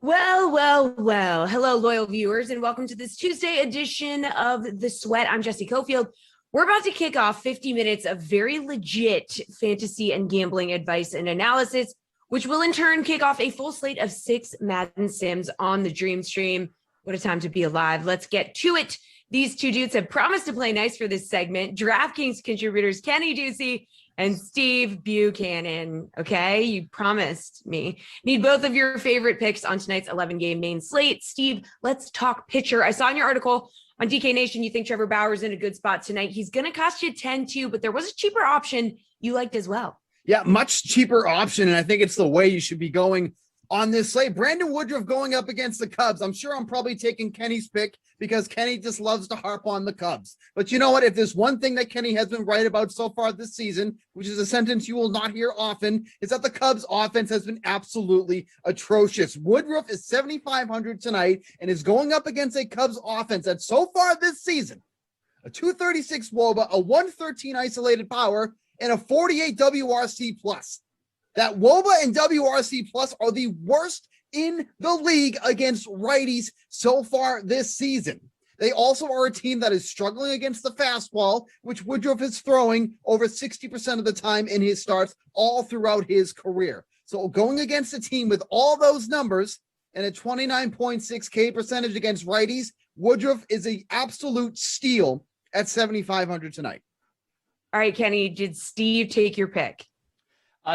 Well. Hello, loyal viewers, and welcome to this Tuesday edition of The Sweat. I'm Jesse Cofield. We're about to kick off 50 minutes of very legit fantasy and gambling advice and analysis, which will in turn kick off a full slate of 6 Madden Sims on the Dream Stream. What a time to be alive. Let's get to it. These two dudes have promised to play nice for this segment. DraftKings contributors Kenny Ducey and Steve Buchanan. Okay, you promised me. Need both of your favorite picks on tonight's 11-game main slate. Steve, let's talk pitcher. I saw in your article on DK Nation you think Trevor Bauer's in a good spot tonight. He's going to cost you 10-2, but there was a cheaper option you liked as well. Yeah, much cheaper option, and I think it's the way you should be going on this slate. Brandon Woodruff going up against the Cubs. I'm sure I'm probably taking Kenny's pick because Kenny just loves to harp on the Cubs. But you know what? If there's one thing that Kenny has been right about so far this season, which is a sentence you will not hear often, is that the Cubs offense has been absolutely atrocious. Woodruff is 7,500 tonight and is going up against a Cubs offense that so far this season, a 236 WOBA, a 113 isolated power, and a 48 WRC plus. That WOBA and WRC plus are the worst in the league against righties so far this season. They also are a team that is struggling against the fastball, which Woodruff is throwing over 60% of the time in his starts all throughout his career. So going against a team with all those numbers and a 29.6 K percentage against righties, Woodruff is an absolute steal at 7,500 tonight. All right, Kenny, did Steve take your pick?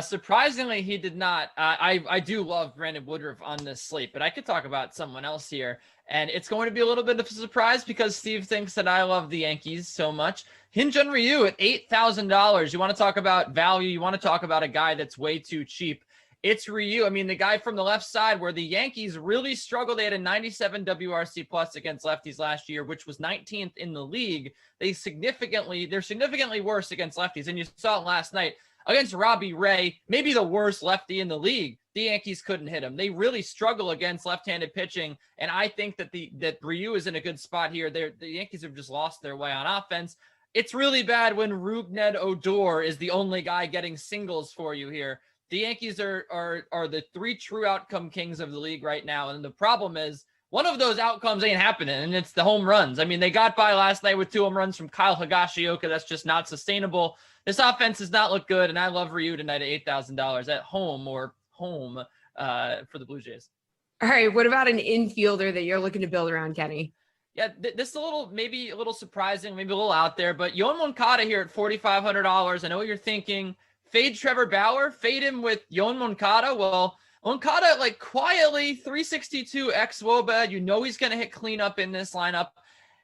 Surprisingly, he did not. I do love Brandon Woodruff on this slate, but I could talk about someone else here. And it's going to be a little bit of a surprise because Steve thinks that I love the Yankees so much. Hyun-Jin Ryu at $8,000. You want to talk about value. You want to talk about a guy that's way too cheap. It's Ryu. I mean, the guy from the left side where the Yankees really struggled. They had a 97 WRC plus against lefties last year, which was 19th in the league. They're significantly worse against lefties. And you saw it last night. Against Robbie Ray, maybe the worst lefty in the league, the Yankees couldn't hit him. They really struggle against left-handed pitching, and I think that Ryu is in a good spot here. The Yankees have just lost their way on offense. It's really bad when Rougned Odor is the only guy getting singles for you here. The Yankees are the 3 true outcome kings of the league right now, and the problem is one of those outcomes ain't happening, and it's the home runs. I mean, they got by last night with 2 home runs from Kyle Higashioka. That's just not sustainable. This offense does not look good, and I love Ryu tonight at $8,000 at home for the Blue Jays. All right, what about an infielder that you're looking to build around, Kenny? Yeah, this is maybe a little surprising, maybe a little out there, but Yoan Moncada here at $4,500. I know what you're thinking. Fade Trevor Bauer, fade him with Yoan Moncada. Well, Moncada, like quietly 362 xWOBA. You know he's going to hit cleanup in this lineup.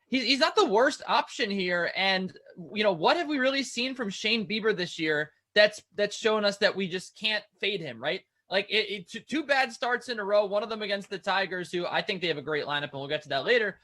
He's not the worst option here. And, you know, what have we really seen from Shane Bieber this year that's shown us that we just can't fade him, right? Like 2 bad starts in a row, one of them against the Tigers, who I think they have a great lineup, and we'll get to that later.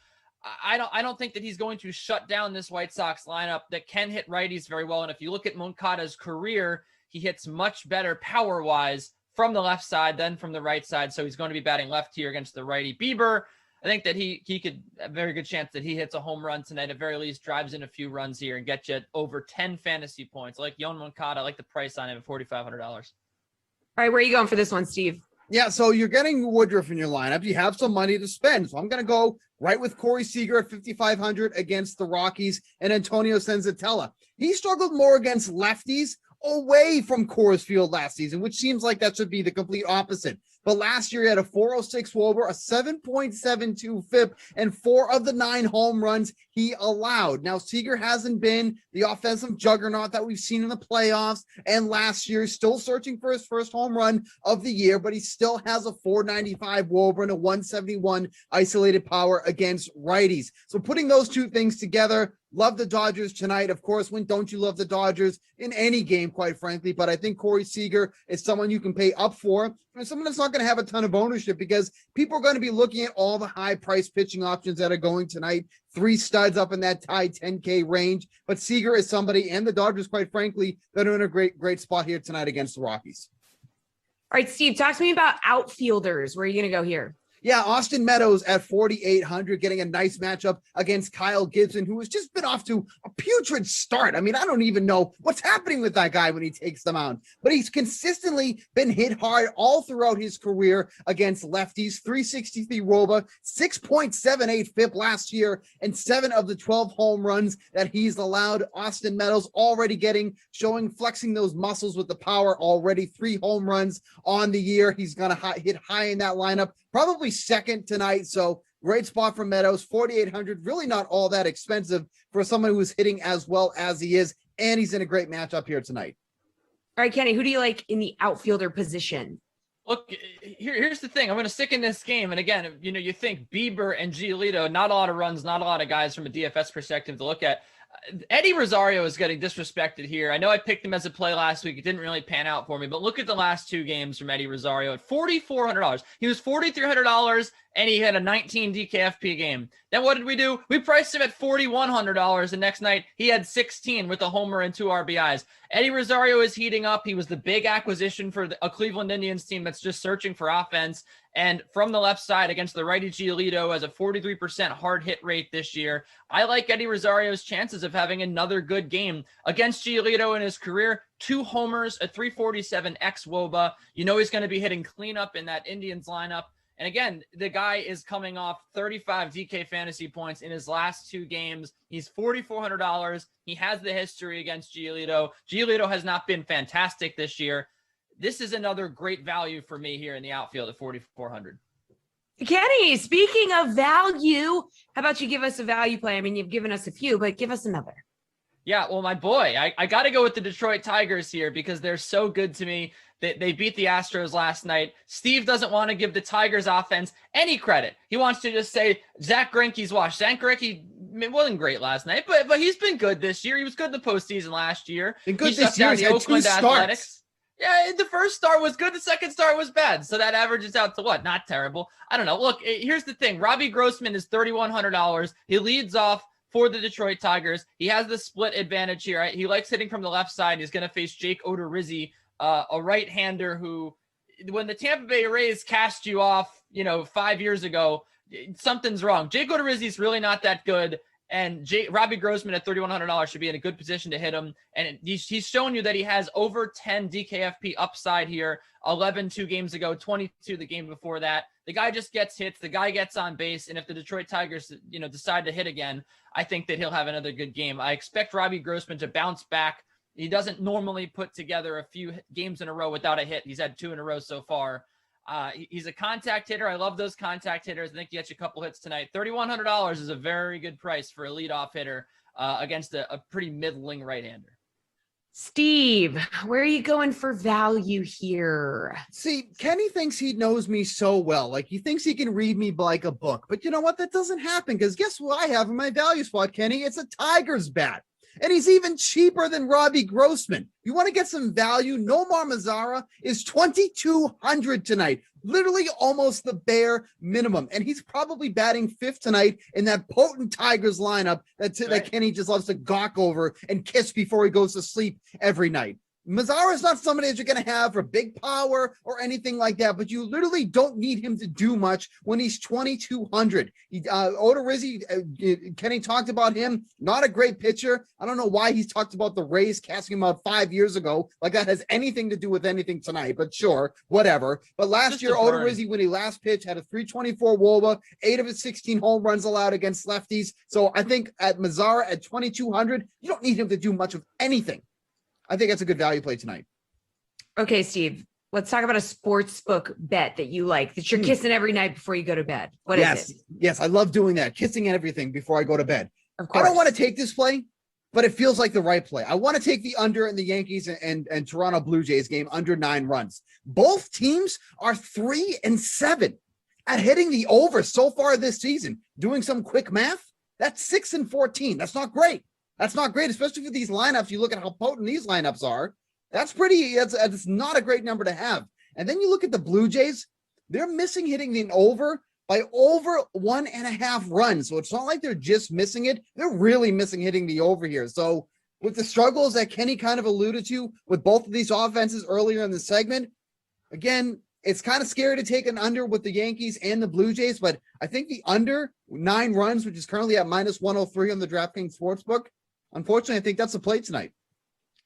I don't think that he's going to shut down this White Sox lineup that can hit righties very well. And if you look at Moncada's career, he hits much better power-wise from the left side than from the right side. So he's going to be batting left here against the righty Bieber. I think that he could have a very good chance that he hits a home run tonight, at very least drives in a few runs here and gets you over 10 fantasy points. I like Yoan Moncada. I like the price on him at $4,500. All right, where are you going for this one, Steve? Yeah, so you're getting Woodruff in your lineup. You have some money to spend. So I'm going to go right with Corey Seager at $5,500 against the Rockies and Antonio Senzatella. He struggled more against lefties away from Coors Field last season, which seems like that should be the complete opposite. But last year he had a 406 WOBA, a 7.72 FIP, and 4 of the 9 home runs he allowed. Now, Seager hasn't been the offensive juggernaut that we've seen in the playoffs, and last year still searching for his first home run of the year, but he still has a 495 WOBA and a 171 isolated power against righties. So putting those two things together, love the Dodgers tonight. Of course, when don't you love the Dodgers in any game, quite frankly, but I think Corey Seager is someone you can pay up for, and someone that's not going to have a ton of ownership because people are going to be looking at all the high price pitching options that are going tonight. 3 studs up in that tied 10K range, but Seager is somebody, and the Dodgers, quite frankly, that are in a great spot here tonight against the Rockies. All right, Steve, talk to me about outfielders. Where are you going to go here? Yeah, Austin Meadows at 4,800, getting a nice matchup against Kyle Gibson, who has just been off to a putrid start. I mean, I don't even know what's happening with that guy when he takes them out, but he's consistently been hit hard all throughout his career against lefties. 363 WOBA, 6.78 FIP last year, and 7 of the 12 home runs that he's allowed. Austin Meadows already flexing those muscles with the power already. 3 home runs on the year. He's going to hit high in that lineup. Probably second tonight, so great spot for Meadows. 4,800, really not all that expensive for someone who is hitting as well as he is, and he's in a great matchup here tonight. All right, Kenny, who do you like in the outfielder position? Look, here's the thing. I'm going to stick in this game, and again, you think Bieber and Giolito, not a lot of runs, not a lot of guys from a DFS perspective to look at. Eddie Rosario is getting disrespected here. I know I picked him as a play last week. It didn't really pan out for me, but look at the last 2 games from Eddie Rosario at $4,400. He was $4,300 and he had a 19 DKFP game. Then what did we do? We priced him at $4,100. The next night he had 16 with a homer and 2 RBIs. Eddie Rosario is heating up. He was the big acquisition for a Cleveland Indians team that's just searching for offense. And from the left side against the righty Giolito has a 43% hard hit rate this year. I like Eddie Rosario's chances of having another good game against Giolito in his career. 2 homers, a 347 xWOBA. You know he's going to be hitting cleanup in that Indians lineup. And again, the guy is coming off 35 DK fantasy points in his last 2 games. He's $4,400. He has the history against Giolito. Giolito has not been fantastic this year. This is another great value for me here in the outfield at 4,400. Kenny, speaking of value, how about you give us a value play? I mean, you've given us a few, but give us another. Yeah, well, my boy, I got to go with the Detroit Tigers here because they're so good to me. They beat the Astros last night. Steve doesn't want to give the Tigers offense any credit. He wants to just say Zach Greinke's washed. Zach Greinke wasn't great last night, but he's been good this year. He was good in the postseason last year. Been good this year. He had 2 starts. Yeah, the first start was good. The second start was bad. So that averages out to what? Not terrible. I don't know. Look, here's the thing. Robbie Grossman is $3,100. He leads off for the Detroit Tigers. He has the split advantage here. Right? He likes hitting from the left side. He's going to face Jake Odorizzi, a right-hander who, when the Tampa Bay Rays cast you off, 5 years ago, something's wrong. Jake Odorizzi is really not that good. And Robbie Grossman at $3,100 should be in a good position to hit him. And he's shown you that he has over 10 DKFP upside here. 11 2 games ago, 22 the game before that. The guy just gets hits. The guy gets on base. And if the Detroit Tigers, decide to hit again, I think that he'll have another good game. I expect Robbie Grossman to bounce back. He doesn't normally put together a few games in a row without a hit. He's had 2 in a row so far. He's a contact hitter. I love those contact hitters. I think he gets you a couple hits tonight. $3,100 is a very good price for a leadoff hitter against a pretty middling right-hander. Steve, where are you going for value here? See, Kenny thinks he knows me so well. Like, he thinks he can read me like a book. But you know what? That doesn't happen because guess what I have in my value spot, Kenny? It's a Tigers bat. And he's even cheaper than Robbie Grossman. You want to get some value? Nomar Mazara is $2,200 tonight. Literally almost the bare minimum. And he's probably batting 5th tonight in that potent Tigers lineup that Kenny just loves to gawk over and kiss before he goes to sleep every night. Mazara is not somebody that you're going to have for big power or anything like that, but you literally don't need him to do much when he's 2,200. Odorizzi, Kenny talked about him, not a great pitcher. I don't know why he's talked about the Rays casting him out 5 years ago, like that has anything to do with anything tonight, but sure, whatever. But last year, Odorizzi, when he last pitched, had a 324 WOBA, 8 of his 16 home runs allowed against lefties. So I think at Mazara at 2,200, you don't need him to do much of anything. I think that's a good value play tonight. Okay, Steve, let's talk about a sports book bet that you like, that you're kissing every night before you go to bed. What is it? Yes, I love doing that, kissing everything before I go to bed. Of course. I don't want to take this play, but it feels like the right play. I want to take the under in the Yankees and Toronto Blue Jays game, under 9 runs. Both teams are 3-7 at hitting the over so far this season. Doing some quick math, that's 6-14. That's not great. That's not great, especially for these lineups. You look at how potent these lineups are. That's not a great number to have. And then you look at the Blue Jays. They're missing hitting the over by over 1.5 runs. So it's not like they're just missing it. They're really missing hitting the over here. So with the struggles that Kenny kind of alluded to with both of these offenses earlier in the segment, again, It's kind of scary to take an under with the Yankees and the Blue Jays, but I think the under 9 runs, which is currently at minus 103 on the DraftKings Sportsbook, unfortunately, I think that's the play tonight.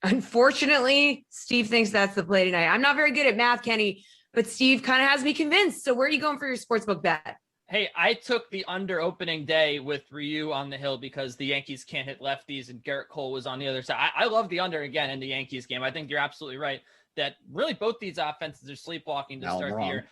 Unfortunately, Steve thinks that's the play tonight. I'm not very good at math, Kenny, but Steve kind of has me convinced. So where are you going for your sportsbook bet? Hey, I took the under opening day with Ryu on the hill because the Yankees can't hit lefties and Garrett Cole was on the other side. I love the under again in the Yankees game. I think you're absolutely right that really both these offenses are sleepwalking to start the year.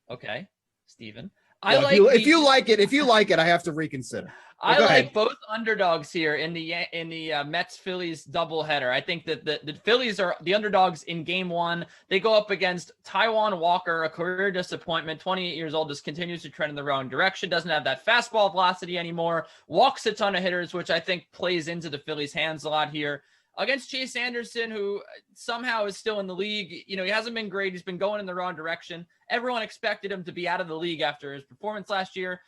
Okay, Steven. If you like it, I have to reconsider. I like both underdogs here in the Mets Phillies doubleheader. I think that the Phillies are the underdogs in game one. They go up against Taijuan Walker, a career disappointment, 28 years old, just continues to trend in the wrong direction, doesn't have that fastball velocity anymore, walks a ton of hitters, which I think plays into the Phillies' hands a lot here. Against Chase Anderson, who somehow is still in the league. You know, he hasn't been great. He's been going in the wrong direction. Everyone expected him to be out of the league after his performance last year.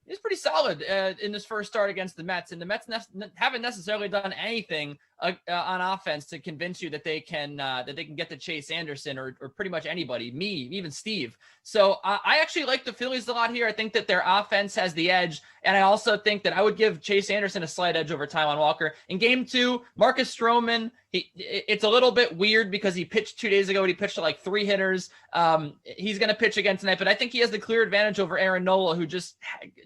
He's pretty solid in this first start against the Mets, and the Mets haven't necessarily done anything on offense to convince you that they can get to Chase Anderson or pretty much anybody, me, even Steve. So I actually like the Phillies a lot here. I think that their offense has the edge, and I also think that I would give Chase Anderson a slight edge over Taijuan Walker. In game two, Marcus Stroman, it's a little bit weird because he pitched 2 days ago and he pitched to like 3 hitters. He's going to pitch again tonight, but I think he has the clear advantage over Aaron Nola, who just,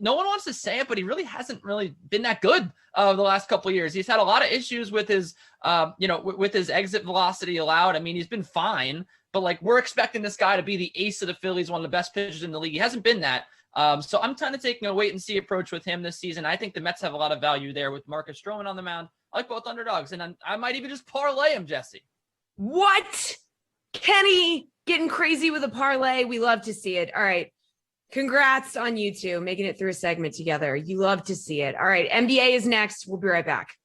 no one wants to say it, but he really hasn't really been that good the last couple of years. He's had a lot of issues with his, with his exit velocity allowed. I mean, he's been fine, but like we're expecting this guy to be the ace of the Phillies, one of the best pitchers in the league. He hasn't been that. So I'm kind of taking a wait and see approach with him this season. I think the Mets have a lot of value there with Marcus Stroman on the mound. I like both underdogs, and I might even just parlay him, Jesse. What? Kenny getting crazy with a parlay. We love to see it. All right. Congrats on you two making it through a segment together. You love to see it. All right. NBA is next. We'll be right back.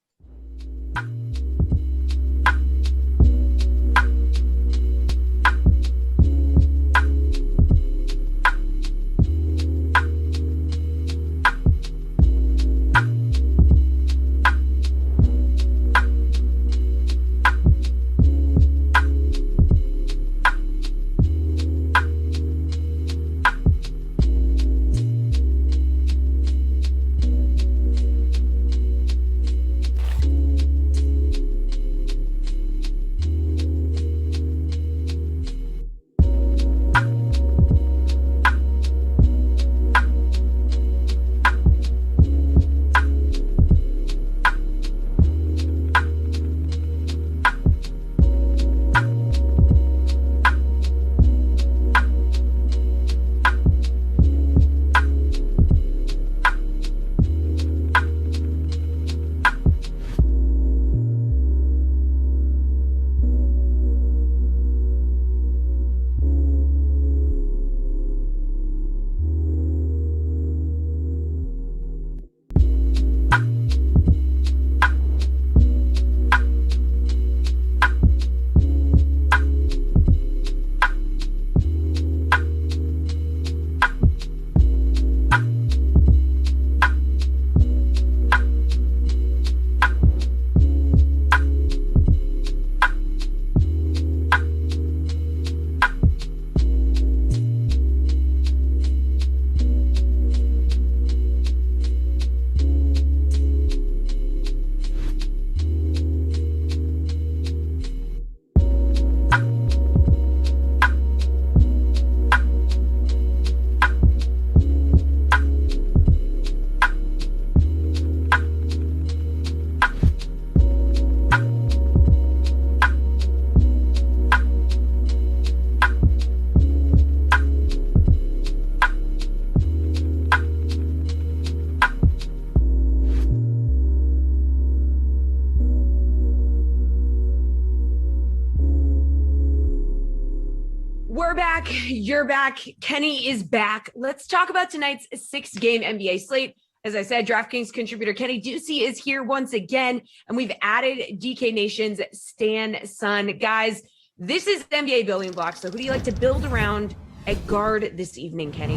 We're back. You're back. Kenny is back. Let's talk about tonight's 6-game NBA slate. As I said, DraftKings contributor Kenny Ducey is here once again, and we've added DK Nation's Stan Sun. Guys, this is NBA building blocks. So who do you like to build around at guard this evening, Kenny?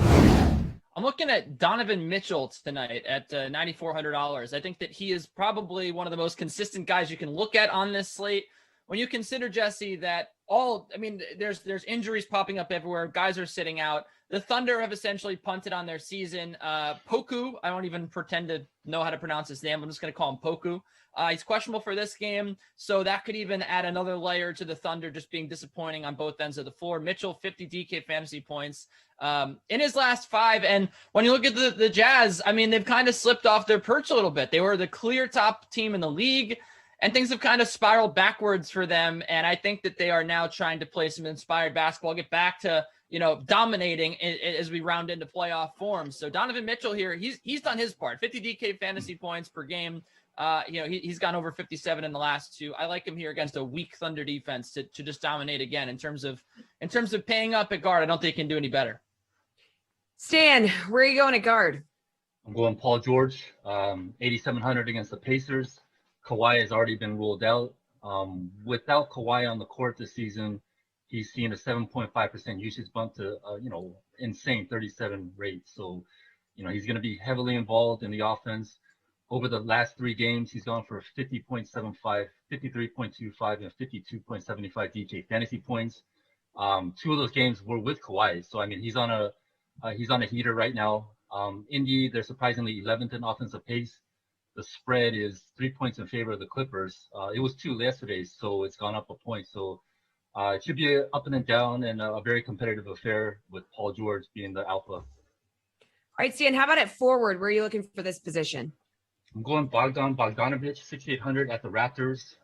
I'm looking at Donovan Mitchell tonight at $9,400. I think that he is probably one of the most consistent guys you can look at on this slate. when you consider, Jesse, that there's injuries popping up everywhere. Guys are sitting out. The Thunder have essentially punted on their season. Poku, I don't even pretend to know how to pronounce his name. I'm just going to call him Poku. He's questionable for this game, so that could even add another layer to the Thunder just being disappointing on both ends of the floor. Mitchell, 50 DK fantasy points in his last 5. And when you look at the Jazz, I mean, they've kind of slipped off their perch a little bit. They were the clear top team in the league, and things have kind of spiraled backwards for them. And I think that they are now trying to play some inspired basketball, get back to, dominating as we round into playoff form. So Donovan Mitchell here, he's done his part. 50 DK fantasy points per game. He's gone over 57 in the last 2. I like him here against a weak Thunder defense to just dominate again in terms of paying up at guard. I don't think he can do any better. Stan, where are you going at guard? I'm going Paul George, 8,700 against the Pacers. Kawhi has already been ruled out. Without Kawhi on the court this season, he's seen a 7.5% usage bump to, insane 37 rate. So, he's going to be heavily involved in the offense. Over the last 3 games, he's gone for 50.75, 53.25, and 52.75 DK fantasy points. 2 of those games were with Kawhi. So, I mean, he's on a heater right now. Indy, they're surprisingly 11th in offensive pace. The spread is 3 points in favor of the Clippers. It was 2 yesterday, so it's gone up a point. So it should be up and down and a very competitive affair with Paul George being the alpha. All right, Stan, how about at forward? Where are you looking for this position? I'm going Bogdanovic, 6,800 at the Raptors.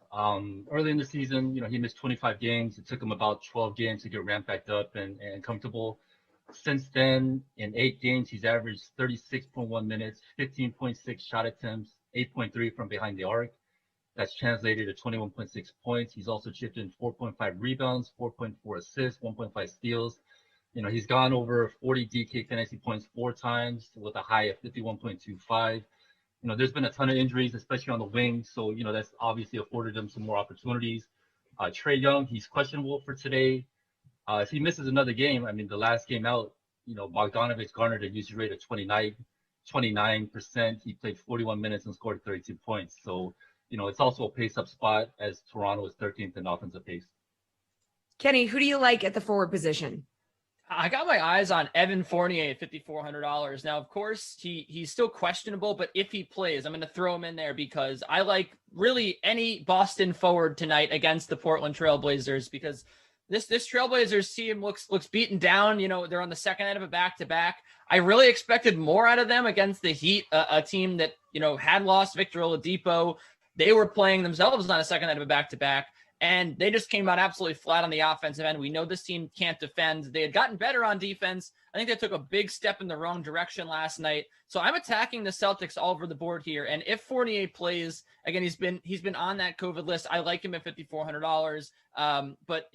Early in the season, he missed 25 games. It took him about 12 games to get ramped back up and comfortable. Since then, in 8 games, he's averaged 36.1 minutes, 15.6 shot attempts, 8.3 from behind the arc. That's translated to 21.6 points. He's also chipped in 4.5 rebounds, 4.4 assists, 1.5 steals. He's gone over 40 DK fantasy points 4 times with a high of 51.25. There's been a ton of injuries, especially on the wing. So, that's obviously afforded him some more opportunities. Trae Young, he's questionable for today. If he misses another game, I mean, the last game out, Bogdanovic garnered a usage rate of 29%. He played 41 minutes and scored 32 points. So, it's also a pace-up spot as Toronto is 13th in offensive pace. Kenny, who do you like at the forward position? I got my eyes on Evan Fournier at $5,400. Now, of course, he's still questionable, but if he plays, I'm going to throw him in there because I like really any Boston forward tonight against the Portland Trailblazers because this Trailblazers team looks beaten down. They're on the second end of a back-to-back. I really expected more out of them against the Heat, a team that, had lost Victor Oladipo. They were playing themselves on a second end of a back-to-back. And they just came out absolutely flat on the offensive end. We know this team can't defend. They had gotten better on defense. I think they took a big step in the wrong direction last night. So I'm attacking the Celtics all over the board here. And if Fournier plays, again, he's been on that COVID list. I like him at $5,400. But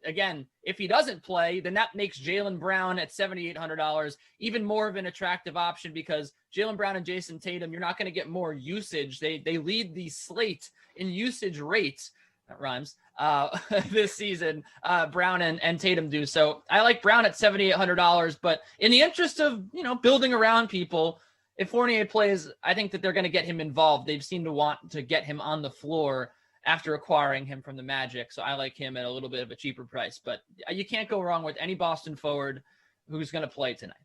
again, if he doesn't play, then that makes Jaylen Brown at $7,800 even more of an attractive option because Jaylen Brown and Jason Tatum, you're not going to get more usage. They lead the slate in usage rates. That rhymes. This season, Brown and Tatum do. So I like Brown at $7,800. But in the interest of building around people, if Fournier plays, I think that they're going to get him involved. They've seemed to want to get him on the floor after acquiring him from the Magic. So I like him at a little bit of a cheaper price. But you can't go wrong with any Boston forward who's going to play tonight.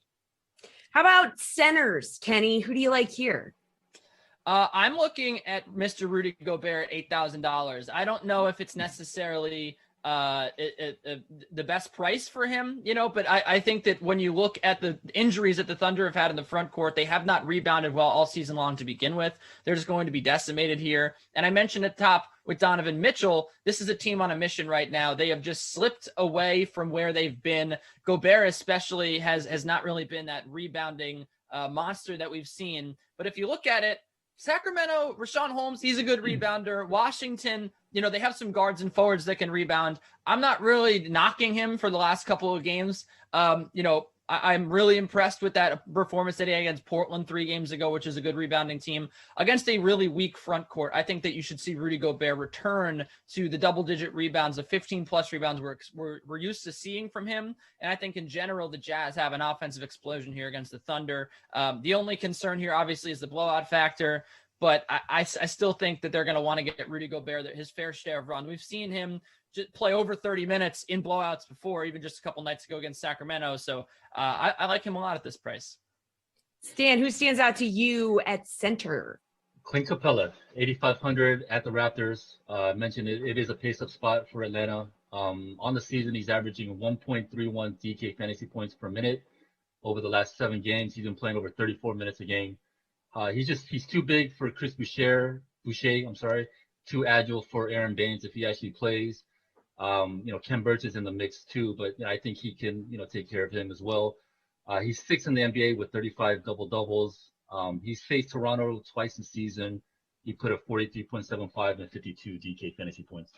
How about centers, Kenny? Who do you like here? I'm looking at Mr. Rudy Gobert at $8,000. I don't know if it's necessarily the best price for him, but I think that when you look at the injuries that the Thunder have had in the front court, they have not rebounded well all season long to begin with. They're just going to be decimated here. And I mentioned at the top with Donovan Mitchell, this is a team on a mission right now. They have just slipped away from where they've been. Gobert especially has not really been that rebounding monster that we've seen. But if you look at it, Sacramento, Rashawn Holmes, he's a good rebounder. Washington, they have some guards and forwards that can rebound. I'm not really knocking him for the last couple of games. I'm really impressed with that performance that he had against Portland 3 games ago, which is a good rebounding team. Against a really weak front court, I think that you should see Rudy Gobert return to the double-digit rebounds, the 15-plus rebounds we're used to seeing from him. And I think in general, the Jazz have an offensive explosion here against the Thunder. The only concern here, obviously, is the blowout factor. but I still think that they're going to want to get Rudy Gobert his fair share of run. We've seen him just play over 30 minutes in blowouts before, even just a couple nights ago against Sacramento. So I like him a lot at this price. Stan, who stands out to you at center? Clint Capella, 8,500 at the Raptors. Mentioned it is a pace-up spot for Atlanta. On the season, he's averaging 1.31 DK fantasy points per minute. Over the last 7 games, he's been playing over 34 minutes a game. He's too big for Chris Boucher, too agile for Aaron Baines if he actually plays. Ken Burch is in the mix too, but I think he can, take care of him as well. He's 6th in the NBA with 35 double-doubles. He's faced Toronto twice this season. He put up 43.75 and 52 DK fantasy points.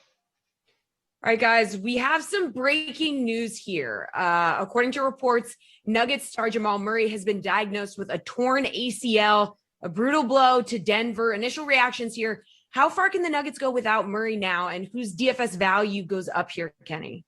All right, guys, we have some breaking news here. According to reports, Nuggets star Jamal Murray has been diagnosed with a torn ACL, a brutal blow to Denver. Initial reactions here. How far can the Nuggets go without Murray now, and whose DFS value goes up here, Kenny?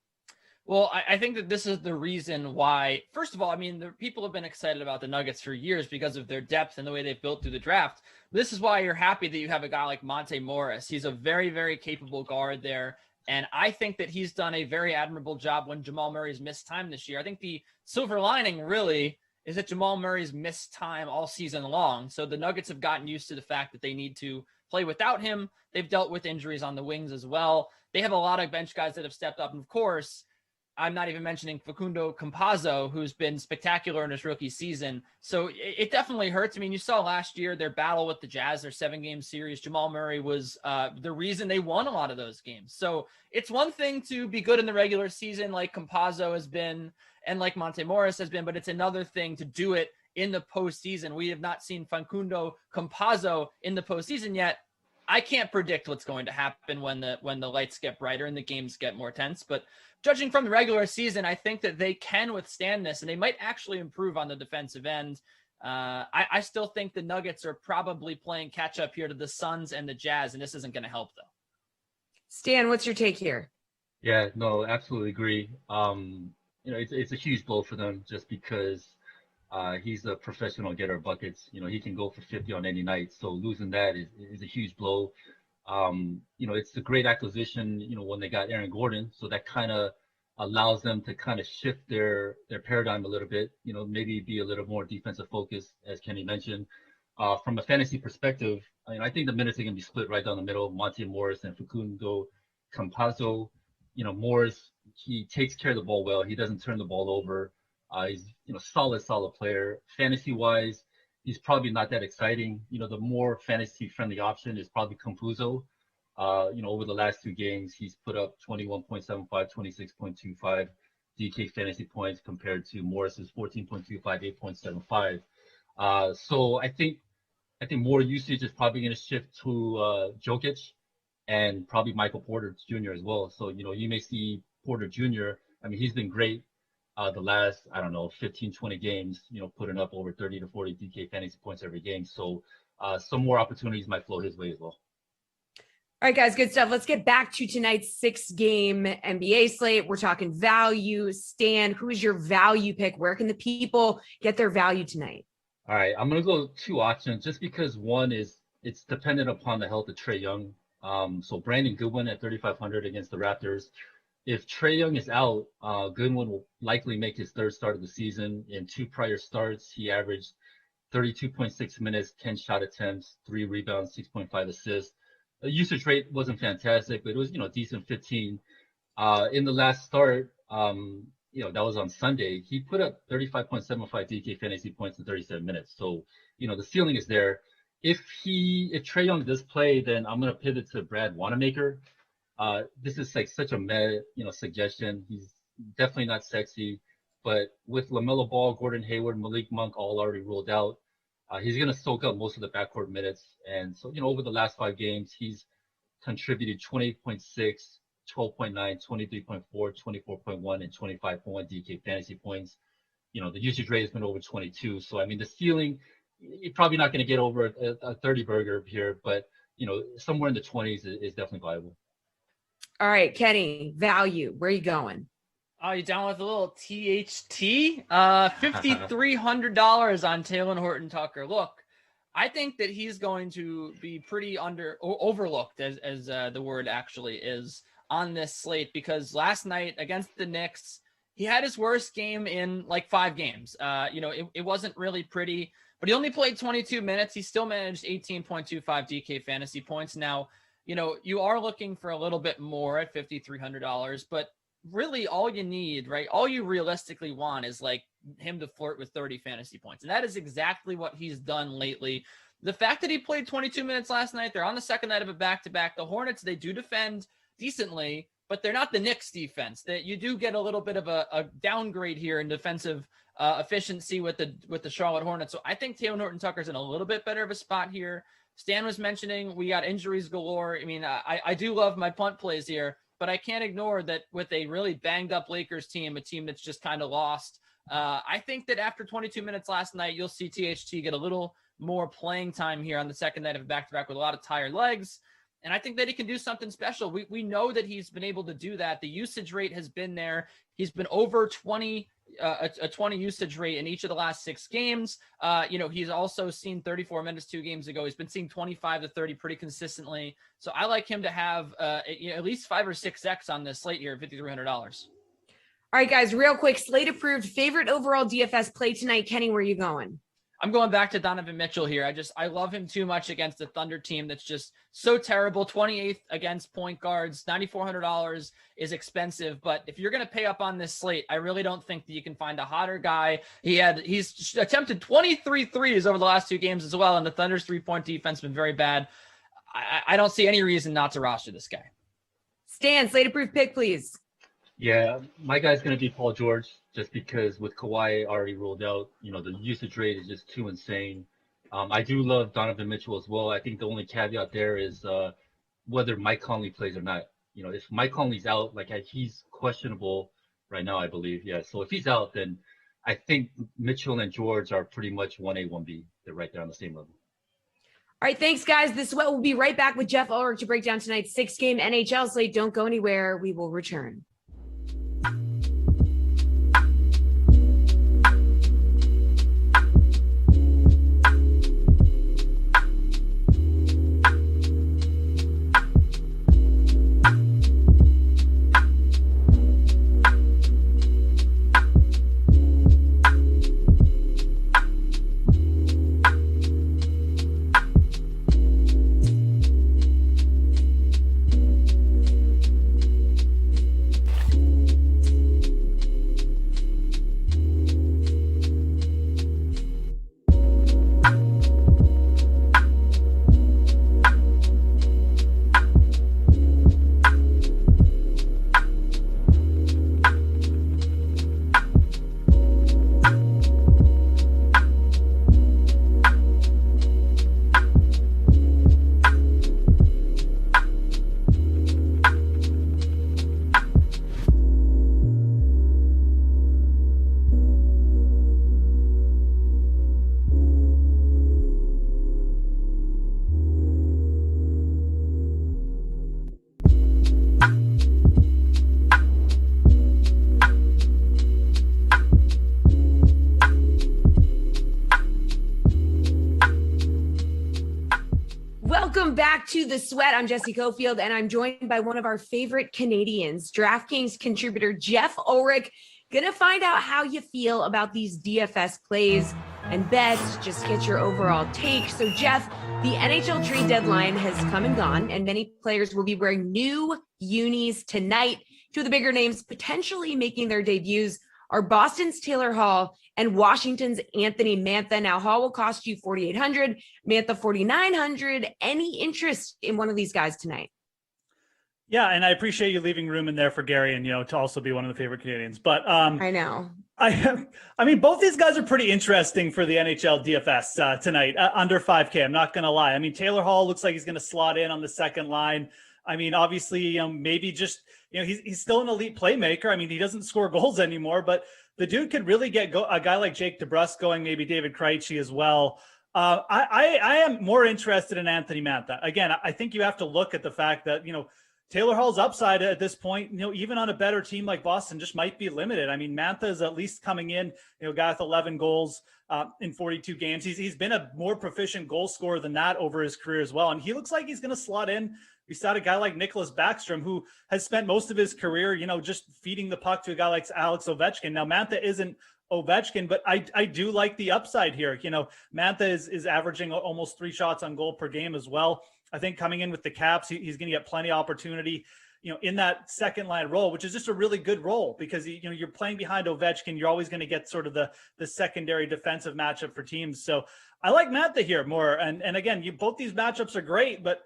Well, I think that this is the reason why, first of all, the people have been excited about the Nuggets for years because of their depth and the way they've built through the draft. This is why you're happy that you have a guy like Monte Morris. He's a very, very capable guard there. And I think that he's done a very admirable job when Jamal Murray's missed time this year. I think the silver lining really is that Jamal Murray's missed time all season long. So the Nuggets have gotten used to the fact that they need to play without him. They've dealt with injuries on the wings as well. They have a lot of bench guys that have stepped up. And of course, I'm not even mentioning Facundo Campazzo, who's been spectacular in his rookie season. So it definitely hurts. You saw last year their battle with the Jazz, their 7-game series. Jamal Murray was the reason they won a lot of those games. So it's one thing to be good in the regular season like Campazzo has been and like Monte Morris has been, but it's another thing to do it in the postseason. We have not seen Facundo Campazzo in the postseason yet. I can't predict what's going to happen when the lights get brighter and the games get more tense, but judging from the regular season, I think that they can withstand this and they might actually improve on the defensive end. I still think the Nuggets are probably playing catch up here to the Suns and the Jazz, and this isn't going to help though. Stan, what's your take here? Yeah, no, absolutely agree. It's a huge blow for them just because he's a professional getter of buckets. He can go for 50 on any night. So losing that is a huge blow. It's a great acquisition, when they got Aaron Gordon. So that kind of allows them to kind of shift their paradigm a little bit, maybe be a little more defensive focused, as Kenny mentioned. From a fantasy perspective, I think the minutes are going to be split right down the middle. Monte Morris and Facundo Campazzo. Morris, he takes care of the ball well. He doesn't turn the ball over. He's, solid player. Fantasy-wise, he's probably not that exciting. The more fantasy-friendly option is probably Campazzo. Over the last 2 games, he's put up 21.75, 26.25 DK fantasy points compared to Morris's 14.25, 8.75. So I think more usage is probably going to shift to Jokic and probably Michael Porter Jr. as well. So, you may see Porter Jr. He's been great the last, 15, 20 games, putting up over 30 to 40 DK fantasy points every game. So some more opportunities might flow his way as well. All right, guys, good stuff. Let's get back to tonight's 6-game NBA slate. We're talking value. Stan, who is your value pick? Where can the people get their value tonight? All right, I'm going to go 2 options just because one is it's dependent upon the health of Trae Young. So Brandon Goodwin at 3,500 against the Raptors. If Trae Young is out, Goodwin will likely make his 3rd start of the season. In 2 prior starts, he averaged 32.6 minutes, 10 shot attempts, 3 rebounds, 6.5 assists. The usage rate wasn't fantastic, but it was, decent 15. In the last start, that was on Sunday, he put up 35.75 DK fantasy points in 37 minutes. So, the ceiling is there. If Trae Young does play, then I'm going to pivot to Brad Wanamaker. This is like such a meh, suggestion. He's definitely not sexy, but with LaMelo Ball, Gordon Hayward, Malik Monk all already ruled out, he's going to soak up most of the backcourt minutes. And so, over the last 5 games, he's contributed 28.6, 12.9, 23.4, 24.1, and 25.1 DK fantasy points. The usage rate has been over 22. So, the ceiling, you're probably not going to get over a 30 burger here, but, somewhere in the 20s is definitely viable. All right, Kenny, value. Where are you going? Oh, you down with a little THT? $5,300 on Taylor Horton Tucker. Look, I think that he's going to be pretty overlooked, as the word actually is, on this slate, because last night against the Knicks, he had his worst game in like 5 games. It wasn't really pretty, but he only played 22 minutes. He still managed 18.25 DK fantasy points. Now, you are looking for a little bit more at $5,300, but really all you need, right? All you realistically want is like him to flirt with 30 fantasy points. And that is exactly what he's done lately. The fact that he played 22 minutes last night, they're on the second night of a back-to-back. The Hornets, they do defend decently, but they're not the Knicks defense. That you do get a little bit of a downgrade here in defensive efficiency with the Charlotte Hornets. So I think Taylor Horton-Tucker's in a little bit better of a spot here. Stan was mentioning we got injuries galore. I mean, I do love my punt plays here, but I can't ignore that with a really banged up Lakers team, a team that's just kind of lost. I think that after 22 minutes last night, you'll see THT get a little more playing time here on the second night of a back-to-back with a lot of tired legs. And I think that he can do something special. We know that he's been able to do that. The usage rate has been there. He's been over 20, a 20 usage rate in each of the last 6 games. He's also seen 34 minutes 2 games ago. He's been seeing 25 to 30 pretty consistently. So I like him to have at least 5 or 6X on this slate here at $5,300. All right, guys, real quick, slate approved favorite overall DFS play tonight. Kenny, where are you going? I'm going back to Donovan Mitchell here. I love him too much against the Thunder team that's just so terrible. 28th against point guards. $9,400 is expensive, but if you're going to pay up on this slate, I really don't think that you can find a hotter guy. He's attempted 23 threes over the last 2 games as well, and the Thunder's 3-point defense has been very bad. I don't see any reason not to roster this guy. Stan, slate approved pick, please. Yeah, my guy's going to be Paul George, just because with Kawhi already ruled out, the usage rate is just too insane. I do love Donovan Mitchell as well. I think the only caveat there is whether Mike Conley plays or not. If Mike Conley's out, he's questionable right now, I believe. Yeah, so if he's out, then I think Mitchell and George are pretty much 1A, 1B. They're right there on the same level. All right, thanks, guys. This Sweat will be right back with Jeff Ulrich to break down tonight's 6-game NHL slate. Don't go anywhere. We will return. Back to the Sweat. I'm Jesse Cofield, and I'm joined by one of our favorite Canadians, DraftKings contributor Jeff Ulrich. Gonna find out how you feel about these DFS plays and bets. Just get your overall take. So, Jeff, the NHL trade deadline has come and gone, and many players will be wearing new unis tonight. 2 of the bigger names potentially making their debuts are Boston's Taylor Hall and Washington's Anthony Mantha. Now, Hall will cost you $4,800, Mantha $4,900. Any interest in one of these guys tonight? Yeah, and I appreciate you leaving room in there for Gary and, to also be one of the favorite Canadians. But I know. I mean, both these guys are pretty interesting for the NHL DFS tonight, under 5K. I'm not going to lie. I mean, Taylor Hall looks like he's going to slot in on the second line. I mean, obviously, maybe just, he's still an elite playmaker. I mean, he doesn't score goals anymore, but the dude could really get a guy like Jake DeBrusk going, maybe David Krejci as well. I am more interested in Anthony Mantha. Again, I think you have to look at the fact that, Taylor Hall's upside at this point, even on a better team like Boston, just might be limited. I mean, Mantha is at least coming in, guy with 11 goals in 42 games. He's been a more proficient goal scorer than that over his career as well. And he looks like he's going to slot in beside a guy like Nicholas Backstrom, who has spent most of his career, just feeding the puck to a guy like Alex Ovechkin. Now, Mantha isn't Ovechkin, but I do like the upside here. Mantha is averaging almost 3 shots on goal per game as well. I think coming in with the Caps, he's going to get plenty of opportunity, in that second line role, which is just a really good role because, you're playing behind Ovechkin. You're always going to get sort of the secondary defensive matchup for teams. So I like Mantha here more. And again, both these matchups are great, but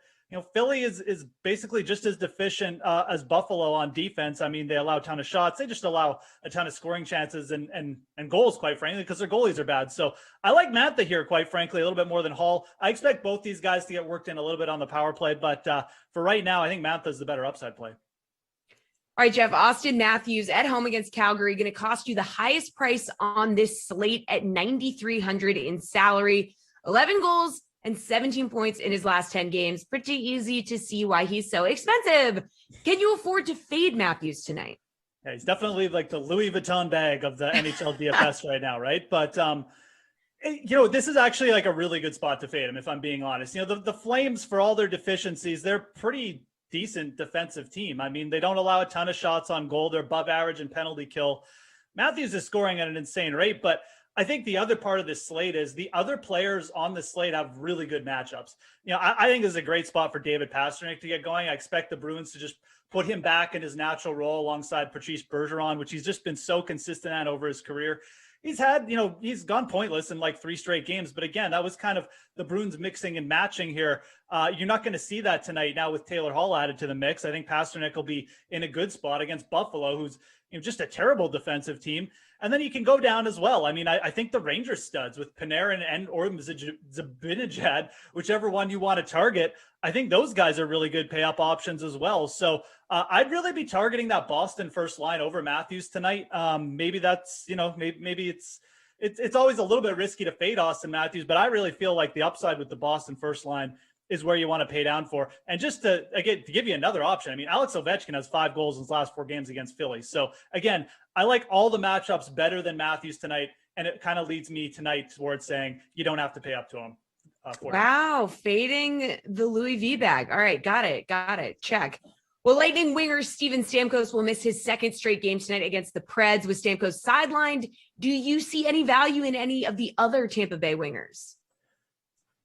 Philly is basically just as deficient as Buffalo on defense. I mean, they allow a ton of shots. They just allow a ton of scoring chances and goals, quite frankly, because their goalies are bad. So I like Mantha here, quite frankly, a little bit more than Hall. I expect both these guys to get worked in a little bit on the power play, but for right now, I think Mantha is the better upside play. All right, Jeff, Austin Matthews at home against Calgary, going to cost you the highest price on this slate at $9,300 in salary, 11 goals, and 17 points in his last 10 games. Pretty easy to see why he's so expensive. Can you afford to fade Matthews tonight? Yeah, he's definitely like the Louis Vuitton bag of the NHL DFS right now, right? But, this is actually like a really good spot to fade him, if I'm being honest. The Flames, for all their deficiencies, they're pretty decent defensive team. I mean, they don't allow a ton of shots on goal. They're above average in penalty kill. Matthews is scoring at an insane rate, but I think the other part of this slate is the other players on the slate have really good matchups. I think this is a great spot for David Pastrnak to get going. I expect the Bruins to just put him back in his natural role alongside Patrice Bergeron, which he's just been so consistent at over his career. He's had, he's gone pointless in like 3 straight games. But again, that was kind of the Bruins mixing and matching here. You're not going to see that tonight now with Taylor Hall added to the mix. I think Pastrnak will be in a good spot against Buffalo, who's just a terrible defensive team. And then you can go down as well. I mean, I think the Rangers studs with Panarin and or Zibanejad, whichever one you want to target, I think those guys are really good pay-up options as well. So I'd really be targeting that Boston first line over Matthews tonight. Maybe that's, maybe it's always a little bit risky to fade Austin Matthews, but I really feel like the upside with the Boston first line is where you want to pay down for. And just to give you another option, I mean, Alex Ovechkin has 5 goals in his last 4 games against Philly. So again, I like all the matchups better than Matthews tonight. And it kind of leads me tonight towards saying you don't have to pay up to him. Wow. Fading the Louis V bag. All right. Got it. Check. Well, Lightning winger Steven Stamkos will miss his 2nd straight game tonight against the Preds with Stamkos sidelined. Do you see any value in any of the other Tampa Bay wingers?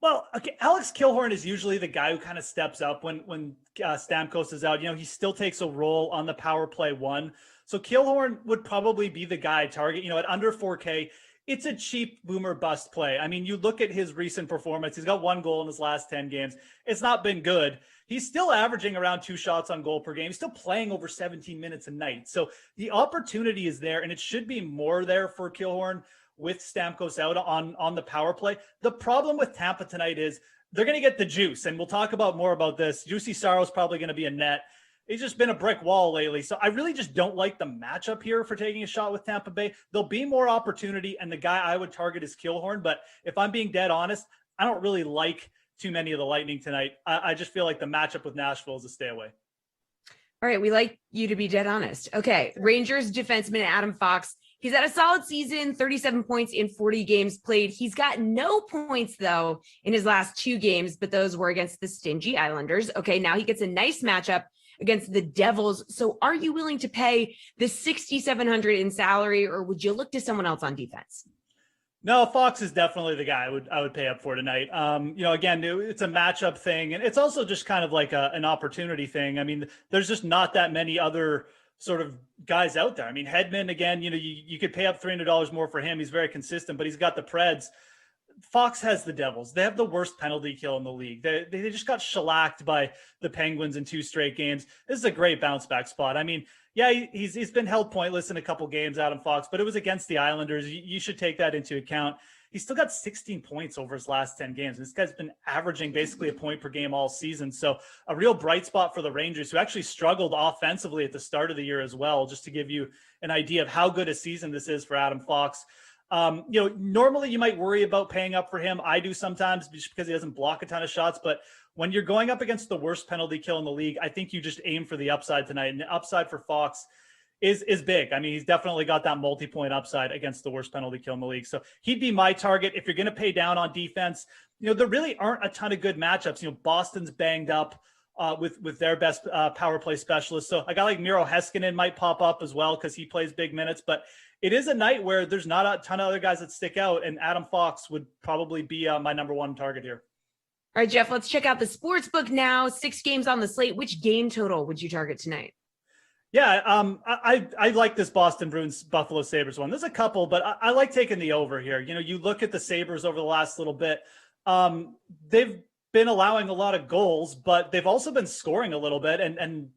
Well, okay, Alex Killorn is usually the guy who kind of steps up when Stamkos is out. He still takes a role on the power play 1. So Killorn would probably be the guy target. At under 4K, it's a cheap boomer bust play. I mean, you look at his recent performance. He's got 1 goal in his last 10 games. It's not been good. He's still averaging around 2 shots on goal per game. He's still playing over 17 minutes a night. So the opportunity is there, and it should be more there for Killorn with Stamkos out on the power play. The problem with Tampa tonight is they're going to get the juice, and we'll talk about more about this. Juicy Saro's probably going to be a net. He's just been a brick wall lately. So I really just don't like the matchup here for taking a shot with Tampa Bay. There'll be more opportunity, and the guy I would target is Killorn. But if I'm being dead honest, I don't really like too many of the Lightning tonight. I just feel like the matchup with Nashville is a stay away. All right. We like you to be dead honest. Okay. Rangers defenseman Adam Fox. He's had a solid season, 37 points in 40 games played. He's got no points, though, in his last 2 games, but those were against the stingy Islanders. Okay, now he gets a nice matchup against the Devils. So are you willing to pay the $6,700 in salary, or would you look to someone else on defense? No, Fox is definitely the guy I would pay up for tonight. Again, it's a matchup thing, and it's also just kind of like an opportunity thing. I mean, there's just not that many other sort of guys out there. I mean, Hedman, again, you could pay up $300 more for him. He's very consistent, but he's got the Preds. Fox has the Devils. They have the worst penalty kill in the league. They just got shellacked by the Penguins in 2 straight games. This is a great bounce back spot. I mean, yeah, he's been held pointless in a couple games, Adam Fox, but it was against the Islanders. You should take that into account. He's still got 16 points over his last 10 games. This guy's been averaging basically a point per game all season. So a real bright spot for the Rangers, who actually struggled offensively at the start of the year as well, just to give you an idea of how good a season this is for Adam Fox. Normally you might worry about paying up for him. I do sometimes just because he doesn't block a ton of shots, but when you're going up against the worst penalty kill in the league, I think you just aim for the upside tonight. And the upside for Fox is big. I mean, he's definitely got that multi-point upside against the worst penalty kill in the league. So he'd be my target. If you're going to pay down on defense, there really aren't a ton of good matchups. Boston's banged up with their best power play specialist. So a guy like Miro Heiskanen might pop up as well because he plays big minutes. But it is a night where there's not a ton of other guys that stick out, and Adam Fox would probably be my number one target here. All right, Jeff, let's check out the sports book now. 6 games on the slate. Which game total would you target tonight? Yeah, I like this Boston Bruins Buffalo Sabres one. There's a couple, but I like taking the over here. You look at the Sabres over the last little bit. They've been allowing a lot of goals, but they've also been scoring a little bit. And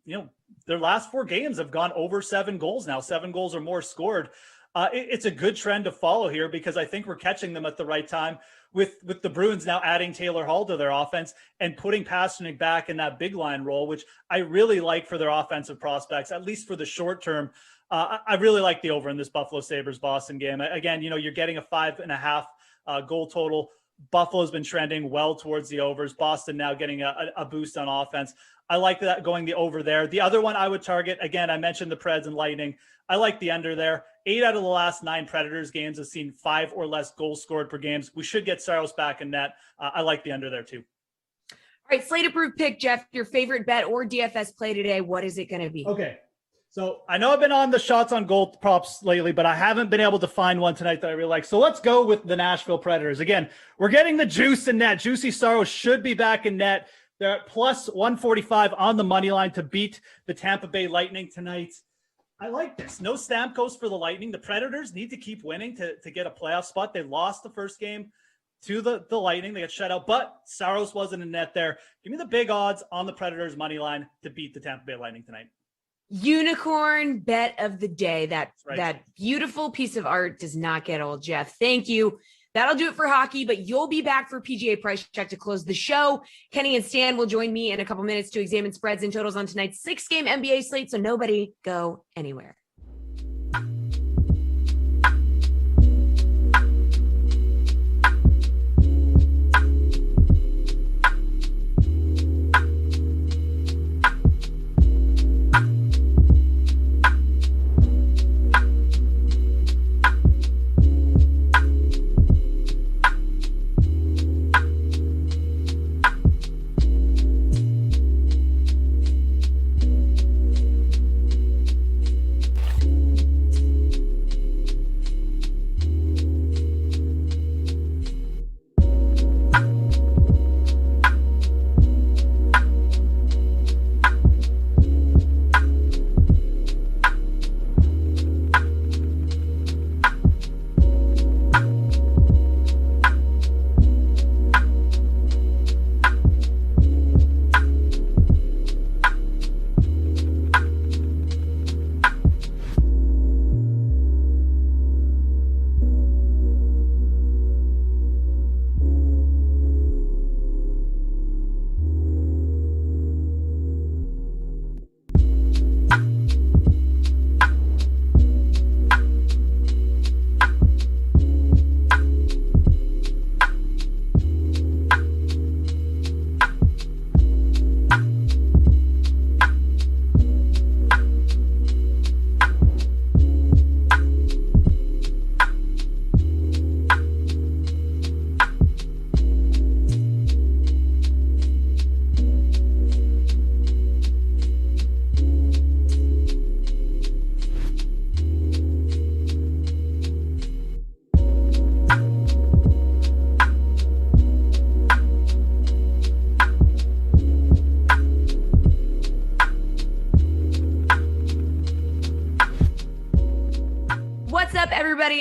their last 4 games have gone over 7 goals now, 7 goals or more scored. It's a good trend to follow here because I think we're catching them at the right time with the Bruins now adding Taylor Hall to their offense and putting Pasternak back in that big line role, which I really like for their offensive prospects, at least for the short term. I really like the over in this Buffalo Sabres Boston game. Again, you're getting a 5.5 goal total. Buffalo's been trending well towards the overs. Boston now getting a boost on offense. I like that going the over there. The other one I would target, again, I mentioned the Preds and Lightning. I like the under there. 8 out of the last 9 Predators games have seen 5 or less goals scored per games. We should get Saros back in net. I like the under there too. All right, Slate approved pick, Jeff, your favorite bet or DFS play today. What is it going to be? Okay. So I know I've been on the shots on goal props lately, but I haven't been able to find one tonight that I really like. So let's go with the Nashville Predators. Again, we're getting the juice in net. Juicy Saros should be back in net. They're at plus 145 on the money line to beat the Tampa Bay Lightning tonight. I like this. No Stamkos for the Lightning. The Predators need to keep winning to get a playoff spot. They lost the first game to the Lightning. They got shut out, but Saros wasn't in net there. Give me the big odds on the Predators money line to beat the Tampa Bay Lightning tonight. Unicorn bet of the day. That beautiful piece of art does not get old, Jeff. Thank you. That'll do it for hockey, but you'll be back for PGA Price Check to close the show. Kenny and Stan will join me in a couple minutes to examine spreads and totals on tonight's 6-game NBA slate, so nobody go anywhere.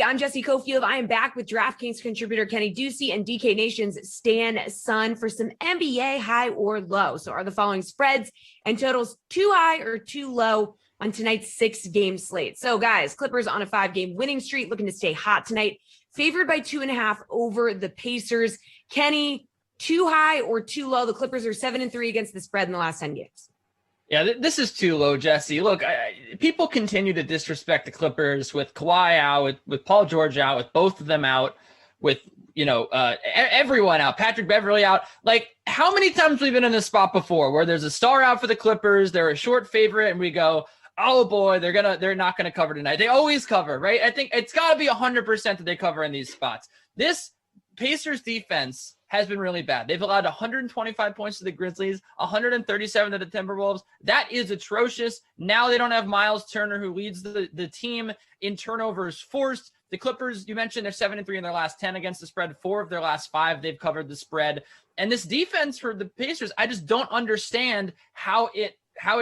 I'm Jesse Cofield. I am back with DraftKings contributor Kenny Ducey and DK Nation's Stan Sun for some NBA high or low. So are the following spreads and totals too high or too low on tonight's 6-game slate? So guys, Clippers on a 5-game winning streak, looking to stay hot tonight, favored by 2.5 over the Pacers. Kenny, too high or too low? The Clippers are 7-3 against the spread in the last 10 games. Yeah, this is too low, Jesse. Look, people continue to disrespect the Clippers with Kawhi out, with Paul George out, with both of them out, with everyone out, Patrick Beverly out. Like, how many times we've been in this spot before where there's a star out for the Clippers, they're a short favorite, and we go, oh boy, they're not going to cover tonight. They always cover, right? I think it's got to be 100% that they cover in these spots. This Pacers defense has been really bad. They've allowed 125 points to the Grizzlies, 137 to the Timberwolves. That is atrocious. Now they don't have Miles Turner, who leads the team in turnovers forced. The Clippers, you mentioned, they're 7-3 in their last 10 against the spread. 4 of their last 5, they've covered the spread. And this defense for the Pacers, I just don't understand how it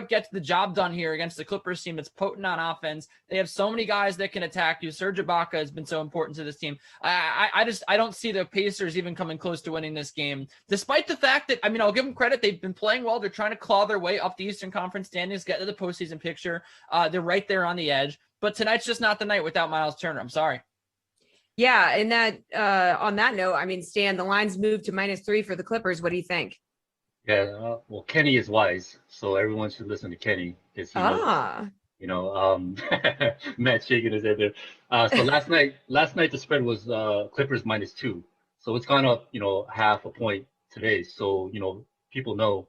gets the job done here against the Clippers team. It's potent on offense. They have so many guys that can attack you. Serge Ibaka has been so important to this team. I don't see the Pacers even coming close to winning this game, despite the fact that, I'll give them credit. They've been playing well. They're trying to claw their way up the Eastern Conference standings, get to the postseason picture. They're right there on the edge. But tonight's just not the night without Miles Turner. I'm sorry. Yeah, and that on that note, Stan, the line's moved to -3 for the Clippers. What do you think? Yeah, well, Kenny is wise, so everyone should listen to Kenny because he knows, Matt shaking his head there. So last night the spread was Clippers -2, so it's gone up, half a point today. So people know,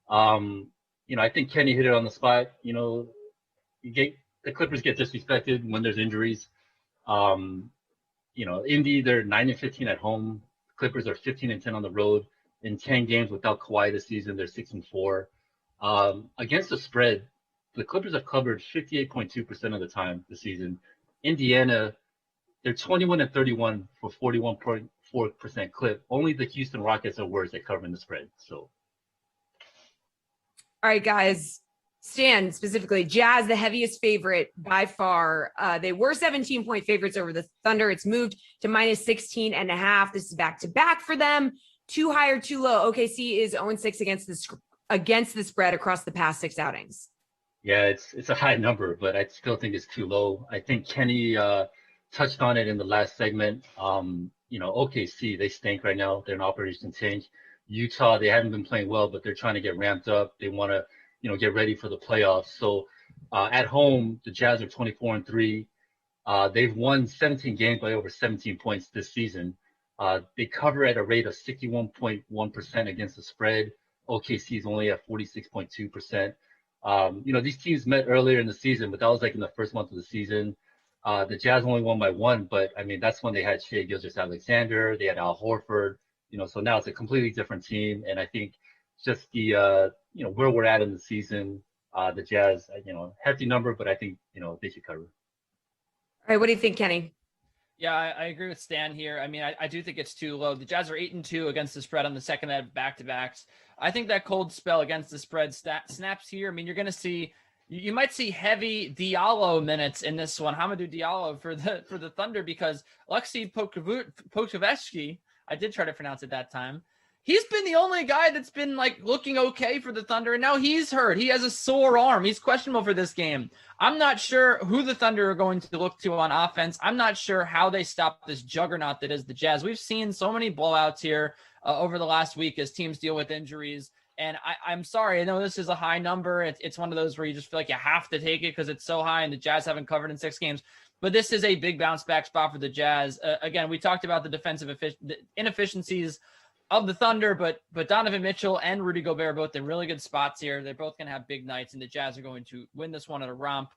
I think Kenny hit it on the spot. The Clippers get disrespected when there's injuries. Indy, they're 9-15 at home. Clippers are 15-10 on the road. In 10 games without Kawhi this season, they're 6-4. Against the spread, the Clippers have covered 58.2% of the time this season. Indiana, they're 21-31 for 41.4% clip. Only the Houston Rockets are worse at covering the spread. So, all right, guys. Stan, specifically, Jazz, the heaviest favorite by far. They were 17-point favorites over the Thunder. It's moved to -16.5. This is back-to-back for them. Too high or too low? OKC is 0-6 against the spread across the past 6 outings. Yeah, it's a high number, but I still think it's too low. I think Kenny touched on it in the last segment. OKC, they stink right now. They're an operation change. Utah, they haven't been playing well, but they're trying to get ramped up. They want to get ready for the playoffs. So at home, the Jazz are 24-3. They've won 17 games by over 17 points this season. They cover at a rate of 61.1% against the spread. OKC is only at 46.2%. These teams met earlier in the season, but that was like in the first month of the season. The Jazz only won by 1, but that's when they had Shai Gilgeous-Alexander. They had Al Horford. So now it's a completely different team. And I think just the where we're at in the season, the Jazz, hefty number, but I think they should cover. All right, what do you think, Kenny? Yeah, I agree with Stan here. I do think it's too low. The Jazz are 8-2 against the spread on the second night of back-to-backs. I think that cold spell against the spread snaps here. You're going to see, you might see heavy Diallo minutes in this one. Hamidou Diallo for the Thunder, because Alexei Pokusevski, I did try to pronounce it that time. He's been the only guy that's been looking okay for the Thunder, and now he's hurt. He has a sore arm. He's questionable for this game. I'm not sure who the Thunder are going to look to on offense. I'm not sure how they stop this juggernaut that is the Jazz. We've seen so many blowouts here over the last week as teams deal with injuries. And I'm sorry, I know this is a high number. It's one of those where you just feel like you have to take it because it's so high and the Jazz haven't covered in 6 games. But this is a big bounce back spot for the Jazz. Again, we talked about the defensive inefficiencies of the Thunder, but Donovan Mitchell and Rudy Gobert are both in really good spots here. They're both going to have big nights, and the Jazz are going to win this one at a romp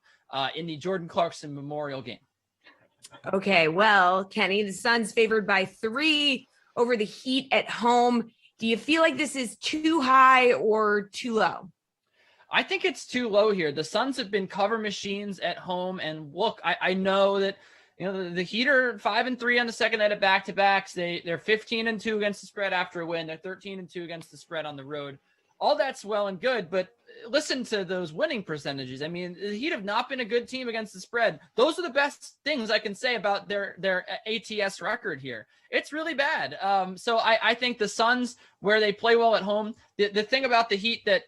in the Jordan Clarkson Memorial Game. Okay, well, Kenny, the Suns favored by 3 over the Heat at home. Do you feel like this is too high or too low? I think it's too low here. The Suns have been cover machines at home, and look, I know that the Heat are 5-3 on the second night of back-to-backs. They're 15-2 against the spread after a win. They're 13-2 against the spread on the road. All that's well and good, but listen to those winning percentages. The Heat have not been a good team against the spread. Those are the best things I can say about their ATS record here. It's really bad. So I think the Suns, where they play well at home, the thing about the Heat that,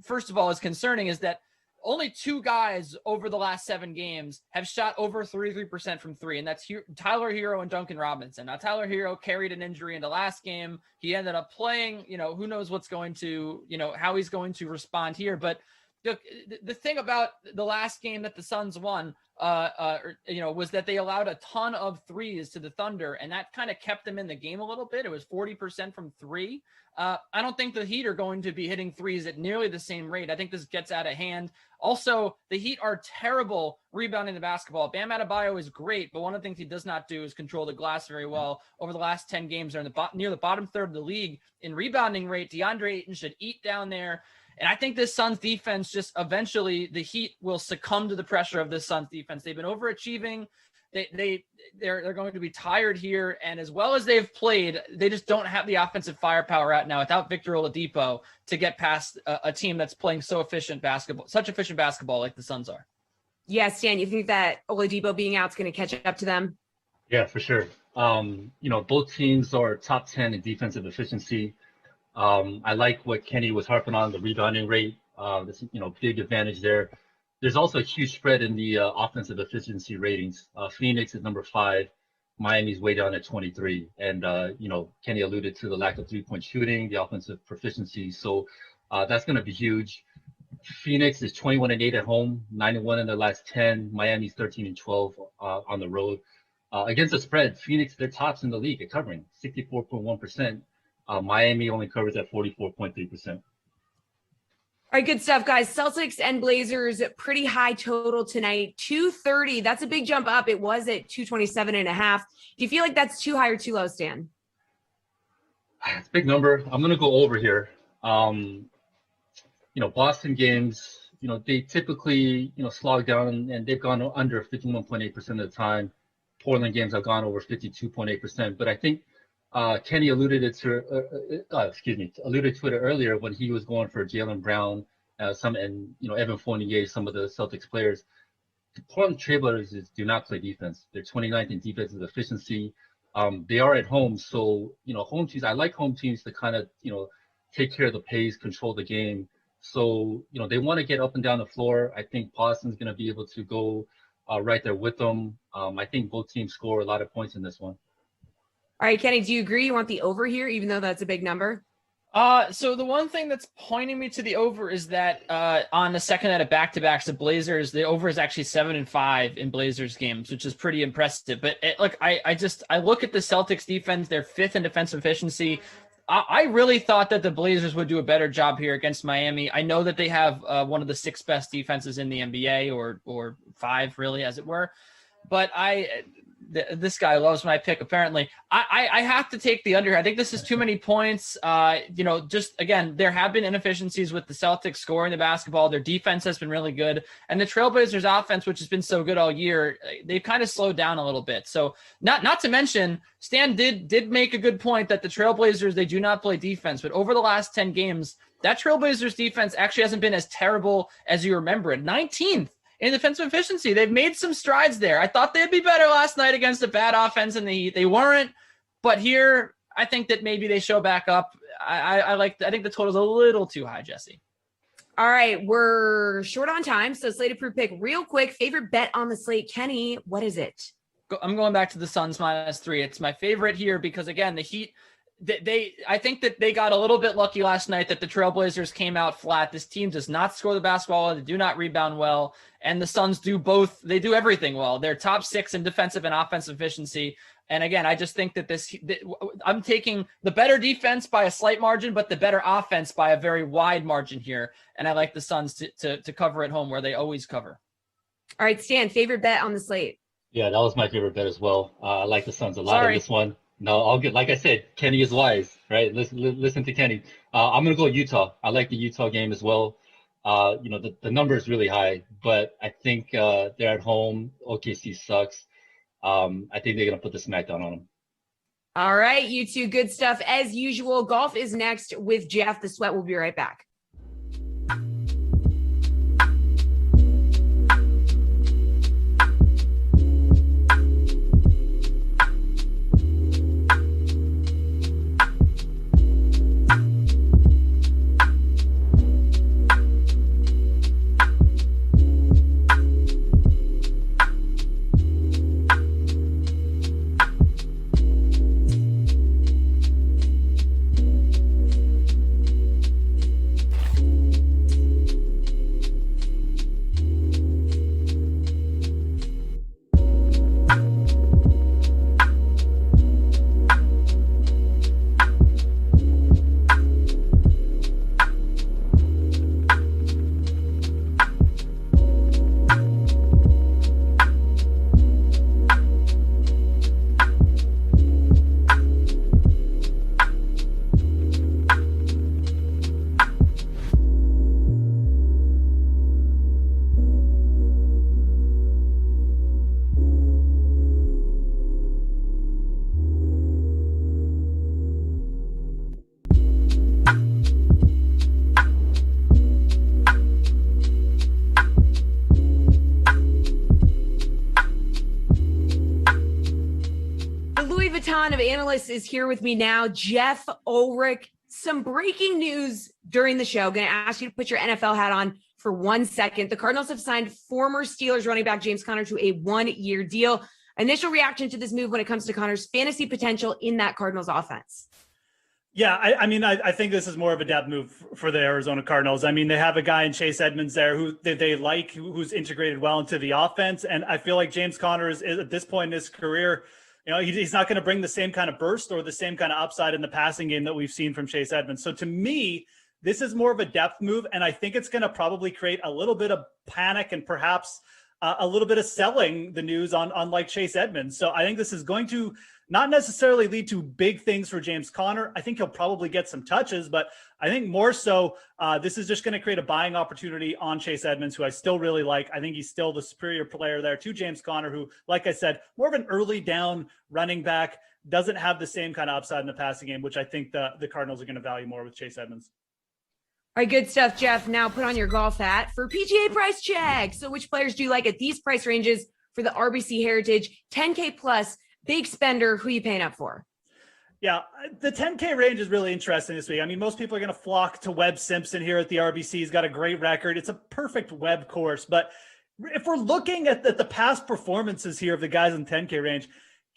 first of all, is concerning is that only 2 guys over the last 7 games have shot over 33% from 3, and that's Tyler Hero and Duncan Robinson. Now, Tyler Hero carried an injury in the last game. He ended up playing. Who knows what's going to, how he's going to respond here. But the thing about the last game that the Suns won, was that they allowed a ton of threes to the Thunder, and that kind of kept them in the game a little bit. It was 40% from three. I don't think the Heat are going to be hitting threes at nearly the same rate. I think this gets out of hand. Also, the Heat are terrible rebounding the basketball. Bam Adebayo is great, but one of the things he does not do is control the glass very well. Over the last 10 games, they're near the bottom third of the league in rebounding rate. DeAndre Ayton should eat down there. And I think this Suns defense just eventually the Heat will succumb to the pressure of this Suns defense. They've been overachieving. They're going to be tired here. And as well as they've played, they just don't have the offensive firepower right now without Victor Oladipo to get past a team that's playing such efficient basketball like the Suns are. Yeah, Stan, you think that Oladipo being out is going to catch up to them? Yeah, for sure. Both teams are top 10 in defensive efficiency. I like what Kenny was harping on, the rebounding rate. This, big advantage there. There's also a huge spread in the offensive efficiency ratings. Phoenix is number 5. Miami's way down at 23. And, Kenny alluded to the lack of three-point shooting, the offensive proficiency. So that's going to be huge. Phoenix is 21-8 at home, 9-1 in their last 10. Miami's 13-12 on the road. Against the spread, Phoenix, they're tops in the league at covering, 64.1%. Miami only covers at 44.3%. All right, good stuff, guys. Celtics and Blazers, pretty high total tonight. 230. That's a big jump up. It was at 227.5. Do you feel like that's too high or too low, Stan? It's a big number. I'm going to go over here. Boston games, they typically, slog down and they've gone under 51.8% of the time. Portland games have gone over 52.8%. But I think Kenny alluded to it earlier when he was going for Jaylen Brown, Evan Fournier, some of the Celtics players. The Portland Trailblazers do not play defense. They're 29th in defensive efficiency. They are at home, so home teams. I like home teams to kind of take care of the pace, control the game. So they want to get up and down the floor. I think Boston's going to be able to go right there with them. I think both teams score a lot of points in this one. All right, Kenny, do you agree you want the over here, even though that's a big number? So the one thing that's pointing me to the over is that on the second night of back-to-backs, the Blazers, the over is actually 7-5 in Blazers games, which is pretty impressive. But I look at the Celtics defense, they're 5th in defensive efficiency. I really thought that the Blazers would do a better job here against Miami. I know that they have one of the 6 best defenses in the NBA, or 5 really, as it were. But this guy loves my pick, apparently. I have to take the under. I think this is too many points. Just again, there have been inefficiencies with the Celtics scoring the basketball. Their defense has been really good. And the Trailblazers offense, which has been so good all year, they've kind of slowed down a little bit. So not to mention, Stan did make a good point that the Trailblazers, they do not play defense. But over the last 10 games, that Trailblazers defense actually hasn't been as terrible as you remember it. 19th. In defensive efficiency, they've made some strides there. I thought they'd be better last night against a bad offense in the Heat. They weren't, but here I think that maybe they show back up. I think the total's a little too high, Jesse. All right, we're short on time, so Slate approved pick real quick. Favorite bet on the slate, Kenny? What is it? I'm going back to the Suns -3. It's my favorite here because again, the Heat. I think that they got a little bit lucky last night that the Trailblazers came out flat. This team does not score the basketball well. They do not rebound well. And the Suns do both. They do everything well. They're top 6 in defensive and offensive efficiency. And again, I just think that I'm taking the better defense by a slight margin, but the better offense by a very wide margin here. And I like the Suns to cover at home where they always cover. All right, Stan, favorite bet on the slate? Yeah, that was my favorite bet as well. I like the Suns a lot in this one. No, I'll get, like I said, Kenny is wise, right? Listen to Kenny. I'm going to go Utah. I like the Utah game as well. The number is really high, but I think they're at home. OKC sucks. I think they're going to put the smackdown on them. All right, you two, good stuff. As usual, golf is next with Jeff. The Sweat will be right back. icon of analysts is here with me now, Jeff Ulrich. Some breaking news during the show. Going to ask you to put your NFL hat on for 1 second. The Cardinals have signed former Steelers running back James Conner to a 1-year deal. Initial reaction to this move when it comes to Conner's fantasy potential in that Cardinals offense? Yeah, I think this is more of a depth move for the Arizona Cardinals. I mean, they have a guy in Chase Edmonds there who they like, who's integrated well into the offense. And I feel like James Conner is at this point in his career, he's not going to bring the same kind of burst or the same kind of upside in the passing game that we've seen from Chase Edmonds. So to me, this is more of a depth move. And I think it's going to probably create a little bit of panic and perhaps a little bit of selling the news on like Chase Edmonds. So I think this is going to not necessarily lead to big things for James Conner. I think he'll probably get some touches, but I think more so this is just going to create a buying opportunity on Chase Edmonds, who I still really like. I think he's still the superior player there to James Conner, who, like I said, more of an early down running back, doesn't have the same kind of upside in the passing game, which I think the Cardinals are going to value more with Chase Edmonds. All right, good stuff, Jeff. Now put on your golf hat for PGA price check. So which players do you like at these price ranges for the RBC Heritage 10K plus big spender? Who you paying up for? Yeah, the 10K range is really interesting this week. I mean, most people are going to flock to Webb Simpson here at the RBC. He's got a great record. It's a perfect Webb course. But if we're looking at the past performances here of the guys in the 10K range,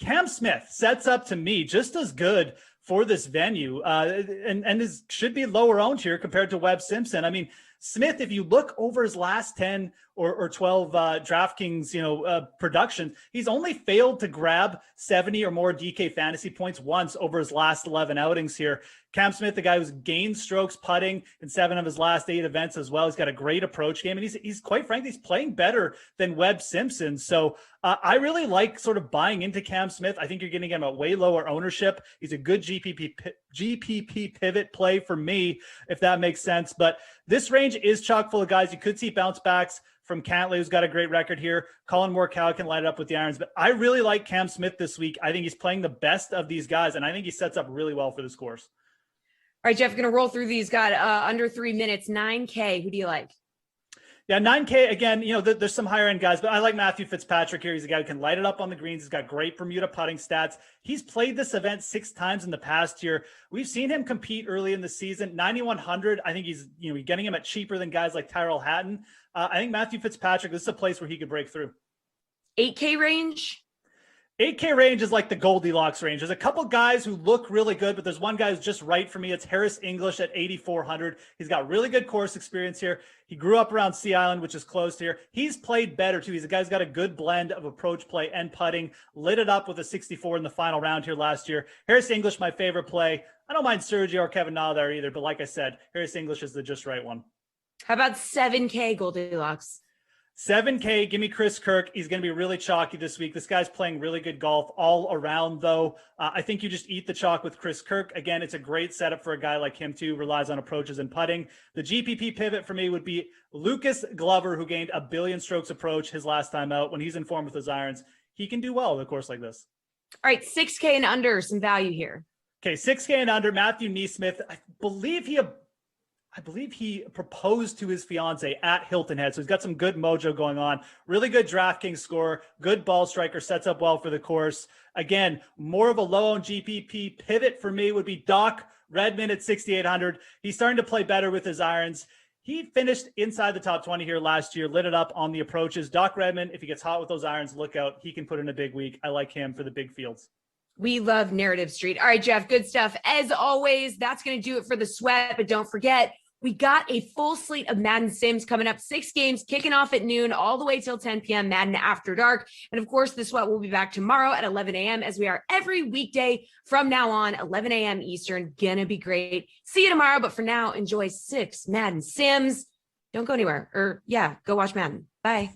Cam Smith sets up to me just as good for this venue and should be lower owned here compared to Webb Simpson. I mean, Smith, if you look over his last 10 or 12 DraftKings, production, he's only failed to grab 70 or more DK fantasy points once over his last 11 outings here. Cam Smith, the guy who's gained strokes putting in 7 of his last 8 events as well. He's got a great approach game, and he's quite frankly, he's playing better than Webb Simpson. So I really like sort of buying into Cam Smith. I think you're getting him at way lower ownership. He's a good GPP pivot play for me, if that makes sense. But this range is chock full of guys. You could see bounce backs from Cantlay, who's got a great record here. Colin Morikawa can light it up with the irons. But I really like Cam Smith this week. I think he's playing the best of these guys, and I think he sets up really well for this course. All right, Jeff, going to roll through these. Got under 3 minutes, 9K. Who do you like? Yeah, 9K, again, there's some higher end guys, but I like Matthew Fitzpatrick here. He's a guy who can light it up on the greens. He's got great Bermuda putting stats. He's played this event 6 times in the past year. We've seen him compete early in the season. 9,100. I think he's, getting him at cheaper than guys like Tyrell Hatton. I think Matthew Fitzpatrick, this is a place where he could break through. 8K range? 8K range is like the Goldilocks range. There's a couple guys who look really good, but there's one guy who's just right for me. It's Harris English at 8,400. He's got really good course experience here. He grew up around Sea Island, which is close here. He's played better too. He's a guy who's got a good blend of approach play and putting. Lit it up with a 64 in the final round here last year. Harris English, my favorite play. I don't mind Sergio or Kevin Na there either, but like I said, Harris English is the just right one. How about 7K Goldilocks? 7K, give me Chris Kirk. He's going to be really chalky this week. This guy's playing really good golf all around, though. I think you just eat the chalk with Chris Kirk. Again, it's a great setup for a guy like him, too, relies on approaches and putting. The GPP pivot for me would be Lucas Glover, who gained 1 billion strokes approach his last time out. When he's in form with his irons, he can do well in a course like this. All right, 6K and under, some value here. Okay, 6K and under, Matthew Neesmith. I believe he proposed to his fiance at Hilton Head. So he's got some good mojo going on. Really good DraftKings score, good ball striker, sets up well for the course. Again, more of a low-owned GPP pivot for me would be Doc Redman at 6,800. He's starting to play better with his irons. He finished inside the top 20 here last year, lit it up on the approaches. Doc Redman, if he gets hot with those irons, look out. He can put in a big week. I like him for the big fields. We love Narrative Street. All right, Jeff, good stuff. As always, that's going to do it for the sweat. But don't forget, we got a full slate of Madden Sims coming up, 6 games kicking off at noon all the way till 10 p.m. Madden After Dark. And of course, the sweat will be back tomorrow at 11 a.m. as we are every weekday from now on, 11 a.m. Eastern. Gonna be great. See you tomorrow. But for now, enjoy 6 Madden Sims. Don't go anywhere. Go watch Madden. Bye.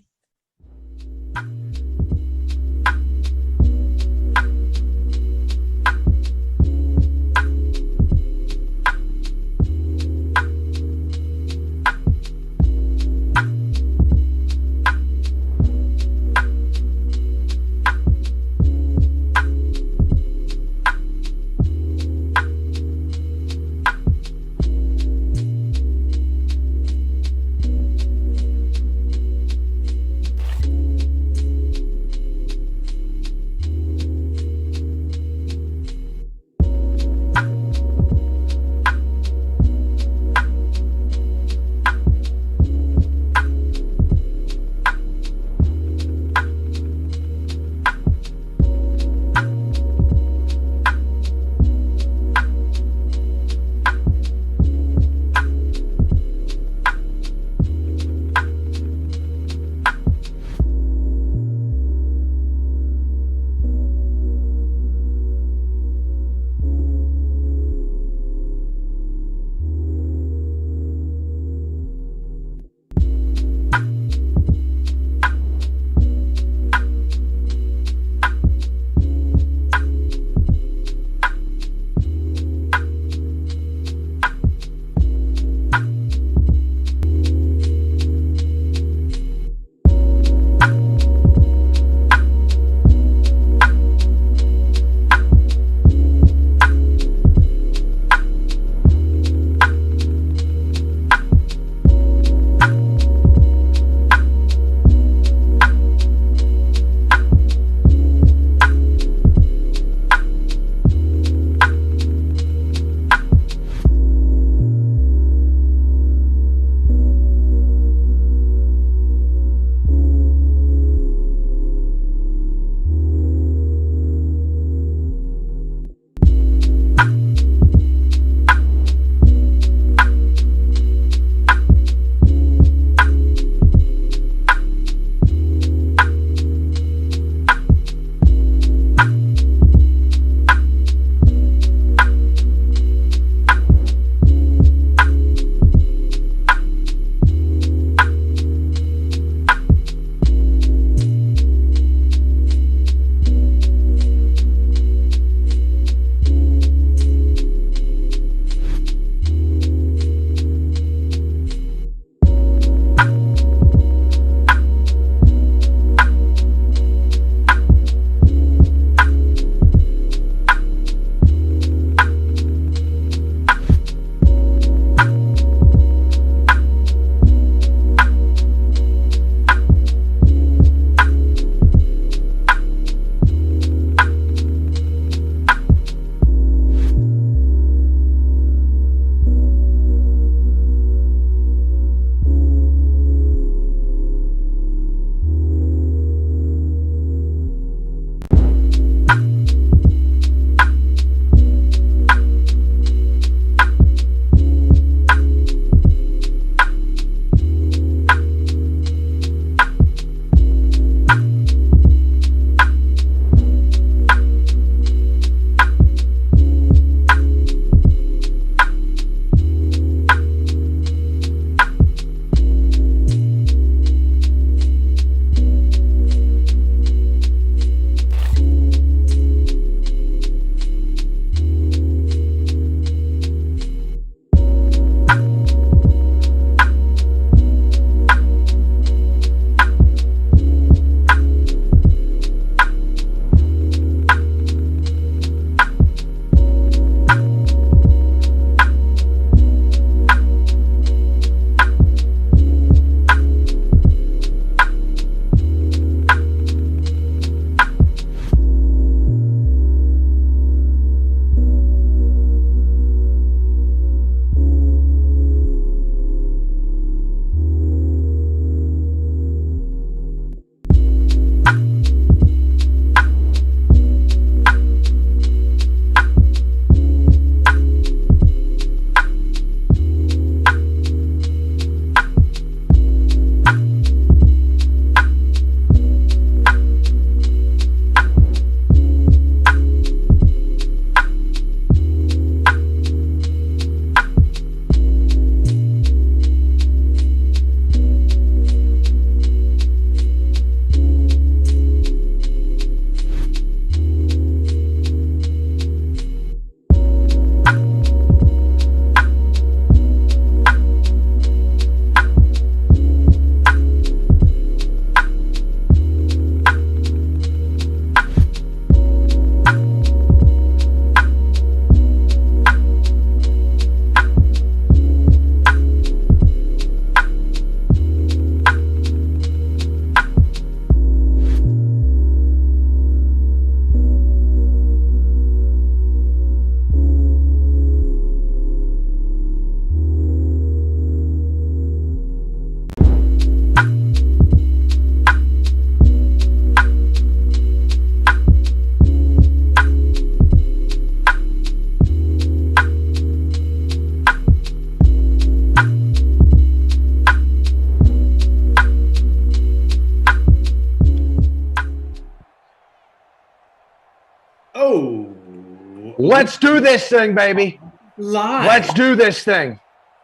Oh. Let's do this thing, baby. Live. Let's do this thing.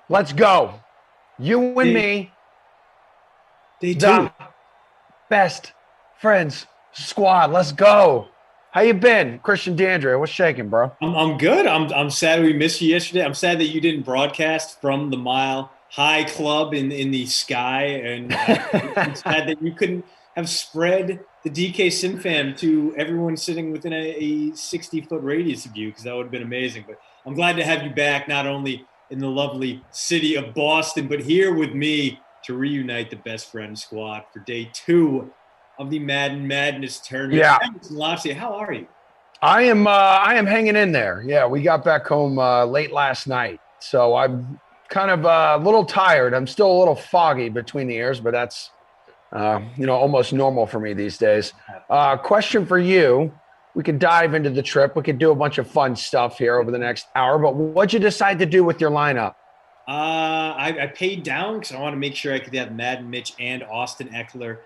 Let's go. You and me. Day 2. The best friends squad. Let's go. How you been, Christian D'Andrea? What's shaking, bro? I'm good. I'm sad we missed you yesterday. I'm sad that you didn't broadcast from the Mile High Club in the sky, and I'm sad that you couldn't have spread the DK Sim fam to everyone sitting within a 60-foot radius of you, because that would have been amazing. But I'm glad to have you back, not only in the lovely city of Boston, but here with me to reunite the best friend squad for day 2 of the Madden Madness tournament. Yeah. Lassie, how are you? I am hanging in there. Yeah, we got back home late last night, so I'm kind of a little tired. I'm still a little foggy between the ears, but that's almost normal for me these days. Question for you. We could dive into the trip. We could do a bunch of fun stuff here over the next hour, but what'd you decide to do with your lineup? I paid down because I want to make sure I could have Madden Mitch and Austin Eckler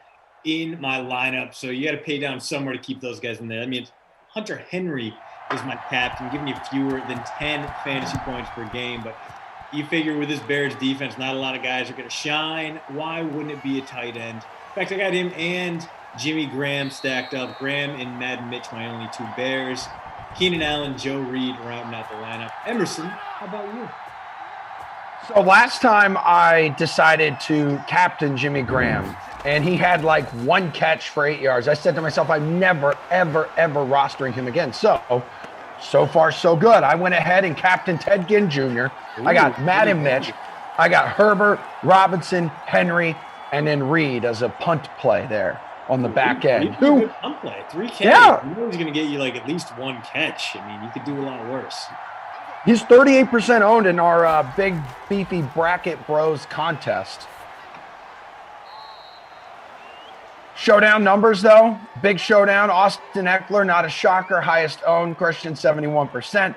in my lineup. So you got to pay down somewhere to keep those guys in there. I mean, Hunter Henry is my captain, giving you fewer than 10 fantasy points per game. But you figure with this Bears defense, not a lot of guys are going to shine. Why wouldn't it be a tight end? In fact, I got him and Jimmy Graham stacked up. Graham and Madden Mitch, my only 2 Bears. Keenan Allen, Joe Reed rounding out the lineup. Emerson, how about you? So last time I decided to captain Jimmy Graham, and he had like 1 catch for 8 yards. I said to myself, I'm never, ever, ever rostering him again. So far, so good. I went ahead and captained Ted Ginn Jr. I got Madden Mitch. I got Herbert, Robinson, Henry, and then Reed as a punt play there on the back end. Good punt play. 3 catches. Yeah. You know he's going to get you like at least 1 catch. I mean, you could do a lot worse. He's 38% owned in our big, beefy Bracket Bros contest. Showdown numbers, though. Big showdown. Austin Eckler, not a shocker. Highest owned. Christian, 71%.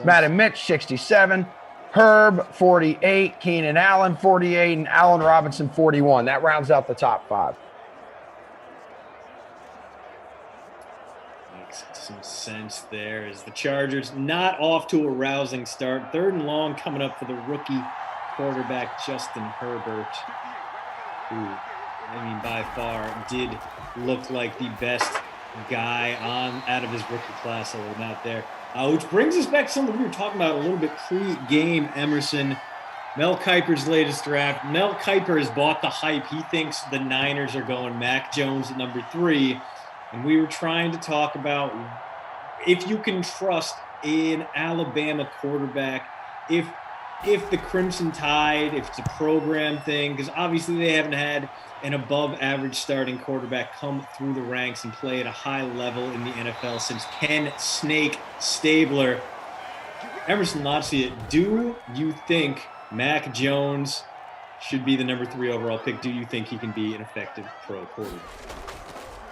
Madden Mitch, 67. Herb, 48. Keenan Allen, 48. And Allen Robinson, 41. That rounds out the top 5. Makes some sense there as the Chargers not off to a rousing start. 3rd and long coming up for the rookie quarterback Justin Herbert, who, I mean, by far did look like the best guy out of his rookie class, although not there. Which brings us back to something we were talking about a little bit pre-game, Emerson. Mel Kiper's latest draft. Mel Kiper has bought the hype. He thinks the Niners are going Mac Jones at number 3. And we were trying to talk about if you can trust an Alabama quarterback, if the Crimson Tide, if it's a program thing, because obviously they haven't had an above-average starting quarterback come through the ranks and play at a high level in the NFL since Ken Snake Stabler. Emerson Lotsia, do you think Mac Jones should be the number 3 overall pick? Do you think he can be an effective pro quarterback?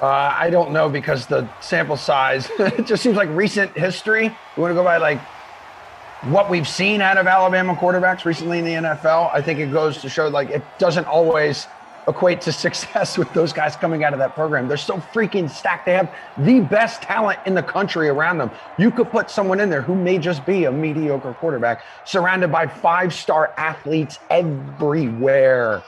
I don't know, because the sample size, it just seems like recent history. You want to go by like what we've seen out of Alabama quarterbacks recently in the NFL. I think it goes to show like it doesn't always equate to success with those guys coming out of that program. They're so freaking stacked. They have the best talent in the country around them. You could put someone in there who may just be a mediocre quarterback surrounded by 5-star athletes everywhere.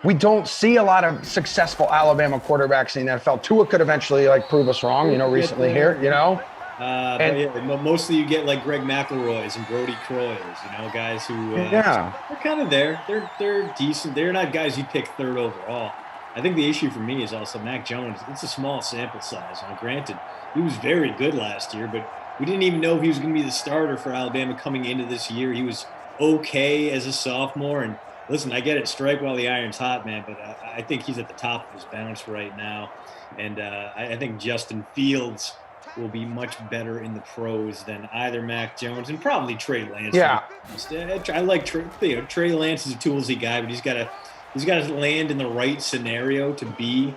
We don't see a lot of successful Alabama quarterbacks in the NFL. Tua could eventually like prove us wrong, recently here, But yeah, mostly you get like Greg McElroy's and Brody Croy's, guys who they're kind of there. They're decent. They're not guys you'd pick 3rd overall. I think the issue for me is also Mac Jones. It's a small sample size. Granted, he was very good last year, but we didn't even know if he was going to be the starter for Alabama coming into this year. He was okay as a sophomore, and listen, I get it. Strike while the iron's hot, man. But I think he's at the top of his bounce right now. And I think Justin Fields will be much better in the pros than either Mac Jones and probably Trey Lance. Yeah. I like Trey. Trey Lance is a toolsy guy, but he's got to land in the right scenario to be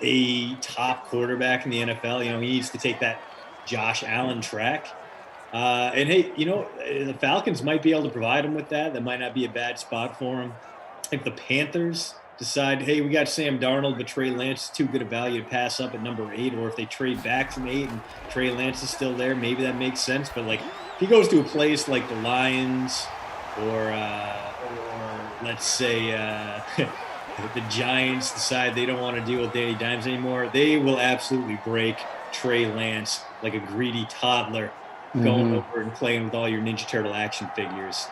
a top quarterback in the NFL. He needs to take that Josh Allen track. And hey, the Falcons might be able to provide him with that. That might not be a bad spot for him. If the Panthers decide, hey, we got Sam Darnold, but Trey Lance is too good a value to pass up at number 8, or if they trade back from 8 and Trey Lance is still there, maybe that makes sense. But like, if he goes to a place like the Lions, or let's say the Giants decide they don't want to deal with Danny Dimes anymore, they will absolutely break Trey Lance like a greedy toddler, going over and playing with all your Ninja Turtle action figures.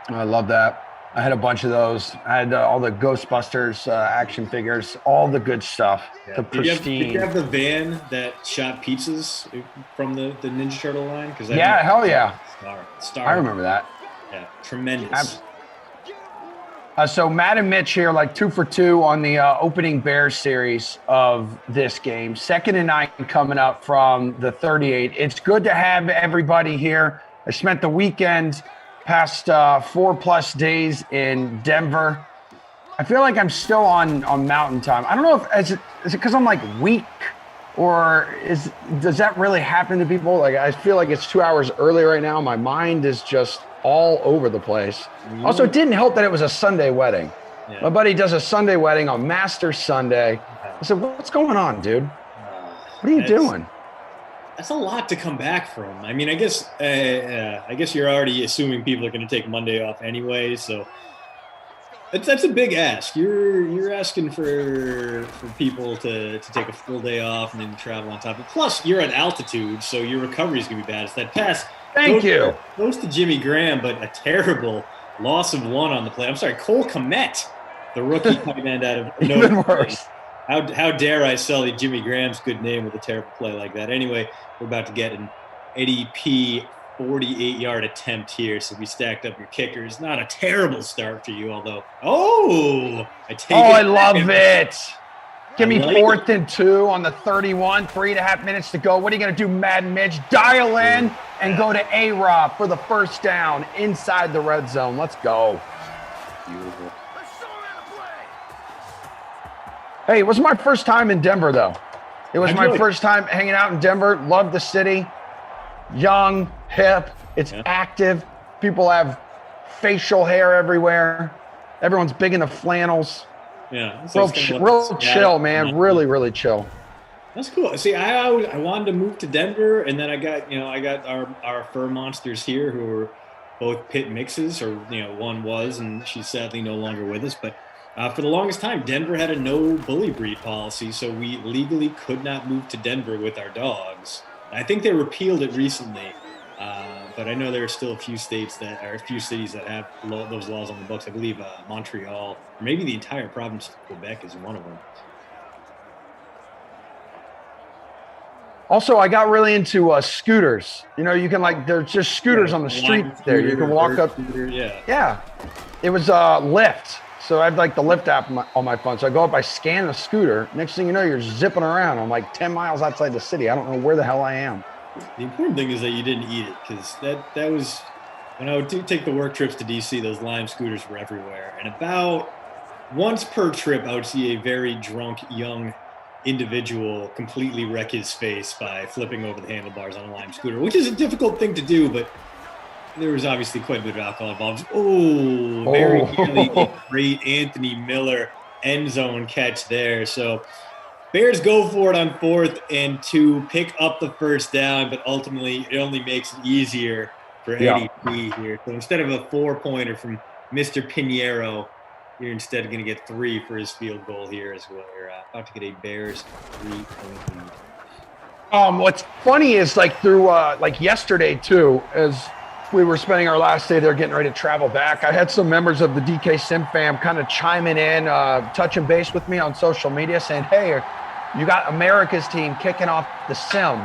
I love that. I had a bunch of those. I had all the Ghostbusters action figures, all the good stuff. Yeah. The pristine. Did you have the van that shot pizzas from the Ninja Turtle line? Hell yeah. Star. I remember that. Yeah, tremendous. So Matt and Mitch here, like 2 for 2 on the opening Bears series of this game. 2nd and 9 coming up from the 38. It's good to have everybody here. I spent the weekend, past 4+ days in Denver. I feel like I'm still on Mountain Time. I don't know if is it because I'm like weak, or does that really happen to people? Like, I feel like it's 2 hours early right now. My mind is just all over the place. Also, it didn't help that it was a Sunday wedding. Yeah. My buddy does a Sunday wedding on Master Sunday. I said, what's going on, dude? What are you doing? That's a lot to come back from. I mean, I guess you're already assuming people are going to take Monday off anyway, so that's a big ask. You're asking for people to take a full day off and then travel on top of it. Plus, you're at altitude, so your recovery is going to be bad. It's that pass. Thank you. Close to Jimmy Graham, but a terrible loss of 1 on the play. I'm sorry, Cole Kmet, the rookie tight end out of Even worse. How dare I sully Jimmy Graham's good name with a terrible play like that? Anyway, we're about to get an ADP 48-yard attempt here, so we stacked up your kickers. Not a terrible start for you, although I love it. Give me 4th and 2 on the 31, 3.5 minutes to go. What are you going to do, Madden Mitch? Dial in and go to A-Rob for the first down inside the red zone. Let's go. Beautiful. Hey, it was my first time in Denver, though. It was my first time hanging out in Denver. Love the city. Young, hip. It's active. People have facial hair everywhere. Everyone's big into flannels. Yeah, real chill, man. Really, really chill. That's cool. See, I wanted to move to Denver, and then I got our fur monsters here who were both pit mixes, or one was, and she's sadly no longer with us. But for the longest time, Denver had a no bully breed policy, so we legally could not move to Denver with our dogs. I think they repealed it recently. But I know there are still a few cities that have those laws on the books. I believe Montreal, or maybe the entire province of Quebec is one of them. Also, I got really into scooters. You can there's just scooters on the street there. You can walk up. Yeah. It was Lyft. So I have the Lyft app on my phone. So I go up, I scan the scooter. Next thing you know, you're zipping around. I'm like 10 miles outside the city. I don't know where the hell I am. The important thing is that you didn't eat it, because that was when I would take the work trips to DC. Those Lime scooters were everywhere, and about once per trip, I would see a very drunk young individual completely wreck his face by flipping over the handlebars on a Lime scooter, which is a difficult thing to do, but there was obviously quite a bit of alcohol involved. Very nearly a great Anthony Miller end zone catch there. So Bears go for it on 4th and 2, pick up the first down, but ultimately it only makes it easier for Eddie P here. So instead of a 4-pointer from Mr. Pinheiro, you're instead going to get 3 for his field goal here as well. We're about to get a Bears 3-point lead. What's funny is through yesterday too, as we were spending our last day there getting ready to travel back, I had some members of the DK Sim fam kind of chiming in, touching base with me on social media saying, hey, you got America's team kicking off the Sim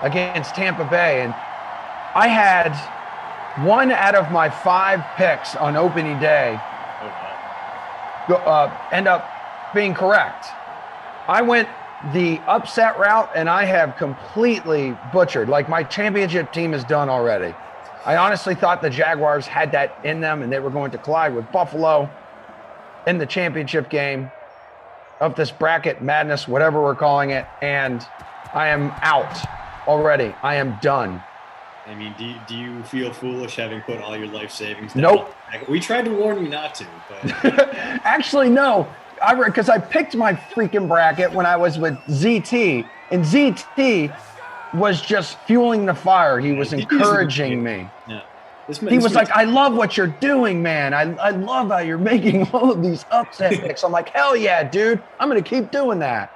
against Tampa Bay. And I had 1 out of my 5 picks on opening day end up being correct. I went the upset route, and I have completely butchered. My championship team is done already. I honestly thought the Jaguars had that in them, and they were going to collide with Buffalo in the championship game of this bracket madness, whatever we're calling it, and I am out already. I am done. I mean, do you feel foolish having put all your life savings down? Nope. We tried to warn you not to, but actually, no. because I picked my freaking bracket when I was with ZT, and ZT was just fueling the fire. He was encouraging me. Yeah. He was like, I love what you're doing, man. I love how you're making all of these upset picks. I'm like, hell yeah, dude. I'm going to keep doing that.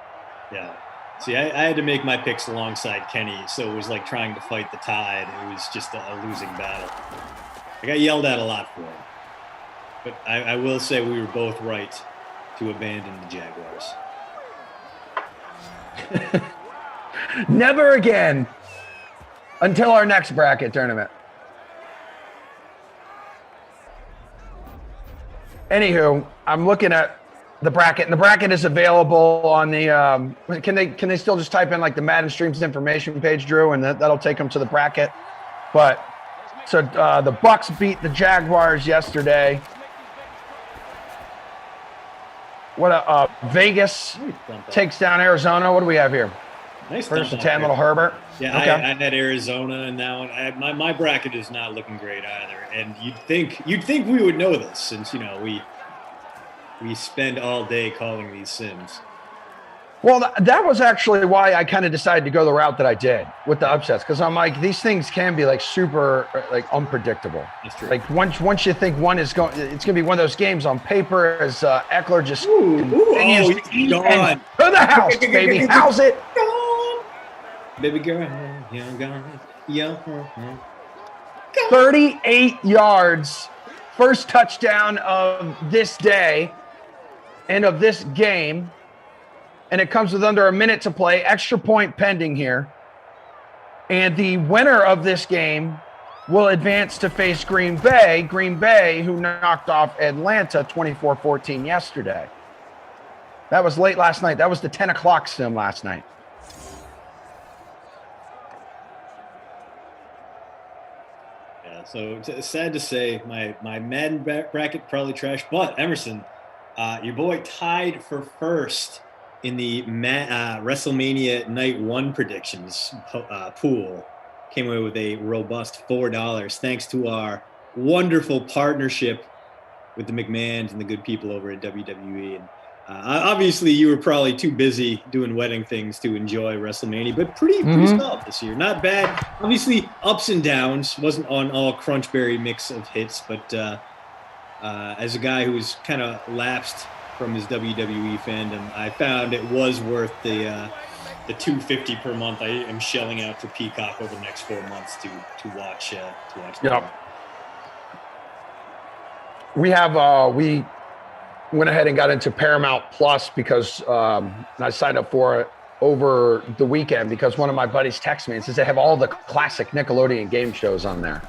Yeah. See, I had to make my picks alongside Kenny, so it was like trying to fight the tide. It was just a losing battle. I got yelled at a lot for it. But I will say we were both right to abandon the Jaguars. Never again until our next bracket tournament. Anywho, I'm looking at the bracket, and the bracket is available on the can they still just type in like the Madden Streams information page, Drew, and that'll take them to the bracket. But so the Bucks beat the Jaguars yesterday. What Vegas takes down Arizona. What do we have here? Nice First and 10, little Herbert. Yeah, okay. I had Arizona in that one. My bracket is not looking great either. And you'd think we would know this, since we spend all day calling these sims. Well, that was actually why I kind of decided to go the route that I did with the upsets, because I'm like, these things can be like super like unpredictable. That's true. Like once you think one is going, it's going to be one of those games on paper as Eckler just he's gone. To the house, baby. How's it? Baby girl, young gone, young. 38 yards, first touchdown of this day and of this game. And it comes with under a minute to play, extra point pending here. And the winner of this game will advance to face Green Bay, who knocked off Atlanta 24-14 yesterday. That was late last night. That was the 10 o'clock sim last night. Yeah, so it's sad to say my Madden bracket probably trash, but Emerson, your boy tied for first in the WrestleMania Night 1 predictions pool. Came away with a robust $4 thanks to our wonderful partnership with the McMahons and the good people over at WWE. And obviously, you were probably too busy doing wedding things to enjoy WrestleMania, but pretty solid this year. Not bad. Obviously, ups and downs. Wasn't on all Crunchberry mix of hits, but as a guy who's kind of lapsed from his WWE fandom, I found it was worth the $250 per month I am shelling out for Peacock over the next 4 months to watch. Yep. We have we went ahead and got into Paramount Plus because I signed up for it over the weekend because one of my buddies texted me and says they have all the classic Nickelodeon game shows on there,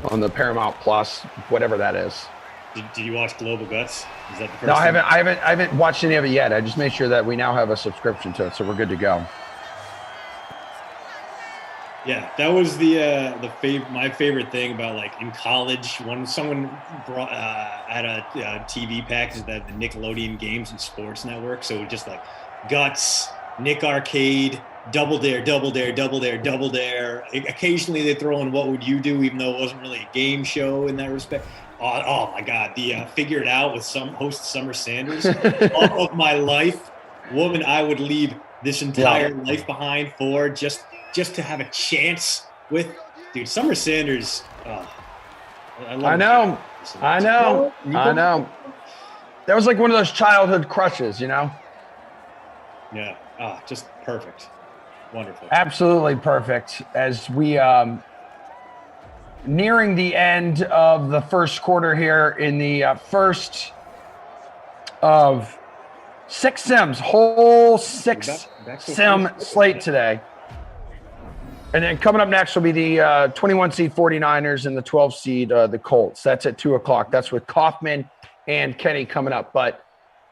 on the Paramount Plus, whatever that is. Did you watch Global Guts? Is that the first? No, I haven't watched any of it yet. I just made sure that we now have a subscription to it, so we're good to go. Yeah, that was my favorite thing about, like, in college when someone brought had a TV package that had the Nickelodeon Games and Sports Network. So it was just like Guts, Nick Arcade, Double Dare, Double Dare, Double Dare, Double Dare. Occasionally they throw in What Would You Do, even though it wasn't really a game show in that respect. Oh my God, the Figure It Out with some host Summer Sanders. All of my life, woman, I would leave this entire life behind for just to have a chance with, dude, Summer Sanders. I know. That was like one of those childhood crushes, you know? Yeah. Just perfect. Wonderful. Absolutely perfect. As we nearing the end of the first quarter here in the first of 6 sims, whole 6 sim slate today. And then coming up next will be the 21 seed 49ers and the 12 seed the Colts. That's at 2 o'clock. That's with Kaufman and Kenny coming up. But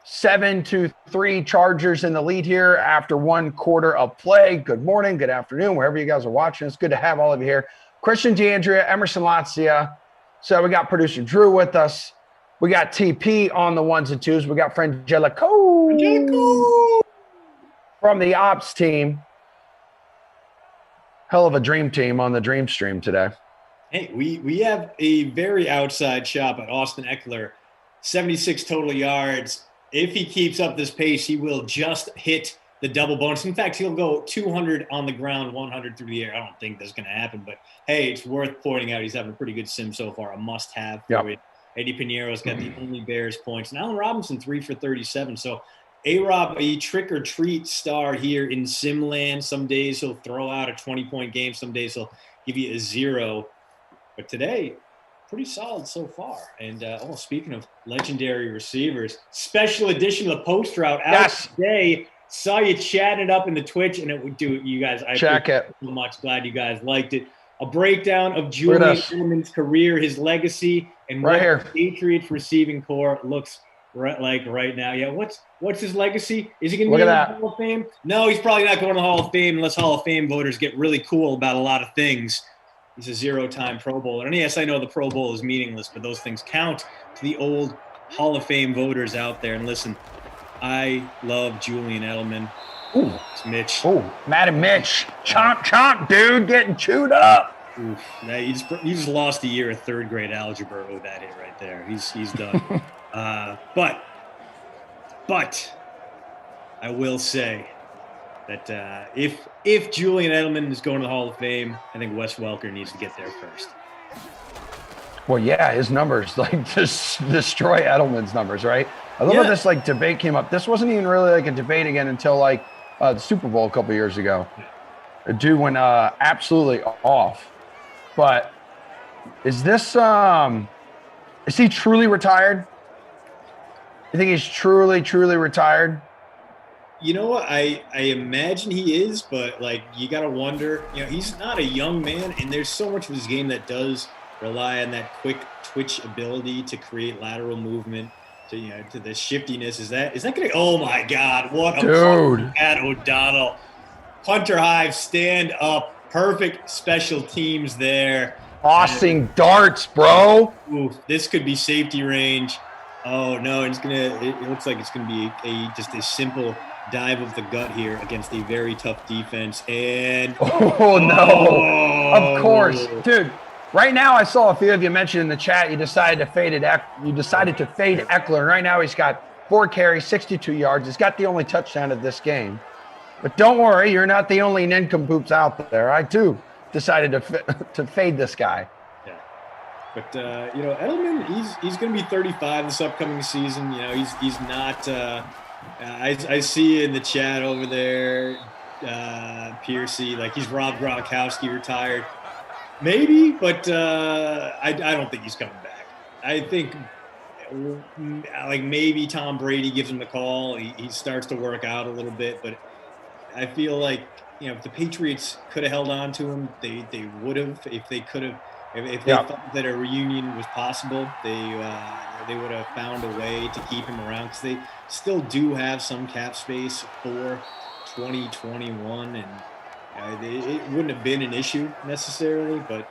7-3 Chargers in the lead here after 1 quarter of play. Good morning, good afternoon, wherever you guys are watching. It's good to have all of you here. Christian DeAndrea, Emerson Latzia. So we got producer Drew with us. We got TP on the 1s and 2s. We got friend Jellico from the ops team. Hell of a dream team on the dream stream today. Hey, we have a very outside shot at Austin Eckler. 76 total yards, if he keeps up this pace, he will just hit the double bonus. In fact, he'll go 200 on the ground, 100 through the air. I don't think that's going to happen, but hey, it's worth pointing out he's having a pretty good sim so far, a must-have. Yep. Eddie Piñeiro's got the only Bears points. And Allen Robinson, 3 for 37. So A-Rob, a trick-or-treat star here in Simland. Some days he'll throw out a 20-point game. Some days he'll give you a 0. But today, pretty solid so far. And speaking of legendary receivers, special edition of the post route out today. Saw you chatting it up in the Twitch, and it would do it, you guys. I check it so much. Glad you guys liked it. A breakdown of Julian Edelman's career, his legacy, and what the Patriots receiving core looks like right now. Yeah, what's his legacy? Is he going to be in the Hall of Fame? No, he's probably not going to the Hall of Fame unless Hall of Fame voters get really cool about a lot of things. He's a 0-time Pro Bowler. And yes, I know the Pro Bowl is meaningless, but those things count to the old Hall of Fame voters out there. And listen, I love Julian Edelman. Ooh. It's Mitch. Oh, Madden Mitch. Chomp, chomp, dude, getting chewed up. Oof. You just lost a year of third grade algebra with that hit right there. He's done. But I will say that if Julian Edelman is going to the Hall of Fame, I think Wes Welker needs to get there first. Well, yeah, his numbers just destroy Edelman's numbers, right? I love how this debate came up. This wasn't even really a debate again until the Super Bowl a couple years ago. The dude went absolutely off. But is this is he truly retired? You think he's truly retired? You know what? I imagine he is, but you got to wonder, he's not a young man, and there's so much of his game that does rely on that quick twitch ability to create lateral movement, to the shiftiness. Is that going to, oh my God, what a dude at O'Donnell. Hunter Hive, stand up. Perfect special teams there. Tossing darts, bro. Ooh, this could be safety range. Oh no, it looks like it's gonna be just a simple dive of the gut here against a very tough defense. And of course, dude. Right now, I saw a few of you mention in the chat you decided to fade Eckler. Right now, he's got 4 carries, 62 yards. He's got the only touchdown of this game. But don't worry, you're not the only nincompoops out there. I too decided to fade this guy. Yeah, but Edelman, he's going to be 35 this upcoming season. He's not. I see in the chat over there, Piercy, he's Rob Gronkowski retired. Maybe, but I don't think he's coming back. I think maybe Tom Brady gives him the call. He starts to work out a little bit, but I feel like if the Patriots could have held on to him, they would have. If they could have, if they thought that a reunion was possible, they would have found a way to keep him around, because they still do have some cap space for 2021, and it wouldn't have been an issue necessarily, but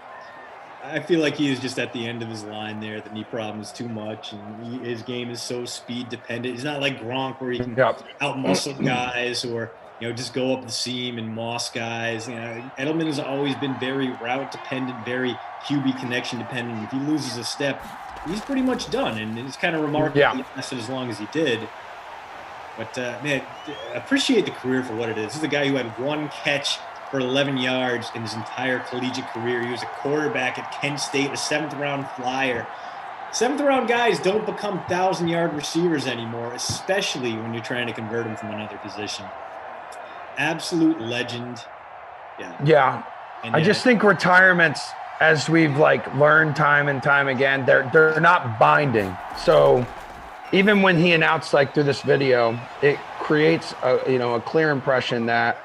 I feel like he is just at the end of his line there. The knee problem is too much, and his game is so speed dependent. He's not like Gronk, where he can out-muscle guys or just go up the seam and moss guys. Edelman has always been very route dependent, very QB connection dependent. If he loses a step, he's pretty much done, and it's kind of remarkable he lasted as long as he did. But man, appreciate the career for what it is. This is a guy who had 1 catch for 11 yards in his entire collegiate career. He was a quarterback at Kent State, a 7th-round flyer. 7th-round guys don't become 1,000-yard receivers anymore, especially when you're trying to convert them from another position. Absolute legend. Yeah. I just think retirements, as we've learned time and time again, they're not binding. So even when he announced through this video, it creates a clear impression that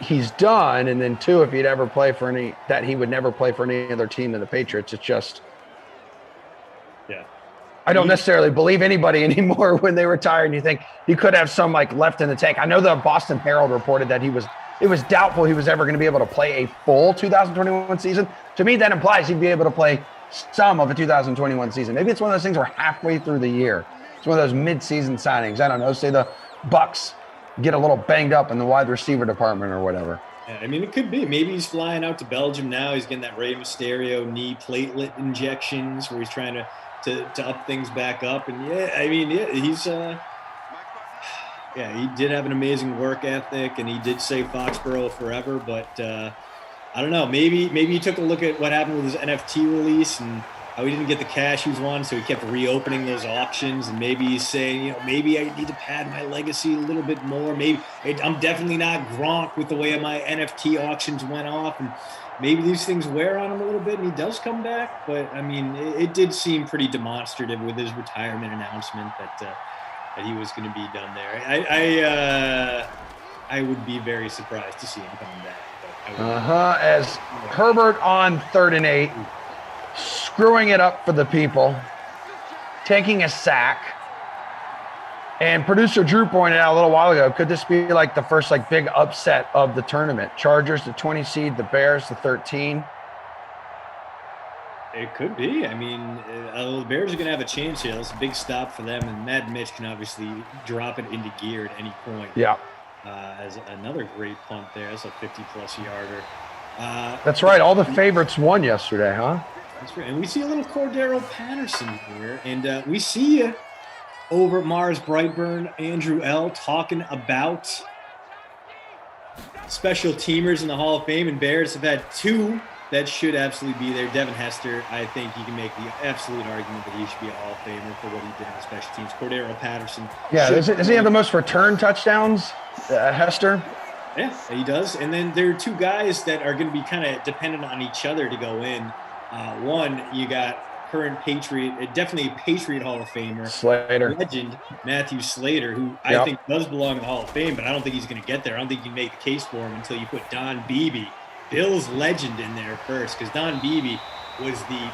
he's done. And then 2, if he'd ever play for he would never play for any other team than the Patriots. It's just, I don't necessarily believe anybody anymore when they retire, and you think he could have some left in the tank. I know the Boston Herald reported that it was doubtful he was ever going to be able to play a full 2021 season. To me, that implies he'd be able to play some of a 2021 season. Maybe it's one of those things where halfway through the year, it's one of those mid-season signings. I don't know, say the Bucks get a little banged up in the wide receiver department or whatever. Yeah, I mean, it could be. Maybe he's flying out to Belgium now. He's getting that Rey Mysterio knee platelet injections where he's trying to to up things back up. And he's he did have an amazing work ethic, and he did save Foxborough forever. But I don't know, maybe he took a look at what happened with his NFT release and how he didn't get the cash he was wanting, so he kept reopening those auctions. And maybe he's saying, maybe I need to pad my legacy a little bit more. Maybe I'm definitely not Gronk with the way my NFT auctions went off, and maybe these things wear on him a little bit, and he does come back. But I mean, it did seem pretty demonstrative with his retirement announcement that he was going to be done there. I would be very surprised to see him coming back. As Herbert on 3rd and 8, screwing it up for the people, taking a sack. And producer Drew pointed out a little while ago, could this be like the first big upset of the tournament? Chargers, the 20 seed, the Bears, the 13. It could be. I mean, the Bears are going to have a chance here. That's a big stop for them, and Mad Mitch can obviously drop it into gear at any point. Yeah. As another great punt there. That's a 50-plus yarder. That's right. All the favorites won yesterday, huh? That's right. And we see a little Cordero Patterson here, and we see you over at Mars Brightburn, Andrew L. talking about special teamers in the Hall of Fame, and Bears have had 2 that should absolutely be there. Devin Hester, I think you can make the absolute argument that he should be a Hall of Famer for what he did on the special teams. Cordero Patterson. Yeah, does he have the most return touchdowns, Hester? Yeah, he does. And then there are 2 guys that are going to be kind of dependent on each other to go in. One, you got current Patriot, definitely a Patriot Hall of Famer. Slater. Legend, Matthew Slater, who I think does belong in the Hall of Fame, but I don't think he's going to get there. I don't think you can make the case for him until you put Don Beebe, Bills legend, in there first, because Don Beebe was the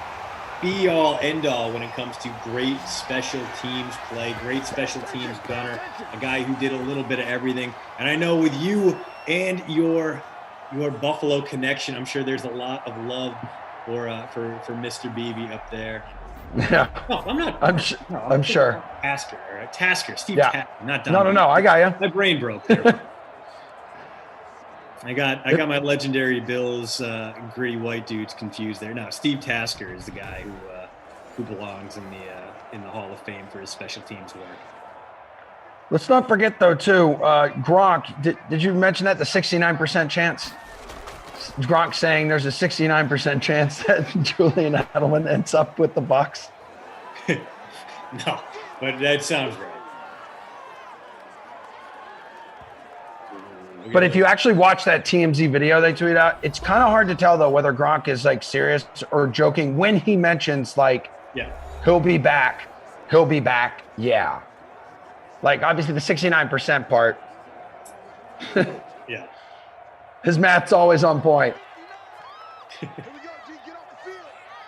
be-all, end-all when it comes to great special teams play, great special teams gunner, a guy who did a little bit of everything. And I know with you and your Buffalo connection, I'm sure there's a lot of love for Mr. Beebe up there. Yeah. No, I'm not. I'm sure. Tasker, all right? Tasker, Steve Tasker, not Don. No, I got you. My brain broke there. I got my legendary Bills gritty white dudes confused there. No, Steve Tasker is the guy who belongs in the Hall of Fame for his special teams work. Let's not forget though too, Gronk. Did you mention that the 69% chance? Gronk saying there's a 69% chance that Julian Edelman ends up with the Bucs. No, but that sounds right. But if you actually watch that TMZ video they tweet out, it's kind of hard to tell though whether Gronk is serious or joking when he mentions he'll be back. Yeah. Obviously the 69% part. Yeah. His math's always on point.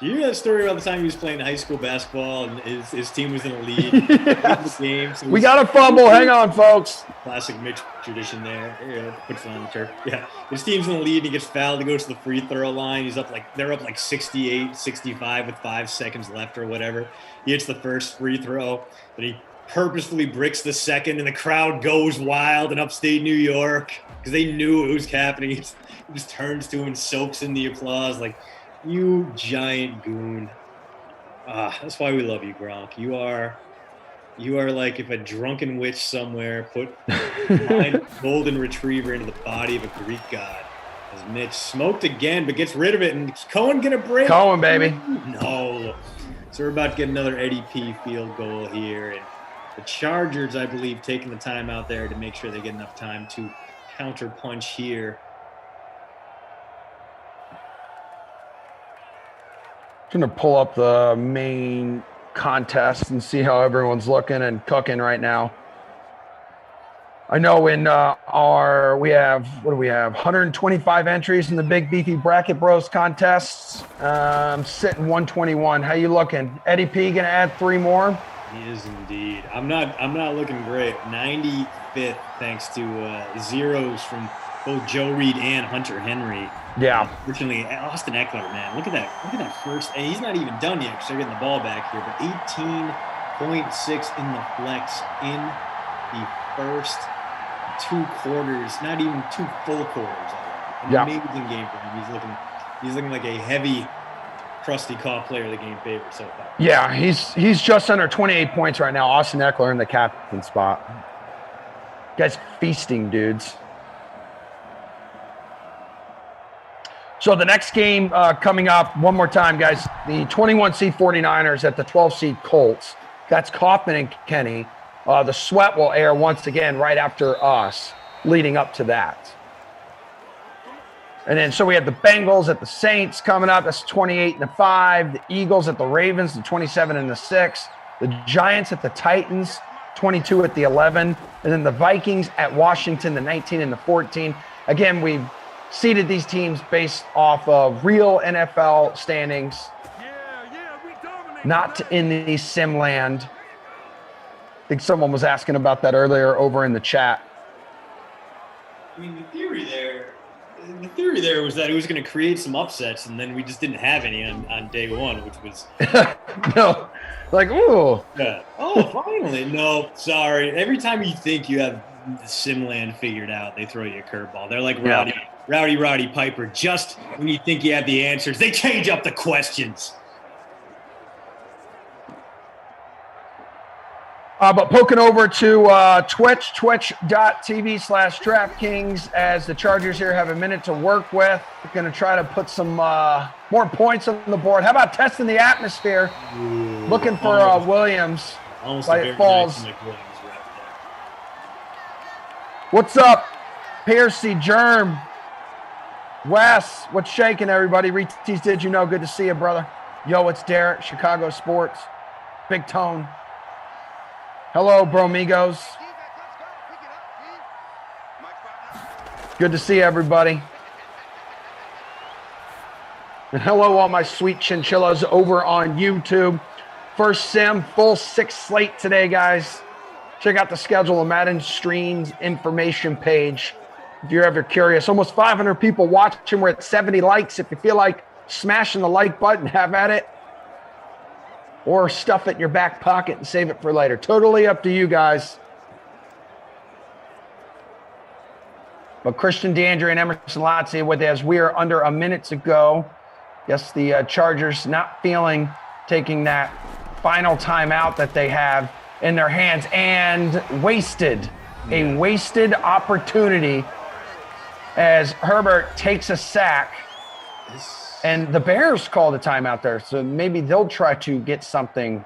You hear that story about the time he was playing high school basketball and his team was in the lead? Yes. The game, so we got a fumble. Hang on, folks. Classic Mitch tradition there. Yeah, puts it on the turf. Yeah. His team's in the lead and he gets fouled. He goes to the free throw line. They're up 68, 65 with 5 seconds left or whatever. He hits the first free throw, but he purposefully bricks the second, and the crowd goes wild in upstate New York because they knew it was happening. He just turns to him and soaks in the applause you giant goon. That's why we love you, Gronk. You are like if a drunken witch somewhere put a golden retriever into the body of a Greek god. As Mitch smoked again, but gets rid of it, and Cohen gonna break. Cohen, baby. No. So we're about to get another Eddie P field goal here, and the Chargers, I believe, taking the time out there to make sure they get enough time to counter punch here. I'm going to pull up the main contest and see how everyone's looking and cooking right now. I know in we have 125 entries in the Big Beefy Bracket Bros contests. I'm sitting 121. How you looking? Eddie P going to add 3 more? He is indeed. I'm not looking great. 95th thanks to zeros from both Joe Reed and Hunter Henry. Yeah. Fortunately, Austin Eckler, man, look at that first. And he's not even done yet because they're getting the ball back here. But 18.6 in the flex in the first 2 quarters, not even 2 full quarters. Amazing game for him. He's looking like a crusty call player of the game favorite so far. Yeah, he's just under 28 points right now. Austin Eckler in the captain spot. Guys feasting, dudes. So the next game coming up, one more time, guys. The 21 seed 49ers at the 12 seed Colts. That's Kaufman and Kenny. The Sweat will air once again right after us, leading up to that. And then so we have the Bengals at the Saints coming up. That's 28-5. The Eagles at the Ravens, the 27-6. The Giants at the Titans, 22 at the 11. And then the Vikings at Washington, the 19-14. Again, we've seeded these teams based off of real NFL standings, not in the sim land. I think someone was asking about that earlier over in the chat. I mean, the theory there was that it was going to create some upsets, and then we just didn't have any on day one, which was no, like, ooh. Yeah. Oh, finally. No, sorry. Every time you think you have the Simland figured out, they throw you a curveball. They're like Rowdy Piper. Just when you think you have the answers, they change up the questions. But poking over to twitch.tv/DraftKings as the Chargers here have a minute to work with. We're going to try to put some more points on the board. How about testing the atmosphere? Ooh, looking for Williams. Almost by a very Falls. nice Nick Williams right there. What's up, Piercy, Germ, Wes? What's shaking, everybody? Reese's, did you know? Good to see you, brother. Yo, it's Derek, Chicago Sports. Big Tone. Hello, Bromigos. Good to see everybody. And hello, all my sweet chinchillas over on YouTube. First sim, full 6 slate today, guys. Check out the schedule of Madden streams information page if you're ever curious. Almost 500 people watching. We're at 70 likes. If you feel like smashing the like button, have at it. Or stuff it in your back pocket and save it for later. Totally up to you guys. But Christian DeAndre and Emerson Lotzie with as we are under a minute to go. Guess the Chargers not feeling taking that final timeout that they have in their hands and wasted a wasted opportunity as Herbert takes a sack. And the Bears called a timeout there, so maybe they'll try to get something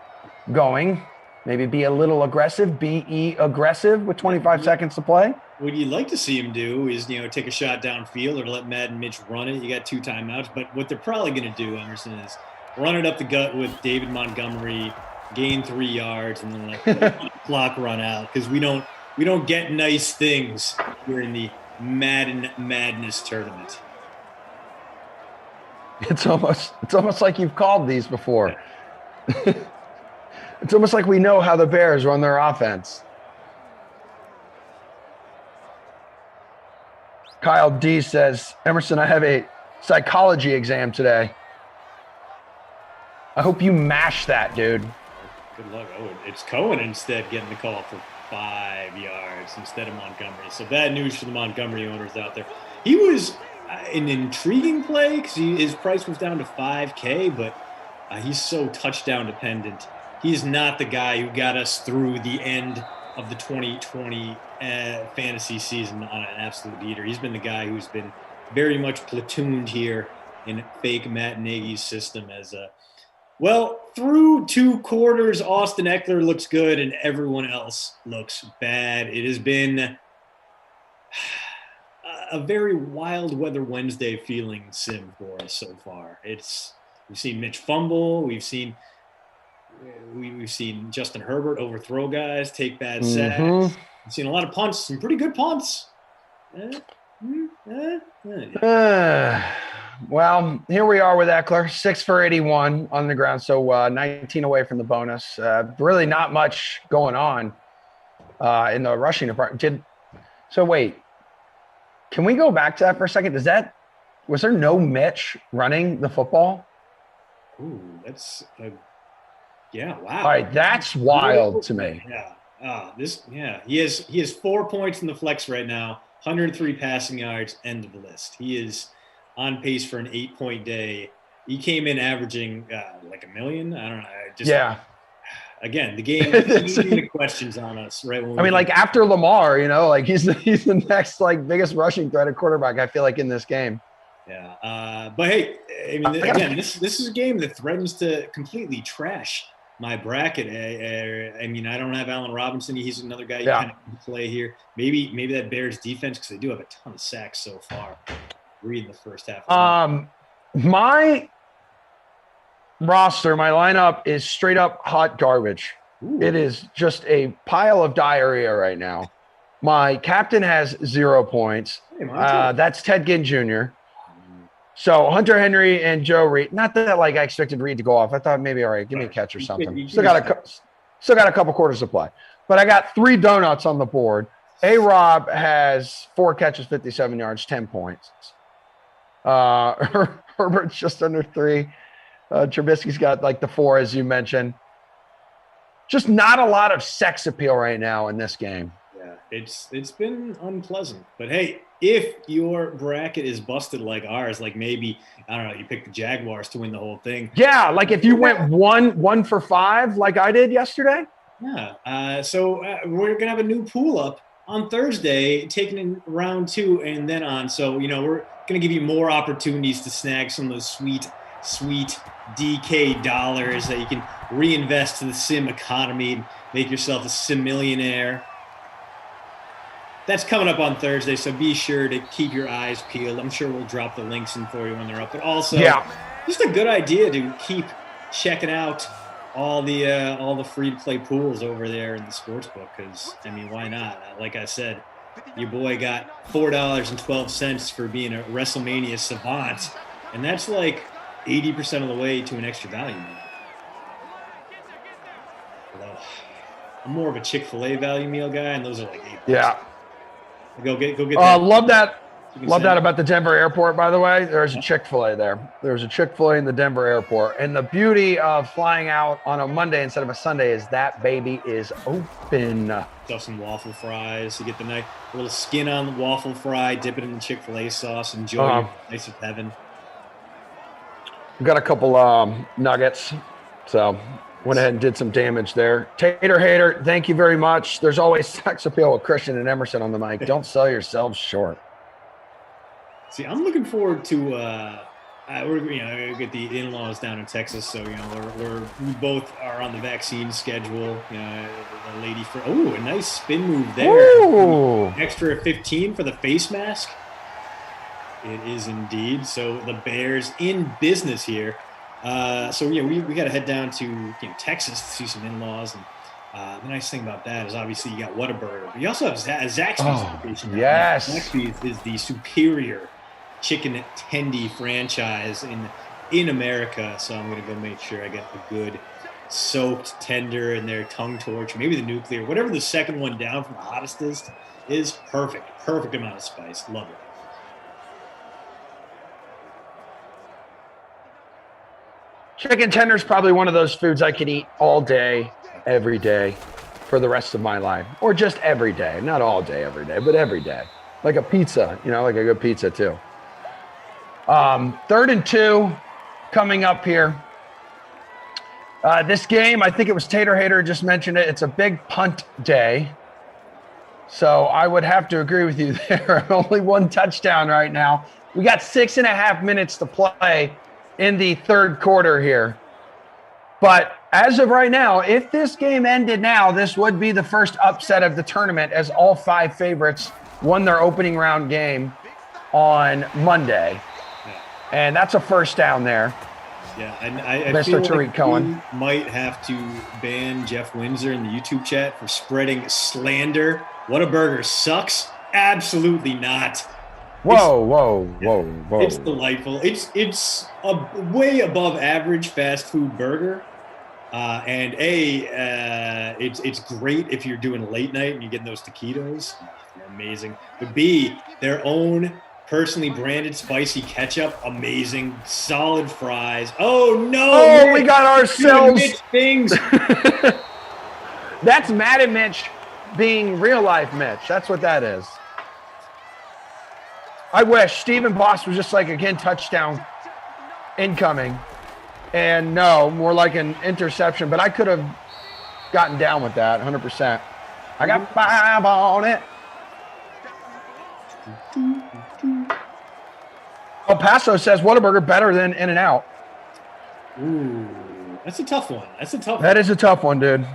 going. Maybe be a little aggressive, be aggressive with 25 seconds to play. What you'd like to see him do is, take a shot downfield or let Madden Mitch run it. You got 2 timeouts, but what they're probably going to do, Emerson, is run it up the gut with David Montgomery, gain 3 yards, and then let the clock run out because we don't get nice things here in the Madden Madness tournament. It's almost like you've called these before. It's almost like we know how the Bears run their offense. Kyle D says, Emerson, I have a psychology exam today. I hope you mash that, dude. Good luck. Oh, it's Cohen instead getting the call for 5 yards instead of Montgomery. So bad news for the Montgomery owners out there. He was an intriguing play because his price was down to $5K, but he's so touchdown dependent. He's not the guy who got us through the end of the 2020 fantasy season on an absolute eater. He's been the guy who's been very much platooned here in fake Matt Nagy's system as through 2 quarters, Austin Eckler looks good and everyone else looks bad. It has been a very wild weather Wednesday feeling sim for us so far. We've seen Mitch fumble. We've seen Justin Herbert overthrow guys, take bad sacks. We've seen a lot of punts, some pretty good punts. Well, here we are with Eckler, 6 for 81 on the ground, so 19 away from the bonus. Really not much going on in the rushing department. So wait, can we go back to that for a second? Was there no Mitch running the football? Ooh, that's wow. All right, that's wild to me. Yeah. He has 4 points in the flex right now, 103 passing yards, end of the list. He is on pace for an 8-point day he came in averaging like $1 million. I don't know. Yeah. Again, the game the questions on us, right? I mean, like after Lamar, like he's the next like biggest rushing threat at quarterback. I feel like in this game. Yeah, but hey, I mean, again, this is a game that threatens to completely trash my bracket. I mean, I don't have Allen Robinson. He's another guy you kind of play here. Maybe that Bears defense, because they do have a ton of sacks so far. Read the first half. My roster, my lineup is straight up hot garbage. Ooh. It is just a pile of diarrhea right now. My captain has 0 points. Hey, that's Ted Ginn Jr. So Hunter Henry and Joe Reed. Not that like I expected Reed to go off. I thought maybe all right, give me a catch or something. Still got a couple quarters to play. But I got 3 donuts on the board. A-Rob has 4 catches, 57 yards, 10 points. Herbert's just under 3. Trubisky's got like the 4, as you mentioned. Just not a lot of sex appeal right now in this game. Yeah, it's been unpleasant. But hey, if your bracket is busted like ours, like maybe, I don't know, you pick the Jaguars to win the whole thing. Yeah, like if you went one for 5 like I did yesterday. Yeah, so we're going to have a new pool up on Thursday, taking in round 2 and then on. So, we're going to give you more opportunities to snag some of those sweet DK dollars that you can reinvest to the sim economy and make yourself a sim millionaire. That's coming up on Thursday, so be sure to keep your eyes peeled. I'm sure we'll drop the links in for you when they're up. But also, just a good idea to keep checking out all the free-to-play pools over there in the sportsbook because, I mean, why not? Like I said, your boy got $4.12 for being a WrestleMania savant, and that's like 80% of the way to an extra value meal. I'm more of a Chick-fil-A value meal guy, and those are like $8. Yeah. Go get that. Love that about the Denver airport, by the way. There's a Chick-fil-A there. There's a Chick-fil-A in the Denver airport. And the beauty of flying out on a Monday instead of a Sunday is that baby is open. Stuff some waffle fries. You get the nice little skin on the waffle fry, dip it in the Chick-fil-A sauce, enjoy your nice of heaven. We've got a couple nuggets, so went ahead and did some damage there. Tater Hater, thank you very much. There's always sex appeal with Christian and Emerson on the mic. Don't sell yourselves short. See, I'm looking forward to we're get the in-laws down in Texas, so we both are on the vaccine schedule. The lady for a nice spin move there. Ooh. Extra 15 for the face mask. It is indeed. So the Bears in business here. We got to head down to Texas to see some in-laws, and the nice thing about that is obviously you got Whataburger, but you also have Zaxby's location. Yes, Zaxby's is the superior chicken tendy franchise in America. So I'm gonna go make sure I get a good soaked tender in their tongue torch, maybe the nuclear, whatever the second one down from the hottest is perfect amount of spice. Love it. Chicken tender is probably one of those foods I could eat all day, every day, for the rest of my life. Or just every day. Not all day, every day, but every day. Like a pizza, like a good pizza too. 3rd and 2 coming up here. This game, I think it was Tater Hater just mentioned it. It's a big punt day. So I would have to agree with you there. Only 1 touchdown right now. We got 6.5 minutes to play in the 3rd quarter here. But as of right now, if this game ended now, this would be the first upset of the tournament as all 5 favorites won their opening round game on Monday. And that's a first down there. Yeah, and I Mr. feel Tariq like Cohen we might have to ban Jeff Windsor in the YouTube chat for spreading slander. Whataburger sucks? Absolutely not. Whoa. It's delightful. It's a way above average fast food burger. And it's great if you're doing late night and you're getting those taquitos. They're amazing. But B, their own personally branded spicy ketchup, amazing. Solid fries. Oh no! Oh, Mitch, we got ourselves Mitch things. That's Madden Mitch being real life Mitch. That's what that is. I wish Stephen Boss was just like, again, touchdown. incoming. And no, more like an interception, but I could have gotten down with that 100%. I got 5 on it. El Paso says Whataburger better than In-N-Out. Ooh, that's a tough one. That is a tough one, dude.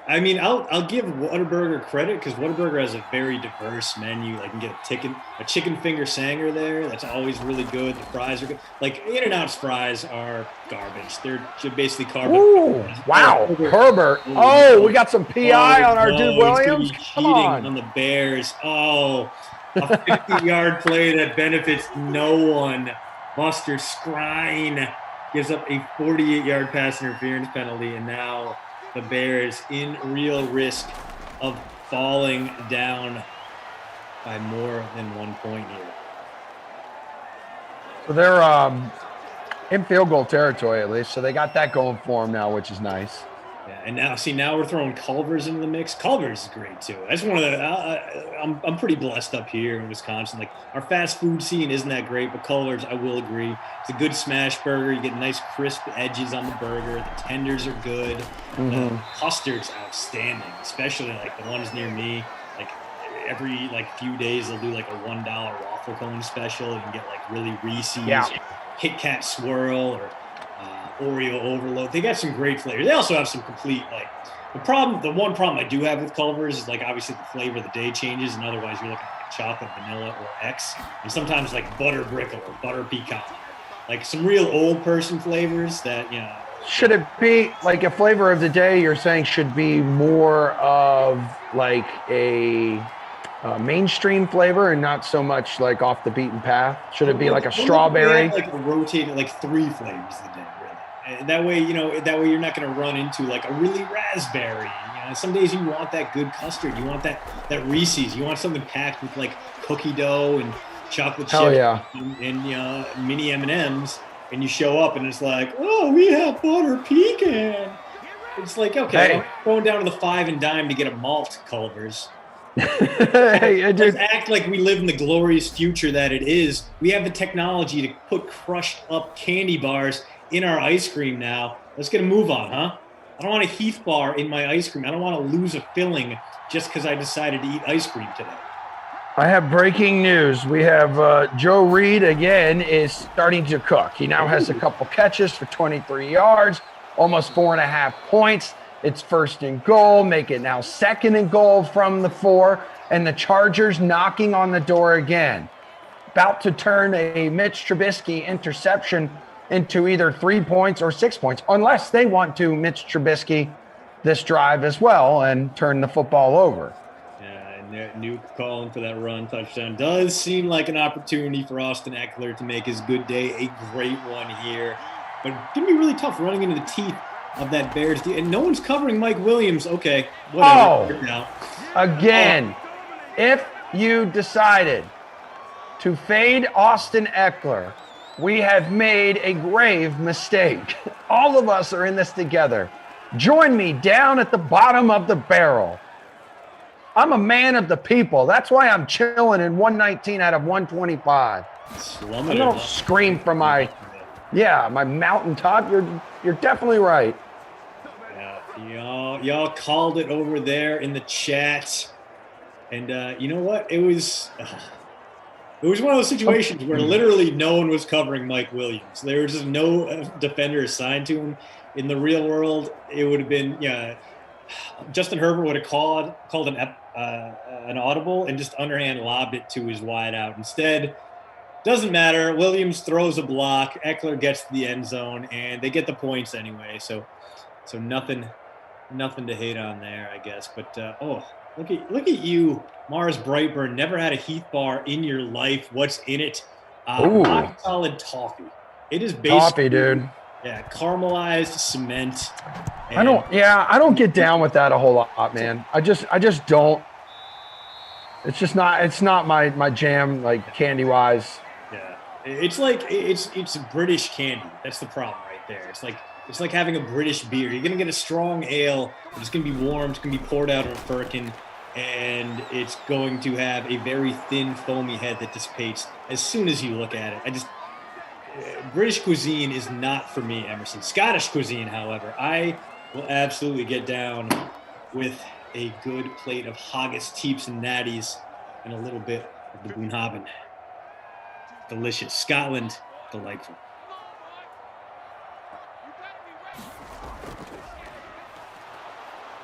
I mean, I'll give Whataburger credit because Whataburger has a very diverse menu. Like, you can get a chicken finger sanger there. That's always really good. The fries are good. Like, In-N-Out's fries are garbage. They're basically carbon. Ooh, wow, Herbert. Oh, we got some PI on our dude Williams. Come on the Bears. Oh, a 50-yard play that benefits no one. Buster Skrine gives up a 48-yard pass interference penalty, and now the Bears in real risk of falling down by more than 1 point here. So they're in field goal territory at least, so they got that going for them now, which is nice. Yeah, and now we're throwing Culver's into the mix. Culver's is great too. That's one of the. I'm pretty blessed up here in Wisconsin. Like, our fast food scene isn't that great, but Culver's, I will agree, it's a good smash burger. You get nice crisp edges on the burger. The tenders are good. The custard's outstanding, especially like the ones near me. Like, every few days they'll do like a $1 waffle cone special. You can get like really Reese's, Kit Kat swirl, or Oreo overload. They got some great flavors. They also have some complete, the one problem I do have with Culver's is, like, obviously the flavor of the day changes, and otherwise you're looking at like chocolate, vanilla, or X, and sometimes like butter brickle or butter pecan, like some real old person flavors that, you know. Should it be like a flavor of the day? You're saying should be more of like a mainstream flavor and not so much like off the beaten path? Should it be like a strawberry? Like a rotated, like 3 flavors a day. That way, you're not going to run into like a really raspberry. You know, some days you want that good custard. You want that Reese's. You want something packed with like cookie dough and chocolate chips and mini M&Ms. And you show up and it's like, oh, we have butter pecan. It's like, okay, I'm going down to the 5 and dime to get a malt Culver's. Let's act like we live in the glorious future that it is. We have the technology to put crushed up candy bars in our ice cream now. Let's get a move on, huh? I don't want a Heath bar in my ice cream. I don't want to lose a filling just because I decided to eat ice cream today. I have breaking news. We have Joe Reed again is starting to cook. He now has a couple catches for 23 yards, almost 4.5 points. It's 1st and goal, make it now 2nd and goal from the 4, and the Chargers knocking on the door again. About to turn a Mitch Trubisky interception into either 3 points or 6 points, unless they want to Mitch Trubisky this drive as well and turn the football over. Yeah, and Nuke calling for that run touchdown. Does seem like an opportunity for Austin Eckler to make his good day a great one here. But it's going to be really tough running into the teeth of that Bears team. And no one's covering Mike Williams. Okay, whatever. Again, if you decided to fade Austin Eckler, we have made a grave mistake. All of us are in this together. Join me down at the bottom of the barrel. I'm a man of the people. That's why I'm chilling in 119 out of 125. I don't scream from my mountaintop. You're definitely right. Yeah, y'all called it over there in the chat. And you know what? It was one of those situations where literally no one was covering Mike Williams. There was just no defender assigned to him. In the real world, it would have been, Justin Herbert would have called an audible and just underhand lobbed it to his wide out. Instead, doesn't matter. Williams throws a block. Eckler gets to the end zone, and they get the points anyway. So nothing to hate on there, I guess. But look at you, Mars Brightburn. Never had a Heath bar in your life. What's in it? Rock solid toffee. It is basically toffee, dude. Yeah, caramelized cement. I don't get down with that a whole lot, man. I just don't. It's not my jam, like, candy wise. Yeah, it's like it's British candy. That's the problem right there. It's like having a British beer. You're gonna get a strong ale. It's gonna be warm. It's gonna be poured out on a firkin, and it's going to have a very thin, foamy head that dissipates as soon as you look at it. British cuisine is not for me, Emerson. Scottish cuisine, however, I will absolutely get down with a good plate of haggis, teeps, and natties, and a little bit of the Boonhaven. Delicious. Scotland, delightful.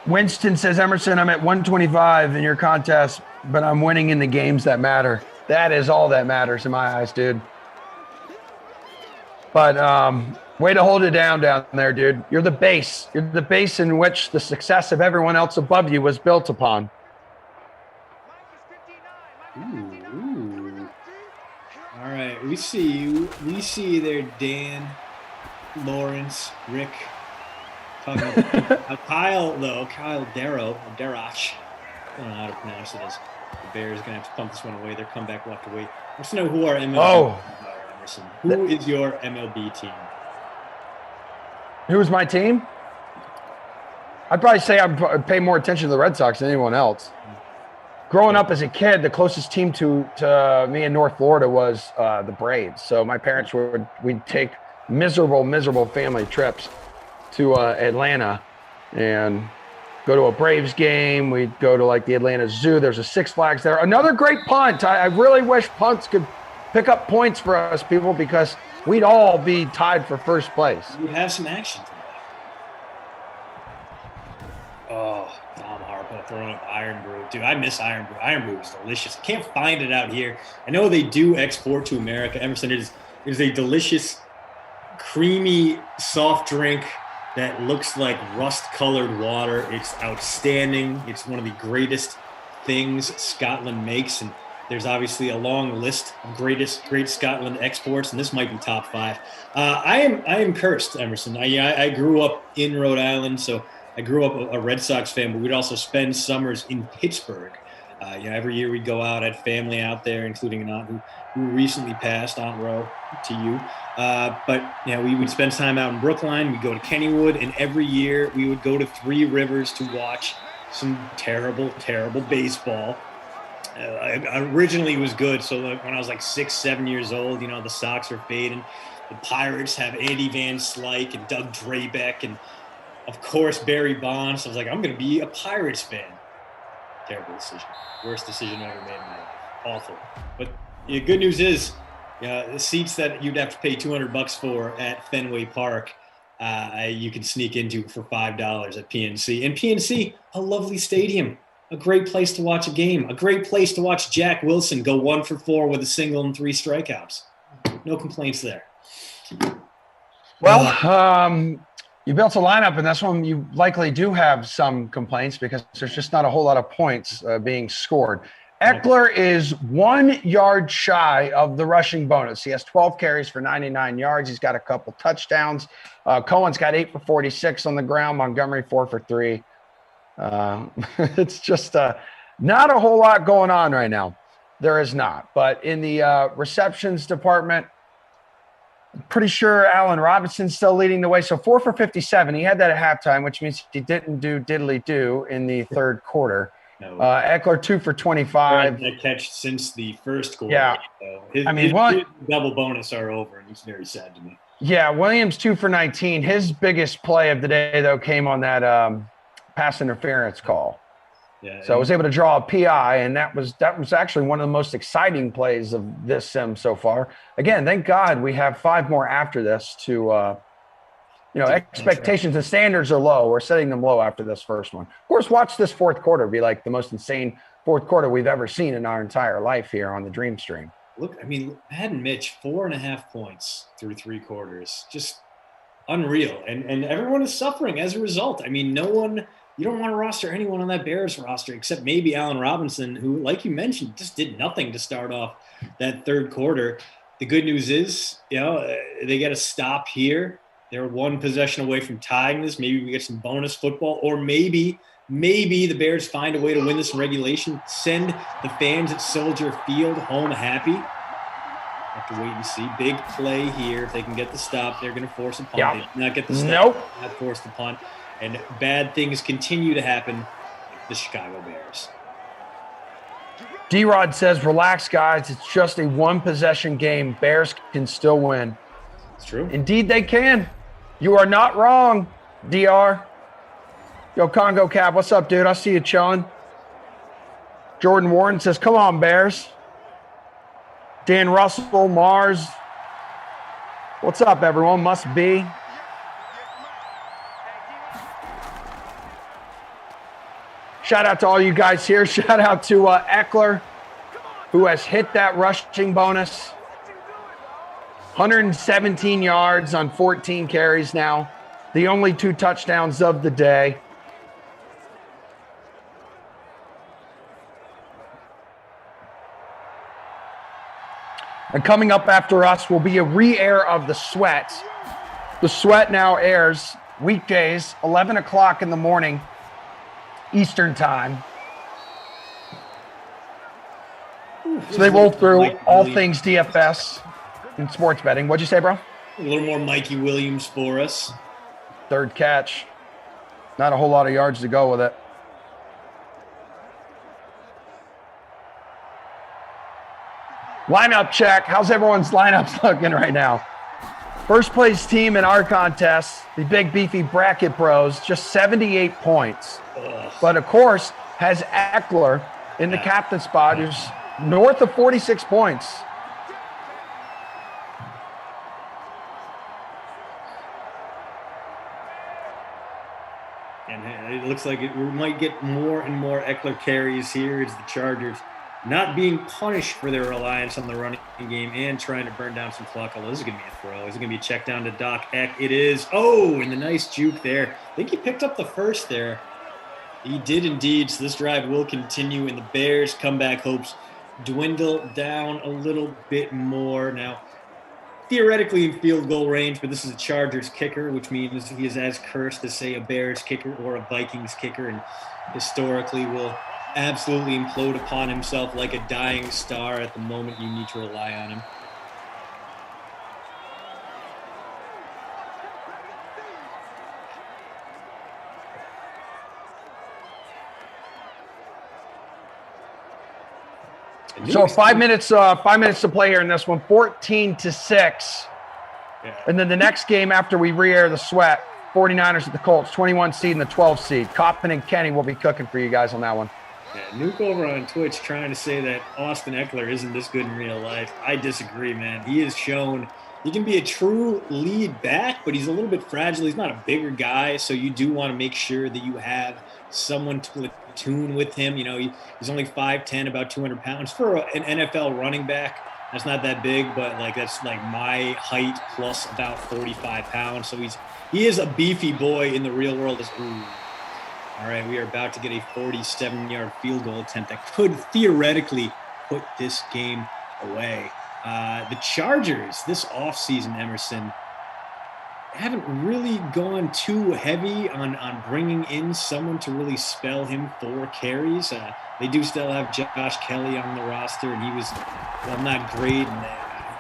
Winston says, Emerson, I'm at 125 in your contest, but I'm winning in the games that matter. That is all that matters in my eyes, dude. But way to hold it down there, dude. You're the base. You're the base in which the success of everyone else above you was built upon. Ooh. All right, we see you. We see you there, Dan, Lawrence, Rick. Talking about Kyle Darroch. I don't know how to pronounce it. As the Bears going to have to pump this one away. Their comeback will have to wait. Let's know who our MLB are, Emerson. Who is your MLB team? Who is my team? I'd probably say I'd pay more attention to the Red Sox than anyone else. Growing up as a kid, the closest team to me in North Florida was the Braves. So my parents we'd take miserable family trips to Atlanta and go to a Braves game. We'd go to like the Atlanta Zoo. There's a Six Flags there. Another great punt. I really wish punts could pick up points for us people because we'd all be tied for first place. We have some action tonight. Oh, Tom Harpo throwing up Iron Brew. Dude, I miss Iron Brew. Iron Brew is delicious. I can't find it out here. I know they do export to America. Emerson, it is a delicious, creamy, soft drink that looks like rust-colored water. It's outstanding. It's one of the greatest things Scotland makes, and there's obviously a long list of great Scotland exports, and this might be top 5. I am cursed, Emerson. I grew up in Rhode Island, so I grew up a Red Sox fan, but we'd also spend summers in Pittsburgh. Every year we'd go out, had family out there, including an aunt who recently passed, Aunt Ro, to you. But we would spend time out in Brookline. We'd go to Kennywood, and every year we would go to Three Rivers to watch some terrible baseball. Originally it was good. So when I was like 6-7 years old, the Sox are fading. The Pirates have Andy Van Slyke and Doug Drabeck and, of course, Barry Bonds. So I was like, I'm going to be a Pirates fan. Terrible decision. Worst decision I ever made in my life. Awful. But the good news is, the seats that you'd have to pay $200 for at Fenway Park, you can sneak into for $5 at PNC. And PNC, a lovely stadium, a great place to watch a game, a great place to watch Jack Wilson go 1 for 4 with a single and 3 strikeouts. No complaints there. Well, you built a lineup, and that's when you likely do have some complaints because there's just not a whole lot of points being scored. Eckler is 1 yard shy of the rushing bonus. He has 12 carries for 99 yards. He's got a couple touchdowns. Cohen's got 8 for 46 on the ground. Montgomery 4 for 3. It's just not a whole lot going on right now. There is not. But in the receptions department, I'm pretty sure Allen Robinson's still leading the way. So 4 for 57. He had that at halftime, which means he didn't do diddly-do in the third quarter. No. Eckler 2 for 25. That catch since the first quarter. Yeah. So his double bonus are over, and it's very sad to me. Yeah, Williams 2 for 19. His biggest play of the day, though, came on that pass interference call. Yeah, so I was able to draw a PI, and that was actually one of the most exciting plays of this sim so far. Again, thank God we have 5 more after this to expectations and standards are low. We're setting them low after this first one. Of course, watch this fourth quarter be like the most insane fourth quarter we've ever seen in our entire life here on the Dream Stream. Look, Madden Mitch, 4.5 points through 3 quarters. Just unreal. And everyone is suffering as a result. You don't want to roster anyone on that Bears roster except maybe Allen Robinson, who, like you mentioned, just did nothing to start off that third quarter. The good news is, they get a stop here. They're 1 possession away from tying this. Maybe we get some bonus football, or maybe the Bears find a way to win this in regulation, send the fans at Soldier Field home happy. Have to wait and see. Big play here. If they can get the stop, they're going to force a punt. Yep. They did not get the stop. Nope. Not force the punt. And bad things continue to happen with the Chicago Bears. D-Rod says, relax, guys. It's just a 1 possession game. Bears can still win. It's true. Indeed, they can. You are not wrong, DR. Yo, Congo Cap, what's up, dude? I see you chilling. Jordan Warren says, come on, Bears. Dan Russell, Mars. What's up, everyone? Must be. Shout out to all you guys here. Shout out to Eckler, who has hit that rushing bonus. 117 yards on 14 carries now. The only 2 touchdowns of the day. And coming up after us will be a re-air of The Sweat. The Sweat now airs weekdays, 11 o'clock in the morning, Eastern time. So they roll through all things DFS and sports betting. What'd you say, bro? A little more Mikey Williams for us. Third catch. Not a whole lot of yards to go with it. Lineup check. How's everyone's lineups looking right now? First place team in our contest, the big beefy bracket bros, just 78 points. Ugh. But of course, has Eckler in the captain spot, who's north of 46 points. And it looks like we might get more and more Eckler carries here as the Chargers not being punished for their reliance on the running game and trying to burn down some clock. Although this is going to be a throw. Is it going to be a check down to Doc Eck? It is. Oh, and the nice juke there. I think he picked up the first there. He did indeed. So this drive will continue, and the Bears' comeback hopes dwindle down a little bit more. Now, theoretically in field goal range, but this is a Chargers kicker, which means he is as cursed as, say, a Bears kicker or a Vikings kicker, and historically will absolutely implode upon himself like a dying star at the moment you need to rely on him. So 5 minutes to play here in this one, 14-6. Yeah. And then the next game after we re-air the Sweat, 49ers at the Colts, 21 seed and the 12 seed. Coffin and Kenny will be cooking for you guys on that one. Yeah, Nuke over on Twitch trying to say that Austin Eckler isn't this good in real life. I disagree, man. He has shown he can be a true lead back, but he's a little bit fragile. He's not a bigger guy, so you do want to make sure that you have someone to platoon with him. You know, he's only 5'10", about 200 pounds. For an NFL running back, that's not that big, but like that's like my height plus about 45 pounds. So he is a beefy boy in the real world. All right, we are about to get a 47-yard field goal attempt that could theoretically put this game away. The Chargers this offseason, Emerson, haven't really gone too heavy on bringing in someone to really spell him 4 carries. They do still have Josh Kelly on the roster, and he was not great.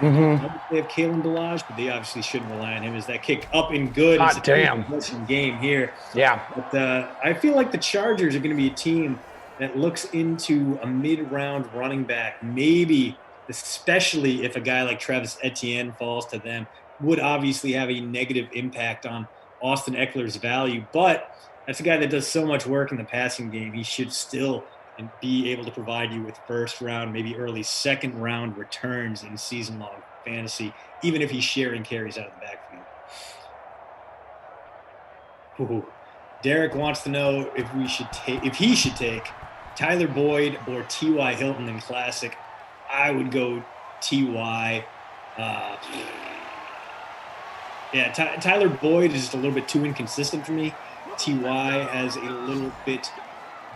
And they have Kalen Ballage, but they obviously shouldn't rely on him. Is that kick up and good? God damn. It's a game here. Yeah. But I feel like the Chargers are going to be a team that looks into a mid-round running back, maybe especially if a guy like Travis Etienne falls to them, would obviously have a negative impact on Austin Eckler's value. But that's a guy that does so much work in the passing game. He should still be able to provide you with first-round, maybe early second-round returns in season-long fantasy, even if he's sharing carries out of the backfield. Ooh. Derek wants to know if he should take Tyler Boyd or T.Y. Hilton in Classic. I would go T.Y. Tyler Boyd is just a little bit too inconsistent for me. T.Y. has a little bit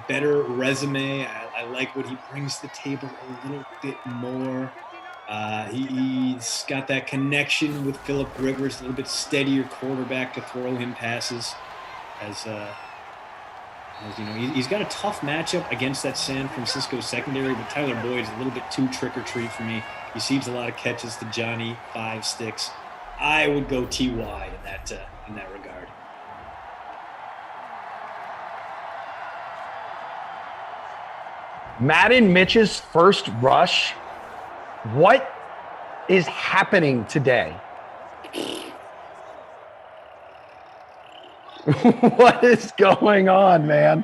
better resume. I like what he brings to the table a little bit more. He's got that connection with Phillip Rivers, a little bit steadier quarterback to throw him passes. As you know, he's got a tough matchup against that San Francisco secondary, but Tyler Boyd is a little bit too trick-or-treat for me. He receives a lot of catches to Johnny 5 sticks. I would go T.Y. in that regard. Madden Mitch's first rush. What is happening today? What is going on, man?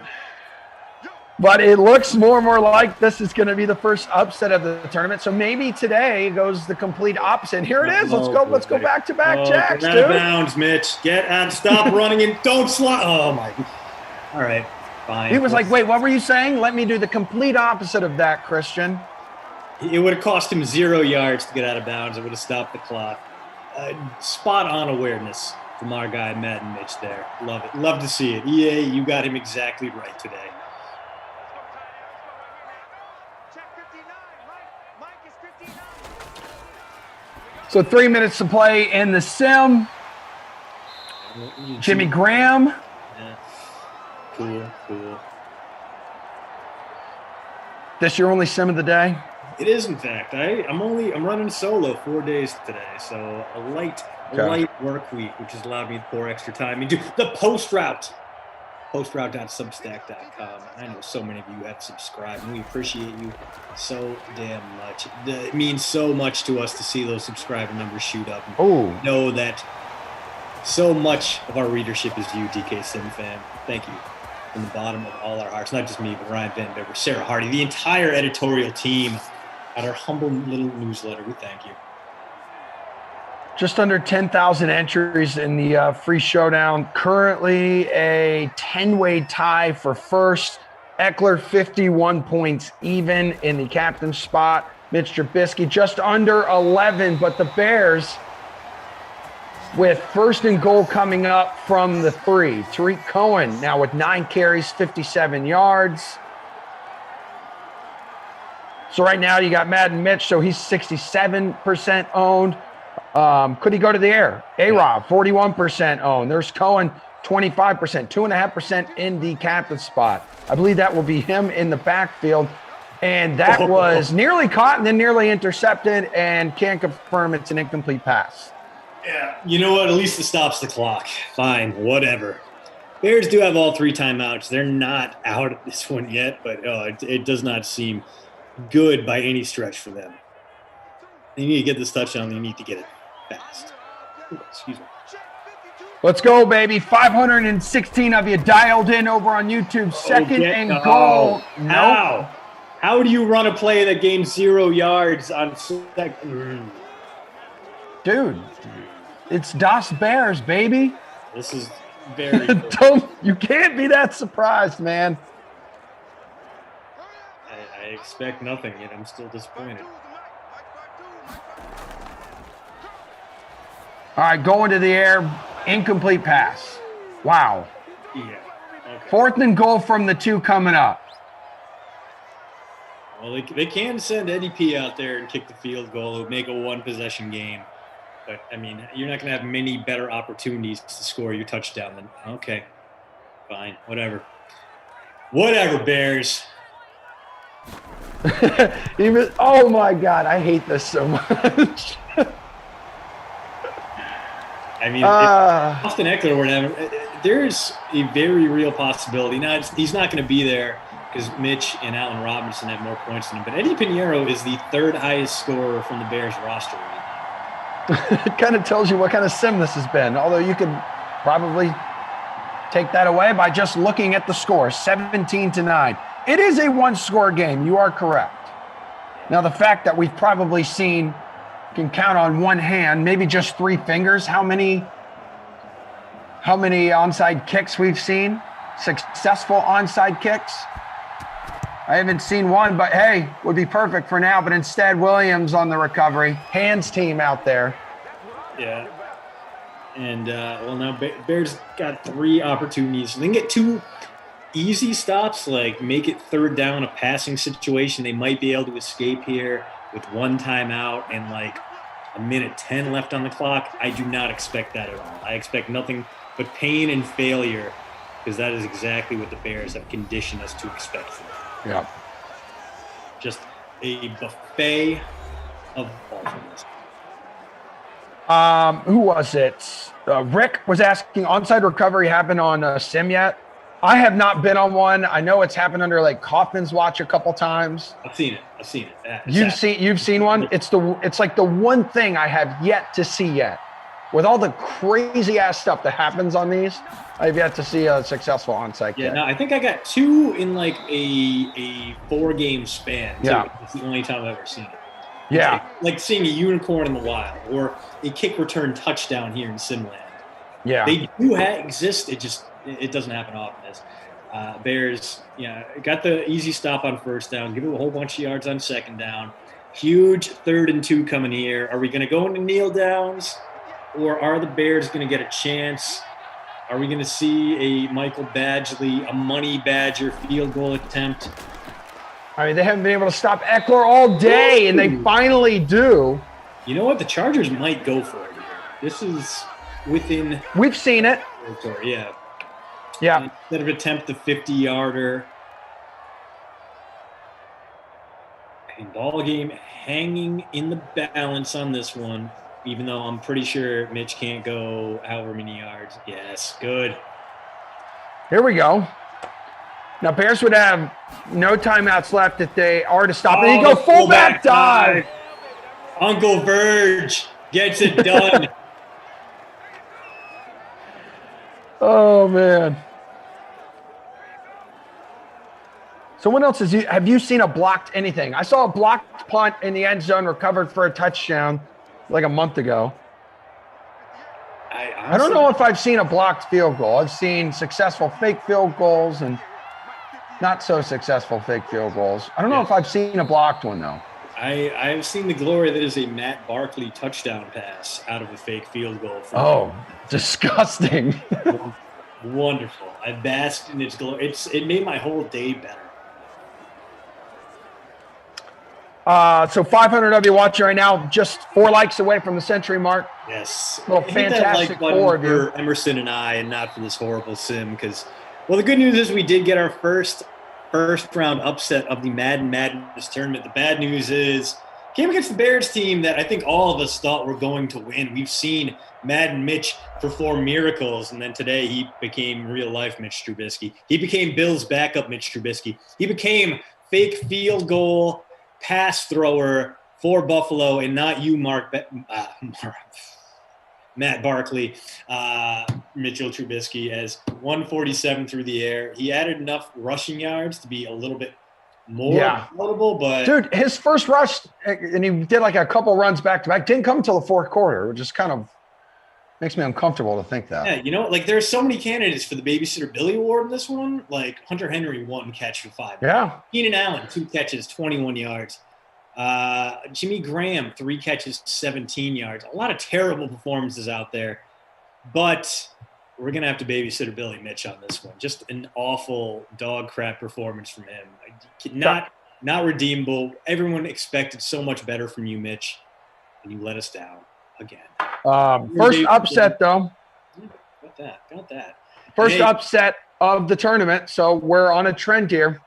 But it looks more and more like this is going to be the first upset of the tournament. So maybe today goes the complete opposite. Here it is. Let's go back-to-back jacks, get dude. out of bounds, Mitch. Get out. Stop running and don't slide. Oh, my. All right, fine. He was like, wait, what were you saying? Let me do the complete opposite of that, Christian. It would have cost him 0 yards to get out of bounds. It would have stopped the clock. Spot-on awareness from our guy, Madden Mitch there. Love it. Love to see it. EA, you got him exactly right today. So 3 minutes to play in the sim. Jimmy Graham. Yeah. Cool. This your only sim of the day? It is, in fact. I'm running solo 4 days today, so a light work week, which has allowed me to pour extra time into the post route. Postroute.substack.com. I know so many of you have subscribed, and we appreciate you so damn much. It means so much to us to see those subscriber numbers shoot up. And know that so much of our readership is you, DK Sim fan. Thank you from the bottom of all our hearts. Not just me, but Ryan Van Bever, Sarah Hardy, the entire editorial team at our humble little newsletter. We thank you. Just under 10,000 entries in the free showdown. Currently a 10-way tie for first. Eckler 51 points even in the captain spot. Mitch Trubisky just under 11, but the Bears with first and goal coming up from the 3. Tariq Cohen now with 9 carries, 57 yards. So right now you got Madden Mitch, so he's 67% owned. Could he go to the air? A-Rob, 41% owned. There's Cohen, 25%, 2.5% in the captain spot. I believe that will be him in the backfield. And that was nearly caught and then nearly intercepted, and can't confirm it's an incomplete pass. Yeah, you know what? At least it stops the clock. Fine, whatever. Bears do have all 3 timeouts. They're not out of this one yet, but it does not seem good by any stretch for them. They need to get this touchdown. They need to get it fast. Ooh, excuse me. Let's go, baby. 516 of you dialed in over on YouTube. Second and goal. No. How do you run a play that gains 0 yards on second? Dude, it's Das Bears, baby. This is very You can't be that surprised, man. I expect nothing, yet I'm still disappointed. All right, going to the air. Incomplete pass. Wow. Yeah. Okay. 4th and goal from the 2 coming up. Well, they can send Eddie P out there and kick the field goal. It would make a 1-possession game. But, I mean, you're not going to have many better opportunities to score your touchdown than, okay, fine, whatever. Whatever, Bears. Oh, my God, I hate this so much. I mean, Austin Eckler or whatever, there's a very real possibility. Now, he's not going to be there because Mitch and Allen Robinson have more points than him. But Eddie Pinheiro is the 3rd highest scorer from the Bears roster right now. It kind of tells you what kind of sim this has been, although you could probably take that away by just looking at the score, 17-9. It is a 1-score game. You are correct. Now, the fact that we've probably seen, can count on one hand, maybe just 3 fingers, how many onside kicks we've seen, successful onside kicks. I haven't seen one, but hey, would be perfect for now. But instead, Williams on the recovery. Hands team out there. Yeah. And, well, now Bears got 3 opportunities. They can get 2 easy stops, like make it 3rd down, a passing situation. They might be able to escape here with 1 timeout and like a minute 10 left on the clock. I do not expect that at all. I expect nothing but pain and failure, because that is exactly what the Bears have conditioned us to expect from them. Yeah. Just a buffet of awfulness. Who was it? Rick was asking, onside recovery happened on sim yet? I have not been on one. I know it's happened under like Kaufman's watch a couple times. I've seen it. It's You've seen one? It's like the one thing I have yet to see yet. with all the crazy ass stuff that happens on these, I've yet to see a successful onside Yeah, kick. no, I think I got 2 in like a 4-game span. Too. Yeah. It's the only time I've ever seen it. Yeah. It's like seeing a unicorn in the wild or a kick return touchdown here in Simland. Yeah. They do exist. It doesn't happen often. As Bears, got the easy stop on first down, give it a whole bunch of yards on second down. Huge 3rd and 2 coming here. Are we going to go into kneel downs, or are the Bears going to get a chance? Are we going to see a Michael Badgley, a money badger field goal attempt? I mean, they haven't been able to stop Eckler all day, and they finally do. You know what? The Chargers might go for it here. This is within We've seen it. territory, yeah. Yeah. Instead of attempt the 50-yarder. And ball game hanging in the balance on this one, even though I'm pretty sure Mitch can't go however many yards. Yes, good. Here we go. Now, Bears would have no timeouts left if they are to stop. And you go fullback dive. Uncle Verge gets it done. Oh, man. Someone else have you seen a blocked anything? I saw a blocked punt in the end zone recovered for a touchdown like a month ago. I don't know if I've seen a blocked field goal. I've seen successful fake field goals and not so successful fake field goals. I don't know if I've seen a blocked one, though. I've seen the glory that is a Matt Barkley touchdown pass out of a fake field goal. Disgusting. Wonderful. I basked in its glory. It made my whole day better. So 500 of you watching right now, just 4 likes away from the century mark. Yes. Little Hit that fantastic button 4 of you. for Emerson and I, and not for this horrible sim. Because, well, the good news is we did get our first round upset of the Madden Madness tournament. The bad news is came against the Bears team that I think all of us thought were going to win. We've seen Madden Mitch perform miracles, and then today he became real life Mitch Trubisky. He became Bill's backup Mitch Trubisky. He became fake field goal pass thrower for Buffalo, and not you, Matt Barkley, Mitchell Trubisky, as 147 through the air. He added enough rushing yards to be a little bit more notable, but dude, his first rush, and he did like a couple runs back to back, didn't come until the 4th quarter, which just kind of makes me uncomfortable to think that. Yeah, there's so many candidates for the Babysitter Billy Award in this one. Like Hunter Henry, 1 catch for 5. Yeah. Keenan Allen, 2 catches, 21 yards. Jimmy Graham, 3 catches, 17 yards. A lot of terrible performances out there, but we're going to have to babysitter Billy Mitch on this one. Just an awful dog crap performance from him. Not redeemable. Everyone expected so much better from you, Mitch, and you let us down again. First upset, though. Got that. First upset of the tournament, so we're on a trend here.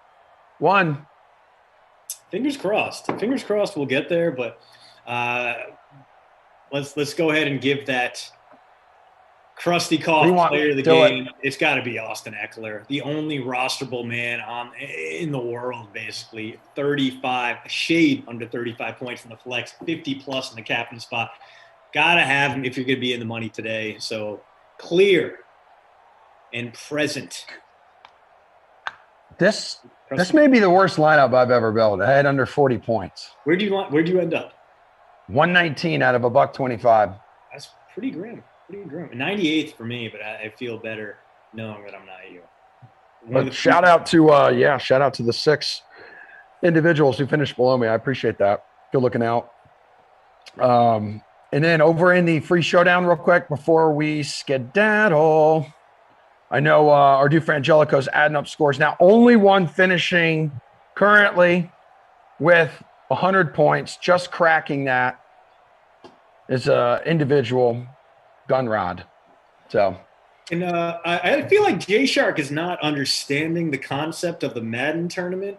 1. Fingers crossed. Fingers crossed we'll get there, but let's go ahead and give that crusty cough player of the game. It's got to be Austin Eckler, the only rosterable man in the world, basically. 35, a shade under 35 points from the flex, 50+ in the captain spot. Got to have him if you're going to be in the money today. So clear and present. This may be the worst lineup I've ever built. I had under 40 points. Where'd you end up? 119 out of $125. That's pretty grim. 98th for me, but I feel better knowing that I'm not you. But shout out to the 6 individuals who finished below me. I appreciate that. Good looking out. And then over in the free showdown real quick before we skedaddle. I know our dude Frangelico's adding up scores now. Only one finishing currently with 100 points, just cracking that is an individual Gunrod. So, and I feel like Jay Shark is not understanding the concept of the Madden tournament.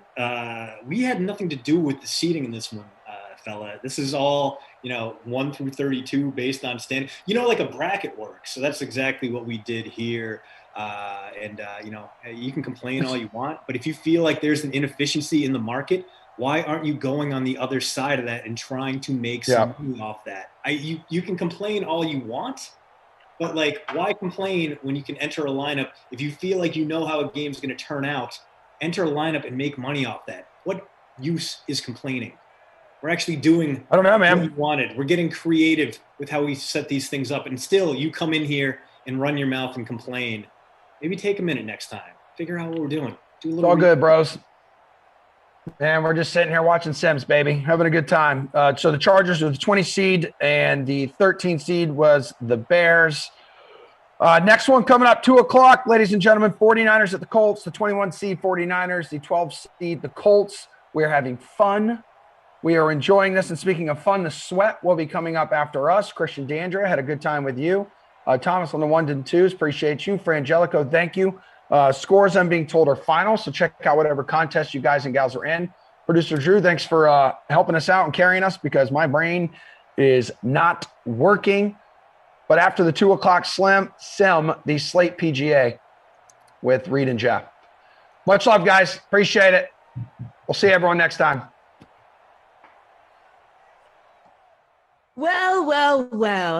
We had nothing to do with the seeding in this one, fella. This is all 1 through 32 based on standing. Like a bracket works. So that's exactly what we did here. You can complain all you want, but if you feel like there's an inefficiency in the market, Why aren't you going on the other side of that and trying to make some money off that? You can complain all you want, but like, why complain when you can enter a lineup? If you feel like you know how a game's going to turn out, enter a lineup and make money off that. What use is complaining? We're actually doing I don't know, man. what we wanted. We're getting creative with how we set these things up, and still you come in here and run your mouth and complain. Maybe take a minute next time. Figure out what we're doing. Do a little. It's all good, bros. And we're just sitting here watching Sims, baby, having a good time. So the Chargers were the 20 seed, and the 13 seed was the Bears. Next one coming up, 2 o'clock, ladies and gentlemen, 49ers at the Colts, the 21 seed 49ers, the 12 seed the Colts. We're having fun. We are enjoying this. And speaking of fun, the sweat will be coming up after us. Christian Dandra, had a good time with you. Thomas on the 1s and 2s, appreciate you. Frangelico, thank you. Scores I'm being told are final, so check out whatever contest you guys and gals are in. Producer Drew, thanks for helping us out and carrying us because my brain is not working. But after the 2 o'clock sim, the Slate PGA with Reed and Jeff. Much love, guys. Appreciate it. We'll see everyone next time. Well.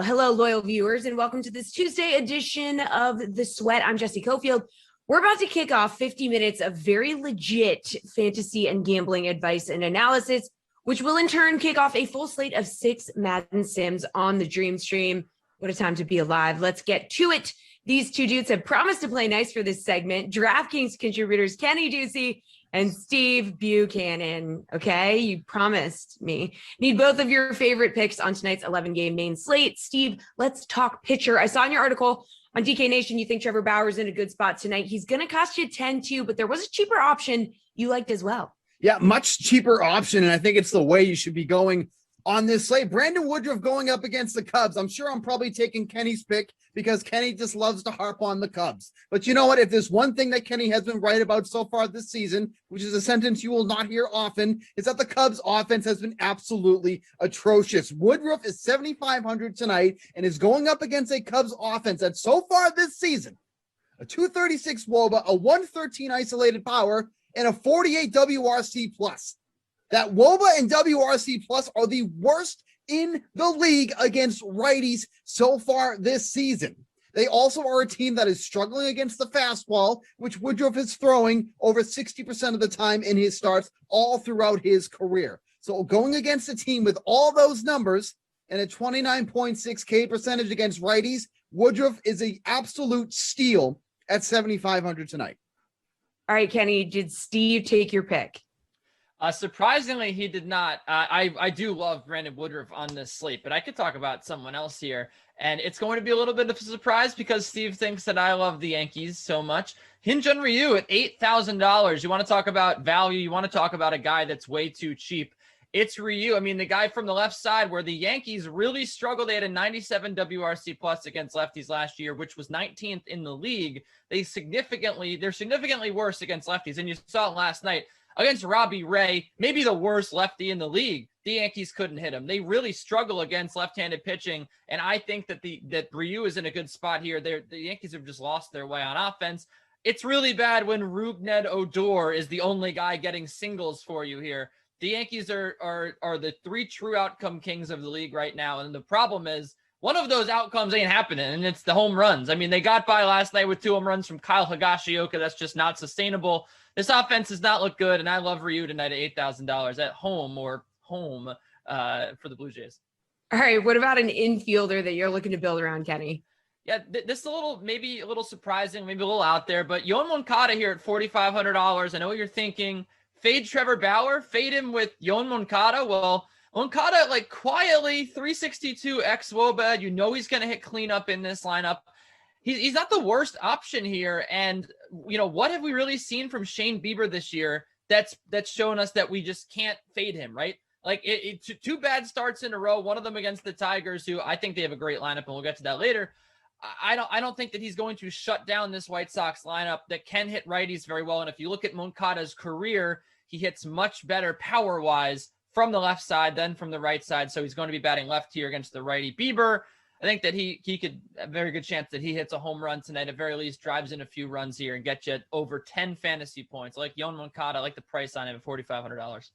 Hello, loyal viewers, and welcome to this Tuesday edition of The Sweat. I'm Jessie Cofield. We're about to kick off 50 minutes of very legit fantasy and gambling advice and analysis, which will in turn kick off a full slate of 6 Madden Sims on the Dream Stream. What a time to be alive. Let's get to it. These two dudes have promised to play nice for this segment. DraftKings contributors Kenny Ducey and Steve Buchanan. Okay, you promised me. Need both of your favorite picks on tonight's 11-game main slate. Steve, let's talk pitcher. I saw in your article on DK Nation, you think Trevor Bauer's in a good spot tonight. He's going to cost you 10-2, but there was a cheaper option you liked as well. Yeah, much cheaper option, and I think it's the way you should be going on this slate. Brandon Woodruff going up against the Cubs. I'm sure I'm probably taking Kenny's pick because Kenny just loves to harp on the Cubs. But you know what? If there's one thing that Kenny has been right about so far this season, which is a sentence you will not hear often, is that the Cubs offense has been absolutely atrocious. Woodruff is 7,500 tonight and is going up against a Cubs offense that so far this season, a 236 WOBA, a 113 isolated power, and a 48 WRC plus. That WOBA and WRC plus are the worst in the league against righties so far this season. They also are a team that is struggling against the fastball, which Woodruff is throwing over 60% of the time in his starts all throughout his career. So going against a team with all those numbers and a 29.6 K percentage against righties, Woodruff is an absolute steal at 7,500 tonight. All right, Kenny, did Steve take your pick? Surprisingly, he did not. I do love Brandon Woodruff on this slate, but I could talk about someone else here. And it's going to be a little bit of a surprise because Steve thinks that I love the Yankees so much. Hyun-Jin Ryu at $8,000. You want to talk about value? You want to talk about a guy that's way too cheap? It's Ryu. I mean, the guy from the left side where the Yankees really struggled. They had a 97 WRC plus against lefties last year, which was 19th in the league. They're significantly worse against lefties. And you saw it last night. Against Robbie Ray, maybe the worst lefty in the league, the Yankees couldn't hit him. They really struggle against left-handed pitching, and I think that Ryu is in a good spot here. The Yankees have just lost their way on offense. It's really bad when Rougned Odor is the only guy getting singles for you here. The Yankees are the 3 true outcome kings of the league right now, and the problem is one of those outcomes ain't happening, and it's the home runs. I mean, they got by last night with 2 home runs from Kyle Higashioka. That's just not sustainable. This offense does not look good, and I love Ryu tonight at $8,000 at home for the Blue Jays. All right, what about an infielder that you're looking to build around, Kenny? Yeah, this is maybe a little surprising, maybe a little out there, but Yoan Moncada here at $4,500. I know what you're thinking. Fade Trevor Bauer, fade him with Yoan Moncada. Well, Moncada, like quietly 362 xWOBA. You know he's going to hit cleanup in this lineup. He's not the worst option here. And, you know, what have we really seen from Shane Bieber this year that's shown us that we just can't fade him, right? Like 2 bad starts in a row, one of them against the Tigers, who I think they have a great lineup, and we'll get to that later. I don't think that he's going to shut down this White Sox lineup that can hit righties very well. And if you look at Moncada's career, he hits much better power-wise from the left side than from the right side. So he's going to be batting left here against the righty Bieber. I think that he could a very good chance that he hits a home run tonight, at very least drives in a few runs here and gets you over 10 fantasy points. Like Yoan Moncada, I like the price on him at $4,500.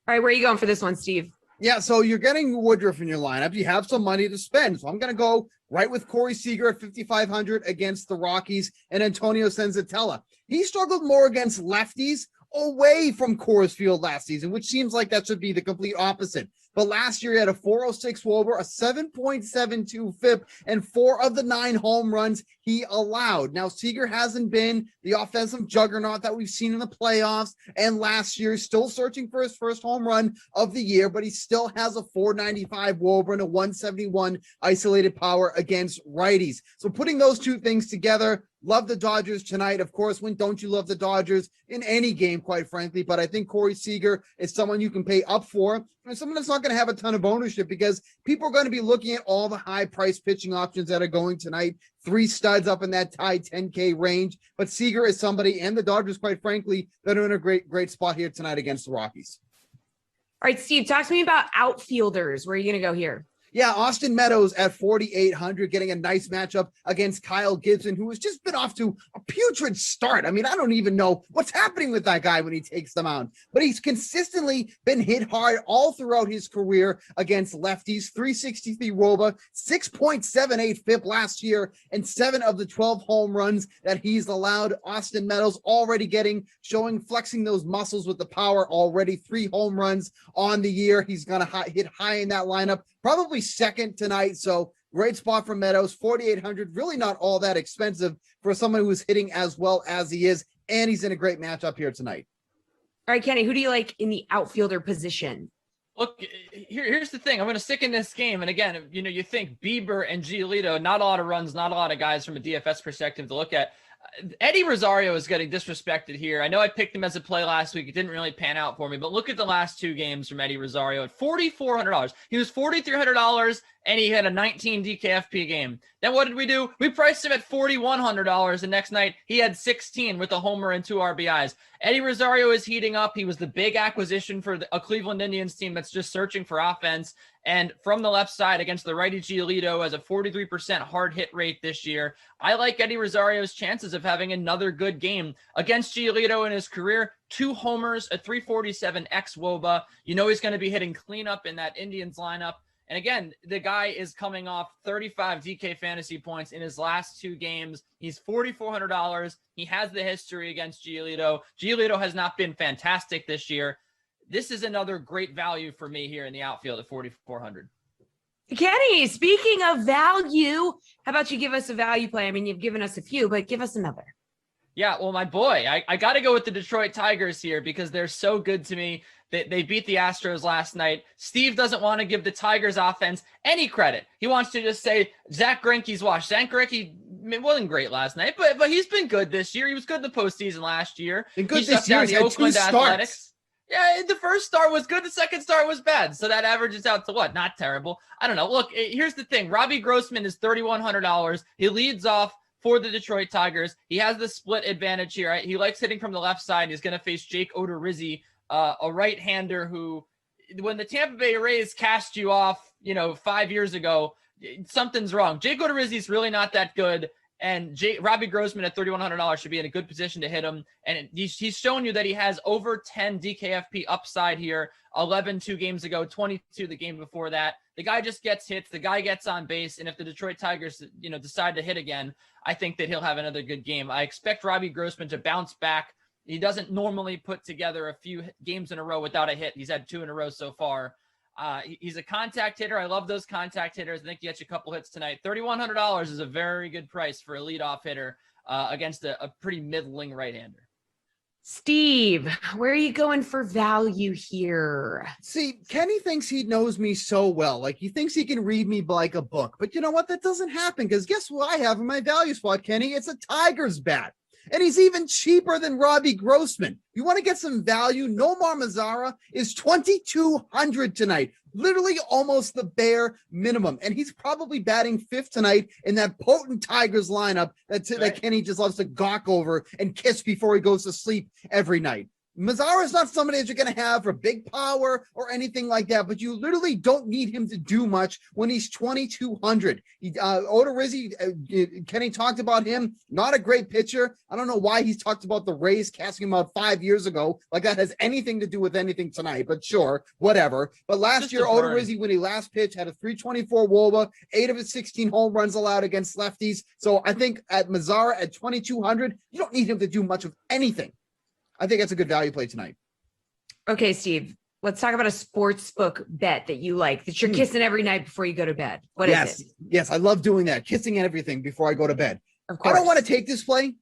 All right, where are you going for this one, Steve? Yeah, so you're getting Woodruff in your lineup. You have some money to spend. So I'm going to go right with Corey Seager at 5,500 against the Rockies and Antonio Senzatella. He struggled more against lefties away from Coors Field last season, which seems like that should be the complete opposite. But last year, he had a 406 WOBA, a 7.72 FIP, and 4 of the 9 home runs he allowed. Now, Seager hasn't been the offensive juggernaut that we've seen in the playoffs, and last year, still searching for his first home run of the year, but he still has a 495 WOBA and a 171 isolated power against righties. So putting those two things together, love the Dodgers tonight. Of course, when don't you love the Dodgers in any game, quite frankly, but I think Corey Seager is someone you can pay up for and someone that's not going to have a ton of ownership because people are going to be looking at all the high price pitching options that are going tonight. 3 studs up in that tied 10K range, but Seager is somebody and the Dodgers, quite frankly, that are in a great spot here tonight against the Rockies. All right, Steve, talk to me about outfielders. Where are you going to go here? Yeah, Austin Meadows at 4,800, getting a nice matchup against Kyle Gibson, who has just been off to a putrid start. I mean, I don't even know what's happening with that guy when he takes the mound, but he's consistently been hit hard all throughout his career against lefties. 363 WOBA, 6.78 FIP last year, and 7 of the 12 home runs that he's allowed. Austin Meadows already flexing those muscles with the power already. 3 home runs on the year. He's going to hit high in that lineup. Probably second tonight, so great spot for Meadows, 4,800, really not all that expensive for someone who's hitting as well as he is, and he's in a great matchup here tonight. All right, Kenny, who do you like in the outfielder position? Look, here's the thing. I'm going to stick in this game, and again, you think Bieber and Giolito, not a lot of runs, not a lot of guys from a DFS perspective to look at. Eddie Rosario is getting disrespected here. I know I picked him as a play last week. It didn't really pan out for me, but look at the last 2 games from Eddie Rosario at $4,400. He was $4,300 and he had a 19 DKFP game. Then what did we do? We priced him at $4,100. The next night he had 16 with a homer and 2 RBIs. Eddie Rosario is heating up. He was the big acquisition for a Cleveland Indians team that's just searching for offense. And from the left side against the righty Giolito has a 43% hard hit rate this year. I like Eddie Rosario's chances of having another good game against Giolito in his career. 2 homers, a 347 xWOBA. He's going to be hitting cleanup in that Indians lineup. And again, the guy is coming off 35 DK fantasy points in his last 2 games. He's $4,400. He has the history against Giolito. Giolito has not been fantastic this year. This is another great value for me here in the outfield at 4,400. Kenny, speaking of value, how about you give us a value play? I mean, you've given us a few, but give us another. Yeah, well, my boy, I got to go with the Detroit Tigers here because they're so good to me. They beat the Astros last night. Steve doesn't want to give the Tigers offense any credit. He wants to just say Zach Greinke's washed. Zach Greinke wasn't great last night, but he's been good this year. He was good in the postseason last year. Been good he this year. He's had 2 starts. Yeah, the first start was good. The second start was bad. So that averages out to what? Not terrible. I don't know. Look, here's the thing. Robbie Grossman is $3,100. He leads off for the Detroit Tigers. He has the split advantage here. Right? He likes hitting from the left side. He's going to face Jake Odorizzi, a right-hander who, when the Tampa Bay Rays cast you off, 5 years ago, something's wrong. Jake Odorizzi is really not that good. And Robbie Grossman at $3,100 should be in a good position to hit him. And he's shown you that he has over 10 DKFP upside here. 11 2 games ago, 22 the game before that. The guy just gets hits. The guy gets on base. And if the Detroit Tigers, decide to hit again, I think that he'll have another good game. I expect Robbie Grossman to bounce back. He doesn't normally put together a few games in a row without a hit. He's had 2 in a row so far. He's a contact hitter. I love those contact hitters. I think he gets you a couple hits tonight. $3,100 is a very good price for a leadoff hitter against a pretty middling right-hander. Steve, where are you going for value here? See, Kenny thinks he knows me so well. Like, he thinks he can read me like a book. But you know what? That doesn't happen because guess what I have in my value spot, Kenny? It's a Tigers bat. And he's even cheaper than Robbie Grossman. You want to get some value? Nomar Mazara is $2,200 tonight. Literally almost the bare minimum. And he's probably batting 5th tonight in that potent Tigers lineup that Kenny just loves to gawk over and kiss before he goes to sleep every night. Mazzara is not somebody that you're going to have for big power or anything like that, but you literally don't need him to do much when he's 2,200. Odorizzi, Kenny talked about him, not a great pitcher. I don't know why he's talked about the Rays casting him out 5 years ago, like that has anything to do with anything tonight, but sure, whatever. But last year, Odorizzi, when he last pitched, had a 324 WOBA, 8 of his 16 home runs allowed against lefties. So I think at Mazzara at 2,200, you don't need him to do much of anything. I think that's a good value play tonight. Okay, Steve, let's talk about a sports book bet that you like, that you're kissing every night before you go to bed. What is it? Yes, I love doing that, kissing and everything before I go to bed. Of course. I don't want to take this play,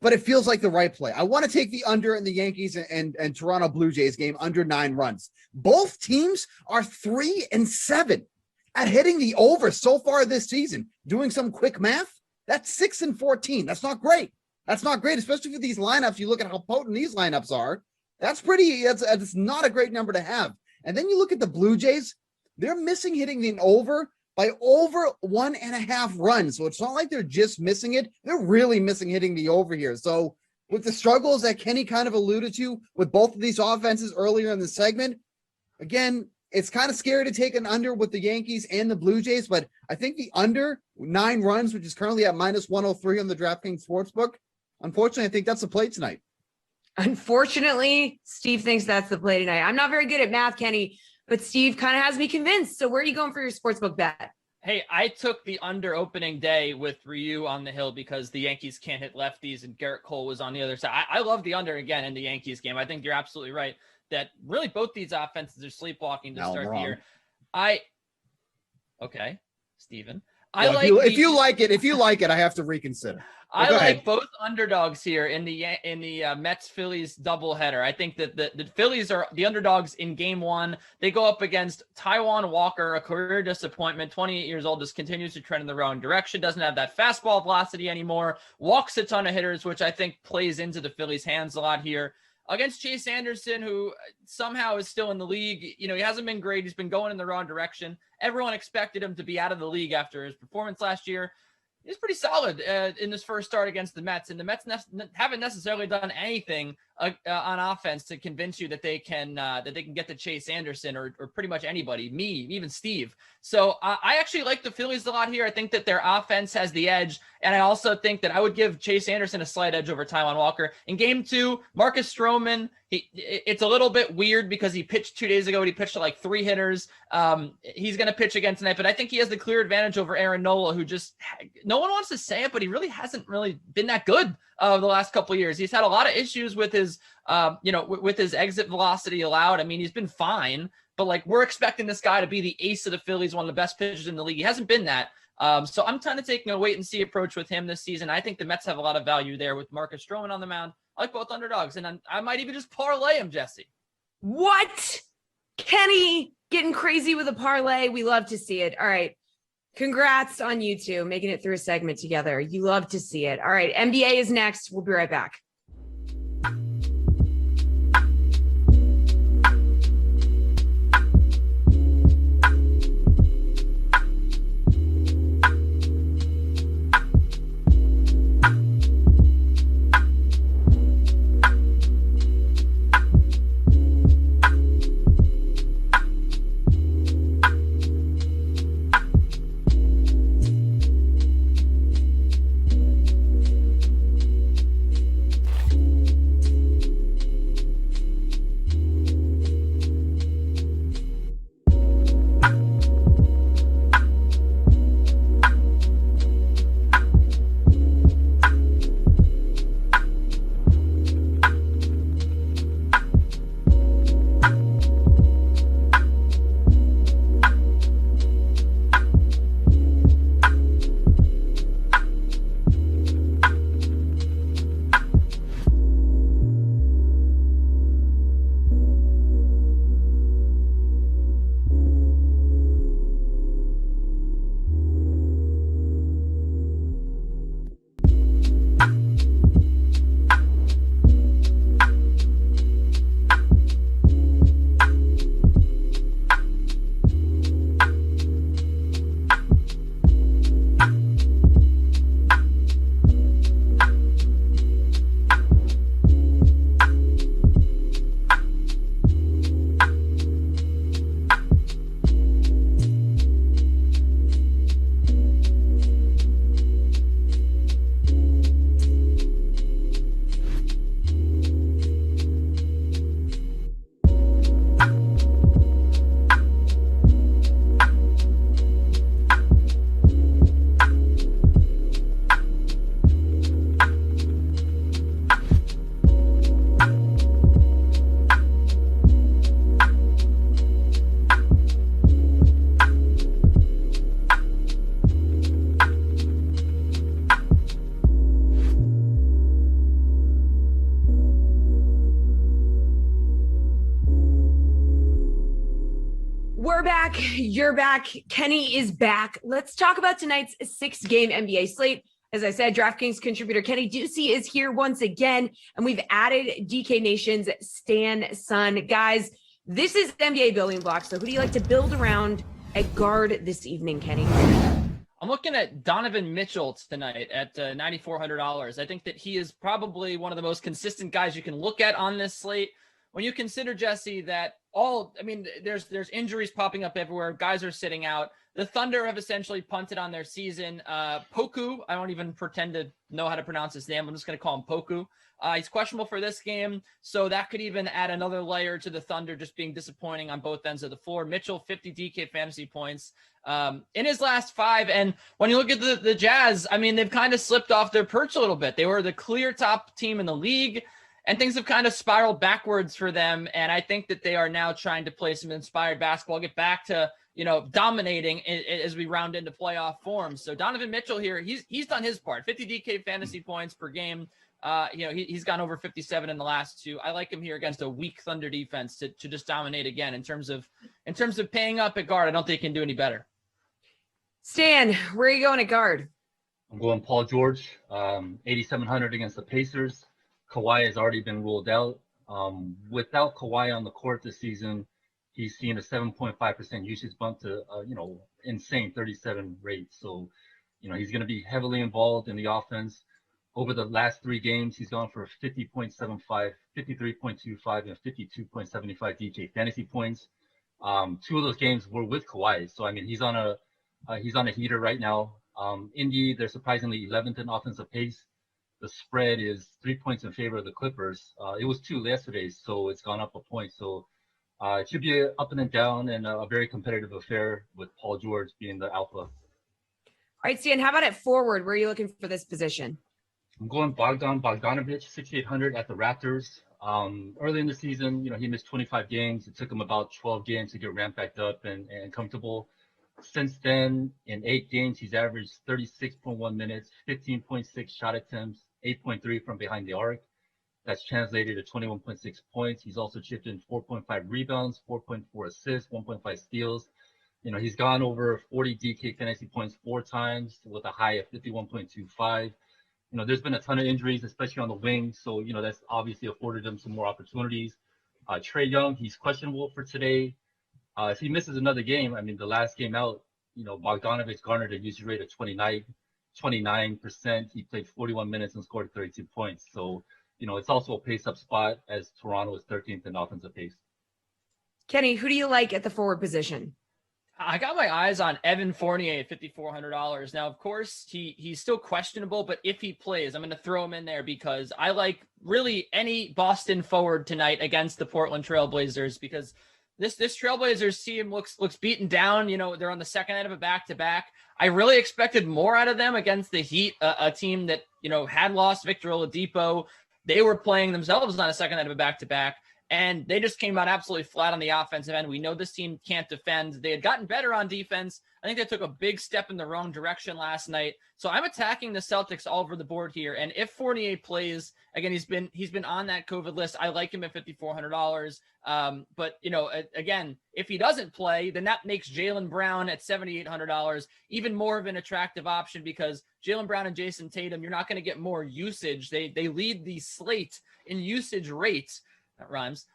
but it feels like the right play. I want to take the under in the Yankees and Toronto Blue Jays game under 9 runs. Both teams are 3-7 at hitting the over so far this season. Doing some quick math, that's 6-14. That's not great. That's not great, especially for these lineups. You look at how potent these lineups are. That's not a great number to have. And then you look at the Blue Jays, they're missing hitting the over by over 1.5 runs. So it's not like they're just missing it. They're really missing hitting the over here. So with the struggles that Kenny kind of alluded to with both of these offenses earlier in the segment, again, it's kind of scary to take an under with the Yankees and the Blue Jays, but I think the under 9 runs, which is currently at -103 on the DraftKings Sportsbook, unfortunately, I think that's the play tonight. Unfortunately, Steve thinks that's the play tonight. I'm not very good at math, Kenny, but Steve kind of has me convinced. So where are you going for your sportsbook bet? Hey, I took the under opening day with Ryu on the hill because the Yankees can't hit lefties and Garrett Cole was on the other side. I love the under again in the Yankees game. I think you're absolutely right that really both these offenses are sleepwalking to start the year. Okay, Steven. If you like it, I have to reconsider. I like both underdogs here in the Mets Phillies doubleheader. I think that the Phillies are the underdogs in game 1. They go up against Taijuan Walker, a career disappointment, 28 years old, just continues to trend in the wrong direction, doesn't have that fastball velocity anymore, walks a ton of hitters, which I think plays into the Phillies' hands a lot here. Against Chase Anderson, who somehow is still in the league. You know, he hasn't been great. He's been going in the wrong direction. Everyone expected him to be out of the league after his performance last year. He's pretty solid in this first start against the Mets, and the Mets haven't necessarily done anything on offense to convince you that they can get to Chase Anderson or pretty much anybody, me, even Steve. So I actually like the Phillies a lot here. I think that their offense has the edge, and I also think that I would give Chase Anderson a slight edge over Taijuan Walker. In game 2, Marcus Stroman, it's a little bit weird because he pitched 2 days ago and he pitched to like 3 hitters. He's going to pitch again tonight, but I think he has the clear advantage over Aaron Nola, who just, no one wants to say it, but he really hasn't really been that good the last couple of years. He's had a lot of issues with his, with his exit velocity allowed. I mean, he's been fine, but like we're expecting this guy to be the ace of the Phillies, one of the best pitchers in the league. He hasn't been that. So I'm kind of taking a wait and see approach with him this season. I think the Mets have a lot of value there with Marcus Stroman on the mound. I like both underdogs, and I might even just parlay him, Jesse. What? Kenny getting crazy with a parlay. We love to see it. All right. Congrats on you two making it through a segment together. You love to see it. All right. NBA is next. We'll be right back. are back. Kenny is back. Let's talk about tonight's 6-game NBA slate. As I said, DraftKings contributor Kenny Ducey is here once again, and we've added DK Nation's Stan Sun. Guys, this is NBA building blocks. So who do you like to build around at guard this evening, Kenny? I'm looking at Donovan Mitchell tonight at $9,400. I think that he is probably one of the most consistent guys you can look at on this slate. When you consider, Jesse, that there's injuries popping up everywhere. Guys are sitting out. The Thunder have essentially punted on their season. Poku, I don't even pretend to know how to pronounce his name. I'm just going to call him Poku. He's questionable for this game, so that could even add another layer to the Thunder just being disappointing on both ends of the floor. Mitchell, 50 DK fantasy points in his last 5. And when you look at the Jazz, I mean, they've kind of slipped off their perch a little bit. They were the clear top team in the league, and things have kind of spiraled backwards for them. And I think that they are now trying to play some inspired basketball, get back to, dominating as we round into playoff form. So Donovan Mitchell here, he's done his part. 50 DK fantasy points per game. He's gone over 57 in the last 2. I like him here against a weak Thunder defense to just dominate again. In terms of paying up at guard, I don't think he can do any better. Stan, where are you going at guard? I'm going Paul George, 8,700 against the Pacers. Kawhi has already been ruled out. Without Kawhi on the court this season, he's seen a 7.5% usage bump to, insane 37 rate. So, he's going to be heavily involved in the offense. Over the last 3 games, he's gone for 50.75, 53.25, and 52.75 DK fantasy points. 2 of those games were with Kawhi. So, I mean, he's on a heater right now. Indy, they're surprisingly 11th in offensive pace. The spread is 3 points in favor of the Clippers. It was 2 yesterday, so it's gone up a point. So it should be up and down and a very competitive affair with Paul George being the alpha. All right, Stan, how about at forward? Where are you looking for this position? I'm going Bogdanovich, 6,800 at the Raptors. Early in the season, he missed 25 games. It took him about 12 games to get ramped back up and comfortable. Since then, in 8 games, he's averaged 36.1 minutes, 15.6 shot attempts, 8.3 from behind the arc. That's translated to 21.6 points. He's also chipped in 4.5 rebounds, 4.4 assists, 1.5 steals. He's gone over 40 DK fantasy points 4 times with a high of 51.25. There's been a ton of injuries, especially on the wing. So, that's obviously afforded him some more opportunities. Trae Young, he's questionable for today. If he misses another game, I mean, the last game out, Bogdanovich garnered a usage rate of 29%. He played 41 minutes and scored 32 points. So, it's also a pace-up spot as Toronto is 13th in offensive pace. Kenny, who do you like at the forward position? I got my eyes on Evan Fournier at $5,400. Now, of course, he's still questionable, but if he plays, I'm going to throw him in there because I like really any Boston forward tonight against the Portland Trailblazers because this Trailblazers team looks beaten down. They're on the second end of a back-to-back. I really expected more out of them against the Heat, a team that, had lost Victor Oladipo. They were playing themselves on a second end of a back-to-back. And they just came out absolutely flat on the offensive end. We know this team can't defend. They had gotten better on defense. I think they took a big step in the wrong direction last night. So I'm attacking the Celtics all over the board here. And if Fournier plays, again, he's been on that COVID list. I like him at $5,400. But again, if he doesn't play, then that makes Jaylen Brown at $7,800 even more of an attractive option because Jaylen Brown and Jason Tatum, you're not going to get more usage. They lead the slate in usage rates. That rhymes.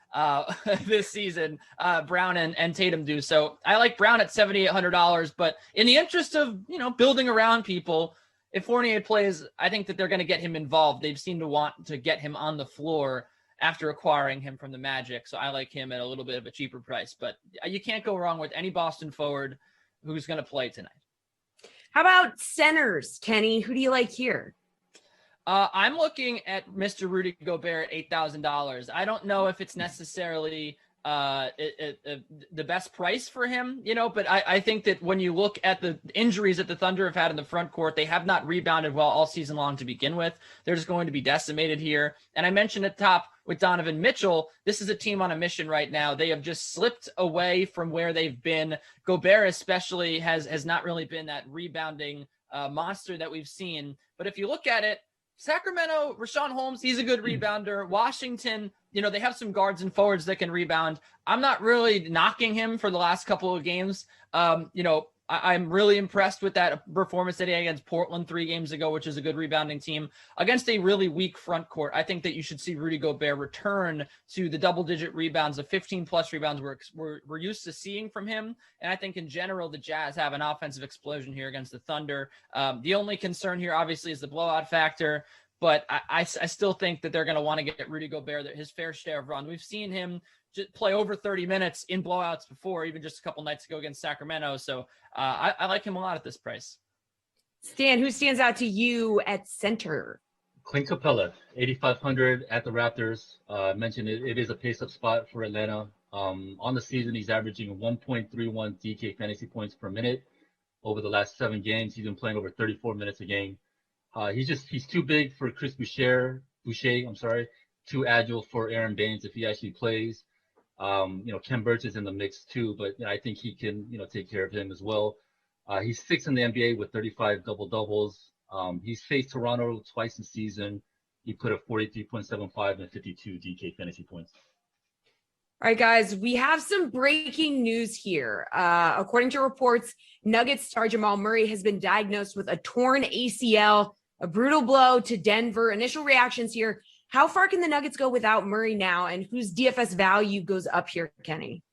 This season, Brown and Tatum do. So I like Brown at $7,800. But in the interest of building around people, if Fournier plays, I think that they're going to get him involved. They've seemed to want to get him on the floor after acquiring him from the Magic. So I like him at a little bit of a cheaper price. But you can't go wrong with any Boston forward who's going to play tonight. How about centers, Kenny? Who do you like here? I'm looking at Mr. Rudy Gobert at $8,000. I don't know if it's necessarily the best price for him, but I think that when you look at the injuries that the Thunder have had in the front court, they have not rebounded well all season long to begin with. They're just going to be decimated here. And I mentioned at top with Donovan Mitchell, this is a team on a mission right now. They have just slipped away from where they've been. Gobert especially has not really been that rebounding monster that we've seen. But if you look at it, Sacramento, Rashawn Holmes, he's a good rebounder. Washington, they have some guards and forwards that can rebound. I'm not really knocking him for the last couple of games. I'm really impressed with that performance that he had against Portland 3 games ago, which is a good rebounding team against a really weak front court. I think that you should see Rudy Gobert return to the double-digit rebounds, the 15-plus rebounds we're used to seeing from him. And I think in general, the Jazz have an offensive explosion here against the Thunder. The only concern here, obviously, is the blowout factor. But I still think that they're going to want to get Rudy Gobert his fair share of run. We've seen him play over 30 minutes in blowouts before, even just a couple nights ago against Sacramento. So I like him a lot at this price. Stan, who stands out to you at center? Clint Capella, 8,500 at the Raptors. Mentioned it is a pace-up spot for Atlanta. On the season, he's averaging 1.31 DK fantasy points per minute. Over the last 7 games, he's been playing over 34 minutes a game. He's too big for Chris Boucher, too agile for Aaron Baines if he actually plays. Ken Burch is in the mix too, but I think he can, take care of him as well. He's 6th in the NBA with 35 double-doubles. He's faced Toronto twice this season. He put up 43.75 and 52 DK fantasy points. All right, guys, we have some breaking news here. According to reports, Nuggets star Jamal Murray has been diagnosed with a torn ACL, a brutal blow to Denver. Initial reactions here. How far can the Nuggets go without Murray now, and whose DFS value goes up here, Kenny?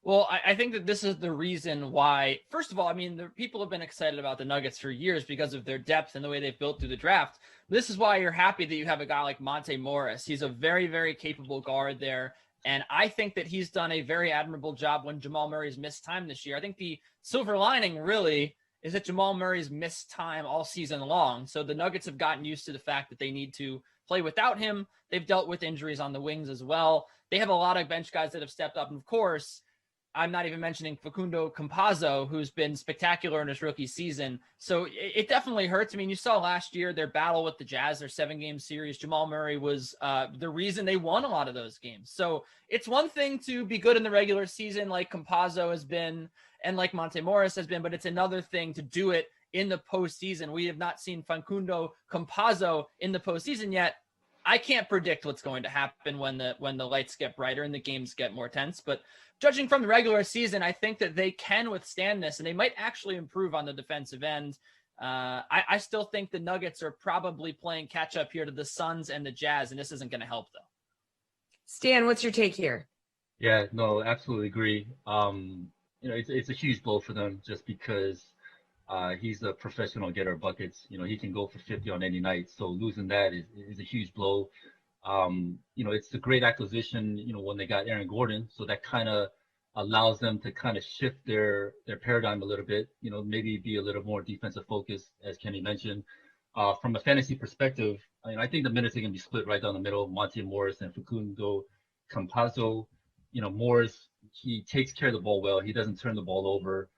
Well, I think that this is the reason why. First of all, the people have been excited about the Nuggets for years because of their depth and the way they've built through the draft. This is why you're happy that you have a guy like Monte Morris. He's a very, very capable guard there. And I think that he's done a very admirable job when Jamal Murray's missed time this year. I think the silver lining really is that Jamal Murray's missed time all season long. So the Nuggets have gotten used to the fact that they need to play without him. They've dealt with injuries on the wings as well. They have a lot of bench guys that have stepped up. And of course, I'm not even mentioning Facundo Campazzo, who's been spectacular in his rookie season. So it definitely hurts. You saw last year their battle with the Jazz, their 7-game series. Jamal Murray was the reason they won a lot of those games. So it's one thing to be good in the regular season like Campazzo has been and like Monte Morris has been, but it's another thing to do it in the postseason. We have not seen Facundo Campazzo in the postseason yet. I can't predict what's going to happen when the lights get brighter and the games get more tense, but judging from the regular season, I think that they can withstand this and they might actually improve on the defensive end. I still think the Nuggets are probably playing catch up here to the Suns and the Jazz, and this isn't going to help though. Stan, what's your take here? Yeah, no, absolutely agree. It's a huge blow for them just because he's a professional getter of buckets. He can go for 50 on any night. So losing that is a huge blow. It's a great acquisition, when they got Aaron Gordon. So that kind of allows them to kind of shift their paradigm a little bit, maybe be a little more defensive focused, as Kenny mentioned. From a fantasy perspective, I think the minutes are going to be split right down the middle. Monte Morris and Facundo Campazzo. Morris, he takes care of the ball well. He doesn't turn the ball over.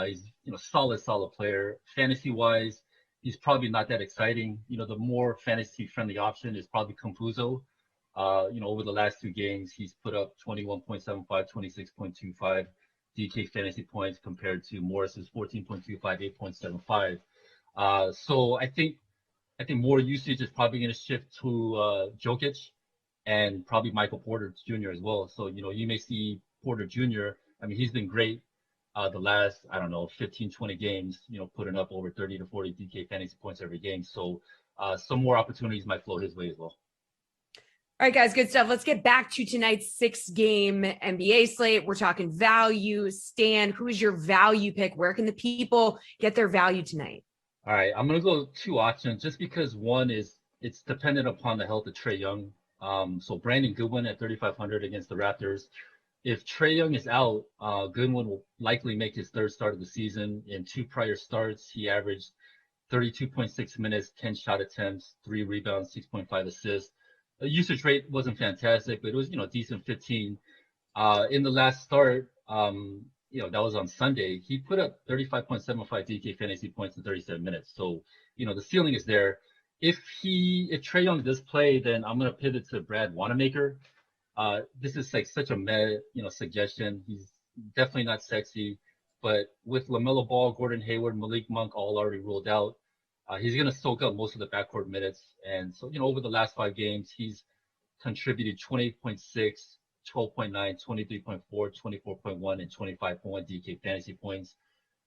He's, solid player. Fantasy-wise, he's probably not that exciting. The more fantasy-friendly option is probably Campazzo. Over the last 2 games, he's put up 21.75, 26.25 DK fantasy points compared to Morris's 14.25, 8.75. So I think more usage is probably going to shift to Jokic and probably Michael Porter Jr. as well. So, you may see Porter Jr. He's been great. The last, 15, 20 games, putting up over 30 to 40 DK fantasy points every game. So some more opportunities might flow his way as well. All right, guys, good stuff. Let's get back to tonight's 6-game NBA slate. We're talking value. Stan, who is your value pick? Where can the people get their value tonight? All right, I'm going to go 2 options just because one is it's dependent upon the health of Trae Young. So Brandon Goodwin at 3,500 against the Raptors. If Trae Young is out, Goodwin will likely make his 3rd start of the season. In 2 prior starts, he averaged 32.6 minutes, 10 shot attempts, 3 rebounds, 6.5 assists. The usage rate wasn't fantastic, but it was, decent 15. In the last start, that was on Sunday, he put up 35.75 DK fantasy points in 37 minutes. So, the ceiling is there. If Trae Young does play, then I'm going to pivot to Brad Wanamaker. This is like such a meh, suggestion. He's definitely not sexy, but with LaMelo Ball, Gordon Hayward, Malik Monk all already ruled out, he's going to soak up most of the backcourt minutes. And so, over the last 5 games, he's contributed 28.6, 12.9, 23.4, 24.1, and 25.1 DK fantasy points.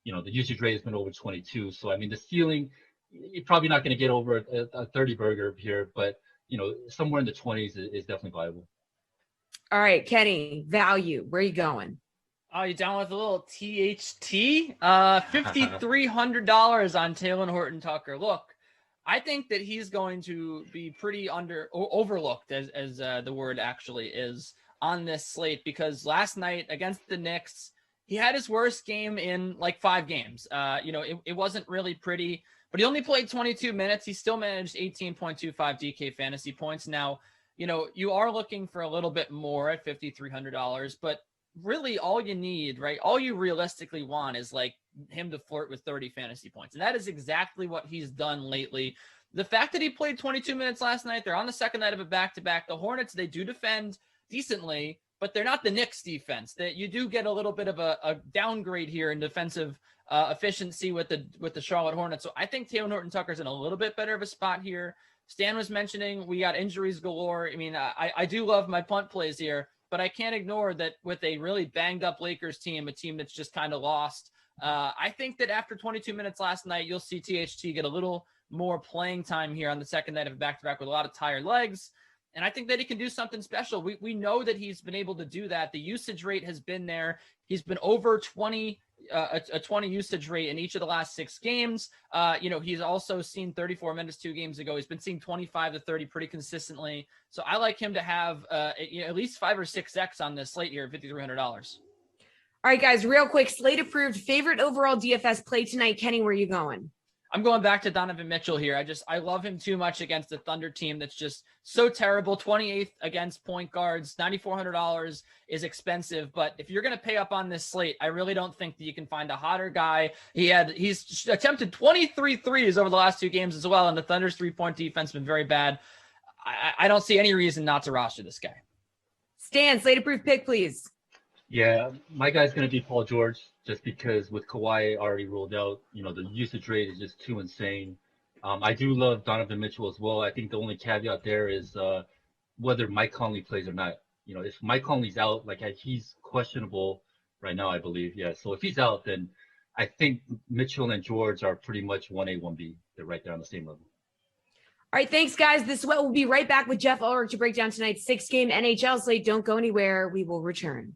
The usage rate has been over 22. So, I mean, the ceiling, you're probably not going to get over a 30 burger here, but, somewhere in the 20s is definitely viable. All right, Kenny, value. Where are you going? Oh, you down with a little THT? $5,300 on Taylor Horton Tucker. Look, I think that he's going to be pretty overlooked, as the word actually is, on this slate, because last night against the Knicks, he had his worst game in like 5 games. It wasn't really pretty, but he only played 22 minutes. He still managed 18.25 DK fantasy points. Now, you are looking for a little bit more at $5,300, but really all you need, right? All you realistically want is like him to flirt with 30 fantasy points. And that is exactly what he's done lately. The fact that he played 22 minutes last night, they're on the second night of a back-to-back. The Hornets, they do defend decently, but they're not the Knicks defense. That you do get a little bit of a downgrade here in defensive efficiency with the Charlotte Hornets. So I think Taylor Horton Tucker's in a little bit better of a spot here. Stan was mentioning we got injuries galore. I mean, I do love my punt plays here, but I can't ignore that with a really banged up Lakers team, a team that's just kind of lost. I think that after 22 minutes last night, you'll see THT get a little more playing time here on the second night of a back-to-back with a lot of tired legs. And I think that he can do something special. We know that he's been able to do that. The usage rate has been there. He's been over 20, a 20 usage rate in each of the last 6 games. He's also seen 34 minutes 2 games ago. He's been seeing 25 to 30 pretty consistently. So I like him to have at least 5 or 6X on this slate here at $5,300. All right, guys, real quick. Slate approved favorite overall DFS play tonight. Kenny, where are you going? I'm going back to Donovan Mitchell here. I love him too much against the Thunder team that's just so terrible. 28th against point guards. $9,400 is expensive, but if you're going to pay up on this slate, I really don't think that you can find a hotter guy. He's attempted 23 threes over the last 2 games as well, and the Thunder's 3-point defense has been very bad. I don't see any reason not to roster this guy. Stan, slate approved pick, please. Yeah, my guy's going to be Paul George, just because with Kawhi already ruled out, the usage rate is just too insane. I do love Donovan Mitchell as well. I think the only caveat there is whether Mike Conley plays or not. If Mike Conley's out, he's questionable right now, I believe. Yeah, so if he's out, then I think Mitchell and George are pretty much 1A, 1B. They're right there on the same level. All right, thanks, guys. The Sweat will be right back with Jeff Ulrich to break down tonight's 6-game NHL slate. Don't go anywhere. We will return.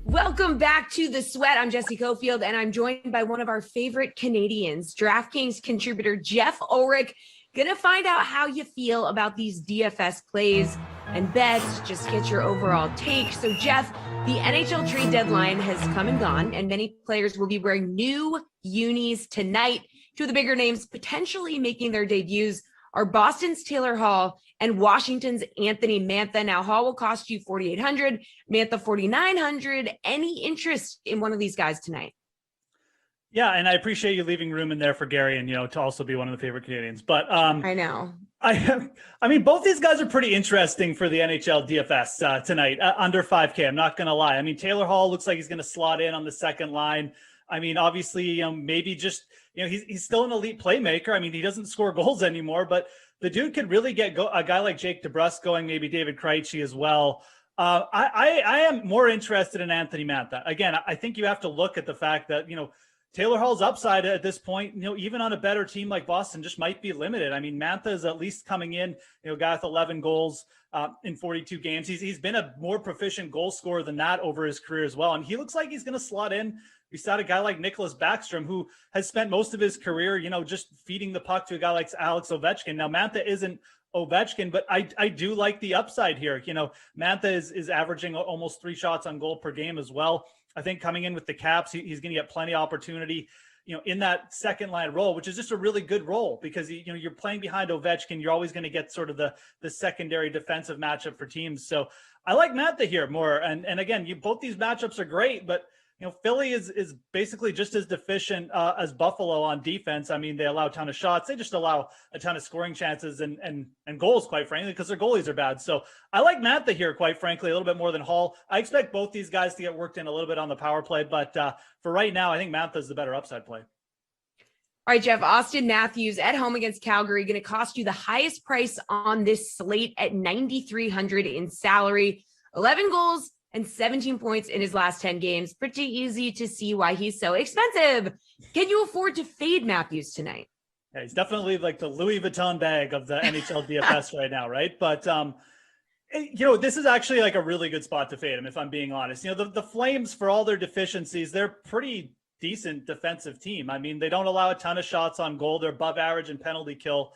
Welcome back to The Sweat. I'm Jesse Cofield, and I'm joined by one of our favorite Canadians, DraftKings contributor Jeff Ulrich. Gonna find out how you feel about these DFS plays and bets. Just get your overall take. So, Jeff, the NHL trade deadline has come and gone, and many players will be wearing new unis tonight. 2 of the bigger names potentially making their debuts are Boston's Taylor Hall and Washington's Anthony Mantha. Now, Hall will cost you $4,800, Mantha $4,900. Any interest in one of these guys tonight? Yeah, and I appreciate you leaving room in there for Gary and, to also be one of the favorite Canadians. But I know. I mean, both these guys are pretty interesting for the NHL DFS tonight, under 5K. I'm not going to lie. I mean, Taylor Hall looks like he's going to slot in on the second line. I mean, obviously, maybe just, he's still an elite playmaker. I mean, he doesn't score goals anymore, but the dude could really get a guy like Jake DeBrusk going, maybe David Krejci as well. I am more interested in Anthony Mantha. Again, I think you have to look at the fact that, Taylor Hall's upside at this point, even on a better team like Boston, just might be limited. I mean, Mantha is at least coming in, guy with 11 goals in 42 games. He's been a more proficient goal scorer than that over his career as well. And he looks like he's going to slot in. We saw a guy like Nicholas Backstrom, who has spent most of his career, just feeding the puck to a guy like Alex Ovechkin. Now, Mantha isn't Ovechkin, but I do like the upside here. Mantha is averaging almost 3 shots on goal per game as well. I think coming in with the Caps, he's going to get plenty of opportunity, in that second line role, which is just a really good role because, you're playing behind Ovechkin. You're always going to get sort of the secondary defensive matchup for teams. So I like Mantha here more. And again, both these matchups are great, but Philly is basically just as deficient as Buffalo on defense. I mean, they allow a ton of shots. They just allow a ton of scoring chances and goals, quite frankly, because their goalies are bad. So I like Mantha here, quite frankly, a little bit more than Hall. I expect both these guys to get worked in a little bit on the power play, but for right now, I think Mantha is the better upside play. All right, Jeff, Austin Matthews at home against Calgary, going to cost you the highest price on this slate at $9,300 in salary, 11 goals and 17 points in his last 10 games. Pretty easy to see why he's so expensive. Can you afford to fade Matthews tonight? Yeah, he's definitely like the Louis Vuitton bag of the NHL DFS right now, right? But, this is actually like a really good spot to fade him, if I'm being honest. The Flames, for all their deficiencies, they're pretty decent defensive team. I mean, they don't allow a ton of shots on goal. They're above average in penalty kill.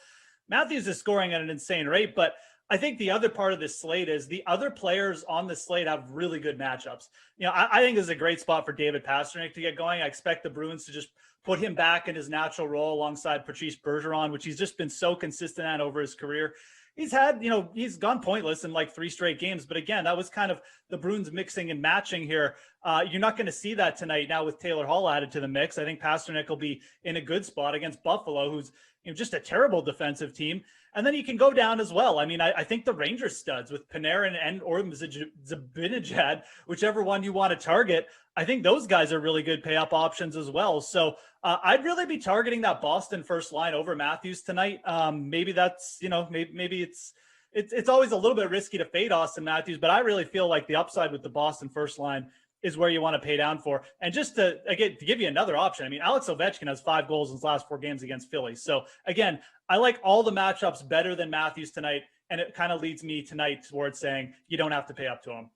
Matthews is scoring at an insane rate, but I think the other part of this slate is the other players on the slate have really good matchups. I think this is a great spot for David Pastrnak to get going. I expect the Bruins to just put him back in his natural role alongside Patrice Bergeron, which he's just been so consistent at over his career. He's had, he's gone pointless in like 3 straight games. But again, that was kind of the Bruins mixing and matching here. You're not going to see that tonight now with Taylor Hall added to the mix. I think Pastrnak will be in a good spot against Buffalo, who's just a terrible defensive team. And then you can go down as well. I mean, I think the Rangers studs with Panarin or Zibanejad, whichever one you want to target, I think those guys are really good pay-up options as well. So I'd really be targeting that Boston first line over Matthews tonight. Maybe that's, maybe it's always a little bit risky to fade Austin Matthews, but I really feel like the upside with the Boston first line is where you want to pay down for. And just to give you another option, I mean, Alex Ovechkin has 5 goals in his last 4 games against Philly. So again, I like all the matchups better than Matthews tonight. And it kind of leads me tonight towards saying you don't have to pay up to him.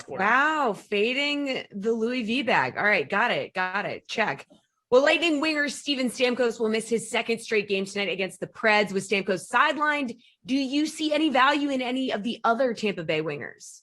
Wow. Fading the Louis V bag. All right. Got it. Check. Well, Lightning winger Steven Stamkos will miss his 2nd straight game tonight against the Preds with Stamkos sidelined. Do you see any value in any of the other Tampa Bay wingers?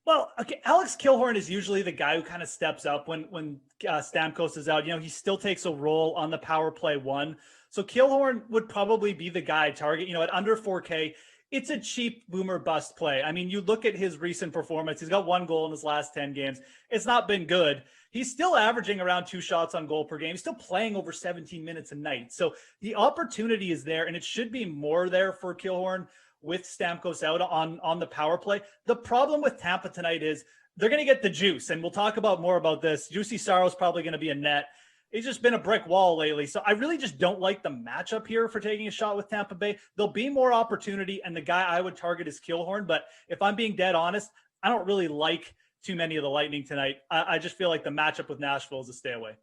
Well, okay, Alex Killorn is usually the guy who kind of steps up when Stamkos is out. He still takes a role on the power play 1. So Killorn would probably be the guy target, at under 4K. It's a cheap boomer bust play. I mean, you look at his recent performance. He's got 1 goal in his last 10 games. It's not been good. He's still averaging around 2 shots on goal per game. He's still playing over 17 minutes a night. So the opportunity is there, and it should be more there for Killorn with Stamkos out on the power play. The problem with Tampa tonight is they're going to get the juice, and we'll talk more about this. Juicy Saro's probably going to be a net. He's just been a brick wall lately. So I really just don't like the matchup here for taking a shot with Tampa Bay. There'll be more opportunity, and the guy I would target is Killorn. But if I'm being dead honest, I don't really like too many of the Lightning tonight. I just feel like the matchup with Nashville is a stay away.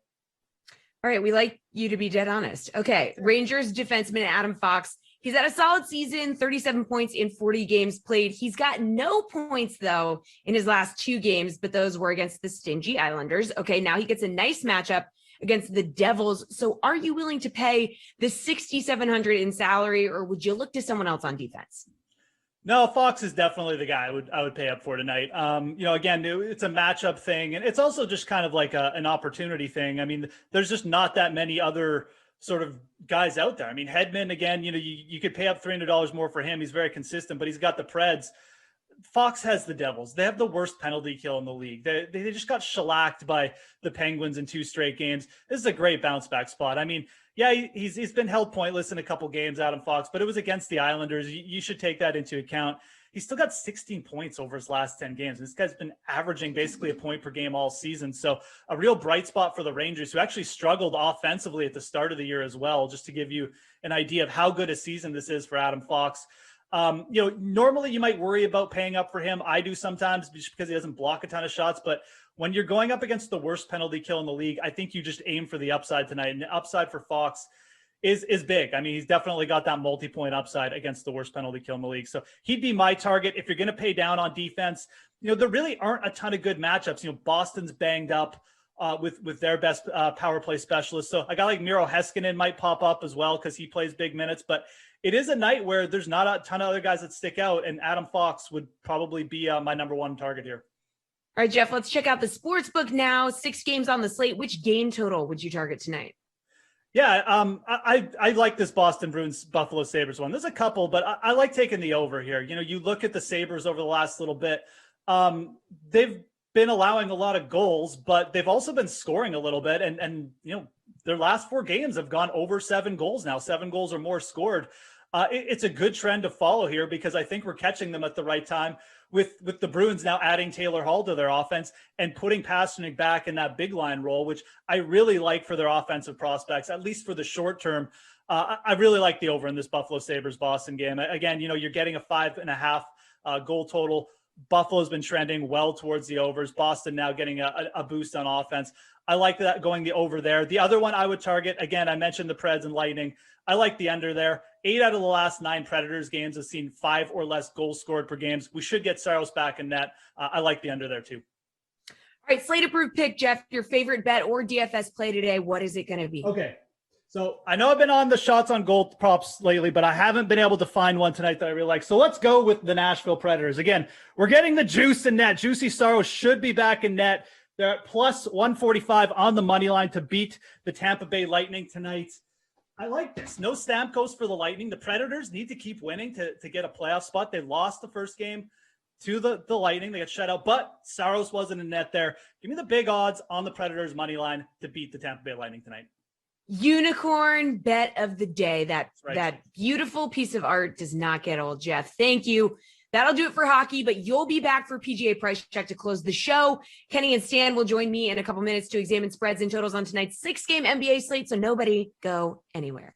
All right. We like you to be dead honest. Okay. Rangers defenseman Adam Fox. He's had a solid season, 37 points in 40 games played. He's got no points, though, in his last 2 games, but those were against the stingy Islanders. Okay, now he gets a nice matchup against the Devils. So are you willing to pay the $6,700 in salary, or would you look to someone else on defense? No, Fox is definitely the guy I would pay up for tonight. Again, it's a matchup thing, and it's also just kind of like an opportunity thing. I mean, there's just not that many other sort of guys out there. I mean, Hedman, again, you could pay up $300 more for him. He's very consistent, but he's got the Preds. Fox has the Devils. They have the worst penalty kill in the league. They just got shellacked by the Penguins in 2 straight games. This is a great bounce back spot. I mean, yeah, he's been held pointless in a couple games, Adam Fox, but it was against the Islanders. You should take that into account. he's still got 16 points over his last 10 games. This guy's been averaging basically a point per game all season. So a real bright spot for the Rangers, who actually struggled offensively at the start of the year as well, just to give you an idea of how good a season this is for Adam Fox. Normally you might worry about paying up for him. I do sometimes, just because he doesn't block a ton of shots, but when you're going up against the worst penalty kill in the league, I think you just aim for the upside tonight. And the upside for Fox is big. I mean, he's definitely got that multi-point upside against the worst penalty kill in the league. So he'd be my target. If you're going to pay down on defense, there really aren't a ton of good matchups. Boston's banged up with their best power play specialist. So a guy like Miro Heiskanen might pop up as well, because he plays big minutes, but it is a night where there's not a ton of other guys that stick out, and Adam Fox would probably be my number one target here. All right, Jeff, let's check out the sports book now. 6 games on the slate. Which game total would you target tonight? Yeah, I like this Boston Bruins Buffalo Sabres one. There's a couple, but I like taking the over here. You look at the Sabres over the last little bit. They've been allowing a lot of goals, but they've also been scoring a little bit. And their last 4 games have gone over 7 goals now, 7 goals or more scored. It's a good trend to follow here, because I think we're catching them at the right time with the Bruins now adding Taylor Hall to their offense and putting Pastrnak back in that big line role, which I really like for their offensive prospects, at least for the short term. I really like the over in this Buffalo Sabres Boston game. Again, you're getting a 5.5 goal total. Buffalo's been trending well towards the overs. Boston now getting a boost on offense. I like that, going the over there. The other one I would target, again, I mentioned the Preds and Lightning. I like the under there. 8 out of the last 9 Predators games have seen 5 or less goals scored per games. We should get Saros back in net. I like the under there too. All right, Slate approved pick, Jeff, your favorite bet or DFS play today. What is it going to be? Okay. So I know I've been on the shots on goal props lately, but I haven't been able to find one tonight that I really like. So let's go with the Nashville Predators. Again, we're getting the juice in net. Juicy Saros should be back in net. They're at plus 145 on the money line to beat the Tampa Bay Lightning tonight. I like this. No Stamkos for the Lightning. The Predators need to keep winning to get a playoff spot. They lost the first game to the Lightning. They got shut out, but Saros wasn't in net there. Give me the big odds on the Predators money line to beat the Tampa Bay Lightning tonight. Unicorn bet of the day. That beautiful piece of art does not get old, Jeff. Thank you. That'll do it for hockey, but you'll be back for PGA Price Check to close the show. Kenny and Stan will join me in a couple minutes to examine spreads and totals on tonight's 6-game NBA slate, so nobody go anywhere.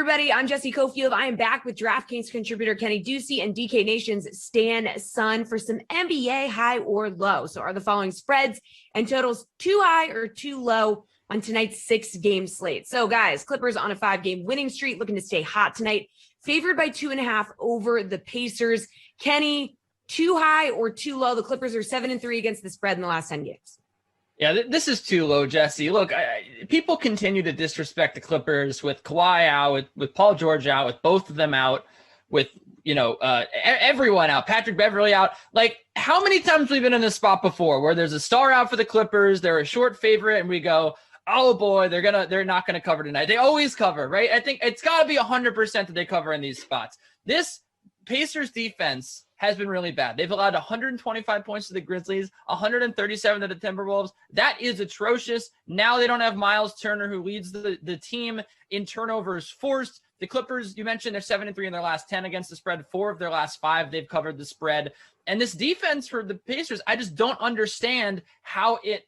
everybody. I'm Jesse Cofield. I am back with DraftKings contributor Kenny Ducey and DK Nation's Stan Sun for some NBA high or low. So are the following spreads and totals too high or too low on tonight's 6-game slate? So guys, Clippers on a 5-game winning streak, looking to stay hot tonight. favored by 2.5 over the Pacers. Kenny, too high or too low? The Clippers are 7-3 against the spread in the last 10 games. Yeah, this is too low, Jesse. Look, people continue to disrespect the Clippers with Kawhi out, with Paul George out, with both of them out, with everyone out, Patrick Beverly out. Like, how many times we've been in this spot before where there's a star out for the Clippers, they're a short favorite, and we go, oh boy, they're not gonna cover tonight. They always cover, right? I think it's got to be 100% that they cover in these spots. This Pacers defense has been really bad. They've allowed 125 points to the Grizzlies, 137 to the Timberwolves. That is atrocious. Now they don't have Miles Turner, who leads the team in turnovers forced. The Clippers, you mentioned, they're 7-3 in their last 10 against the spread. 4 of their last 5, they've covered the spread. And this defense for the Pacers, I just don't understand how it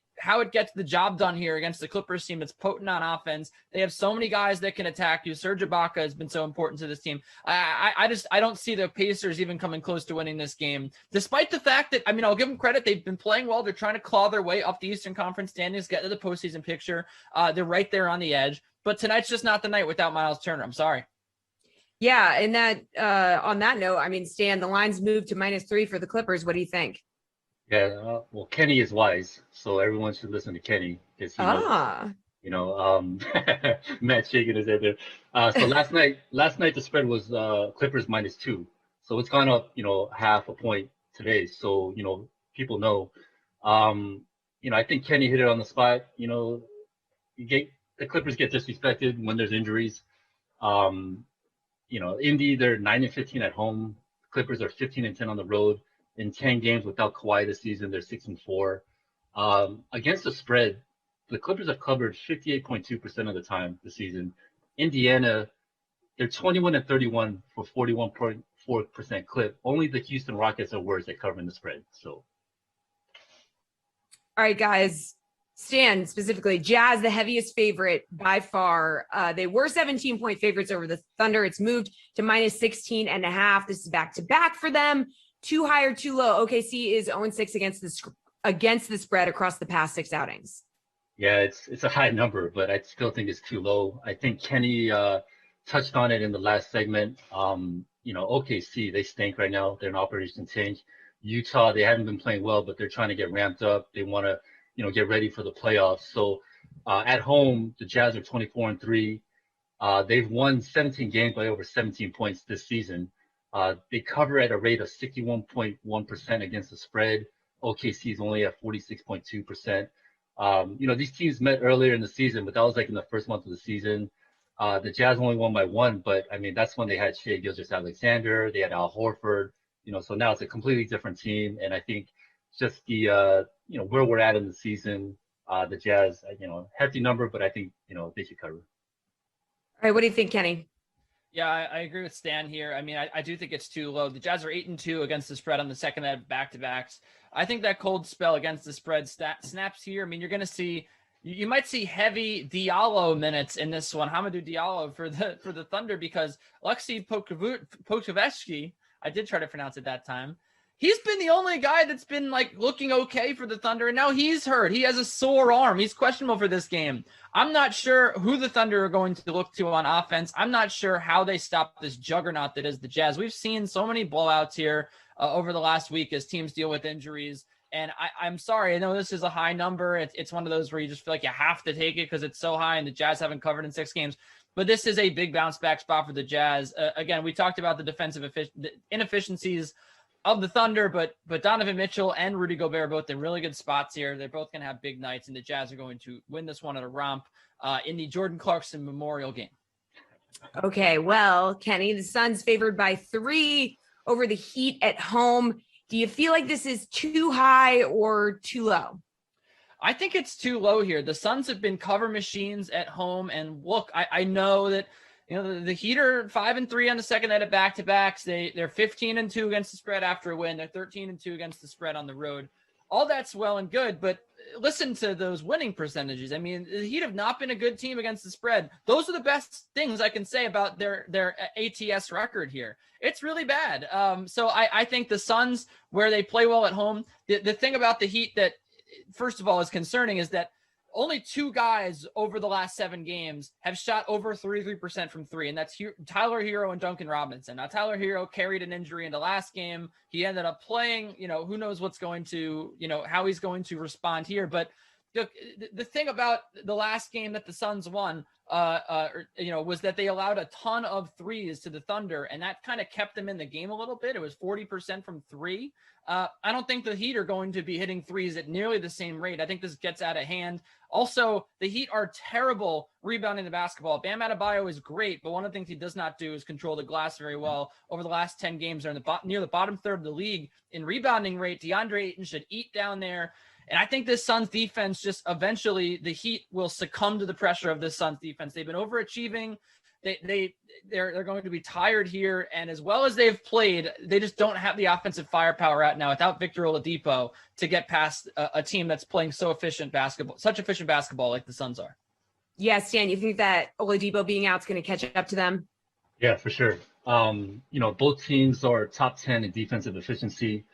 gets the job done here against the Clippers team. It's potent on offense. They have so many guys that can attack you. Serge Ibaka has been so important to this team. I don't see the Pacers even coming close to winning this game, despite the fact that, I'll give them credit. They've been playing well. They're trying to claw their way up the Eastern Conference standings, get to the postseason picture. They're right there on the edge. But tonight's just not the night without Miles Turner. I'm sorry. Yeah, and that on that note, Stan, the line's moved to -3 for the Clippers. What do you think? Yeah, well, Kenny is wise, so everyone should listen to Kenny. Because he knows, Matt shaking his head there. So last night the spread was Clippers -2, so it's gone up, half a point today. So people know. I think Kenny hit it on the spot. The Clippers get disrespected when there's injuries. Indy, they're 9-15 at home. Clippers are 15-10 on the road. In 10 games without Kawhi this season, they're 6-4. Against the spread, the Clippers have covered 58.2% of the time this season. Indiana, they're 21-31 for 41.4% clip. Only the Houston Rockets are worse at covering the spread. So, all right, guys. Stan, specifically, Jazz, the heaviest favorite by far. They were 17-point favorites over the Thunder. It's moved to -16.5. This is back-to-back for them. Too high or too low? OKC is 0-6 against the spread across the past 6 outings. Yeah, it's a high number, but I still think it's too low. I think Kenny touched on it in the last segment. OKC, they stink right now. They're in operation change. Utah, they haven't been playing well, but they're trying to get ramped up. They want to, get ready for the playoffs. So at home, the Jazz are 24-3. They've won 17 games by over 17 points this season. They cover at a rate of 61.1% against the spread. OKC is only at 46.2%. These teams met earlier in the season, but that was like in the first month of the season. The Jazz only won by 1, but that's when they had Shai Gilgeous-Alexander. They had Al Horford. So now it's a completely different team. And I think just the where we're at in the season, the Jazz, hefty number, but I think they should cover. All right, what do you think, Kenny? Yeah, I agree with Stan here. I do think it's too low. The Jazz are 8-2 against the spread on the second at back-to-backs. I think that cold spell against the spread snaps here. You're going to see, you might see heavy Diallo minutes in this one. Hamidou Diallo for the Thunder, because Alexei Pokusevski, I did try to pronounce it that time. He's been the only guy that's been looking okay for the Thunder, and now he's hurt. He has a sore arm. He's questionable for this game. I'm not sure who the Thunder are going to look to on offense. I'm not sure how they stop this juggernaut that is the Jazz. We've seen so many blowouts here over the last week as teams deal with injuries. And I'm sorry, I know this is a high number. It's one of those where you just feel like you have to take it because it's so high and the Jazz haven't covered in 6 games. But this is a big bounce back spot for the Jazz. Again, we talked about the defensive inefficiencies of the Thunder, but Donovan Mitchell and Rudy Gobert are both in really good spots here. They're both going to have big nights, and the Jazz are going to win this one at a romp in the Jordan Clarkson Memorial Game. Okay, well, Kenny, the Suns favored by 3 over the Heat at home. Do you feel like this is too high or too low? I think it's too low here. The Suns have been cover machines at home, and look, I know that the Heat are 5-3 on the second night of back-to-backs. They're 15-2 against the spread after a win. They're 13-2 against the spread on the road. All that's well and good, but listen to those winning percentages. The Heat have not been a good team against the spread. Those are the best things I can say about their ATS record here. It's really bad. So I think the Suns, where they play well at home, the thing about the Heat that, first of all, is concerning is that only 2 guys over the last 7 games have shot over 33% from 3, and that's Tyler Hero and Duncan Robinson. Now, Tyler Hero carried an injury in the last game. He ended up playing. Who knows what's going to, how he's going to respond here. But the thing about the last game that the Suns won, was that they allowed a ton of threes to the Thunder, and that kind of kept them in the game a little bit. It was 40% from 3. I don't think the Heat are going to be hitting threes at nearly the same rate. I think this gets out of hand. Also, the Heat are terrible rebounding the basketball. Bam Adebayo is great, but one of the things he does not do is control the glass very well. Over the last 10 games, they're near the bottom third of the league in rebounding rate. DeAndre Ayton should eat down there. And I think this Suns defense just eventually the Heat will succumb to the pressure of this Suns defense. They've been overachieving. They're going to be tired here. And as well as they've played, they just don't have the offensive firepower out now without Victor Oladipo to get past a team that's playing such efficient basketball like the Suns are. Yeah, Stan, you think that Oladipo being out is going to catch up to them? Yeah, for sure. Both teams are top 10 in defensive efficiency.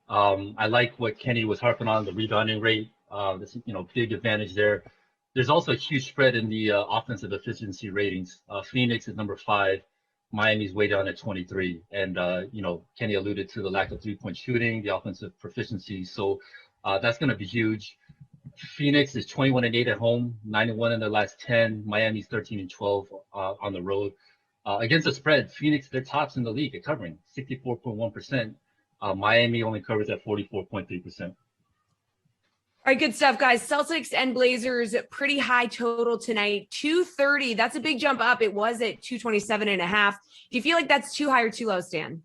I like what Kenny was harping on, the rebounding rate. This, big advantage there. There's also a huge spread in the offensive efficiency ratings. Phoenix is number 5. Miami's way down at 23. And, Kenny alluded to the lack of 3-point shooting, the offensive proficiency. So that's going to be huge. Phoenix is 21-8 at home, 9-1 in their last 10. Miami's 13-12 on the road. Against the spread, Phoenix, they're tops in the league at covering, 64.1%. Miami only covers at 44.3%. All right, good stuff, guys. Celtics and Blazers, pretty high total tonight. 230. That's a big jump up. It was at 227.5. Do you feel like that's too high or too low, Stan?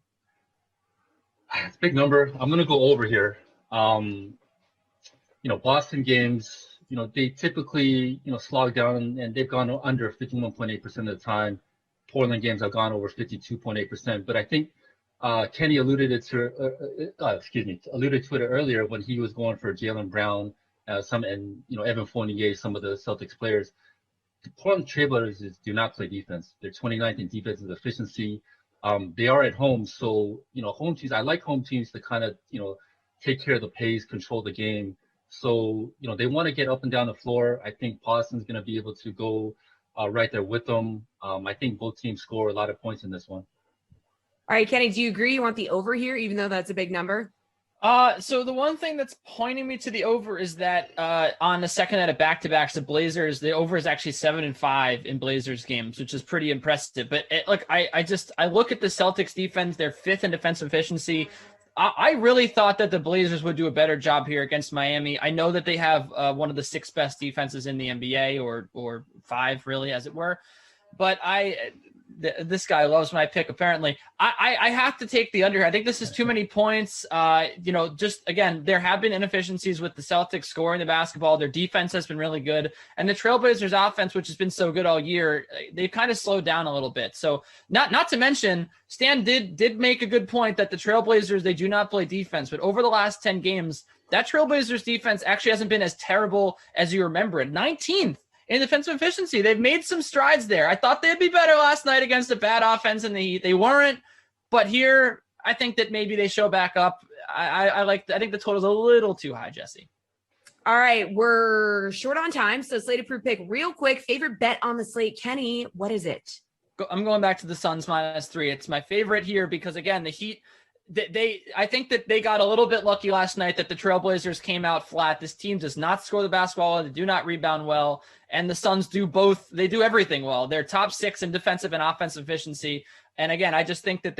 It's a big number. I'm going to go over here. Boston games, they typically, slog down and they've gone under 51.8% of the time. Portland games have gone over 52.8%. But I think Kenny alluded to it earlier when he was going for Jaylen Brown, Evan Fournier, some of the Celtics players. The Portland Trailblazers do not play defense. They're 29th in defensive efficiency. They are at home, so home teams. I like home teams to kind of take care of the pace, control the game. So they want to get up and down the floor. I think Boston's going to be able to go right there with them. I think both teams score a lot of points in this one. All right, Kenny, do you agree you want the over here, even though that's a big number? So the one thing that's pointing me to the over is that on the second night of back-to-backs, the Blazers, the over is actually 7-5 in Blazers games, which is pretty impressive. But I look at the Celtics defense, they're 5th in defensive efficiency. I really thought that the Blazers would do a better job here against Miami. I know that they have one of the 6 best defenses in the NBA, or 5 really, as it were. But this guy loves my pick, apparently. I have to take the under. I think this is too many points. Just again, there have been inefficiencies with the Celtics scoring the basketball. Their defense has been really good. And the Trailblazers offense, which has been so good all year, they've kind of slowed down a little bit. So not to mention, Stan did make a good point that the Trailblazers, they do not play defense. But over the last 10 games, that Trailblazers defense actually hasn't been as terrible as you remember it. 19th. In defensive efficiency, they've made some strides there. I thought they'd be better last night against a bad offense in the Heat. They weren't, but here I think that maybe they show back up. I think the total's a little too high, Jesse. All right, we're short on time, so Slate approved pick real quick. Favorite bet on the slate, Kenny. What is it? I'm going back to the Suns -3. It's my favorite here because again, the Heat. I think that they got a little bit lucky last night that the Trailblazers came out flat. This team does not score the basketball. They do not rebound well. And the Suns do both. They do everything well. They're top 6 in defensive and offensive efficiency. And again, I just think that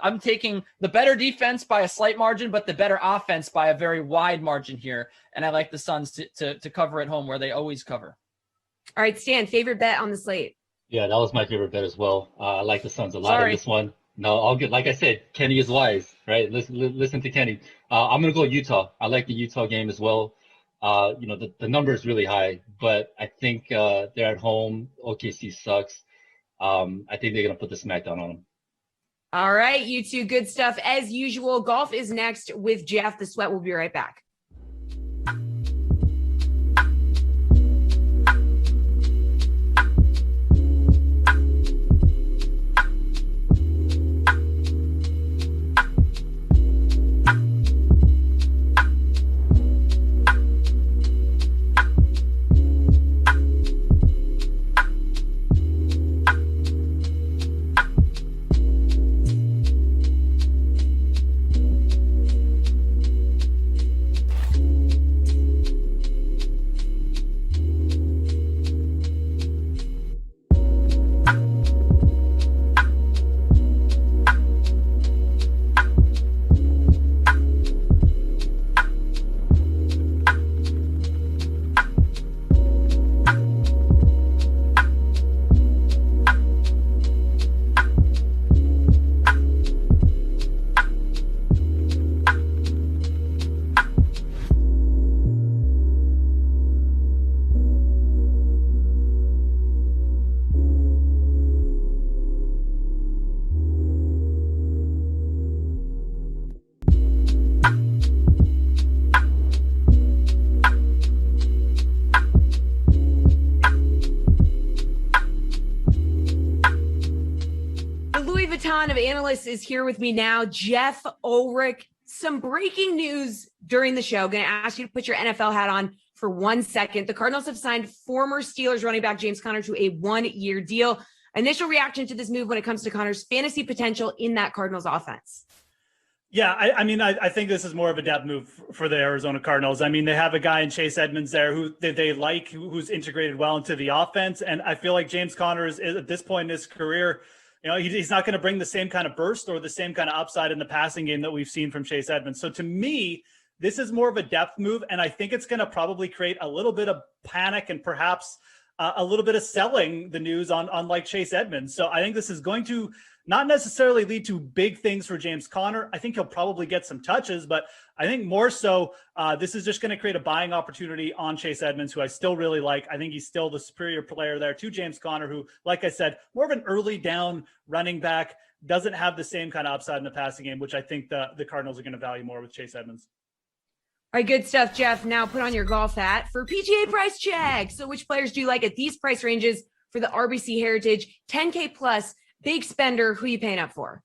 I'm taking the better defense by a slight margin, but the better offense by a very wide margin here. And I like the Suns to cover at home where they always cover. All right, Stan, favorite bet on the slate. Yeah, that was my favorite bet as well. I like the Suns a lot in this one. No, all good. Like I said, Kenny is wise, right? Listen to Kenny. I'm going to go Utah. I like the Utah game as well. The number is really high, but I think they're at home. OKC sucks. I think they're going to put the smackdown on them. All right, you two, good stuff. As usual, golf is next with Jeff the Sweat. We'll be right back. analysts is here with me now. Jeff Ulrich, some breaking news during the show. Going to ask you to put your NFL hat on for 1 second. The Cardinals have signed former Steelers running back James Conner to a 1-year deal. Initial reaction to this move when it comes to Conner's fantasy potential in that Cardinals offense? Yeah, I think this is more of a depth move for the Arizona Cardinals. I mean, they have a guy in Chase Edmonds there who they like, who's integrated well into the offense. And I feel like James Conner is at this point in his career, he's not going to bring the same kind of burst or the same kind of upside in the passing game that we've seen from Chase Edmonds. So to me, this is more of a depth move. And I think it's going to probably create a little bit of panic and perhaps a little bit of selling the news on like Chase Edmonds. So I think this is going to not necessarily lead to big things for James Conner. I think he'll probably get some touches, but I think more so this is just going to create a buying opportunity on Chase Edmonds, who I still really like. I think he's still the superior player there to James Conner, who, like I said, more of an early down running back, doesn't have the same kind of upside in the passing game, which I think the Cardinals are going to value more with Chase Edmonds. All right, good stuff, Jeff. Now put on your golf hat for PGA price check. So which players do you like at these price ranges for the RBC Heritage 10K plus? Big spender, who you paying up for?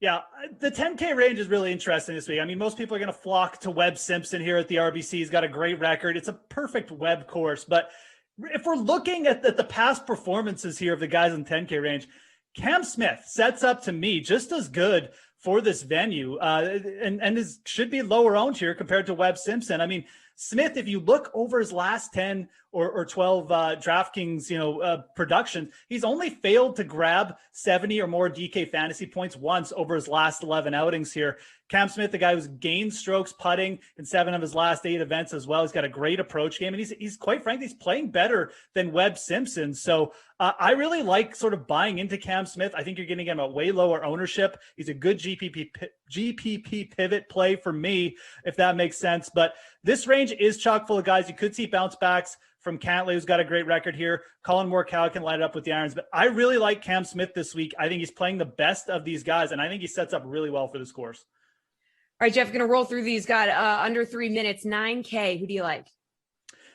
Yeah, the 10K range is really interesting this week. I mean, most people are going to flock to Webb Simpson here at the RBC. He's got a great record. It's a perfect Webb course. But if we're looking at the past performances here of the guys in 10K range, Cam Smith sets up to me just as good for this venue and should be lower owned here compared to Webb Simpson. I mean, Smith, if you look over his last 10 or 12 DraftKings, production, he's only failed to grab 70 or more DK fantasy points once over his last 11 outings here. Cam Smith, the guy who's gained strokes putting in 7 of his last 8 events as well. He's got a great approach game, and he's quite frankly, he's playing better than Webb Simpson. So I really like sort of buying into Cam Smith. I think you're going to get him at way lower ownership. He's a good GPP pivot play for me, if that makes sense. But this range is chock full of guys. You could see bounce backs from Cantlay, who's got a great record here. Colin Morikawa can light it up with the irons. But I really like Cam Smith this week. I think he's playing the best of these guys, and I think he sets up really well for this course. All right, Jeff, going to roll through these. Got under 3 minutes, 9K. Who do you like?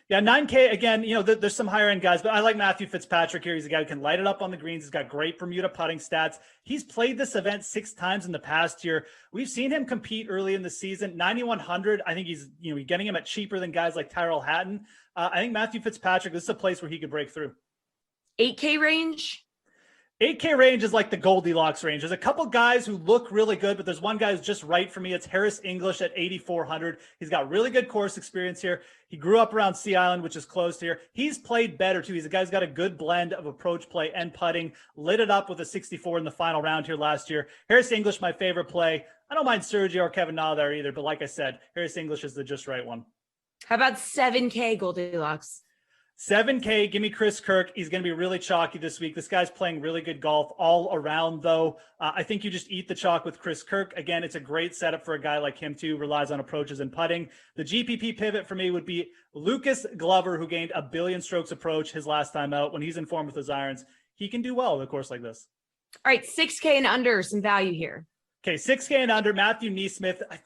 Yeah, 9K, again, there's some higher end guys, but I like Matthew Fitzpatrick here. He's a guy who can light it up on the greens. He's got great Bermuda putting stats. He's played this event 6 times in the past year. We've seen him compete early in the season. 9,100, I think he's getting him at cheaper than guys like Tyrell Hatton. I think Matthew Fitzpatrick, this is a place where he could break through. 8K range? 8K range is like the Goldilocks range. There's a couple guys who look really good, but there's one guy who's just right for me. It's Harris English at 8,400. He's got really good course experience here. He grew up around Sea Island, which is close here. He's played better too. He's a guy who's got a good blend of approach play and putting. Lit it up with a 64 in the final round here last year. Harris English, my favorite play. I don't mind Sergio or Kevin Na there either, but like I said, Harris English is the just right one. How about 7K Goldilocks? 7K, give me Chris Kirk. He's going to be really chalky this week. This guy's playing really good golf all around, though. I think you just eat the chalk with Chris Kirk. Again, it's a great setup for a guy like him, too. Relies on approaches and putting. The GPP pivot for me would be Lucas Glover, who gained 1 billion strokes approach his last time out. When he's in form with his irons, he can do well in a course like this. All right, 6K and under, some value here. Okay, 6K and under, Matthew Neesmith. I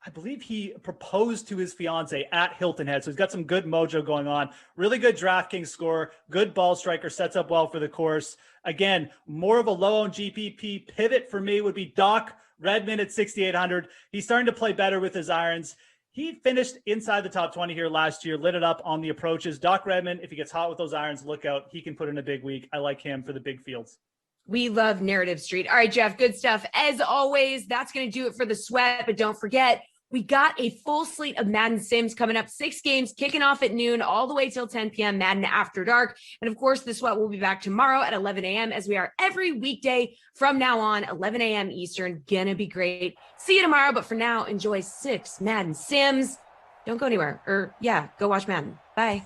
believe he proposed to his fiance at Hilton Head. So he's got some good mojo going on. Really good DraftKings score, good ball striker, sets up well for the course. Again, more of a low-owned GPP pivot for me would be Doc Redman at 6,800. He's starting to play better with his irons. He finished inside the top 20 here last year, lit it up on the approaches. Doc Redman, if he gets hot with those irons, look out. He can put in a big week. I like him for the big fields. We love Narrative Street. All right, Jeff, good stuff. As always, that's going to do it for the sweat. But don't forget, we got a full slate of Madden Sims coming up, 6 games kicking off at noon all the way till 10 p.m. Madden After Dark. And of course, the sweat will be back tomorrow at 11 a.m. as we are every weekday from now on, 11 a.m. Eastern. Gonna be great. See you tomorrow. But for now, enjoy 6 Madden Sims. Don't go anywhere. Go watch Madden. Bye.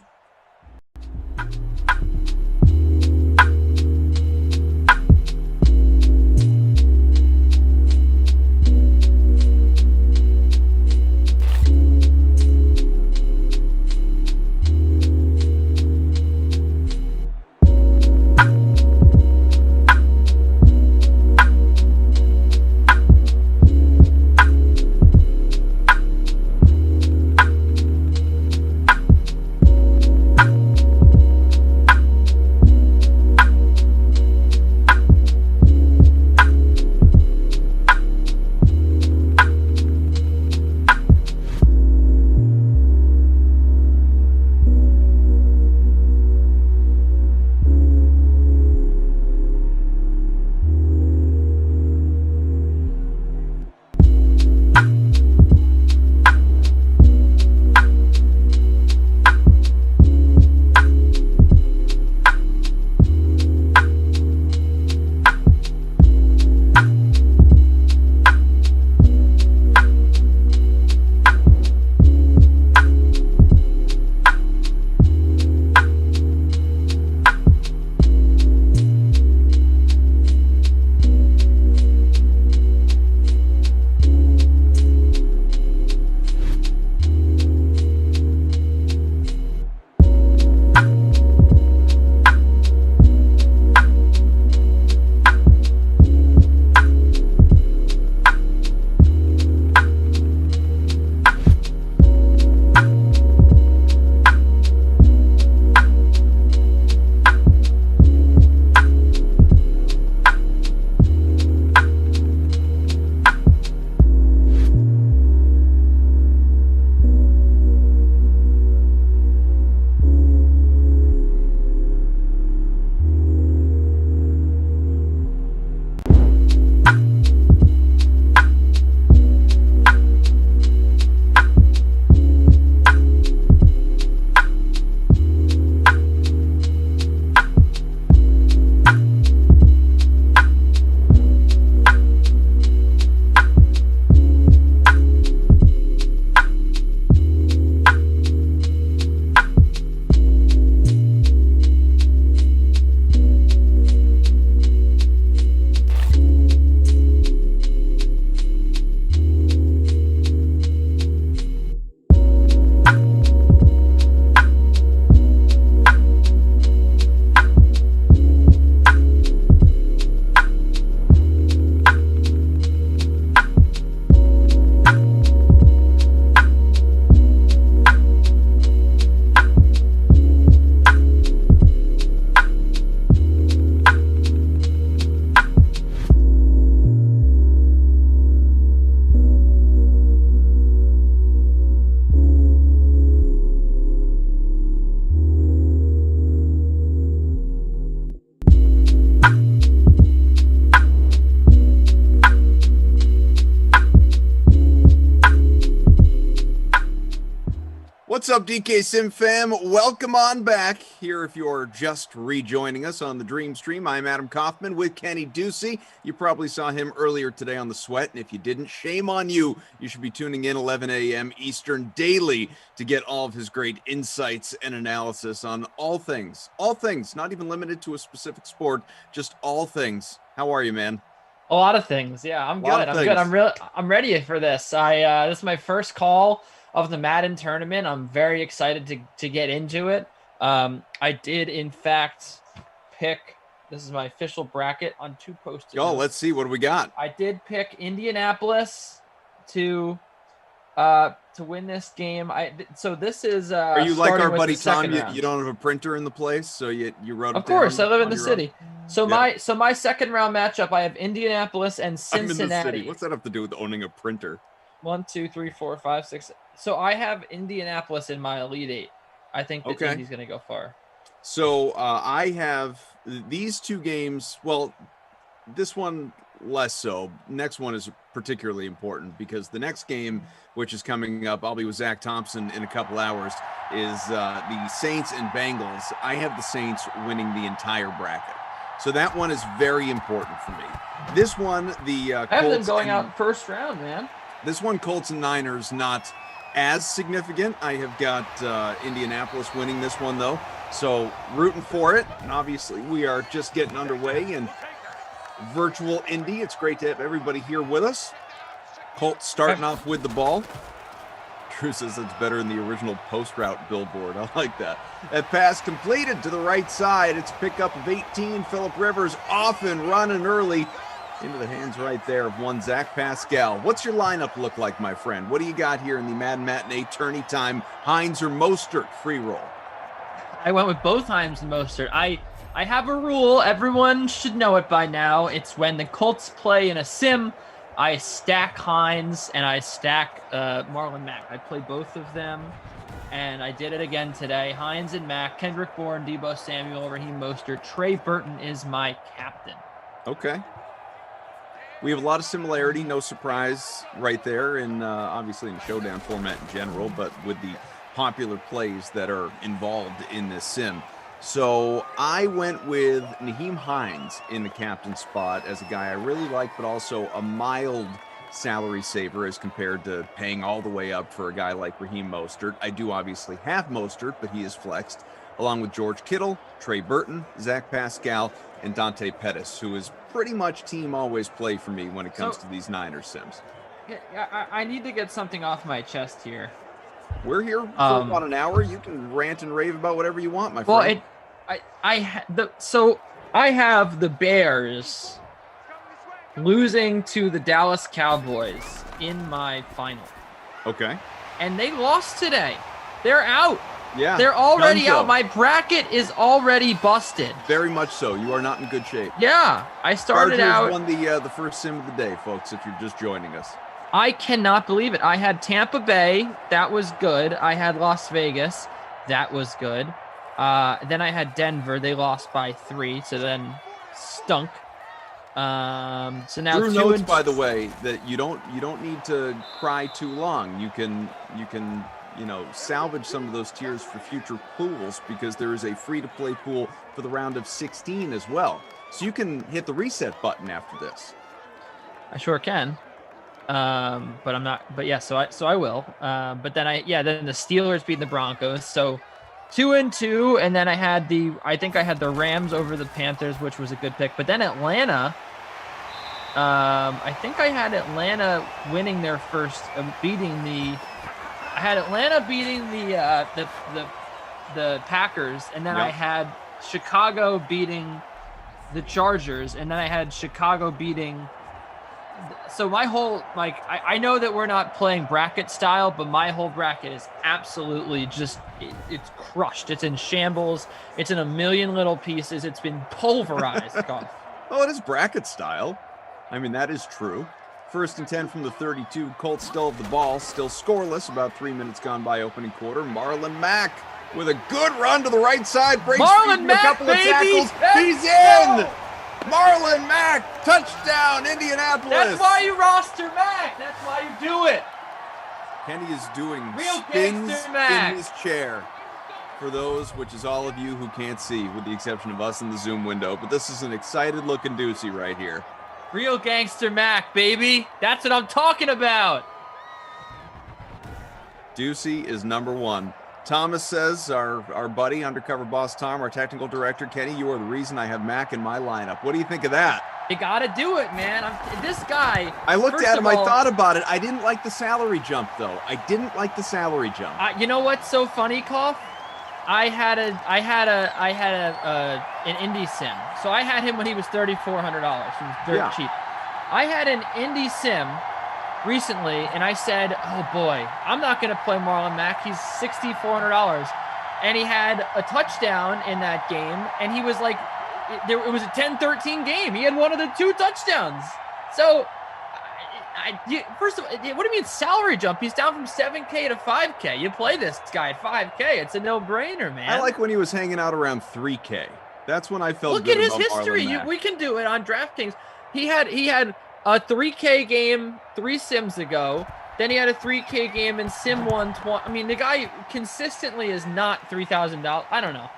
What's up, DK Sim fam? Welcome on back here. If you're just rejoining us on the Dream Stream, I'm Adam Kaufman with Kenny Ducey. You probably saw him earlier today on the Sweat, and if you didn't, shame on you. You should be tuning in 11 a.m. Eastern daily to get all of his great insights and analysis on all things, not even limited to a specific sport, just all things. How are you, man? A lot of things. Yeah, I'm good. I'm ready for this. This is my first call of the Madden tournament. I'm very excited to get into it. I did in fact pick, this is my official bracket on 2 Post-it Oh, notes. let's see, what do we got? I did pick Indianapolis to win this game. So this is are you like our buddy Tom? round. You don't have a printer in the place, so you wrote it Of course, down I live in the on your city. own? My second round matchup, I have Indianapolis and I'm in the Cincinnati. city. What's that have to do with owning a printer? 1, 2, 3, 4, 5, 6. So I have Indianapolis in my Elite 8. I think that Indy's going to go far. So I have these 2 games. Well, this one less so. Next one is particularly important because the next game, which is coming up, I'll be with Zach Thompson in a couple hours, is the Saints and Bengals. I have the Saints winning the entire bracket. So that one is very important for me. This one, the I have them Colts going out first round, man. This one, Colts and Niners, not as significant. I have got Indianapolis winning this one, though. So rooting for it. And obviously, we are just getting underway in virtual Indy. It's great to have everybody here with us. Colts starting off with the ball. Drew says it's better than the original post-route billboard. I like that. That pass completed to the right side. It's a pickup of 18. Phillip Rivers off and running early. Into the hands right there of one Zach Pascal. What's your lineup look like, my friend? What do you got here in the Madden Matinee tourney time? Hines or Mostert free roll? I went with both Hines and Mostert. I have a rule. Everyone should know it by now. It's when the Colts play in a sim, I stack Hines and I stack Marlon Mack. I play both of them, and I did it again today. Hines and Mack, Kendrick Bourne, Deebo Samuel, Raheem Mostert. Trey Burton is my captain. Okay. We have a lot of similarity, no surprise right there, and obviously in showdown format in general, but with the popular plays that are involved in this sim. So I went with Nyheim Hines in the captain spot as a guy I really like, but also a mild salary saver as compared to paying all the way up for a guy like Raheem Mostert. I do obviously have Mostert, but he is flexed, along with George Kittle, Trey Burton, Zach Pascal, and Dante Pettis, who is pretty much team always play for me when it comes to these Niners sims. Yeah, I need to get something off my chest here. We're here for about an hour. You can rant and rave about whatever you want, my friend. Well, I have the Bears losing to the Dallas Cowboys in my final. Okay. And they lost today. They're out. Yeah. They're already out. My bracket is already busted. Very much so. You are not in good shape. Yeah. I started out. Won the first sim of the day, folks, if you're just joining us. I cannot believe it. I had Tampa Bay. That was good. I had Las Vegas. That was good. Then I had Denver. They lost by 3, so then stunk. So now Drew notes, by the way, that you don't need to cry too long. You can salvage some of those tiers for future pools because there is a free-to-play pool for the round of 16 as well. So you can hit the reset button after this. I sure can. But I'm not. But yeah, so I will. But then then the Steelers beat the Broncos. So 2-2, and then I think I had the Rams over the Panthers, which was a good pick. But then Atlanta. I think I had Atlanta winning their first, I had Atlanta beating the Packers, and then I had Chicago beating the Chargers, and then I had Chicago beating. So my whole, I know that we're not playing bracket style, but my whole bracket is absolutely just, it's crushed. It's in shambles. It's in a million little pieces. It's been pulverized. Oh, it is bracket style. I mean, that is true. 1st and 10 from the 32. Colts still have the ball, still scoreless. About 3 minutes gone by opening quarter. Marlon Mack with a good run to the right side. Breaks Marlon Mack, a couple of tackles. He's in! Marlon Mack, touchdown, Indianapolis. That's why you roster Mack. That's why you do it. Kenny is doing Real spins gangster Mac. in his chair. For those, which is all of you who can't see, with the exception of us in the Zoom window. But this is an excited-looking Ducey right here. Real gangster Mac, baby. That's what I'm talking about. Ducey is number one. Thomas says, our buddy, undercover boss Tom, our technical director, Kenny, you are the reason I have Mac in my lineup. What do you think of that? You got to do it, man. This guy. I looked first at him. of all, I thought about it. I didn't like the salary jump, though. I didn't like the salary jump. You know what's so funny, Koff? I had an Indy sim. So I had him when he was $3,400. He was dirt cheap. I had an Indy sim recently, and I said, oh boy, I'm not going to play Marlon Mack. He's $6,400. And he had a touchdown in that game, and he was like, it was a 10-13 game. He had one of the 2 touchdowns. So, first of all, what do you mean salary jump? He's down from 7K to 5K. You play this guy at 5K. It's a no-brainer, man. I like when he was hanging out around 3K. That's when I felt Look good at his about history. Marlon Mack. We can do it on DraftKings. He had a 3K game 3 sims ago. Then he had a 3K game in Sim 120. I mean, the guy consistently is not $3,000. I don't know.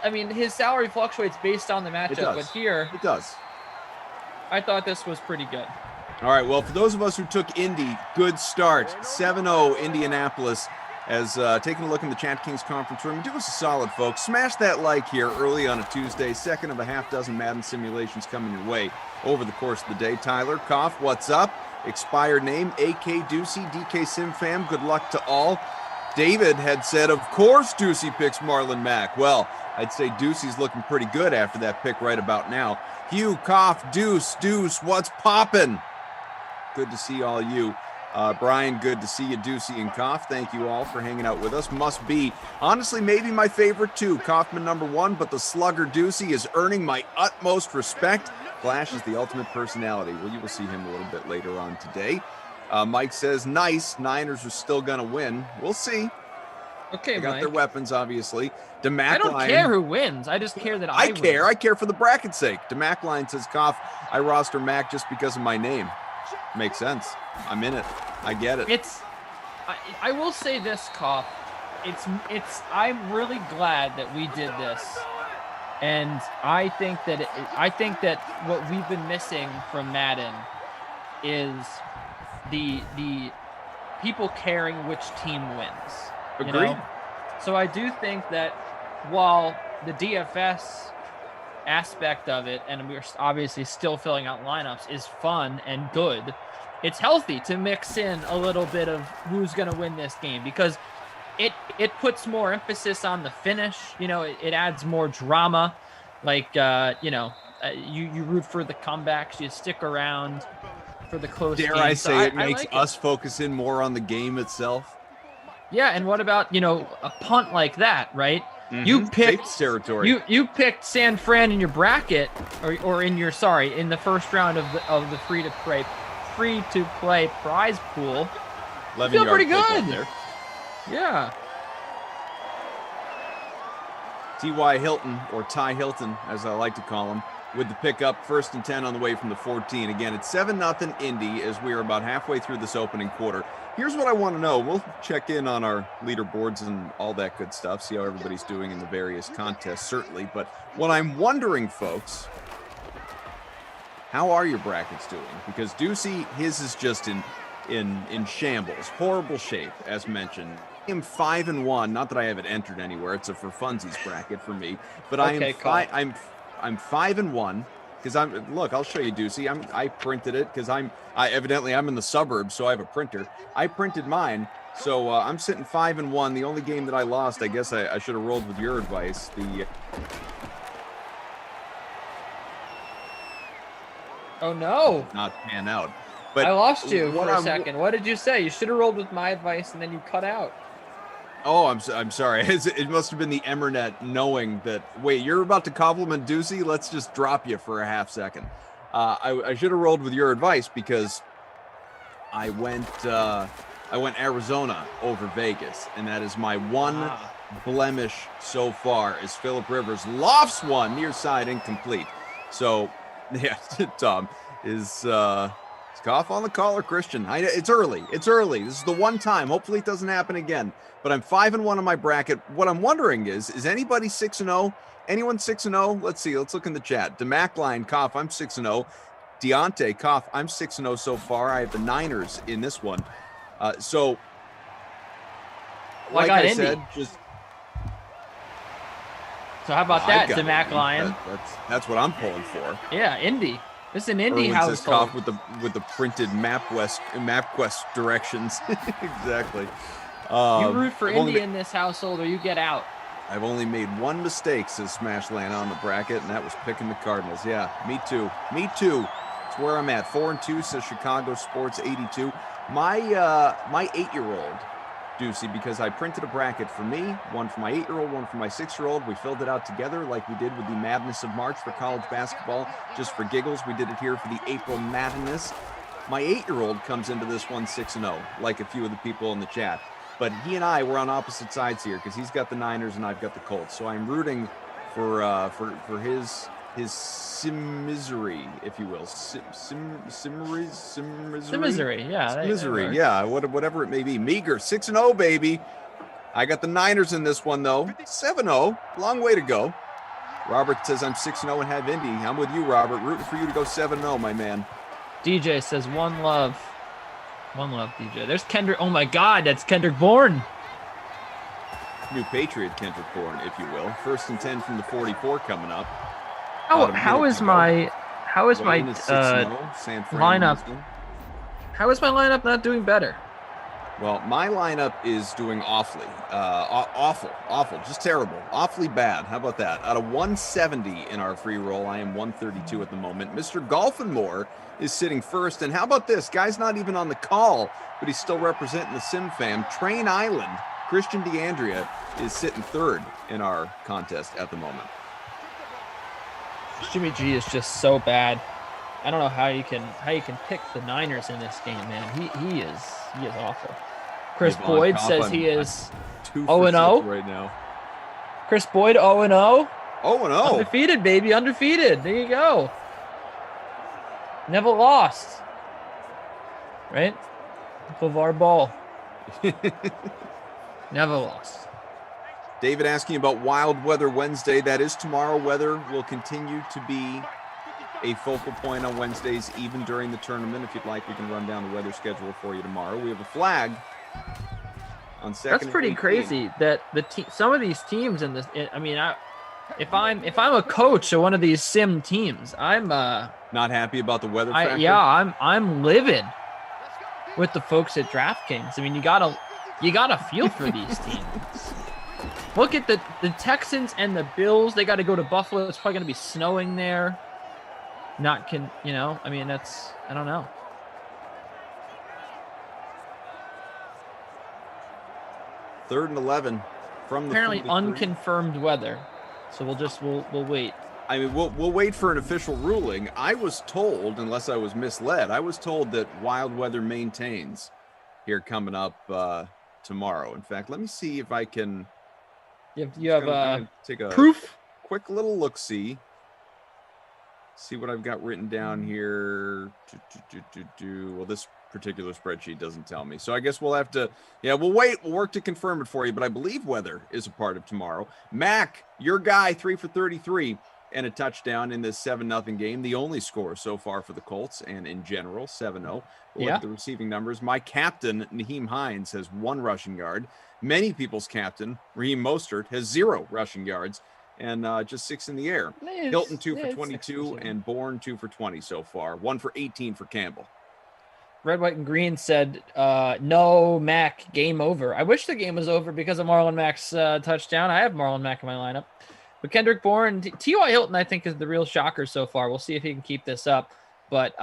I mean, his salary fluctuates based on the matchup, but here it does. I thought this was pretty good. All right, well, for those of us who took Indy, good start. 7-0 Indianapolis. As taking a look in the DraftKings conference room, do us a solid, folks. Smash that like here early on a Tuesday. Second of a half dozen Madden simulations coming your way over the course of the day. Tyler, Koff, what's up? Expired name, AK Ducey, DK Sim fam. Good luck to all. David had said, of course Ducey picks Marlon Mack. Well, I'd say Ducey's looking pretty good after that pick right about now. Hugh, Koff, Deuce, what's poppin'? Good to see all you. Brian, good to see you, Ducey and Koff. Thank you all for hanging out with us. Must be, honestly, maybe my favorite too. Kaufman number one, but the slugger Ducey is earning my utmost respect. Flash is the ultimate personality. Well, you will see him a little bit later on today. Mike says, nice. Niners are still going to win. We'll see. Okay, they got Mike. their weapons, obviously. I don't care who wins. I just care that I win. care. I care for the bracket's sake. DeMacline says, Koff, I roster Mac just because of my name. Makes sense. I'm in it. I get it. I will say this, Koff. I'm really glad that we did this. And I think that what we've been missing from Madden is the people caring which team wins. Agreed. You know? So I do think that while the DFS aspect of it, and we're obviously still filling out lineups, is fun and good, it's healthy to mix in a little bit of who's going to win this game, because it puts more emphasis on the finish. You know, it adds more drama. Like, you root for the comebacks, you stick around for the close games. Dare I say it makes like us focus in more on the game itself? Yeah, and what about, a punt like that, right? Mm-hmm. You picked Safe territory. You picked San Fran in your bracket, or in the first round of the free to play prize pool. You feel pretty good there. Yeah. T.Y. Hilton, or Ty Hilton, as I like to call him, with the pickup, 1st and 10 on the way from the 14. Again, it's 7-0 Indy as we are about halfway through this opening quarter. Here's what I want to know. We'll check in on our leaderboards and all that good stuff, see how everybody's doing in the various contests, certainly. But what I'm wondering, folks, how are your brackets doing? Because Ducey, his is just in shambles, horrible shape, as mentioned. I am 5-1. Not that I have it entered anywhere. It's a for funsies bracket for me. But Okay, I'm 5-1 because I'll show you, Ducey. I printed it because I'm in the suburbs, so I have a printer. I printed mine, so I'm sitting 5-1. The only game that I lost, I guess I should have rolled with your advice. Oh no! Not pan out. But I lost you for a second. What did you say? You should have rolled with my advice, and then you cut out. Oh, I'm sorry. It must have been the Emmernet knowing that, wait, you're about to compliment Ducey? Let's just drop you for a half second. I should have rolled with your advice because I went Arizona over Vegas, and that is my one blemish so far is Phillip Rivers lofts one near side incomplete. So, yeah, Tom is It's cough on the collar, Christian. It's early. It's early. This is the one time. Hopefully it doesn't happen again. But I'm 5-1 on my bracket. What I'm wondering is anybody 6-0? Anyone 6-0? Let's see. Let's look in the chat. DeMac line, cough. I'm 6-0. Deontay, cough. I'm 6-0 so far. I have the Niners in this one. So, like I said, just. So how about that, DeMac Lion? That's what I'm pulling for. Yeah, Indy. This is an Indy household. Cough with the printed MapQuest directions. Exactly. You root for Indy in this household, or you get out. I've only made one mistake, says Smash Land on the bracket, and that was picking the Cardinals. Yeah, me too. Me too. It's where I'm at. 4-2, says Chicago Sports 82. My 8-year-old, Deucey, because I printed a bracket for me, one for my 8-year-old, one for my 6-year-old. We filled it out together like we did with the Madness of March for college basketball, just for giggles. We did it here for the April Madness. My 8-year-old comes into this one 6-0, like a few of the people in the chat. But he and I were on opposite sides here because he's got the Niners and I've got the Colts. So I'm rooting for his misery, if you will. Misery, yeah. Misery, yeah. Whatever it may be. Meager, 6-0, baby. I got the Niners in this one, though. 7-0. Long way to go. Robert says I'm 6-0 and have Indy. I'm with you, Robert. Rooting for you to go 7-0, my man. DJ says one love. One love, DJ. There's Kendrick. Oh, my God. That's Kendrick Bourne. New Patriot Kendrick Bourne, if you will. 1st and 10 from the 44 coming up. How is my lineup? How is my lineup not doing better? Well, my lineup is doing awfully. Awful. Just terrible. Awfully bad. How about that? Out of 170 in our free roll, I am 132 at the moment. Mr. Golf and More is sitting first. And how about this? Guy's not even on the call, but he's still representing the Sim fam. Train Island, Christian DeAndrea, is sitting third in our contest at the moment. Jimmy G is just so bad. I don't know how you can pick the Niners in this game, man. He is awful. Chris Boyd says he is 0-0 right now. Chris Boyd 0-0. 0-0. Undefeated, baby, undefeated. There you go. Never lost. Right? LeVar Ball. Never lost. David asking about Wild Weather Wednesday. That is tomorrow. Weather will continue to be a focal point on Wednesdays, even during the tournament. If you'd like, we can run down the weather schedule for you tomorrow. We have a flag on second. That's pretty crazy that some of these teams in this. I mean, if I'm a coach of one of these sim teams, I'm not happy about the weather factor. I'm livid with the folks at DraftKings. I mean, you gotta feel for these teams. Look at the Texans and the Bills. They got to go to Buffalo. It's probably going to be snowing there. I mean, I don't know. Third and 11 from the apparently unconfirmed weather. So we'll wait. I mean, we'll wait for an official ruling. I was told, unless I was misled, that wild weather maintains here coming up tomorrow. In fact, let me see if I can. You have take a proof? Quick little look-see. See what I've got written down here. Well, this particular spreadsheet doesn't tell me. So I guess we'll have to, we'll wait. We'll work to confirm it for you. But I believe weather is a part of tomorrow. Mac, your guy, 3 for 33 and a touchdown in this 7-0 game. The only score so far for the Colts and in general, 7-0. We'll look at the receiving numbers. My captain, Naheem Hines, has 1 rushing yard. Many people's captain, Raheem Mostert, has 0 rushing yards and just 6 in the air. Hilton 2 for 22 and Bourne 2 for 20 so far. 1 for 18 for Campbell. Red, White, and Green said, no, Mac, game over. I wish the game was over because of Marlon Mack's touchdown. I have Marlon Mack in my lineup. But Kendrick Bourne, T.Y. Hilton, I think, is the real shocker so far. We'll see if he can keep this up. But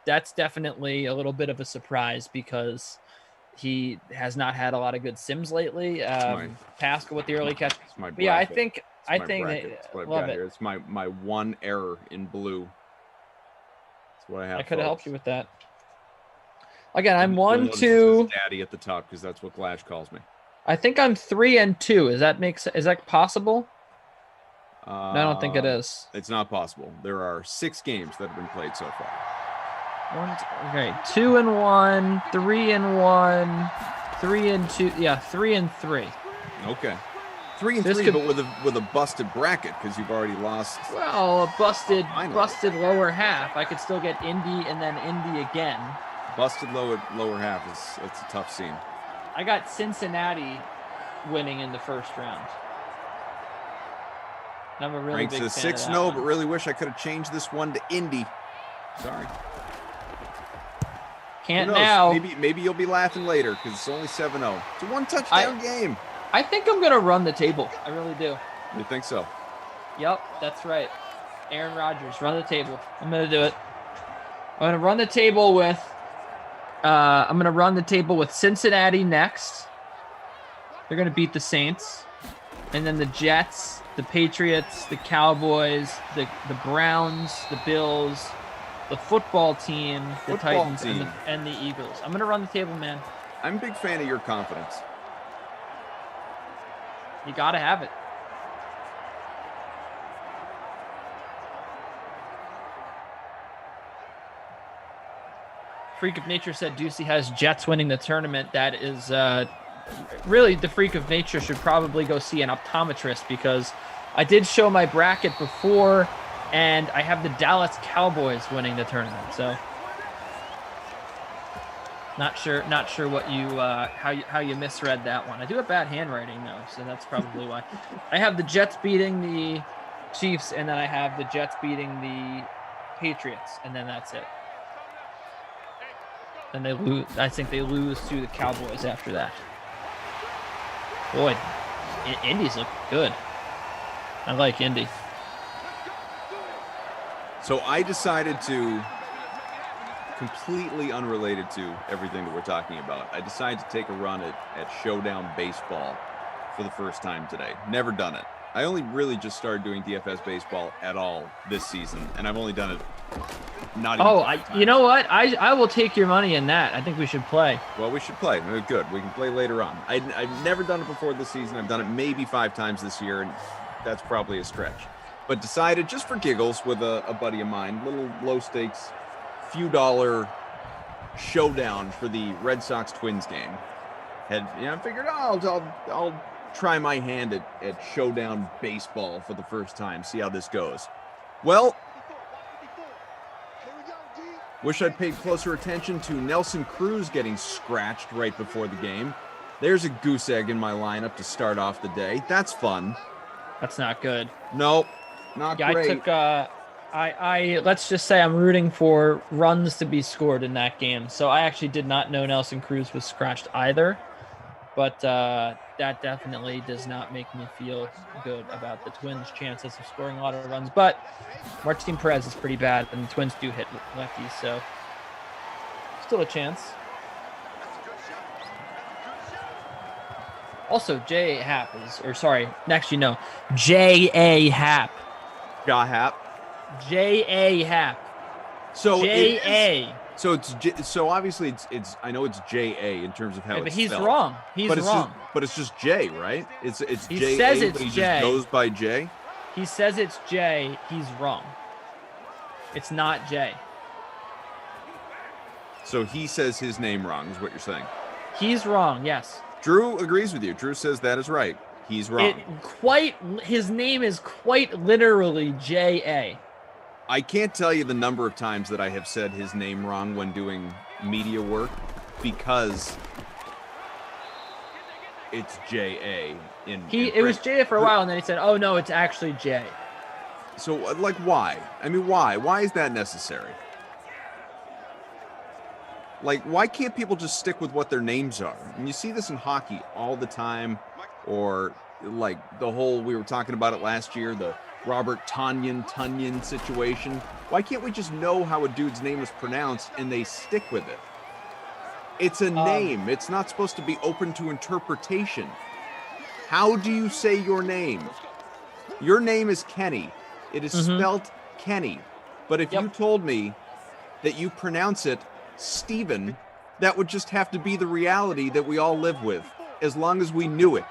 that's definitely a little bit of a surprise because he has not had a lot of good sims lately. Pascal with the early catch. I think that's what I've got here. It's my one error in blue. That's what I have. I could have helped you with that. Again, I'm 1-2. Daddy at the top because that's what Glash calls me. I think I'm 3-2. Is that possible? No, I don't think it is. It's not possible. There are 6 games that have been played so far. Okay, 2-1, 3-1, 3-2. Yeah, 3-3. Okay. 3 and This 3, could- but with a busted bracket because you've already lost. Well, a busted Finally. lower half. I could still get Indy and then Indy again. Busted lower half it's a tough scene. I got Cincinnati winning in the first round. And I'm a really Ranks big as fan of 6-0, that one. but really wish I could have changed this one to Indy. Sorry. Can't Who knows? now. Maybe you'll be laughing later because it's only 7-0. It's a 1 touchdown game. I think I'm gonna run the table. I really do. You think so? Yep, that's right. Aaron Rodgers, run the table. I'm gonna do it. I'm gonna run the table with. Cincinnati next. They're gonna beat the Saints, and then the Jets, the Patriots, the Cowboys, the Browns, the Bills, the football team, the Titans, and the Eagles. I'm gonna run the table, man. I'm a big fan of your confidence. You gotta have it. Freak of Nature said Ducey has Jets winning the tournament. That is really the Freak of Nature should probably go see an optometrist because I did show my bracket before and I have the Dallas Cowboys winning the tournament. So not sure what you how you misread that one. I do have bad handwriting though, so that's probably why. I have the Jets beating the Chiefs and then I have the Jets beating the Patriots and then that's it. And they lose. I think they lose to the Cowboys after that. Boy, Indy's look good. I like Indy. So I decided to, completely unrelated to everything that we're talking about, I decided to take a run at Showdown Baseball for the first time today. Never done it. I only really just started doing DFS baseball at all this season, and I've only done it not even. You know what? I will take your money in that. I think we should play. Well, we should play. Good. We can play later on. I've never done it before this season. I've done it maybe 5 times this year, and that's probably a stretch. But decided just for giggles with a buddy of mine, little low stakes, few dollar showdown for the Red Sox Twins game. I figured I'll try my hand at Showdown Baseball for the first time, see how this goes. Well, wish I'd paid closer attention to Nelson Cruz getting scratched right before the game. There's a goose egg in my lineup to start off the day. That's fun. That's not good. Nope, not great. I took let's just say I'm rooting for runs to be scored in that game. So I actually did not know Nelson Cruz was scratched either. But that definitely does not make me feel good about the Twins' chances of scoring a lot of runs. But Martin Perez is pretty bad, and the Twins do hit lefties, so still a chance. Also, J.A. Happ J.A. Happ. Ja Happ. J.A. Happ. So J.A. So obviously it's I know it's J.A. in terms of how but it's he's spelled. wrong. He's wrong. But it's just J, right? It's He J.A., says it's but he J. just goes by J. He says it's J. He's wrong. It's not J. So he says his name wrong, is what you're saying. He's wrong, yes. Drew agrees with you. Drew says that is right. He's wrong. His name is quite literally J.A. I can't tell you the number of times that I have said his name wrong when doing media work because it's J.A. It was J.A. for a while, and then he said, oh, no, it's actually J. So, like, why? I mean, why? Why is that necessary? Like, why can't people just stick with what their names are? And you see this in hockey all the time, or like the whole, we were talking about it last year, the Robert Tunyon situation. Why can't we just know how a dude's name is pronounced and they stick with it? It's a name. It's not supposed to be open to interpretation. How do you say your name? Your name is Kenny. It is spelled Kenny. But if you told me that you pronounce it Stephen, that would just have to be the reality that we all live with, as long as we knew it.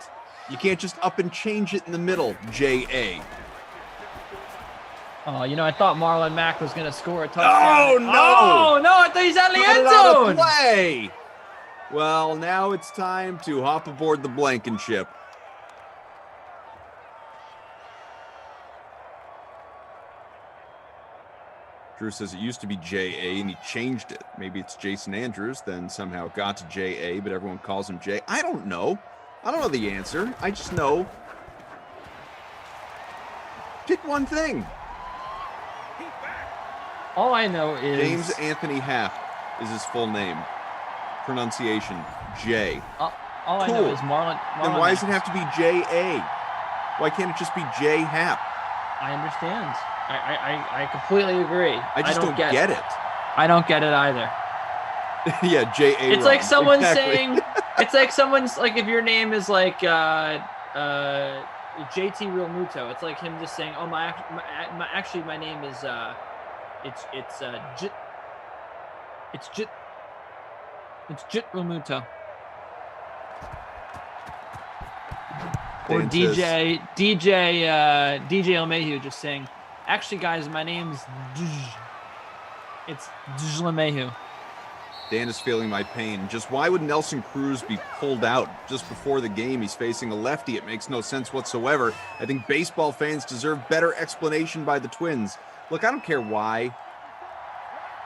You can't just up and change it in the middle, J.A. Oh, I thought Marlon Mack was going to score a touchdown. Oh, no. Oh, no. I thought he's out of the Got end it out of zone. play. Well, now it's time to hop aboard the Blankenship. Drew says it used to be J.A. and he changed it. Maybe it's Jason Andrews, then somehow it got to J.A., but everyone calls him J. I don't know. I don't know the answer. I just know. Pick one thing. All I know is James Anthony Happ is his full name. Pronunciation, J. All I know is Marlon. Then why does it have to be J.A.? Why can't it just be J. Happ? I understand. I completely agree. I just don't get it. I don't get it either. Yeah, J.A. It's like someone exactly. saying, it's like someone's like, if your name is like JT Real Muto, it's like him just saying, oh, my name is it's Jit Real Muto. Or DJ LeMahieu just saying, actually, guys, my name's it's LeMahieu. Dan is feeling my pain. Just why would Nelson Cruz be pulled out just before the game? He's facing a lefty. It makes no sense whatsoever. I think baseball fans deserve better explanation by the Twins. Look, I don't care why.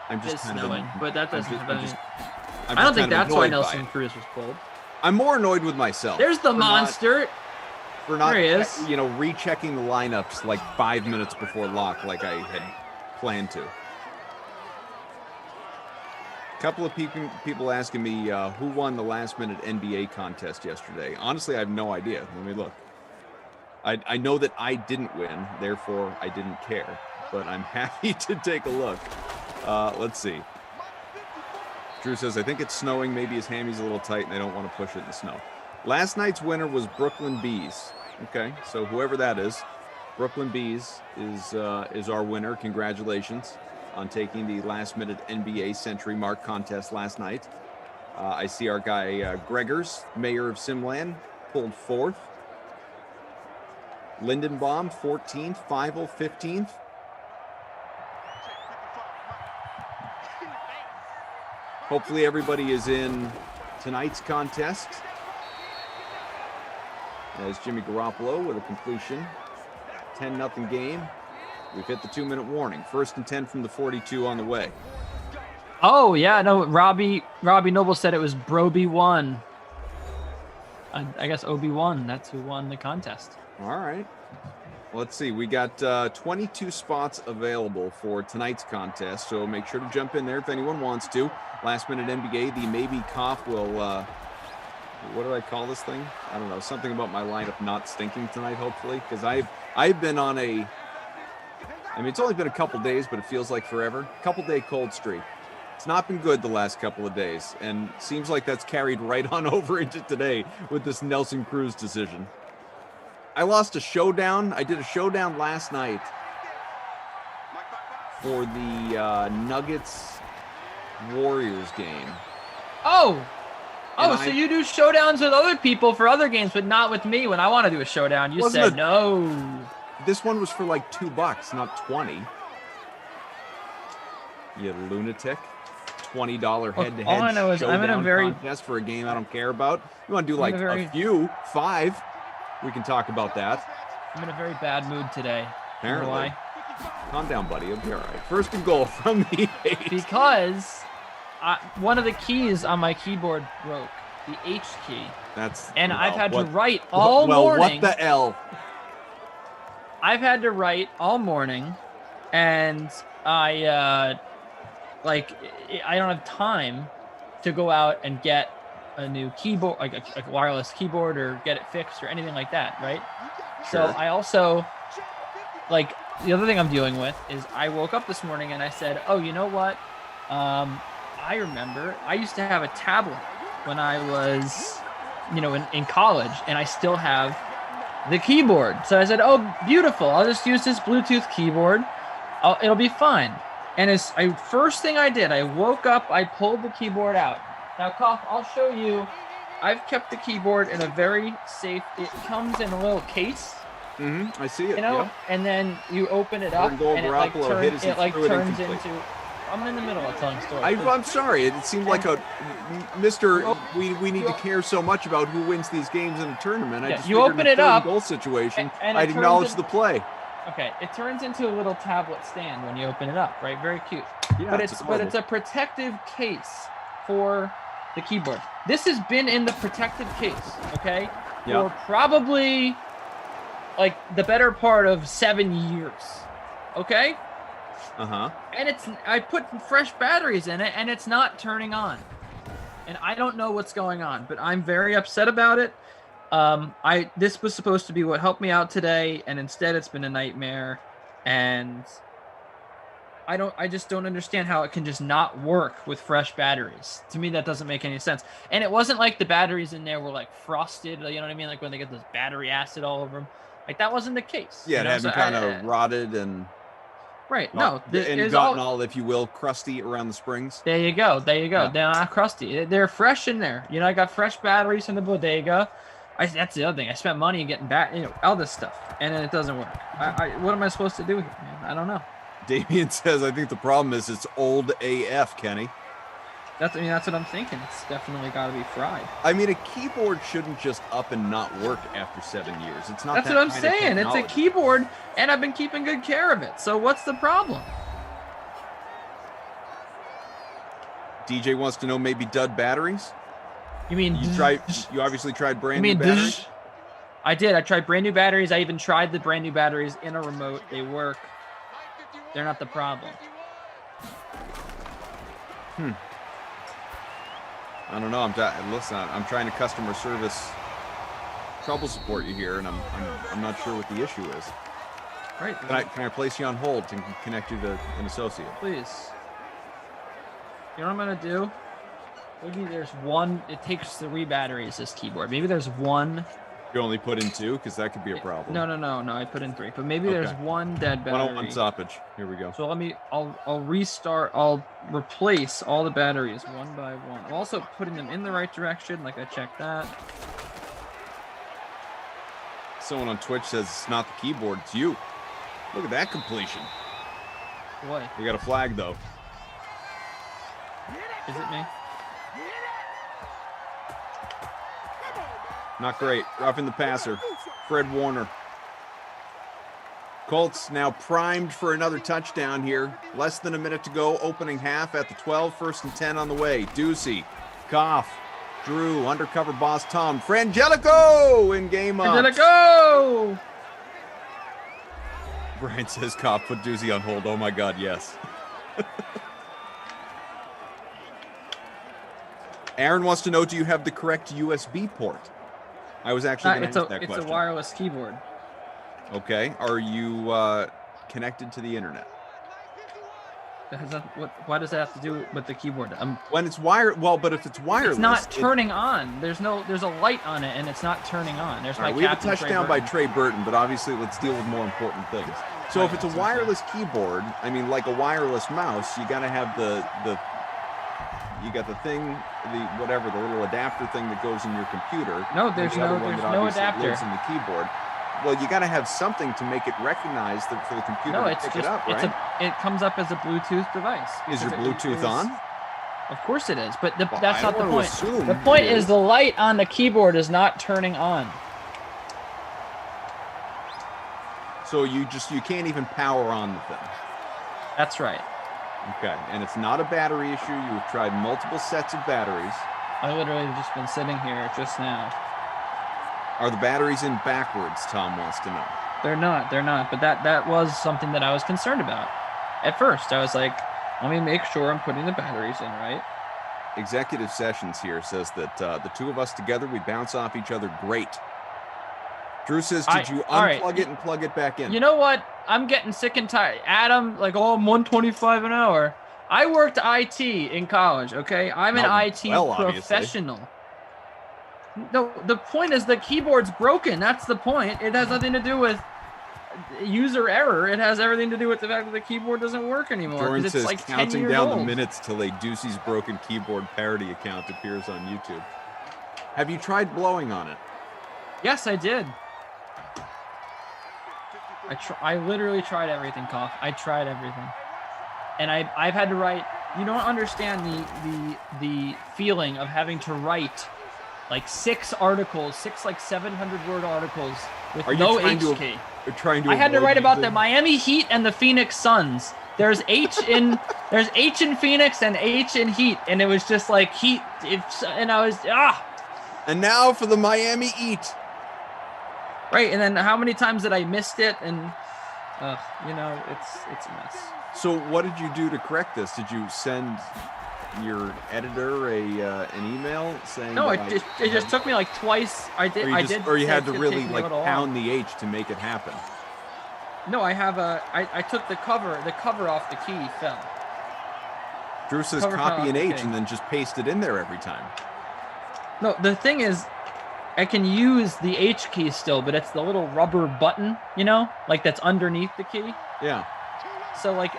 I'm just kind snowing, but that doesn't. I don't think that's why Nelson Cruz was pulled. I'm more annoyed with myself. There's the monster. For not, there he is. Rechecking the lineups like 5 minutes before lock, like I had planned to. A couple of people asking me who won the last-minute NBA contest yesterday. Honestly, I have no idea. Let me look. I know that I didn't win, therefore I didn't care. But I'm happy to take a look. Let's see. Drew says, I think it's snowing. Maybe his hammy's a little tight and they don't want to push it in the snow. Last night's winner was Brooklyn Bees. Okay, so whoever that is, Brooklyn Bees is our winner. Congratulations on taking the last-minute NBA Century Mark contest last night. I see our guy Gregors, mayor of Simland, pulled 4th. Lindenbaum, 14th. Fievel, 15th. Hopefully everybody is in tonight's contest. As Jimmy Garoppolo with a completion. 10-0 game. We've hit the 2-minute warning. 1st and 10 from the 42 on the way. Oh, yeah. No, Robbie Noble said it was Broby 1. I guess OB1. That's who won the contest. All right. Let's see. We got 22 spots available for tonight's contest, so make sure to jump in there if anyone wants to. Last-minute NBA, the maybe cough will... what do I call this thing? I don't know. Something about my lineup not stinking tonight, hopefully, because I've been on a... I mean, it's only been a couple days, but it feels like forever. Couple-day cold streak. It's not been good the last couple of days, and seems like that's carried right on over into today with this Nelson Cruz decision. I lost a showdown. I did a showdown last night for the Nuggets-Warriors game. Oh, so you do showdowns with other people for other games, but not with me when I want to do a showdown. You said no. This one was for like $2, not 20. You lunatic. $20 head-to-head all I know is I'm in a very contest for a game I don't care about. You want to do like a few, 5. We can talk about that. I'm in a very bad mood today. Apparently. Why? Calm down, buddy. It'll be all right. 1st and goal from the 8. Because one of the keys on my keyboard broke, the H key. I've had to write all morning. What the L? I've had to write all morning, and I don't have time to go out and get a new keyboard, like a wireless keyboard, or get it fixed or anything like that, right? Sure. So I also, the other thing I'm dealing with is I woke up this morning and I said, oh, you know what? I remember I used to have a tablet when I was, in college, and I still have the keyboard. So I said, oh, beautiful. I'll just use this Bluetooth keyboard. It'll be fine. And first thing I did, I woke up, I pulled the keyboard out. Now, Koff, I'll show you. I've kept the keyboard in a very safe, it comes in a little case. I see it. You know, yeah. and then you open it up, Goal and it like, Garoppolo hit as he threw it turns incomplete. into. I'm in the middle of telling stories. I'm sorry. It seemed like Mr. We need to care so much about who wins these games in a tournament. I just you figured open in a it up, goal situation, and it I'd turns acknowledge in- the play. Okay, it turns into a little tablet stand when you open it up, right? Very cute. Yeah, but it's a protective case for the keyboard. This has been in the protective case, okay, for probably like the better part of 7 years, okay. And I put fresh batteries in it, and it's not turning on, and I don't know what's going on, but I'm very upset about it. This was supposed to be what helped me out today, and instead it's been a nightmare, and I just don't understand how it can just not work with fresh batteries. To me, that doesn't make any sense. And it wasn't like the batteries in there were like frosted, you know what I mean? Like when they get this battery acid all over them. Like that wasn't the case. Yeah, it hadn't kind of rotted and right. Gotten all, if you will, crusty around the springs. There you go. Yeah. They're not crusty. They're fresh in there. You know, I got fresh batteries in the bodega. That's the other thing. I spent money getting back, all this stuff, and then it doesn't work. What am I supposed to do here, man? I don't know. Damien says, I think the problem is it's old AF, Kenny. That's what I'm thinking. It's definitely got to be fried. I mean, a keyboard shouldn't just up and not work after 7 years. It's not. That's what I'm saying. It's a keyboard, and I've been keeping good care of it. So what's the problem? DJ wants to know maybe dud batteries. You mean you obviously tried brand new batteries? I did. I tried brand new batteries. I even tried the brand new batteries in a remote. They work. They're not the problem. I don't know. I'm trying to customer service trouble support you here, and I'm not sure what the issue is. Right. Can I place you on hold to connect you to an associate? Please. You know what I'm gonna do? Maybe there's one. It takes 3 batteries. This keyboard. Maybe there's one. You only put in 2, because that could be a problem. No. I put in 3, but maybe there's one dead battery. 101 stoppage. Here we go. So I'll restart. I'll replace all the batteries one by one. I'm also putting them in the right direction. Like I checked that. Someone on Twitch says it's not the keyboard, it's you. Look at that completion. What? We got a flag though. Is it me? Not great. Roughing the passer. Fred Warner. Colts now primed for another touchdown here. Less than a minute to go. Opening half at the 12. 1st and 10 on the way. Ducey. Goff. Drew. Undercover boss Tom. Frangelico in game up. Frangelico! Brian says Goff put Ducey on hold. Oh my God, yes. Aaron wants to know, do you have the correct USB port? I was actually going to ask that question. It's a wireless keyboard. Okay. Are you connected to the internet? Why does that have to do with the keyboard? When it's but if it's wireless, it's not turning on. There's a light on it, and it's not turning on. There's my we have a touchdown by Trey Burton, but obviously let's deal with more important things. So if it's a wireless keyboard, I mean, like a wireless mouse, you got to have you got the thing, the little adapter thing that goes in your computer. No, there's no adapter. Lives in the keyboard. Well, you got to have something to make it recognize that for the computer to pick it up, right? It comes up as a Bluetooth device. Is your Bluetooth on? Of course it is, but that's not the point. Assume the point is the light on the keyboard is not turning on. So you can't even power on the thing. That's right. Okay, and it's not a battery issue. You've tried multiple sets of batteries. I literally just been sitting here just now. Are the batteries in backwards? Tom wants to know. They're not, but that was something that I was concerned about. At first, I was like, let me make sure I'm putting the batteries in right. Executive Sessions here says that the two of us together, we bounce off each other great. Drew says, did you unplug it and plug it back in? You know what? I'm getting sick and tired. Adam, I'm $125 an hour. I worked IT in college, okay? I'm an IT professional. Obviously. No, the point is the keyboard's broken. That's the point. It has nothing to do with user error. It has everything to do with the fact that the keyboard doesn't work anymore. Jordan it's says like counting 10 years down old. the minutes till a Ducey's Broken Keyboard parody account appears on YouTube. Have you tried blowing on it? Yes, I did. I literally tried everything, Koff. I tried everything. And I've had to write. You don't understand the feeling of having to write like 6 articles, 6 like 700-word articles with no HK. I had to write about the Miami Heat and the Phoenix Suns. There's H in Phoenix and H in Heat, and it was just like Heat. And I was And now for the Miami Heat. Right, and then how many times did I missed it? And it's a mess. So what did you do to correct this? Did you send your editor an email saying? No, it just took me like twice. Or you had to really like pound the H to make it happen. No, I took the cover off the key fell. Drew says copy an H and then just paste it in there every time. No, the thing is, I can use the H key still, but it's the little rubber button, like that's underneath the key. Yeah. So like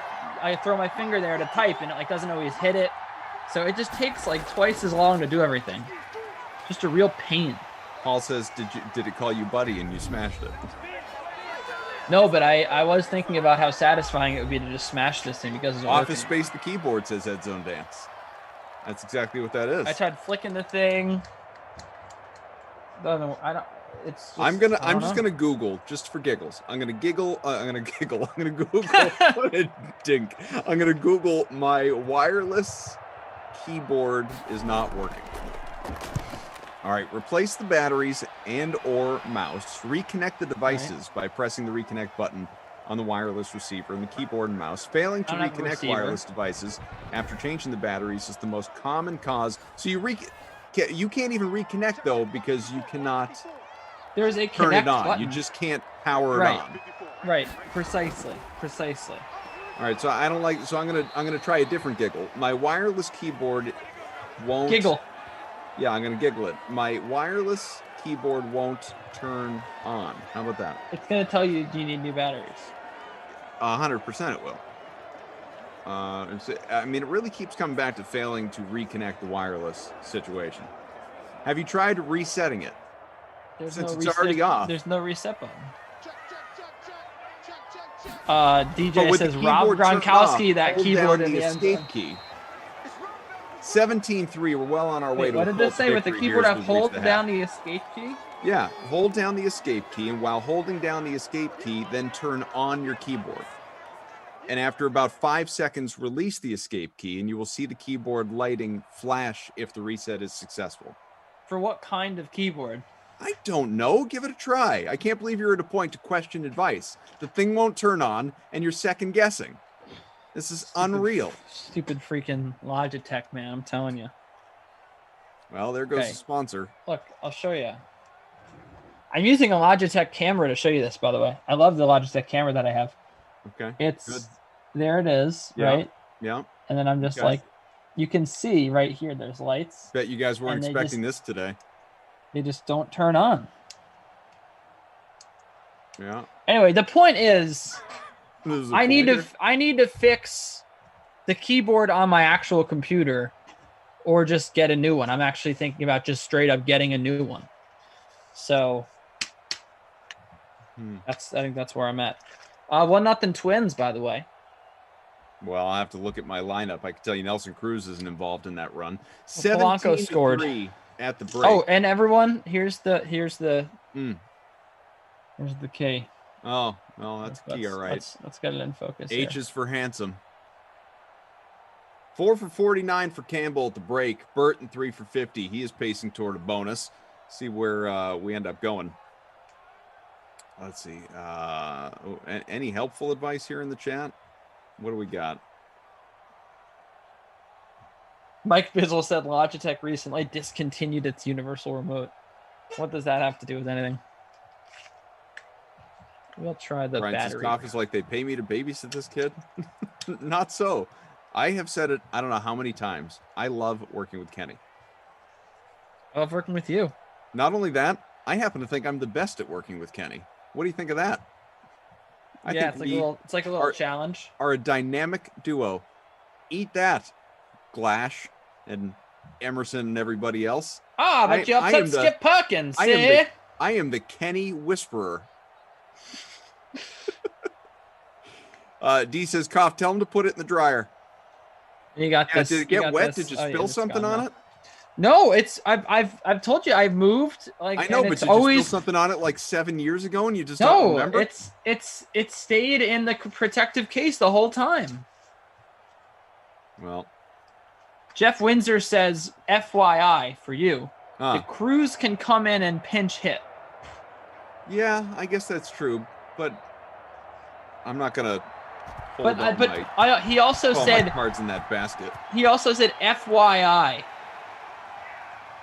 I throw my finger there to type and it like doesn't always hit it. So it just takes like twice as long to do everything. Just a real pain. Paul says, did it call you buddy and you smashed it? No, but I was thinking about how satisfying it would be to just smash this thing because it's Office Space the keyboard, says Ed Zone Dance. That's exactly what that is. I tried flicking the thing. I'm just gonna Google just for giggles. I'm gonna Google. What a dink. I'm gonna Google my wireless keyboard is not working. All right, replace the batteries and or mouse. Reconnect the devices by pressing the reconnect button on the wireless receiver and the keyboard and mouse. Failing to reconnect wireless devices after changing the batteries is the most common cause. So you can't even reconnect though because you cannot. There's a turn it on. button. You just can't power it on. Right. Precisely. All right. So I don't like. So I'm gonna try a different giggle. My wireless keyboard won't giggle. Yeah, I'm gonna giggle it. My wireless keyboard won't turn on. How about that? It's gonna tell you you need new batteries. 100% it will. I mean, it really keeps coming back to failing to reconnect the wireless situation. Have you tried resetting it? Since it's already off. There's no reset button. DJ says Rob Gronkowski, that keyboard in the escape key. 17-3. We're well on our way to. What did this say? With the keyboard, I hold down the escape key. Yeah, hold down the escape key, and while holding down the escape key, then turn on your keyboard. And after about 5 seconds, release the escape key, and you will see the keyboard lighting flash if the reset is successful. For what kind of keyboard? I don't know. Give it a try. I can't believe you're at a point to question advice. The thing won't turn on, and you're second guessing. This is unreal. Stupid freaking Logitech, man. I'm telling you. Well, there goes the sponsor. Look, I'll show you. I'm using a Logitech camera to show you this, by the way. I love the Logitech camera that I have. Okay. It's good. There it is, yeah. right? Yeah. And then I'm just like, you can see right here, there's lights. Bet you guys weren't expecting this today. They just don't turn on. Yeah. Anyway, the point is, I need to fix the keyboard on my actual computer or just get a new one. I'm actually thinking about just straight up getting a new one. So I think that's where I'm at. 1-0 Twins, by the way. Well, I'll have to look at my lineup. I can tell you Nelson Cruz isn't involved in that run. Polanco scored at the break. Oh, and everyone, here's the K. Oh, well, that's key, all right. Let's get it in focus. H is for handsome. 4 for 49 for Campbell at the break. Burton 3 for 50. He is pacing toward a bonus. See where we end up going. Let's see. Any helpful advice here in the chat? What do we got? Mike Bizzle said Logitech recently discontinued its universal remote. What does that have to do with anything? We'll try the battery. Is like, they pay me to babysit this kid? Not so. I have said it, I don't know how many times. I love working with Kenny. I love working with you. Not only that, I happen to think I'm the best at working with Kenny. What do you think of that? I think it's like a little challenge. Are a dynamic duo. Eat that, Glash and Emerson and everybody else. But you upset Skip Perkins. I am the Kenny Whisperer. D says, cough, tell him to put it in the dryer. You got Yeah, this. did it get wet? This. Did you Oh, spill it's something gone on now. it? No, I've told you I've moved. Like, I know, and but it's did always you spill something on it like 7 years ago and you just don't remember? It's stayed in the protective case the whole time. Well, Jeff Windsor says, FYI for you, huh. the crews can come in and pinch hit. Yeah, I guess that's true, but I'm not gonna. He also said my cards in that basket. He also said, FYI.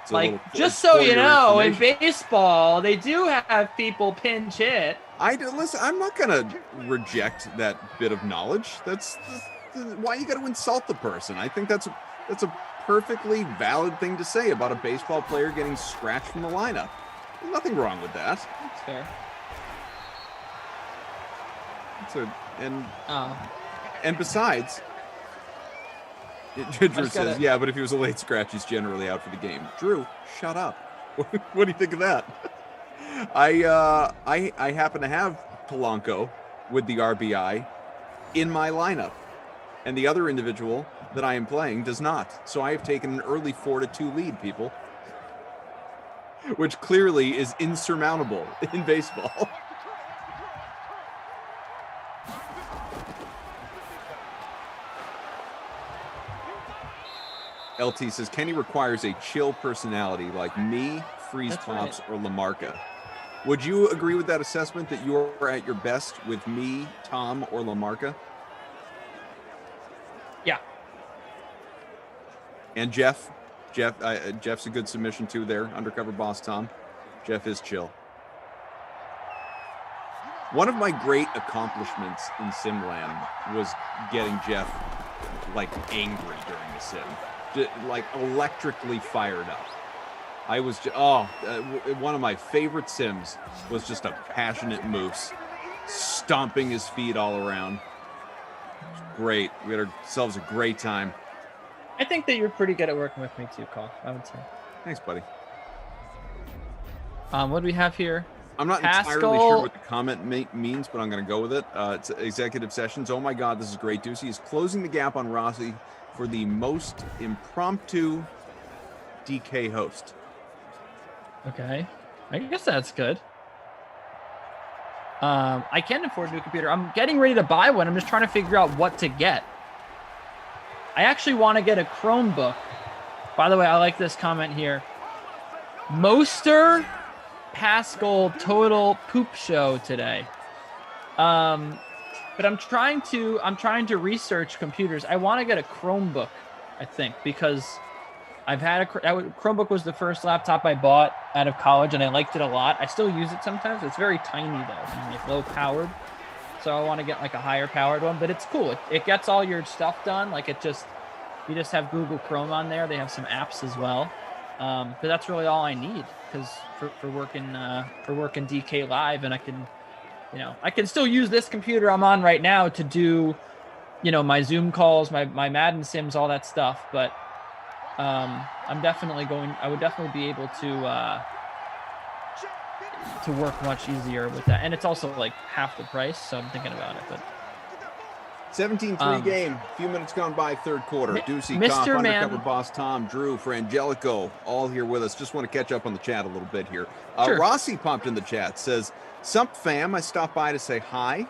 It's like, just so you know, in baseball, they do have people pinch hit. Listen, I'm not gonna reject that bit of knowledge. That's why you got to insult the person. I think that's a perfectly valid thing to say about a baseball player getting scratched from the lineup. There's nothing wrong with that. That's fair. And besides, Drew says, yeah, but if he was a late scratch, he's generally out for the game. Drew, shut up. What do you think of that? I happen to have Polanco with the RBI in my lineup, and the other individual that I am playing does not. So I have taken an early 4-2 lead, people, which clearly is insurmountable in baseball. LT says, Kenny requires a chill personality like me, Freeze Pops, or LaMarca. Would you agree with that assessment that you are at your best with me, Tom, or LaMarca? Yeah. And Jeff? Jeff's a good submission too there, undercover boss Tom. Jeff is chill. One of my great accomplishments in Simland was getting Jeff like angry during the sim. Like electrically fired up. I was one of my favorite sims was just a passionate moose stomping his feet all around. Great. We had ourselves a great time. I think that you're pretty good at working with me too, Cole, I would say. Thanks, buddy. What do we have here? I'm not entirely sure what the comment means, but I'm going to go with it. It's executive sessions. Oh my God, this is great. Ducey is closing the gap on Rossi for the most impromptu DK host. Okay. I guess that's good. I can afford a new computer. I'm getting ready to buy one. I'm just trying to figure out what to get. I actually want to get a Chromebook. By the way, I like this comment here. Moster Pascal total poop show today. But I'm trying to research computers. I want to get a Chromebook, I think, because I've had Chromebook was the first laptop I bought out of college, and I liked it a lot. I still use it sometimes. It's very tiny though, and like low powered. So I want to get like a higher powered one, but it's cool. It gets all your stuff done. Like you just have Google Chrome on there. They have some apps as well. But that's really all I need because for working DK Live, and I can still use this computer I'm on right now to do, my Zoom calls, my Madden sims, all that stuff. But I would definitely be able to work much easier with that. And it's also like half the price. So I'm thinking about it, but 17-3 game. A few minutes gone by, third quarter. Ducey, Mr. Koff, Man. undercover boss Tom, Drew, Frangelico, all here with us. Just want to catch up on the chat a little bit here. Sure. Rossi popped in the chat, says, Sump fam, I stopped by to say hi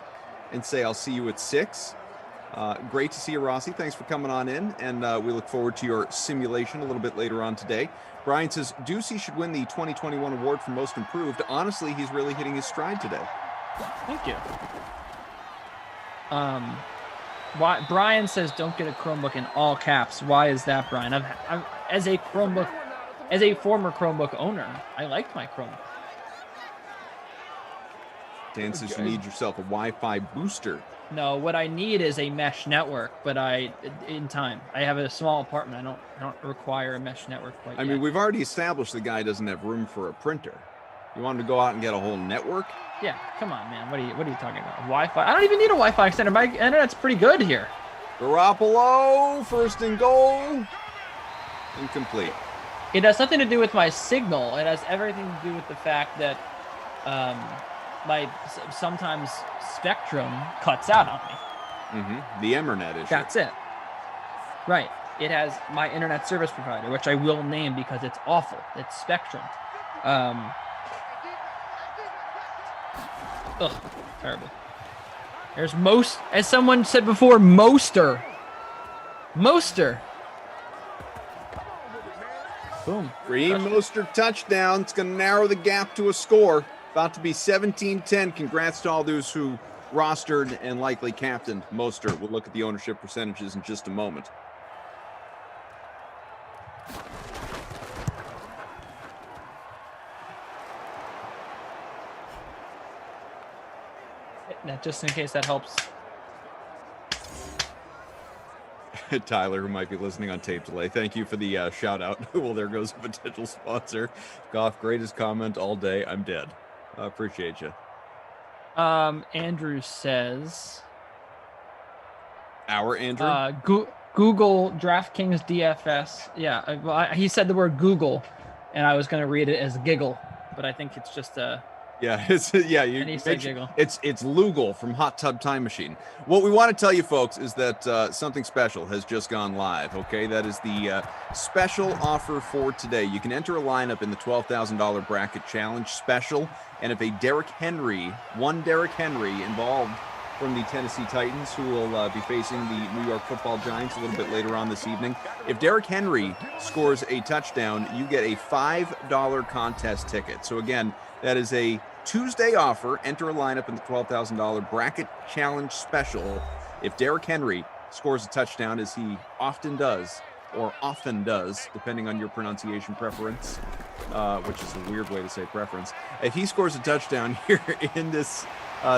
and say I'll see you at 6. Great to see you, Rossi. Thanks for coming on in, and we look forward to your simulation a little bit later on today. Brian says, Ducey should win the 2021 award for most improved. Honestly, he's really hitting his stride today. Thank you. Brian says don't get a Chromebook in all caps. Why is that, Brian? I've as a former Chromebook owner, I liked my Chromebook. Dan says you need yourself a Wi-Fi booster. No, what I need is a mesh network, but I have a small apartment. I don't require a mesh network quite yet. I mean, we've already established the guy doesn't have room for a printer. You want him to go out and get a whole network? Yeah, come on, man. What are you talking about? Wi-Fi? I don't even need a Wi-Fi extender. My internet's pretty good here. Garoppolo, first and goal. Incomplete. It has nothing to do with my signal. It has everything to do with the fact that my sometimes Spectrum cuts out on me. The Emmernet issue. That's it. Right. It has my internet service provider, which I will name because it's awful. It's Spectrum. Terrible. There's as someone said before, Moster. Boom. Raheem Mostert touchdown. It's going to narrow the gap to a score. About to be 17-10. Congrats to all those who rostered and likely captained Mostert. We'll look at the ownership percentages in just a moment. Just in case that helps. Tyler, who might be listening on tape delay, thank you for the shout out. Well, there goes a potential sponsor. Goff, greatest comment all day. I'm dead. I appreciate you. Andrew says. Our Andrew? Google DraftKings DFS. Yeah, he said the word Google, and I was going to read it as giggle, but I think it's just a. Yeah, it's it's Lugal from Hot Tub Time Machine. What we want to tell you folks is that something special has just gone live. Okay, that is the special offer for today. You can enter a lineup in the $12,000 bracket challenge special, and if one Derrick Henry involved from the Tennessee Titans, who will be facing the New York Football Giants a little bit later on this evening. If Derrick Henry scores a touchdown, you get a $5 contest ticket. So again, that is a Tuesday offer. Enter a lineup in the $12,000 bracket challenge special. If Derrick Henry scores a touchdown, as he often does, depending on your pronunciation preference, which is a weird way to say preference. If he scores a touchdown here in this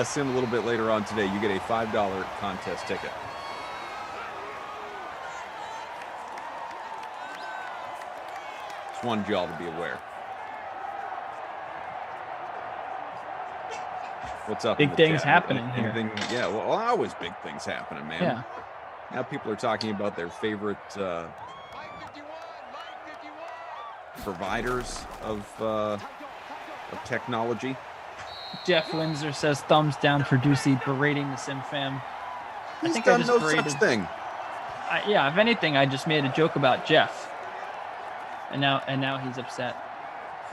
sim a little bit later on today, you get a $5 contest ticket. Just wanted y'all to be aware. What's up? Big things happening here. Yeah, well, always big things happening, man. Yeah. Now people are talking about their favorite providers of technology. Jeff Windsor says thumbs down for Ducey berating the Sim fam. He's done no such thing. If anything, I just made a joke about Jeff, and now he's upset.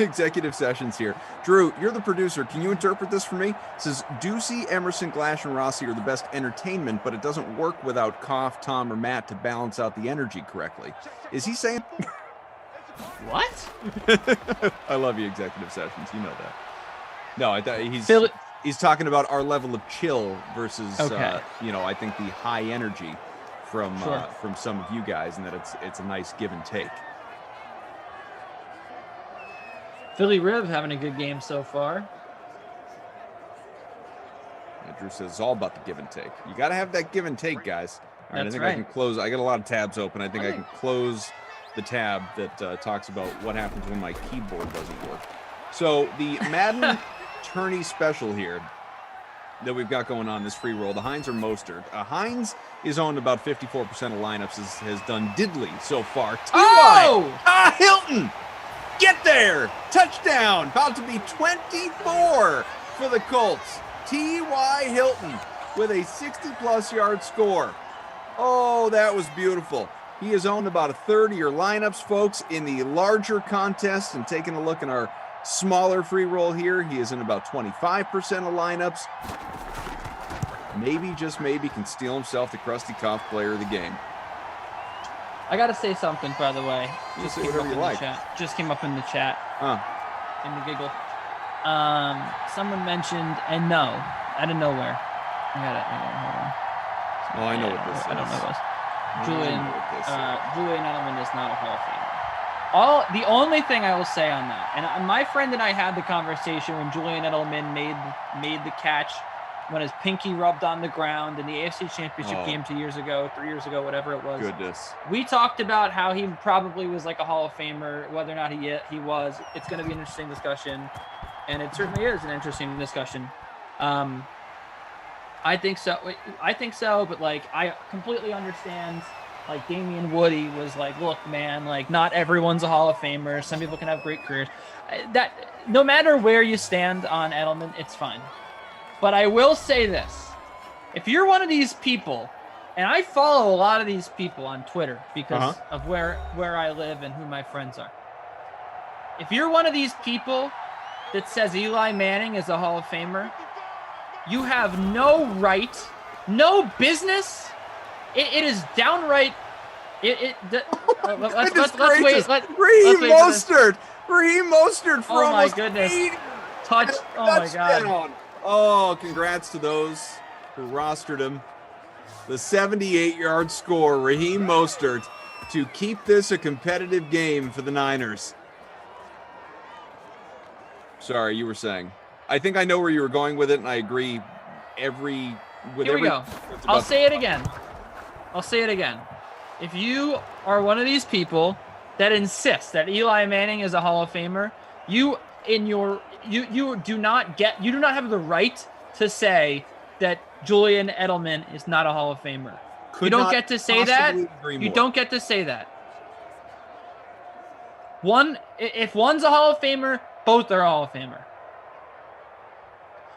Executive sessions here. Drew, you're the producer. Can you interpret this for me? It says Ducey, Emerson, Glash, and Rossi are the best entertainment, but it doesn't work without Koff, Tom, or Matt to balance out the energy correctly. Is he saying? What? I love you, executive sessions. You know that. No, I thought he's talking about our level of chill versus okay. I think the high energy from some of you guys, and that it's a nice give and take. Philly Riv having a good game so far. Drew says it's all about the give and take. You got to have that give and take, guys. All right, I think right. I can close. I got a lot of tabs open. I think I can close the tab that talks about what happens when my keyboard doesn't work. So the Madden tourney special here that we've got going on, this free roll, the Hines or Mostert. Hines is owned about 54% of lineups, has done diddly so far. Hilton! Get there! Touchdown! About to be 24 for the Colts. T.Y. Hilton with a 60-plus yard score. Oh, that was beautiful. He has owned about a third of your lineups, folks, in the larger contest. And taking a look in our smaller free roll here, he is in about 25% of lineups. Maybe, just maybe, can steal himself the Krusty Koff player of the game. I got to say something, by the way. Just say whatever you like. Just came up in the chat. In the giggle. Someone mentioned, and no, out of nowhere. Hold on. Oh, I know what this is. I don't know what this. Julian Edelman is not a Hall of Famer. The only thing I will say on that, and my friend and I had the conversation when Julian Edelman made the catch when his pinky rubbed on the ground in the AFC Championship game 3 years ago, whatever it was. Goodness. We talked about how he probably was like a Hall of Famer, whether or not he was. It's going to be an interesting discussion, and it certainly is an interesting discussion. I think so, but like I completely understand. Like Damian Woody was like, look, man, like not everyone's a Hall of Famer. Some people can have great careers. That no matter where you stand on Edelman, it's fine. But I will say this. if you're one of these people, and I follow a lot of these people on Twitter because of where I live and who my friends are. If you're one of these people that says Eli Manning is a Hall of Famer, you have no right, no business. It is downright. Let's wait. Raheem Mostert for oh my almost goodness. 80 Touch. Oh my God. Oh, congrats to those who rostered him. The 78-yard score, Raheem Mostert, to keep this a competitive game for the Niners. Sorry, you were saying. I think I know where you were going with it, and I agree. Here we go. I'll say it again. If you are one of these people that insists that Eli Manning is a Hall of Famer, you do not have the right to say that Julian Edelman is not a Hall of Famer. You don't get to say that. You don't get to say that. If one's a Hall of Famer, both are Hall of Famer.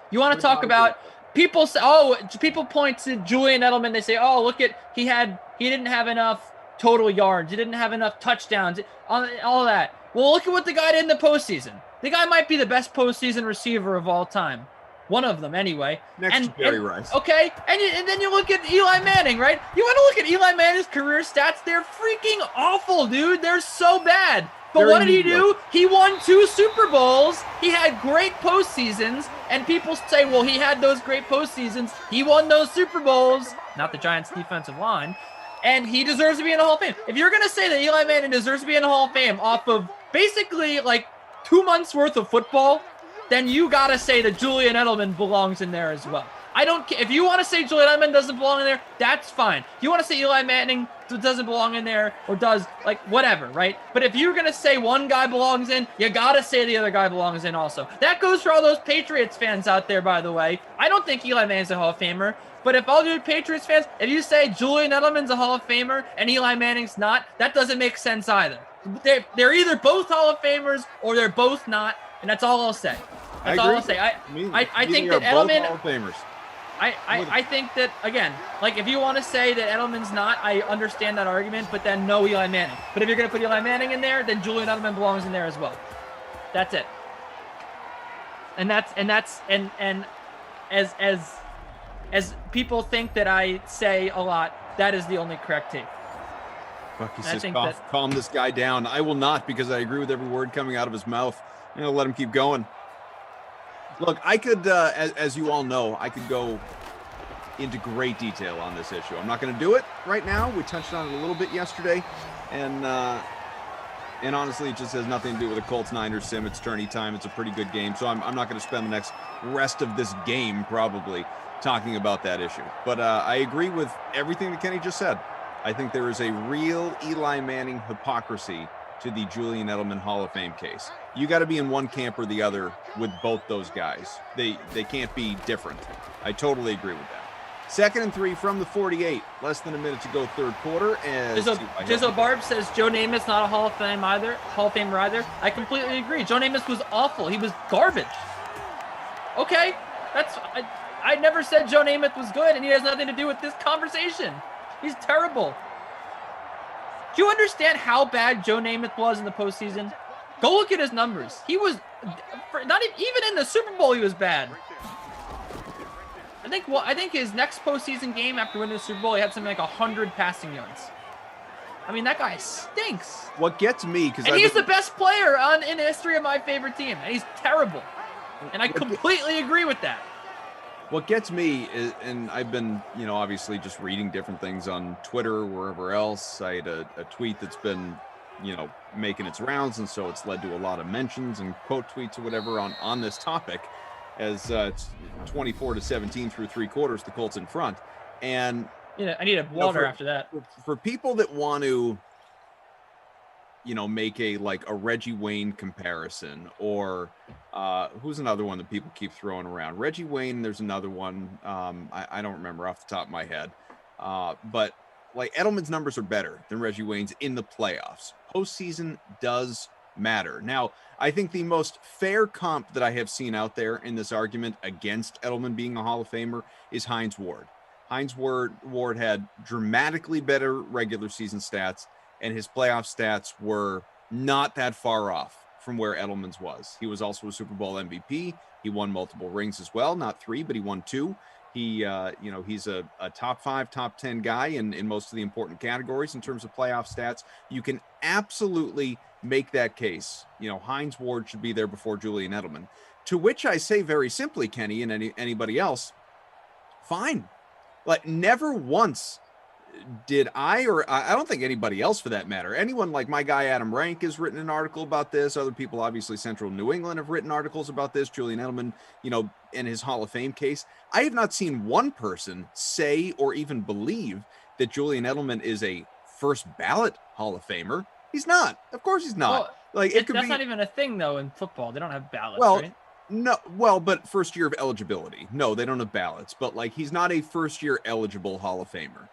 You want to talk about people say, people point to Julian Edelman. They say, look at he didn't have enough total yards. He didn't have enough touchdowns. All that. Well, look at what the guy did in the postseason. The guy might be the best postseason receiver of all time. One of them, anyway. Next to Jerry Rice. Okay, and then you look at Eli Manning, right? You want to look at Eli Manning's career stats? They're freaking awful, dude. They're so bad. But what did he do? He won 2 Super Bowls. He had great postseasons. And people say, well, he had those great postseasons. He won those Super Bowls. Not the Giants' defensive line. And he deserves to be in the Hall of Fame. If you're going to say that Eli Manning deserves to be in the Hall of Fame off of basically like 2 months worth of football, then you got to say that Julian Edelman belongs in there as well. I don't care. If you want to say Julian Edelman doesn't belong in there, that's fine. If you want to say Eli Manning doesn't belong in there or does, like, whatever, right? But if you're going to say one guy belongs in, you got to say the other guy belongs in also. That goes for all those Patriots fans out there, by the way. I don't think Eli Manning's a Hall of Famer. But if all you Patriots fans, if you say Julian Edelman's a Hall of Famer and Eli Manning's not, that doesn't make sense either. They're either both Hall of Famers or they're both not, and that's all I'll say. That's all I'll say. I think that Edelman. Hall of Famers. I think that, again, like if you want to say that Edelman's not, I understand that argument, but then no Eli Manning. But if you're going to put Eli Manning in there, then Julian Edelman belongs in there as well. That's it. And as people think that I say a lot, that is the only correct take. Bucky says, calm this guy down. I will not, because I agree with every word coming out of his mouth. I'm going to let him keep going. Look, I could, as you all know, I could go into great detail on this issue. I'm not going to do it right now. We touched on it a little bit yesterday, and honestly, it just has nothing to do with the Colts-Niners sim. It's tourney time. It's a pretty good game, so I'm not going to spend the next rest of this game probably talking about that issue. But I agree with everything that Kenny just said. I think there is a real Eli Manning hypocrisy to the Julian Edelman Hall of Fame case. You got to be in one camp or the other with both those guys. They can't be different. I totally agree with that. 2nd and 3 from the 48. Less than a minute to go, third quarter. Jizzle Barb says Joe Namath's not a Hall of Famer either. I completely agree. Joe Namath was awful. He was garbage. Okay, I never said Joe Namath was good, and he has nothing to do with this conversation. He's terrible. Do you understand how bad Joe Namath was in the postseason? Go look at his numbers. He was not even in the Super Bowl. He was bad. I think his next postseason game after winning the Super Bowl, he had something like 100 passing yards. I mean, that guy stinks. What gets me, he's the best player in the history of my favorite team, and he's terrible. And I completely agree with that. What gets me is, and I've been, obviously just reading different things on Twitter or wherever else. I had a tweet that's been, making its rounds, and so it's led to a lot of mentions and quote tweets or whatever on this topic, as it's 24-17 through 3 quarters, the Colts in front. And I need a water after that. For people that want to, make a Reggie Wayne comparison, or who's another one that people keep throwing around? Reggie Wayne, there's another one. I don't remember off the top of my head. But Edelman's numbers are better than Reggie Wayne's in the playoffs. Postseason does matter. Now, I think the most fair comp that I have seen out there in this argument against Edelman being a Hall of Famer is Hines Ward. Hines Ward had dramatically better regular season stats, and his playoff stats were not that far off from where Edelman's was. He was also a Super Bowl MVP. He won multiple rings as well, not 3, but he won 2. He, he's a top 5, top 10 guy in most of the important categories in terms of playoff stats. You can absolutely make that case. Hines Ward should be there before Julian Edelman. To which I say very simply, Kenny, and anybody else, fine. Like, never once did I don't think anybody else for that matter. Anyone like my guy Adam Rank has written an article about this. Other people, obviously Central New England, have written articles about this. Julian Edelman, in his Hall of Fame case. I have not seen one person say or even believe that Julian Edelman is a first ballot Hall of Famer. He's not. Of course he's not. Well, that's not even a thing though in football. They don't have ballots, right? No, but first year of eligibility. No, they don't have ballots. But he's not a first year eligible Hall of Famer.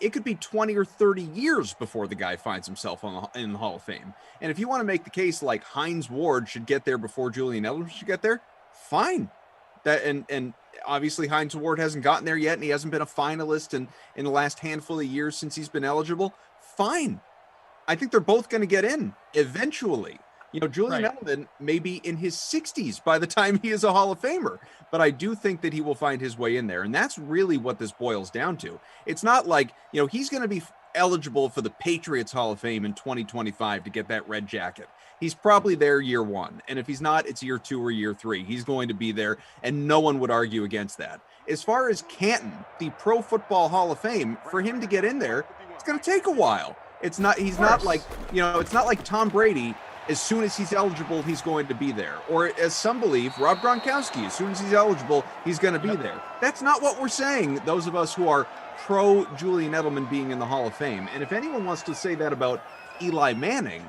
It could be 20 or 30 years before the guy finds himself in the Hall of Fame. And if you want to make the case Hines Ward should get there before Julian Edelman should get there, fine. That and obviously Hines Ward hasn't gotten there yet, and he hasn't been a finalist in the last handful of years since he's been eligible. Fine. I think they're both going to get in eventually. Julian Edelman may be in his 60s by the time he is a Hall of Famer, but I do think that he will find his way in there. And that's really what this boils down to. It's not he's going to be eligible for the Patriots Hall of Fame in 2025 to get that red jacket. He's probably there year 1. And if he's not, it's year 2 or year 3. He's going to be there, and no one would argue against that. As far as Canton, the Pro Football Hall of Fame, for him to get in there, it's going to take a while. He's not like Tom Brady. As soon as he's eligible, he's going to be there. Or as some believe, Rob Gronkowski, as soon as he's eligible, he's going to be there. That's not what we're saying, those of us who are pro Julian Edelman being in the Hall of Fame. And if anyone wants to say that about Eli Manning,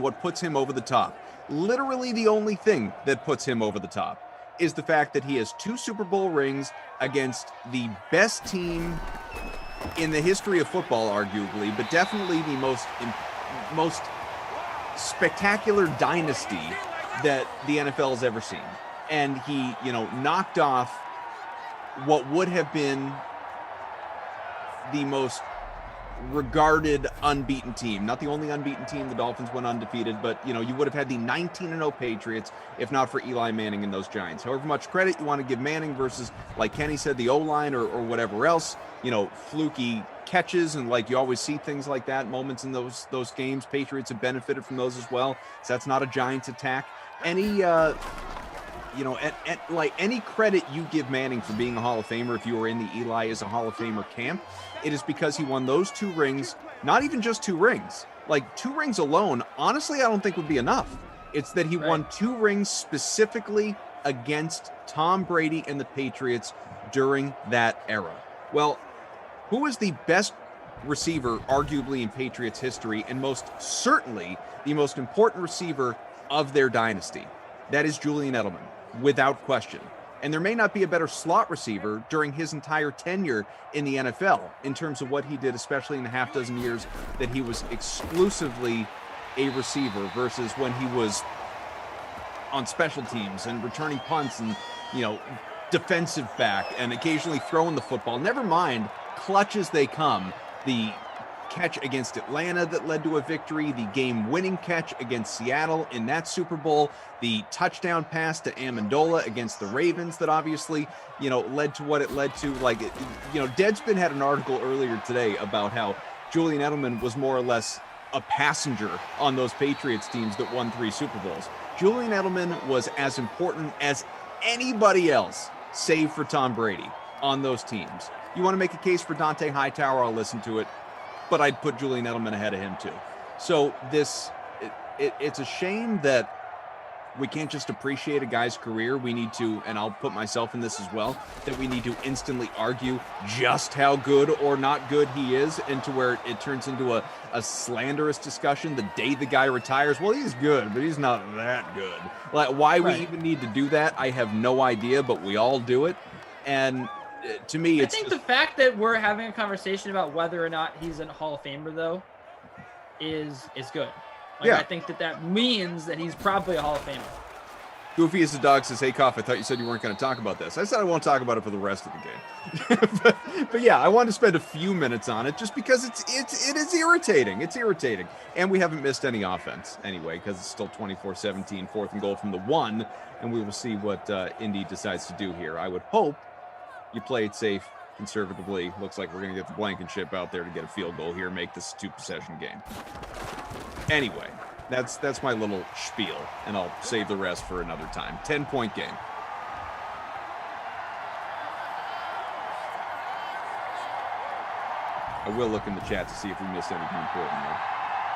what puts him over the top, literally the only thing that puts him over the top, is the fact that he has 2 Super Bowl rings against the best team in the history of football, arguably, but definitely the most spectacular dynasty that the NFL has ever seen. And he, knocked off what would have been the most regarded unbeaten team. Not the only unbeaten team. The Dolphins went undefeated, but you would have had the 19-0 Patriots if not for Eli Manning and those Giants. However much credit you want to give Manning versus, like Kenny said, the O-line or whatever else, fluky catches, and you always see things like that, moments in those games. Patriots have benefited from those as well. So that's not a Giants attack. Any any credit you give Manning for being a Hall of Famer, if you were in the Eli as a Hall of Famer camp, it is because he won those 2 rings, not even just 2 rings. 2 rings alone, honestly, I don't think would be enough. It's that he won 2 rings specifically against Tom Brady and the Patriots during that era. Well, who is the best receiver, arguably, in Patriots history, and most certainly the most important receiver of their dynasty? That is Julian Edelman, without question. And there may not be a better slot receiver during his entire tenure in the NFL in terms of what he did, especially in the half dozen years that he was exclusively a receiver versus when he was on special teams and returning punts and, defensive back and occasionally throwing the football. Never mind, clutch as they come. The catch against Atlanta that led to a victory, the game-winning catch against Seattle in that Super Bowl, the touchdown pass to Amendola against the Ravens that obviously, led to what it led to. Deadspin had an article earlier today about how Julian Edelman was more or less a passenger on those Patriots teams that won 3 Super Bowls. Julian Edelman was as important as anybody else, save for Tom Brady, on those teams. You want to make a case for Dante Hightower, I'll listen to it, but I'd put Julian Edelman ahead of him too. So it's a shame that we can't just appreciate a guy's career. We need to, and I'll put myself in this as well, that we need to instantly argue just how good or not good he is, and to where it turns into a slanderous discussion the day the guy retires. Well, he's good, but he's not that good. Why we even need to do that, I have no idea, but we all do it. And to me, it's I think the fact that we're having a conversation about whether or not he's a Hall of Famer, though, is good. I think that means that he's probably a Hall of Famer. Goofy as a dog says, "Hey, Koff, I thought you said you weren't going to talk about this." I said I won't talk about it for the rest of the game. but yeah, I wanted to spend a few minutes on it just because it is irritating. It's irritating. And we haven't missed any offense anyway because it's still 24-17, 4th and goal from the 1, and we will see what Indy decides to do here. I would hope you play it safe, conservatively. Looks like we're going to get the Blankenship out there to get a field goal here, make this a 2-possession game. Anyway, that's my little spiel, and I'll save the rest for another time. 10-point game. I will look in the chat to see if we missed anything important there.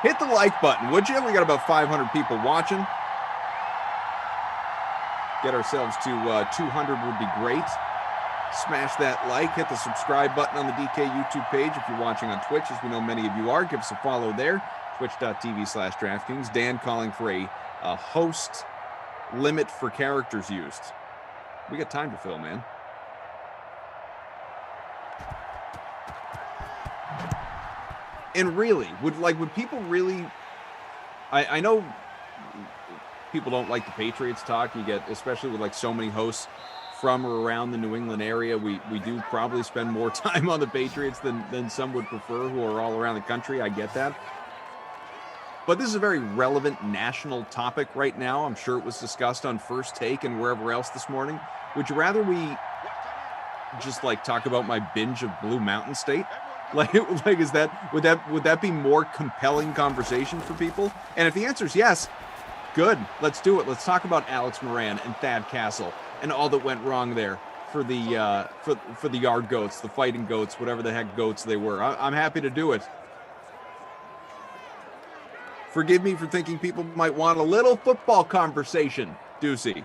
Hit the like button, would you? We got about 500 people watching. Get ourselves to 200 would be great. Smash that like, hit the subscribe button on the DK YouTube page if you're watching on Twitch, as we know many of you are. Give us a follow there, twitch.tv/DraftKings. Dan calling for a host limit for characters used. We got time to fill, man. And really, would people really... I know people don't like the Patriots talk. You get, especially with like so many hosts from or around the New England area, we do probably spend more time on the Patriots than some would prefer who are all around the country. I get that. But this is a very relevant national topic right now. I'm sure it was discussed on First Take and wherever else this morning. Would you rather we just like talk about my binge of Blue Mountain State? Like is that would that be more compelling conversation for people? And if the answer is yes, good. Let's do it. Let's talk about Alex Moran and Thad Castle and all that went wrong there for the for the yard goats, the fighting goats, whatever the heck goats they were. I'm happy to do it. Forgive me for thinking people might want a little football conversation, Deucey.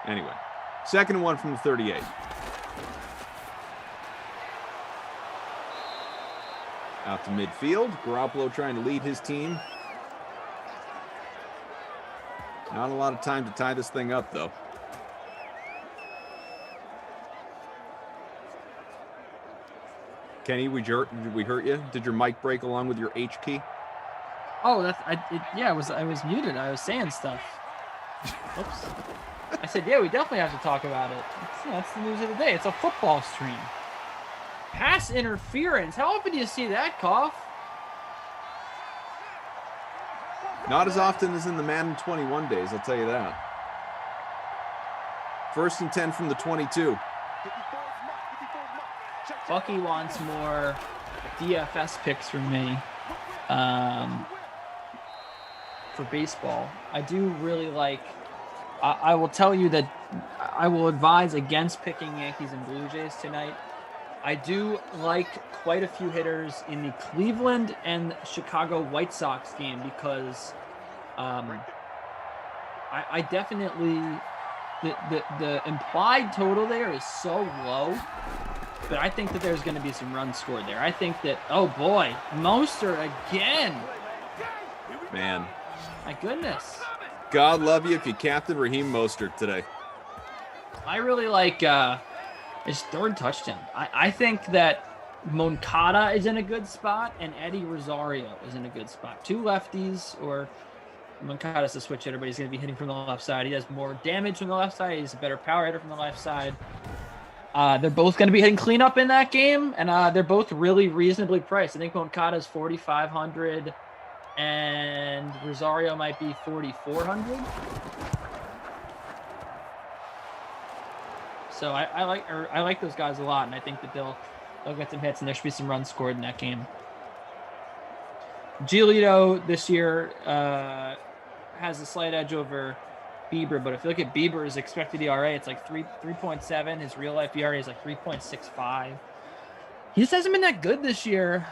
Anyway, 2nd and 1 from the 38. Out to midfield. Garoppolo trying to lead his team. Not a lot of time to tie this thing up, though. Kenny, did we hurt you? Did your mic break along with your H key? Oh, I was muted. I was saying stuff. Oops. I said, yeah, we definitely have to talk about it. That's the news of the day. It's a football stream. Pass interference. How often do you see that, Koff? Not as often as in the Madden 21 days, I'll tell you that. 1st and 10 from the 22. Bucky wants more DFS picks from me for baseball. I do really like... I will tell you that I will advise against picking Yankees and Blue Jays tonight. I do like quite a few hitters in the Cleveland and Chicago White Sox game because I definitely the implied total there is so low, but I think that there's going to be some runs scored there. I think that, oh boy, Mostert again. Man. My goodness. God love you if you captain Raheem Mostert today. I really like his 3rd touchdown. I think that Moncada is in a good spot and Eddie Rosario is in a good spot. 2 lefties, or Moncada's a switch hitter, but he's going to be hitting from the left side. He does more damage from the left side. He's a better power hitter from the left side. They're both going to be hitting cleanup in that game, and they're both really reasonably priced. I think Moncada's 4,500 and Rosario might be 4,400. So I like those guys a lot, and I think that they'll get some hits, and there should be some runs scored in that game. Giolito this year has a slight edge over Bieber, but if you look at Bieber's expected ERA, it's like 3.7. His real life ERA is like 3.65. He just hasn't been that good this year.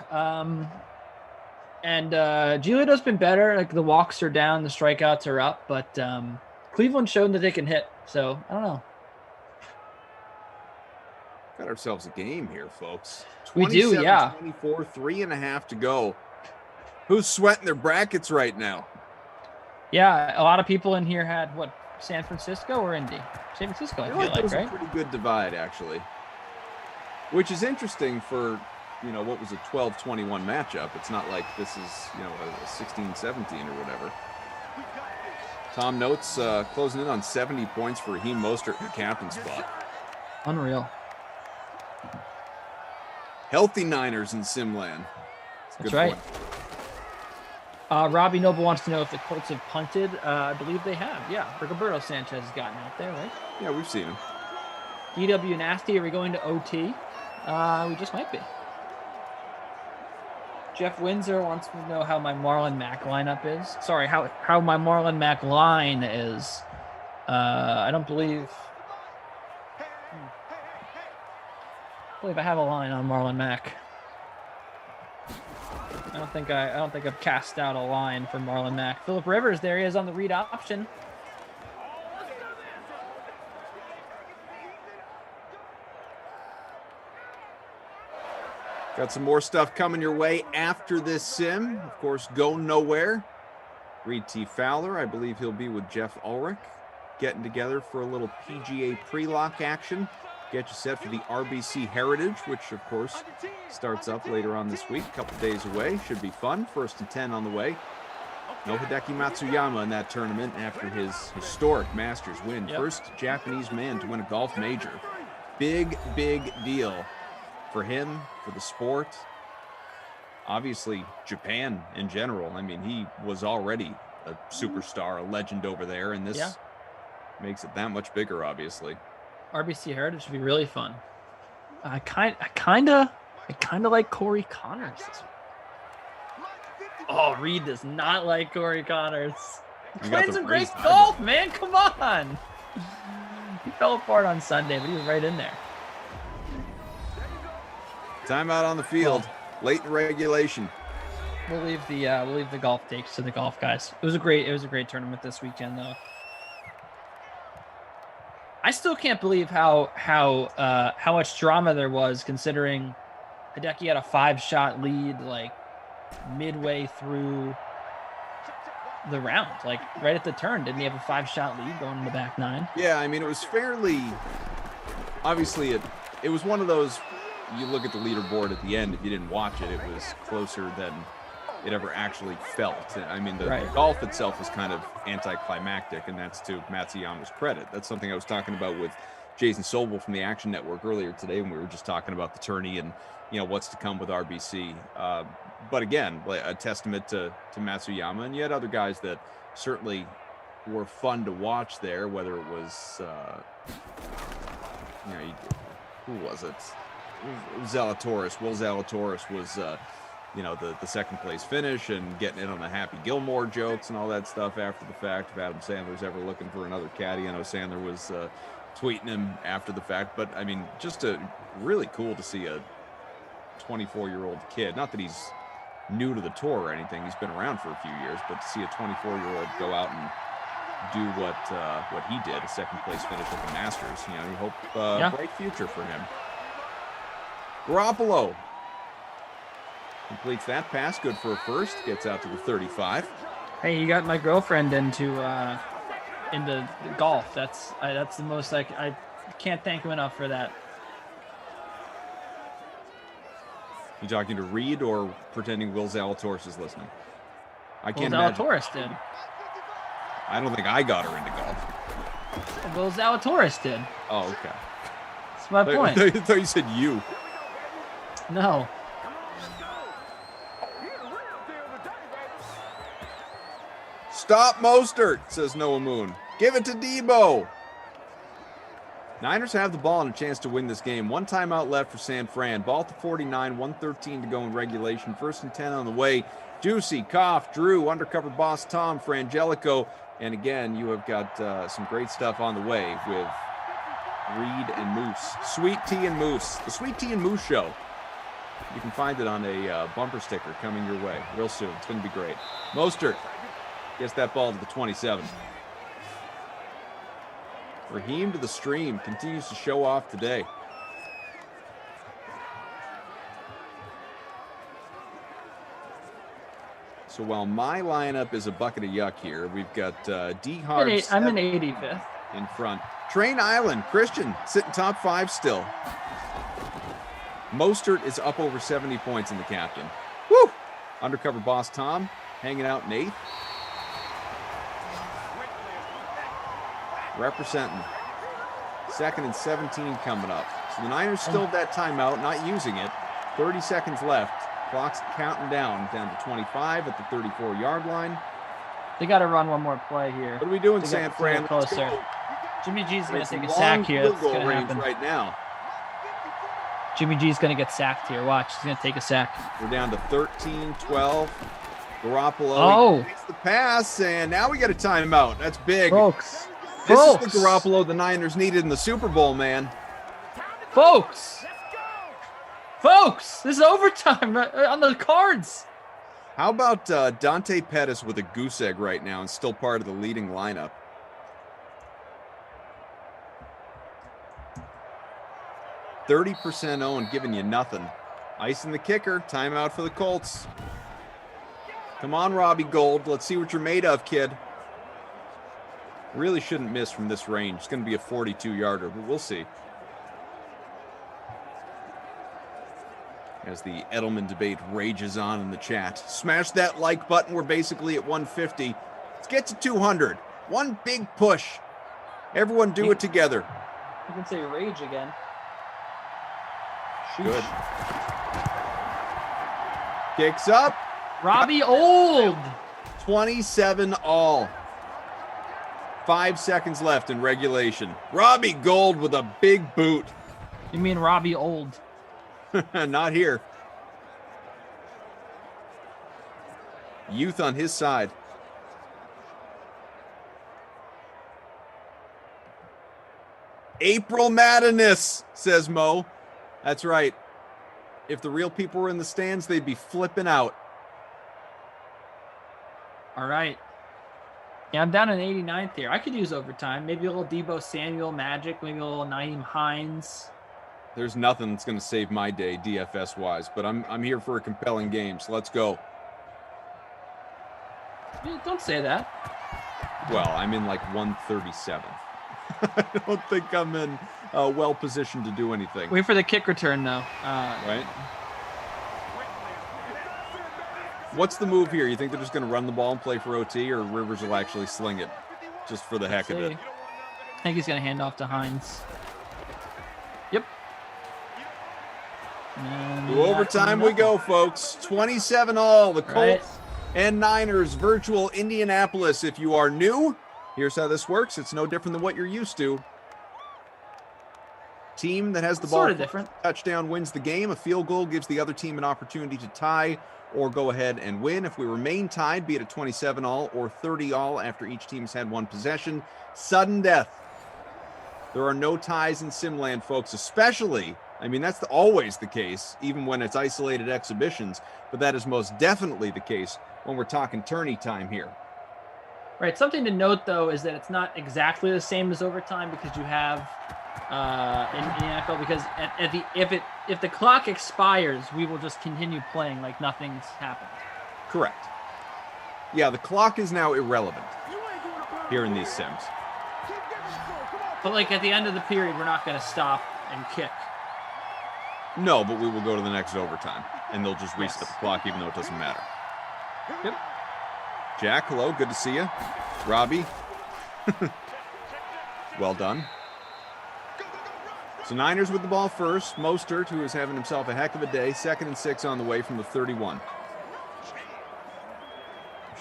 And Giolito's been better. Like the walks are down, the strikeouts are up, but Cleveland showed that they can hit. So I don't know. Got ourselves a game here, folks. We do, yeah. 24, 3.5 to go. Who's sweating their brackets right now? Yeah, a lot of people in here had what, San Francisco or Indy? San Francisco, I feel like, that was right? a pretty good divide, actually. Which is interesting for what was a 12-21 matchup. It's not like this is, a 16-17 or whatever. Tom notes closing in on 70 points for Raheem Mostert in the captain spot. Unreal. Healthy Niners in Simland. That's right. Robbie Noble wants to know if the Colts have punted. I believe they have. Yeah, Rigoberto Sanchez has gotten out there, right? Yeah, we've seen him. DW Nasty, are we going to OT? We just might be. Jeff Windsor wants to know how my Marlon Mack lineup is. Sorry, how my Marlon Mack line is. I don't believe I have a line on Marlon Mack. I don't think I've cast out a line for Marlon Mack. Phillip Rivers, there he is on the read option. Got some more stuff coming your way after this sim. Of course, go nowhere. Reed T. Fowler, I believe he'll be with Jeff Ulrich, getting together for a little PGA pre-lock action. Get you set for the RBC Heritage, which, of course, starts up later on this week. A couple days away. Should be fun. 1st and 10 on the way. No Hideki Matsuyama in that tournament after his historic Masters win. Yep. First Japanese man to win a golf major. Big, big deal for him, for the sport. Obviously, Japan in general. I mean, he was already a superstar, a legend over there, and this makes it that much bigger, obviously. RBC Heritage should be really fun. I kind of like Corey Connors this week. Oh, Reed does not like Corey Connors. He played some great golf, man. Come on. He fell apart on Sunday, but he was right in there. Timeout on the field, late in regulation. We'll leave the golf takes to the golf guys. It was a great tournament this weekend, though. I still can't believe how much drama there was, considering Hideki had a 5-shot lead like midway through the round, like right at the turn. Didn't he have a 5-shot lead going in the back 9? Yeah, I mean, it was fairly obviously it was one of those. You look at the leaderboard at the end. If you didn't watch it, it was closer than it ever actually felt. I mean, the golf itself was kind of anticlimactic, and that's to Matsuyama's credit. That's something I was talking about with Jason Sobel from the Action Network earlier today when we were just talking about the tourney and what's to come with RBC. But again, a testament to Matsuyama, and you had other guys that certainly were fun to watch there. Whether it was who was it? Zalatoris. Will Zalatoris was the second place finish and getting in on the Happy Gilmore jokes and all that stuff after the fact. If Adam Sandler's ever looking for another caddy, I know Sandler was tweeting him after the fact. But I mean, just really cool to see a 24-year-old kid. Not that he's new to the tour or anything. He's been around for a few years, but to see a 24-year-old go out and do what he did, a second place finish at the Masters. You hope bright future for him. Garoppolo completes that pass, good for a first, gets out to the 35. Hey, you got my girlfriend into golf. That's the most I can't thank him enough for that. You talking to Reed or pretending Will Zalatoris is listening? I can't Will imagine. Zalatoris did. I don't think I got her into golf. Will Zalatoris did. Oh, okay. That's my point. I thought you said you. No. Stop Mostert, says Noah Moon. Give it to Debo. Niners have the ball and a chance to win this game. One timeout left for San Fran. Ball to 49, 1:13 to go in regulation. 1st and 10 on the way. Juicy, Koff, Drew, Undercover Boss Tom, Frangelico. And again, you have got some great stuff on the way with Reed and Moose. Sweet Tea and Moose. The Sweet Tea and Moose Show. You can find it on a bumper sticker coming your way real soon. It's going to be great. Mostert gets that ball to the 27. Raheem to the stream. Continues to show off today. So while my lineup is a bucket of yuck here, we've got D Hard. I'm in 85th. In front. Train Island. Christian sitting top 5 still. Mostert is up over 70 points in the captain. Woo! Undercover boss Tom hanging out in 8th. Representing. 2nd and 17 coming up. So the Niners still have that timeout, not using it. 30 seconds left. Clock's counting down to 25 at the 34-yard line. They got to run one more play here. What are we doing, San Fran? Closer. Jimmy G's going to take a sack here. That's going to happen right now. Jimmy G's going to get sacked here. Watch. He's going to take a sack. We're down to 13-12. Garoppolo takes the pass, and now we got a timeout. That's big. Folks. This is the Garoppolo the Niners needed in the Super Bowl, man. Folks, this is overtime on the cards. How about Dante Pettis with a goose egg right now and still part of the leading lineup? %30 owned, giving you nothing. Icing the kicker. Timeout for the Colts. Come on, Robbie Gould. Let's see what you're made of, kid. Really shouldn't miss from this range. It's going to be a 42-yarder, but we'll see. As the Edelman debate rages on in the chat. Smash that like button. We're basically at 150. Let's get to 200. One big push. Everyone do it together. You can say rage again. Good. Kicks up. Robbie Old. 27 all. 5 seconds left in regulation. Robbie Gould with a big boot. You mean Robbie Old? Not here. Youth on his side. April Madness, says Mo. That's right. If the real people were in the stands, they'd be flipping out. All right. Yeah, I'm down in 89th here. I could use overtime. Maybe a little Deebo Samuel magic. Maybe a little Naeem Hines. There's nothing that's going to save my day DFS-wise, but I'm here for a compelling game, so let's go. Don't say that. Well, I'm in like 137th. I don't think I'm in well-positioned to do anything. Wait for the kick return, though. Right? What's the move here? You think they're just going to run the ball and play for OT, or Rivers will actually sling it just for the heck of it? I think he's going to hand off to Hines. Yep. To overtime we go, folks. 27 all. The Colts and Niners virtual Indianapolis. If you are new, here's how this works. It's no different than what you're used to. Team that has the ball touchdown wins the game. A field goal gives the other team an opportunity to tie or go ahead and win. If we remain tied, be it a 27 all or 30 all after each team's had one possession. Sudden death. There are no ties in Simland, folks, especially, I mean, that's always the case, even when it's isolated exhibitions, but that is most definitely the case when we're talking tourney time here. Right. Something to note, though, is that it's not exactly the same as overtime because you have in the NFL, because if the clock expires, we will just continue playing like nothing's happened. Correct. Yeah, the clock is now irrelevant here in these sims. But like at the end of the period, we're not going to stop and kick. No, but we will go to the next overtime, and they'll just reset the clock, even though it doesn't matter. Yep. Jack, hello, good to see you. Robbie, well done. So Niners with the ball first. Mostert, who is having himself a heck of a day. 2nd and 6 on the way from the 31.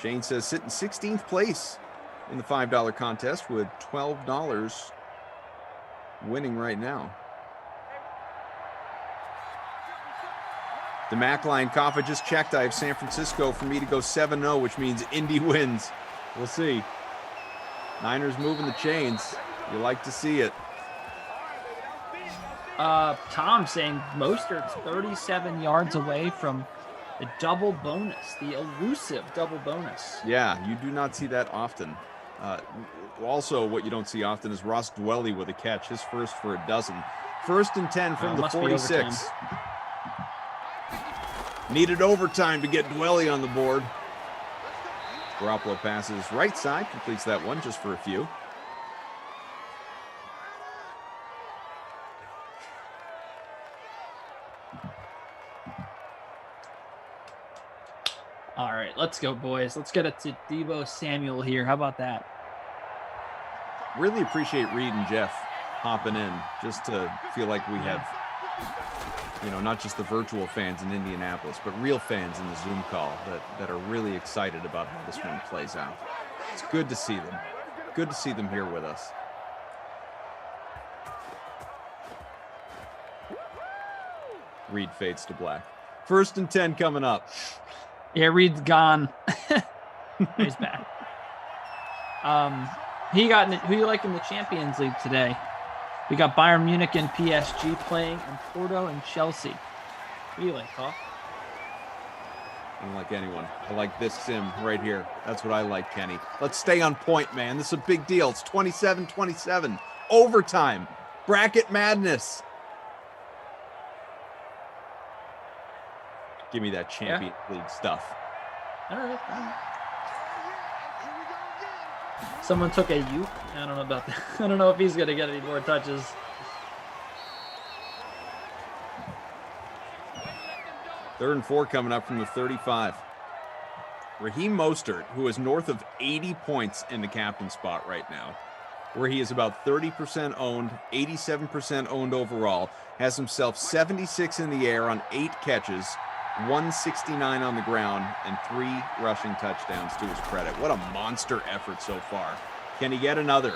Shane says sitting 16th place in the $5 contest with $12 winning right now. The Mac line, Kaffa just checked. I have San Francisco for me to go 7-0, which means Indy wins. We'll see. Niners moving the chains. You like to see it. Tom saying Mostert's 37 yards away from the double bonus, the elusive double bonus. Yeah, you do not see that often. Also, what you don't see often is Ross Dwelly with a catch, his first for a dozen. 1st and 10 from the 46. Needed overtime to get Dwelly on the board. Garoppolo passes right side, completes that one just for a few. All right, let's go, boys. Let's get it to Deebo Samuel here. How about that? Really appreciate Reed and Jeff hopping in just to feel like we have, not just the virtual fans in Indianapolis, but real fans in the Zoom call that are really excited about how this one plays out. It's good to see them. Good to see them here with us. Reed fades to black. 1st and 10 coming up. Yeah, Reed's gone. He's back. Who you like in the Champions League today? We got Bayern Munich and PSG playing, and Porto and Chelsea. Who do you like, Paul? I don't like anyone. I like this sim right here. That's what I like, Kenny. Let's stay on point, man. This is a big deal. It's 27-27. Overtime. Bracket madness. Give me that Champions League stuff. All right. Someone took a Uke. I don't know about that. I don't know if he's going to get any more touches. Third and 4 coming up from the 35. Raheem Mostert, who is north of 80 points in the captain spot right now, where he is about 30% owned, 87% owned overall, has himself 76 in the air on 8 catches, 169 on the ground, and 3 rushing touchdowns to his credit. What a monster effort so far. Can he get another?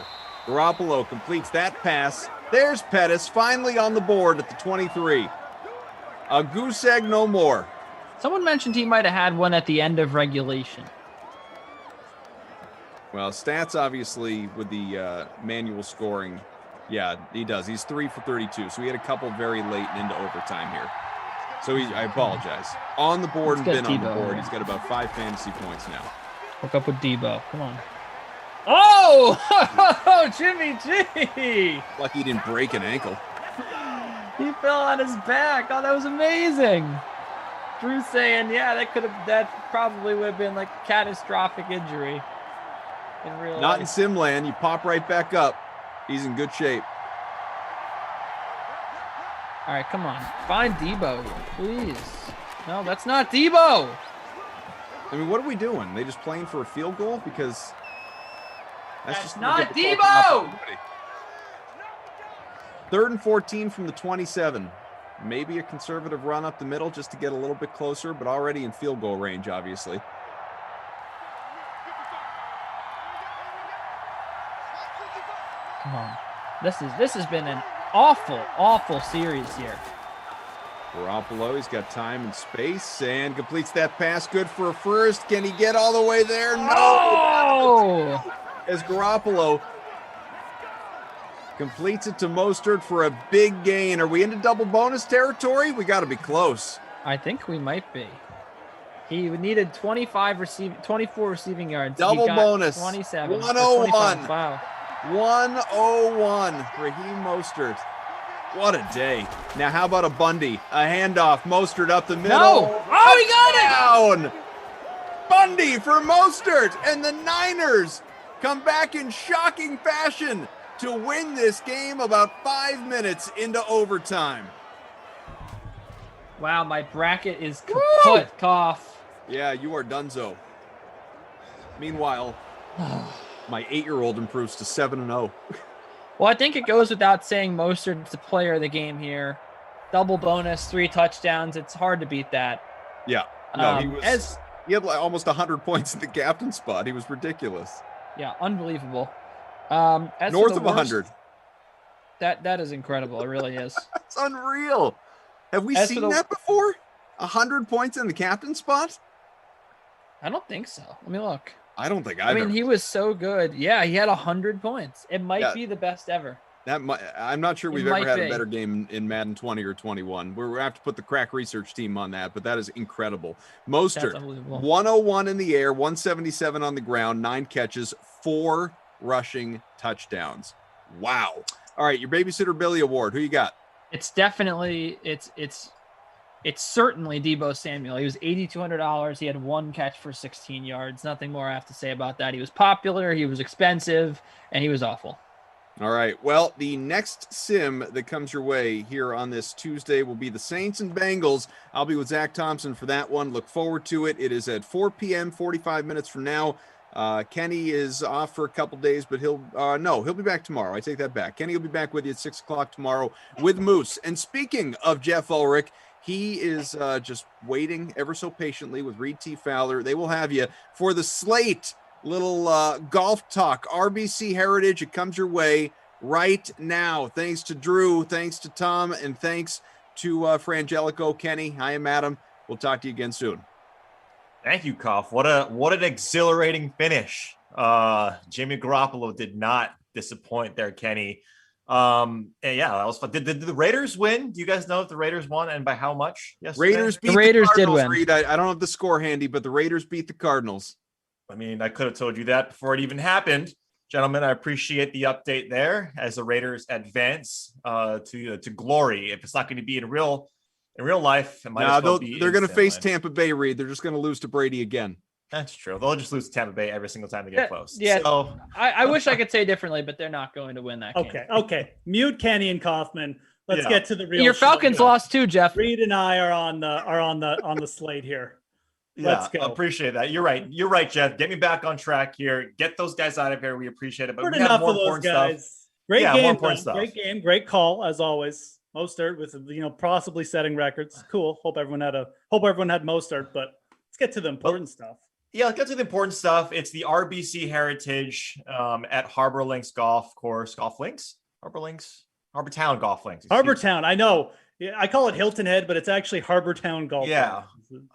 Garoppolo completes that pass. There's Pettis finally on the board at the 23. A goose egg no more. Someone mentioned he might have had one at the end of regulation. Well, stats obviously with the manual scoring. Yeah, he does. He's 3 for 32. So he had a couple very late and into overtime here. So I apologize. On the board and been on the board. He's got about 5 fantasy points now. Hook up with Deebo. Come on. Oh, Jimmy G. Lucky he didn't break an ankle. He fell on his back. Oh, that was amazing. Drew saying, yeah, that probably would have been like a catastrophic injury in real life. Not in Simland. You pop right back up. He's in good shape. All right, come on. Find Deebo here, please. No, that's not Deebo. I mean, what are we doing? They just playing for a field goal? Because that's just not Deebo. 3rd and 14 from the 27. Maybe a conservative run up the middle just to get a little bit closer, but already in field goal range, obviously. Come on. This has been an awful series here. Garoppolo, he's got time and space and completes that pass. Good for a first. Can he get all the way there? No! Oh! As Garoppolo completes it to Mostert for a big gain. Are we into double bonus territory? We got to be close. I think we might be. He needed 24 receiving yards. Double bonus. 27. 101. Wow. 101. Raheem Mostert. What a day. Now, how about a Bundy? A handoff. Mostert up the middle. No. Oh, he got it. Down. Bundy for Mostert. And the Niners come back in shocking fashion to win this game about 5 minutes into overtime. Wow, my bracket is kaput, cough. Yeah, you are donezo. Meanwhile, my 8-year-old improves to 7-0. Well, I think it goes without saying Mostert's the player of the game here. Double bonus, 3 touchdowns. It's hard to beat that. Yeah. No, he had like almost 100 points in the captain spot. He was ridiculous. Yeah, unbelievable. North of 100. That is incredible. It really is. It's unreal. Have we seen that before? 100 points in the captain spot? I don't think so. Let me look. I don't think I mean, he was so good. Yeah, he had 100 points. It might be the best ever. I'm not sure we've ever had a better game in Madden 20 or 21. We're going to have to put the crack research team on that, but that is incredible. Mostert, 101 in the air, 177 on the ground, 9 catches, 4 rushing touchdowns. Wow. All right, your Babysitter Billy Award. Who you got? It's definitely it's certainly Deebo Samuel. He was $8,200. He had 1 catch for 16 yards. Nothing more I have to say about that. He was popular, he was expensive, and he was awful. All right. Well, the next sim that comes your way here on this Tuesday will be the Saints and Bengals. I'll be with Zach Thompson for that one. Look forward to it. It is at 4 p.m., 45 minutes from now. Kenny is off for a couple days, but he'll be back tomorrow. I take that back. Kenny will be back with you at 6 o'clock tomorrow with Moose. And speaking of Jeff Ulrich, he is just waiting ever so patiently with Reed T. Fowler. They will have you for the Slate little golf talk, RBC Heritage. It comes your way right now. Thanks to Drew, thanks to Tom, and thanks to Frangelico. Kenny, I am Adam. We'll talk to you again soon. Thank you, Koff. What an exhilarating finish. Jimmy Garoppolo did not disappoint there, Kenny. And yeah, that was fun. Did the Raiders win? Do you guys know if the Raiders won and by how much? Yes, Raiders beat the Raiders did win. Reed, I don't have the score handy, but the Raiders beat the Cardinals. I mean, I could have told you that before it even happened. Gentlemen, I appreciate the update there as the Raiders advance to glory. If it's not going to be in real life, it might as well be. They're going to face Tampa Bay, Reed. They're just going to lose to Brady again. That's true. They'll just lose to Tampa Bay every single time they get close. Yeah. So, I wish I could say differently, but they're not going to win that game. Okay. Mute Kenny and Kaufman. Let's get to the real. Your Falcons lost too, Jeff. Reed and I are on the slate here. Let's go. Appreciate that. You're right, Jeff. Get me back on track here. Get those guys out of here. We appreciate it. But We're we have more of those important guys. stuff. Great Yeah, game. more important stuff. Great game. Great call as always. Mostert with possibly setting records. Cool. Hope everyone had Mostert. But let's get to the important stuff. Yeah, let's get to the important stuff. It's the RBC Heritage at Harbor Links Golf Course. Harbortown Golf Links. Harbortown. I know. Yeah, I call it Hilton Head, but it's actually Harbortown Golf. Yeah,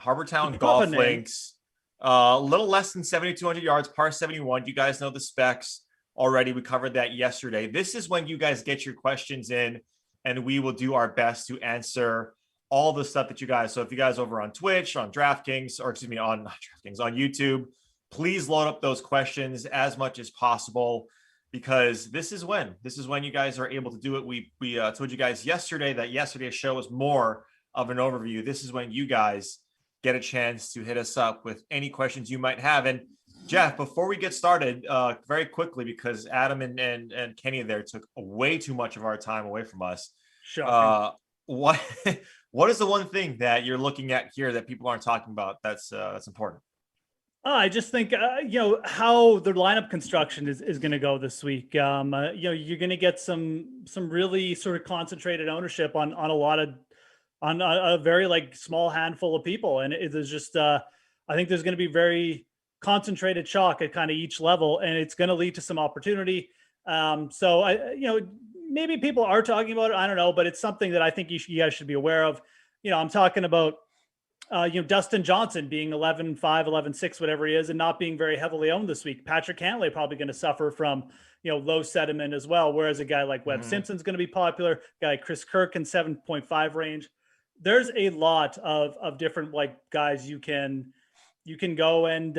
Harbortown Golf Links. A little less than 7,200 yards, par 71. You guys know the specs already. We covered that yesterday. This is when you guys get your questions in, and we will do our best to answer all the stuff that you guys. So if you guys over on Twitch, on DraftKings, or excuse me, on YouTube, please load up those questions as much as possible, because this is when you guys are able to do it. We told you guys yesterday that yesterday's show was more of an overview. This is when you guys get a chance to hit us up with any questions you might have. And Jeff, before we get started, very quickly, because Adam and Kenny there took way too much of our time away from us. What is the one thing that you're looking at here that people aren't talking about that's important? I just think, how the lineup construction is going to go this week. You're going to get some really sort of concentrated ownership on a very small handful of people. And it is just, I think there's going to be very concentrated chalk at kind of each level, and it's going to lead to some opportunity. Maybe people are talking about it. I don't know, but it's something that I think you guys should be aware of. I'm talking about, Dustin Johnson being 11-5, 11-6, whatever he is, and not being very heavily owned this week. Patrick Cantlay probably going to suffer from, low sediment as well. Whereas a guy like Webb Simpson's going to be popular. A guy like Chris Kirk in 7.5 range. There's a lot of different guys you can go and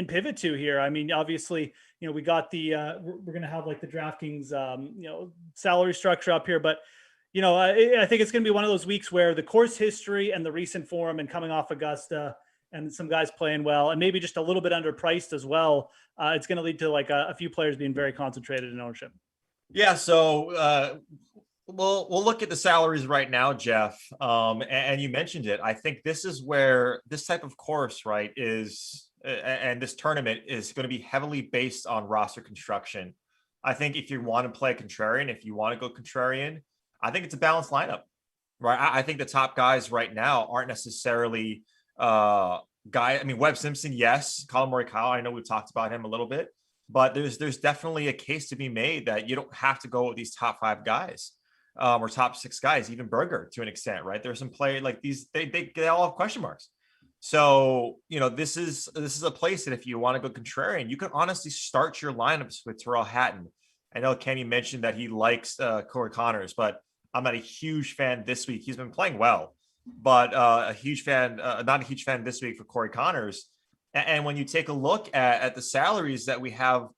pivot to here. I mean, obviously, we got the we're going to have the DraftKings salary structure up here, but I think it's going to be one of those weeks where the course history and the recent form and coming off Augusta and some guys playing well and maybe just a little bit underpriced as well. It's going to lead to a few players being very concentrated in ownership. Yeah. So we'll look at the salaries right now, Jeff. And you mentioned it. I think this is where this type of course, right, is, and this tournament is going to be heavily based on roster construction. I think if you want to play contrarian, if you want to go contrarian, I think it's a balanced lineup, right? I think the top guys right now aren't necessarily Webb Simpson, yes. Colin Morikawa, I know we've talked about him a little bit, but there's definitely a case to be made that you don't have to go with these top 5 guys. Or top 6 guys, even Berger to an extent, right? There's some play like these, they all have question marks. So, this is a place that if you want to go contrarian, you can honestly start your lineups with Terrell Hatton. I know Kenny mentioned that he likes Corey Connors, but I'm not a huge fan this week. He's been playing well, but not a huge fan this week for Corey Connors. And when you take a look at the salaries that we have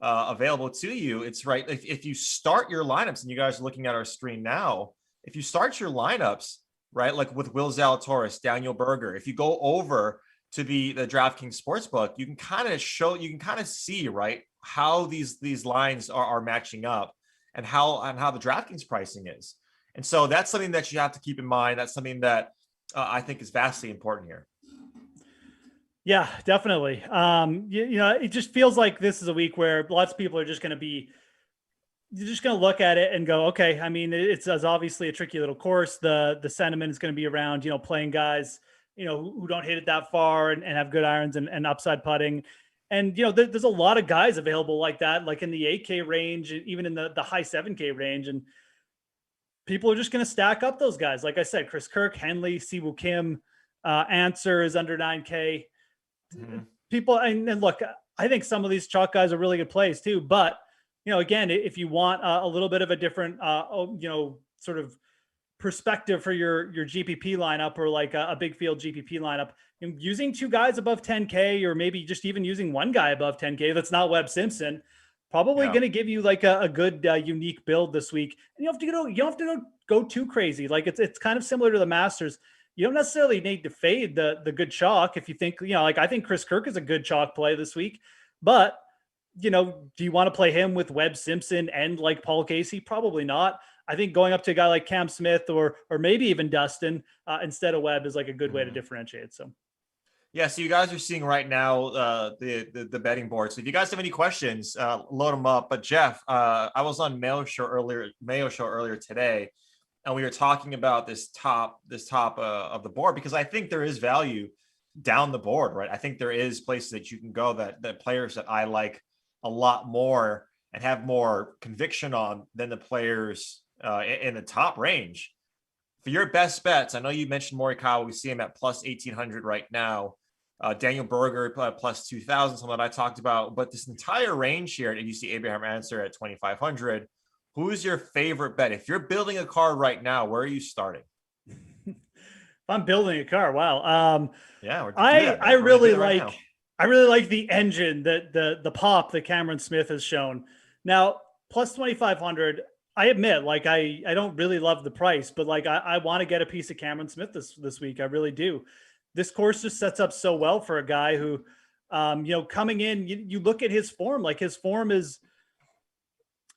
available to you, it's right. If you start your lineups, and you guys are looking at our screen now, if you start your lineups, right, like with Will Zalatoris, Daniel Berger, if you go over to the DraftKings Sportsbook, you can kind of see, right, how these lines are matching up and how the DraftKings pricing is. And so that's something that you have to keep in mind. That's something that I think is vastly important here. Yeah, definitely. It just feels like this is a week where lots of people are just going to look at it and go, okay, I mean, it's obviously a tricky little course. The sentiment is going to be around, playing guys, who don't hit it that far and have good irons and upside putting. And, there's a lot of guys available like that, like in the 8K range, even in the high 7K range. And people are just going to stack up those guys. Like I said, Chris Kirk, Henley, Siwoo Kim, Answer is under 9K. Mm-hmm. People, and look, I think some of these chalk guys are really good plays too. But, again, if you want a little bit of a different, sort of perspective for your GPP lineup, or like a big field GPP lineup, using two guys above 10K, or maybe just even using one guy above 10K that's not Webb Simpson, probably going to give you like a good unique build this week. And you don't have to go too crazy. Like it's kind of similar to the Masters. You don't necessarily need to fade the good chalk if you think, like I think Chris Kirk is a good chalk play this week, but do you want to play him with Webb Simpson and like Paul Casey? Probably not. I think going up to a guy like Cam Smith or maybe even Dustin instead of Webb is like a good way to differentiate. So. Yeah, so you guys are seeing right now the betting board. So if you guys have any questions, load them up. But Jeff, I was on Mayo Show earlier today, and we were talking about this top of the board, because I think there is value down the board, right? I think there is places that you can go that players that I like a lot more and have more conviction on than the players in the top range. For your best bets, I know you mentioned Morikawa. We see him at plus 1,800 right now. Daniel Berger plus 2,000, something that I talked about. But this entire range here, and you see Abraham Answer at 2,500. Who's your favorite bet? If you're building a car right now, where are you starting? If I'm building a car, wow. Yeah, I really like the engine, the pop that Cameron Smith has shown. Now, plus 2,500. I admit, like I don't really love the price, but like I want to get a piece of Cameron Smith this week. I really do. This course just sets up so well for a guy who, coming in, you look at his form. Like his form is,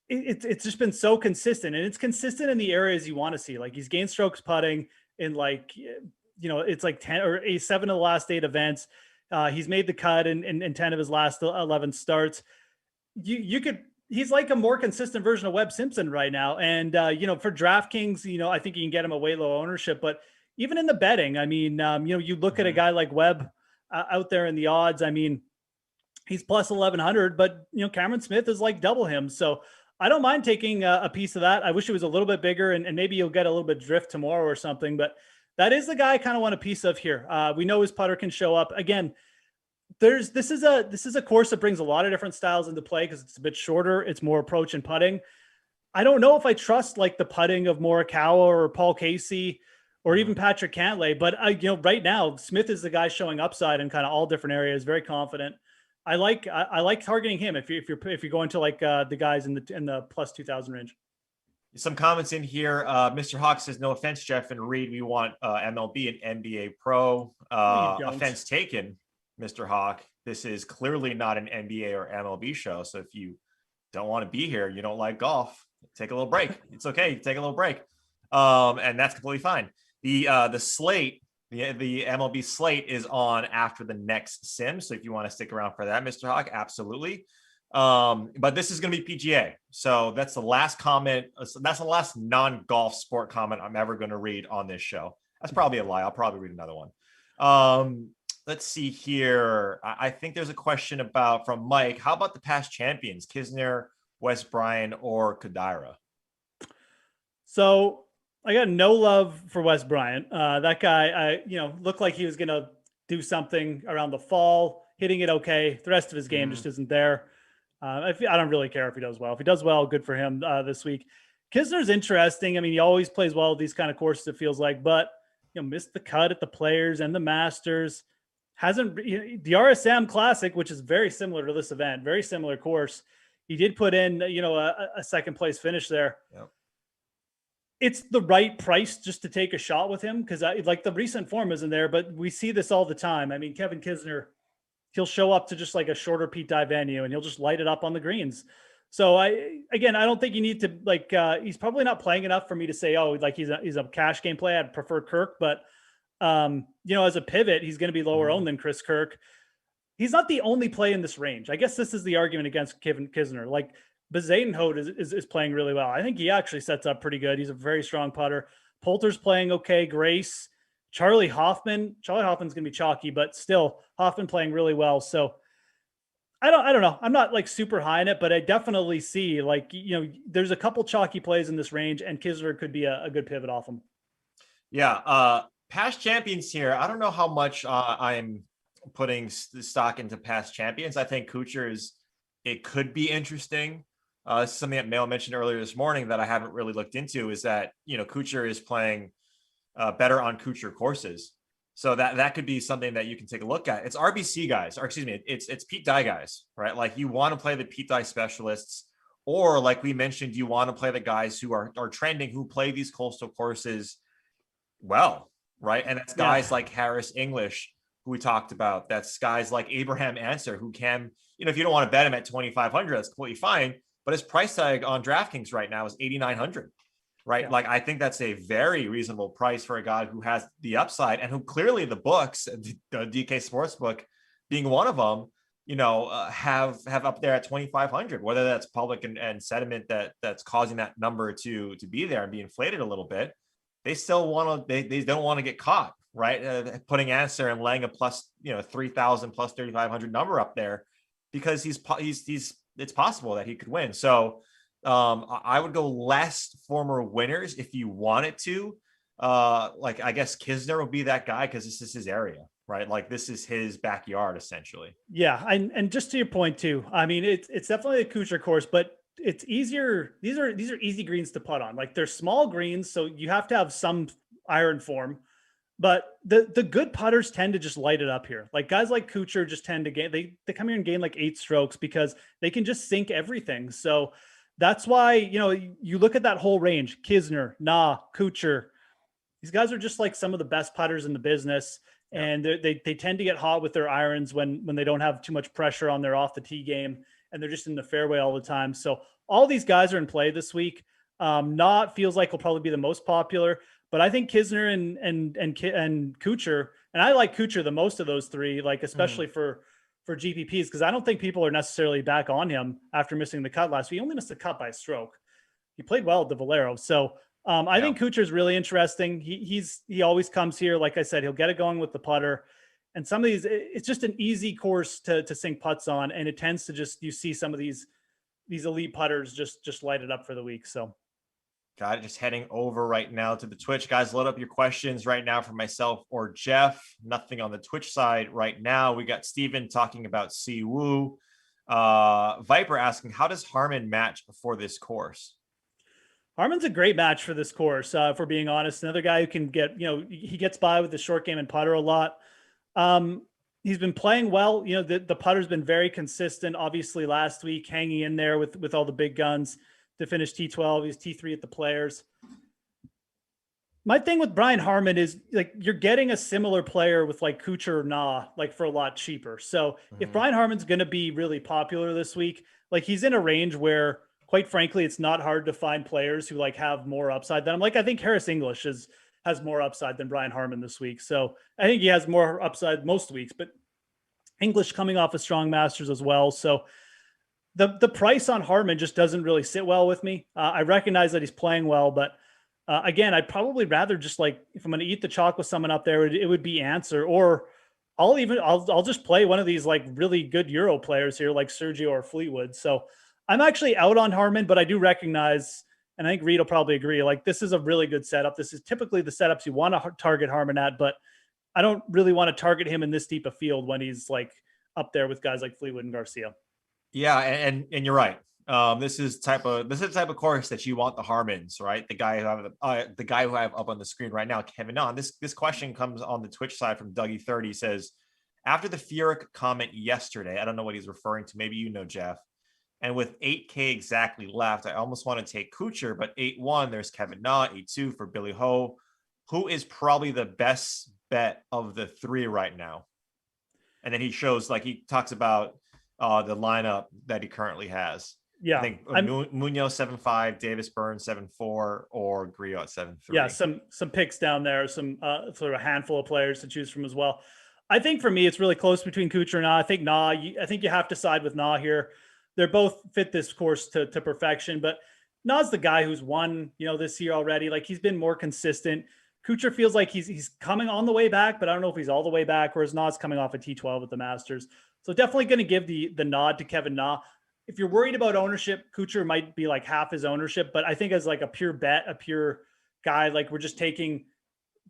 it's just been so consistent, and it's consistent in the areas you want to see. Like he's gained strokes putting in it's like 10 or 7 of the last 8 events. He's made the cut in 10 of his last 11 starts. He's like a more consistent version of Webb Simpson right now. And, for DraftKings, I think you can get him a way low ownership, but even in the betting, I mean, you look at a guy like Webb out there in the odds. I mean, he's plus 1,100, but Cameron Smith is like double him. So I don't mind taking a piece of that. I wish it was a little bit bigger, and maybe you'll get a little bit of drift tomorrow or something, but that is the guy I kind of want a piece of here. We know his putter can show up again. This is a course that brings a lot of different styles into play because it's a bit shorter. It's more approach and putting. I don't know if I trust like the putting of Morikawa or Paul Casey or even Patrick Cantlay, but right now Smith is the guy showing upside in kind of all different areas. Very confident. I like targeting him if you're going to like the guys in the plus 2,000 range. Some comments in here. Mr. Hawk says, no offense, Jeff and Reed, we want MLB and NBA Pro. Offense taken, Mr. Hawk. This is clearly not an NBA or MLB show. So if you don't want to be here, you don't like golf, take a little break. It's okay. Take a little break. And that's completely fine. The slate, the MLB slate is on after the next sim. So if you want to stick around for that, Mr. Hawk, absolutely. But this is going to be PGA. So that's the last comment. That's the last non-golf sport comment I'm ever going to read on this show. That's probably a lie. I'll probably read another one. Let's see here. I think there's a question from Mike. How about the past champions, Kisner, Wes Bryant, or Kodaira? So I got no love for Wes Bryant. That guy, looked like he was going to do something around the fall, hitting it okay. The rest of his game just isn't there. I don't really care if he does well. If he does well, good for him this week. Kisner's interesting. I mean, he always plays well at these kind of courses, it feels like, but missed the cut at the Players and the Masters. Hasn't the RSM Classic, which is very similar to this event, very similar course. He did put in, a second place finish there. Yep. It's the right price just to take a shot with him because like the recent form isn't there, but we see this all the time. I mean, Kevin Kisner he'll show up to just like a shorter Pete Dye venue and he'll just light it up on the greens. So I don't think you need to he's probably not playing enough for me to say, oh, like he's a cash game play. I'd prefer Kirk, but as a pivot, he's going to be lower owned than Chris Kirk. He's not the only play in this range. I guess this is the argument against Kevin Kisner. Like Bezuidenhout is playing really well. I think he actually sets up pretty good. He's a very strong putter. Poulter's playing okay. Grace, Charlie Hoffman's going to be chalky, but still Hoffman playing really well. So I don't know. I'm not like super high in it, but I definitely see there's a couple chalky plays in this range, and Kisner could be a good pivot off him. Yeah. Past champions here. I don't know how much I'm putting stock into past champions. I think it could be interesting. Something that Mail mentioned earlier this morning that I haven't really looked into is that, Kuchar is playing better on Kuchar courses. So that could be something that you can take a look at. It's RBC guys, or excuse me, it's Pete Dye guys, right? Like you want to play the Pete Dye specialists, or like we mentioned, you want to play the guys who are trending, who play these coastal courses well, right? And it's guys like Harris English, who we talked about. That's guys like Abraham Answer, who can, if you don't want to bet him at 2,500, that's completely fine. But his price tag on DraftKings right now is 8,900. Right. Yeah. Like, I think that's a very reasonable price for a guy who has the upside and who clearly the books, the DK Sportsbook being one of them, have up there at 2,500, whether that's public and sentiment that's causing that number to be there and be inflated a little bit. They still they don't want to get caught, right? Putting Answer and laying a plus, 3,000 plus 3,500 number up there because it's possible that he could win. So, I would go less former winners if you wanted to. I guess Kisner will be that guy because this is his area, right? Like this is his backyard essentially. Yeah, and just to your point too, I mean it's definitely a Kuchar course, but it's easier. These are easy greens to putt on. Like they're small greens, so you have to have some iron form. But the good putters tend to just light it up here. Like guys like Kuchar just tend to they come here and gain like 8 strokes because they can just sink everything. So that's why, you look at that whole range, Kisner, Kuchar, these guys are just like some of the best putters in the business. And they tend to get hot with their irons when they don't have too much pressure on their off the tee game and they're just in the fairway all the time. So all these guys are in play this week. Feels like will probably be the most popular, but I think Kisner and Kuchar, and I like Kuchar the most of those three, like especially for GPPs, because I don't think people are necessarily back on him after missing the cut last week. He only missed the cut by a stroke. He played well at the Valero. So I think Kuchar is really interesting. He always comes here. Like I said, he'll get it going with the putter. And some of these, it's just an easy course to sink putts on. And it tends to you see some of these elite putters just light it up for the week. So. Got it. Just heading over right now to the Twitch. Guys, load up your questions right now for myself or Jeff. Nothing on the Twitch side right now. We got Steven talking about Siwoo. Viper asking, how does Harman match before this course? Harman's a great match for this course, for being honest. Another guy who can he gets by with the short game and putter a lot. He's been playing well. The putter's been very consistent. Obviously last week, hanging in there with all the big guns to finish T12. He's T3 at the Players. My thing with Brian Harman is like you're getting a similar player with like Kuchar or like for a lot cheaper. So if Brian Harman's going to be really popular this week, like he's in a range where quite frankly, it's not hard to find players who like have more upside than him. Like I think Harris English has more upside than Brian Harman this week. So I think he has more upside most weeks, but English coming off a strong Masters as well. So the price on Harman just doesn't really sit well with me. I recognize that he's playing well, but again, I'd probably rather just like, if I'm going to eat the chalk with someone up there, it would be Answer, or I'll just play one of these like really good Euro players here, like Sergio or Fleetwood. So I'm actually out on Harman, but I do recognize, and I think Reed will probably agree, like this is a really good setup. This is typically the setups you want to target Harman at, but I don't really want to target him in this deep a field when he's like up there with guys like Fleetwood and Garcia. Yeah, and you're right. This is the type of course that you want the Harmons, right? The guy who I have up on the screen right now, Kevin on. This question comes on the Twitch side from Dougie30. Says, after the Furyk comment yesterday, I don't know what he's referring to. Maybe you know, Jeff. And with 8K exactly left, I almost want to take Kuchar, but 8-1, there's Kevin Na, 8-2 for Billy Ho. Who is probably the best bet of the three right now? And then he shows, like, he talks about the lineup that he currently has. Yeah. I think Munoz 7-5, Davis Burns 7-4, or Grillo at 7-3. Yeah, some picks down there, some sort of a handful of players to choose from as well. I think for me, it's really close between Kuchar and Na. I think you have to side with Na here. They're both fit this course to perfection, but Na's the guy who's won, this year already. Like, he's been more consistent. Kuchar feels like he's coming on the way back, but I don't know if he's all the way back, whereas Na's coming off a T12 at the Masters. So definitely going to give the nod to Kevin Na. If you're worried about ownership, Kuchar might be like half his ownership, but I think as like a pure bet, a pure guy, like we're just taking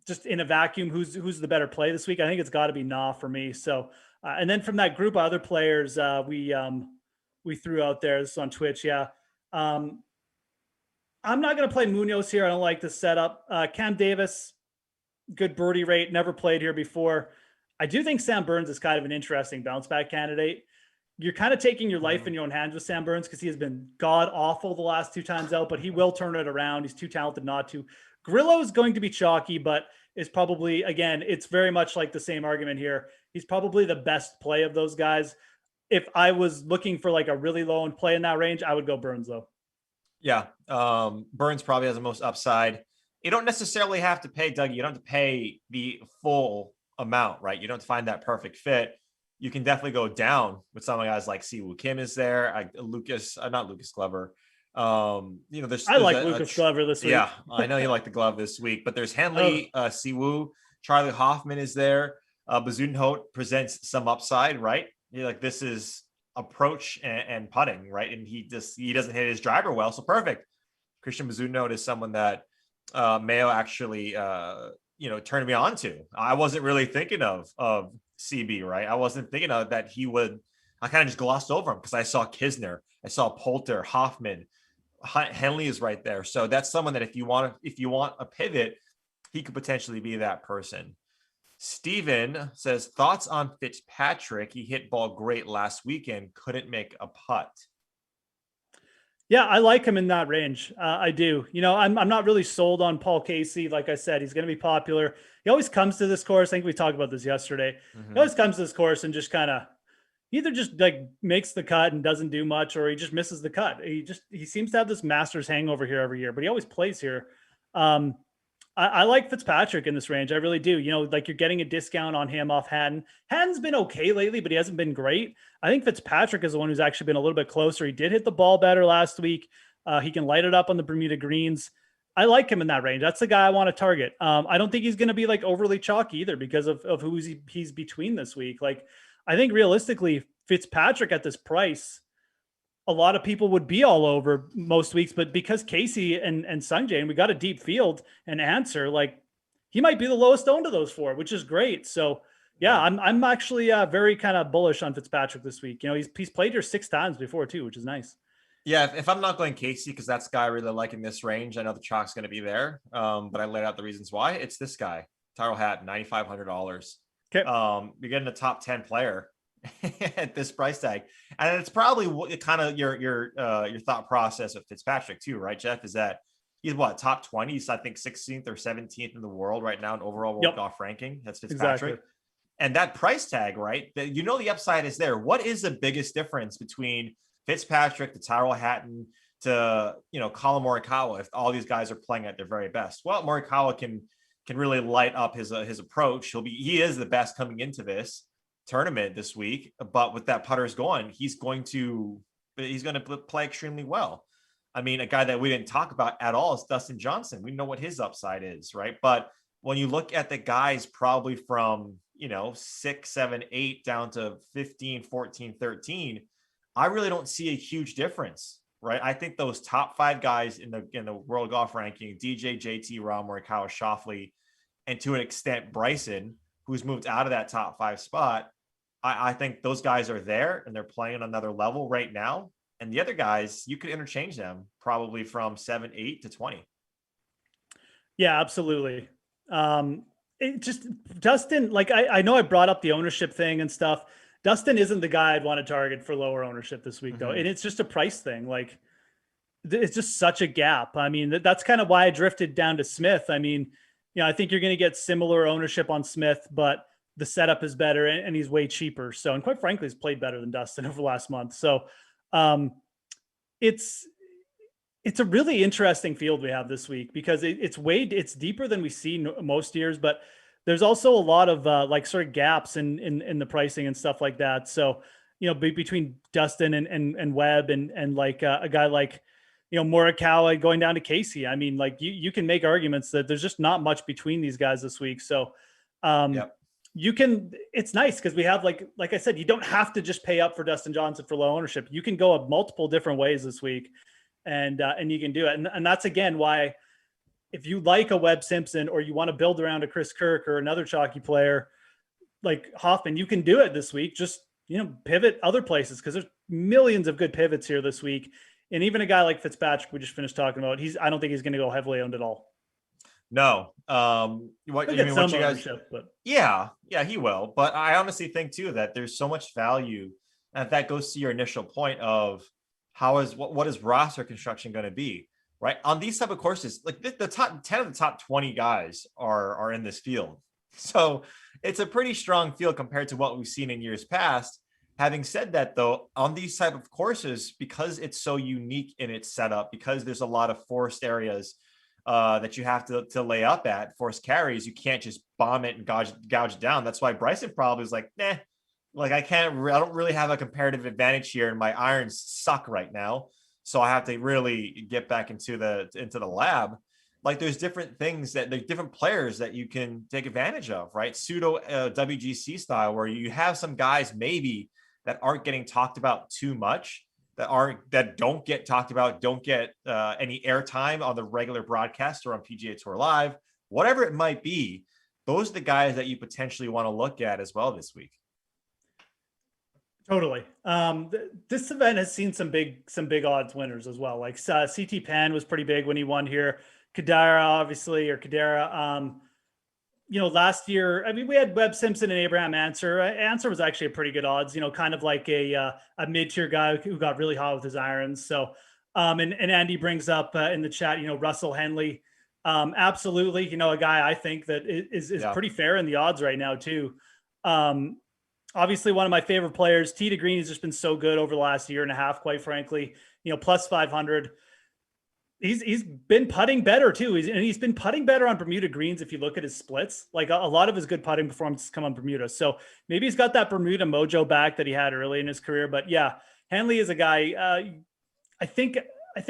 just in a vacuum, who's the better play this week? I think it's got to be Na for me. So, and then from that group of other players, we threw out there, this is on Twitch. Yeah. I'm not going to play Munoz here. I don't like the setup. Cam Davis, good birdie rate, never played here before. I do think Sam Burns is kind of an interesting bounce back candidate. You're kind of taking your life in your own hands with Sam Burns because he has been god awful the last 2 times out, but he will turn it around. He's too talented not to. Grillo is going to be chalky, but is probably, again, it's very much like the same argument here. He's probably the best play of those guys. If I was looking for like a really low end play in that range, I would go Burns though. Yeah. Burns probably has the most upside. You don't necessarily have to pay, Dougie. You don't have to pay the full amount, right? You don't have to find that perfect fit. You can definitely go down with some guys like Siwoo Kim is there. Not Lucas Glover. There's Lucas Glover this week. Yeah, I know you like the glove this week, but there's Henley, Siwoo, Charlie Hoffman is there. Bazudenhout presents some upside, right? This is approach and putting, right? And he doesn't hit his driver well, so perfect. Christian Bazudenhout is someone that Mayo actually turned me on to. I wasn't really thinking of CB, right? I wasn't thinking of that he would. I kind of just glossed over him because I saw Kisner, I saw Poulter, Hoffman, Henley is right there. So that's someone that if you want a pivot, he could potentially be that person. Steven says, thoughts on Fitzpatrick? He hit ball great last weekend, couldn't make a putt. Yeah, I like him in that range. I do. I'm not really sold on Paul Casey. Like I said, he's going to be popular. He always comes to this course. I think we talked about this yesterday. He always comes to this course and just kind of either just like makes the cut and doesn't do much, or he just misses the cut. He seems to have this Masters hangover here every year, but he always plays here. I like Fitzpatrick in this range. I really do. Like you're getting a discount on him off Hatton. Hatton's been okay lately, but he hasn't been great. I think Fitzpatrick is the one who's actually been a little bit closer. He did hit the ball better last week. He can light it up on the Bermuda greens. I like him in that range. That's the guy I want to target. I don't think he's going to be like overly chalky either because of who he's between this week. Like I think realistically Fitzpatrick at this price, a lot of people would be all over most weeks, but because Casey and Sungjae, and we got a deep field and Answer, like he might be the lowest owned of those 4, which is great. So yeah, I'm actually very kind of bullish on Fitzpatrick this week. He's played here 6 times before too, which is nice. Yeah, if I'm not going Casey, because that's the guy I really like in this range, I know the chalk's going to be there, but I laid out the reasons why. It's this guy, Tyrrell Hatton, $9,500. Okay. You're getting a top 10 player at this price tag, and it's probably kind of your thought process of Fitzpatrick too, right, Jeff? Is that he's top 20? He's I think 16th or 17th in the world right now in overall world golf ranking. That's Fitzpatrick. Exactly. And that price tag, right? That the upside is there. What is the biggest difference between Fitzpatrick to Tyrrell Hatton to Colin Morikawa if all these guys are playing at their very best? Well, Morikawa can really light up his approach. He is the best coming into this tournament this week, but with that putters going, he's going to play extremely well. I mean, a guy that we didn't talk about at all is Dustin Johnson. We know what his upside is, right? But when you look at the guys probably from 6, 7, 8 down to 15, 14, 13, I really don't see a huge difference, right? I think those top 5 guys in the world golf ranking, DJ, JT, Rahm, Morikawa, Schauffele, and to an extent Bryson, who's moved out of that top 5 spot, I think those guys are there and they're playing on another level right now. And the other guys, you could interchange them probably from 7, 8 to 20. Yeah, absolutely. It just Dustin, like I know I brought up the ownership thing and stuff. Dustin isn't the guy I'd want to target for lower ownership this week though. And it's just a price thing. Like it's just such a gap. I mean, that's kind of why I drifted down to Smith. I mean, I think you're going to get similar ownership on Smith, but the setup is better and he's way cheaper. So, and quite frankly, he's played better than Dustin over the last month. So it's a really interesting field we have this week because it's deeper than we see most years, but there's also a lot of like sort of gaps in the pricing and stuff like that. So, between Dustin and Webb and like a guy like, Morikawa going down to Casey. I mean, like you can make arguments that there's just not much between these guys this week. So, it's nice because we have like I said, you don't have to just pay up for Dustin Johnson for low ownership. You can go multiple different ways this week and you can do it. And that's again, why if you like a Webb Simpson or you want to build around a Chris Kirk or another chalky player like Hoffman, you can do it this week. Just, pivot other places because there's millions of good pivots here this week. And even a guy like Fitzpatrick, we just finished talking about, I don't think he's going to go heavily owned at all. No. What you guys? But yeah, he will. But I honestly think too that there's so much value, and that goes to your initial point of what is roster construction going to be, right? On these type of courses, like the top 10 of the top 20 guys are in this field. So it's a pretty strong field compared to what we've seen in years past. Having said that, though, on these type of courses, because it's so unique in its setup, because there's a lot of forced areas that you have to lay up at, forced carries, you can't just bomb it and gouge it down. That's why Bryson probably is like, like I don't really have a comparative advantage here, and my irons suck right now, so I have to really get back into the lab. Like there's different things there's different players that you can take advantage of, right? Pseudo WGC style, where you have some guys maybe that aren't getting talked about too much, that don't get talked about, don't get any airtime on the regular broadcast or on PGA Tour Live, whatever it might be. Those are the guys that you potentially want to look at as well this week. Totally. This event has seen some big odds winners as well. Like CT Pan was pretty big when he won here. Kadira. Last year, I mean, we had Webb Simpson and Abraham Answer. Answer was actually a pretty good odds, kind of like a mid-tier guy who got really hot with his irons. So, and Andy brings up in the chat, Russell Henley. Absolutely. A guy I think that is pretty fair in the odds right now too. Obviously one of my favorite players, Tee to Green, has just been so good over the last year and a half, quite frankly, plus 500. He's been putting better too. He's been putting better on Bermuda greens. If you look at his splits, like a lot of his good putting performances come on Bermuda. So maybe he's got that Bermuda mojo back that he had early in his career. But yeah, Henley is a guy. I think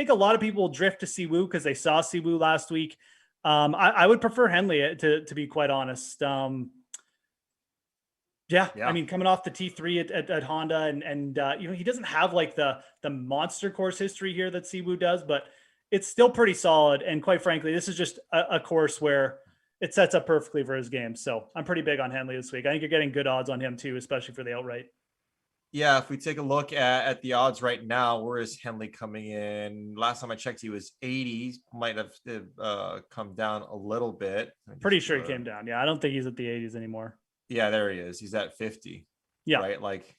a lot of people will drift to Siwoo because they saw Siwoo last week. I would prefer Henley to be quite honest. Yeah. I mean, coming off the T3 at Honda and he doesn't have like the monster course history here that Siwoo does, but it's still pretty solid. And quite frankly, this is just a course where it sets up perfectly for his game. So I'm pretty big on Henley this week. I think you're getting good odds on him too, especially for the outright. Yeah, if we take a look at the odds right now, where is Henley coming in? Last time I checked, he was 80. Might have come down a little bit. Pretty sure he came down. Yeah, I don't think he's at the 80s anymore. Yeah, there he is. He's at 50. Yeah. Right? Like,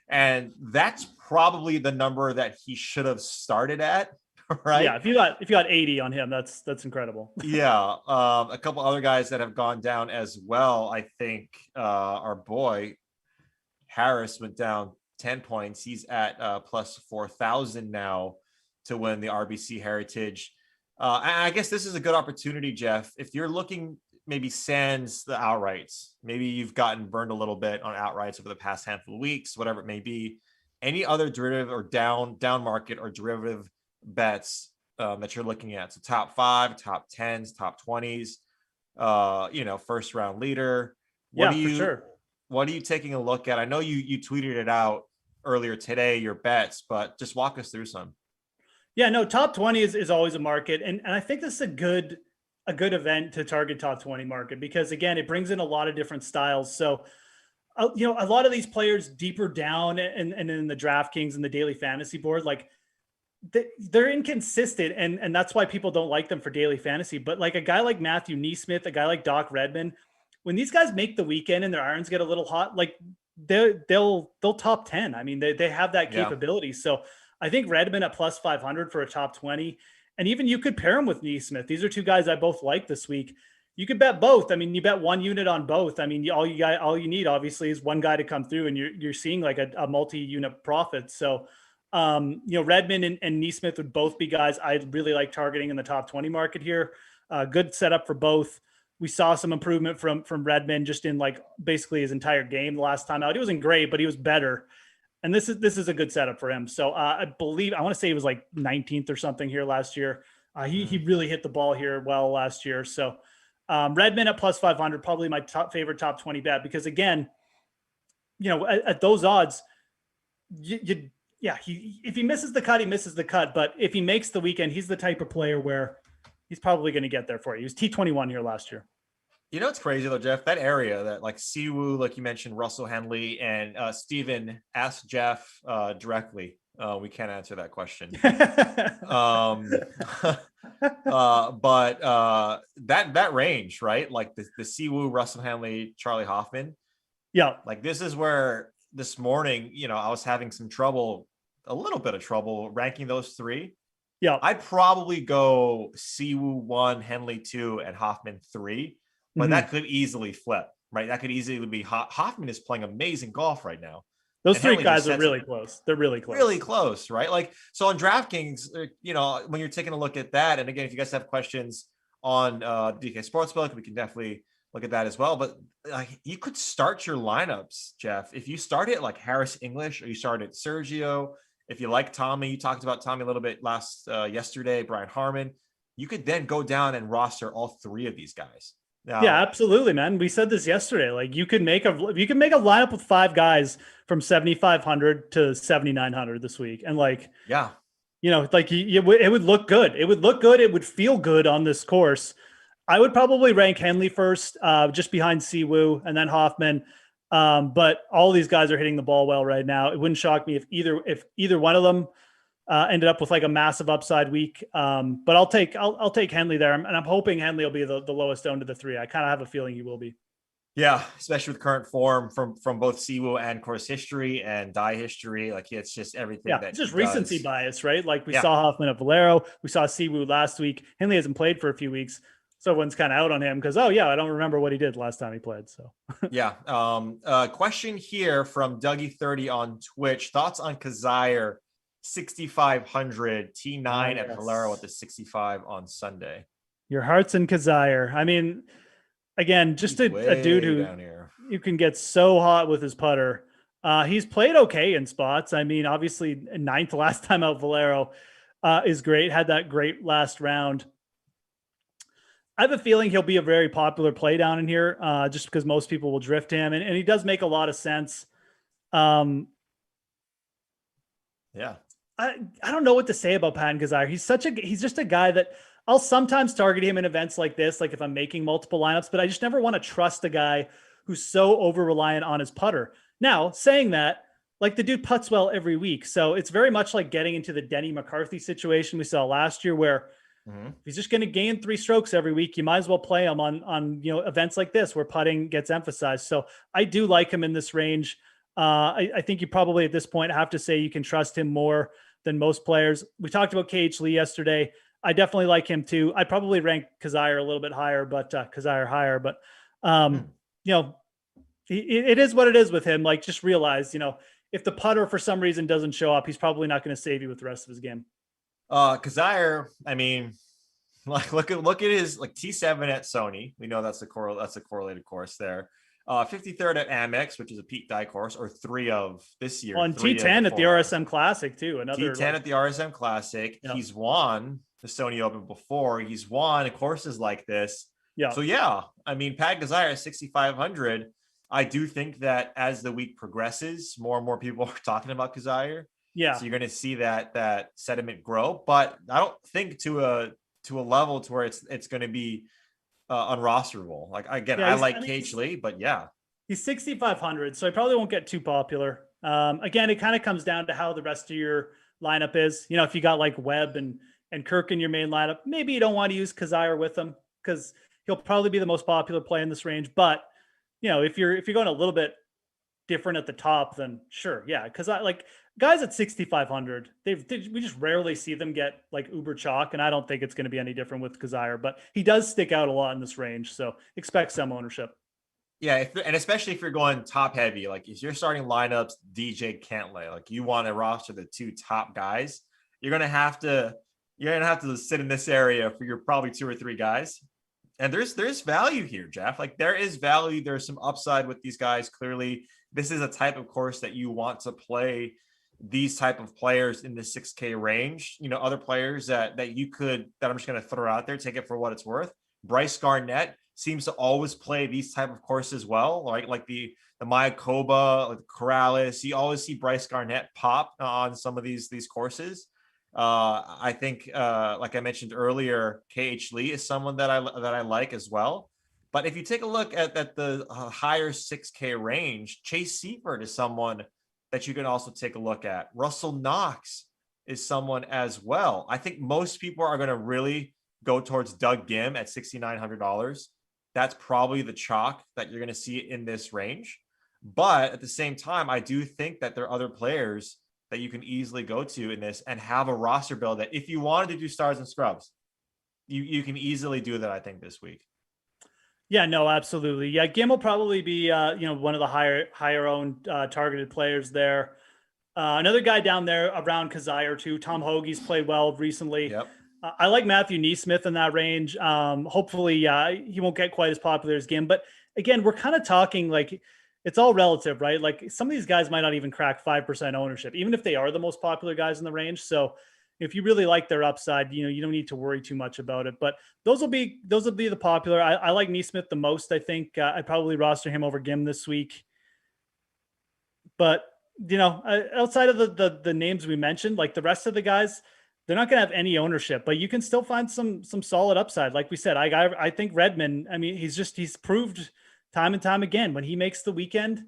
and that's probably the number that he should have started at. Right. Yeah. If you got 80 on him, that's incredible. Yeah. A couple other guys that have gone down as well. I think our boy Harris went down 10 points. He's at plus 4,000 now to win the RBC Heritage. And I guess this is a good opportunity, Jeff. If you're looking maybe sans the outrights, maybe you've gotten burned a little bit on outrights over the past handful of weeks, whatever it may be. Any other derivative or down market or derivative bets that you're looking at? So top 5, top 10s, top 20s, first round leader. For sure. What are you taking a look at? I know you tweeted it out earlier today, your bets, but just walk us through some. Yeah, no, top 20 is always a market. And I think this is a good event to target top 20 market because again, it brings in a lot of different styles. So, a lot of these players deeper down and in the DraftKings and the daily fantasy board, like they're inconsistent. And that's why people don't like them for daily fantasy. But like a guy like Matthew Neesmith, a guy like Doc Redman, when these guys make the weekend and their irons get a little hot, like they'll top 10. I mean, they have that capability. So I think Redman at plus 500 for a top 20. And even you could pair him with Neesmith. These are two guys I both like this week. you could bet both. I mean, you bet one unit on both. I mean, all you need obviously is one guy to come through, and you're seeing like a multi-unit profit. So, Redmond and Neesmith would both be guys I'd really like targeting in the top 20 market here. Good setup for both. We saw some improvement from Redmond just in like basically his entire game the last time out. He wasn't great, but he was better. And this is a good setup for him. So I want to say he was like 19th or something here last year. He really hit the ball here well last year. So Redmond at plus 500, probably my favorite top 20 bet, because again, at those odds, if he misses the cut, he misses the cut. But if he makes the weekend, he's the type of player where he's probably going to get there for you. He was T21 here last year. It's crazy though, Jeff, that area that like Siwoo, like you mentioned, Russell Henley, and Steven asked Jeff directly. We can't answer that question. But that range, right? Like the Siwoo, Russell Henley, Charlie Hoffman. Yeah. Like this is where this morning, I was having a little bit of trouble ranking those three. Yeah. I'd probably go Siwoo 1, Henley 2, and Hoffman 3. But that could easily flip, right? That could easily be Hoffman is playing amazing golf right now. Those three guys are really close. They're really close. Really close, right? Like, so on DraftKings, when you're taking a look at that, and again, if you guys have questions on DK Sportsbook, we can definitely look at that as well. But you could start your lineups, Jeff. If you start it like Harris English, or you start at Sergio, if you like Tommy, you talked about Tommy a little bit yesterday, Brian Harmon, you could then go down and roster all three of these guys. Now, yeah, absolutely, man. We said this yesterday. Like you can make a lineup with 5 guys from 7,500 to 7,900 this week, and it would look good. It would look good. It would feel good on this course. I would probably rank Henley first, just behind Siwoo, and then Hoffman. But all these guys are hitting the ball well right now. It wouldn't shock me if either one of them ended up with like a massive upside week. But I'll take Henley there, and I'm hoping Henley will be the lowest owned of the three. I kind of have a feeling he will be. Yeah, especially with current form from both Siwoo and course history and die history. Like it's just everything. Yeah, it's just recency bias, right? Like we saw Hoffman at Valero, we saw Siwoo last week. Henley hasn't played for a few weeks, so everyone's kind of out on him because I don't remember what he did last time he played. So yeah. Question here from Dougie30 on Twitch. Thoughts on Kazire 6,500 T9 at Valero at the 65 on Sunday. Your heart's in Kazire. I mean, again, just a dude who you can get so hot with his putter. He's played okay in spots. I mean, obviously 9th last time out Valero is great. Had that great last round. I have a feeling he'll be a very popular play down in here just because most people will drift him. And he does make a lot of sense. Yeah. I don't know what to say about Patton Kazire. He's just a guy that I'll sometimes target him in events like this, like if I'm making multiple lineups, but I just never want to trust a guy who's so over reliant on his putter. Now, saying that, like the dude putts well every week. So it's very much like getting into the Denny McCarthy situation we saw last year where if he's just going to gain 3 strokes every week, you might as well play him on events like this where putting gets emphasized. So I do like him in this range. I think you probably at this point have to say you can trust him more than most players. We talked about KH Lee yesterday. I definitely like him too. I'd probably rank Kazire a little bit higher, but Kazire higher. But it is what it is with him. Like just realize, if the putter for some reason doesn't show up, he's probably not going to save you with the rest of his game. Kazire, I mean, like look at his like T7 at Sony. We know that's a correlated course there. 53rd at Amex, which is a Pete Dye course, or 3 of this year. On T10 at the RSM Classic too. Another T10 at the RSM Classic. Yep. He's won the Sony Open before. He's won courses like this. Yeah. So yeah, I mean, Pat Kazire at 6,500. I do think that as the week progresses, more and more people are talking about Kazire. Yeah. So you're going to see that sentiment grow, but I don't think to a level to where it's going to be unrosterable. Like again, I like KH Lee, but yeah, he's 6,500, so I probably won't get too popular. Again, it kind of comes down to how the rest of your lineup is. If you got like Webb and Kirk in your main lineup, maybe you don't want to use Kazire with him because he'll probably be the most popular play in this range. But if you're going a little bit different at the top, then sure, yeah. Because guys at 6,500, we just rarely see them get like uber chalk, and I don't think it's going to be any different with Kazire, but he does stick out a lot in this range, so expect some ownership. Yeah, and especially if you're going top heavy, like if you're starting lineups, DJ Cantlay, like you want to roster the 2 top guys, you're gonna have to sit in this area for your probably 2 or 3 guys. And there's value here, Jeff. Like there is value. There's some upside with these guys. Clearly, this is a type of course that you want to play these type of players in the 6K range. You know, other players that I'm just going to throw out there, take it for what it's worth. Bryce Garnett seems to always play these type of courses well, like the Mayakoba, like the Corrales. You always see Bryce Garnett pop on some of these courses. I think, like I mentioned earlier, KH Lee is someone that I like as well. But if you take a look at the higher 6K range, Chase Seifert is someone that you can also take a look at. Russell Knox is someone as well. I think most people are going to really go towards Doug Gim at $6,900. That's probably the chalk that you're going to see in this range. But at the same time, I do think that there are other players that you can easily go to in this and have a roster build that if you wanted to do stars and scrubs, you can easily do that, I think, this week. Yeah, no, absolutely. Yeah, Gim will probably be one of the higher owned targeted players there. Another guy down there around Kazire too. Tom Hoagie's played well recently. Yep. I like Matthew Neesmith in that range. Hopefully he won't get quite as popular as Gim, but again, we're kind of talking like it's all relative, right? Like some of these guys might not even crack 5% ownership, even if they are the most popular guys in the range. So if you really like their upside, you don't need to worry too much about it, but those will be the popular. I like Neesmith the most. I think I'd probably roster him over Gim this week, but outside of the names we mentioned, like the rest of the guys, they're not going to have any ownership, but you can still find some solid upside. Like we said, I think Redmond, I mean, he's proved time and time again, when he makes the weekend,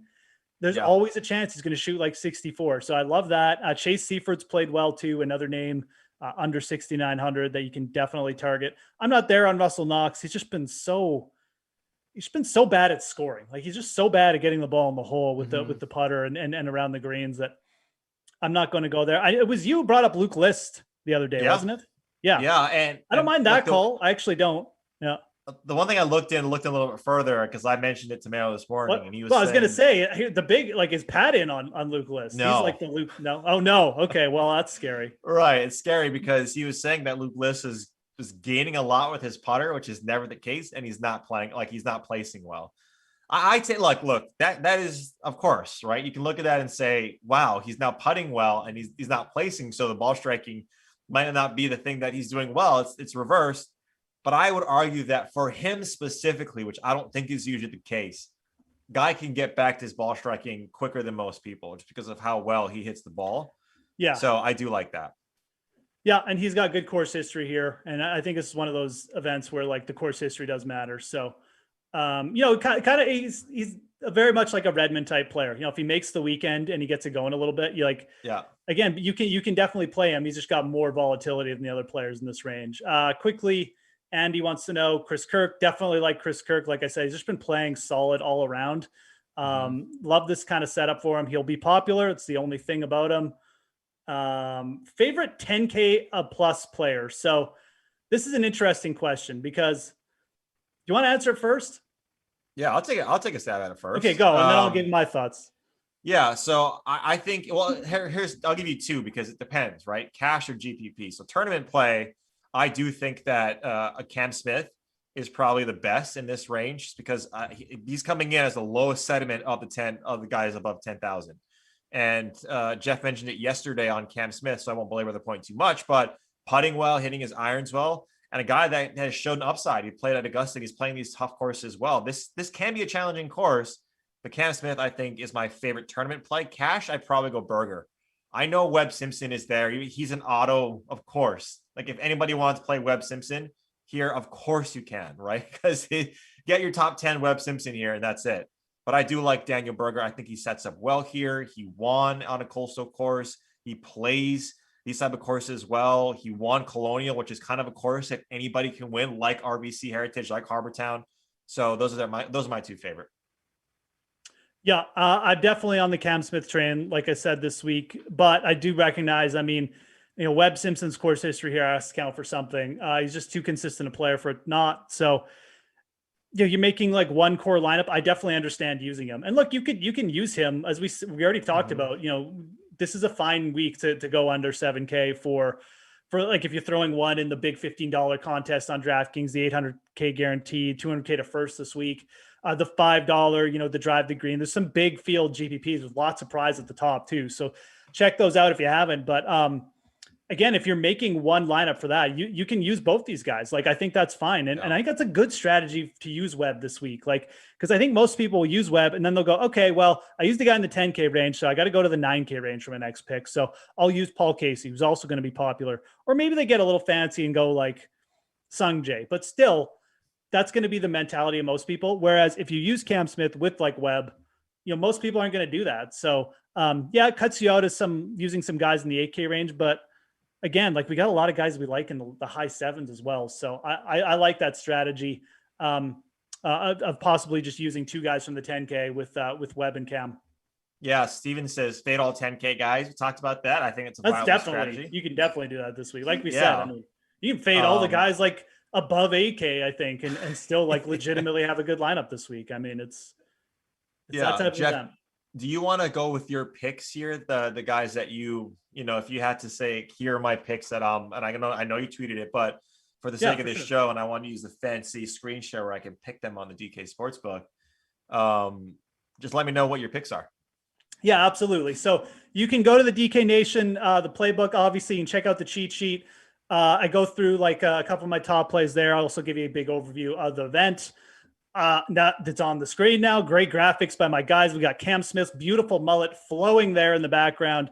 there's always a chance he's going to shoot like 64. So I love that. Chase Seifert's played well too. Another name under 6,900 that you can definitely target. I'm not there on Russell Knox. He's been so bad at scoring. Like he's just so bad at getting the ball in the hole with the putter and around the greens that I'm not going to go there. It was you who brought up Luke List the other day, wasn't it? Yeah. Yeah. And I don't mind that call. I actually don't. Yeah. The one thing I looked a little bit further because I mentioned it to Mayo this morning, and he was. Well, I was going to say the big is Pat in on Luke List. No. He's like the Luke. No. Oh no. Okay. Well, that's scary. Right. It's scary because he was saying that Luke List is gaining a lot with his putter, which is never the case, and he's not placing well. I say, look, that is, of course, right. You can look at that and say, wow, he's now putting well, and he's not placing, so the ball striking might not be the thing that he's doing well. It's reversed. But I would argue that for him specifically, which I don't think is usually the case, guy can get back to his ball striking quicker than most people just because of how well he hits the ball. Yeah. So I do like that. Yeah. And he's got good course history here. And I think this is one of those events where like the course history does matter. So, kind of he's very much like a Redmond type player. If he makes the weekend and he gets it going a little bit, again, you can definitely play him. He's just got more volatility than the other players in this range. Quickly, Andy wants to know Chris Kirk. Definitely like Chris Kirk. Like I said, he's just been playing solid all around. Love this kind of setup for him. He'll be popular. It's the only thing about him. Favorite 10K plus player. So this is an interesting question because you want to answer it first? Yeah, I'll take a stab at it first. Okay, go. And then I'll give my thoughts. Yeah. So I think, well, I'll give you two because it depends, right? Cash or GPP. So tournament play, I do think that a Cam Smith is probably the best in this range just because he's coming in as the lowest sediment of the guys above 10,000. And Jeff mentioned it yesterday on Cam Smith, so I won't belabor the point too much, but putting well, hitting his irons well, and a guy that has shown upside. He played at Augusta. He's playing these tough courses well. This can be a challenging course, but Cam Smith, I think, is my favorite tournament play. Cash, I'd probably go Berger. I know Webb Simpson is there. He's an auto, of course. Like if anybody wants to play Webb Simpson here, of course you can, right? Because get your top 10 Webb Simpson here, and that's it. But I do like Daniel Berger. I think he sets up well here. He won on a coastal course. He plays these type of courses well. He won Colonial, which is kind of a course that anybody can win, like RBC Heritage, like Harbortown. So those are my two favorite. Yeah, I'm definitely on the Cam Smith train, like I said this week, but I do recognize, Webb Simpson's course history here has to count for something. He's just too consistent a player for it not. So, you're making like one core lineup. I definitely understand using him. And look, you can use him as we already talked about, this is a fine week to go under 7K for like, if you're throwing one in the big $15 contest on DraftKings, the 800K guaranteed, 200K to first this week. The $5, the drive the green. There's some big field GPPs with lots of prize at the top too. So check those out if you haven't. But again, if you're making one lineup for that, you can use both these guys. Like, I think that's fine. And I think that's a good strategy to use Webb this week. Like, because I think most people will use Webb and then they'll go, okay, well, I used the guy in the 10K range, so I got to go to the 9K range for my next pick. So I'll use Paul Casey, who's also going to be popular. Or maybe they get a little fancy and go like Sung Jae. But still, that's going to be the mentality of most people. Whereas if you use Cam Smith with like Webb, most people aren't going to do that. So it cuts you out as using some guys in the 8K range, but again, like, we got a lot of guys we like in the high sevens as well. So I like that strategy of possibly just using two guys from the 10K with Webb and Cam. Yeah, Steven says fade all 10K guys. We talked about that. I think it's That's definitely strategy. You can definitely do that this week. Like we said, you can fade all the guys like above 8K, I think, and still like legitimately have a good lineup this week. It's that type of event. Do you want to go with your picks here? The guys that if you had to say, here are my picks that and I know you tweeted it, but for the sake of this show, and I want to use the fancy screen share where I can pick them on the DK Sportsbook. Just let me know what your picks are. Yeah, absolutely. So you can go to the DK Nation, the playbook. Obviously, you can check out the cheat sheet. I go through like a couple of my top plays there. I'll also give you a big overview of the event. That's on the screen now. Great graphics by my guys. We got Cam Smith's beautiful mullet flowing there in the background.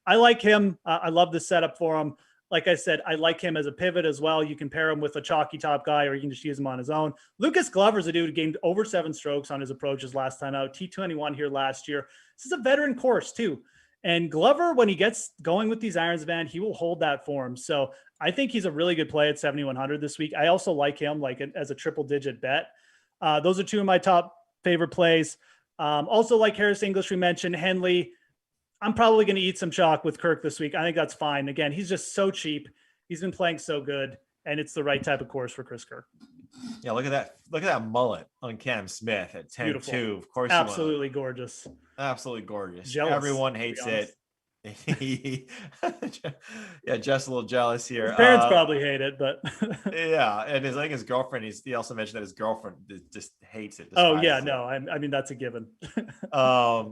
I like him. I love the setup for him. Like I said, I like him as a pivot as well. You can pair him with a chalky top guy, or you can just use him on his own. Lucas Glover's a dude who gained over 7 strokes on his approaches last time out. T21 here last year. This is a veteran course too. And Glover, when he gets going with these irons, man, he will hold that form. So I think he's a really good play at 7,100 this week. I also like him as a triple digit bet. Those are two of my top favorite plays. Also like Harris English, we mentioned Henley. I'm probably going to eat some chalk with Kirk this week. I think that's fine. Again, he's just so cheap. He's been playing so good, and it's the right type of course for Chris Kirk. Yeah, look at that. Look at that mullet on Cam Smith at 10-2. Of course, absolutely gorgeous. Absolutely gorgeous. Jealous, everyone hates it. Yeah, just a little jealous here. His parents probably hate it, but yeah, and I think his girlfriend. He also mentioned that his girlfriend just hates it. Oh yeah, no, I mean that's a given.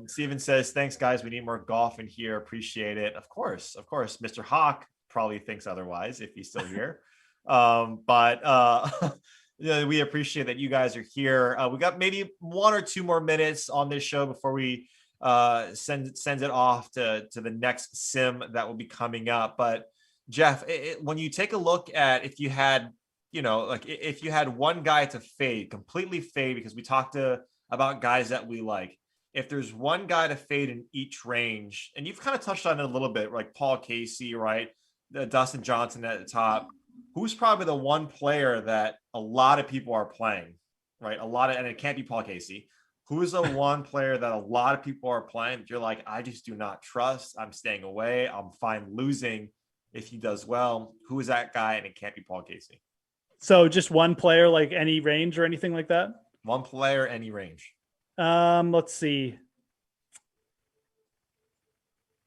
Steven says, "Thanks, guys. We need more golf in here. Appreciate it." Of course, Mr. Hawk probably thinks otherwise if he's still here, but we appreciate that you guys are here. We got maybe 1 or 2 more minutes on this show before we send it off to the next sim that will be coming up. But Jeff, when you take a look at, if you had one guy to completely fade, because we talked about guys that we like, if there's one guy to fade in each range, and you've kind of touched on it a little bit, like Paul Casey, right? Dustin Johnson at the top, who's probably the one player that a lot of people are playing, right? And it can't be Paul Casey. Who is the one player that a lot of people are playing? You're like, I just do not trust. I'm staying away. I'm fine losing if he does well. Who is that guy? And it can't be Paul Casey. So just one player, like any range or anything like that? One player, any range. Let's see.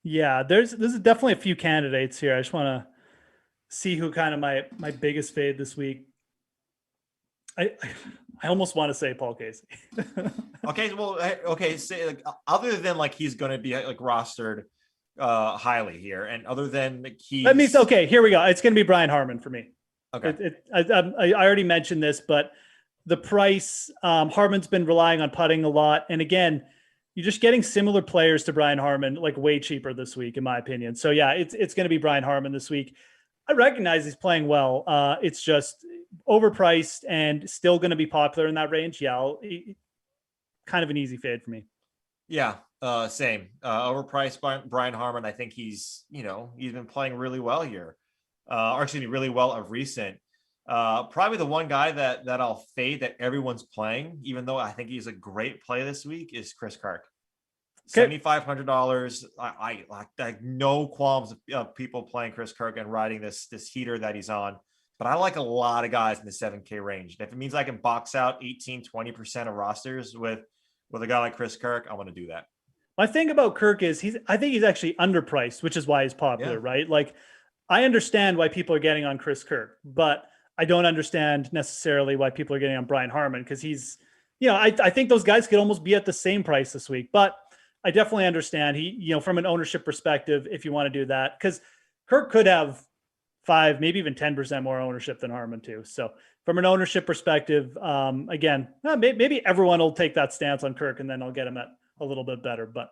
Yeah, there's definitely a few candidates here. I just want to see who kind of my biggest fade this week. I almost want to say Paul Casey. Okay. Say, like, other than like he's going to be like rostered highly here, and other than that means okay. Here we go. It's going to be Brian Harman for me. Okay. I already mentioned this, but the price, Harman's been relying on putting a lot, and again, you're just getting similar players to Brian Harman, like way cheaper this week, in my opinion. So yeah, it's going to be Brian Harman this week. I recognize he's playing well. It's just overpriced and still going to be popular in that range. Yeah, kind of an easy fade for me. Yeah, same. Overpriced Brian Harman. I think he's been playing really well here, or excuse me, really well of recent. Probably the one guy that I'll fade that everyone's playing, even though I think he's a great play this week, is Chris Kirk. $7,500. I like no qualms of people playing Chris Kirk and riding this heater that he's on. But I like a lot of guys in the 7K range. If it means I can box out 18-20% of rosters with a guy like Chris Kirk, I want to do that. My thing about Kirk is I think he's actually underpriced, which is why he's popular, right? Like, I understand why people are getting on Chris Kirk, but I don't understand necessarily why people are getting on Brian Harmon, because he's, I think those guys could almost be at the same price this week. But I definitely understand from an ownership perspective, if you want to do that, because Kirk could have 5, maybe even 10% more ownership than Harmon too. So from an ownership perspective, again, maybe everyone will take that stance on Kirk, and then I'll get him at a little bit better. But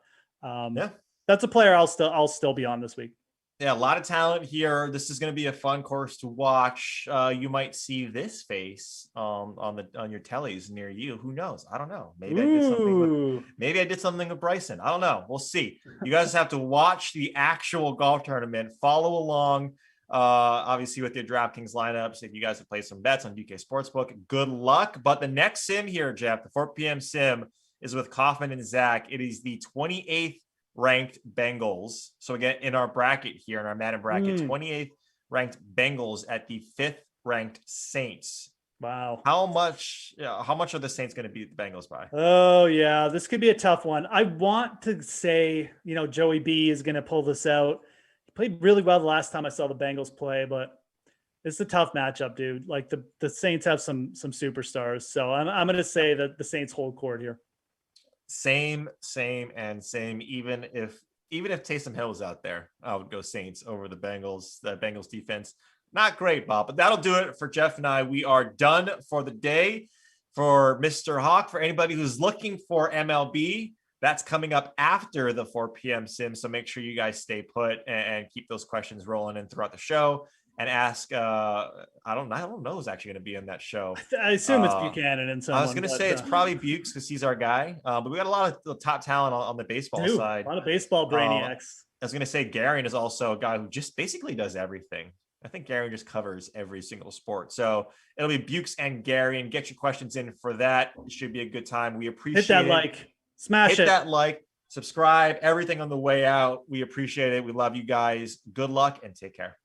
that's a player I'll still be on this week. Yeah, a lot of talent here. This is going to be a fun course to watch. You might see this face on your tellies near you. Who knows? I don't know. Maybe I did something with Bryson. I don't know. We'll see. You guys have to watch the actual golf tournament. Follow along. Obviously with your DraftKings lineups. If you guys have played some bets on UK Sportsbook, good luck. But the next sim here, Jeff, the 4 p.m. sim is with Kaufman and Zach. It is the 28th ranked Bengals. So again, in our bracket here, in our Madden bracket, 28th ranked Bengals at the 5th ranked Saints. Wow. How much are the Saints going to beat the Bengals by? Oh yeah, this could be a tough one. I want to say, Joey B is going to pull this out. He played really well the last time I saw the Bengals play, but it's a tough matchup, dude. Like the Saints have some superstars. So I'm going to say that the Saints hold court here. Same. Even if Taysom Hill was out there, I would go Saints over the Bengals. The Bengals defense, not great, Bob. But that'll do it for Jeff and I. We are done for the day. For Mr. Hawk, for anybody who's looking for MLB, that's coming up after the 4 p.m. sim. So make sure you guys stay put and keep those questions rolling in throughout the show. And ask, I don't know who's actually going to be in that show. I assume it's Buchanan and someone. I was going to say it's probably Bukes because he's our guy. But we got a lot of top talent on the baseball side. A lot of baseball brainiacs. I was going to say Garion is also a guy who just basically does everything. I think Garion just covers every single sport. So it'll be Bukes and Garion. Get your questions in for that. It should be a good time. We appreciate Hit that like. Smash it. Hit that like. Subscribe. Everything on the way out. We appreciate it. We love you guys. Good luck and take care.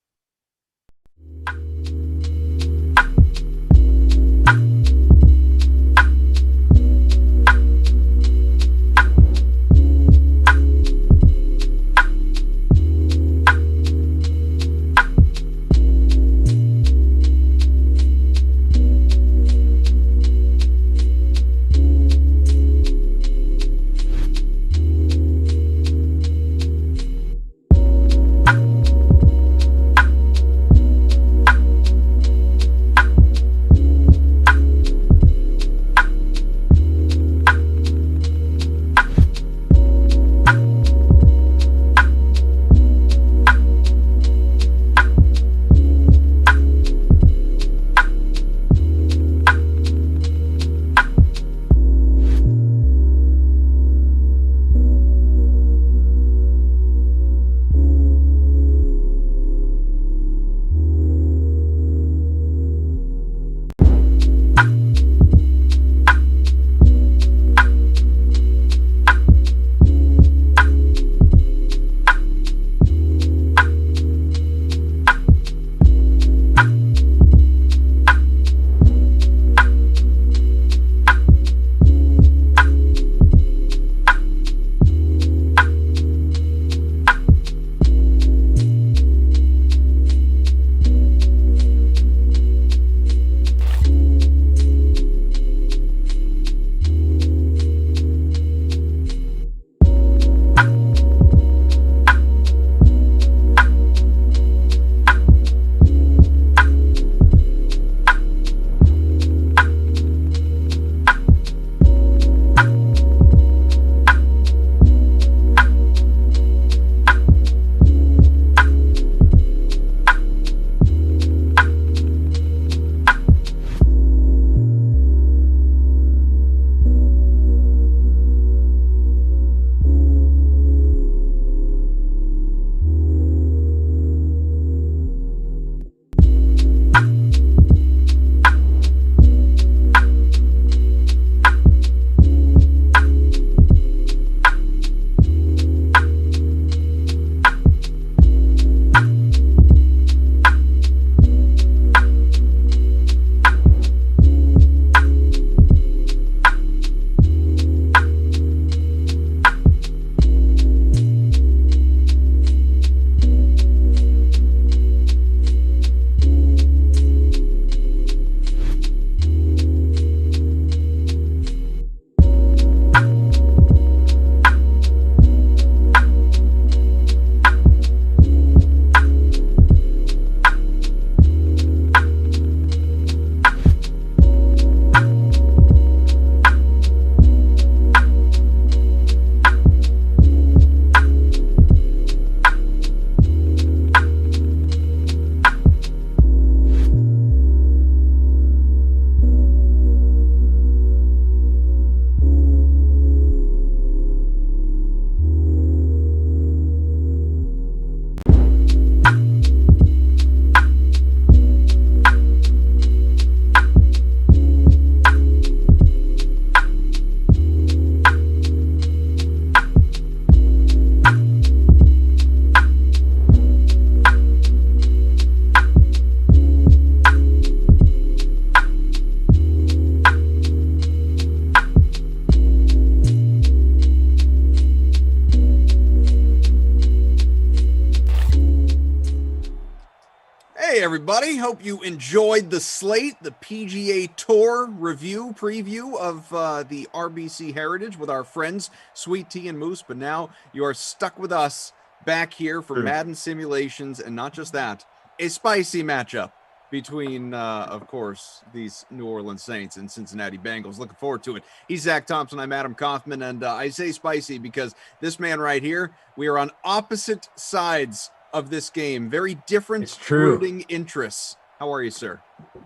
everybody. Hope you enjoyed the Slate, the PGA Tour preview of the RBC Heritage with our friends Sweet Tea and Moose. But now you are stuck with us back here for Madden simulations, and not just that, a spicy matchup between, of course, these New Orleans Saints and Cincinnati Bengals. Looking forward to it. He's Zach Thompson. I'm Adam Kaufman, and I say spicy because this man right here, we are on opposite sides of this game. Very different rooting interests. How are you, sir?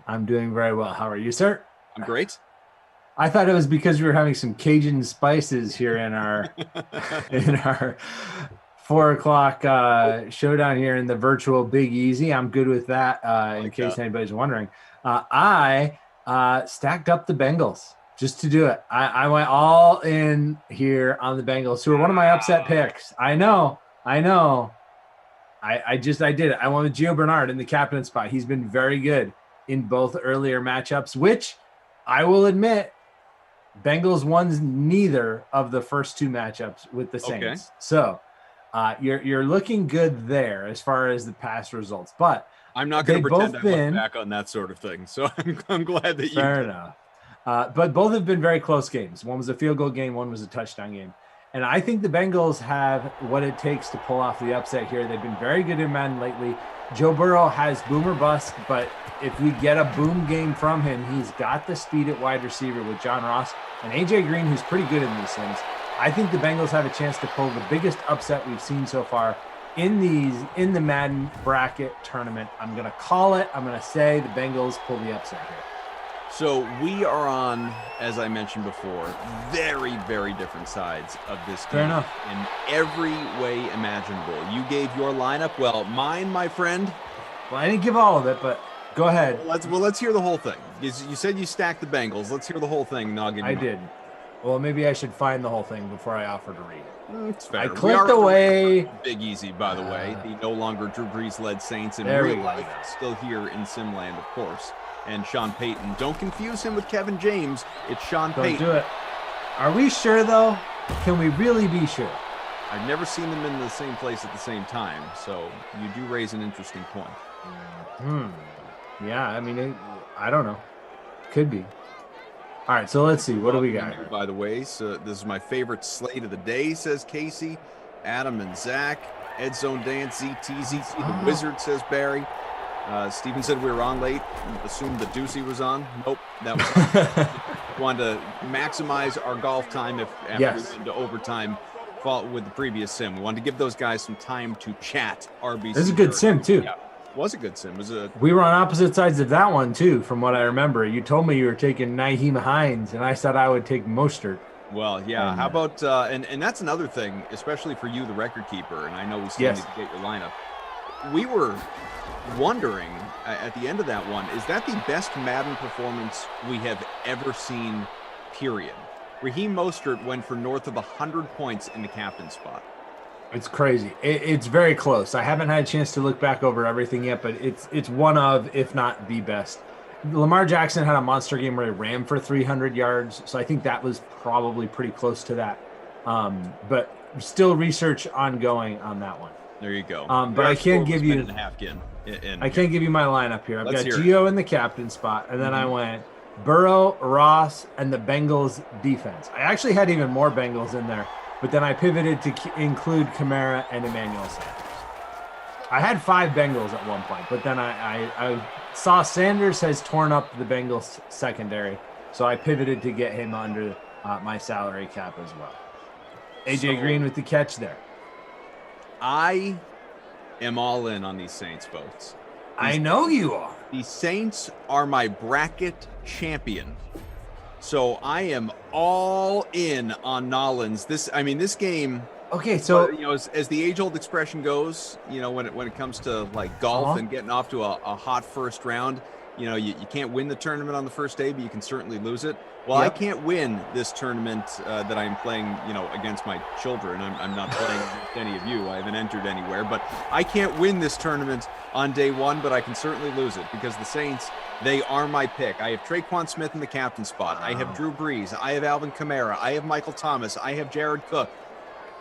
I'm doing very well. How are you, sir? I'm great. I thought it was because we were having some Cajun spices here in our 4 o'clock showdown here in the virtual Big Easy. I'm good with that. In case anybody's wondering, I stacked up the Bengals just to do it. I went all in here on the Bengals, who are one of my upset picks. I know. I did it. I went with Gio Bernard in the captain spot. He's been very good in both earlier matchups, which I will admit, Bengals won neither of the first 2 matchups with the Saints. Okay. So you're looking good there as far as the past results. But I'm not going to pretend I look back on that sort of thing. So I'm glad that you. Fair enough. But both have been very close games. One was a field goal game. One was a touchdown game. And I think the Bengals have what it takes to pull off the upset here. They've been very good in Madden lately. Joe Burrow has boom or bust, but if we get a boom game from him, he's got the speed at wide receiver with John Ross and A.J. Green, who's pretty good in these things. I think the Bengals have a chance to pull the biggest upset we've seen so far in the Madden bracket tournament. I'm going to call it. I'm going to say the Bengals pull the upset here. So we are on, as I mentioned before, very, very different sides of this game in every way imaginable. You gave your lineup. Well, mine, my friend. Well, I didn't give all of it, but go ahead. Let's hear the whole thing. You said you stacked the Bengals. Let's hear the whole thing. And I'll give you mine. Did. Well, maybe I should find the whole thing before I offer to read. It's fair. I clicked away. Big Easy, by the way. The no longer Drew Brees-led Saints in real life. Still here in Simland, of course. And Sean Payton. Don't confuse him with Kevin James. It's Sean Payton. Don't do it. Are we sure, though? Can we really be sure? I've never seen them in the same place at the same time. So you do raise an interesting point. Yeah, I mean, I don't know. Could be. All right, so let's see. What do we got here? By the way, so this is my favorite slate of the day, says Casey. Adam and Zach. Ed Zone Dance, ZTZ. The Wizard, says Barry. Steven said we were on late. Assumed the Deucey was on. Nope, that was wanted to maximize our golf time after we went into overtime with the previous sim. We wanted to give those guys some time to chat. RBC. This is a good sim too. Yeah, it was a good sim. We were on opposite sides of that one too, from what I remember. You told me you were taking Naheem Hines, and I said I would take Mostert. Well, yeah. How about and that's another thing, especially for you, the record keeper. And I know we still need to get your lineup. We were wondering at the end of that one, is that the best Madden performance we have ever seen, period? Raheem Mostert went for north of 100 points in the captain spot. It's crazy. It's very close. I haven't had a chance to look back over everything yet, but it's one of, if not the best. Lamar Jackson had a monster game where he ran for 300 yards, so I think that was probably pretty close to that. But still research ongoing on that one. There you go. But I can't give you I can't give you my lineup here. I've got Gio in the captain spot, and then I went Burrow, Ross, and the Bengals defense. I actually had even more Bengals in there, but then I pivoted to include Kamara and Emmanuel Sanders. I had 5 Bengals at one point, but then I saw Sanders has torn up the Bengals secondary, so I pivoted to get him under my salary cap as well. AJ Green with the catch there. I am all in on these Saints, folks. I know you are. The Saints are my bracket champion. So I am all in on Nollins. This game. Okay, so as the age-old expression goes, when it comes to like golf and getting off to a hot first round, you can't win the tournament on the first day, but you can certainly lose it. Well, I can't win this tournament that I'm playing, against my children. I'm not playing against any of you. I haven't entered anywhere, but I can't win this tournament on day one, but I can certainly lose it because the Saints, they are my pick. I have Traquan Smith in the captain spot. I have Drew Brees. I have Alvin Kamara. I have Michael Thomas. I have Jared Cook.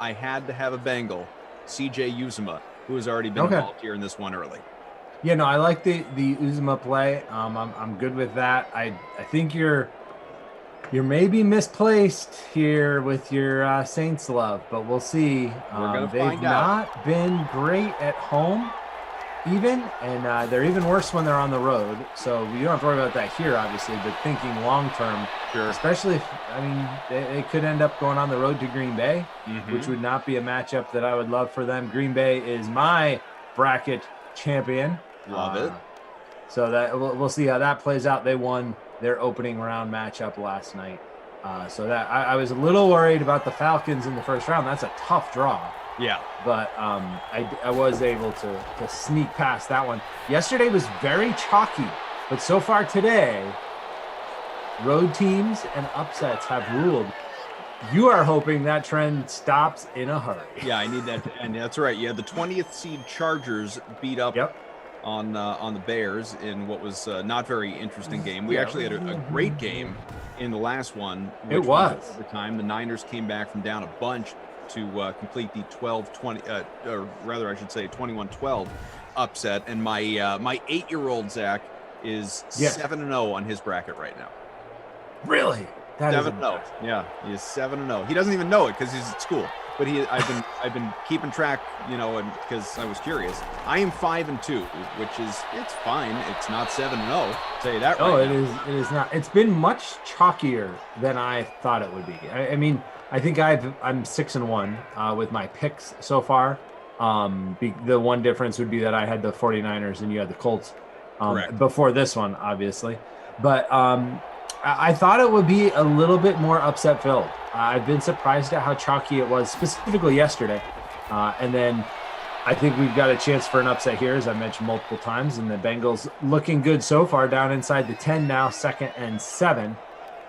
I had to have a Bengal, CJ Uzomah, who has already been involved here in this one early. Yeah, no, I like the Uzma play. I'm good with that. I think you're maybe misplaced here with your Saints love, but we'll see. We're gonna They've find out. not been great at home, and they're even worse when they're on the road. So you don't have to worry about that here, obviously. But thinking long term, Sure. especially if they could end up going on the road to Green Bay, which would not be a matchup that I would love for them. Green Bay is my bracket champion. Love it. So that we'll see how that plays out. They won their opening round matchup last night. So that I was a little worried about the Falcons in the first round. That's a tough draw. Yeah. But I was able to sneak past that one. Yesterday was very chalky, but so far today, road teams and upsets have ruled. You are hoping that trend stops in a hurry. Yeah, I need that to end. That's right. You had the 20th seed Chargers beat up on the Bears in what was not very interesting game. We actually had a great game in the last one. It was. At the time, the Niners came back from down a bunch to complete the 12-20, or rather, I should say 21-12 upset. And my 8-year-old Zach is 7-0 on his bracket right now. Really? That 7-0. Yeah, he is 7-0. He doesn't even know it because he's at school. But I've been keeping track, and because I was curious. I am 5-2, which is it's fine. It's not 7-0. I'll tell you that. Oh, right it now. is not. It's been much chalkier than I thought it would be. I mean, I think I'm 6-1 with my picks so far. The one difference would be that I had the 49ers and you had the Colts before this one, obviously. But I thought it would be a little bit more upset filled. I've been surprised at how chalky it was, specifically yesterday. And then I think we've got a chance for an upset here, as I mentioned multiple times. And the Bengals looking good so far, down inside the 10 now, 2nd and 7.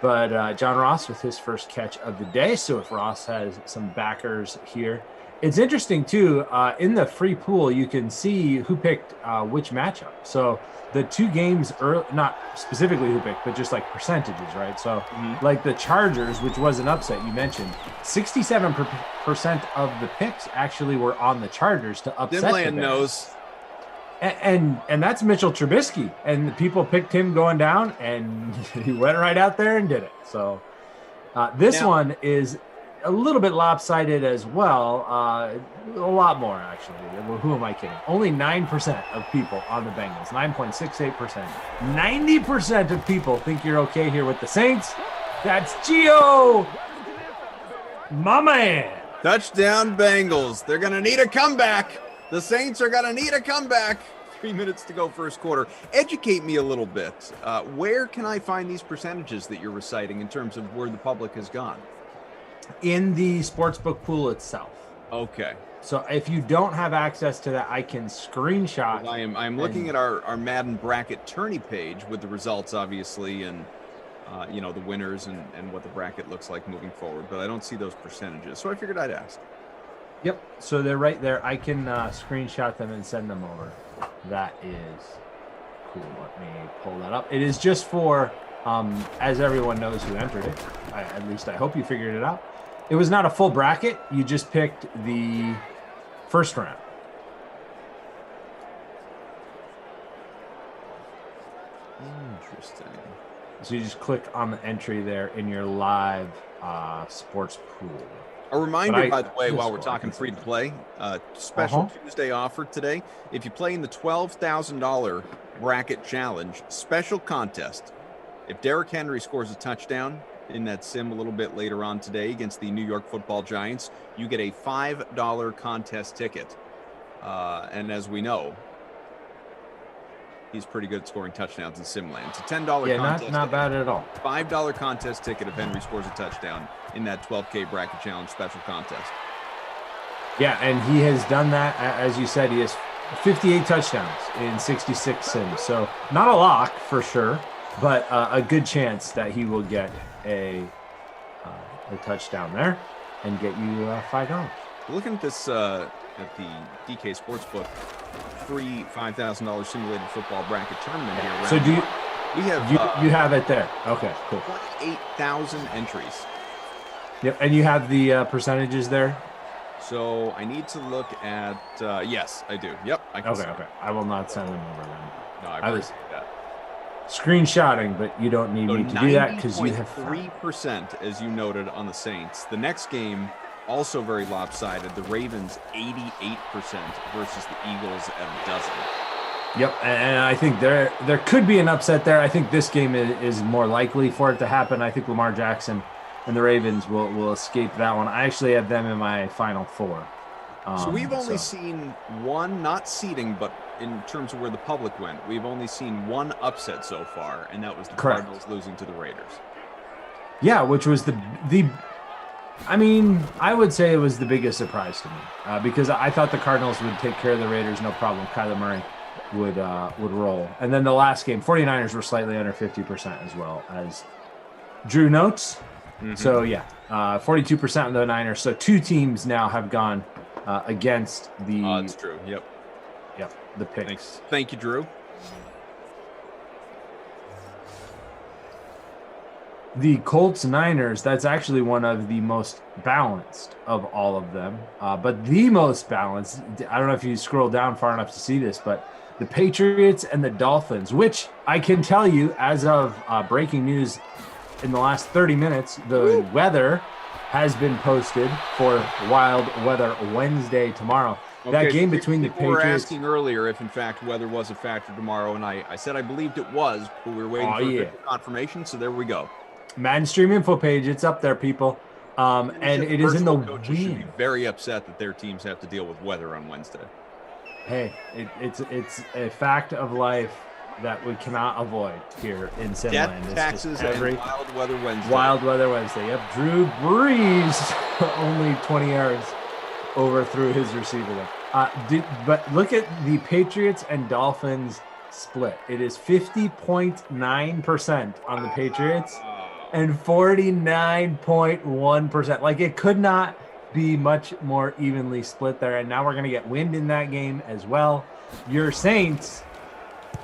But John Ross with his first catch of the day. So if Ross has some backers here. It's interesting, too, in the free pool, you can see who picked which matchup. So the two games, not specifically who picked, but just like percentages, right? So like the Chargers, which was an upset you mentioned, 67% of the picks actually were on the Chargers to upset the Bears. knows. And that's Mitchell Trubisky. And the people picked him going down, and he went right out there and did it. So this one is a little bit lopsided as well. A lot more, actually. Who am I kidding? Only 9% of people on the Bengals. 9.68%. 90% of people think you're okay here with the Saints. That's Gio. My man. Touchdown Bengals. They're going to need a comeback. The Saints are going to need a comeback. 3 minutes to go first quarter. Educate me a little bit. Where can I find these percentages that you're reciting in terms of where the public has gone? In the sportsbook pool itself. Okay. So if you don't have access to that, I can screenshot. I'm looking at our Madden bracket tourney page with the results, obviously, and the winners and what the bracket looks like moving forward. But I don't see those percentages, so I figured I'd ask. Yep. So they're right there. I can screenshot them and send them over. That is cool. Let me pull that up. It is just for, as everyone knows who entered it. At least I hope you figured it out. It was not a full bracket. You just picked the first round. Interesting. So you just click on the entry there in your live sports pool. A reminder, by the way, while we're talking free to play, special Tuesday offer today. If you play in the $12,000 bracket challenge, special contest. If Derrick Henry scores a touchdown in that sim a little bit later on today against the New York Football Giants, you get a $5 contest ticket. And as we know, he's pretty good at scoring touchdowns in Simland. It's a $10 contest. Yeah, not bad at all. $5 contest ticket if Henry scores a touchdown in that 12K bracket challenge special contest. Yeah, and he has done that. As you said, he has 58 touchdowns in 66 sims. So not a lock for sure, but a good chance that he will get a touchdown there and get you $5. Looking at this at the DK Sportsbook free $5,000 simulated football bracket tournament here. So do you? We have you have it there? Okay, cool. 28,000 entries. Yep, and you have the percentages there. So I need to look at. Yes, I do. Yep. I can see Okay. I will not send them over then. No, I I was appreciate that. screenshotting, but you don't need So me to do that because you have 3%, as you noted, on the Saints. The next game, also very lopsided. The Ravens 88% versus the Eagles at a dozen. Yep, and I think there could be an upset there. I think this game is more likely for it to happen. I think Lamar Jackson and the Ravens will escape that one. I actually have them in my final four. So we've only seen one, not seeding, but in terms of where the public went, we've only seen one upset so far, and that was the Cardinals losing to the Raiders. Yeah, which was the I mean, I would say it was the biggest surprise to me because I thought the Cardinals would take care of the Raiders, no problem. Kyler Murray would roll. And then the last game, 49ers were slightly under 50% as well, as Drew notes. Mm-hmm. So, yeah, 42% of the Niners. So two teams now have gone against the... that's true. Yep, the picks. Thank you, Drew. The Colts-Niners, that's actually one of the most balanced of all of them. But the most balanced, I don't know if you scroll down far enough to see this, but the Patriots and the Dolphins, which I can tell you as of breaking news in the last 30 minutes, the weather has been posted for Wild Weather Wednesday tomorrow. Okay, that game between the Patriots... We were asking earlier if, in fact, weather was a factor tomorrow, and I said I believed it was, but we were waiting for confirmation, so there we go. Madden Stream info page, it's up there, people. And it is in the wind. Should be very upset that their teams have to deal with weather on Wednesday. Hey, it's a fact of life that we cannot avoid here in Sinland. Death, taxes, and Wild Weather Wednesday. Wild Weather Wednesday. Yep, Drew Brees only 20 yards overthrew his receiver there. But look at the Patriots and Dolphins split. It is 50.9% on the Patriots and 49.1%. Like, it could not be much more evenly split there. And now we're going to get wind in that game as well. Your Saints,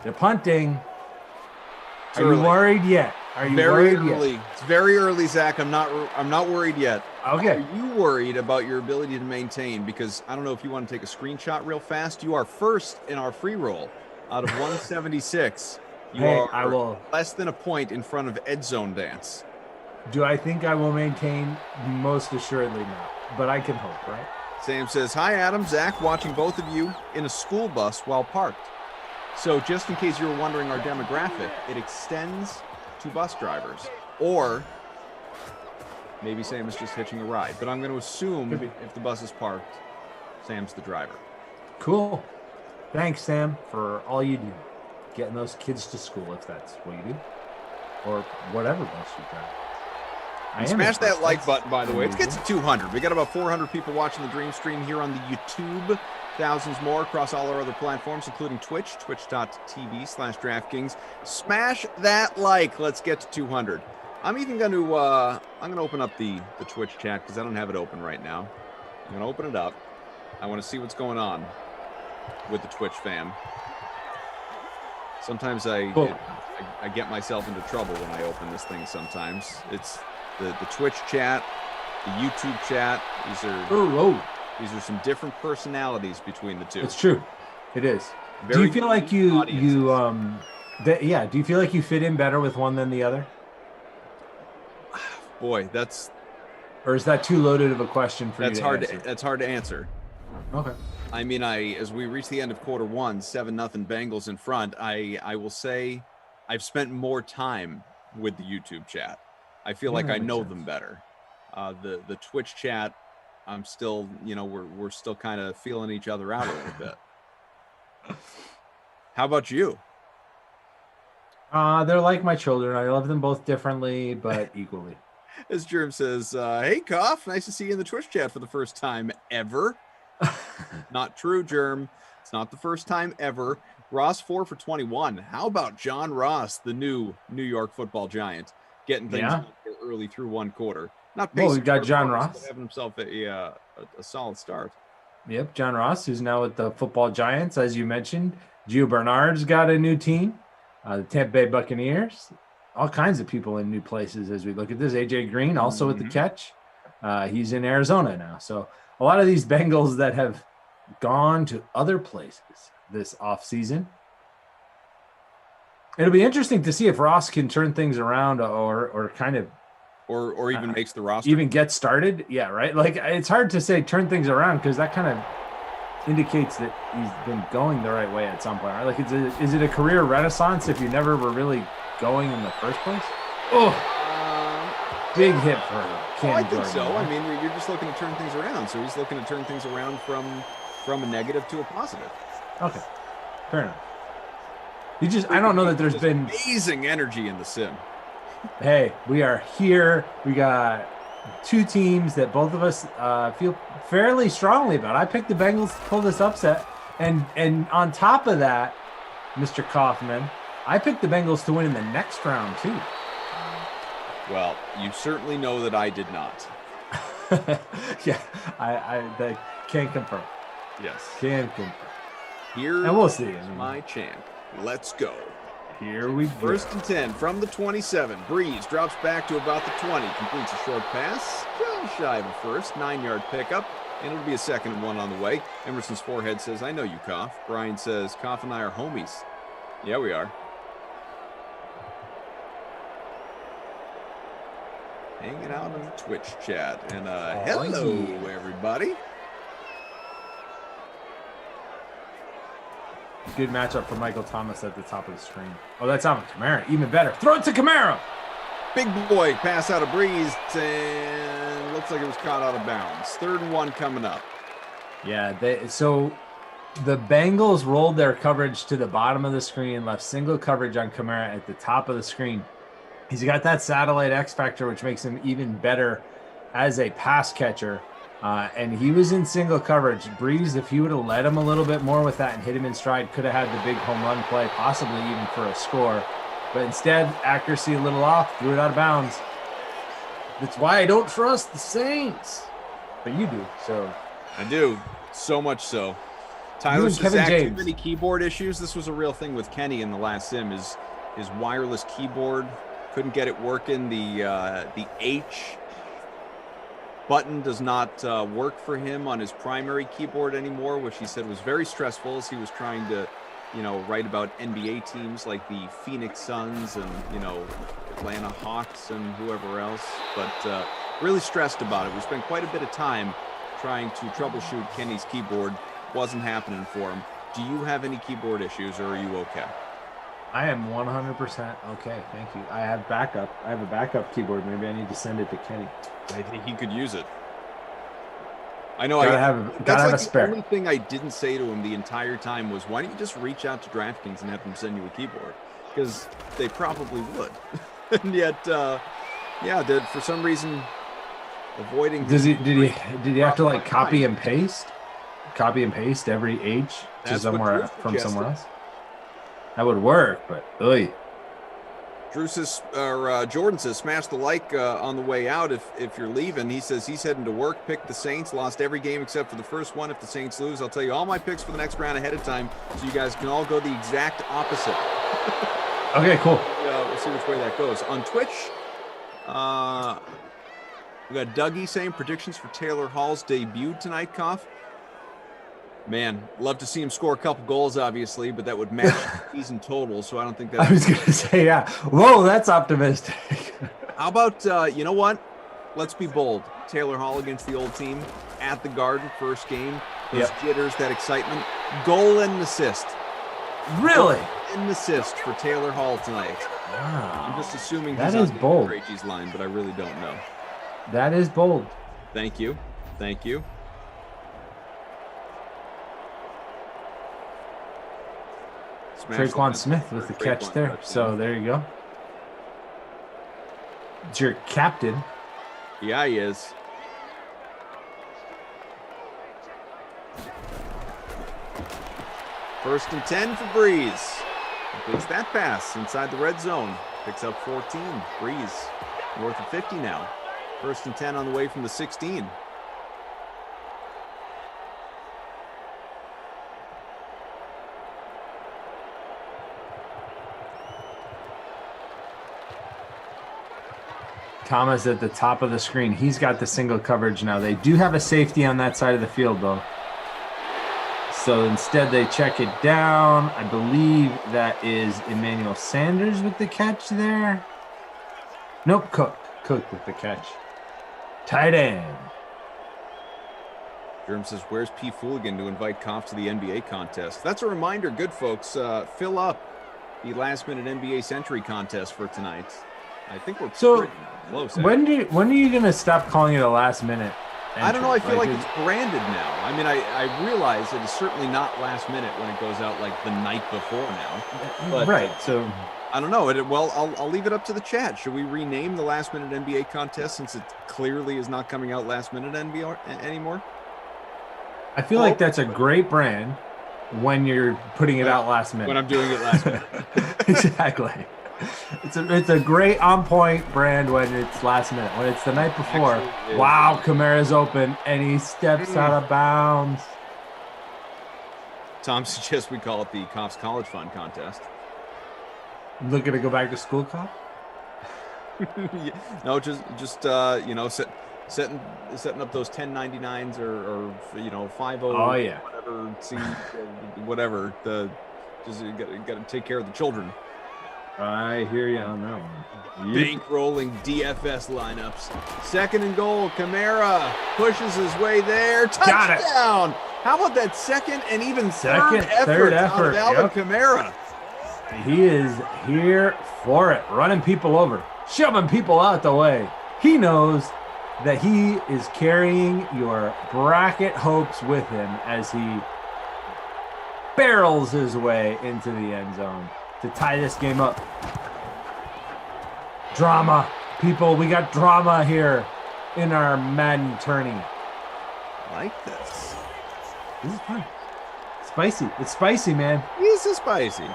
they're punting. Are you worried yet? Are you very worried early? Yet? It's very early, Zach. I'm not worried yet. Okay. Are you worried about your ability to maintain? Because I don't know if you want to take a screenshot real fast. You are first in our free roll out of 176. I will less than a point in front of Ed Zone Dance. Do I think I will maintain? Most assuredly not, but I can hope, right? Sam says, "Hi, Adam, Zach, watching both of you in a school bus while parked." So just in case you were wondering our demographic, it extends to bus drivers, or maybe Sam is just hitching a ride. But I'm going to assume if the bus is parked, Sam's the driver. Cool. Thanks, Sam, for all you do. Getting those kids to school, if that's what you do, or whatever bus you drive. Smash that like button, by the way. Let's get to 200. We got about 400 people watching the Dream Stream here on the YouTube. Thousands more across all our other platforms, including Twitch, twitch.tv/DraftKings. Smash that like. Let's get to 200. I'm even going to open up the Twitch chat because I don't have it open right now. I'm going to open it up. I want to see what's going on with the Twitch fam. Sometimes I get myself into trouble when I open this thing sometimes. It's the Twitch chat, the YouTube chat. These are some different personalities between the two. It's true. It is. Do you feel like do you feel like you fit in better with one than the other? Boy, or is that too loaded of a question for you to answer? That's hard to answer. Okay. I mean, as we reach the end of quarter one, 7-0 Bengals in front, I will say I've spent more time with the YouTube chat. I feel like I know them better. The Twitch chat, I'm still, we're still kind of feeling each other out a little bit. How about you? They're like my children. I love them both differently, but equally. As Jerm says, "Hey, Koff, nice to see you in the Twitch chat for the first time ever." Not true, Germ. It's not the first time ever. Ross 4 for 21. How about John Ross, the new New York Football Giant, getting things early through one quarter? We got John Ross having himself a solid start. Yep, John Ross, who's now with the Football Giants, as you mentioned. Gio Bernard's got a new team. The Tampa Bay Buccaneers. All kinds of people in new places as we look at this. AJ Green also with the catch. He's in Arizona now. So a lot of these Bengals that have gone to other places this offseason. It'll be interesting to see if Ross can turn things around or kind of or even makes the roster, even get started. Yeah, right. Like it's hard to say turn things around because that kind of indicates that he's been going the right way at some point. Right? Like, is it a career renaissance if you never were really going in the first place? Oh, big hit for Cam I think Jordan. so. I mean, you're just looking to turn things around. So he's looking to turn things around from a negative to a positive. Okay, fair enough. I don't know that there's been amazing energy in the sim. Hey, we are here. We got two teams that both of us feel fairly strongly about. I picked the Bengals to pull this upset. And on top of that, Mr. Kaufman, I picked the Bengals to win in the next round too. Well, you certainly know that I did not. Yeah, I can confirm. Yes. Can confirm. Here, and we'll see. My champ. Let's go. Here we go. First and 10 from the 27. Breeze drops back to about the 20. Completes a short pass. Just shy of a first. 9-yard pickup. And it'll be a 2nd and 1 on the way. Emerson's forehead says, I know you, Koff. Brian says, Koff and I are homies. Yeah, we are. Hanging out in the Twitch chat. And hello, everybody. Good matchup for Michael Thomas at the top of the screen. Oh, that's Alvin Kamara. Even better. Throw it to Kamara. Big boy pass out of Breeze, and looks like it was caught out of bounds. 3rd and 1 coming up. Yeah, so the Bengals rolled their coverage to the bottom of the screen, left single coverage on Kamara at the top of the screen. He's got that satellite X factor, which makes him even better as a pass catcher. And he was in single coverage. Breeze, if he would have led him a little bit more with that and hit him in stride, could have had the big home run play, possibly even for a score. But instead, accuracy a little off, threw it out of bounds. That's why I don't trust the Saints. But you do, so. I do, so much so. Tyler says, Zach, too many keyboard issues. This was a real thing with Kenny in the last sim. His wireless keyboard couldn't get it working. The H button does not work for him on his primary keyboard anymore, which he said was very stressful as he was trying to, write about NBA teams like the Phoenix Suns and, Atlanta Hawks and whoever else, but really stressed about it. We spent quite a bit of time trying to troubleshoot Kenny's keyboard. Wasn't happening for him. Do you have any keyboard issues, or are you okay? I am 100% okay. Thank you. I have backup. I have a backup keyboard. Maybe I need to send it to Kenny. I think he could use it. I know. Gotta have a spare. The only thing I didn't say to him the entire time was, why don't you just reach out to DraftKings and have them send you a keyboard? Because they probably would. And yet, for some reason, avoiding. Did he have to copy and paste every H to somewhere from somewhere else? That would work, but Drew says, Jordan says, smash the like on the way out if you're leaving. He says he's heading to work, picked the Saints, lost every game except for the first one. If the Saints lose, I'll tell you all my picks for the next round ahead of time so you guys can all go the exact opposite. Okay, cool. We'll see which way that goes. On Twitch, we got Dougie saying predictions for Taylor Hall's debut tonight, Koff. Man, love to see him score a couple goals, obviously, but that would match the season total, so I don't think that's... I was going to say, yeah. Whoa, that's optimistic. How about, you know what? Let's be bold. Taylor Hall against the old team at the Garden, first game. Those jitters, that excitement. Goal and assist. Really? Goal and assist for Taylor Hall tonight. Wow. I'm just assuming that he's is bold. on Krejci's line, but I really don't know. That is bold. Thank you. Thank you. Traquan Smith with the catch there. Touchdown. So there you go. It's your captain. Yeah, he is. First and 10 for Breeze. Completes that pass inside the red zone. Picks up 14. Breeze north of 50 now. First and 10 on the way from the 16. Thomas at the top of the screen. He's got the single coverage now. They do have a safety on that side of the field, though. So instead, they check it down. I believe that is Emmanuel Sanders with the catch there. Nope, Cook with the catch. Tight end. Jerm says, where's P. Fooligan to invite Koff to the NBA contest? That's a reminder, good folks. Fill up the last-minute NBA Century contest for tonight. I think we're pretty close. When are you going to stop calling it a last-minute? I don't know. I feel like it's branded now. I mean, I realize it is certainly not last minute when it goes out like the night before now. But, right. So I don't know. Well, I'll leave it up to the chat. Should we rename the last minute NBA contest since it clearly is not coming out last minute NBA anymore? I feel like that's a great brand when you're putting it out last minute. When I'm doing it last minute. Exactly. It's a great on point brand when it's last minute. When it's the night before, wow, Kamara's open and he steps out of bounds. Tom suggests we call it the Cops College Fund contest. Looking to go back to school, Cop? No, just setting up those 1099s or 50. Oh yeah. Whatever. Just got to take care of the children. I hear you on that one. Bankrolling DFS lineups. Second and goal. Kamara pushes his way there. Touchdown! How about that second and even third effort of Alvin Kamara? He is here for it, running people over, shoving people out the way. He knows that he is carrying your bracket hopes with him as he barrels his way into the end zone to tie this game up. Drama. People, we got drama here in our Madden tourney. I like this. This is fun. Spicy. It's spicy, man. This is spicy.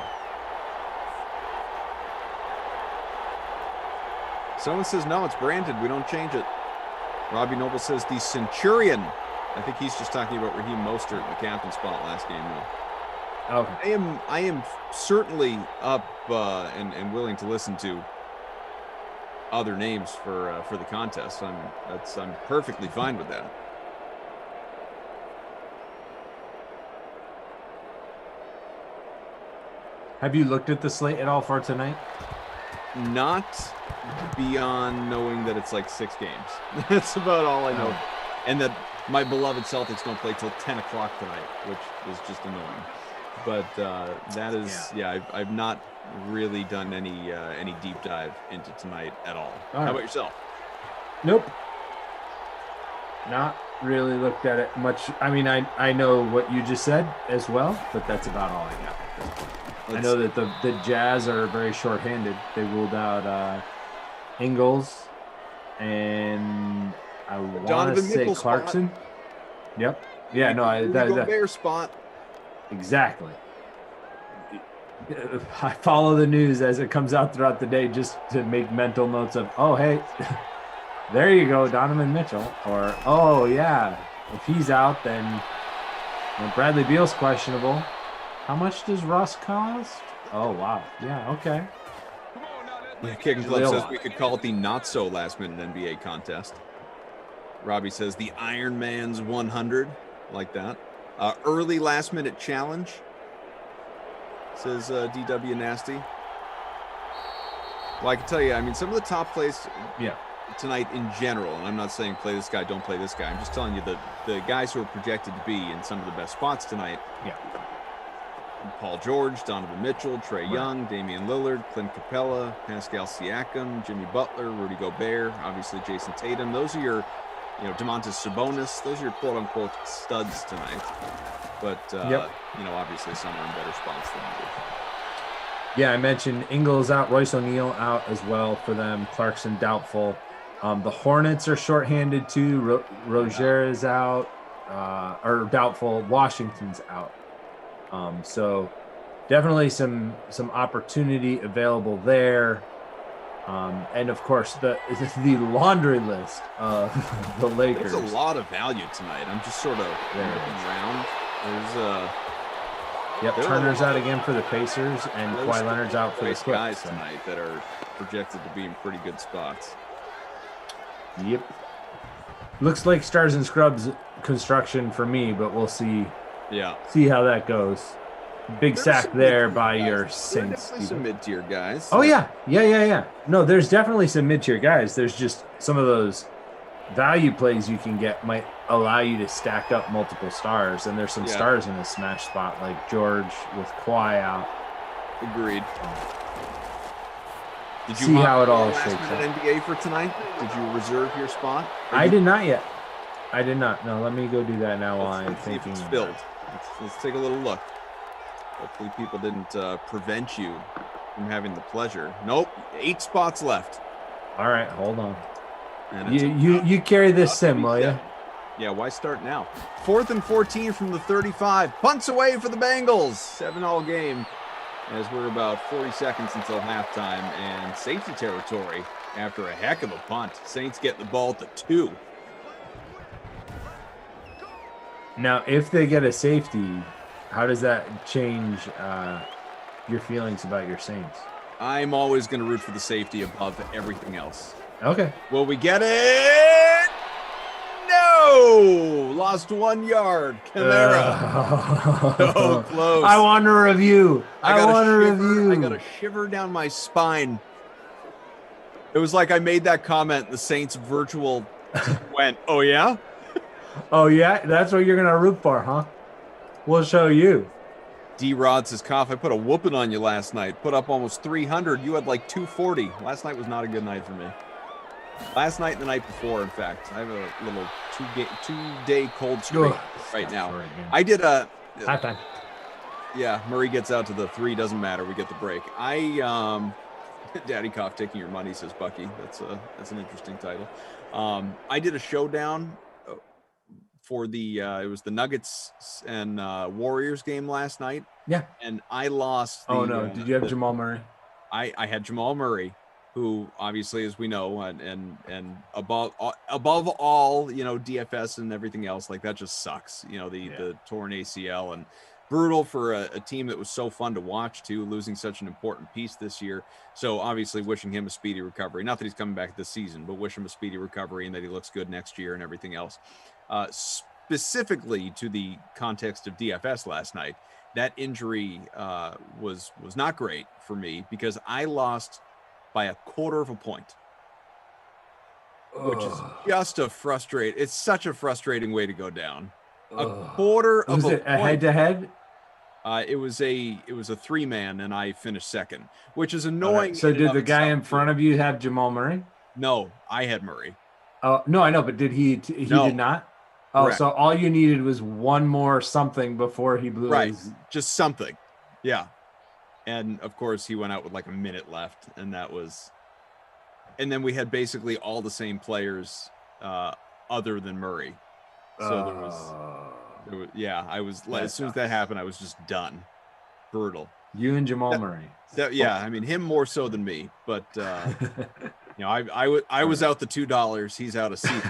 Someone says, no, it's branded. We don't change it. Robbie Noble says the Centurion. I think he's just talking about Raheem Mostert in the captain spot last game. Okay. I am certainly up and willing to listen to other names for the contest. I'm perfectly fine with that. Have you looked at the slate at all for tonight? Not beyond knowing that it's like 6 games. That's about all I know. And that my beloved Celtics don't play till 10 o'clock tonight, which is just annoying. But that is, I've not really done any deep dive into tonight at all. How about yourself? Nope. Not really looked at it much. I mean, I know what you just said as well, but that's about all I got. I know that the Jazz are very short-handed. They ruled out Ingles and I want to say Clarkson. Spot. Yep. Yeah. No. Bear spot. Exactly. I follow the news as it comes out throughout the day just to make mental notes of, oh, hey, there you go, Donovan Mitchell. Or, oh, yeah, if he's out, then Bradley Beal's questionable. How much does Russ cost? Oh, wow. Yeah, okay. Yeah, Kicking Club says we could call it the not-so last-minute NBA contest. Robbie says the Iron Man's 100, like that. Early last-minute challenge, says DW Nasty. Well, I can tell you, I mean, some of the top plays tonight in general, and I'm not saying play this guy, don't play this guy. I'm just telling you the guys who are projected to be in some of the best spots tonight. Yeah. Paul George, Donovan Mitchell, Trae Young, Damian Lillard, Clint Capella, Pascal Siakam, Jimmy Butler, Rudy Gobert, obviously Jason Tatum. Those are your, Domantas Sabonis. Those are your quote-unquote studs tonight. But, obviously some are in better spots than others. Yeah, I mentioned Ingles out, Royce O'Neal out as well for them. Clarkson doubtful. The Hornets are shorthanded too. Rozier is out, or doubtful. Washington's out. So definitely some opportunity available there. And of course the laundry list of the Lakers. There's a lot of value tonight. I'm just sort of looking around. There's Turner's out again for the Pacers, and Kawhi Leonard's out for the Clips. Guys tonight that are projected to be in pretty good spots. Yep. Looks like Stars and Scrubs construction for me, but we'll see. Yeah. See how that goes. Big There's sack some there mid-tier by guys. your There are Saints. definitely some mid-tier guys. Oh, yeah. No, there's definitely some mid-tier guys. There's just some of those value plays you can get might allow you to stack up multiple stars. And there's some stars in a smash spot, like George with Kawhi out. Agreed. Did you See how it all last shakes minute out. NBA for tonight? Did you reserve your spot? I did not yet. I did not. No, let me go do that now while I'm Let's see if thinking. it's filled. Let's take a little look. Hopefully people didn't prevent you from having the pleasure. Nope, 8 spots left. All right, hold on. And it's You carry this sim, will you? Yeah, why start now? 4th and 14 from the 35. Punts away for the Bengals. 7-all game as we're about 40 seconds until halftime and safety territory after a heck of a punt. Saints get the ball to 2. Now, if they get a safety, how does that change your feelings about your Saints? I'm always going to root for the safety above everything else. Okay. Will we get it? No! Lost 1 yard. Kamara. So close. I want a review. I want a review. I got a shiver down my spine. It was like I made that comment and the Saints virtual went, oh yeah? Oh, yeah? That's what you're going to root for, huh? We'll show you. D-Rod says, Koff, I put a whooping on you last night. Put up almost 300. You had like 240. Last night was not a good night for me. Last night and the night before, in fact. I have a little two-day cold streak right now. I did a... High five. Yeah, Murray gets out to the 3. Doesn't matter. We get the break. Daddy Koff taking your money, says Bucky. That's an interesting title. I did a showdown for the it was the Nuggets and Warriors game last night. Yeah. And I lost. Did you have Jamal Murray? I had Jamal Murray, who obviously, as we know, and above all, DFS and everything else, like that just sucks. The torn ACL, and brutal for a team that was so fun to watch too, losing such an important piece this year. So obviously wishing him a speedy recovery. Not that he's coming back this season, but wish him a speedy recovery and that he looks good next year and everything else. Specifically to the context of DFS last night, that injury was not great for me because I lost by a quarter of a point, which is just it's such a frustrating way to go down. A quarter of a point. A head-to-head? It was a 3-man and I finished second, which is annoying. So did the guy in front of you have Jamal Murray? No, I had Murray. Oh, no, I know, but did he No. did not? Oh, Correct. so all you needed was one more something before he blew his... Just something. Yeah. And of course he went out with like a minute left, and then we had basically all the same players other than Murray. So there was I was as soon as that happened, I was just done. Brutal. You and Jamal Murray. I mean him more so than me, but I was out the $2. He's out a seat.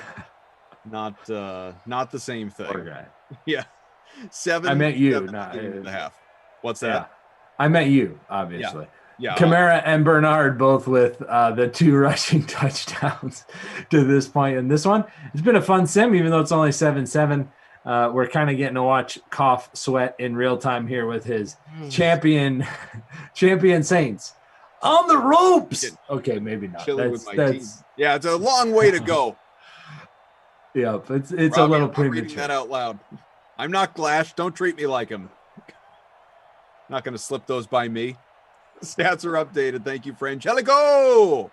Not the same thing. Poor guy. Yeah. 7. I meant you, 7 not and a half. What's that? Yeah. I meant you, obviously. Yeah. Kamara and Bernard both with the 2 rushing touchdowns to this point in this one. It's been a fun sim, even though it's only 7-7. We're kind of getting to watch Koff sweat in real time here with his champion Saints on the ropes. Okay, maybe not. With my team. Yeah, it's a long way to go. Yeah, it's Robbie, a little I'm premature. reading that out loud. I'm not Glash. Don't treat me like him. Not going to slip those by me. Stats are updated. Thank you, Frangelico.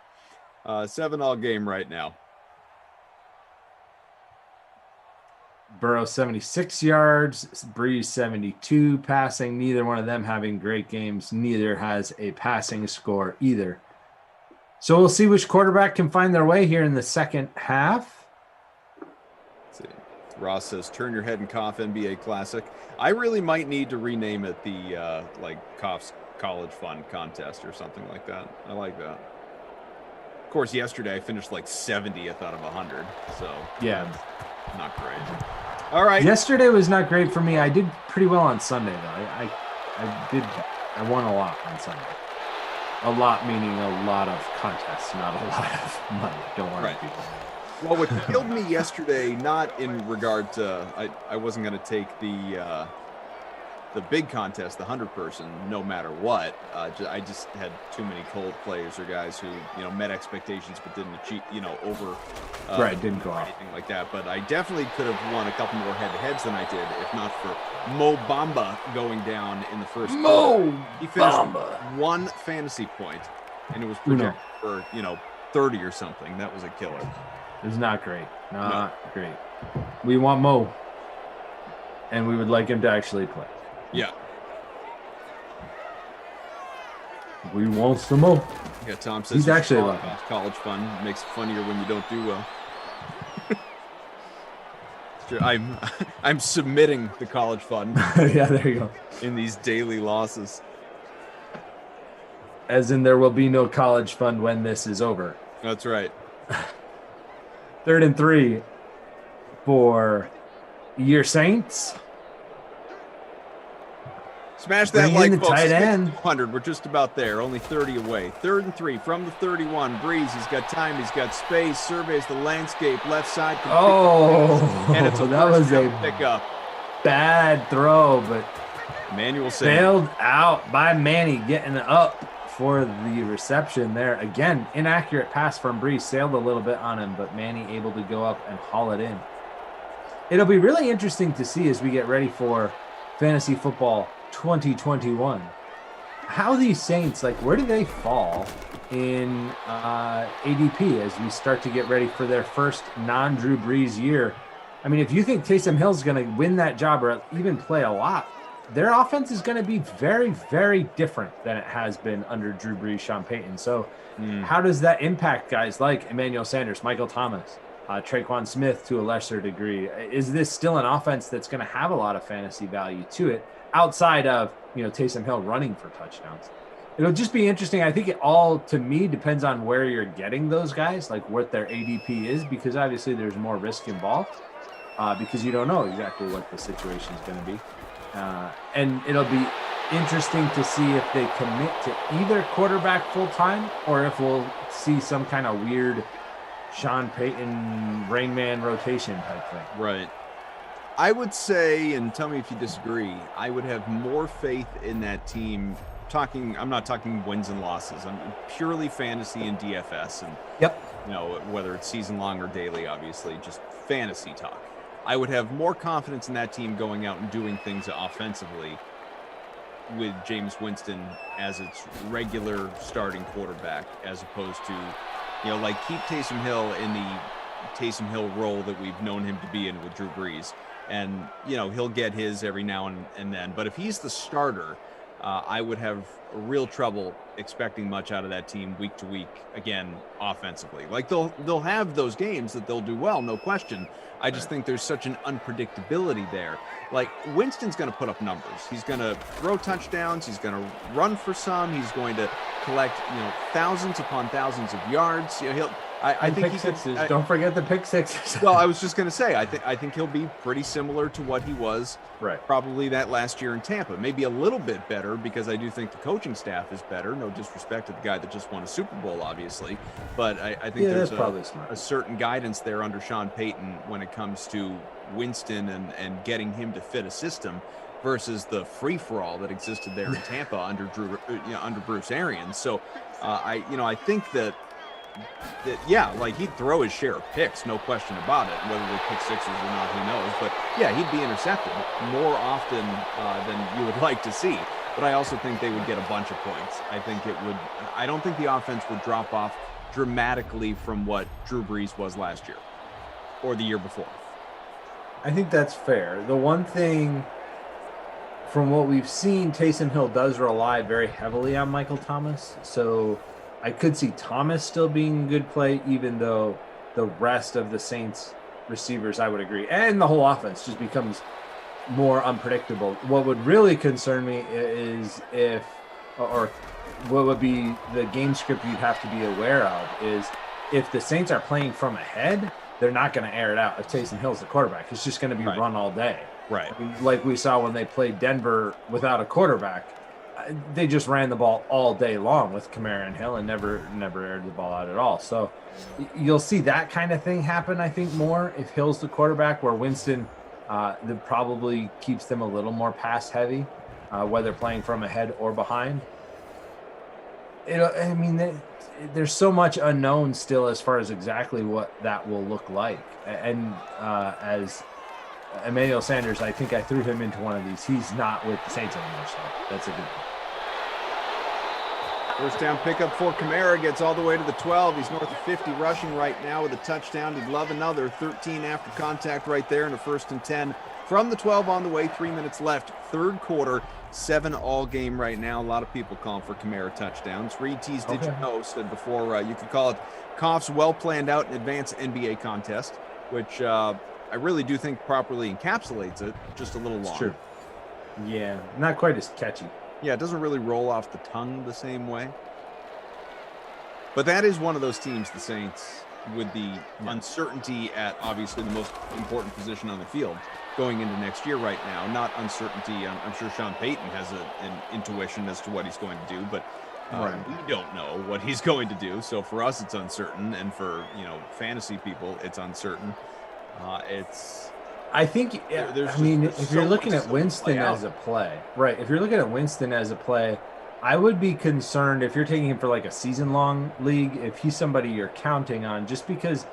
7-all game right now. Burrow 76 yards, Breeze 72 passing. Neither one of them having great games. Neither has a passing score either. So we'll see which quarterback can find their way here in the second half. Ross says, turn your head and Koff NBA Classic. I really might need to rename it the Koff's College Fund Contest or something like that. I like that. Of course, yesterday I finished like 70th out of 100. So yeah, not great. All right. Yesterday was not great for me. I did pretty well on Sunday though. I won a lot on Sunday. A lot meaning a lot of contests, not a lot of money. Don't worry, people. Well, what killed me yesterday, not in regard to, I wasn't going to take the big contest, the 100-person, no matter what. I just had too many cold players or guys who, met expectations but didn't achieve, over. Didn't go off. Anything like that. But I definitely could have won a couple more head-to-heads than I did, if not for Mo Bamba going down in the first. He finished one fantasy point, and it was projected for, 30 or something. That was a killer. It was not great. Not great. We want Mo, and we would like him to actually play. Yeah. We want some Mo. Yeah, Tom says he's actually lucky. College fun makes it funnier when you don't do well. I'm submitting the college fund. Yeah, there you go. In these daily losses. As in, there will be no college fund when this is over. That's right. 3rd and 3 for your Saints. Smash that like, folks. Tight end. 200. We're just about there. Only 30 away. 3rd and 3 from the 31. Breeze. He's got time. He's got space. Surveys the landscape. Left side. And it's that was a pickup. Bad throw, but Emmanuel bailed out by Manny, getting up for the reception there. Again, inaccurate pass from Breeze. Sailed a little bit on him, but Manny able to go up and haul it in. It'll be really interesting to see as we get ready for fantasy football 2021 how these Saints, where do they fall in ADP as we start to get ready for their first non-Drew Brees year. I mean, if you think Taysom Hill's going to win that job or even play a lot, their offense is going to be very, very different than it has been under Drew Brees, Sean Payton. So how does that impact guys like Emmanuel Sanders, Michael Thomas, Traquan Smith to a lesser degree? Is this still an offense that's going to have a lot of fantasy value to it outside of, Taysom Hill running for touchdowns? It'll just be interesting. I think it all, to me, depends on where you're getting those guys, what their ADP is, because obviously there's more risk involved because you don't know exactly what the situation is going to be. And it'll be interesting to see if they commit to either quarterback full-time or if we'll see some kind of weird Sean Payton Rain Man rotation type thing. Right. I would say, and tell me if you disagree, I would have more faith in that team. I'm not talking wins and losses. I'm purely fantasy and DFS, and whether it's season long or daily, obviously, just fantasy talk. I would have more confidence in that team going out and doing things offensively with Jameis Winston as its regular starting quarterback, as opposed to, keep Taysom Hill in the Taysom Hill role that we've known him to be in with Drew Brees. And, he'll get his every now and then. But if he's the starter, I would have real trouble expecting much out of that team week to week, again, offensively. They'll have those games that they'll do well, no question. I just think there's such an unpredictability there. Winston's going to put up numbers. He's going to throw touchdowns. He's going to run for some. He's going to collect, thousands upon thousands of yards. I think pick sixes. Don't forget the pick sixes. Well, I was just going to say, I think he'll be pretty similar to what he was probably that last year in Tampa. Maybe a little bit better because I do think the coaching staff is better. No disrespect to the guy that just won a Super Bowl, obviously. But I think there's a certain guidance there under Sean Payton when it comes to Winston and getting him to fit a system versus the free-for-all that existed there in Tampa under under Bruce Arians. So I think that he'd throw his share of picks, no question about it. Whether they pick sixes or not, who knows? But yeah, he'd be intercepted more often than you would like to see. But I also think they would get a bunch of points. I don't think the offense would drop off dramatically from what Drew Brees was last year or the year before. I think that's fair. The one thing from what we've seen, Taysom Hill does rely very heavily on Michael Thomas. So I could see Thomas still being a good play, even though the rest of the Saints receivers, I would agree. And the whole offense just becomes more unpredictable. What would really concern me is what would be the game script you'd have to be aware of is if the Saints are playing from ahead, they're not going to air it out if Taysom Hill's the quarterback. It's just going to be run all day. Right. I mean, like we saw when they played Denver without a quarterback. They just ran the ball all day long with Conner and Hill and never aired the ball out at all. So you'll see that kind of thing happen, I think, more if Hill's the quarterback, where Winston that probably keeps them a little more pass heavy, whether playing from ahead or behind. I mean, there's so much unknown still as far as exactly what that will look like. And as Emmanuel Sanders, I think I threw him into one of these. He's not with the Saints anymore, so that's a good one. First down pickup for Kamara, gets all the way to the 12. He's north of 50 rushing right now with a touchdown. He'd love another 13 after contact right there, and a 1st and 10 from the 12 on the way. 3 minutes left, third quarter, 7 all game right now. A lot of people calling for Kamara touchdowns. Reed Tees, did you know, said before you could call it Koff's well planned out in advance NBA contest, which I really do think properly encapsulates it, just a little long. It's true. Yeah, not quite as catchy. Yeah, it doesn't really roll off the tongue the same way. But that is one of those teams, the Saints, with the uncertainty at obviously the most important position on the field going into next year right now. Not uncertainty. I'm sure Sean Payton has an intuition as to what he's going to do, but we don't know what he's going to do. So for us, it's uncertain. And for, fantasy people, it's uncertain. I think, if you're looking at Winston as a play, right? If you're looking at Winston as a play, I would be concerned if you're taking him for like a season-long league, if he's somebody you're counting on, just because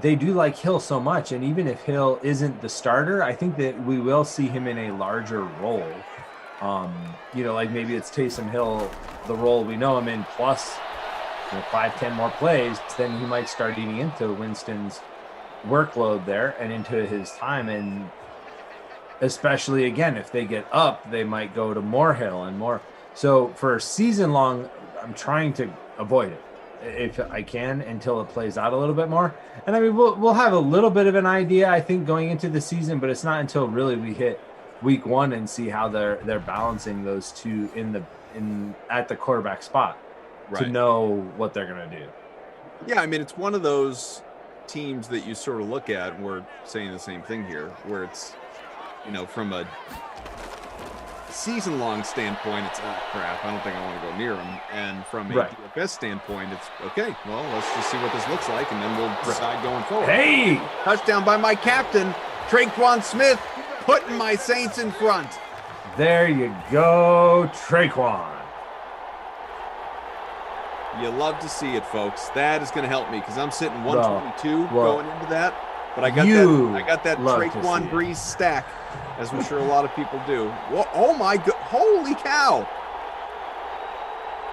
they do like Hill so much. And even if Hill isn't the starter, I think that we will see him in a larger role. Like maybe it's Taysom Hill, the role we know him in, plus 5-10 more plays, then he might start eating into Winston's workload there and into his time. And especially again, if they get up, they might go to more Hill and more. So for season long, I'm trying to avoid it if I can until it plays out a little bit more. And I mean, we'll have a little bit of an idea, I think, going into the season, but it's not until really we hit week 1 and see how they're balancing those two at the quarterback spot to know what they're going to do. Yeah, I mean, it's one of those teams that you sort of look at, and we're saying the same thing here, where it's, from a season-long standpoint, it's, crap, I don't think I want to go near them. And from a DFS standpoint, it's, okay, well, let's just see what this looks like, and then we'll decide going forward. Hey! Touchdown by my captain, Traquan Smith, putting my Saints in front. There you go, Traquan. You love to see it, folks. That is going to help me because I'm sitting 122 going into that. But I got that Traquan Breeze stack, as I'm sure a lot of people do. Well, oh my God! Holy cow!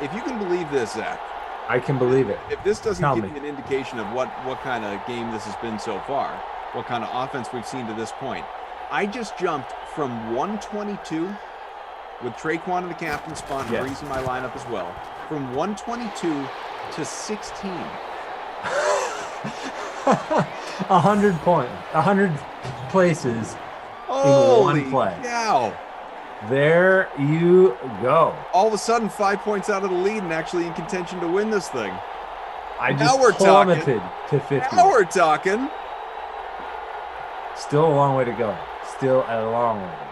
If you can believe this, Zach, I can believe it. If this doesn't give you an indication of what kind of game this has been so far, what kind of offense we've seen to this point, I just jumped from 122 with Traquan in the captain spot and Breeze in my lineup as well. From 122 to 16. 100 places Holy in one play. Cow. There you go. All of a sudden, 5 points out of the lead and actually in contention to win this thing. I just plummeted to 50. Now we're talking. Still a long way to go. Still a long way to go.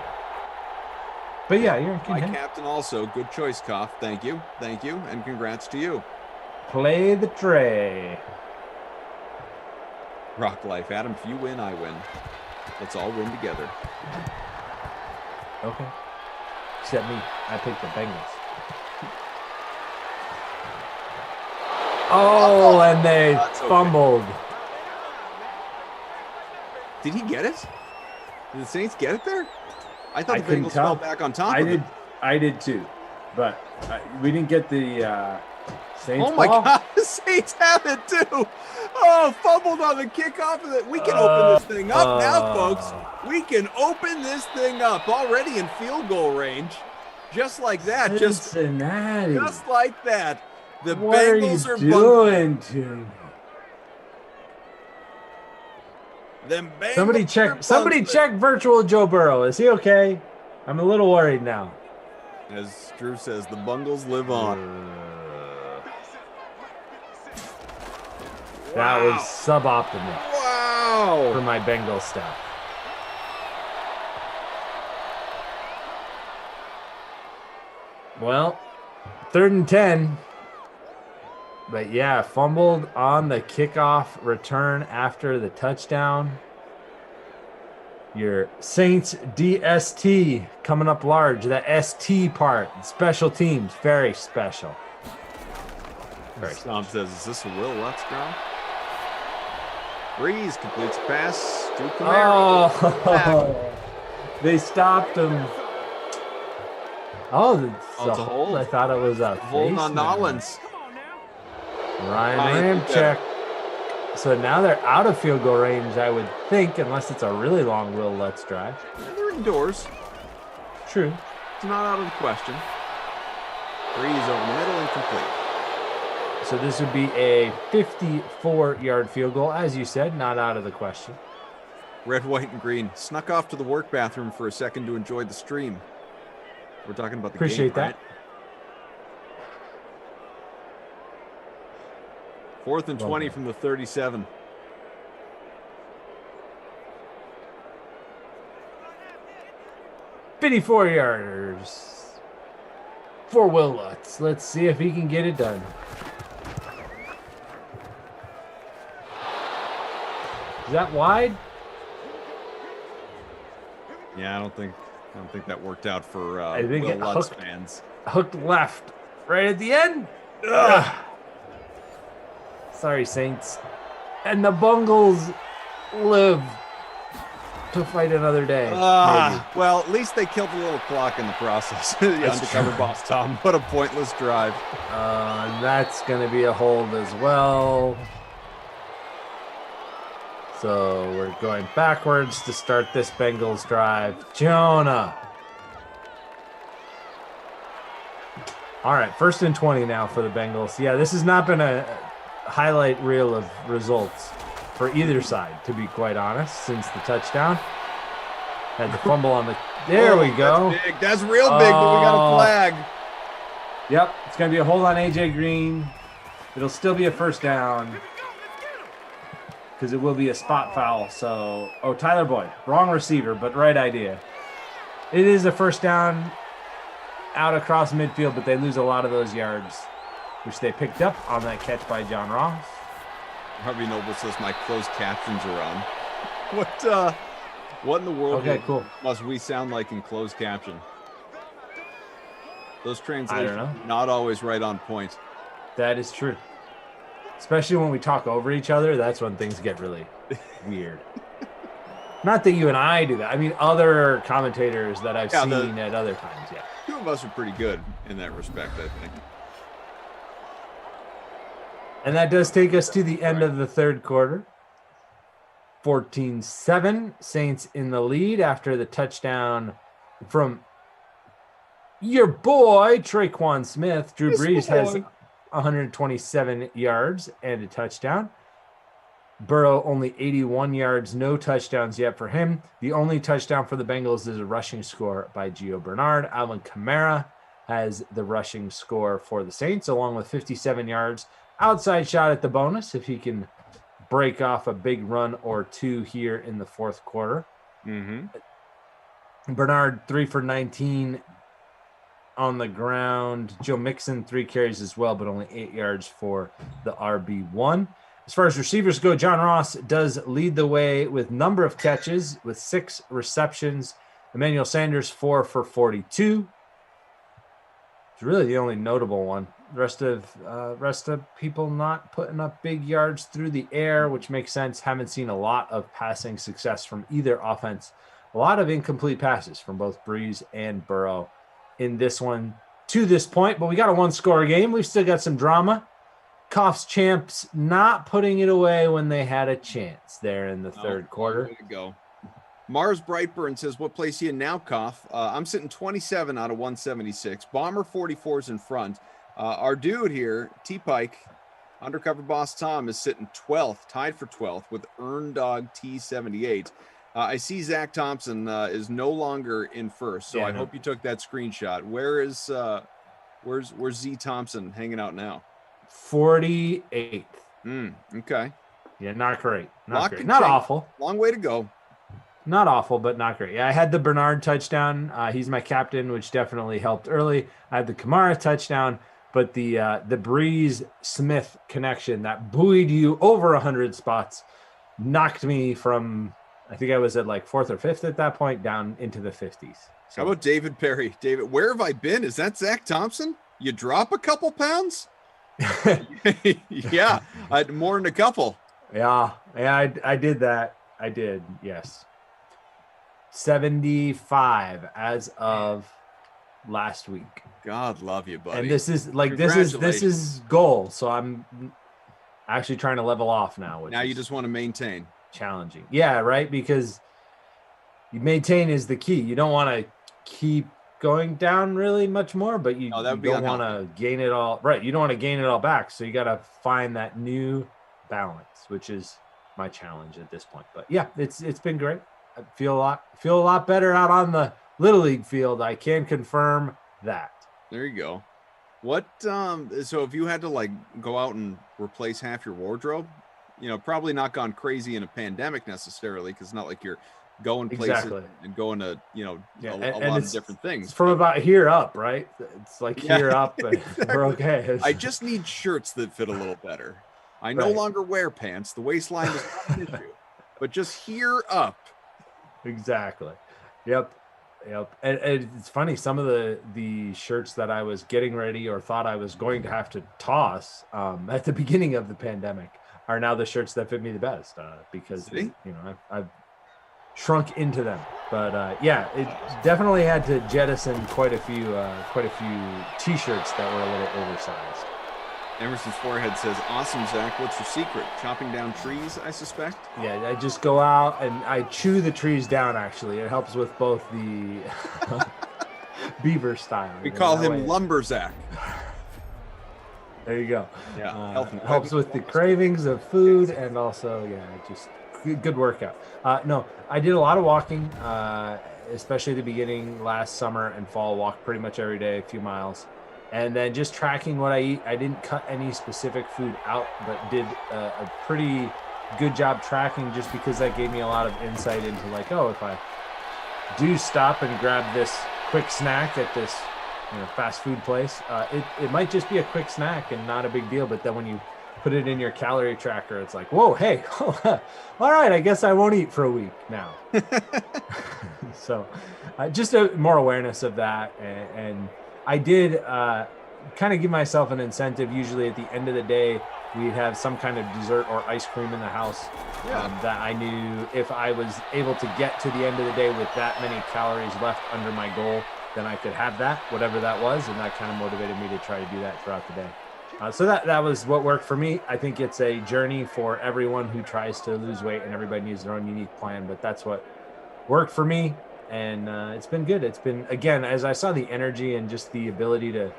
But yeah, you're in contention. My captain also. Good choice, Koff. Thank you. Thank you. And congrats to you. Play the tray. Rock life. Adam, if you win, I win. Let's all win together. Okay. Except me. I picked the Bengals. Oh, and they fumbled. Okay. Did he get it? Did the Saints get it there? I thought the Bengals fell back on top of it. I did too. But we didn't get the Saints. Oh my God, the Saints have it too. Oh, fumbled on the kickoff of it. We can open this thing up now, folks. We can open this thing up already in field goal range. Just like that. Cincinnati. Just like that. The what Bengals are you doing to me? Somebody check virtual Joe Burrow. Is he okay? I'm a little worried now. As Drew says, the Bungles live on. That was suboptimal. Wow. For my Bengal staff. Well, 3rd and 10. But yeah, fumbled on the kickoff return after the touchdown. Your Saints DST coming up large. That ST part, special teams, very special. Tom says, is this a Will Lutz draw? Breeze completes a pass to Camaro. Oh, they stopped him. Oh, it's a hold. I thought it was a hold on Nollins. Ryan Ramczyk. So now they're out of field goal range, I would think, unless it's a really long Will Lutz drive. They're indoors. True. It's not out of the question. Breeze over the middle, incomplete. So this would be a 54-yard field goal, as you said, not out of the question. Red, white, and green. Snuck off to the work bathroom for a second to enjoy the stream. We're talking about the Appreciate game, that. Right? 4th and 20 from the 37. $54 for Will Lutz. Let's see if he can get it done. Is that wide? Yeah, I don't think that worked out for I think Will Lutz hooked, fans. Hooked left, right at the end. Ugh. Sorry, Saints. And the Bungles live to fight another day. Well, at least they killed the little clock in the process. The undercover boss, Tom. What a pointless drive. That's going to be a hold as well. So we're going backwards to start this Bengals drive. Jonah. All right, 1st and 20 now for the Bengals. Yeah, this has not been a highlight reel of results for either side, to be quite honest, since the touchdown. Had the fumble on the... There we go. That's big. That's real big, but we got a flag. Yep, it's going to be a hold on A.J. Green. It'll still be a first down because it will be a spot foul. So, Tyler Boyd, wrong receiver, but right idea. It is a first down out across midfield, but they lose a lot of those yards, which they picked up on that catch by John Ross. Harvey Noble says my closed captions are on. What in the world must we sound like in closed caption? Those translations not always right on point. That is true. Especially when we talk over each other, that's when things get really weird. Not that you and I do that. I mean, other commentators that I've seen at other times, yeah. Two of us are pretty good in that respect, I think. And that does take us to the end of the third quarter. 14-7, Saints in the lead after the touchdown from your boy, Traquan Smith. Drew Brees has 127 yards and a touchdown. Burrow only 81 yards, no touchdowns yet for him. The only touchdown for the Bengals is a rushing score by Gio Bernard. Alvin Kamara has the rushing score for the Saints, along with 57 yards. Outside shot at the bonus if he can break off a big run or two here in the fourth quarter. Bernard 3 for 19 on the ground. Joe Mixon 3 carries as well, but only 8 yards for the RB1. As far as receivers go, John Ross does lead the way with number of catches with 6 receptions. Emmanuel Sanders 4 for 42. It's really the only notable one. The rest of people not putting up big yards through the air, which makes sense. Haven't seen a lot of passing success from either offense. A lot of incomplete passes from both Brees and Burrow in this one to this point. But we got a one-score game. We've still got some drama. Koff's champs not putting it away when they had a chance there in the third quarter. Way to go. Mars Brightburn says, what place are you in now, Koff? I'm sitting 27 out of 176. Bomber 44's in front. Our dude here, T-Pike, undercover boss Tom, is sitting 12th, tied for 12th with Earndog T78. I see Zach Thompson is no longer in first, so I hope you took that screenshot. Where's Z Thompson hanging out now? 48th. Okay. Yeah, not great. Not great. Not awful. Long way to go. Not awful, but not great. Yeah, I had the Bernard touchdown. He's my captain, which definitely helped early. I had the Kamara touchdown. but the Breeze Smith connection that buoyed you over 100 spots knocked me from, I think I was at like 4th or 5th at that point, down into the 50s. So, how about David Perry? David, where have I been? Is that Zach Thompson? You drop a couple pounds? Yeah, more than a couple. Yeah, I did that. I did, yes. 75 as of last week. God love you, buddy. And this is goal. So I'm actually trying to level off now. Which now you just want to maintain. Challenging. Yeah, right. Because you maintain is the key. You don't want to keep going down really much more, but you don't want to gain it all. Right. You don't want to gain it all back. So you got to find that new balance, which is my challenge at this point. But yeah, it's been great. I feel a lot better out on the Little League field. I can confirm that. There you go. What so if you had to like go out and replace half your wardrobe, probably not gone crazy in a pandemic necessarily, because it's not like you're going places and going to a lot of different things. It's from about here up, right? It's like here up, and exactly. We're okay. I just need shirts that fit a little better. I no longer wear pants. The waistline is not an issue, but just here up. Exactly. Yep. And it's funny, some of the shirts that I was getting ready or thought I was going to have to toss at the beginning of the pandemic are now the shirts that fit me the best, because I've shrunk into them. But it definitely had to jettison quite a few t-shirts that were a little oversized. Emerson's forehead says, "Awesome, Zach. What's your secret? Chopping down trees, I suspect." Yeah, I just go out and I chew the trees down. Actually, it helps with both the beaver style. We call him Lumber Zach. There you go. Yeah, helps with the cravings of food, and also just good workout. No, I did a lot of walking, especially at the beginning last summer and fall. Walked pretty much every day, a few miles. And then just tracking what I eat. I didn't cut any specific food out, but did a pretty good job tracking, just because that gave me a lot of insight into like, if I do stop and grab this quick snack at this fast food place, it might just be a quick snack and not a big deal. But then when you put it in your calorie tracker, it's like, whoa, hey, all right, I guess I won't eat for a week now. So just more awareness of that. And I did kind of give myself an incentive. Usually at the end of the day, we'd have some kind of dessert or ice cream in the house that I knew if I was able to get to the end of the day with that many calories left under my goal, then I could have that, whatever that was. And that kind of motivated me to try to do that throughout the day. So that was what worked for me. I think it's a journey for everyone who tries to lose weight, and everybody needs their own unique plan, but that's what worked for me. And it's been good. It's been, again, as I saw the energy and just the ability to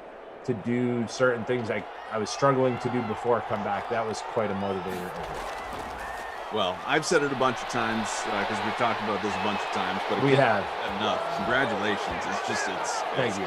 do certain things I was struggling to do before come back, that was quite a motivator. Well, I've said it a bunch of times because we've talked about this a bunch of times, but we have enough. Congratulations. Thank you.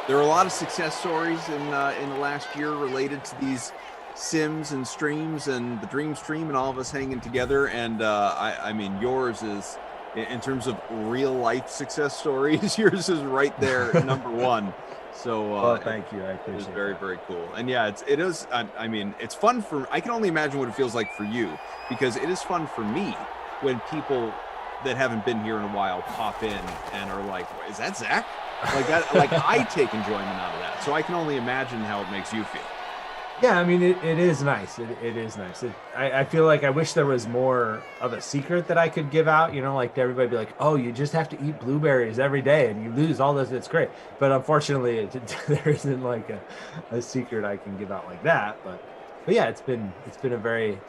There are a lot of success stories in the last year related to these sims and streams and the Dream Stream and all of us hanging together. And I mean, yours is, in terms of real life success stories, yours is right there, number one. So thank you. I appreciate it. It's very, very cool. And yeah, it is. I mean, it's fun I can only imagine what it feels like for you, because it is fun for me when people that haven't been here in a while pop in and are like, "Is that Zach?" Like that. Like I take enjoyment out of that. So I can only imagine how it makes you feel. Yeah, I mean, it is nice. It is nice. I feel like I wish there was more of a secret that I could give out, like to everybody, be like, oh, you just have to eat blueberries every day and you lose all this. It's great. But unfortunately, there isn't like a secret I can give out like that. But yeah, it's been a very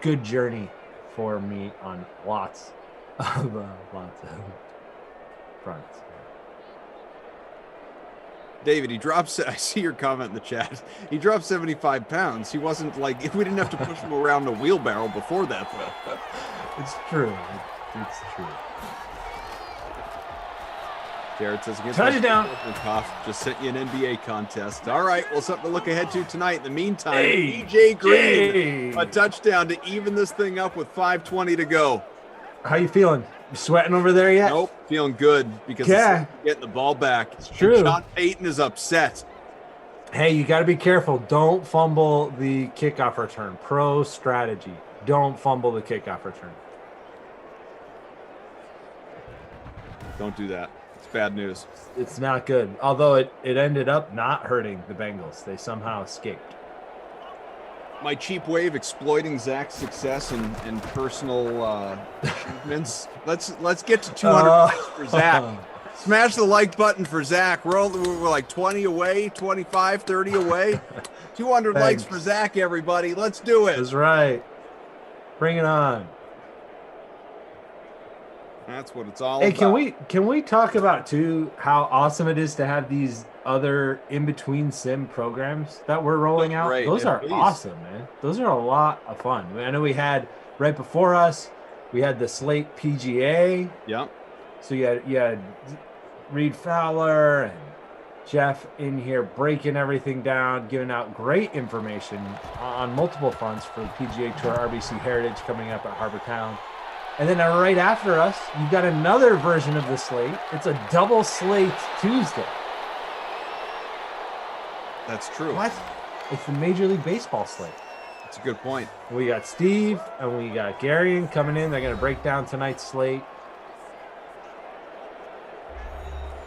good journey for me on lots of fronts. David, he drops. I see your comment in the chat. He dropped 75 pounds. He wasn't like, we didn't have to push him around a wheelbarrow before that, though. It's true. It's true. Jared says, touchdown. Just sent you an NBA contest. All right, well, something to look ahead to tonight. In the meantime, hey, AJ Green, a touchdown to even this thing up with 5:20 to go. How you feeling? You sweating over there yet? Nope, feeling good because getting the ball back. It's true. Sean Payton is upset. Hey, you got to be careful. Don't fumble the kickoff return. Pro strategy. Don't fumble the kickoff return. Don't do that. It's bad news. It's not good. Although it ended up not hurting the Bengals. They somehow escaped. My cheap way of exploiting Zach's success and personal achievements. Let's get to 200 likes for Zach. Smash the like button for Zach. We're like 20 away, 25, 30 away. 200 likes for Zach, everybody. Let's do it. That's right. Bring it on. That's what it's all Hey, about. can we talk about too how awesome it is to have these other in-between sim programs that we're rolling out? Great. Those are awesome, man. Those are a lot of fun. I know we had right before us, we had the Slate PGA. Yep. So you had Reed Fowler and Jeff in here breaking everything down, giving out great information on multiple fronts for the PGA Tour RBC Heritage coming up at Harbor Town. And then right after us, you've got another version of the slate. It's a double slate Tuesday. That's true. What? It's the Major League Baseball slate. That's a good point. We got Steve and we got Garion coming in. They're going to break down tonight's slate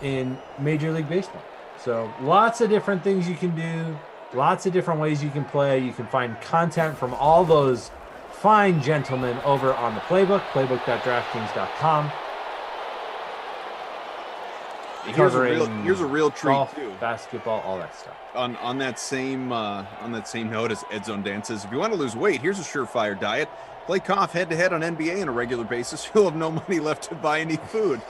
in Major League Baseball. So lots of different things you can do, lots of different ways you can play. You can find content from all those fine gentlemen over on the playbook, playbook.draftkings.com. Here's a real treat golf, too. Basketball, all that stuff. On that same note as Ed Zone Dan says, if you want to lose weight, here's a surefire diet. Play Cough head-to-head on NBA on a regular basis. You'll have no money left to buy any food.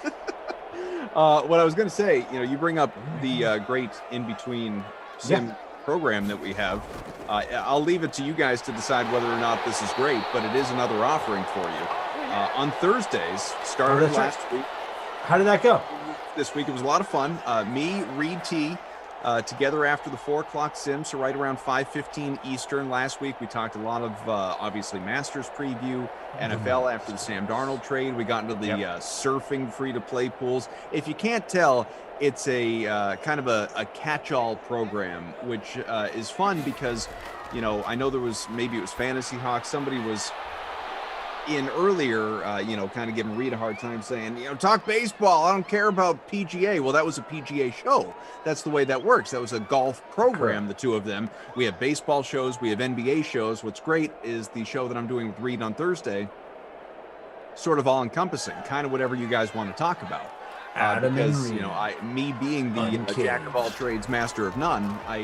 What I was going to say, you bring up the great in-between sim program that we have. I'll leave it to you guys to decide whether or not this is great, but it is another offering for you. On Thursdays, started last week. How did that go? This week it was a lot of fun. Me, Reed T, together after the 4 o'clock sim, so right around 5:15 Eastern. Last week we talked a lot of obviously Masters preview, NFL after the Sam Darnold trade. We got into the surfing free-to-play pools. If you can't tell, it's a kind of a catch-all program, which is fun because, I know maybe it was Fantasy Hawk. Somebody was in earlier, kind of giving Reed a hard time saying, talk baseball. I don't care about PGA. Well, that was a PGA show. That's the way that works. That was a golf program, the two of them. We have baseball shows. We have NBA shows. What's great is the show that I'm doing with Reed on Thursday, sort of all encompassing, kind of whatever you guys want to talk about. Because, me being the jack of all trades, master of none, I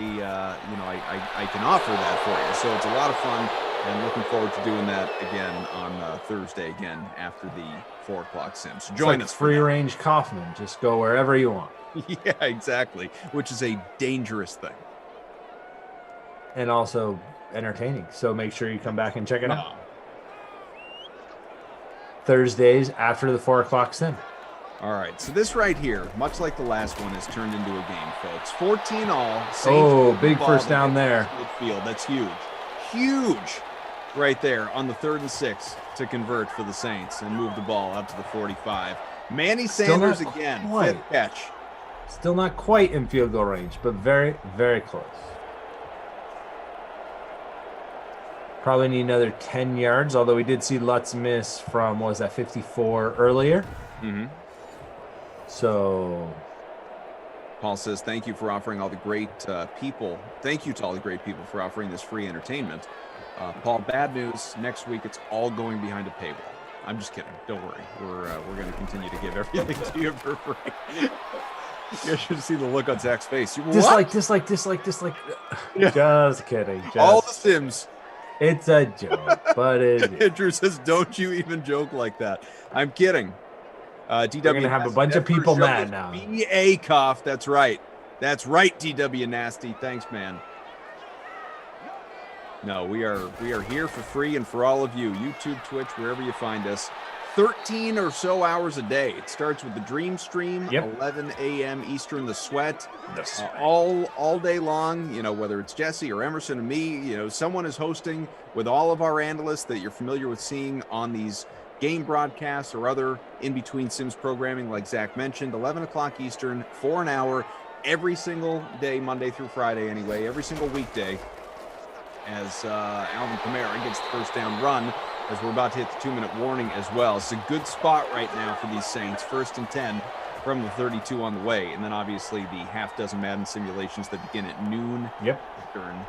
can offer that for you. So it's a lot of fun. And looking forward to doing that again on Thursday again after the 4 o'clock sim. So join us. Free range Kaufman. Just go wherever you want. Yeah, exactly. Which is a dangerous thing. And also entertaining. So make sure you come back and check it out. Thursdays after the 4 o'clock sim. All right. So this right here, much like the last one, has turned into a game, folks. 14 all. Big first down there. Field. That's huge. Huge. Right there on the 3rd and 6 to convert for the Saints and move the ball up to the 45. Manny Sanders again, 5th catch. Still not quite in field goal range, but very, very close. Probably need another 10 yards, although we did see Lutz miss from, 54 earlier? Mm-hmm. So... Paul says, thank you for offering all the great people. Thank you to all the great people for offering this free entertainment. Paul, bad news. Next week, it's all going behind a paywall. I'm just kidding. Don't worry. We're going to continue to give everything to you for free. You guys should see the look on Zach's face. Dislike. Yeah. Just kidding. All the Sims. It's a joke, but it Drew says, don't you even joke like that. I'm kidding. DW, we're going to have a bunch of people mad now. BA Cough. That's right. That's right, DW Nasty. Thanks, man. No, we are here for free and for all of you. YouTube, Twitch, wherever you find us. 13 or so hours a day. It starts with the Dream Stream, 11 a.m. Eastern, the Sweat. All day long, whether it's Jesse or Emerson and me, someone is hosting with all of our analysts that you're familiar with seeing on these game broadcasts or other in-between Sims programming like Zach mentioned. 11 o'clock Eastern for an hour. every single day, Monday through Friday anyway, every single weekday, as Alvin Kamara gets the first down run, as we're about to hit the 2-minute warning as well. It's a good spot right now for these Saints, 1st and 10 from the 32 on the way. And then obviously the half dozen Madden simulations that begin at noon. Yep. Eastern,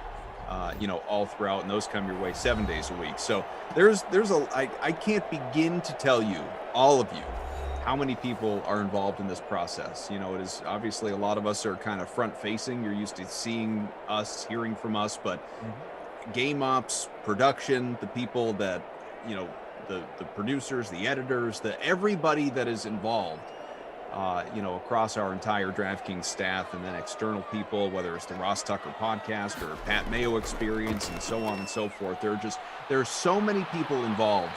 all throughout, and those come your way 7 days a week. So I can't begin to tell you, all of you, how many people are involved in this process. It is obviously a lot of us are kind of front facing. You're used to seeing us, hearing from us, but game ops, production, the people that, the producers, the editors, everybody that is involved, across our entire DraftKings staff, and then external people, whether it's the Ross Tucker podcast or Pat Mayo experience and so on and so forth. There are so many people involved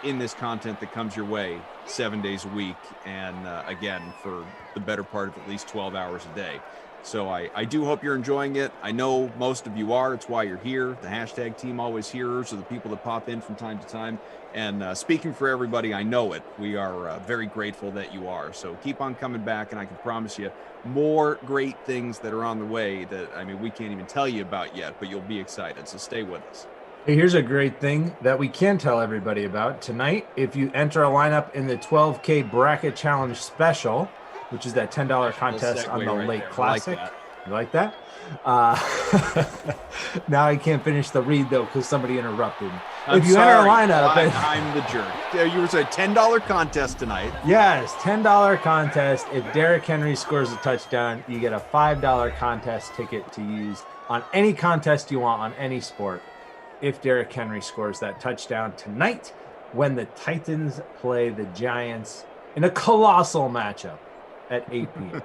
in this content that comes your way 7 days a week, and again, for the better part of at least 12 hours a day. So I do hope you're enjoying it. I know most of you are. It's why you're here. The hashtag team always hearers are the people that pop in from time to time. And speaking for everybody, I know it. We are very grateful that you are. So keep on coming back, and I can promise you more great things that are on the way that, we can't even tell you about yet, but you'll be excited. So stay with us. Hey, here's a great thing that we can tell everybody about tonight. If you enter a lineup in the 12K Bracket Challenge Special, which is that $10 contest on the Lake Classic. You like that? Now I can't finish the read, though, because somebody interrupted. If you enter a lineup... I'm the jerk. You were saying $10 contest tonight. Yes, $10 contest. If Derrick Henry scores a touchdown, you get a $5 contest ticket to use on any contest you want on any sport. If Derrick Henry scores that touchdown tonight, when the Titans play the Giants in a colossal matchup at 8 p.m.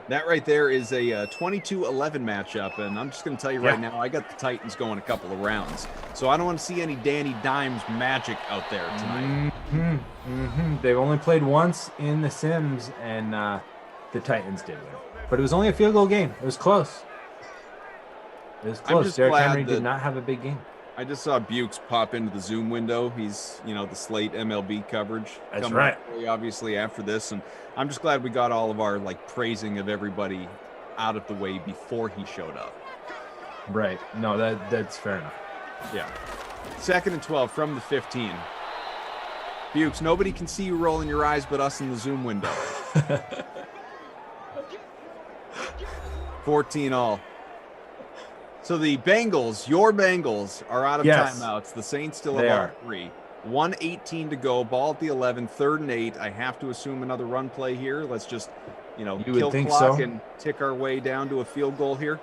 That right there is a 22-11 matchup, and I'm just going to tell you right now, I got the Titans going a couple of rounds, so I don't want to see any Danny Dimes magic out there tonight. They've only played once in the Sims, and the Titans did win. But it was only a field goal game. It was close. Derrick Henry did not have a big game. I just saw Bukes pop into the Zoom window. He's, the Slate MLB coverage. That's right. Obviously after this, and I'm just glad we got all of our praising of everybody out of the way before he showed up. Right. No, that's fair enough. Yeah. 2nd and 12 from the 15. Bukes, nobody can see you rolling your eyes but us in the Zoom window. 14 all. So the Bengals, your Bengals, are out of timeouts. The Saints still have all 3. 1:18 to go. Ball at the 11. 3rd and 8. I have to assume another run play here. Let's just, kill clock and tick our way down to a field goal here.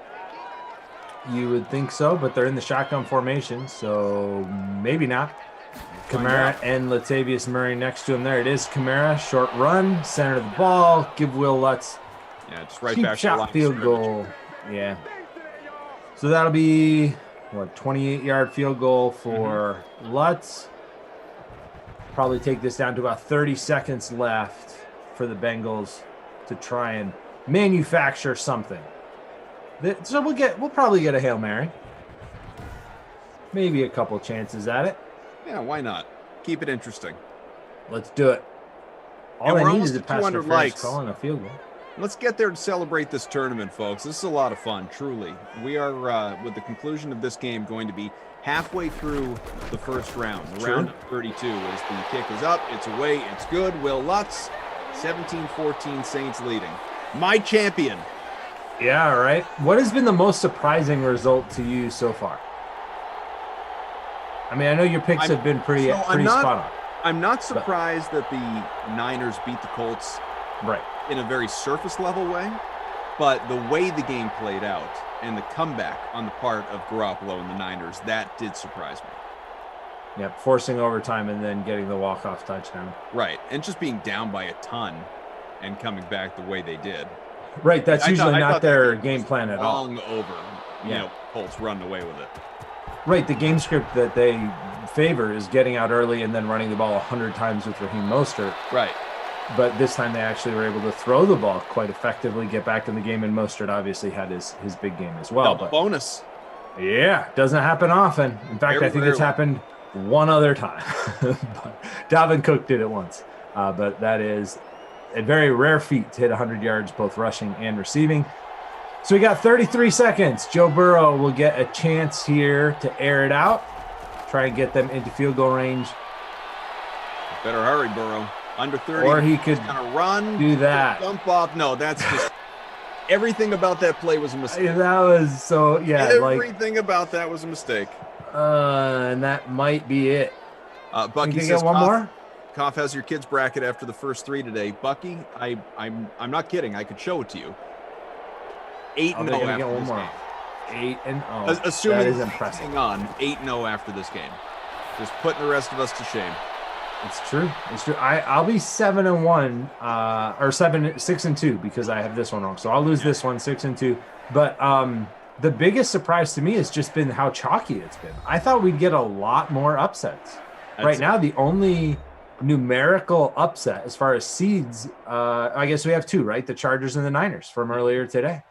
You would think so, but they're in the shotgun formation, so maybe not. Kamara and Latavius Murray next to him. There it is. Kamara, short run, center of the ball. Give Will Lutz. Yeah, just right cheap back shot field goal. Yeah. So that'll be 28-yard field goal for Lutz. Probably take this down to about 30 seconds left for the Bengals to try and manufacture something. So we'll probably get a Hail Mary. Maybe a couple chances at it. Yeah, why not? Keep it interesting. Let's do it. All I need is a pass interference call and a field goal. Let's get there to celebrate this tournament, folks. This is a lot of fun, truly. We are, with the conclusion of this game, going to be halfway through the first round, round 32, as the kick is up, it's away, it's good. Will Lutz, 17-14, Saints leading. My champion. Yeah, right. What has been the most surprising result to you so far? I know your picks have been pretty spot on. I'm not surprised that the Niners beat the Colts in a very surface level way, but the way the game played out and the comeback on the part of Garoppolo and the Niners, that did surprise me. Yep, forcing overtime and then getting the walk-off touchdown. Right, and just being down by a ton and coming back the way they did. Right, that's usually not their game plan at all. Long over, Colts running away with it. Right, the game script that they favor is getting out early and then running the ball 100 times with Raheem Mostert. Right. But this time they actually were able to throw the ball quite effectively, get back in the game, and Mostert obviously had his big game as well. But bonus. Yeah, doesn't happen often. In fact, I think it's happened one other time. But Dalvin Cook did it once. But that is a very rare feat to hit 100 yards, both rushing and receiving. So we got 33 seconds. Joe Burrow will get a chance here to air it out, try and get them into field goal range. Better hurry, Burrow. Under 30. Or he could kind of run, do that. Jump off. No, that's just everything about that play was a mistake. That was so, yeah. Everything about that was a mistake. And that might be it. Bucky says, get one more? Koff has your kids bracket after the first 3 today. Bucky, I'm not kidding. I could show it to you. 8-0 after this game. 8-0. Assuming that is impressive. Hang on, 8-0 after this game. Just putting the rest of us to shame. It's true. It's true. I'll be 7-1, or 6-2 because I have this one wrong. So I'll lose this one 6-2. But the biggest surprise to me has just been how chalky it's been. I thought we'd get a lot more upsets. Right now, the only numerical upset as far as seeds, I guess we have 2, right? The Chargers and the Niners from earlier today.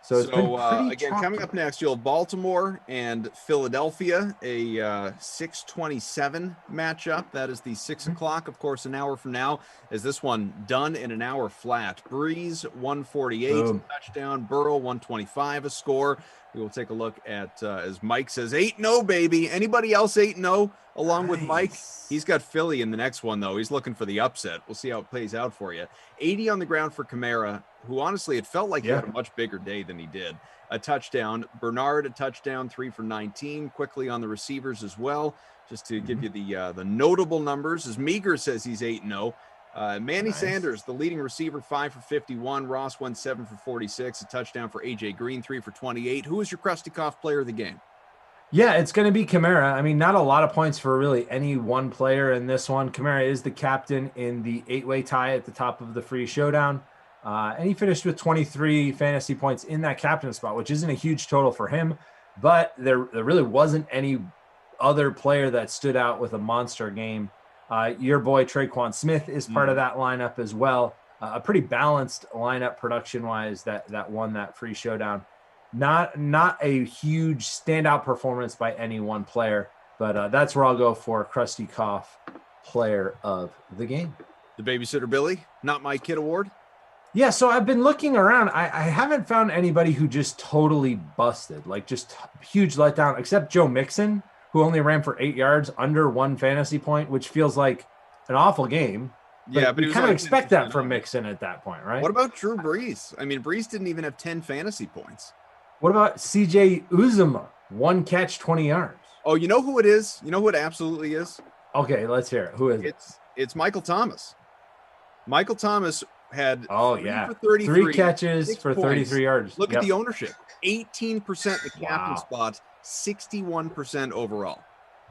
So it's been pretty again, chalky. coming up next, you'll have Baltimore and Philadelphia, a 6:27 matchup. That is the 6 o'clock, of course, an hour from now. Is this one done in an hour flat? Breeze 148 touchdown, Burrow 125 a score. We will take a look at as Mike says 8-0, baby. Anybody else 8-0 along with Mike? He's got Philly in the next one though. He's looking for the upset. We'll see how it plays out for you. 80 on the ground for Kamara, who honestly it felt like he had a much bigger day than he did. A touchdown. Bernard a touchdown, 3 for 19. Quickly on the receivers as well, just to give you the notable numbers. As Meager says he's 8-0. Manny Sanders, the leading receiver, 5 for 51. Ross went 7 for 46. A touchdown for AJ Green, 3 for 28. Who is your Krusty Koff player of the game? Yeah, it's going to be Kamara. I mean, not a lot of points for really any one player in this one. Kamara is the captain in the 8-way tie at the top of the free showdown. And he finished with 23 fantasy points in that captain spot, which isn't a huge total for him. But there really wasn't any other player that stood out with a monster game. Your boy Traquan Smith is part of that lineup as well. A pretty balanced lineup production-wise that won that free showdown. Not a huge standout performance by any one player, but that's where I'll go for Krusty Koff player of the game. The Babysitter Billy, Not My Kid Award. Yeah, so I've been looking around. I haven't found anybody who just totally busted, like just huge letdown, except Joe Mixon, who only ran for 8 yards, under 1 fantasy point, which feels like an awful game. But you kind of expect that from Mixon at that point, right? What about Drew Brees? I mean, Brees didn't even have 10 fantasy points. What about CJ Uzomah? 1 catch, 20 yards. Oh, you know who it is? You know who it absolutely is? Okay, let's hear it. Who is it? It's Michael Thomas. Michael Thomas had 3 for 33, 3 catches for 33 yards. Look at the ownership. 18% the captain spot, 61% overall.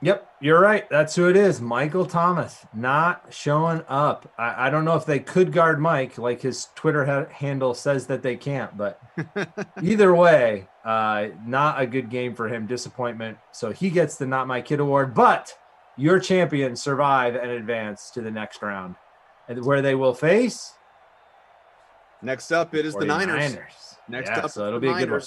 Yep, you're right. That's who it is. Michael Thomas not showing up. I don't know if they could guard Mike, like his Twitter handle says that they can't, but either way, not a good game for him. Disappointment. So he gets the Not My Kid award, but your champions survive and advance to the next round, and where they will face. Next up, it is the Niners. Next up, so it'll be a good one.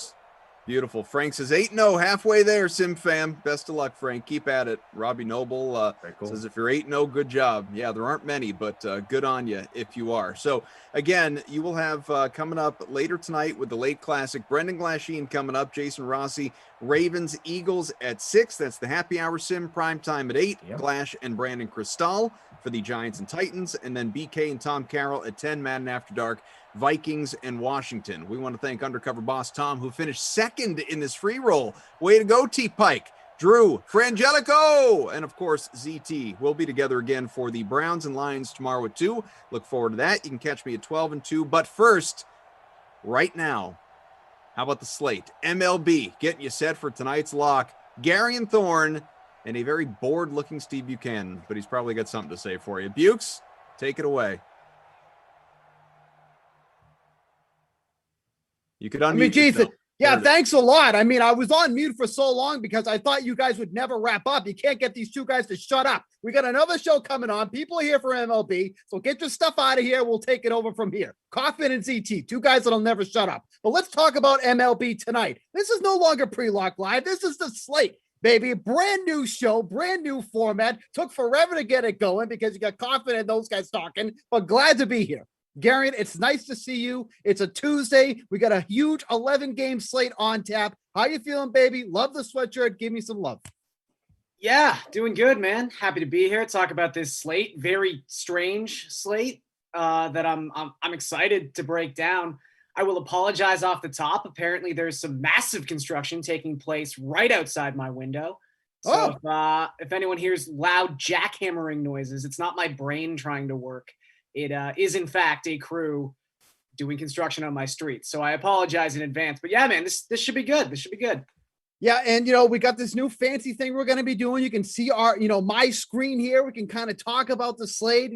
Beautiful. Frank says 8-0, halfway there, Sim fam. Best of luck, Frank. Keep at it. Robbie Noble says if you're 8-0, good job. Yeah, there aren't many, but good on you if you are. So, again, you will have coming up later tonight with the late classic, Brendan Glasheen coming up, Jason Rossi, Ravens, Eagles at 6. That's the happy hour Sim, prime time at 8. Yep. Glash and Brandon Cristal for the Giants and Titans, and then BK and Tom Carroll at 10, Madden After Dark, Vikings and Washington. We want to thank undercover boss Tom, who finished second in this free roll. Way to go, T-Pike. Drew, Frangelico, and of course, ZT. We'll be together again for the Browns and Lions tomorrow at 2. Look forward to that. You can catch me at 12 and 2. But first, right now, how about the slate? MLB, getting you set for tonight's lock. Gary and Thorne, and a very bored-looking Steve Buchanan, but he's probably got something to say for you. Bukes, take it away. You could unmute yourself. Yeah, thanks a lot. I mean, I was on mute for so long because I thought you guys would never wrap up. You can't get these two guys to shut up. We got another show coming on. People are here for MLB, so get your stuff out of here. We'll take it over from here. Coffin and ZT, two guys that'll never shut up. But let's talk about MLB tonight. This is no longer Pre-Lock Live. This is the slate. baby. Brand new show, brand new format. Took forever to get it going because you got confident in those guys talking, but glad to be here. Gary, it's nice to see you. It's a Tuesday. We got a huge 11-game slate on tap. How you feeling, baby? Love the sweatshirt. Give me some love. Yeah, doing good, man. Happy to be here. Talk about this slate. Very strange slate that I'm excited to break down. I will apologize off the top. Apparently, there's some massive construction taking place right outside my window. So if anyone hears loud jackhammering noises, it's not my brain trying to work. It is, in fact, a crew doing construction on my street. So I apologize in advance. But yeah, man, this should be good. This should be good. Yeah, and we got this new fancy thing we're going to be doing. You can see our, my screen here. We can kind of talk about the slate,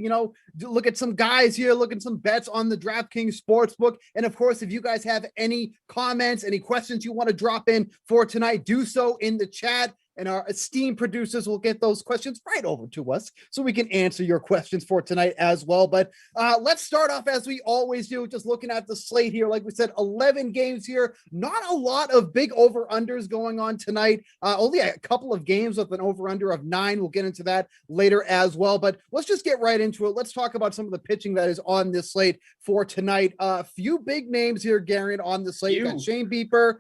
look at some guys here, look at some bets on the DraftKings Sportsbook. And of course, if you guys have any comments, any questions you want to drop in for tonight, do so in the chat. And our esteemed producers will get those questions right over to us so we can answer your questions for tonight as well. But let's start off as we always do, just looking at the slate here. Like we said, 11 games here. Not a lot of big over-unders going on tonight. Only a couple of games with an over-under of 9. We'll get into that later as well. But let's just get right into it. Let's talk about some of the pitching that is on this slate for tonight. A few big names here, Gary, on the slate. You got Shane Bieber,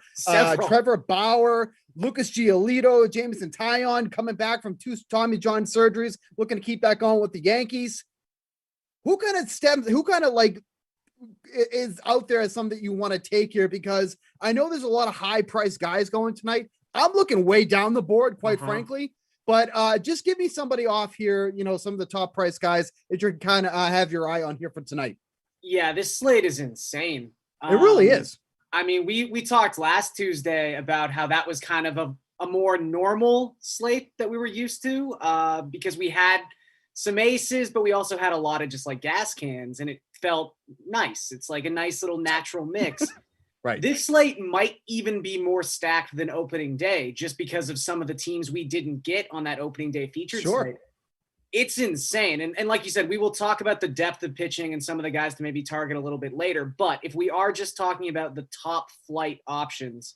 Trevor Bauer, Lucas Giolito, Jameson Taillon coming back from 2 Tommy John surgeries, looking to keep back on with the Yankees. Who kind of is out there as something that you want to take here? Because I know there's a lot of high price guys going tonight. I'm looking way down the board, quite frankly, but just give me somebody off here, some of the top price guys that you're kind of have your eye on here for tonight. Yeah, this slate is insane. It really is. I mean, we talked last Tuesday about how that was kind of a more normal slate that we were used to because we had some aces, but we also had a lot of just like gas cans, and it felt nice. It's like a nice little natural mix. Right. This slate might even be more stacked than opening day just because of some of the teams we didn't get on that opening day featured slate. It's insane. And like you said, we will talk about the depth of pitching and some of the guys to maybe target a little bit later. But if we are just talking about the top flight options,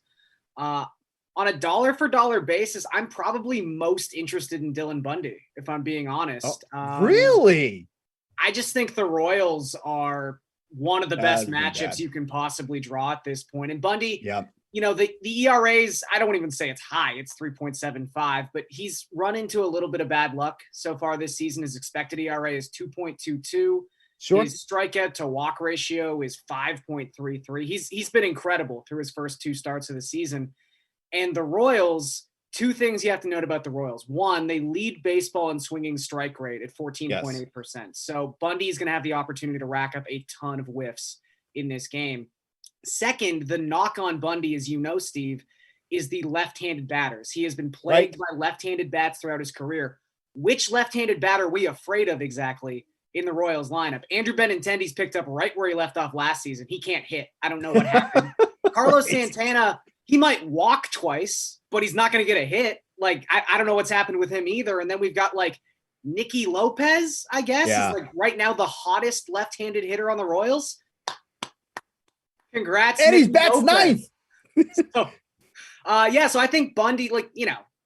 on a dollar for dollar basis, I'm probably most interested in Dylan Bundy, if I'm being honest. Really? I just think the Royals are one of the best matchups you can possibly draw at this point. And Bundy, the ERAs, I don't even say it's high. It's 3.75, but he's run into a little bit of bad luck so far this season. His expected ERA is 2.22. Sure. His strikeout to walk ratio is 5.33. He's been incredible through his first 2 starts of the season. And the Royals, 2 things you have to note about the Royals. One, they lead baseball in swinging strike rate at 14.8%. So Bundy's going to have the opportunity to rack up a ton of whiffs in this game. Second, the knock on Bundy, as you know, Steve, is the left-handed batters. He has been plagued by left-handed bats throughout his career. Which left-handed batter are we afraid of exactly in the Royals lineup? Andrew Benintendi's picked up right where he left off last season. He can't hit. I don't know what happened. Carlos Santana, he might walk twice, but he's not going to get a hit. Like, I don't know what's happened with him either. And then we've got like Nicky Lopez, I guess, is like right now the hottest left-handed hitter on the Royals. Congrats. And he's bats ninth. So I think Bundy,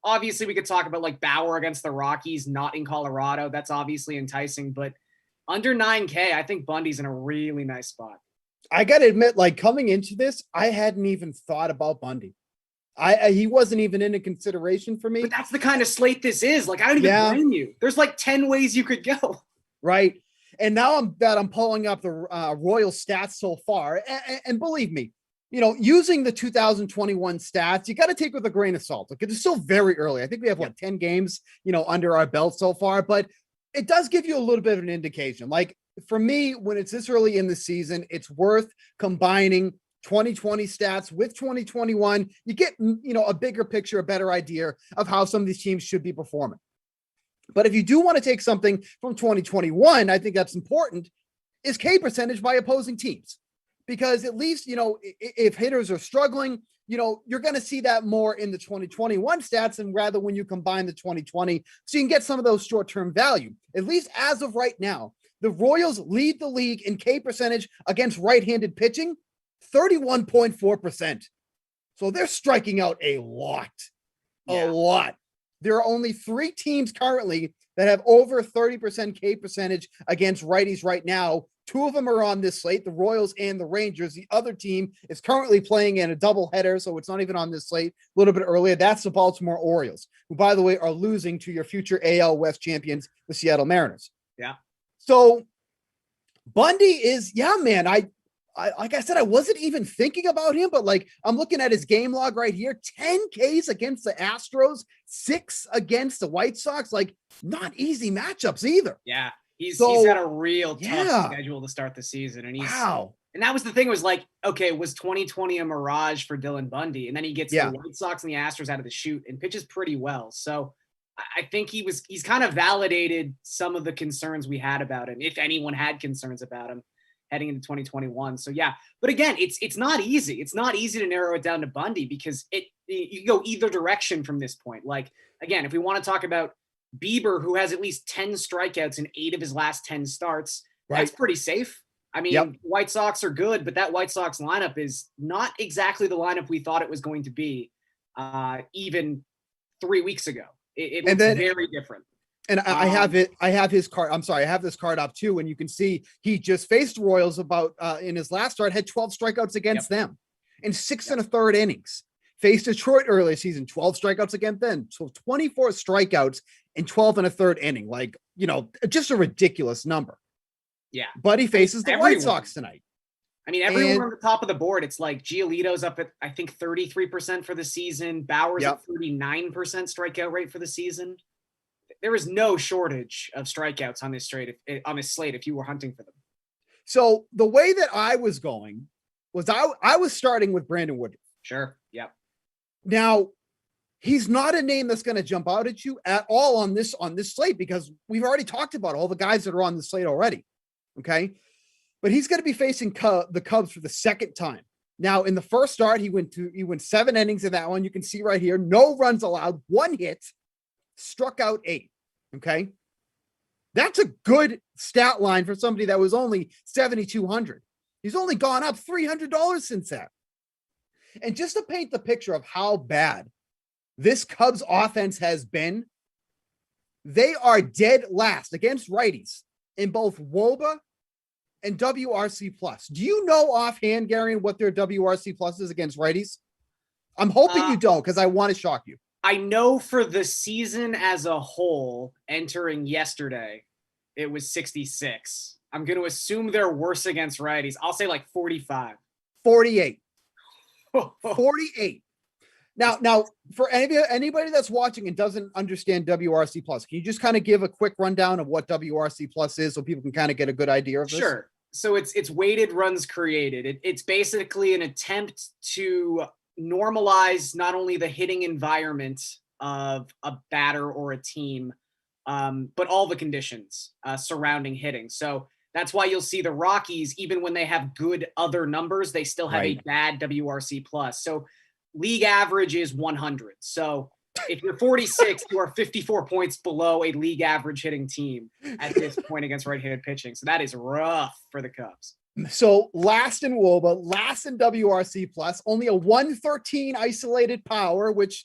obviously we could talk about like Bauer against the Rockies, not in Colorado. That's obviously enticing, but under 9K, I think Bundy's in a really nice spot. I got to admit, coming into this, I hadn't even thought about Bundy. He wasn't even in a consideration for me. But that's the kind of slate this is. Like, I don't even blame you. There's like 10 ways you could go. Right. And now I'm pulling up the Royal stats so far. And believe me, using the 2021 stats, you got to take with a grain of salt. Because it's still very early. I think we have 10 games, under our belt so far, but it does give you a little bit of an indication. Like for me, when it's this early in the season, it's worth combining 2020 stats with 2021. You get, a bigger picture, a better idea of how some of these teams should be performing. But if you do want to take something from 2021, I think that's important, is K percentage by opposing teams. Because at least, if hitters are struggling, you're going to see that more in the 2021 stats and rather when you combine the 2020, so you can get some of those short-term value. At least as of right now, the Royals lead the league in K percentage against right-handed pitching, 31.4%. So they're striking out a lot. A lot. There are only 3 teams currently that have over 30% K percentage against righties right now. 2 of them are on this slate, the Royals and the Rangers. The other team is currently playing in a doubleheader, so it's not even on this slate. A little bit earlier, that's the Baltimore Orioles, who, by the way, are losing to your future AL West champions, the Seattle Mariners. Yeah. So Bundy is, man, I like I said, I wasn't even thinking about him, but like I'm looking at his game log right here, 10 Ks against the Astros, 6 against the White Sox, like not easy matchups either. Yeah. He's had a real tough schedule to start the season. And and that was the thing, was like, okay, was 2020 a mirage for Dylan Bundy? And then he gets the White Sox and the Astros out of the chute and pitches pretty well. So I think he's kind of validated some of the concerns we had about him, if anyone had concerns about him heading into 2021. So yeah, but again, it's not easy. It's not easy to narrow it down to Bundy because you go either direction from this point. Like, again, if we want to talk about Bieber, who has at least 10 strikeouts in 8 of his last 10 starts, that's pretty safe. I mean, White Sox are good, but that White Sox lineup is not exactly the lineup we thought it was going to be even 3 weeks ago. It looks very different. And I have his card. I'm sorry. I have this card up too. And you can see he just faced Royals about in his last start, had 12 strikeouts against them in 6 1/3 innings. Faced Detroit early season, 12 strikeouts against them. So 24 strikeouts in 12 1/3 inning. Like, just a ridiculous number. Yeah. But he faces the White Sox tonight. I mean, everyone on the top of the board, it's like Giolito's up at, I think, 33% for the season. Bauer's at 39% strikeout rate for the season. There is no shortage of strikeouts on this slate if you were hunting for them. So the way that I was going was I was starting with Brandon Woodruff. Sure. Yep. Now, he's not a name that's going to jump out at you at all on this slate because we've already talked about all the guys that are on the slate already. Okay. But he's going to be facing the Cubs for the second time. Now, in the first start, he went 7 innings in that one. You can see right here, no runs allowed, 1 hit, struck out 8. Okay. That's a good stat line for somebody that was only 7,200. He's only gone up $300 since that. And just to paint the picture of how bad this Cubs offense has been, they are dead last against righties in both WOBA and WRC plus. Do you know offhand, Gary, what their WRC plus is against righties? I'm hoping you don't, because I want to shock you. I know for the season as a whole, entering yesterday, it was 66. I'm going to assume they're worse against righties. I'll say like 45. 48. 48. Now, for anybody that's watching and doesn't understand WRC plus, can you just kind of give a quick rundown of what WRC plus is so people can kind of get a good idea of this? Sure. So it's weighted runs created. It's basically an attempt to normalize not only the hitting environment of a batter or a team, but all the conditions surrounding hitting. So that's why you'll see the Rockies, even when they have good other numbers, they still have a bad WRC plus. So league average is 100. So if you're 46, you are 54 points below a league average hitting team at this point against right-handed pitching. So that is rough for the Cubs. So last in WOBA, last in WRC plus, only a 113 isolated power, which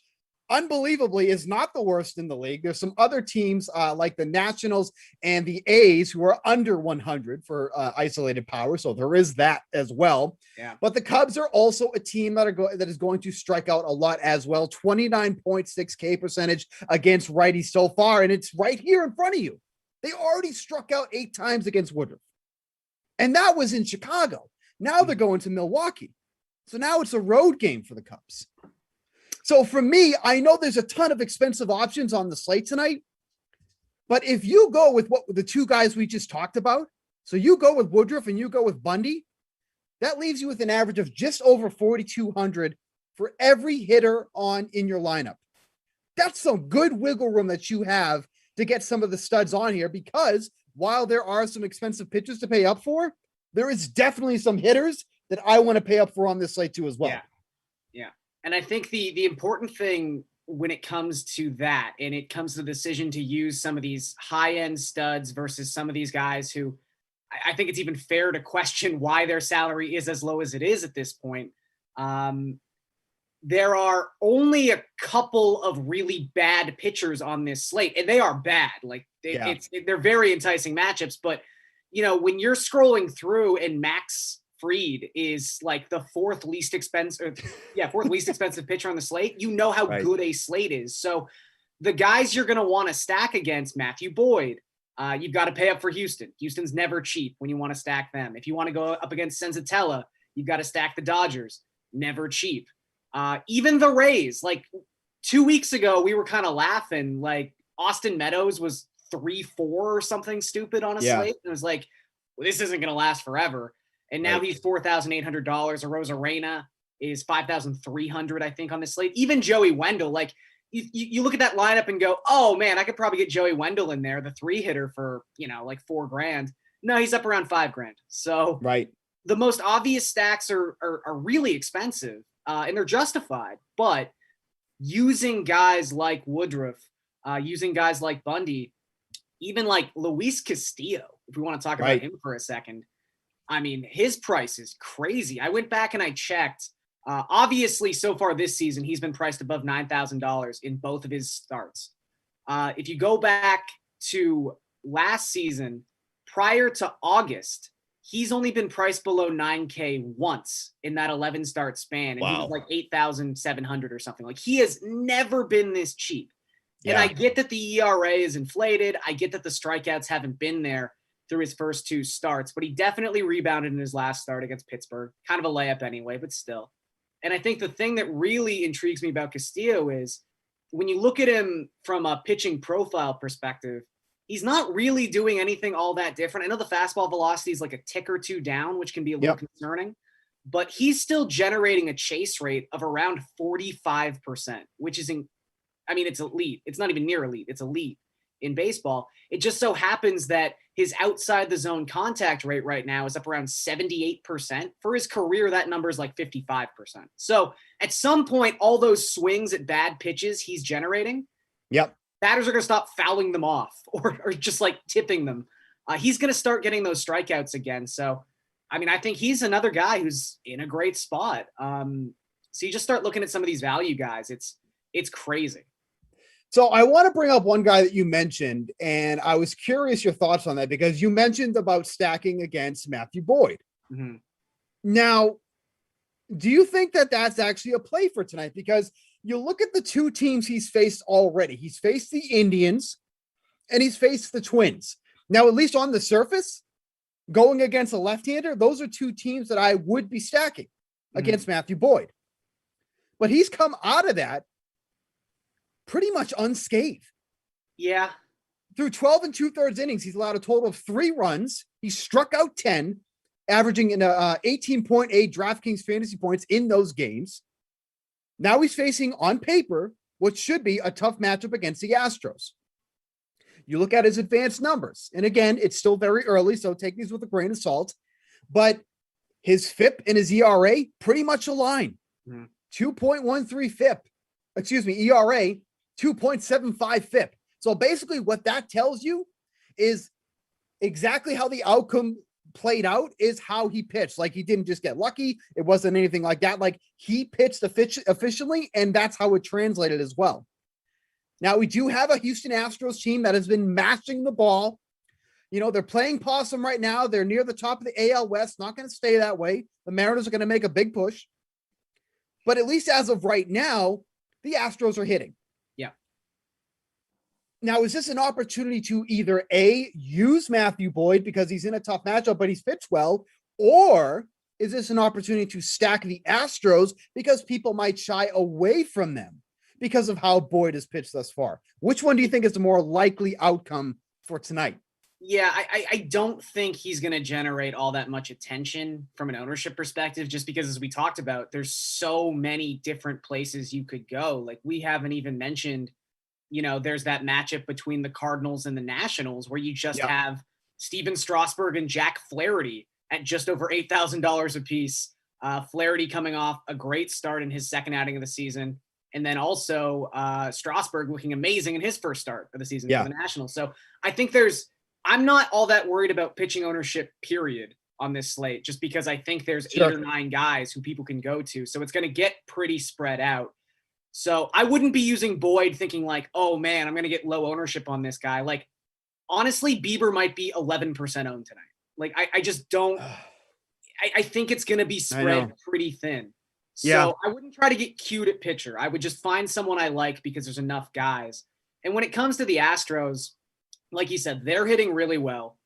unbelievably is not the worst in the league. There's some other teams like the Nationals and the A's who are under 100 for isolated power. So there is that as well. Yeah. But the Cubs are also a team that is going to strike out a lot as well. 29.6 K percentage against righties so far. And it's right here in front of you. They already struck out 8 times against Woodruff. And that was in Chicago. Now they're going to Milwaukee. So now it's a road game for the Cubs. So for me, I know there's a ton of expensive options on the slate tonight, but if you go with the 2 guys we just talked about, so you go with Woodruff and you go with Bundy, that leaves you with an average of just over 4,200 for every hitter in your lineup. That's some good wiggle room that you have to get some of the studs on here, because while there are some expensive pitchers to pay up for, there is definitely some hitters that I want to pay up for on this slate too as well. Yeah. And I think the important thing when it comes to that, and it comes to the decision to use some of these high-end studs versus some of these guys who I think it's even fair to question why their salary is as low as it is at this point. there are only a couple of really bad pitchers on this slate, and they are bad. Like they're very enticing matchups, but when you're scrolling through and Max Fried is like the fourth least expensive pitcher on the slate, how good a slate is. So the guys you're going to want to stack against, Matthew Boyd, you've got to pay up for Houston. Houston's never cheap when you want to stack them. If you want to go up against Senzatella, you've got to stack the Dodgers. Never cheap. Even the Rays, like 2 weeks ago, we were kind of laughing. Like Austin Meadows was 3-4 or something stupid on a slate. And it was like, well, this isn't going to last forever. And now he's $4,800. Arozarena is $5,300, I think, on this slate. Even Joey Wendell, like you look at that lineup and go, oh man, I could probably get Joey Wendell in there, the 3-hitter for, like $4,000. No, he's up around $5,000. So the most obvious stacks are really expensive and they're justified, but using guys like Woodruff, using guys like Bundy, even like Luis Castillo, if we want to talk about him for a second, I mean, his price is crazy. I went back and I checked. Obviously, so far this season, he's been priced above $9,000 in both of his starts. If you go back to last season, prior to August, he's only been priced below $9K once in that 11 start span. And he was like 8,700 or something. Like he has never been this cheap. And I get that the ERA is inflated. I get that the strikeouts haven't been there through his first 2 starts, but he definitely rebounded in his last start against Pittsburgh. Kind of a layup anyway, but still. And I think the thing that really intrigues me about Castillo is when you look at him from a pitching profile perspective, he's not really doing anything all that different. I know the fastball velocity is like a tick or 2 down, which can be a little concerning, but he's still generating a chase rate of around 45%, which is, it's elite. It's not even near elite. It's elite in baseball. It just so happens that his outside the zone contact rate right now is up around 78%. For his career, that number is like 55%. So at some point, all those swings at bad pitches he's generating, batters are going to stop fouling them off or just like tipping them. He's going to start getting those strikeouts again. So, I think he's another guy who's in a great spot. So you just start looking at some of these value guys. It's crazy. So I want to bring up one guy that you mentioned, and I was curious your thoughts on that because you mentioned about stacking against Matthew Boyd. Mm-hmm. Now, do you think that that's actually a play for tonight? Because you look at the 2 teams he's faced already. He's faced the Indians and he's faced the Twins. Now, at least on the surface, going against a left-hander, those are 2 teams that I would be stacking against Matthew Boyd. But he's come out of that pretty much unscathed. Yeah. Through 12 2/3 innings, he's allowed a total of 3 runs. He struck out 10, averaging an 18.8 DraftKings fantasy points in those games. Now he's facing, on paper, what should be a tough matchup against the Astros. You look at his advanced numbers, and again, it's still very early, so take these with a grain of salt, but his FIP and his ERA pretty much align. 2.13 FIP, ERA, 2.75 FIP. So basically what that tells you is exactly how the outcome played out is how he pitched. Like he didn't just get lucky. It wasn't anything like that. Like he pitched efficiently, and that's how it translated as well. Now we do have a Houston Astros team that has been mashing the ball. They're playing possum right now. They're near the top of the AL West. Not going to stay that way. The Mariners are going to make a big push. But at least as of right now, the Astros are hitting. Now, is this an opportunity to either A, use Matthew Boyd because he's in a tough matchup, but he's pitched well, or is this an opportunity to stack the Astros because people might shy away from them because of how Boyd has pitched thus far? Which one do you think is the more likely outcome for tonight? Yeah, I don't think he's going to generate all that much attention from an ownership perspective, just because, as we talked about, there's so many different places you could go. Like we haven't even mentioned, there's that matchup between the Cardinals and the Nationals where you just have Steven Strasburg and Jack Flaherty at just over $8,000 apiece. Flaherty coming off a great start in his second outing of the season. And then also Strasburg looking amazing in his first start of the season for the Nationals. So I think I'm not all that worried about pitching ownership, period. on this slate, just because I think there's Sure. 8 or 9 guys who people can go to. So it's going to get pretty spread out. So I wouldn't be using Boyd thinking like, oh man, I'm going to get low ownership on this guy. Like, honestly, Bieber might be 11% owned tonight. Like, I just don't, I think it's going to be spread pretty thin. So Yeah. I wouldn't try to get cute at pitcher. I would just find someone I like because there's enough guys. And when it comes to the Astros, like you said, they're hitting really well.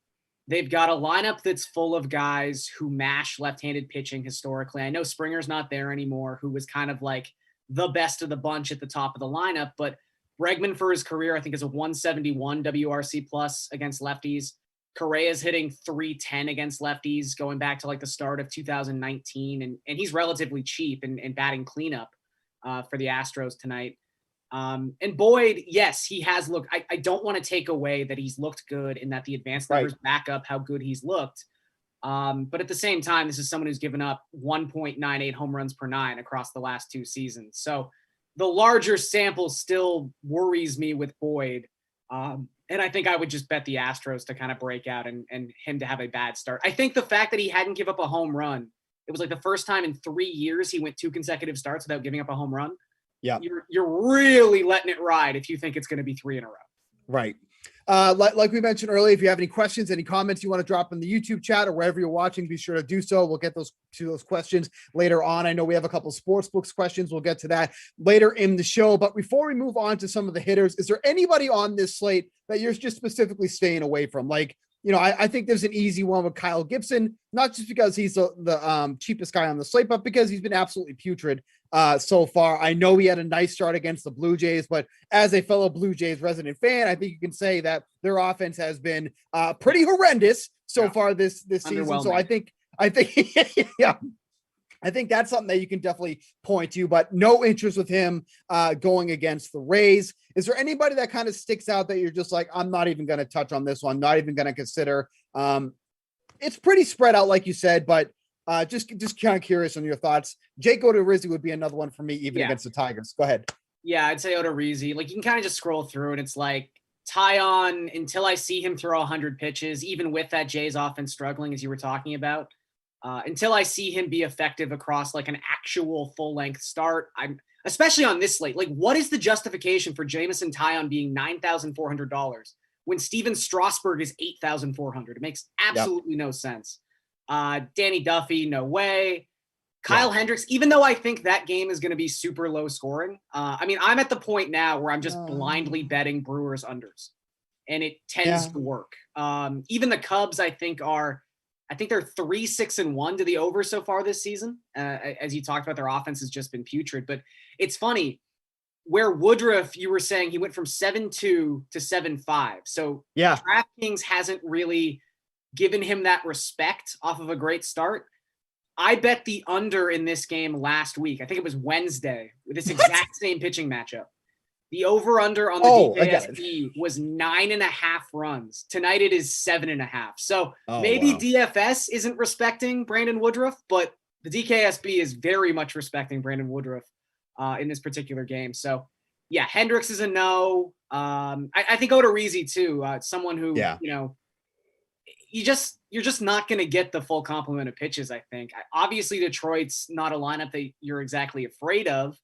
They've got a lineup that's full of guys who mash left-handed pitching historically. I know Springer's not there anymore, who was kind of like the best of the bunch at the top of the lineup, but Bregman for his career, I think, is a 171 WRC plus against lefties. Correa's hitting 310 against lefties going back to like the start of 2019. And he's relatively cheap and batting cleanup for the Astros tonight. And Boyd, yes, he has looked. I don't want to take away that he's looked good and that the advanced numbers back up how good he's looked. But at the same time, this is someone who's given up 1.98 home runs per 9 across the last 2 seasons. So the larger sample still worries me with Boyd. And I think I would just bet the Astros to kind of break out and him to have a bad start. I think the fact that he hadn't given up a home run, it was like the first time in 3 years he went 2 consecutive starts without giving up a home run. Yeah. You're really letting it ride if you think it's going to be 3 in a row. Right. Like we mentioned earlier, if you have any questions, any comments you want to drop in the YouTube chat or wherever you're watching, be sure to do so. We'll get to those questions later on. I know we have a couple of sports books questions. We'll get to that later in the show. But before we move on to some of the hitters, is there anybody on this slate that you're just specifically staying away from? Like, you know, I think there's an easy one with Kyle Gibson, not just because he's the cheapest guy on the slate, but because he's been absolutely putrid so far. I know he had a nice start against the Blue Jays, but as a fellow Blue Jays resident fan, I think you can say that their offense has been pretty horrendous so far this season. So I think, yeah, I think that's something that you can definitely point to, but no interest with him going against the Rays. Is there anybody that kind of sticks out that you're just like, I'm not even going to touch on this one, not even going to consider? It's pretty spread out, like you said, but just kind of curious on your thoughts. Jake Odorizzi would be another one for me, even against the Tigers. Go ahead. Yeah, I'd say Odorizzi. Like, you can kind of just scroll through and it's like Tyon until I see him throw 100 pitches, even with that Jays offense struggling, as you were talking about. Until I see him be effective across like an actual full-length start, I'm especially on this slate. Like, what is the justification for Jameson Tyon being $9,400 when Steven Strasburg is $8,400? It makes absolutely no sense. Danny Duffy, no way. Kyle Hendricks, even though I think that game is going to be super low scoring. I mean, I'm at the point now where I'm just blindly betting Brewers unders, and it tends to work. Even the Cubs, I think they're 3-6-1 to the over so far this season. As you talked about, their offense has just been putrid. But it's funny where Woodruff, you were saying he went from 7-2 to 7-5. So DraftKings hasn't really given him that respect off of a great start. I bet the under in this game last week. I think it was Wednesday, this exact same pitching matchup. The over-under on the DKSP was 9.5 runs. Tonight it is 7.5. So maybe DFS isn't respecting Brandon Woodruff, but the DKSP is very much respecting Brandon Woodruff in this particular game. So, yeah, Hendricks is a no. I think Odorizzi too. Someone who, you know, you're just not going to get the full complement of pitches, I think. Obviously, Detroit's not a lineup that you're exactly afraid of.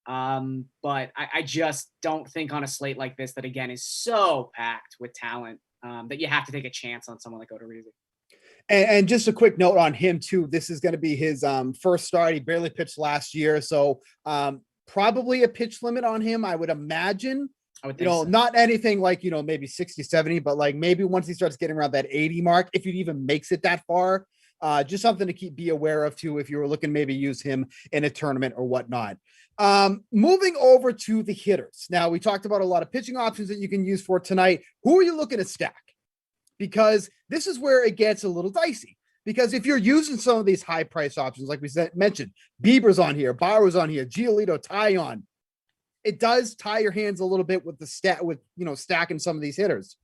But I just don't think on a slate like this that, again, is so packed with talent that you have to take a chance on someone like Odorizzi. And just a quick note on him too. This is going to be his first start. He barely pitched last year. So probably a pitch limit on him, I would imagine. I would think so. Not anything like, maybe 60, 70, but like maybe once he starts getting around that 80 mark, if he even makes it that far, just something to be aware of too, if you were looking maybe use him in a tournament or whatnot. Moving over to the hitters. Now, we talked about a lot of pitching options that you can use for tonight. Who are you looking to stack? Because this is where it gets a little dicey. Because if you're using some of these high price options, like we mentioned, Bieber's on here, Bauer's on here, Giolito, Tyon, it does tie your hands a little bit with stacking some of these hitters.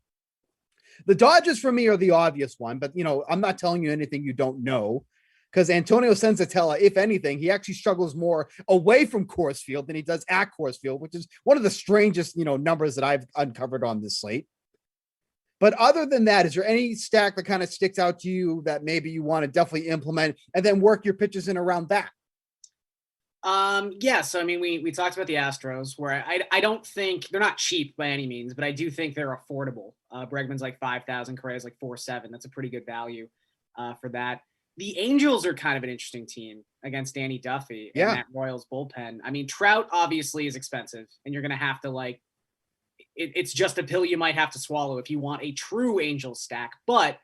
The Dodgers for me are the obvious one, but I'm not telling you anything you don't know, because Antonio Senzatella, if anything, he actually struggles more away from Coors Field than he does at Coors Field, which is one of the strangest, numbers that I've uncovered on this slate. But other than that, is there any stack that kind of sticks out to you that maybe you want to definitely implement and then work your pitches in around that? Yeah. So, I mean, we talked about the Astros, where I don't think they're not cheap by any means, but I do think they're affordable. Bregman's like 5,000, Correa's like 4,700. That's a pretty good value for that. The Angels are kind of an interesting team against Danny Duffy and that Royals bullpen. I mean, Trout obviously is expensive, and you're going to have to it's just a pill you might have to swallow if you want a true Angels stack. But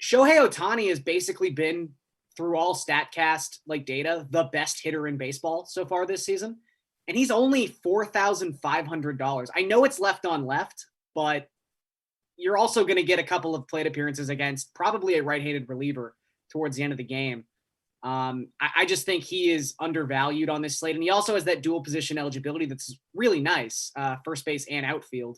Shohei Ohtani has basically been, through all StatCast data, the best hitter in baseball so far this season. And he's only $4,500. I know it's left on left, but you're also going to get a couple of plate appearances against probably a right-handed reliever towards the end of the game. I just think he is undervalued on this slate. And he also has that dual position eligibility that's really nice, first base and outfield.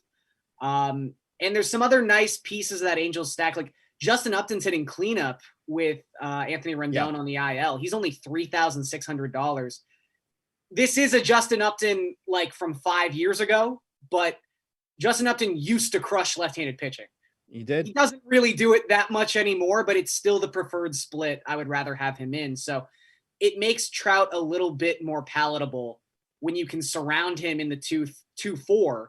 And there's some other nice pieces of that Angels stack, like Justin Upton's hitting cleanup with Anthony Rendon on the IL. He's only $3,600. This is a Justin Upton from 5 years ago, but Justin Upton used to crush left-handed pitching. He did. He doesn't really do it that much anymore, but it's still the preferred split I would rather have him in. So it makes Trout a little bit more palatable when you can surround him in the 2-4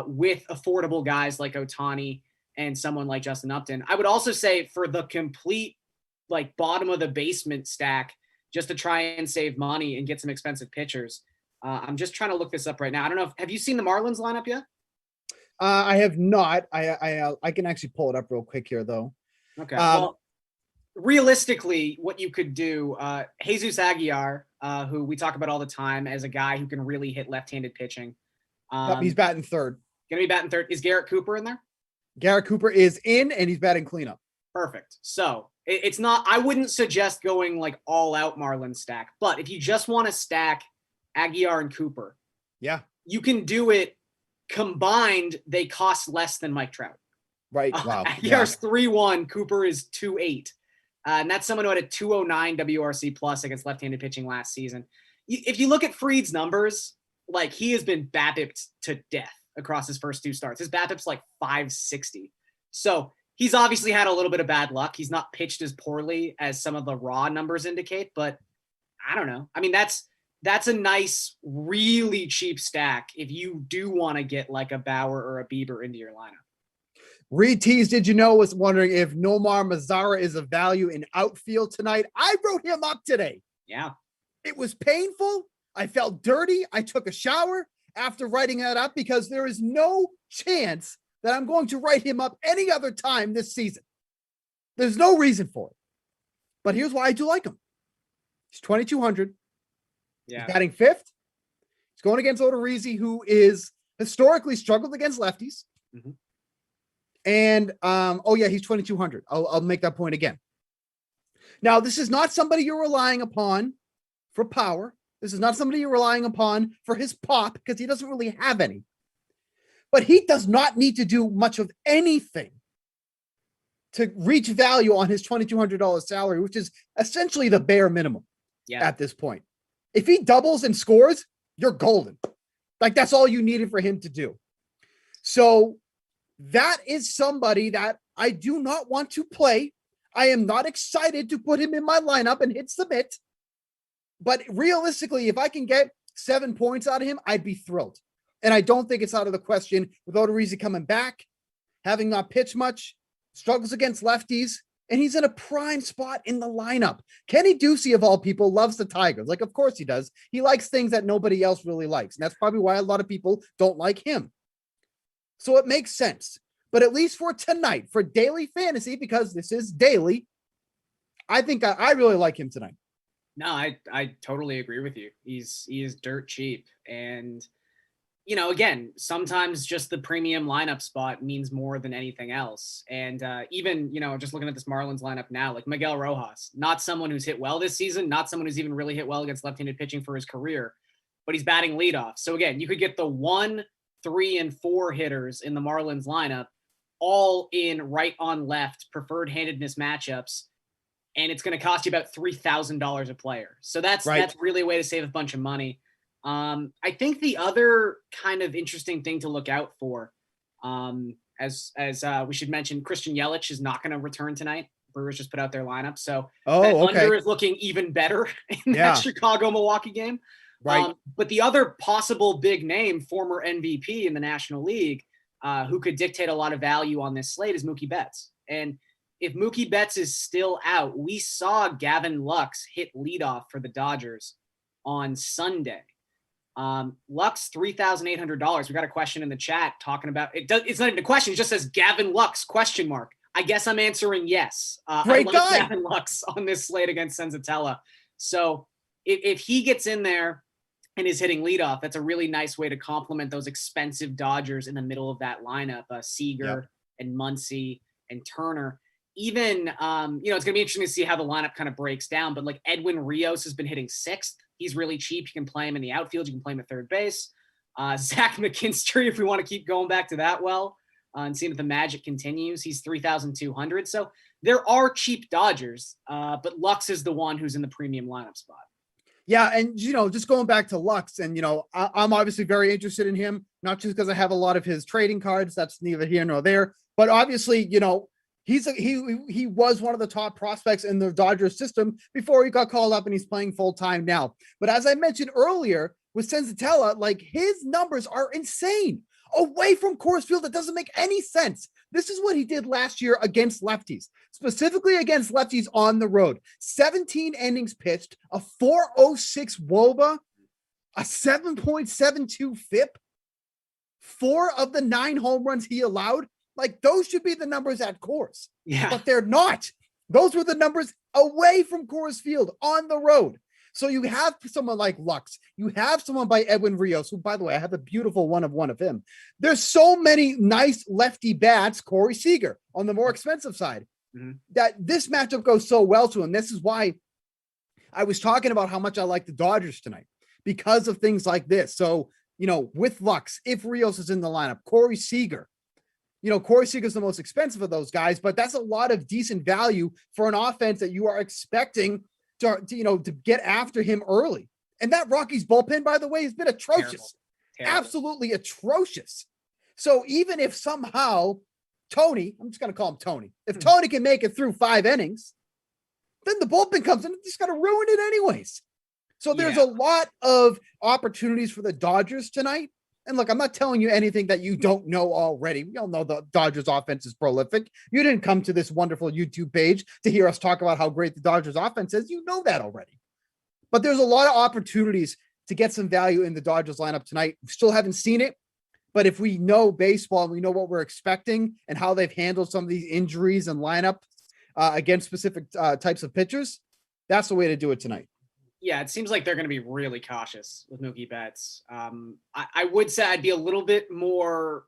with affordable guys like Ohtani and someone like Justin Upton. I would also say for the complete bottom of the basement stack, just to try and save money and get some expensive pitchers. I'm just trying to look this up right now. I don't know. Have you seen the Marlins lineup yet? I have not. I can actually pull it up real quick here, though. Okay. Well, realistically, what you could do, Jesus Aguilar, who we talk about all the time as a guy who can really hit left-handed pitching. He's batting third. Going to be batting third. Is Garrett Cooper in there? Garrett Cooper is in, and he's batting cleanup. Perfect. So it's not. I wouldn't suggest going all out Marlins stack, but if you just want to stack Aguilar and Cooper, you can do it. Combined, they cost less than Mike Trout. Right. Wow. Aguilar's 3-1. Cooper is 2-8. And that's someone who had a 209 WRC plus against left-handed pitching last season. If you look at Fried's numbers, he has been BABIP'd to death across his first two starts. His BABIP's 560. So he's obviously had a little bit of bad luck. He's not pitched as poorly as some of the raw numbers indicate, but I don't know. I mean, that's a nice, really cheap stack if you do want to get a Bauer or a Bieber into your lineup. Reed Tees, did you know, was wondering if Nomar Mazara is a value in outfield tonight. I wrote him up today. Yeah. It was painful. I felt dirty. I took a shower after writing that up because there is no chance that I'm going to write him up any other time this season. There's no reason for it. But here's why I do like him. He's 2,200. Yeah. He's batting fifth. He's going against Odorizzi, who is historically struggled against lefties. Mm-hmm. And he's 2,200. I'll make that point again. Now, this is not somebody you're relying upon for power. This is not somebody you're relying upon for his pop because he doesn't really have any. But he does not need to do much of anything to reach value on his $2,200 salary, which is essentially the bare minimum at this point. If he doubles and scores, you're golden. That's all you needed for him to do. So that is somebody that I do not want to play. I am not excited to put him in my lineup and hit submit. But realistically, if I can get 7 points out of him, I'd be thrilled. And I don't think it's out of the question with Odorizzi coming back, having not pitched much, struggles against lefties, and he's in a prime spot in the lineup. Kenny Ducey, of all people, loves the Tigers. Of course he does. He likes things that nobody else really likes. And that's probably why a lot of people don't like him. So it makes sense. But at least for tonight, for daily fantasy, because this is daily, I think I really like him tonight. No, I totally agree with you. He is dirt cheap. And, again, sometimes just the premium lineup spot means more than anything else. And even, just looking at this Marlins lineup now, Miguel Rojas, not someone who's hit well this season, not someone who's even really hit well against left-handed pitching for his career, but he's batting leadoff. So again, you could get the 1, 3, and 4 hitters in the Marlins lineup all in right on left preferred handedness matchups. And it's going to cost you about $3,000 a player. So that's really a way to save a bunch of money. I think the other kind of interesting thing to look out for As we should mention, Christian Yelich is not going to return tonight. Brewers just put out their lineup, so that under is looking even better in that Chicago-Milwaukee game. Right. But the other possible big name, former MVP in the National League, who could dictate a lot of value on this slate is Mookie Betts. And if Mookie Betts is still out, we saw Gavin Lux hit leadoff for the Dodgers on Sunday. Lux, $3,800. We got a question in the chat talking about it. It's not even a question. It just says Gavin Lux ? I guess I'm answering yes. Great guy. Gavin Lux on this slate against Senzatella. So if he gets in there and is hitting leadoff, that's a really nice way to complement those expensive Dodgers in the middle of that lineup, Seager and Muncy and Turner. Even, it's going to be interesting to see how the lineup kind of breaks down, but like Edwin Rios has been hitting 6th. He's really cheap. You can play him in the outfield. You can play him at third base. Zach McKinstry, if we want to keep going back to that and seeing if the magic continues, he's 3,200. So there are cheap Dodgers, but Lux is the one who's in the premium lineup spot. Yeah, and just going back to Lux, and I'm obviously very interested in him, not just because I have a lot of his trading cards. That's neither here nor there, but obviously, he was one of the top prospects in the Dodgers system before he got called up, and he's playing full time now. But as I mentioned earlier with Senzatella, like his numbers are insane. Away from Coors Field, that doesn't make any sense. This is what he did last year against lefties, specifically against lefties on the road. 17 innings pitched, a 4.06 WOBA, a 7.72 FIP. 4 of the 9 home runs he allowed. Like, those should be the numbers at Coors. Yeah. But they're not. Those were the numbers away from Coors Field on the road. So you have someone like Lux. You have someone by Edwin Rios, who, by the way, I have a beautiful one of him. There's so many nice lefty bats, Corey Seager on the more expensive side, that this matchup goes so well to him. This is why I was talking about how much I like the Dodgers tonight, because of things like this. So, with Lux, if Rios is in the lineup, Corey Seager, Corey Seager is the most expensive of those guys, but that's a lot of decent value for an offense that you are expecting to get after him early. And that Rockies bullpen, by the way, has been atrocious. Terrible. Absolutely atrocious. So even if somehow Tony, I'm just going to call him Tony, if Tony can make it through 5 innings, then the bullpen comes in and just got to ruin it anyways. So there's a lot of opportunities for the Dodgers tonight. And look, I'm not telling you anything that you don't know already. We all know the Dodgers offense is prolific. You didn't come to this wonderful YouTube page to hear us talk about how great the Dodgers offense is. You know that already. But there's a lot of opportunities to get some value in the Dodgers lineup tonight. We still haven't seen it, but if we know baseball and we know what we're expecting and how they've handled some of these injuries and lineup against specific types of pitchers, that's the way to do it tonight. Yeah, it seems like they're going to be really cautious with Mookie Betts. I would say I'd be a little bit more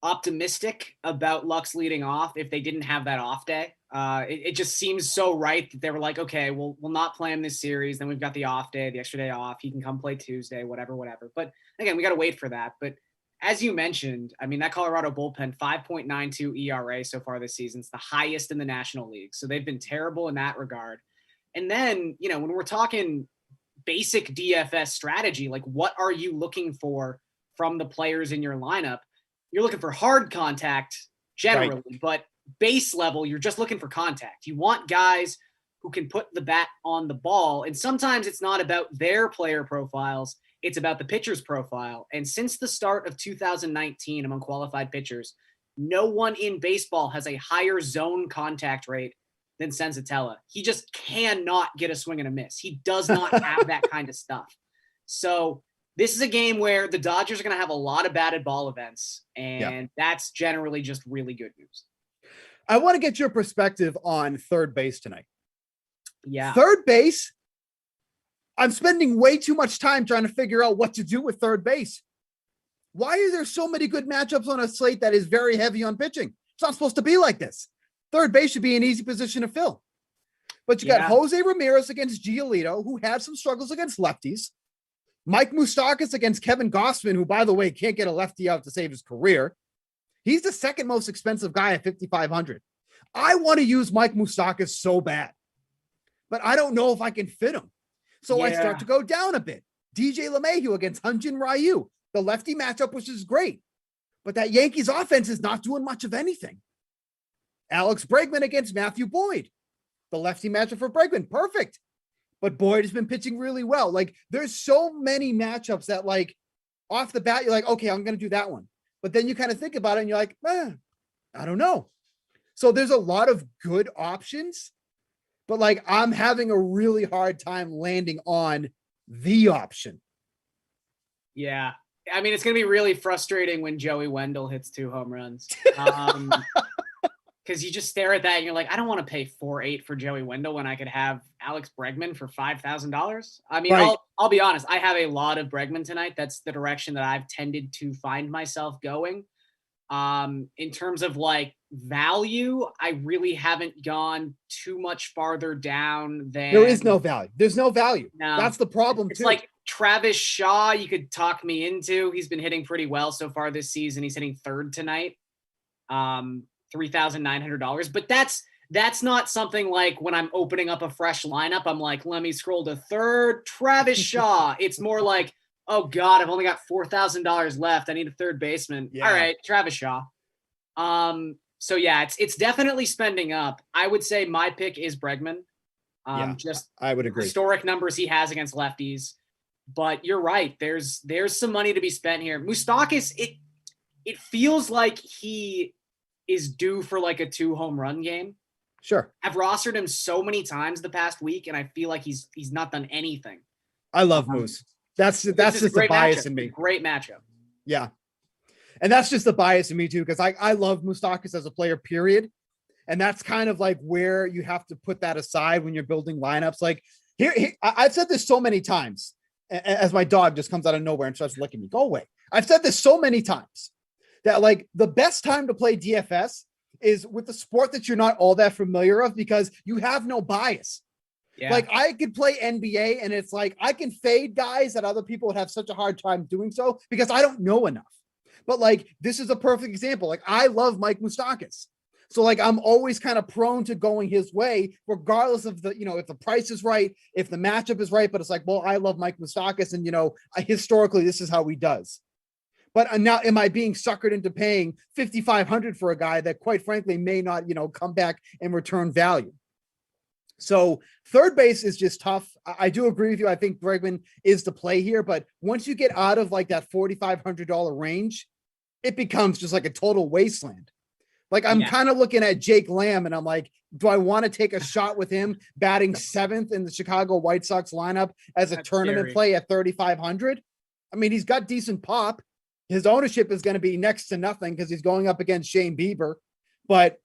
optimistic about Lux leading off if they didn't have that off day. It just seems so right that they were like, okay, we'll not play him this series. Then we've got the off day, the extra day off. He can come play Tuesday, whatever. But again, we got to wait for that. But as you mentioned, I mean, that Colorado bullpen, 5.92 ERA so far this season. It's the highest in the National League. So they've been terrible in that regard. And then, when we're talking basic DFS strategy, like what are you looking for from the players in your lineup? You're looking for hard contact generally, but base level, you're just looking for contact. You want guys who can put the bat on the ball. And sometimes it's not about their player profiles. It's about the pitcher's profile. And since the start of 2019 among qualified pitchers, no one in baseball has a higher zone contact rate than Senzatella. He just cannot get a swing and a miss. He does not have that kind of stuff. So this is a game where the Dodgers are going to have a lot of batted ball events, and that's generally just really good news. I want to get your perspective on third base tonight. Yeah. Third base, I'm spending way too much time trying to figure out what to do with third base. Why are there so many good matchups on a slate that is very heavy on pitching? It's not supposed to be like this. Third base should be an easy position to fill. But you got Jose Ramirez against Giolito, who had some struggles against lefties. Mike Moustakas against Kevin Gossman, who, by the way, can't get a lefty out to save his career. He's the second most expensive guy at 5,500. I want to use Mike Moustakas so bad, but I don't know if I can fit him. So I start to go down a bit. DJ LeMahieu against Hyun-Jin Ryu. the lefty matchup, which is great. But that Yankees offense is not doing much of anything. Alex Bregman against Matthew Boyd. The lefty matchup for Bregman, perfect. But Boyd has been pitching really well. Like, there's so many matchups that, like, off the bat, you're like, okay, I'm going to do that one. But then you kind of think about it and you're like, I don't know. So there's a lot of good options, but like, I'm having a really hard time landing on the option. Yeah. I mean, it's going to be really frustrating when Joey Wendell hits 2 home runs. Because you just stare at that and you're like, I don't want to pay 4.8 for Joey Wendell when I could have Alex Bregman for $5,000. I mean, Right. I'll be honest. I have a lot of Bregman tonight. That's the direction that I've tended to find myself going. In terms of like value, I really haven't gone too much farther down than. There is no value. There's no value. No. That's the problem It's too. like Travis Shaw, you could talk me into. He's been hitting pretty well so far this season. He's hitting 3rd tonight. $3,900. But that's not something like when I'm opening up a fresh lineup, I'm like, let me scroll to 3rd, Travis Shaw. It's more like, oh God, I've only got $4,000 left. I need a 3rd baseman. Yeah. All right, Travis Shaw. So yeah, it's definitely spending up. I would say my pick is Bregman. Just I would agree. historic numbers he has against lefties. But you're right. There's some money to be spent here. Moustakas, it feels like he is due for like a 2 home run game. Sure. I've rostered him so many times the past week, and I feel like he's not done anything. I love Moose. That's just the bias in me. Great matchup. Yeah. And that's just the bias in me too, because I love Moustakas as a player, period. And that's kind of like where you have to put that aside when you're building lineups. Like here I've said this so many times, as my dog just comes out of nowhere and starts licking me. Go away. I've said this so many times that like the best time to play DFS is with the sport that you're not all that familiar of, because you have no bias. Yeah. Like I could play NBA and it's like, I can fade guys that other people would have such a hard time doing so because I don't know enough. But like, this is a perfect example. Like I love Mike Moustakas. So like, I'm always kind of prone to going his way, regardless of the, if the price is right, if the matchup is right, but it's like, well, I love Mike Moustakas and, historically this is how he does. But now am I being suckered into paying $5,500 for a guy that quite frankly may not, come back and return value? So 3rd base is just tough. I do agree with you. I think Bregman is the play here, but once you get out of like that $4,500 range, it becomes just like a total wasteland. Like I'm kind of looking at Jake Lamb and I'm like, do I want to take a shot with him batting 7th in the Chicago White Sox lineup as a tournament play at 3,500? I mean, he's got decent pop. His ownership is going to be next to nothing because he's going up against Shane Bieber. But,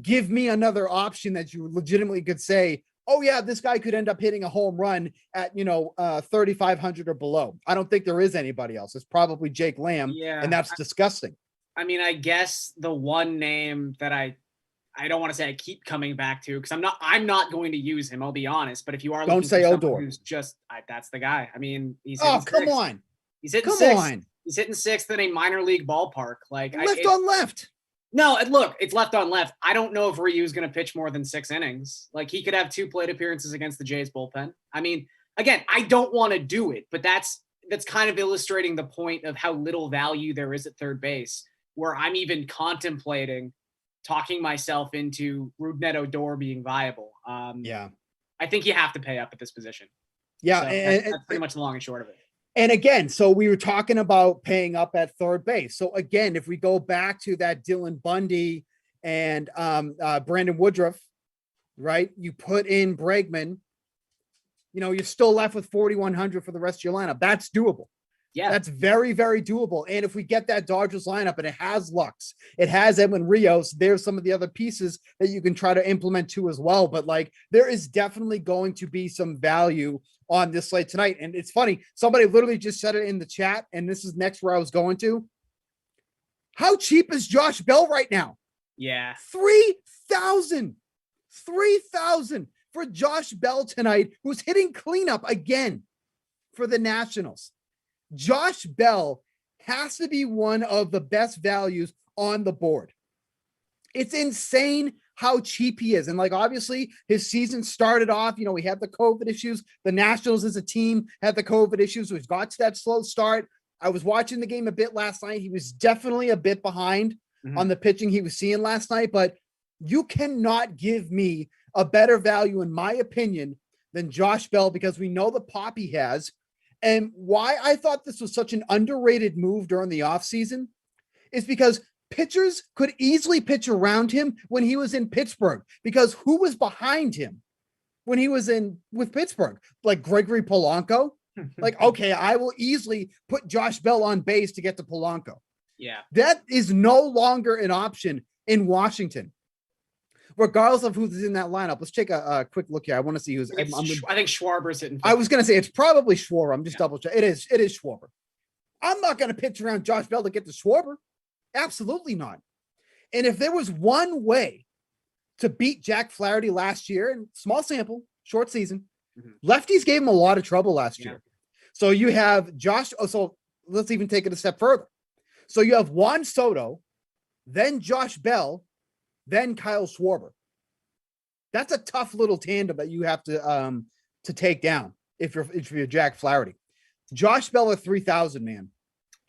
give me another option that you legitimately could say, oh yeah, this guy could end up hitting a home run at, 3,500 or below. I don't think there is anybody else. It's probably Jake Lamb. Yeah. And that's disgusting. I mean, I guess the one name that I don't want to say I keep coming back to, because I'm not going to use him. I'll be honest. But if you are, don't say Odor. Who's just that's the guy. I mean, he's come on. He's hitting come 6th. on. He's hitting 6th in a minor league ballpark. Like left on left. No, look, it's left on left. I don't know if Ryu's going to pitch more than 6 innings. Like he could have 2 plate appearances against the Jays bullpen. I mean, again, I don't want to do it, but that's kind of illustrating the point of how little value there is at 3rd base, where I'm even contemplating talking myself into Rougned Odor being viable. I think you have to pay up at this position. Yeah. So and that's pretty much the long and short of it. And again, so we were talking about paying up at 3rd base. So again, if we go back to that Dylan Bundy and Brandon Woodruff, right? You put in Bregman, you're still left with 4,100 for the rest of your lineup. That's doable. Yeah. That's very, very doable. And if we get that Dodgers lineup and it has Lux, it has Edwin Rios, there's some of the other pieces that you can try to implement too as well. But like, there is definitely going to be some value on this slate tonight. And it's funny, somebody literally just said it in the chat, and this is next where I was going to. How cheap is Josh Bell right now? Yeah. 3,000 for Josh Bell tonight, who's hitting cleanup again for the Nationals. Josh Bell has to be one of the best values on the board. It's insane how cheap he is. And like, obviously his season started off, we had the COVID issues. The Nationals as a team had the COVID issues. So he's got to that slow start. I was watching the game a bit last night. He was definitely a bit behind on the pitching he was seeing last night, but you cannot give me a better value, in my opinion, than Josh Bell, because we know the pop he has. And why I thought this was such an underrated move during the offseason is because pitchers could easily pitch around him when he was in Pittsburgh, because who was behind him when he was with Pittsburgh? Like Gregory Polanco. Like, okay, I will easily put Josh Bell on base to get to Polanco. Yeah. That is no longer an option in Washington, regardless of who's in that lineup. Let's take a quick look here. I want to see who's. I think Schwarber's hitting. I was going to say it's probably Schwarber. I'm just double checking. It is Schwarber. I'm not going to pitch around Josh Bell to get to Schwarber. Absolutely not. And if there was one way to beat Jack Flaherty last year, and small sample, short season, lefties gave him a lot of trouble last year. So you have Josh. Oh, so let's even take it a step further. So you have Juan Soto, then Josh Bell, then Kyle Schwarber. That's a tough little tandem that you have to take down if you're Jack Flaherty. Josh Bell at 3,000, man.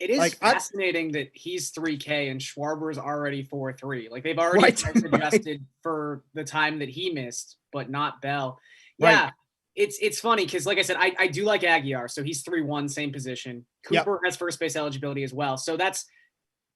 It is fascinating that he's 3K and Schwarber's already 4-3. Like they've already adjusted for the time that he missed, but not Bell. Yeah. Right. It's funny because, like I said, I do like Aguiar. So he's 3-1, same position. Cooper has first base eligibility as well. So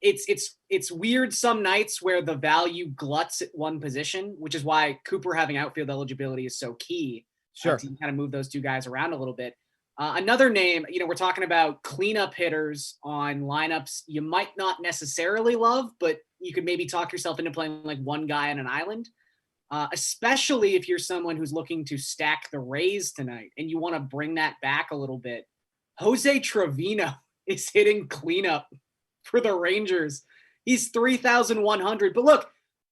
it's weird some nights where the value gluts at one position, which is why Cooper having outfield eligibility is so key. Sure. To kind of move those two guys around a little bit. Another name, we're talking about cleanup hitters on lineups you might not necessarily love, but you could maybe talk yourself into playing like one guy on an island. Especially if you're someone who's looking to stack the Rays tonight and you want to bring that back a little bit. Jose Trevino is hitting cleanup for the Rangers. He's 3,100. But look,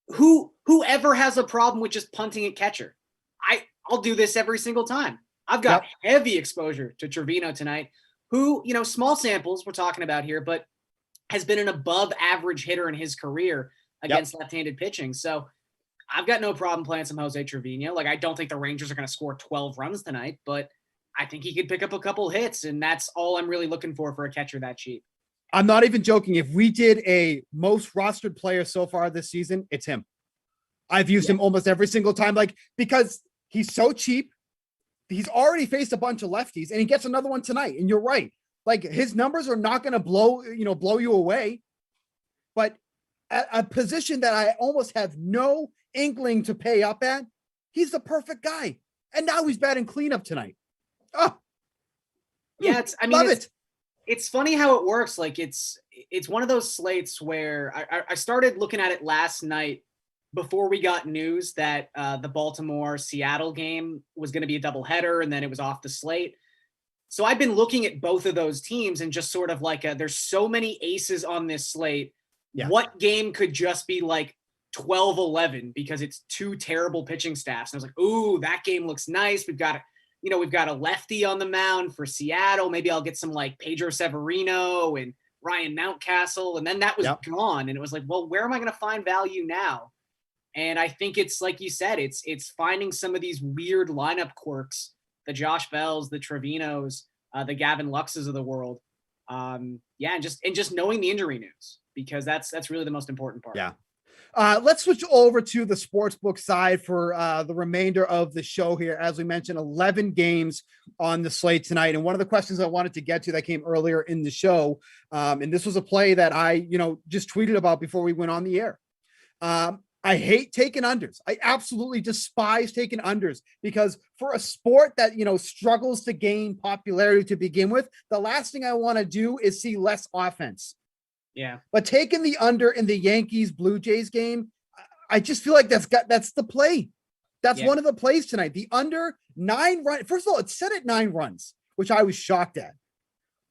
whoever has a problem with just punting at catcher, I'll do this every single time. I've got heavy exposure to Trevino tonight, who, small samples we're talking about here, but has been an above average hitter in his career against left-handed pitching. So I've got no problem playing some Jose Trevino. Like, I don't think the Rangers are going to score 12 runs tonight, but I think he could pick up a couple hits, and that's all I'm really looking for a catcher that cheap. I'm not even joking. If we did a most rostered player so far this season, it's him. I've used him almost every single time, because he's so cheap. He's already faced a bunch of lefties, and he gets another one tonight. And you're right. Like, his numbers are not going to blow you away. But at a position that I almost have no inkling to pay up at, he's the perfect guy. And now he's batting cleanup tonight. Oh, yeah. It's funny how it works. Like, it's one of those slates where I started looking at it last night before we got news that the Baltimore-Seattle game was going to be a doubleheader, and then it was off the slate. So I've been looking at both of those teams and just sort of like, there's so many aces on this slate. Yeah. What game could just be like 12-11 because it's two terrible pitching staffs? And I was like, ooh, that game looks nice. We've got a lefty on the mound for Seattle. Maybe I'll get some like Pedro Severino and Ryan Mountcastle. And then that was gone. And it was like, well, where am I going to find value now? And I think it's like you said, it's finding some of these weird lineup quirks, the Josh Bells, the Trevinos, the Gavin Luxes of the world. And just knowing the injury news, because that's really the most important part. Yeah. Let's switch over to the sportsbook side for the remainder of the show here. As we mentioned, 11 games on the slate tonight. And one of the questions I wanted to get to that came earlier in the show, and this was a play that I, just tweeted about before we went on the air. I hate taking unders. I absolutely despise taking unders, because for a sport that, struggles to gain popularity to begin with, the last thing I want to do is see less offense. Yeah. But taking the under in the Yankees Blue Jays game, I just feel like that's the play. That's one of the plays tonight. The under 9 runs. First of all, it's set at 9 runs, which I was shocked at.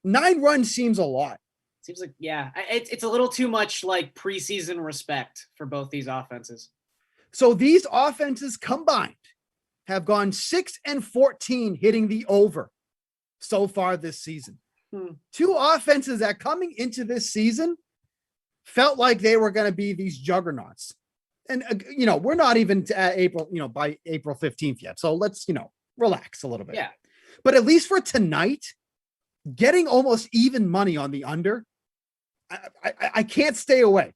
9 runs seems a lot. Seems like, it's a little too much like preseason respect for both these offenses. So these offenses combined have gone 6-14 hitting the over so far this season. 2 offenses that coming into this season felt like they were going to be these juggernauts. And, we're not even at April, by April 15th yet. So let's, relax a little bit. Yeah. But at least for tonight, getting almost even money on the under. I can't stay away.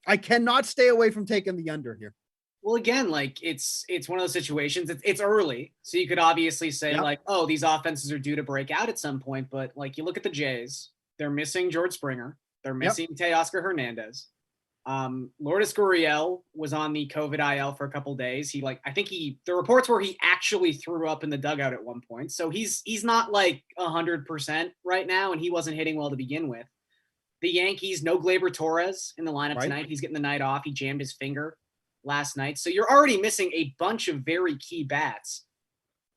I cannot stay away from taking the under here. Well, again, like it's one of those situations. It's early, so you could obviously say like, oh, these offenses are due to break out at some point. But like, you look at the Jays, they're missing George Springer, they're missing Teoscar Hernandez. Lourdes Gurriel was on the COVID IL for a couple days. The reports were he actually threw up in the dugout at one point. So he's not like 100% right now, and he wasn't hitting well to begin with. The Yankees, no Gleyber Torres in the lineup tonight. He's getting the night off. He jammed his finger last night. So you're already missing a bunch of very key bats.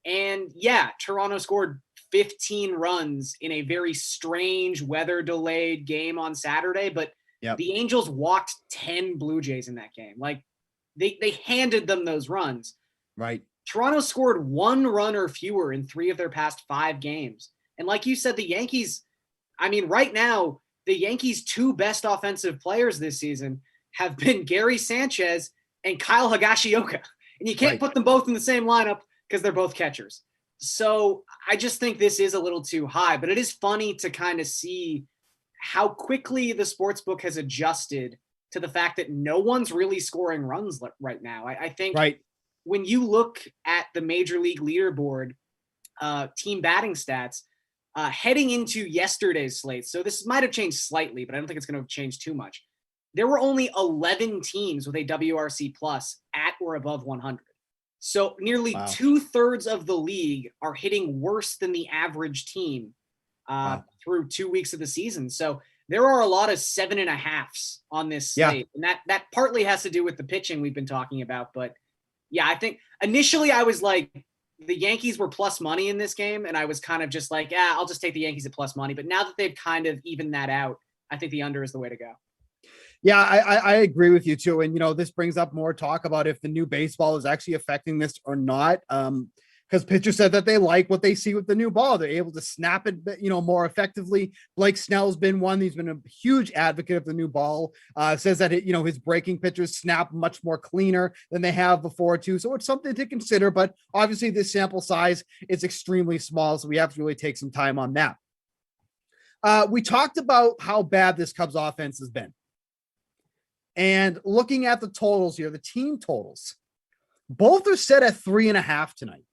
And yeah, Toronto scored 15 runs in a very strange weather-delayed game on Saturday, but the Angels walked 10 Blue Jays in that game. Like, they handed them those runs. Right. Toronto scored 1 run or fewer in 3 of their past 5 games. And like you said, the Yankees, I mean, right now, the Yankees' 2 best offensive players this season have been Gary Sanchez and Kyle Higashioka. And you can't put them both in the same lineup because they're both catchers. So I just think this is a little too high, but it is funny to kind of see how quickly the sportsbook has adjusted to the fact that no one's really scoring runs right now. I think when you look at the Major League leaderboard, team batting stats, heading into yesterday's slate, so this might have changed slightly, but I don't think it's going to change too much. There were only 11 teams with a WRC plus at or above 100. So nearly 2/3 of the league are hitting worse than the average team through 2 weeks of the season. So there are a lot of 7.5s on this slate. And that partly has to do with the pitching we've been talking about. But yeah, I think initially I was like, the Yankees were plus money in this game. And I was kind of just like, I'll just take the Yankees at plus money. But now that they've kind of evened that out, I think the under is the way to go. Yeah, I agree with you too. And, this brings up more talk about if the new baseball is actually affecting this or not. Because pitchers said that they like what they see with the new ball. They're able to snap it, more effectively. Blake Snell's been one. He's been a huge advocate of the new ball. Says that, his breaking pitchers snap much more cleaner than they have before too. So it's something to consider, but obviously this sample size is extremely small. So we have to really take some time on that. We talked about how bad this Cubs offense has been. And looking at the totals here, the team totals, both are set at 3.5 tonight.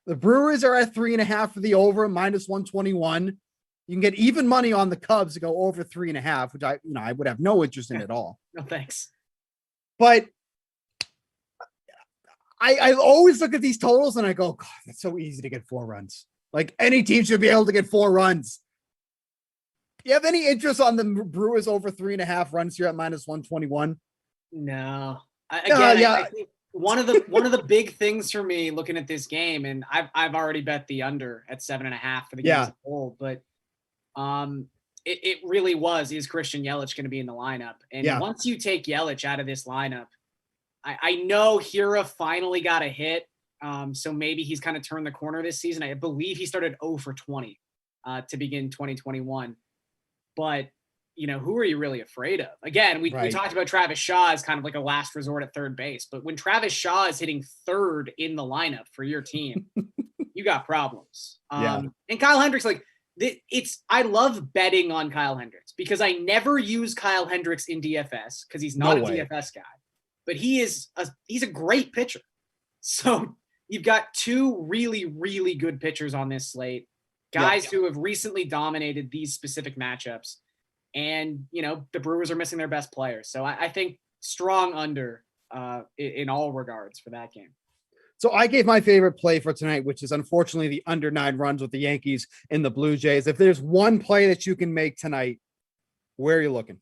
The Brewers are at 3.5 for the over, -121. You can get even money on the Cubs to go over 3.5, which I would have no interest in at all. No, thanks. But I always look at these totals and I go, God, that's so easy to get 4 runs. Like, any team should be able to get 4 runs. Do you have any interest on the Brewers over 3.5 runs here at -121? No. I think one of the big things for me looking at this game, and I've already bet the under at 7.5 for the game as a whole, but it really is Christian Yelich going to be in the lineup? And once you take Yelich out of this lineup, I know Hira finally got a hit, so maybe he's kind of turned the corner this season. I believe he started 0 for 20 to begin 2021. But, who are you really afraid of? Again, we talked about Travis Shaw as kind of like a last resort at third base. But when Travis Shaw is hitting third in the lineup for your team, you got problems. And Kyle Hendricks, I love betting on Kyle Hendricks because I never use Kyle Hendricks in DFS because he's not a DFS guy. But he's a great pitcher. So you've got 2 really, really good pitchers on this slate. Guys who have recently dominated these specific matchups. And, the Brewers are missing their best players. So I think strong under in all regards for that game. So I gave my favorite play for tonight, which is unfortunately the under 9 runs with the Yankees and the Blue Jays. If there's one play that you can make tonight, where are you looking?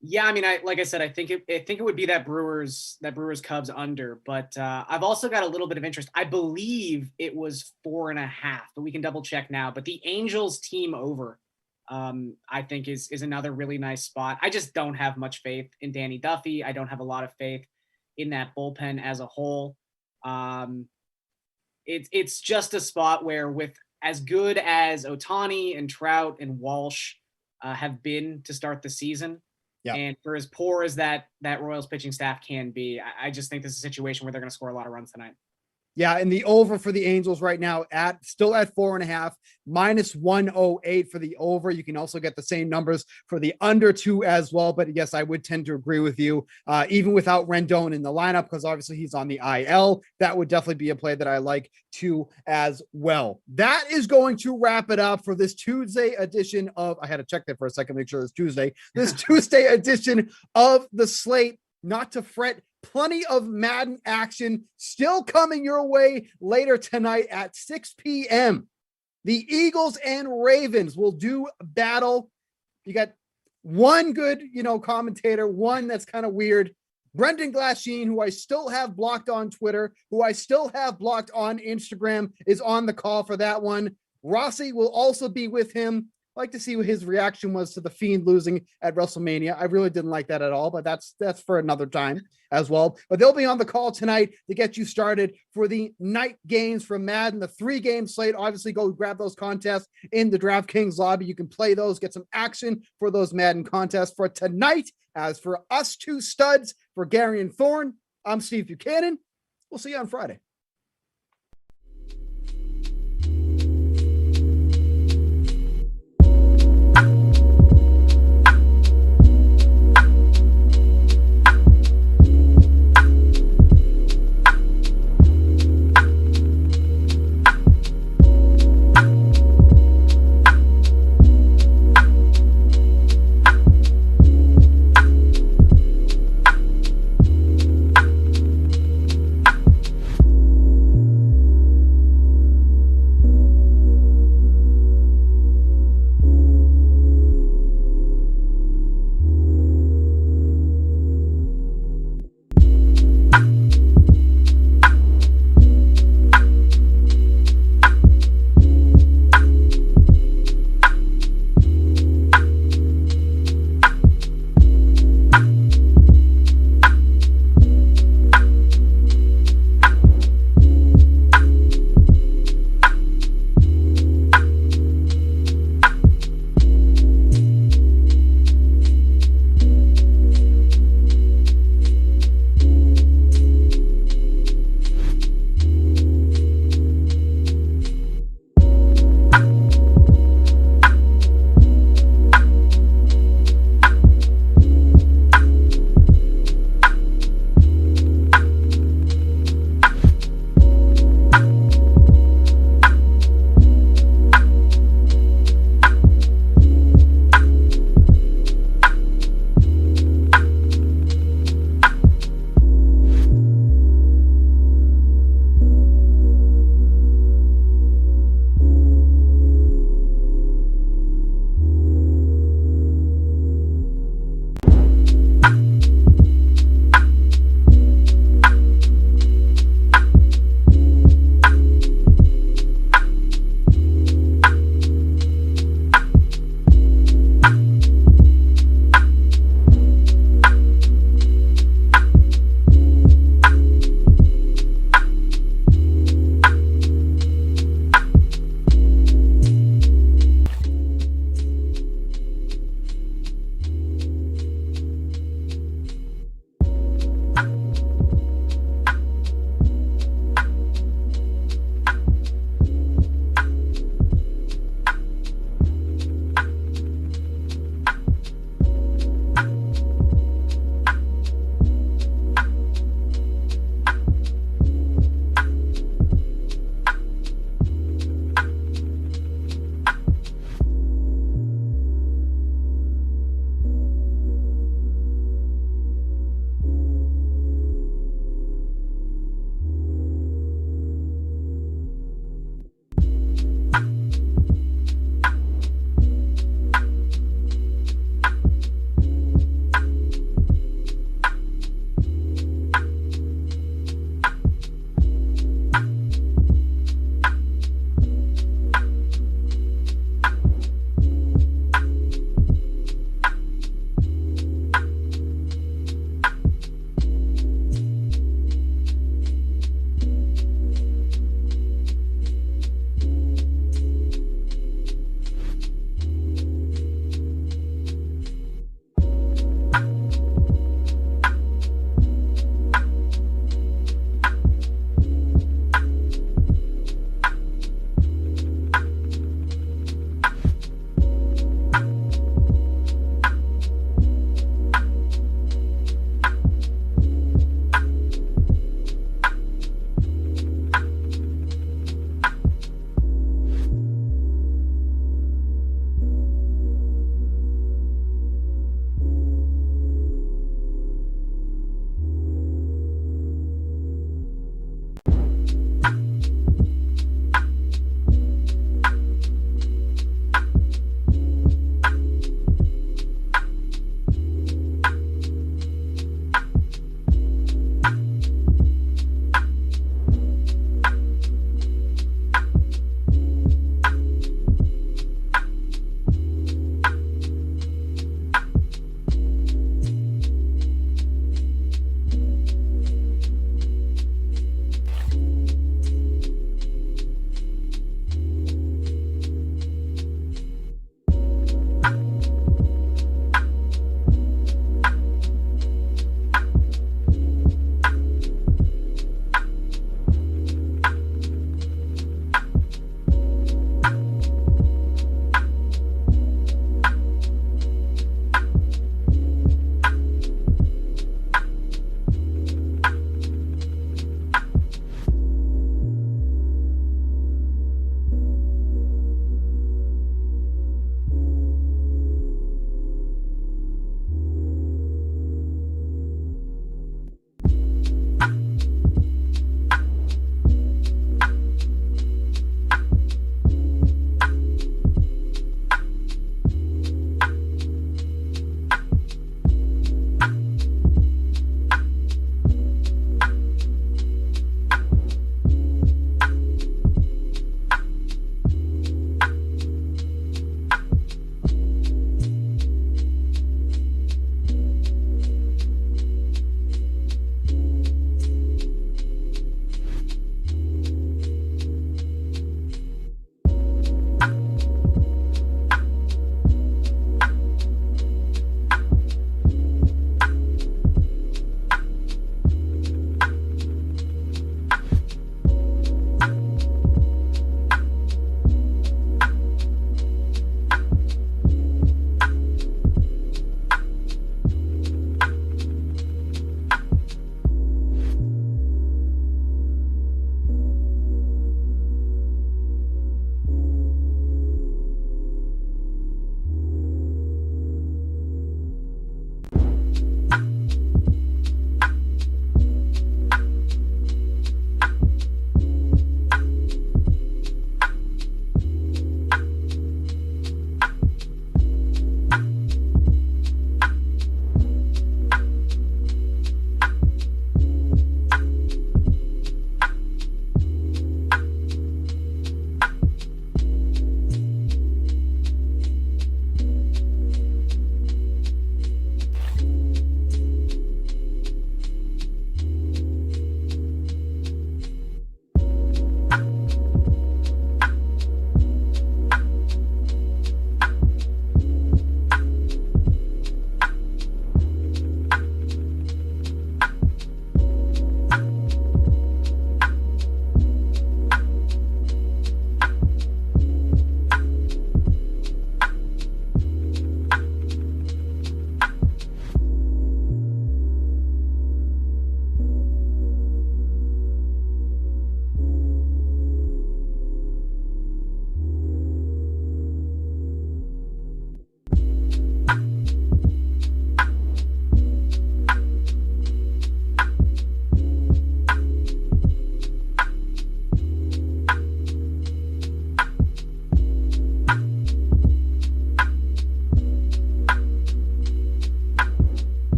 Yeah, I mean, like I said, I think it would be that Brewers Cubs under, but I've also got a little bit of interest. I believe it was 4.5, but we can double check now. But the Angels team over, I think is another really nice spot. I just don't have much faith in Danny Duffy. I don't have a lot of faith in that bullpen as a whole. It's just a spot where, with as good as Ohtani and Trout and Walsh have been to start the season. And for as poor as that Royals pitching staff can be, I just think this is a situation where they're going to score a lot of runs tonight. Yeah, and the over for the Angels right now still at 4.5, -108 for the over. You can also get the same numbers for the under 2 as well. But yes, I would tend to agree with you. Even without Rendon in the lineup, because obviously he's on the IL, that would definitely be a play that I like too as well. That is going to wrap it up for this Tuesday edition of, I had to check that for a second, make sure it's Tuesday. This Tuesday edition of the Slate. Not to fret, plenty of Madden action still coming your way later tonight at 6 p.m. The Eagles and Ravens will do battle. You got one good, commentator, one that's kind of weird. Brendan Glasheen, who I still have blocked on Twitter, who I still have blocked on Instagram, is on the call for that one. Rossi will also be with him. Like to see what his reaction was to the Fiend losing at WrestleMania. I really didn't like that at all, but that's for another time as well. But they'll be on the call tonight to get you started for the night games from Madden, the 3-game slate. Obviously, go grab those contests in the DraftKings lobby. You can play those, get some action for those Madden contests for tonight. As for us two studs, for Gary and Thorne, I'm Steve Buchanan. We'll see you on Friday.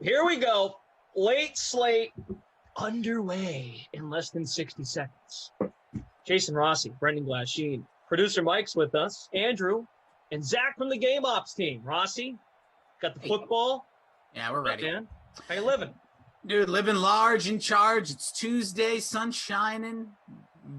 Here we go. Late slate underway in less than 60 seconds. Jason Rossi, Brendan Glasheen, producer Mike's with us, Andrew, and Zach from the Game Ops team. Rossi, got the football. Yeah, we're ready. Man, how you living? Dude, living large, in charge. It's Tuesday, sun shining,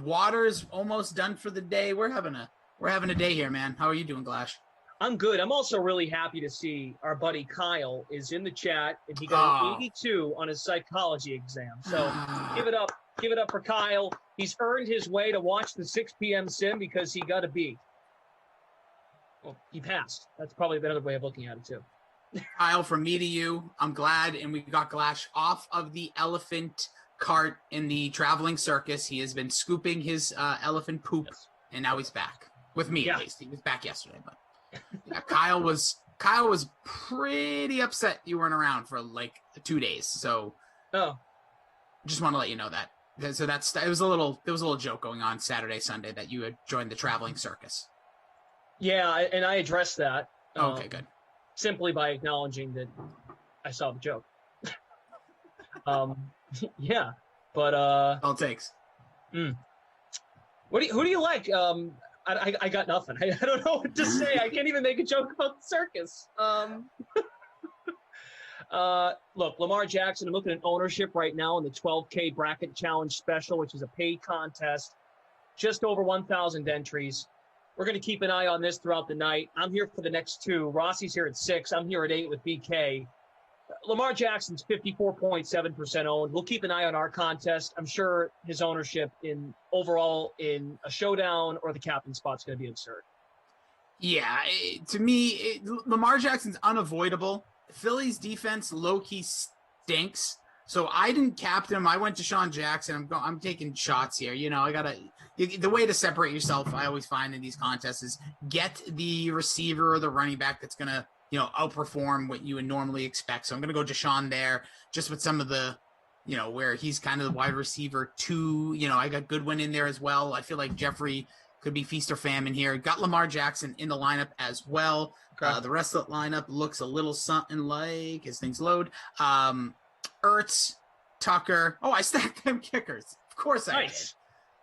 water's almost done for the day. We're having a day here, man. How are you doing, Glash? I'm good. I'm also really happy to see our buddy Kyle is in the chat, and he got an 82 on his psychology exam. So give it up for Kyle. He's earned his way to watch the 6 p.m. sim because he got a B. Well, he passed. That's probably a better way of looking at it too. Kyle, from me to you, I'm glad, and we got Glash off of the elephant cart in the traveling circus. He has been scooping his elephant poop, and now he's back with me. At least he was back yesterday, but yeah, Kyle was pretty upset you weren't around for like 2 days. So, just want to let you know that. So there was a little joke going on Saturday, Sunday that you had joined the traveling circus. Yeah, and I addressed that. Okay, good. Simply by acknowledging that I saw the joke. Yeah, but all it takes. Who do you like? I got nothing. I don't know what to say. I can't even make a joke about the circus. Look, Lamar Jackson, I'm looking at ownership right now in the 12K bracket challenge special, which is a paid contest, just over 1,000 entries. We're going to keep an eye on this throughout the night. I'm here for the next two. Rossi's here at 6. I'm here at 8 with BK. Lamar Jackson's 54.7% owned. We'll keep an eye on our contest. I'm sure his ownership overall in a showdown or the captain spot's going to be absurd. Yeah, to me, Lamar Jackson's unavoidable. Philly's defense low-key stinks. So I didn't captain him. I went to Sean Jackson. I'm taking shots here. You know, the way to separate yourself, I always find in these contests, is get the receiver or the running back that's going to, outperform what you would normally expect. So I'm going to go Deshaun there, just with some of the, where he's kind of the wide receiver 2. I got Goodwin in there as well. I feel like Jeffrey could be feast or famine here. Got Lamar Jackson in the lineup as well. Okay. The rest of the lineup looks a little something like, as things load, Ertz, Tucker. Oh, I stacked them kickers. Of course I did.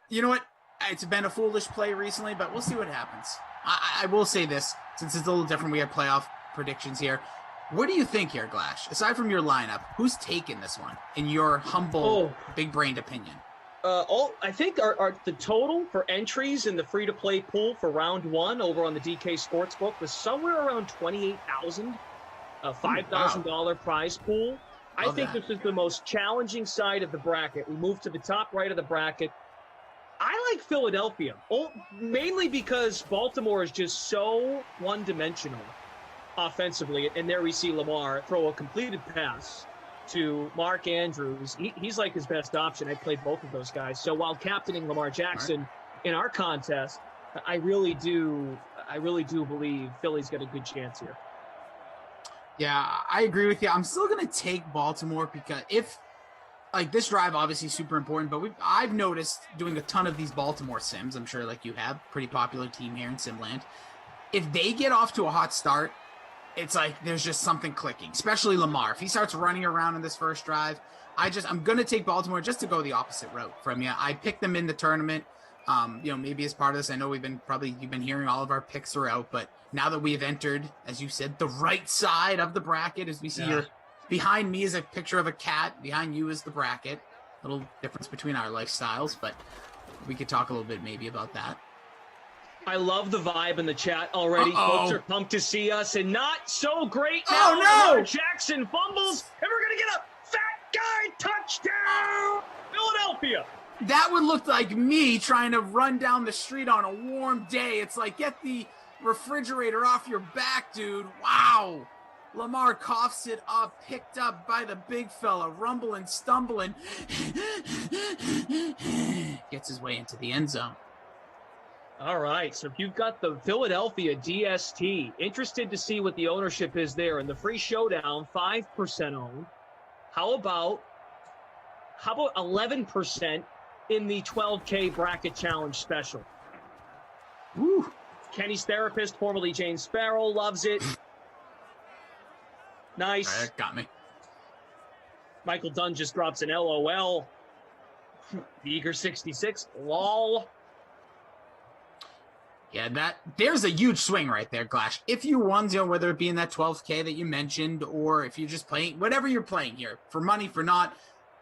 You know what? It's been a foolish play recently, but we'll see what happens. I will say this, since it's a little different, we have playoff predictions here. What do you think here, Glash? Aside from your lineup, who's taking this one, in your humble, big-brained opinion? I think our the total for entries in the free-to-play pool for round 1 over on the DK Sportsbook was somewhere around 28,000, a $5,000 prize pool. I think this is the most challenging side of the bracket. We move to the top right of the bracket. I like Philadelphia, mainly because Baltimore is just so one-dimensional offensively. And there we see Lamar throw a completed pass to Mark Andrews. He's like his best option. I played both of those guys. So while captaining Lamar Jackson in our contest, I really do believe Philly's got a good chance here. Yeah, I agree with you. I'm still going to take Baltimore because this drive obviously super important, but I've noticed doing a ton of these Baltimore sims, I'm sure like you have, pretty popular team here in Simland. If they get off to a hot start, it's like there's just something clicking, especially Lamar. If he starts running around in this first drive, I'm going to take Baltimore just to go the opposite route from you. I picked them in the tournament. Maybe as part of this, I know you've been hearing all of our picks throughout, but now that we have entered, as you said, the right side of the bracket, as we see behind me is a picture of a cat, behind you is the bracket. Little difference between our lifestyles, but we could talk a little bit maybe about that. I love the vibe in the chat already. Folks are pumped to see us, and not so great now. Lamar Jackson fumbles, and we're going to get a fat guy touchdown, Philadelphia. That would look like me trying to run down the street on a warm day. It's like, get the refrigerator off your back, dude. Wow. Lamar coughs it up, picked up by the big fella, rumbling, stumbling. Gets his way into the end zone. All right, so you've got the Philadelphia DST. Interested to see what the ownership is there. In the free showdown, 5% owned. How about 11% in the 12K bracket challenge special? Woo. Kenny's therapist, formerly Jane Sparrow, loves it. Nice. That got me. Michael Dunn just drops an LOL. The Eager 66, lol. Yeah, there's a huge swing right there, Glash. If you won, whether it be in that 12K that you mentioned, or if you're just playing, whatever you're playing here, for money, for not,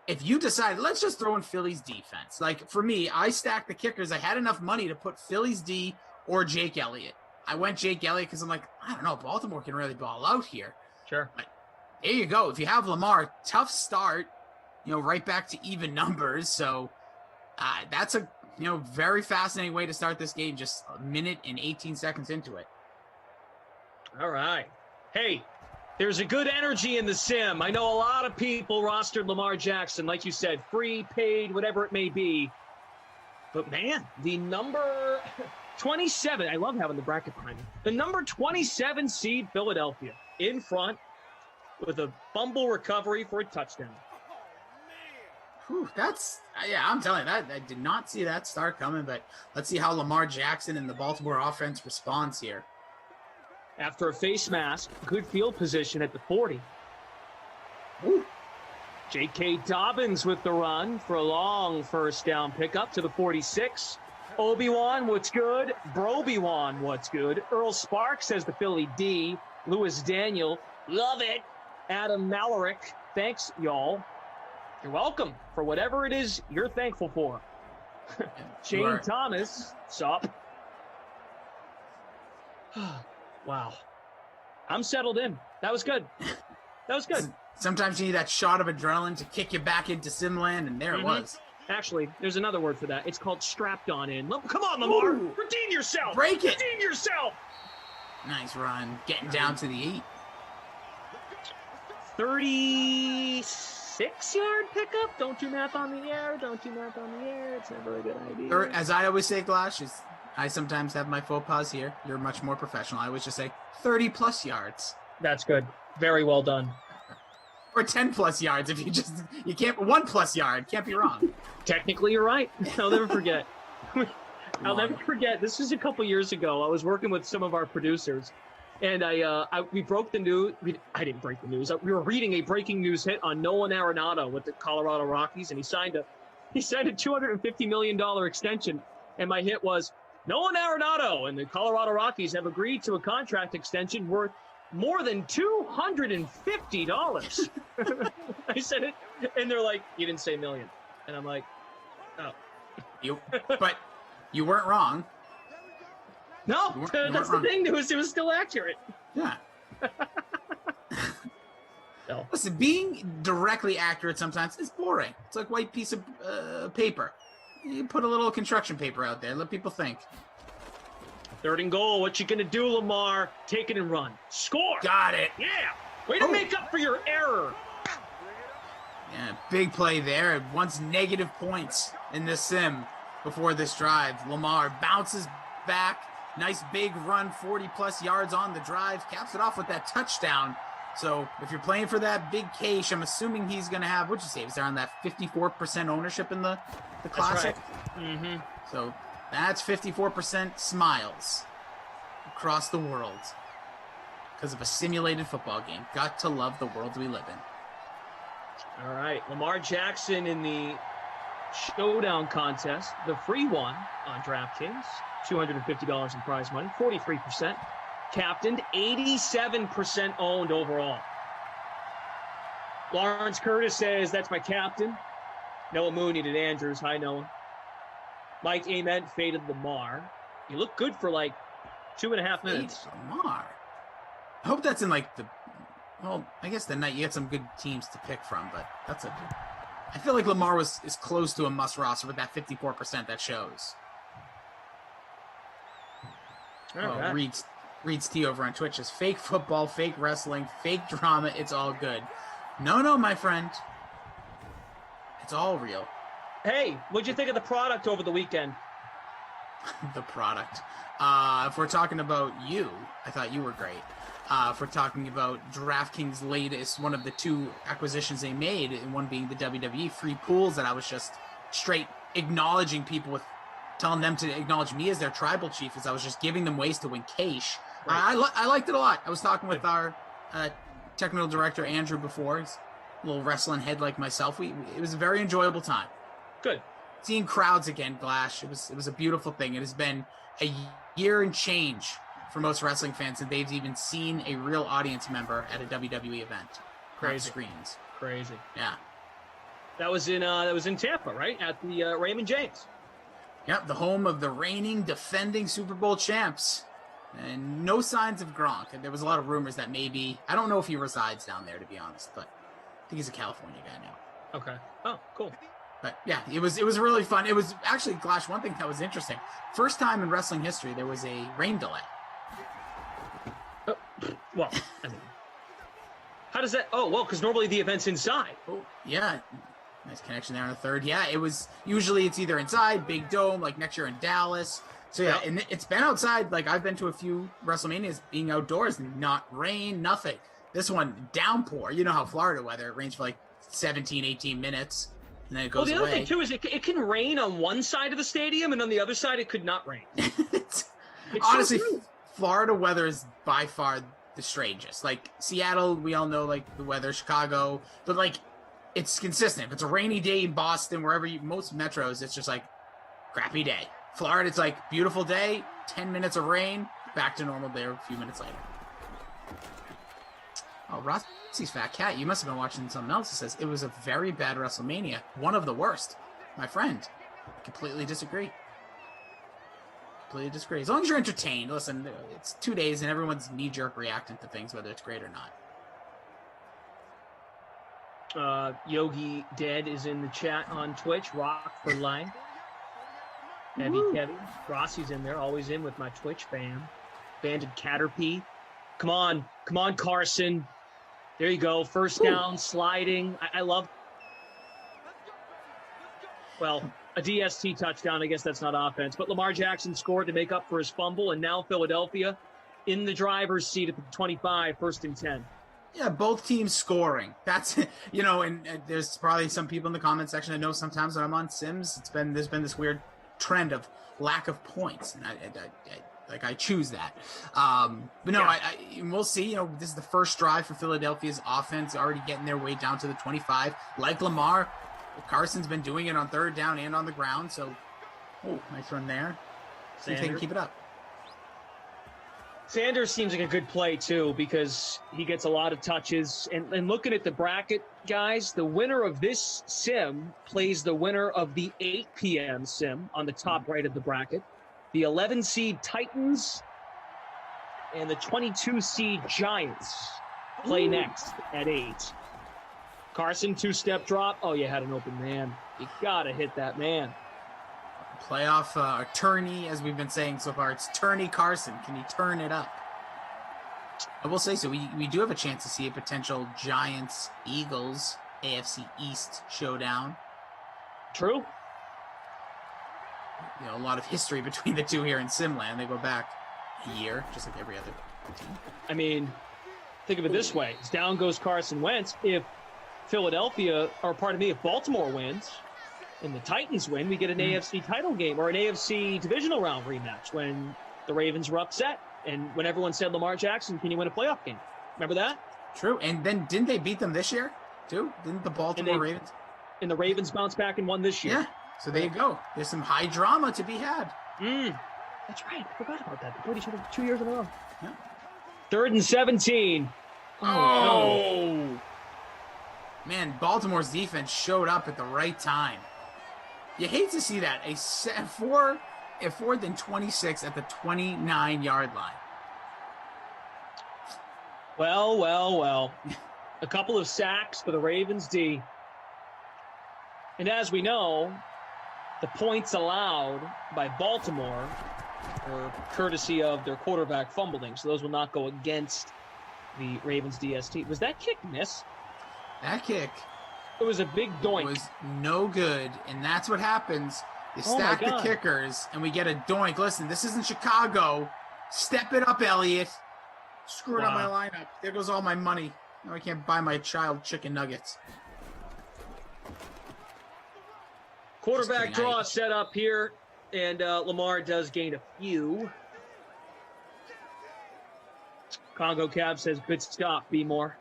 if you decide, let's just throw in Philly's defense. Like, for me, I stacked the kickers. I had enough money to put Philly's D or Jake Elliott. I went Jake Elliott because I'm like, I don't know, Baltimore can really ball out here. Sure. But there you go. If you have Lamar, tough start, right back to even numbers. So that's a very fascinating way to start this game, just a minute and 18 seconds into it. All right. Hey, there's a good energy in the sim. I know a lot of people rostered Lamar Jackson, like you said, free, paid, whatever it may be. But man, the number 27, I love having the bracket behind me. The number 27 seed Philadelphia in front with a fumble recovery for a touchdown. Whew, I'm telling you, that I did not see that start coming, but let's see how Lamar Jackson and the Baltimore offense responds here. After a face mask, good field position at the 40. Ooh. J.K. Dobbins with the run for a long first down pickup to the 46. Obi-Wan, what's good? Brobi-Wan, what's good? Earl Sparks says the Philly D. Lewis Daniel, love it. Adam Malarick, thanks, y'all. You're welcome for whatever it is you're thankful for. Shane Thomas, sup? Wow. I'm settled in. That was good. That was good. Sometimes you need that shot of adrenaline to kick you back into Simland, and there it was. Actually, there's another word for that. It's called strapped on in. Come on, Lamar. Ooh. Redeem yourself. Break it. Redeem yourself. Nice run. Getting down to the 8. 36-yard pickup. Don't do math on the air. Don't do math on the air. It's never a good idea. As I always say, Glash, I sometimes have my faux pas here. You're much more professional. I always just say 30-plus yards. That's good. Very well done. Or 10-plus yards if you can't, 1+ yard. Can't be wrong. Technically, you're right. I'll never forget. I'll never forget. This was a couple years ago. I was working with some of our producers, and we broke the news. I didn't break the news. We were reading a breaking news hit on Nolan Arenado with the Colorado Rockies, and he signed a $250 million extension. And my hit was Nolan Arenado and the Colorado Rockies have agreed to a contract extension worth more than $250. I said it, and they're like, "You didn't say million," and I'm like, "Oh." But you weren't wrong. No, that's the thing. It was still accurate. Yeah. No. Listen, being directly accurate sometimes is boring. It's like a white piece of paper. You put a little construction paper out there. Let people think. 3rd and goal. What you gonna do, Lamar? Take it and run. Score. Got it. Yeah. Way to make up for your error. Yeah, big play there. Once negative points in this sim before this drive. Lamar bounces back. Nice big run, 40-plus yards on the drive. Caps it off with that touchdown. So if you're playing for that big cash, I'm assuming he's going to have, what'd you say, is there on that 54% ownership in the Classic? That's right. Mm-hmm. So that's 54% smiles across the world because of a simulated football game. Got to love the world we live in. All right. Lamar Jackson in the showdown contest, the free one on DraftKings, $250 in prize money, 43%. Captained, 87% owned overall. Lawrence Curtis says, that's my captain. Noah Mooney to Andrews. Hi, Noah. Mike Ament faded Lamar. You look good for like 2.5 minutes. Lamar. I hope that's in like well, I guess the night you get some good teams to pick from, but I feel like Lamar is close to a must roster with that 54% that shows. Reed's T over on Twitch is fake football, fake wrestling, fake drama. It's all good. No, my friend. It's all real. Hey, what'd you think of the product over the weekend? The product. If we're talking about you, I thought you were great. If we're talking about DraftKings' latest, one of the 2 acquisitions they made, and one being the WWE free pools that I was just straight acknowledging people with, telling them to acknowledge me as their tribal chief, as I was just giving them ways to win cash. Right. I liked it a lot. I was talking with our technical director, Andrew, before. little wrestling head like myself, it was a very enjoyable time. Good. Seeing crowds again, Glash, it was a beautiful thing. It has been a year and change for most wrestling fans, and they've even seen a real audience member at a WWE event. Crazy. Screens. Crazy. Yeah. That was in Tampa, right? At the Raymond James. Yep, the home of the reigning, defending Super Bowl champs. And no signs of Gronk. And there was a lot of rumors that maybe, I don't know if he resides down there, to be honest, but I think he's a California guy now. Okay. Oh, cool. But yeah, it was really fun. It was actually, Glash, one thing that was interesting. First time in wrestling history, there was a rain delay. Well, I mean, how does that? Oh, well, because normally the event's inside. Oh, yeah. Nice connection there on the third. Yeah, usually it's either inside, big dome, like next year in Dallas. So yeah, and it's been outside. Like I've been to a few WrestleManias being outdoors and not rain, nothing. This one, downpour. You know how Florida weather, it rains for like 17, 18 minutes, and then it goes away. Well, the other thing too is it can rain on one side of the stadium, and on the other side it could not rain. It's honestly, so Florida weather is by far the strangest. Like Seattle, we all know like the weather, Chicago, but like it's consistent. If it's a rainy day in Boston, wherever most metros, it's just like crappy day. Florida, it's like beautiful day, 10 minutes of rain, back to normal there a few minutes later. Oh, Rossi's Fat Cat, you must have been watching something else. It says, it was a very bad WrestleMania. One of the worst. My friend, completely disagree. Completely disagree. As long as you're entertained, listen, it's 2 days and everyone's knee-jerk reacting to things, whether it's great or not. Yogi Dead is in the chat on Twitch. Rock for life. Heavy Kevin. Rossi's in there, always in with my Twitch fam. Banded Caterpie. Come on, Carson. There you go. First down, sliding. I love. Well, a DST touchdown. I guess that's not offense. But Lamar Jackson scored to make up for his fumble, and now Philadelphia in the driver's seat at the 25, 1st and 10. Yeah, both teams scoring. That's, and there's probably some people in the comment section. I know sometimes when I'm on Sims, there's been this weird trend of lack of points, and I choose that. But no, yeah. We'll see. This is the first drive for Philadelphia's offense, already getting their way down to the 25. Like Lamar, Carson's been doing it on third down and on the ground. So, nice run there. See if they can keep it up. Sanders seems like a good play, too, because he gets a lot of touches. And looking at the bracket, guys, the winner of this sim plays the winner of the 8 p.m. sim on the top right of the bracket. The 11 seed Titans and the 22 seed Giants play next at 8. Carson, 2-step drop. Oh, you had an open man. You got to hit that man. Playoff attorney, as we've been saying so far, it's Turney Carson. Can he turn it up? I will say so. We do have a chance to see a potential Giants-Eagles AFC East showdown. True. A lot of history between the two here in Simland. They go back a year, just like every other team. I mean, think of it this way. Down goes Carson Wentz. If Baltimore wins, and the Titans win, we get an AFC title game or an AFC divisional round rematch when the Ravens were upset and when everyone said, Lamar Jackson, can you win a playoff game? Remember that? True. And then didn't they beat them this year too? Didn't the Baltimore Ravens? And the Ravens bounced back and won this year. Yeah. So there you go. There's some high drama to be had. That's right. I forgot about that. They played each other 2 years in a row. Yeah. 3rd and 17. No. Man, Baltimore's defense showed up at the right time. You hate to see that. A 4th and 26 at the 29-yard line. Well. A couple of sacks for the Ravens D. And as we know, the points allowed by Baltimore were courtesy of their quarterback fumbling. So those will not go against the Ravens DST. Was that kick miss? That kick. It was a big doink. It was no good, and that's what happens. You stack the kickers, and we get a doink. Listen, this isn't Chicago. Step it up, Elliott. Screwing up my lineup. There goes all my money. Now I can't buy my child chicken nuggets. Quarterback draw set up here, and Lamar does gain a few. Congo Cab says, good stop, be more.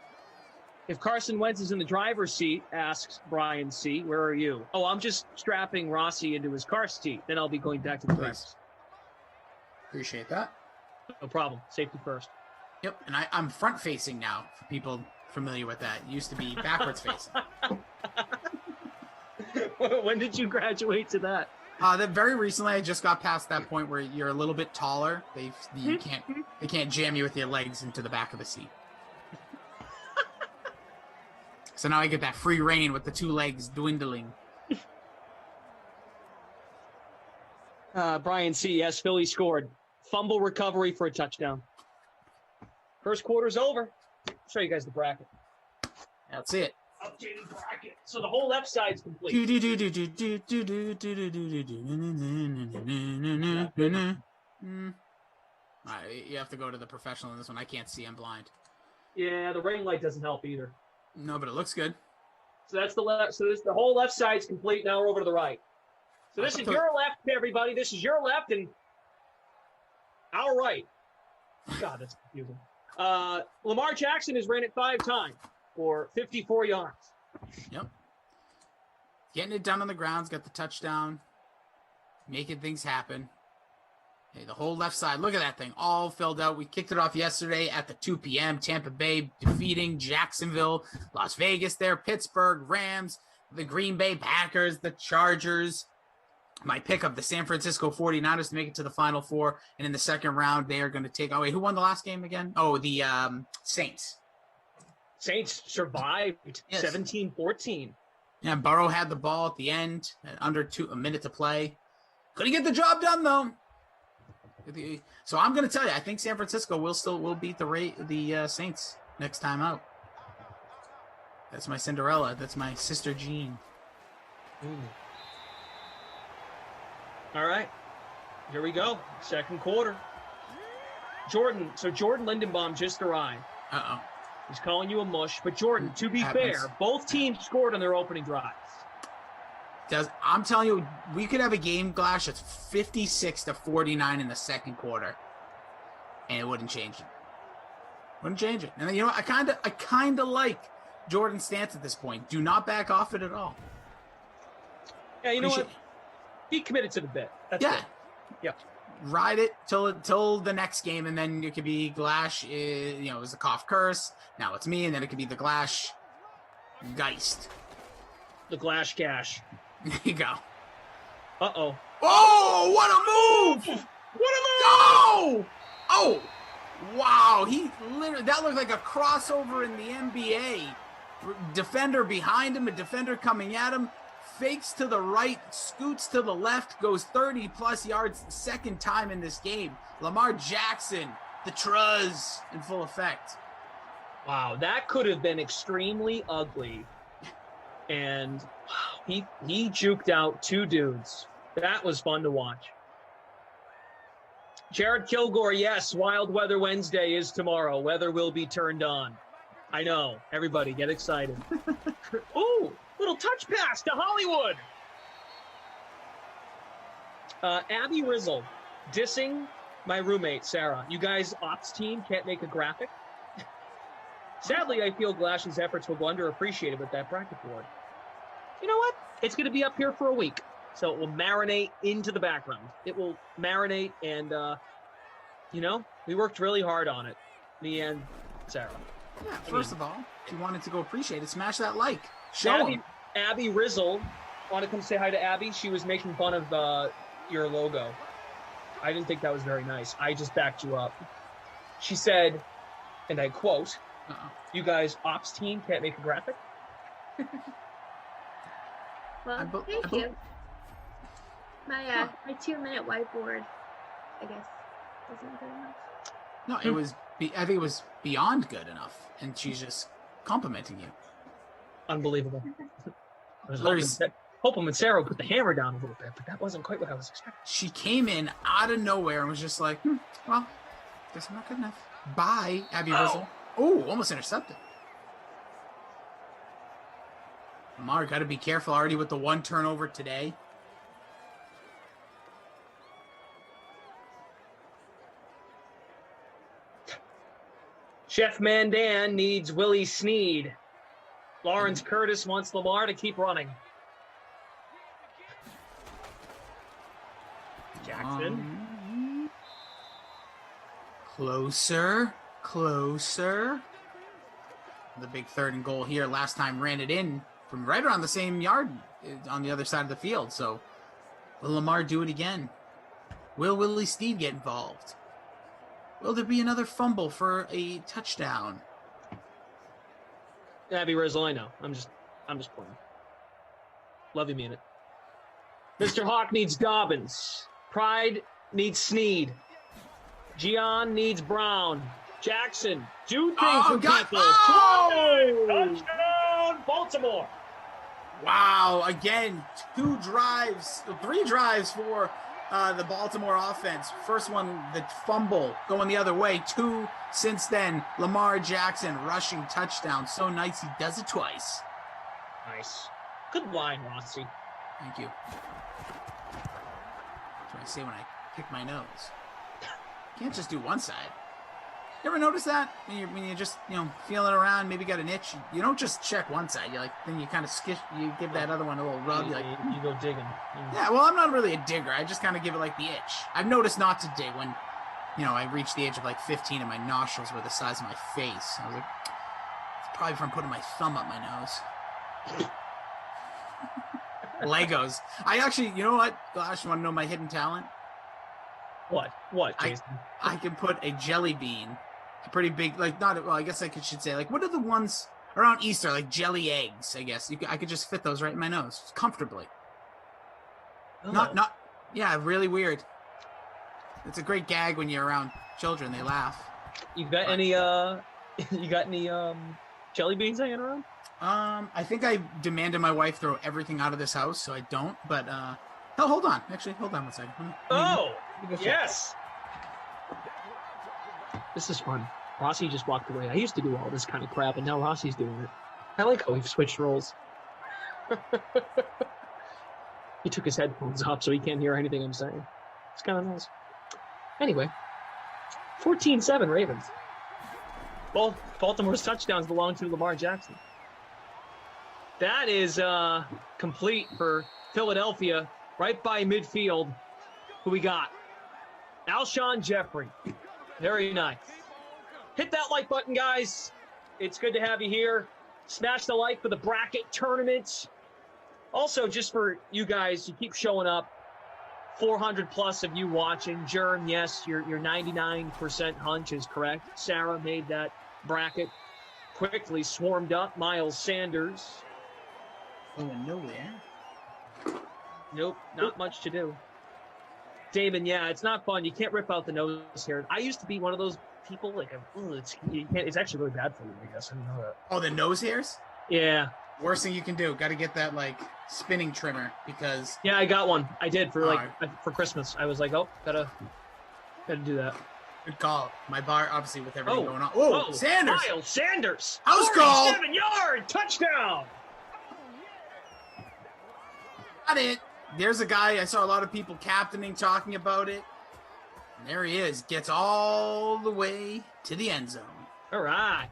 If Carson Wentz is in the driver's seat, asks Brian C., where are you? Oh, I'm just strapping Rossi into his car seat. Then I'll be going back to the driver's. Appreciate that. No problem. Safety first. Yep, and I'm front facing now for people familiar with that. It used to be backwards facing. When did you graduate to that? That very recently, I just got past that point where you're a little bit taller. They can't jam you with your legs into the back of the seat. So now I get that free reign with the two legs dwindling. Brian C., yes, Philly scored. Fumble recovery for a touchdown. First quarter's over. I'll show you guys the bracket. That's it. Updated bracket. So the whole left side's complete. You have to go to the professional in this one. I can't see. I'm blind. Yeah, the ring light doesn't help either. No, but it looks good. So that's the left. So the whole left side's complete. Now we're over to the right. So this is your left, everybody. This is your left and our right. God, that's confusing. Lamar Jackson has ran it 5 times for 54 yards. Yep. Getting it done on the ground's got the touchdown. Making things happen. Hey, the whole left side, look at that thing, all filled out. We kicked it off yesterday at the 2 p.m. Tampa Bay defeating Jacksonville, Las Vegas there, Pittsburgh, Rams, the Green Bay Packers, the Chargers. My pick of the San Francisco 49ers to make it to the Final Four. And in the second round, they are going to take, oh, wait, who won the last game again? Oh, the Saints. Saints survived 17-14. Yeah, Burrow had the ball at the end, under a minute to play. Couldn't get the job done, though. So I'm going to tell you, I think San Francisco will beat the Saints next time out. That's my Cinderella. That's my sister Jean. All right, here we go. Second quarter. Jordan Lindenbaum just arrived. Uh-oh. He's calling you a mush. But Jordan, to be fair, both teams scored on their opening drives. I'm telling you, we could have a game, Glash, that's 56-49 in the second quarter, and it wouldn't change it. Wouldn't change it. And you know what? I kind of like Jordan's stance at this point. Do not back off it at all. Yeah, you know what? Be committed to the bit. That's good. Yep. Ride it till the next game, and then it could be Glash. It was a cough curse. Now it's me, and then it could be the Glash Geist. The Glash Gash. There you go. Uh-oh. Oh, what a move! What a move! Oh, wow. That looked like a crossover in the NBA. Defender behind him, a defender coming at him. Fakes to the right, scoots to the left, goes 30-plus yards second time in this game. Lamar Jackson, the Truz, in full effect. Wow, that could have been extremely ugly. And he juked out 2 dudes. That was fun to watch. Jared Kilgore, yes, Wild Weather Wednesday is tomorrow. Weather will be turned on. I know. Everybody get excited. Ooh, little touch pass to Hollywood. Abby Rizzle dissing my roommate, Sarah. You guys, ops team, can't make a graphic? Sadly, I feel Glash's efforts will go underappreciated with that bracket board. You know what? It's going to be up here for a week, so it will marinate into the background. It will marinate, and, we worked really hard on it, me and Sarah. Yeah, first of all, if you wanted to go appreciate it, smash that like. Show him. Abby Rizzle, want to come say hi to Abby? She was making fun of your logo. I didn't think that was very nice. I just backed you up. She said, and I quote, you guys, ops team, can't make a graphic? Well, thank you. My 2-minute whiteboard, I guess, wasn't good enough. No, it was. I think it was beyond good enough, and she's just complimenting you. Unbelievable. I was hoping that Sarah would put the hammer down a little bit, but that wasn't quite what I was expecting. She came in out of nowhere and was just like, well, guess I'm not good enough. Bye, Abby Rizzle. Oh, almost intercepted. Lamar, got to be careful already with the 1 turnover today. Chef Mandan needs Willie Sneed Lawrence Curtis wants Lamar to keep running. Jackson. Closer. The big 3rd and goal here. Last time ran it in from right around the same yard on the other side of the field. So will Lamar do it again? Will Willie Steve get involved? Will there be another fumble for a touchdown? Abby Rosalino. I'm just playing. Love you, mean it. Mr. Hawk needs Dobbins. Pride needs Sneed. Gian needs Brown. Jackson, do things with people. Touchdown, Baltimore. Wow, again, 3 drives for the Baltimore offense. First one, the fumble going the other way. 2 since then. Lamar Jackson rushing touchdown. So nice he does it twice. Nice. Good line, Rossi. Thank you. That's what I say when I pick my nose. Can't just do one side. You ever notice that when you're just feeling around, maybe got an itch, you don't just check one side. You then you kind of you give that other one a little rub. You go digging. Yeah, well, I'm not really a digger. I just kind of give it like the itch. I've noticed not to dig when, I reached the age of like 15 and my nostrils were the size of my face. I was like, it's probably from putting my thumb up my nose. Legos. I actually, you know what? Gosh, you want to know my hidden talent? What, Jason? I can put a jelly bean, a pretty big, I guess I should say, what are the ones around Easter, like jelly eggs, I guess. I could just fit those right in my nose, comfortably. Oh. Yeah, really weird. It's a great gag when you're around children, they laugh. You got any jelly beans hanging around? I think I demanded my wife throw everything out of this house, so I don't, but, hold on. Actually, hold on one second. Yes. This is fun. Rossi just walked away. I used to do all this kind of crap, and now Rossi's doing it. I like how we've switched roles. He took his headphones off so he can't hear anything I'm saying. It's kind of nice. Anyway, 14-7 Ravens. Baltimore's touchdowns belong to Lamar Jackson. That is complete for Philadelphia, right by midfield. Who we got? Alshon Jeffrey. Very nice. Hit that like button, guys. It's good to have you here. Smash the like for the bracket tournament. Also, just for you guys, you keep showing up. 400 plus of you watching. Jerm, yes, your 99% hunch is correct. Sarah made that bracket. Quickly swarmed up. Miles Sanders. Going nowhere. Nope, not much to do. Damon, yeah, it's not fun. You can't rip out the nose hair. I used to be one of those people. It's actually really bad for you, I guess. I didn't know that. Oh, the nose hairs? Yeah. Worst thing you can do. Got to get that spinning trimmer because. Yeah, I got one. I did for for Christmas. I was like, oh, gotta do that. Good call. My bar, obviously, with everything going on. Oh, Sanders! Miles Sanders! House call! 7-yard touchdown! Got it. There's a guy, I saw a lot of people captaining, talking about it. And there he is. Gets all the way to the end zone. All right.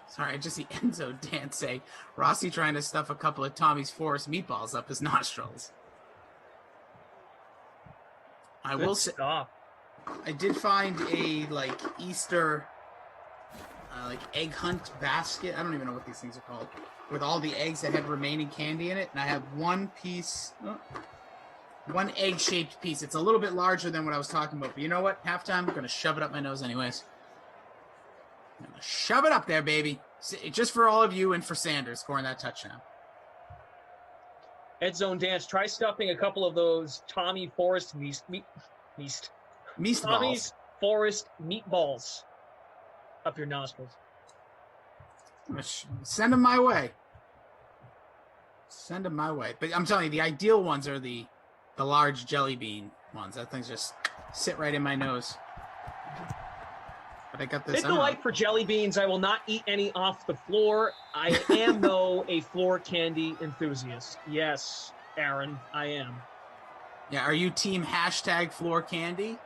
Sorry, I just see Enzo dance say Rossi trying to stuff a couple of Tommy's Forest meatballs up his nostrils. I will say, I did find a Easter egg hunt basket. I don't even know what these things are called. With all the eggs that had remaining candy in it, and I have one egg-shaped piece. It's a little bit larger than what I was talking about, but you know what? Halftime, I'm going to shove it up my nose anyways. I'm going to shove it up there, baby. Just for all of you and for Sanders scoring that touchdown. Ed Zone Dance, try stuffing a couple of those Tommy Forest Tommy's Forest meatballs up your nostrils. Send them my way. But I'm telling you, the ideal ones are the large jelly bean ones. That things just sit right in my nose. But I got this. Hit the like for jelly beans. I will not eat any off the floor. I am, though, a floor candy enthusiast. Yes, Aaron, I am. Yeah, are you team #floor candy?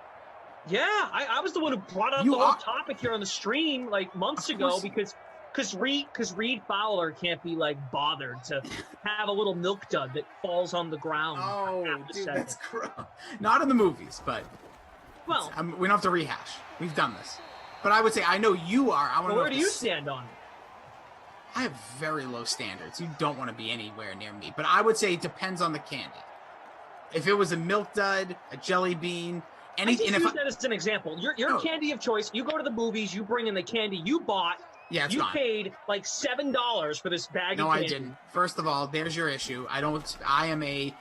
Yeah, I was the one who brought up the whole topic here on the stream months ago because Because Reed Fowler can't be like bothered to have a little milk dud that falls on the ground. Oh, half a dude, second. that's gross. Not in the movies, but Well, we don't have to rehash. We've done this. But I would say I know you are. I want to know where do you stand on it? I have very low standards. You don't want to be anywhere near me. But I would say it depends on the candy. If it was a milk dud, a jelly bean, anything. I just use that as an example. Your candy of choice. You go to the movies. You bring in the candy you bought. Yeah, it's you gone. paid like $7 for this bag of candy. No, I didn't. First of all, there's your issue. I am a.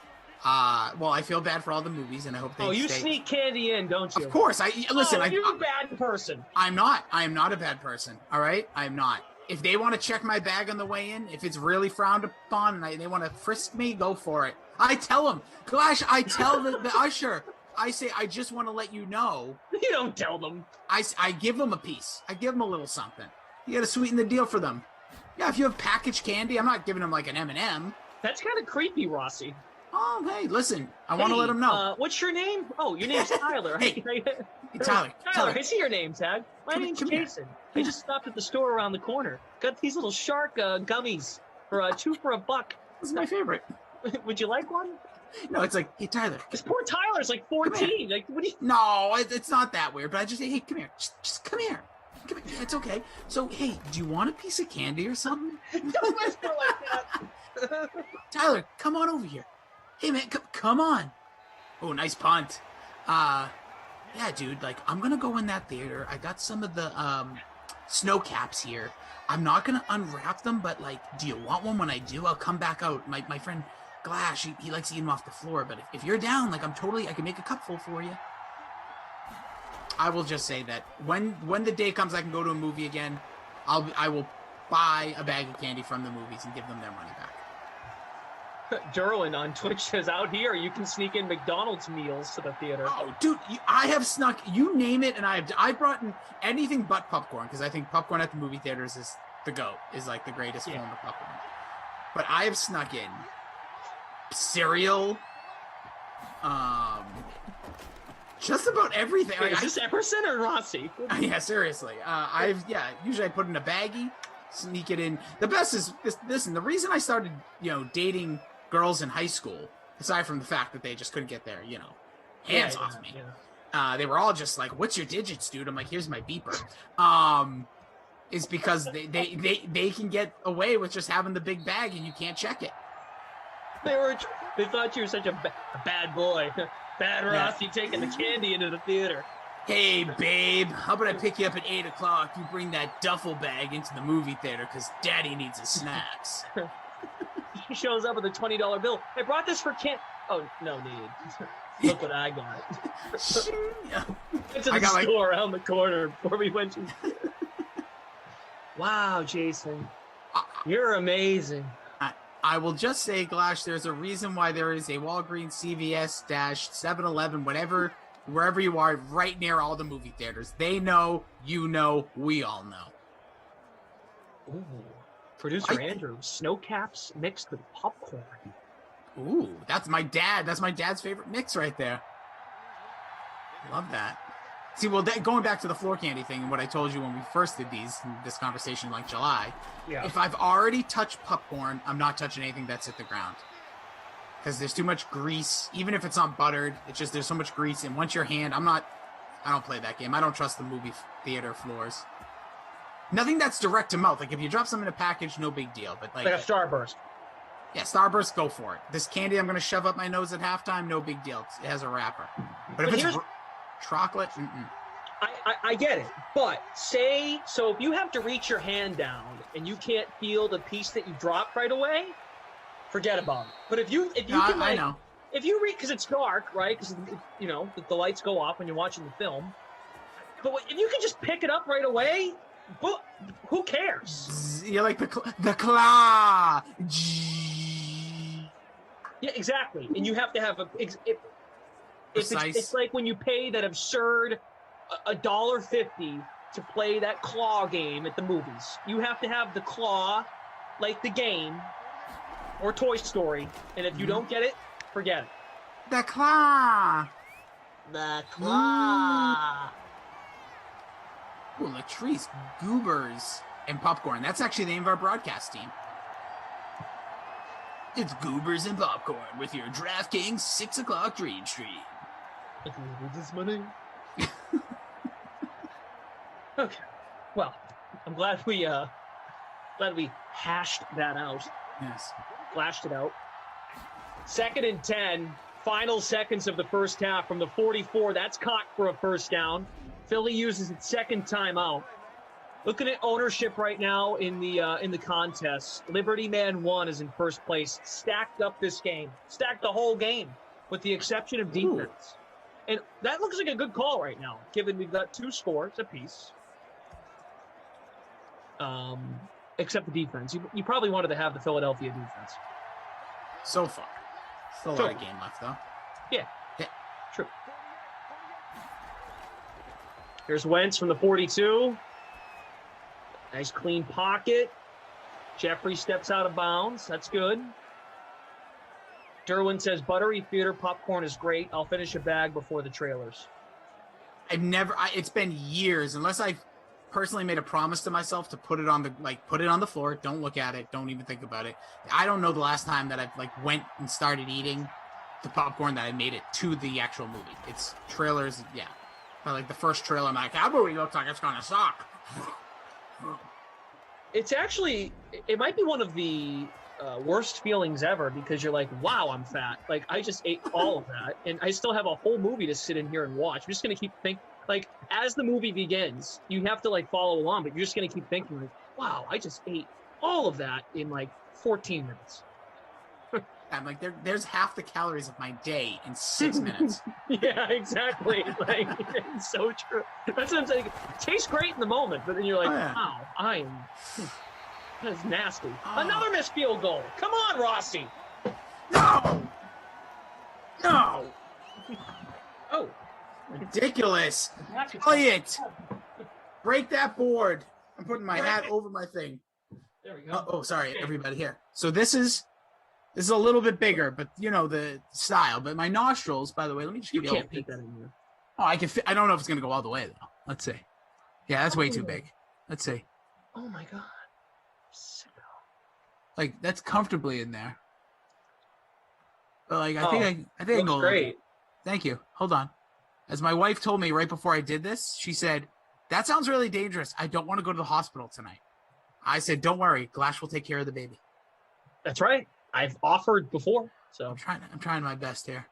Well, I feel bad for all the movies, and I hope they. Oh, you sneak candy in, don't you? Of course. Listen. You're a bad person. I'm not. I am not a bad person. All right, I'm not. If they want to check my bag on the way in, if it's really frowned upon and they want to frisk me, go for it. I tell them, Clash, I tell the usher, I say, I just want to let you know. You don't tell them. I give them a piece. I give them a little something. You got to sweeten the deal for them. Yeah, if you have packaged candy, I'm not giving them like an M&M. That's kind of creepy, Rossi. Oh, hey, listen, I want to let them know. What's your name? Oh, your name's Tyler. Hey, Tyler, I see your name tag. My name's Jason. I just stopped at the store around the corner. Got these little shark gummies for 2 for $1. This is my favorite. Would you like one? No, it's like, hey, Tyler. This poor Tyler's like 14. Like, what do you? No, it's not that weird. But I just say, hey, come here. Just come here. Come here. It's okay. So, hey, do you want a piece of candy or something? Don't whisper like that. Tyler, come on over here. Hey, man, come on. Oh, nice punt. Yeah, dude, like, I'm going to go in that theater. I got some of the snow caps here. I'm not going to unwrap them, but, like, do you want one? When I do, I'll come back out. My friend Glash, he likes eating them off the floor, but if you're down, like, I can make a cupful for you. I will just say that when the day comes I can go to a movie again, I will buy a bag of candy from the movies and give them their money back. Derwin on Twitch says, out here you can sneak in McDonald's meals to the theater. Oh, dude, I have snuck, you name it, and I brought in anything but popcorn, because I think popcorn at the movie theaters is the GOAT, is like the greatest form of popcorn. But I have snuck in cereal, just about everything. Wait, is this Emerson or Rossi? Yeah, seriously. Usually I put in a baggie, sneak it in. The best is, listen, the reason I started, dating girls in high school, aside from the fact that they just couldn't get their, hands off me. Yeah. They were all just like, what's your digits, dude? I'm like, here's my beeper. Is because they can get away with just having the big bag and you can't check it. They thought you were such a bad boy. Bad Rossi taking the candy into the theater. Hey, babe, how about I pick you up at 8 o'clock? You bring that duffel bag into the movie theater because daddy needs his snacks. He shows up with a $20 bill. I brought this for Oh, no need. Look what I got. Went to the store around the corner before we went to... Wow, Jason. You're amazing. I will just say, Glash, there's a reason why there is a Walgreens, CVS, 7-Eleven, whatever, wherever you are, right near all the movie theaters. They know, you know, we all know. Ooh. Producer Andrew, snow caps mixed with popcorn. Ooh, that's my dad. That's my dad's favorite mix right there. Love that. See, well, going back to the floor candy thing and what I told you when we first did this conversation like July, if I've already touched popcorn, I'm not touching anything that's at the ground. Because there's too much grease. Even if it's not buttered, it's just there's so much grease. And once your hand, I don't play that game. I don't trust the movie theater floors. Nothing that's direct to mouth. Like if you drop something in a package, no big deal. But like a Starburst. Yeah, Starburst, go for it. This candy I'm going to shove up my nose at halftime, no big deal. It has a wrapper. But if it's chocolate, I get it. But so if you have to reach your hand down and you can't feel the piece that you dropped right away, forget about it. But if you can, I know. If you read, because it's dark, right? Because the lights go off when you're watching the film. But if you can just pick it up right away, who cares? You're like the claw. Yeah, exactly. And you have to have it's like when you pay that absurd $1.50 to play that claw game at the movies. You have to have the claw, like the game, or Toy Story. And if you don't get it, forget it. The claw. The claw. Ooh, Latrice, goobers and Popcorn. That's actually the name of our broadcast team. It's Goobers and Popcorn with your DraftKings 6 o'clock dream stream. This money. Okay. Well, I'm glad we hashed that out. Yes. Flashed it out. 2nd and 10. Final seconds of the first half from the 44. That's caught for a first down. Philly uses its second timeout. Looking at ownership right now in the contest, Liberty Man 1 is in first place. Stacked up this game. Stacked the whole game, with the exception of defense. And that looks like a good call right now, given we've got 2 scores apiece. Except the defense. You probably wanted to have the Philadelphia defense. So far. Still a lot of game left, though. Yeah. True. Here's Wentz from the 42. Nice clean pocket. Jeffrey steps out of bounds. That's good. Derwin says, buttery theater popcorn is great. I'll finish a bag before the trailers. It's been years, unless I've personally made a promise to myself to put it on the floor. Don't look at it. Don't even think about it. I don't know the last time that I've went and started eating the popcorn that I made it to the actual movie. It's trailers. Yeah. But the first trailer, I'm like, that movie looks like it's going to suck. It's actually, it might be one of the worst feelings ever, because you're like, wow, I'm fat. I just ate all of that, and I still have a whole movie to sit in here and watch. I'm just going to keep thinking, as the movie begins, you have to follow along, but you're just going to keep thinking, wow, I just ate all of that in 14 minutes. I'm like, there's half the calories of my day in 6 minutes. Yeah, exactly. It's so true. That's what I'm saying. It tastes great in the moment, but then you're like, wow, that is nasty. Another missed field goal. Come on, Rossi. No! Oh. Ridiculous. Elliot, break that board. I'm putting my hat over my thing. There we go. Oh, sorry, everybody here. So this is a little bit bigger, but the style. But my nostrils, by the way, let me just give you can't fit that in here. Oh, I can fit. I don't know if it's gonna go all the way though. Let's see. Yeah, that's way too big. Let's see. Oh my god. That's comfortably in there. But I think I can go. Great. Thank you. Hold on. As my wife told me right before I did this, she said, "That sounds really dangerous. I don't want to go to the hospital tonight." I said, "Don't worry. Glash will take care of the baby." That's right. I've offered before, so I'm trying my best here.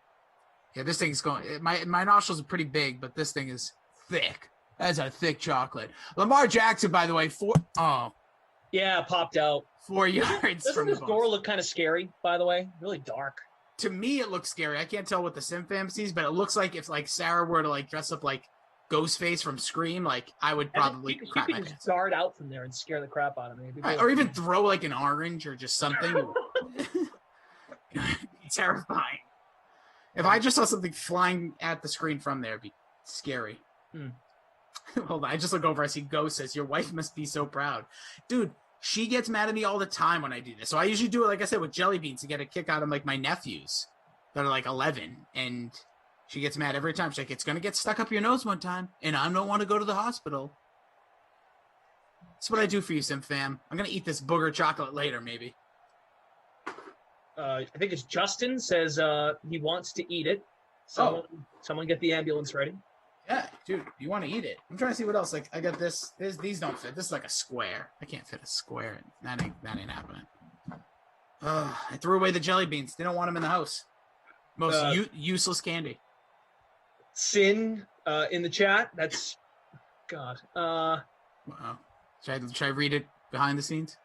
Yeah, this thing's going. My nostrils are pretty big, but this thing is thick. That's a thick chocolate. Lamar Jackson, by the way, yeah, popped out 4 yards. Doesn't this door look kind of scary? By the way, really dark. To me, it looks scary. I can't tell what the Sim fam sees, but it looks like if Sarah were to dress up like Ghostface from Scream, I would probably crap you my could pants. just dart out from there and scare the crap out of me. Right, or even throw an orange or just something. Terrifying. If I just saw something flying at the screen from there, it'd be scary. Hold on, I just look over, I see Ghost says, your wife must be so proud. Dude, she gets mad at me all the time when I do this. So I usually do it, like I said, with jelly beans to get a kick out of my nephews that are 11. And she gets mad every time. She's like, it's going to get stuck up your nose one time, and I don't want to go to the hospital. That's what I do for you, Sim fam. I'm going to eat this booger chocolate later, maybe. I think it's Justin says he wants to eat it. Someone get the ambulance ready. Yeah, dude, you want to eat it. I'm trying to see what else. I got this. These don't fit. This is a square. I can't fit a square. That ain't happening. I threw away the jelly beans. They don't want them in the house. Most useless candy. Sin in the chat. That's God. Wow. Should I read it behind the scenes?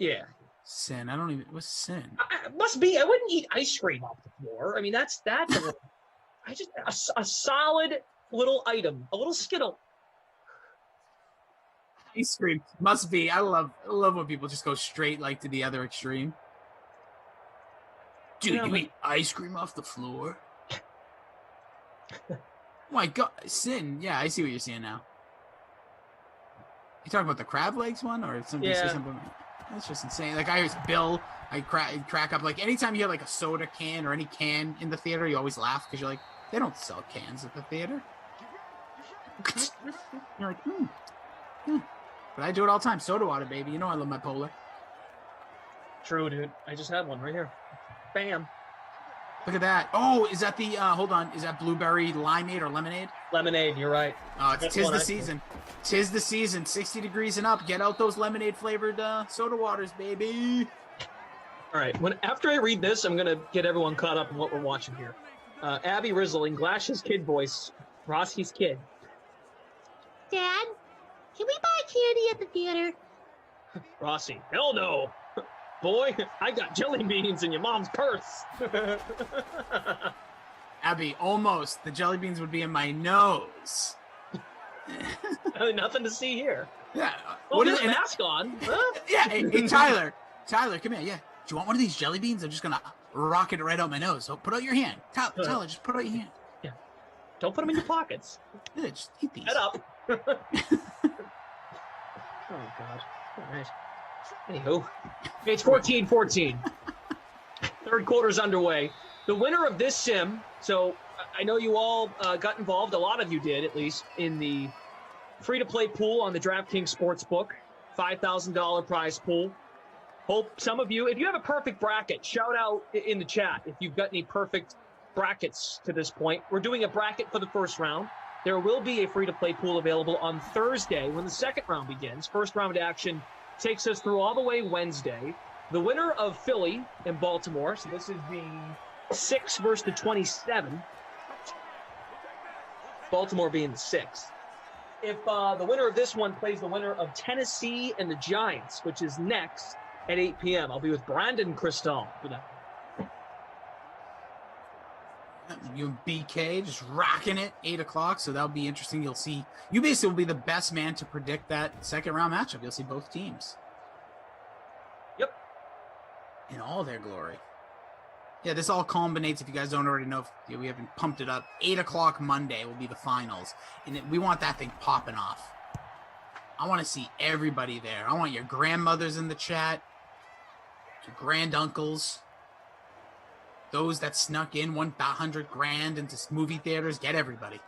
Yeah. Sin. I don't even. What's sin? Must be. I wouldn't eat ice cream off the floor. I mean, that's a solid little item, a little Skittle. Ice cream must be. I love when people just go straight to the other extreme. Dude, you eat ice cream off the floor? My God, Sin. Yeah, I see what you're saying now. You talking about the crab legs one, or something? Yeah. Something? That's just insane. I hear Bill. I crack up. Anytime you have a soda can or any can in the theater, you always laugh because you're like, they don't sell cans at the theater. You're like, but I do it all the time. Soda water, baby. You know I love my Polar. True, dude. I just had one right here. Bam. Look at that. Oh, is that the, hold on. Is that blueberry limeade or lemonade? Lemonade, you're right. Tis the season. Tis the season. 60 degrees and up. Get out those lemonade flavored soda waters, baby. All right. After I read this, I'm going to get everyone caught up in what we're watching here. Abby Rizzle in Glash's kid voice. Rossi's kid. Dad, can we buy candy at the theater? Rossi. Hell no. Boy, I got jelly beans in your mom's purse. Abby, almost. The jelly beans would be in my nose. Nothing to see here. Yeah. What is a mask on? Huh? Yeah. Hey, Tyler. Tyler, come here. Yeah. Do you want one of these jelly beans? I'm just going to rocket it right out my nose. So put out your hand. Tyler, just put out your hand. Yeah. Don't put them in your pockets. Yeah, just eat these. Head up. Oh, God. All right. Anywho, it's 14-14. Third quarter's underway. The winner of this sim, so I know you all got involved, a lot of you did at least, in the free-to-play pool on the DraftKings Sportsbook, $5,000 prize pool. Hope some of you, if you have a perfect bracket, shout out in the chat if you've got any perfect brackets to this point. We're doing a bracket for the first round. There will be a free-to-play pool available on Thursday when the second round begins. First round action takes us through all the way Wednesday. The winner of Philly and Baltimore, so this is the 6 versus the 27. Baltimore being the 6. If the winner of this one plays the winner of Tennessee and the Giants, which is next at 8 p.m., I'll be with Brandon Cristal for that. You and BK just rocking it, 8 o'clock, so that'll be interesting. You'll see, you basically will be the best man to predict that second round matchup. You'll see both teams. Yep. In all their glory. Yeah, this all culminates, if you guys don't already know, if we haven't pumped it up, 8 o'clock Monday will be the finals, and we want that thing popping off. I want to see everybody there. I want your grandmothers in the chat, your granduncles, those that snuck in $100,000 into movie theaters. Get everybody.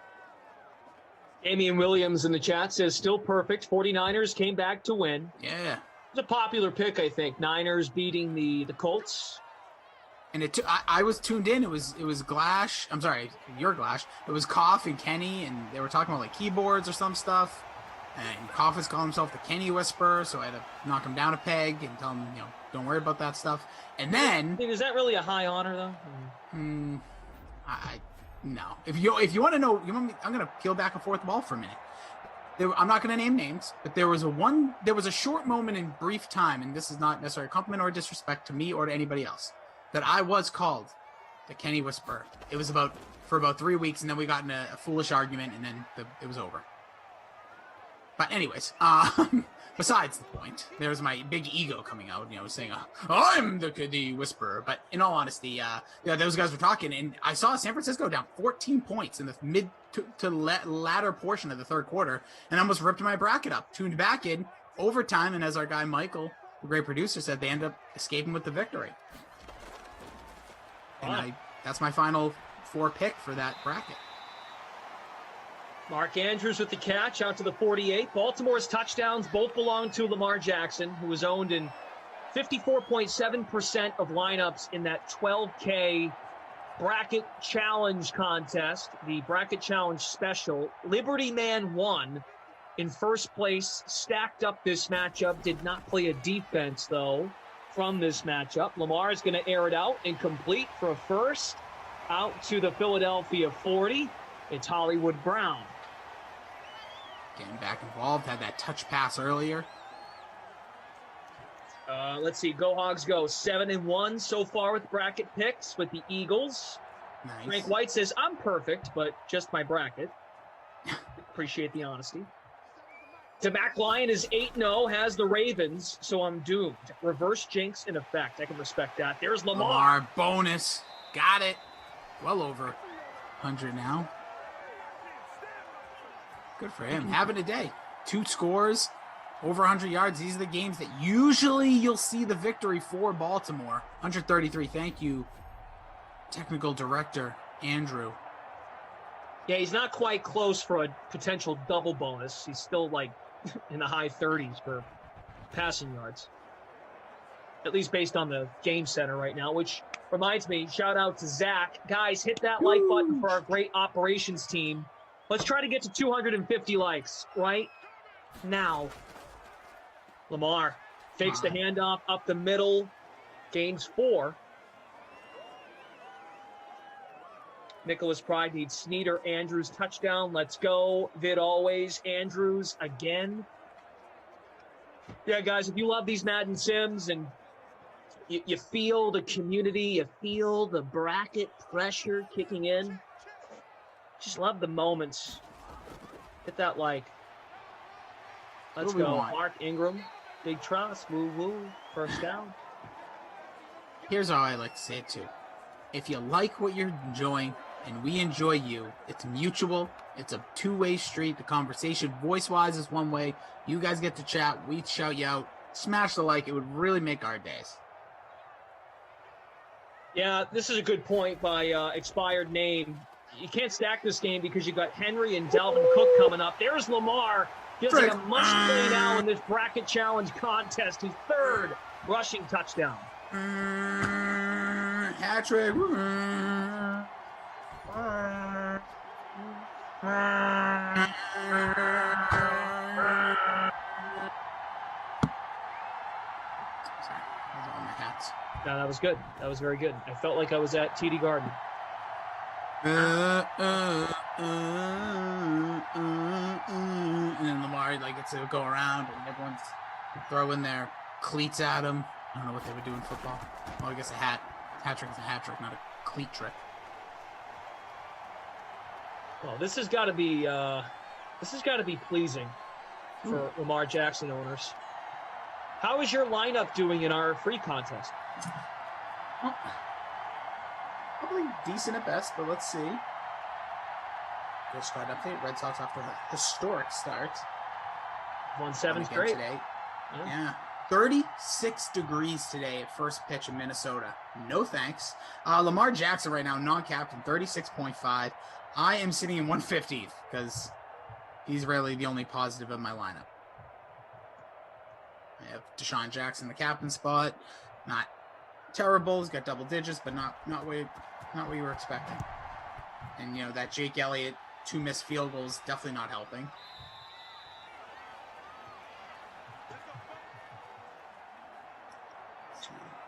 Damian Williams in the chat says, still perfect. 49ers came back to win. Yeah. It's a popular pick, I think. Niners beating the Colts. And I was tuned in. It was Glash. I'm sorry, your Glash. It was Koff and Kenny, and they were talking about like keyboards or some stuff. And Koff is calling himself the Kenny Whisperer, so I had to knock him down a peg and tell him, don't worry about that stuff. And then, is that really a high honor though? No. If you want to know, I'm gonna peel back and forth the ball for a minute. I'm not going to name names, but there was a short moment in brief time, and this is not necessarily a compliment or disrespect to me or to anybody else, that I was called the Kenny Whisperer. It was for about 3 weeks, and then we got in a foolish argument, and then it was over. But anyways, besides the point, there's my big ego coming out, saying, I'm the Whisperer. But in all honesty, those guys were talking, and I saw San Francisco down 14 points in the mid to latter portion of the third quarter, and almost ripped my bracket up, tuned back in, overtime, and as our guy Michael, the great producer, said, they ended up escaping with the victory. And that's my final 4 pick for that bracket. Mark Andrews with the catch out to the 48. Baltimore's touchdowns both belong to Lamar Jackson, who was owned in 54.7% of lineups in that 12K bracket challenge contest, the bracket challenge special. Liberty Man won in first place, stacked up this matchup, did not play a defense, though, from this matchup. Lamar is going to air it out and complete for a first out to the Philadelphia 40. It's Hollywood Brown. Getting back involved, had that touch pass earlier. Let's see, Go Hogs go 7-1 so far with bracket picks with the Eagles. Nice. Frank White says, I'm perfect, but just my bracket. Appreciate the honesty. Mac Lyon is 8-0, has the Ravens, so I'm doomed. Reverse jinx in effect. I can respect that. There's Lamar. Bonus. Got it. Well over 100 now. Good for him. Having a day. 2 scores, over 100 yards. These are the games that usually you'll see the victory for Baltimore. 133. Thank you, technical director Andrew. Yeah, he's not quite close for a potential double bonus. He's still like in the high 30s for passing yards, at least based on the game center right now, which reminds me, shout out to Zach. Guys, hit that like button for our great operations team. Let's try to get to 250 likes right now. Lamar fakes the handoff up the middle. Gains 4. Nicholas Pride needs Sneeder. Andrews touchdown. Let's go. Vid always. Andrews again. Yeah, guys, if you love these Madden Sims and you feel the community, you feel the bracket pressure kicking in, just love the moments. Hit that like. Let's go. Mark Ingram. Big trust. Woo woo. First down. Here's how I like to say it too. If you like what you're enjoying and we enjoy you, it's mutual. It's a two-way street. The conversation voice-wise is one way. You guys get to chat. We shout you out. Smash the like. It would really make our days. Yeah, this is a good point by expired name. You can't stack this game because you got Henry and Dalvin Cook coming up. There's Lamar. Feels like a must-play now in this bracket challenge contest. His 3rd rushing touchdown. Hat trick. No, that was good. That was very good. I felt like I was at TD Garden. And then Lamar gets to go around and everyone's throwing their cleats at him. I don't know what they would do in football. Well, I guess a hat trick is a hat trick, not a cleat trick. Well, this has got to be pleasing for Lamar Jackson owners. How is your lineup doing in our free contest? Well, probably decent at best, but let's see. Go start update. Red Sox off to a historic start. Won 7 straight. Today. Yeah. 36 degrees today at first pitch in Minnesota. No thanks. Lamar Jackson right now, non-captain, 36.5. I am sitting in 150th because he's really the only positive of my lineup. I have Deshaun Jackson, the captain spot. Not terrible. He's got double digits, but not what you were expecting. And, that Jake Elliott 2 missed field goals definitely not helping.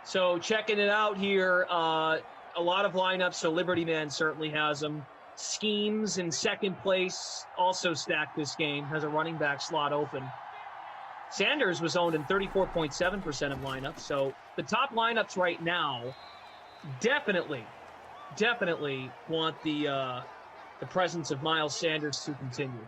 So checking it out here, a lot of lineups. So Liberty Man certainly has them. Schemes in second place also stacked this game, has a running back slot open. Sanders was owned in 34.7% of lineups. So the top lineups right now definitely want the presence of Miles Sanders to continue.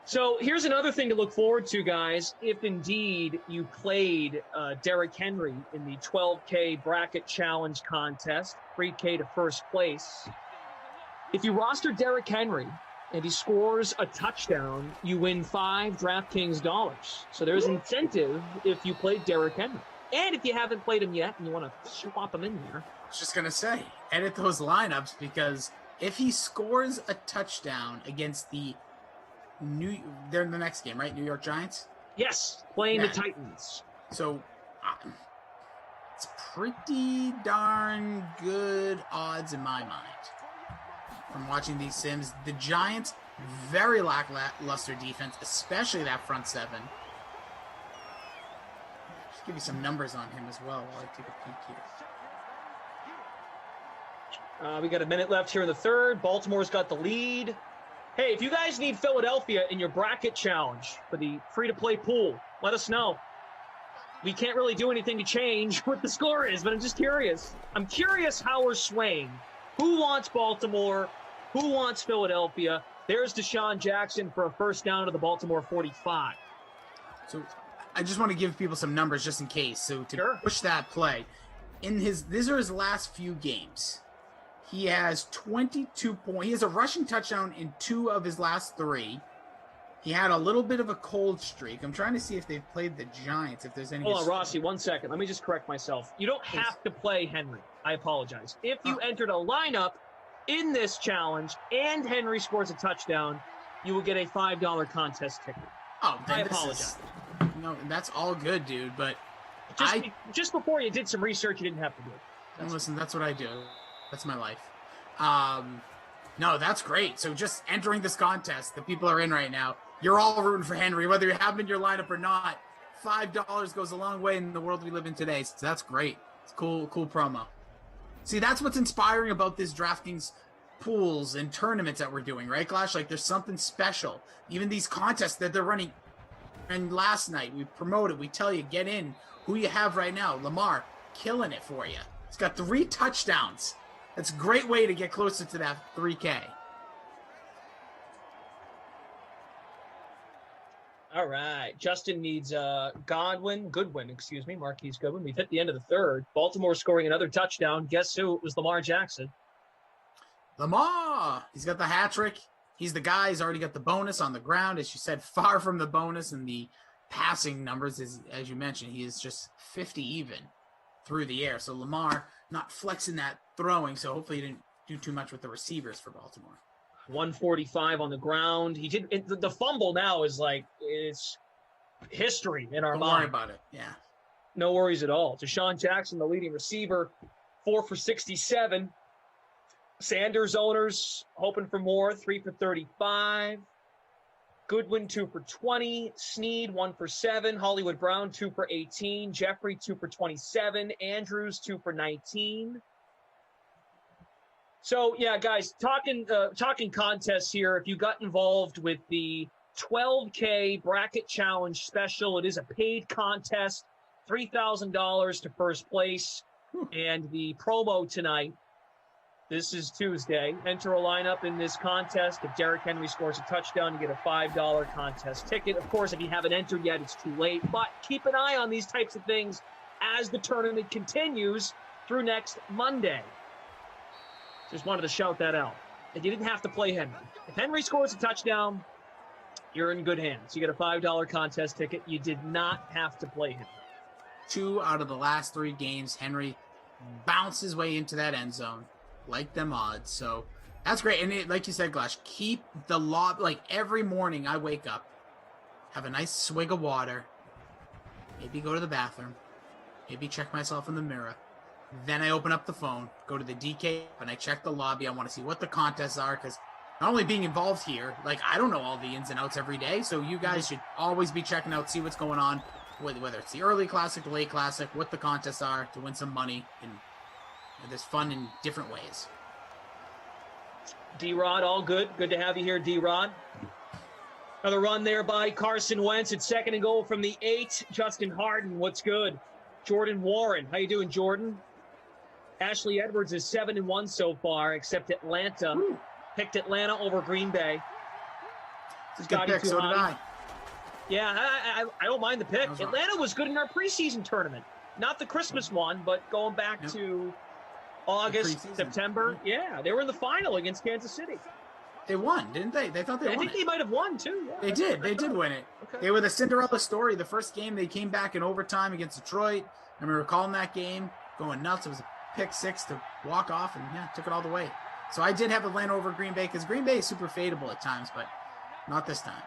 So here's another thing to look forward to, guys. If indeed you played Derrick Henry in the 12K bracket challenge contest, 3K to first place. If you roster Derrick Henry and he scores a touchdown, you win $5 DraftKings dollars. So there's incentive if you played Derrick Henry. And if you haven't played him yet and you want to swap him in there. I was just going to say, edit those lineups because if he scores a touchdown against they're in the next game, right? New York Giants? Yes, playing the Titans. So it's pretty darn good odds in my mind from watching these Sims. The Giants, very lackluster defense, especially that front seven. Just give you some numbers on him as well while I take a peek here. We got a minute left here in the third. Baltimore's got the lead. Hey, if you guys need Philadelphia in your bracket challenge for the free-to-play pool, let us know. We can't really do anything to change what the score is, but I'm just curious. I'm curious how we're swaying. Who wants Baltimore? Who wants Philadelphia? There's Deshaun Jackson for a first down to the Baltimore 45. So I just want to give people some numbers just in case. So to push that play, these are his last few games. He has 22 points. He has a rushing touchdown in 2 of his last 3. He had a little bit of a cold streak. I'm trying to see if they've played the Giants, if there's any. Hold on, Rossi, 1 second. Let me just correct myself. You don't have to play Henry. I apologize. If you entered a lineup in this challenge and Henry scores a touchdown, you will get a $5 contest ticket. Oh, I apologize. No, that's all good, dude. But just before you did some research, you didn't have to do it. Listen, that's what I do. That's my life. No, that's great. So just entering this contest that people are in right now, you're all rooting for Henry, whether you have him in your lineup or not. $5 goes a long way in the world we live in today. So that's great. It's cool promo. See, that's what's inspiring about this DraftKings pools and tournaments that we're doing, right, Clash? Like, there's something special. Even these contests that they're running. And last night, we promoted, we tell you, get in who you have right now. Lamar, killing it for you. He's got 3 touchdowns. That's a great way to get closer to that 3K. All right. Justin needs Goodwin, excuse me, Marquise Goodwin. We've hit the end of the third. Baltimore scoring another touchdown. Guess who? It was Lamar Jackson. Lamar! He's got the hat trick. He's the guy. He's already got the bonus on the ground. As you said, far from the bonus and the passing numbers. As you mentioned, he is just 50 even through the air. So Lamar not flexing that throwing, so hopefully he didn't do too much with the receivers for Baltimore. 145 on the ground. He did the fumble now is like it's history in our mind. Don't worry about it. Yeah. No worries at all. Deshaun Jackson, the leading receiver, 4 for 67. Sanders owners hoping for more, 3 for 35. Goodwin, 2 for 20. Snead, 1 for 7. Hollywood Brown, 2 for 18. Jeffrey, 2 for 27. Andrews, 2 for 19. So, yeah, guys, talking contests here. If you got involved with the 12K Bracket Challenge special, it is a paid contest, $3,000 to first place. And the promo tonight, this is Tuesday. Enter a lineup in this contest. If Derrick Henry scores a touchdown, you get a $5 contest ticket. Of course, if you haven't entered yet, it's too late. But keep an eye on these types of things as the tournament continues through next Monday. Just wanted to shout that out. And you didn't have to play Henry. If Henry scores a touchdown, you're in good hands. You get a $5 contest ticket. You did not have to play Henry. 2 out of the last 3 games, Henry bounced his way into that end zone. Like them odds. So that's great. And like you said, Glash, keep the law. Like every morning I wake up, have a nice swig of water, maybe go to the bathroom, maybe check myself in the mirror. Then I open up the phone, go to the DK, and I check the lobby. I want to see what the contests are, because not only being involved here, like I don't know all the ins and outs every day, so you guys should always be checking out, see what's going on, whether it's the early classic, the late classic, what the contests are to win some money, and there's fun in different ways. D-Rod, all good. Good to have you here, D-Rod. Another run there by Carson Wentz. It's 2nd and goal from the 8. Justin Harden, what's good? Jordan Warren, how you doing, Jordan? Ashley Edwards is 7-1 so far, except Atlanta. Picked Atlanta over Green Bay. It's a good pick, so did I. Yeah, I don't mind the pick. Atlanta was good in our preseason tournament. Not the Christmas one, but going back to August, September. Yeah, they were in the final against Kansas City. They won, didn't they? They thought they won. I think they might have won, too. Yeah, they did. They did win it. Okay. They were the Cinderella story. The first game, they came back in overtime against Detroit. I remember calling that game, going nuts. It was a pick 6 to walk off, and took it all the way. So I did have Atlanta over Green Bay, because Green Bay is super fadeable at times, but not this time.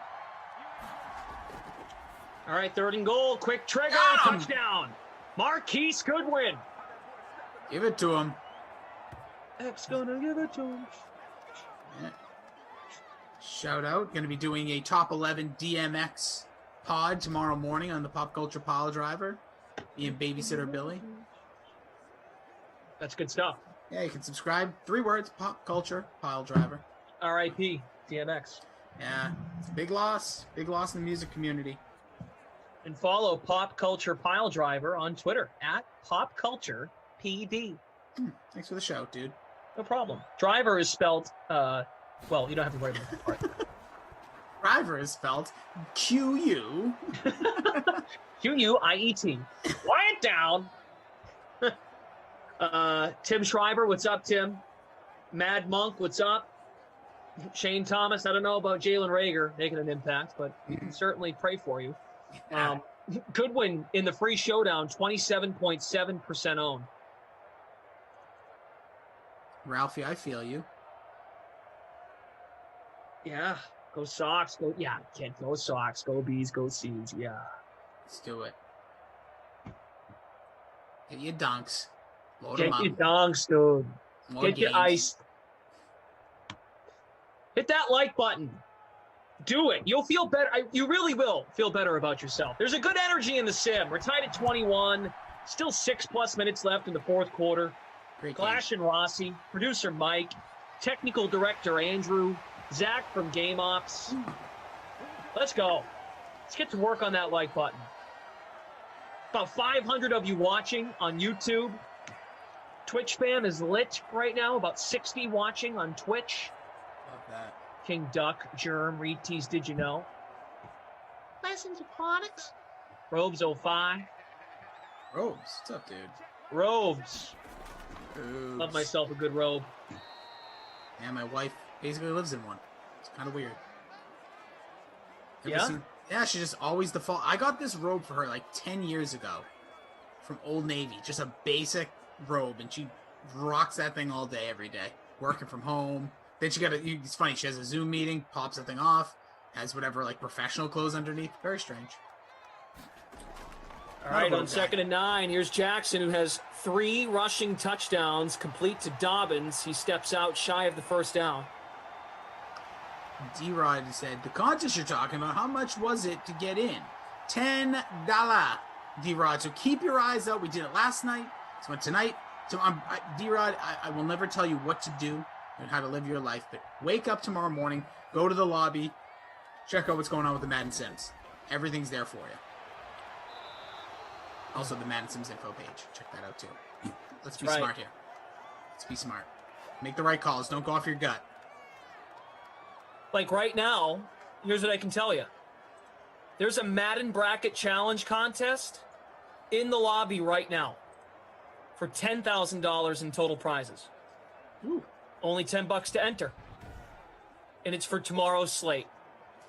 All right, 3rd and goal. Quick trigger. Touchdown. Marquise Goodwin. Give it to him. X gonna give it to him. Yeah. Shout out. Going to be doing a top 11 DMX pod tomorrow morning on the Pop Culture Pile Driver. Me and Babysitter Billy. That's good stuff. Yeah, you can subscribe. 3 words, Pop Culture Pile Driver. R.I.P. DMX. Yeah, it's a big loss. Big loss in the music community. And follow Pop Culture Pile Driver on Twitter at Pop Culture PD. Thanks for the shout, dude. No problem. Driver is spelled, well, you don't have to worry about that part. Driver is spelled Q-U. Q-U-I-E-T. Quiet down. Tim Schreiber, what's up, Tim? Mad Monk, what's up? Shane Thomas, I don't know about Jalen Reagor making an impact, but we can certainly pray for you. Goodwin in the free showdown, 27.7% owned. Ralphie, I feel you. Yeah. Go Sox. Go, yeah, can't go Sox. Go Bees. Go C's. Yeah. Let's do it. Get your dunks. Load Get them up. your donks, dude. More Get your games. ice. Hit that like button. Do it. You'll feel better. You really will feel better about yourself. There's a good energy in the sim. We're tied at 21. Still 6+ minutes left in the fourth quarter. Great Clash and Rossi, producer Mike, technical director Andrew, Zach from Game Ops. Let's go. Let's get to work on that like button. About 500 of you watching on YouTube. Twitch fam is lit right now. About 60 watching on Twitch. Love that. King Duck, Germ, Reed Tease, Did You Know? Lessons Aquatics. Robes 05. Robes, what's up, dude? Robes. Robes. Love myself a good robe. Yeah, my wife basically lives in one. It's kind of weird. Yeah? Yeah, she just always default. I got this robe for her like 10 years ago from Old Navy. Just a basic robe, and she rocks that thing all day, every day. Working from home. Then it's funny, she has a Zoom meeting, pops that thing off, has whatever like professional clothes underneath. Very strange. All right, on 2nd and 9, here's Jackson, who has 3 rushing touchdowns, complete to Dobbins. He steps out shy of the first down. D-Rod said, the contest you're talking about, how much was it to get in? $10, D-Rod. So keep your eyes out. We did it last night. So tonight, D-Rod, I will never tell you what to do and how to live your life, but wake up tomorrow morning, go to the lobby, check out what's going on with the Madden Sims. Everything's there for you. Also, the Madden Sims info page. Check that out, too. Let's be smart here. Let's be smart. Make the right calls. Don't go off your gut. Like right now, here's what I can tell you. There's a Madden Bracket Challenge contest in the lobby right now for $10,000 in total prizes. Ooh. Only $10 to enter. And it's for tomorrow's slate.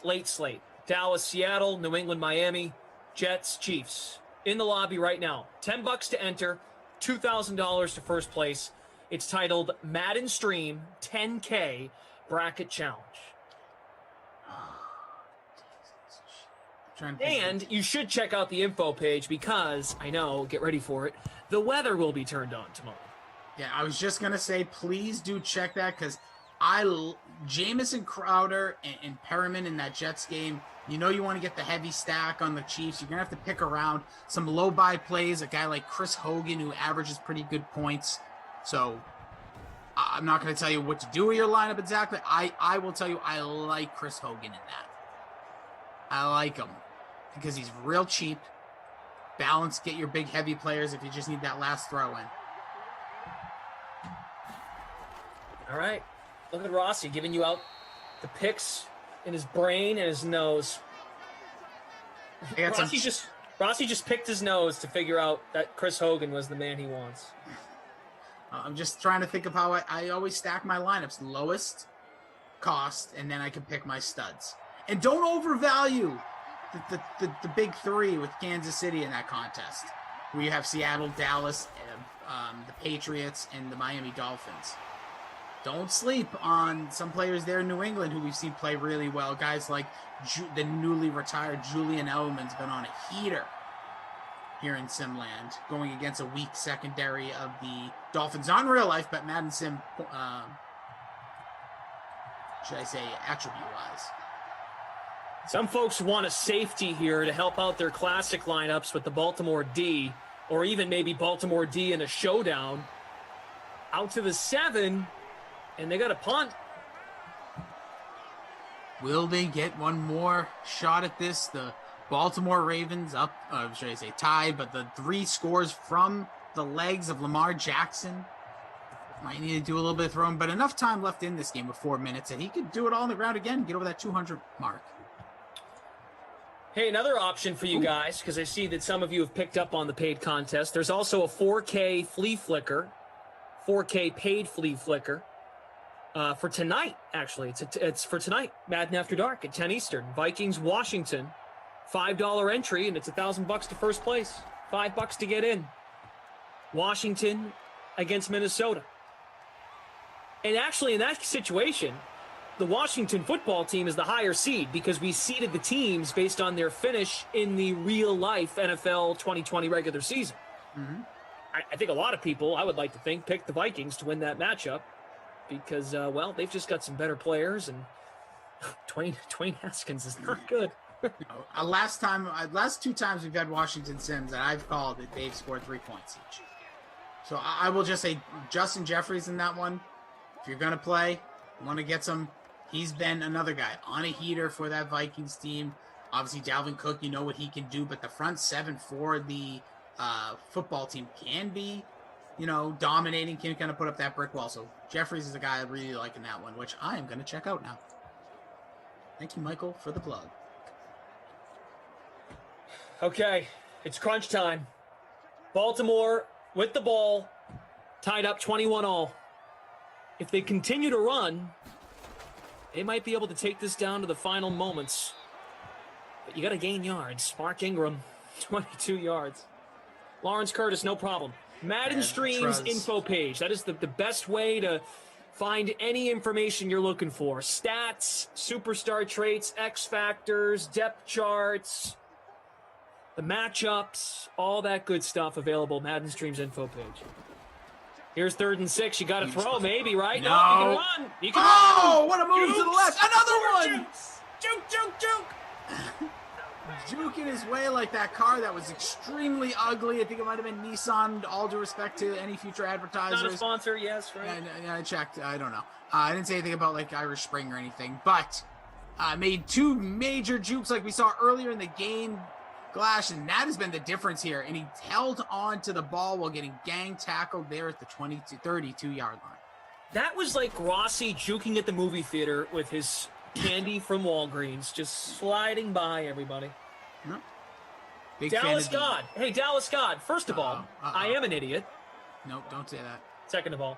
Late slate. Dallas, Seattle, New England, Miami, Jets, Chiefs. In the lobby right now. $10 to enter, $2,000 to first place. It's titled Madden Stream 10K Bracket Challenge. And you should check out the info page because, I know, get ready for it, the weather will be turned on tomorrow. Yeah, I was just going to say, please do check that because Jamison Crowder and Perriman in that Jets game, you know you want to get the heavy stack on the Chiefs. You're going to have to pick around some low-buy plays, a guy like Chris Hogan who averages pretty good points. So I'm not going to tell you what to do with your lineup exactly. I will tell you I like Chris Hogan in that. I like him because he's real cheap. Balance, get your big heavy players if you just need that last throw in. All right. Look at Rossi giving you out the picks in his brain and his nose. Rossi just picked his nose to figure out that Chris Hogan was the man he wants. I'm just trying to think of how I always stack my lineups. Lowest cost, and then I can pick my studs. And don't overvalue the big three with Kansas City in that contest, where you have Seattle, Dallas, the Patriots, and the Miami Dolphins. Don't sleep on some players there in New England who we've seen play really well. Guys like the newly retired Julian Edelman's been on a heater here in Simland, going against a weak secondary of the Dolphins. Not in real life, but Madden Sim, should I say, attribute-wise. Some folks want a safety here to help out their classic lineups with the Baltimore D, or even maybe Baltimore D in a showdown. Out to the 7, and they got a punt. Will they get one more shot at this? The Baltimore Ravens up, should I say tied, but the 3 scores from the legs of Lamar Jackson. Might need to do a little bit of throwing, but enough time left in this game with 4 minutes that he could do it all on the ground again, get over that 200 mark. Hey, another option for you guys, because I see that some of you have picked up on the paid contest. There's also a 4K flea flicker, 4K paid flea flicker for tonight, actually. It's for tonight, Madden After Dark at 10 Eastern. Vikings, Washington, $5 entry, and it's $1,000 to first place, $5 to get in. Washington against Minnesota. And actually, in that situation, the Washington football team is the higher seed because we seeded the teams based on their finish in the real-life NFL 2020 regular season. Mm-hmm. I think a lot of people, I would like to think, picked the Vikings to win that matchup because, well, they've just got some better players, and Dwayne Haskins is not good. Last 2 times we've had Washington Sims, and I've called it, they've scored 3 points each. So I will just say Justin Jeffries in that one. If you're going to play, want to get some, he's been another guy on a heater for that Vikings team. Obviously, Dalvin Cook, you know what he can do, but the front 7 for the football team can be, dominating, can kind of put up that brick wall. So Jeffries is a guy I really like in that one, which I am going to check out now. Thank you, Michael, for the plug. Okay, it's crunch time. Baltimore with the ball, tied up 21-all. If they continue to run, they might be able to take this down to the final moments. But you got to gain yards. Mark Ingram, 22 yards. Lawrence Curtis, no problem. Madden Streams info page. That is the best way to find any information you're looking for. Stats, superstar traits, X factors, depth charts, the matchups, all that good stuff available. Madden Streams info page. Here's 3rd and 6. You got to throw, maybe, right? No. You can run. You can run. What a move to the left. Another one. Juke. Juking his way like that car that was extremely ugly. I think it might have been Nissan, all due respect to any future advertisers. Not a sponsor, yes, right? Yeah, I checked. I don't know. I didn't say anything about like Irish Spring or anything, but made 2 major jukes like we saw earlier in the game. Glash, and that has been the difference here. And he held on to the ball while getting gang tackled there at the 32-yard line. That was like Rossi juking at the movie theater with his candy from Walgreens, just sliding by everybody. No. Dallas God. Hey, Dallas God. First of all, I am an idiot. No, don't say that. Second of all,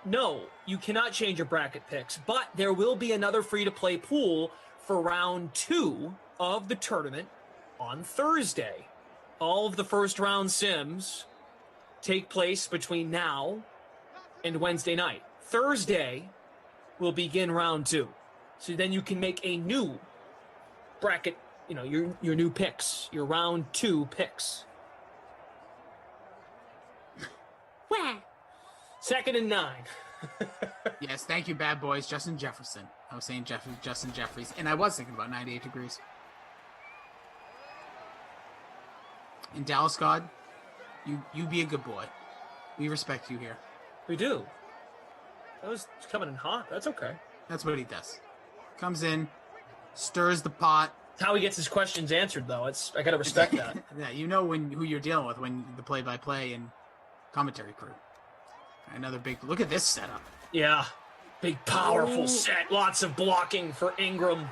no, you cannot change your bracket picks, but there will be another free-to-play pool for round 2 of the tournament on Thursday. All of the first-round sims take place between now and Wednesday night. Thursday will begin round 2. So then you can make a new bracket, your new picks, your round 2 picks. Wah. 2nd and 9. Yes, thank you, bad boys. Justin Jefferson. I was saying Justin Jeffries, and I was thinking about 98 degrees. In Dallas, God, you be a good boy. We respect you here. We do. That was coming in hot. That's okay. That's what he does. Comes in, stirs the pot. That's how he gets his questions answered, though. I gotta respect that. Yeah, you know who you're dealing with when the play-by-play and commentary crew. Another big look at this setup. Yeah, big powerful set. Lots of blocking for Ingram.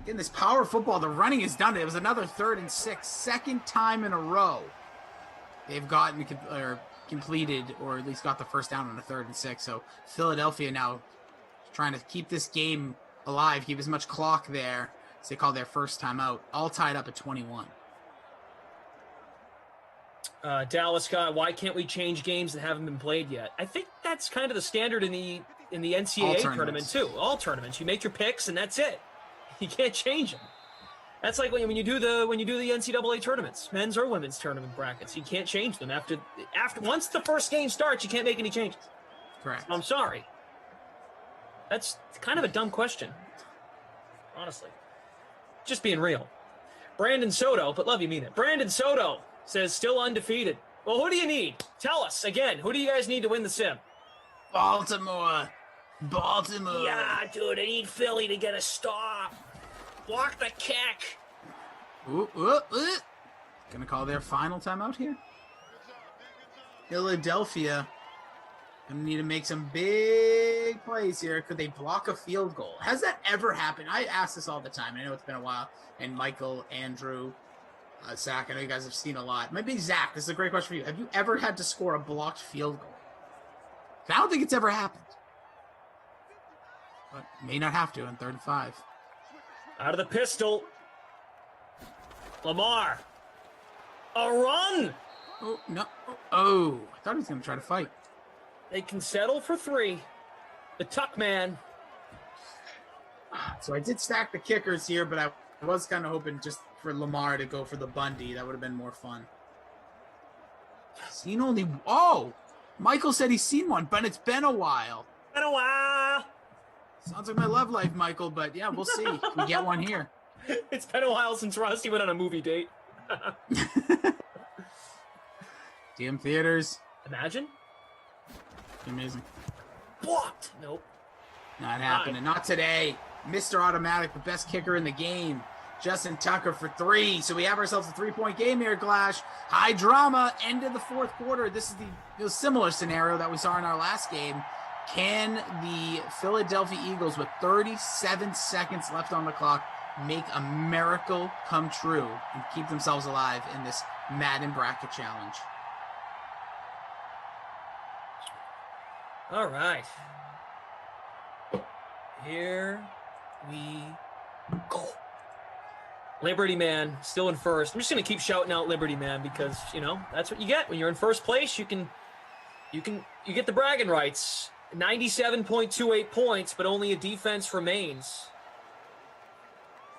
In this power football, the running is done. It was another 3rd and 6, second time in a row they've gotten completed, or at least got the first down on a 3rd and 6. So Philadelphia now trying to keep this game alive, keep as much clock there as they call their first time out. All tied up at 21. Dallas Scott, why can't we change games that haven't been played yet? I think that's kind of the standard in the NCAA tournament too. All tournaments, you make your picks and that's it. You can't change them. That's like when you do the NCAA tournaments, men's or women's tournament brackets. You can't change them after once the first game starts. You can't make any changes. Correct. I'm sorry. That's kind of a dumb question, honestly. Just being real. Brandon Soto, but love you mean it. Brandon Soto says still undefeated. Well, who do you need? Tell us again. Who do you guys need to win the sim? Baltimore. Yeah, dude. I need Philly to get a stop. Block the kick. Gonna call their final timeout here. Philadelphia gonna need to make some big plays here. Could they block a field goal? Has that ever happened? I ask this all the time. I know it's been a while. And Michael, Andrew, Zach, I know you guys have seen a lot. Maybe Zach, this is a great question for you. Have you ever had to score a blocked field goal? I don't think it's ever happened. But may not have to on 3rd and 5. Out of the pistol. Lamar. A run. Oh, no. Oh, I thought he was going to try to fight. They can settle for 3. The tuck man. not. So I did stack the kickers here, but I was kind of hoping just for Lamar to go for the Bundy. That would have been more fun. Seen only... Oh! Michael said he's seen one, but it's been a while. Been a while. Sounds like my love life, Michael, but yeah, we'll see. We get one here. It's been a while since Rusty went on a movie date. DM theaters. Imagine. Amazing. What? Nope. Not happening. Not today. Mr. Automatic, the best kicker in the game. Justin Tucker for 3. So we have ourselves a 3-point game here, Glash. High drama, end of the fourth quarter. This is the similar scenario that we saw in our last game. Can the Philadelphia Eagles, with 37 seconds left on the clock, make a miracle come true and keep themselves alive in this Madden bracket challenge? All right. Here we go. Liberty Man still in first. I'm just going to keep shouting out Liberty Man because, that's what you get when you're in first place. You get the bragging rights. 97.28 points, but only a defense remains.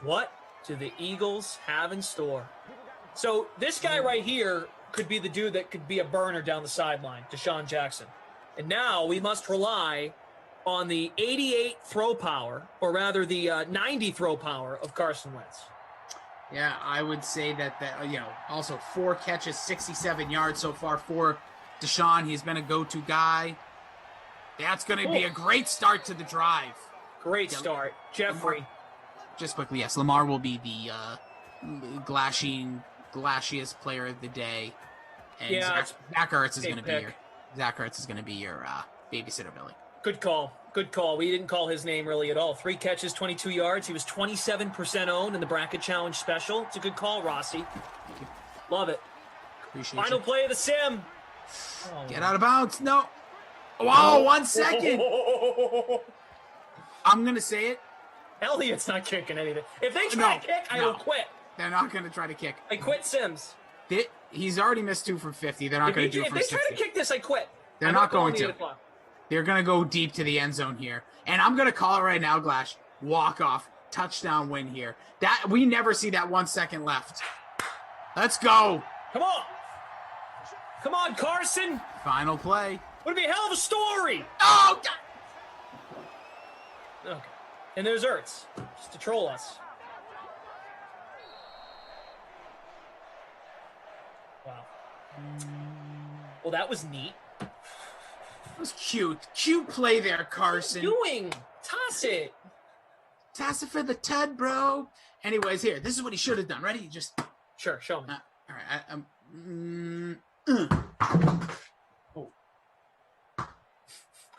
What do the Eagles have in store? So this guy right here could be the dude that could be a burner down the sideline, Deshaun Jackson. And now we must rely on the 88 throw power, or rather the 90 throw power of Carson Wentz. Yeah, I would say that also 4 catches, 67 yards so far for Deshaun. He's been a go-to guy. That's going to be a great start to the drive. Great start. Jeffrey. Just quickly, yes, Lamar will be the glashiest player of the day. And Zach Ertz is going to be your babysitter, Billy. Good call. Good call. We didn't call his name really at all. 3 catches, 22 yards. He was 27% owned in the bracket challenge special. It's a good call, Rossi. Love it. Appreciate Final you. play of the sim. Get out of bounds. No. Whoa, 1 second. I'm going to say it. Elliot's not kicking anything. If they try to kick, I will quit. They're not going to try to kick. I quit Sims. He's already missed 2 for 50. They're not going to do it for 60. If they try to kick this, I quit. They're not going to. They're going to go deep to the end zone here. And I'm going to call it right now, Glash. Walk off. Touchdown win here. We never see that 1 second left. Let's go. Come on. Come on, Carson. Final play. Would be a hell of a story. Oh, God. Okay. And there's Ertz, just to troll us. Wow. Well, that was neat. That was cute. Cute play there, Carson. What are you doing? Toss it. Toss it for the Tud, bro. Anyways, here. This is what he should have done. Ready? Just... Sure, show me. All right.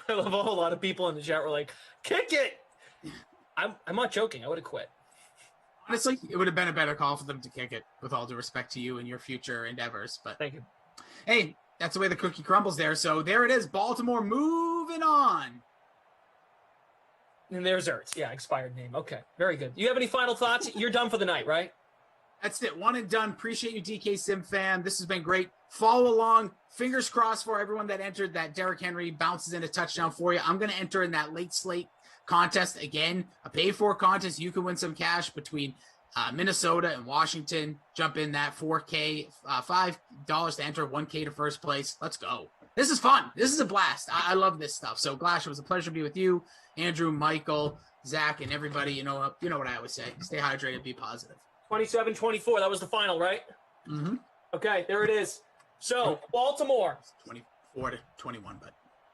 I love a whole lot of people in the chat were like, kick it. I'm not joking. I would have quit. Honestly, it would have been a better call for them to kick it, with all due respect to you and your future endeavors. But thank you. Hey, that's the way the cookie crumbles there. So there it is. Baltimore moving on. And there's Ertz. Yeah, expired name. Okay, very good. You have any final thoughts? You're done for the night, right? That's it. One and done. Appreciate you, DK Sim fan. This has been great. Follow along. Fingers crossed for everyone that entered that Derrick Henry bounces in a touchdown for you. I'm going to enter in that late slate contest again, a pay-for contest. You can win some cash between Minnesota and Washington. Jump in that $4K, $5 to enter, $1K to first place. Let's go. This is fun. This is a blast. I love this stuff. So, Glash, it was a pleasure to be with you, Andrew, Michael, Zach, and everybody. You know what I always say. Stay hydrated. Be positive. 27-24. That was the final, right? Mm-hmm. Okay, there it is. So, Baltimore. 24-21, but.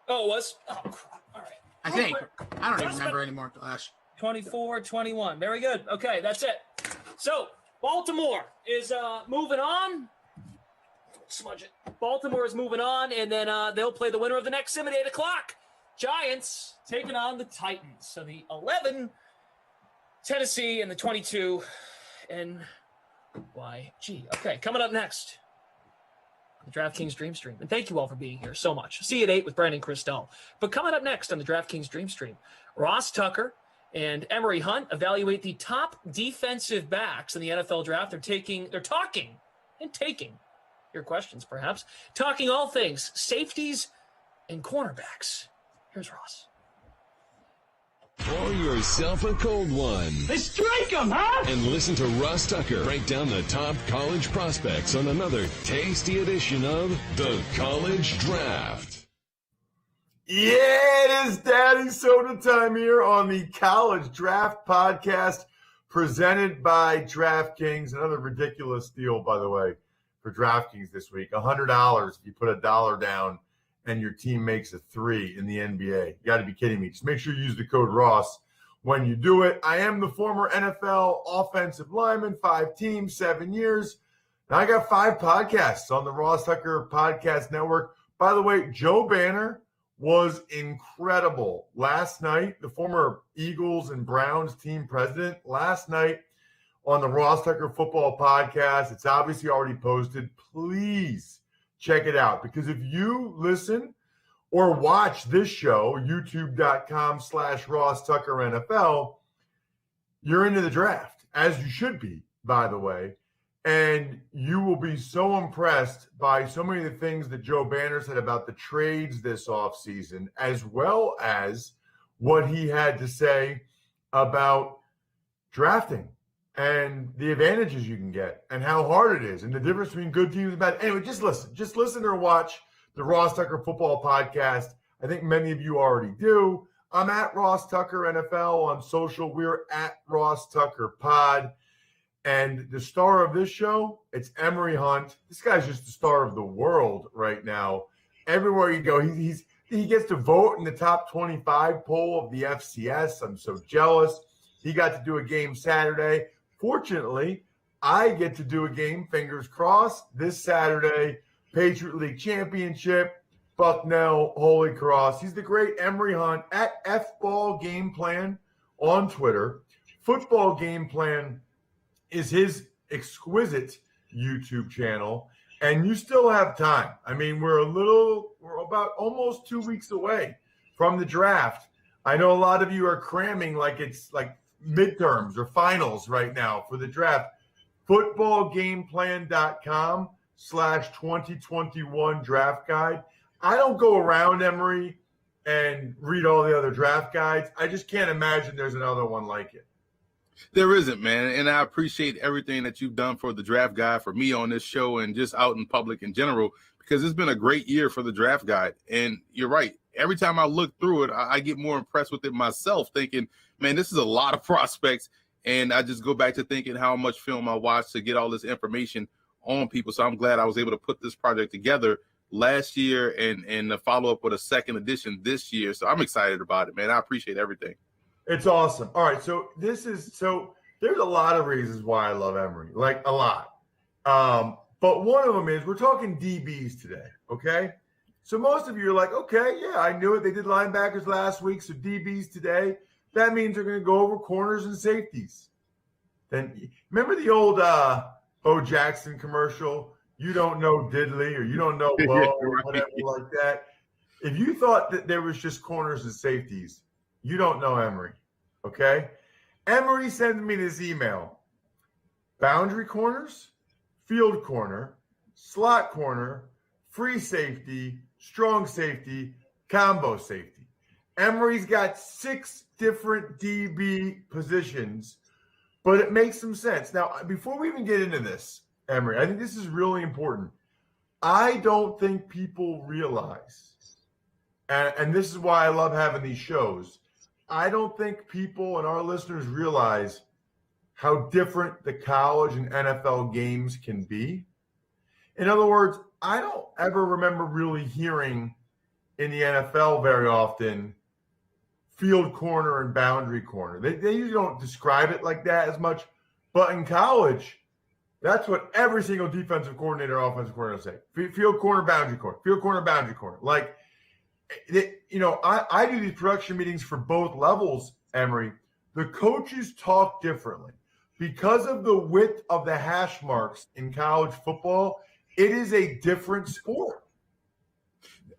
Oh, it was? Oh, crap. All right. I think. I don't even remember anymore, Glash. 24-21. Very good. Okay, that's it. So, Baltimore is moving on. Smudge it. Baltimore is moving on, and then they'll play the winner of the next sim at 8 o'clock. Giants taking on the Titans. So the 11, Tennessee, and the 22, NYG. Okay, coming up next, the DraftKings Dream Stream. And thank you all for being here so much. See you at 8 with Brandon Christel. But coming up next on the DraftKings Dream Stream, Ross Tucker and Emery Hunt evaluate the top defensive backs in the NFL draft. They're talking and taking your questions, perhaps. Talking all things safeties and cornerbacks. Here's Ross. Pour yourself a cold one. Let's strike 'em, huh? And listen to Ross Tucker break down the top college prospects on another tasty edition of The College Draft. Yeah, it is Daddy Soda time here on the College Draft Podcast presented by DraftKings. Another ridiculous deal, by the way, for DraftKings this week. $100 if you put $1 down and your team makes a 3 in the NBA. You got to be kidding me. Just make sure you use the code Ross when you do it. I am the former NFL offensive lineman, 5 teams, 7 years. Now I got 5 podcasts on the Ross Tucker Podcast Network. By the way, Joe Banner was incredible last night. The former Eagles and Browns team president last night on the Ross Tucker Football Podcast. It's obviously already posted. Please check it out, because if you listen or watch this show, youtube.com/Ross Tucker NFL, you're into the draft, as you should be, by the way. And you will be so impressed by so many of the things that Joe Banner said about the trades this offseason, as well as what he had to say about drafting and the advantages you can get and how hard it is and the difference between good teams and bad. Anyway, just listen or watch the Ross Tucker Football Podcast. I think many of you already do. I'm at Ross Tucker NFL on social. We're at Ross Tucker Pod. And the star of this show, it's Emory Hunt. This guy's just the star of the world right now. Everywhere you go, he gets to vote in the top 25 poll of the FCS. I'm so jealous. He got to do a game Saturday. Fortunately, I get to do a game, fingers crossed, this Saturday, Patriot League Championship, Bucknell, Holy Cross. He's the great Emory Hunt at F-Ball Game Plan on Twitter. Football Game Plan is his exquisite YouTube channel, and you still have time. I mean, we're about almost 2 weeks away from the draft. I know a lot of you are cramming like it's like midterms or finals right now for the draft. Footballgameplan.com/2021 draft guide. I don't go around, Emory, and read all the other draft guides. I just can't imagine there's another one like it. There isn't, man. And I appreciate everything that you've done for the draft guide, for me on this show, and just out in public in general, because it's been a great year for the draft guide. And you're right. Every time I look through it, I get more impressed with it myself, thinking, man, this is a lot of prospects. And I just go back to thinking how much film I watched to get all this information on people. So I'm glad I was able to put this project together last year and follow up with a second edition this year. So I'm excited about it, man. I appreciate everything. It's awesome. All right, so there's a lot of reasons why I love Emory, like a lot. But one of them is we're talking DBs today, okay? So most of you are like, okay, yeah, I knew it. They did linebackers last week, so DBs today. That means they're going to go over corners and safeties. Then remember the old Bo Jackson commercial, you don't know diddly or you don't know Bo or whatever like that. If you thought that there was just corners and safeties, you don't know Emory, okay? Emory sends me this email. Boundary corners, field corner, slot corner, free safety, strong safety, combo safety. Emory's got 6 different DB positions, but it makes some sense. Now, before we even get into this, Emory, I think this is really important. I don't think people realize, and this is why I love having these shows, I don't think people and our listeners realize how different the college and NFL games can be. In other words, I don't ever remember really hearing in the NFL very often field corner and boundary corner. They usually don't describe it like that as much, but in college, that's what every single defensive coordinator, offensive coordinator say. Field corner, boundary corner, field corner, boundary corner. Like, I do these production meetings for both levels, Emory. The coaches talk differently. Because of the width of the hash marks in college football, it is a different sport.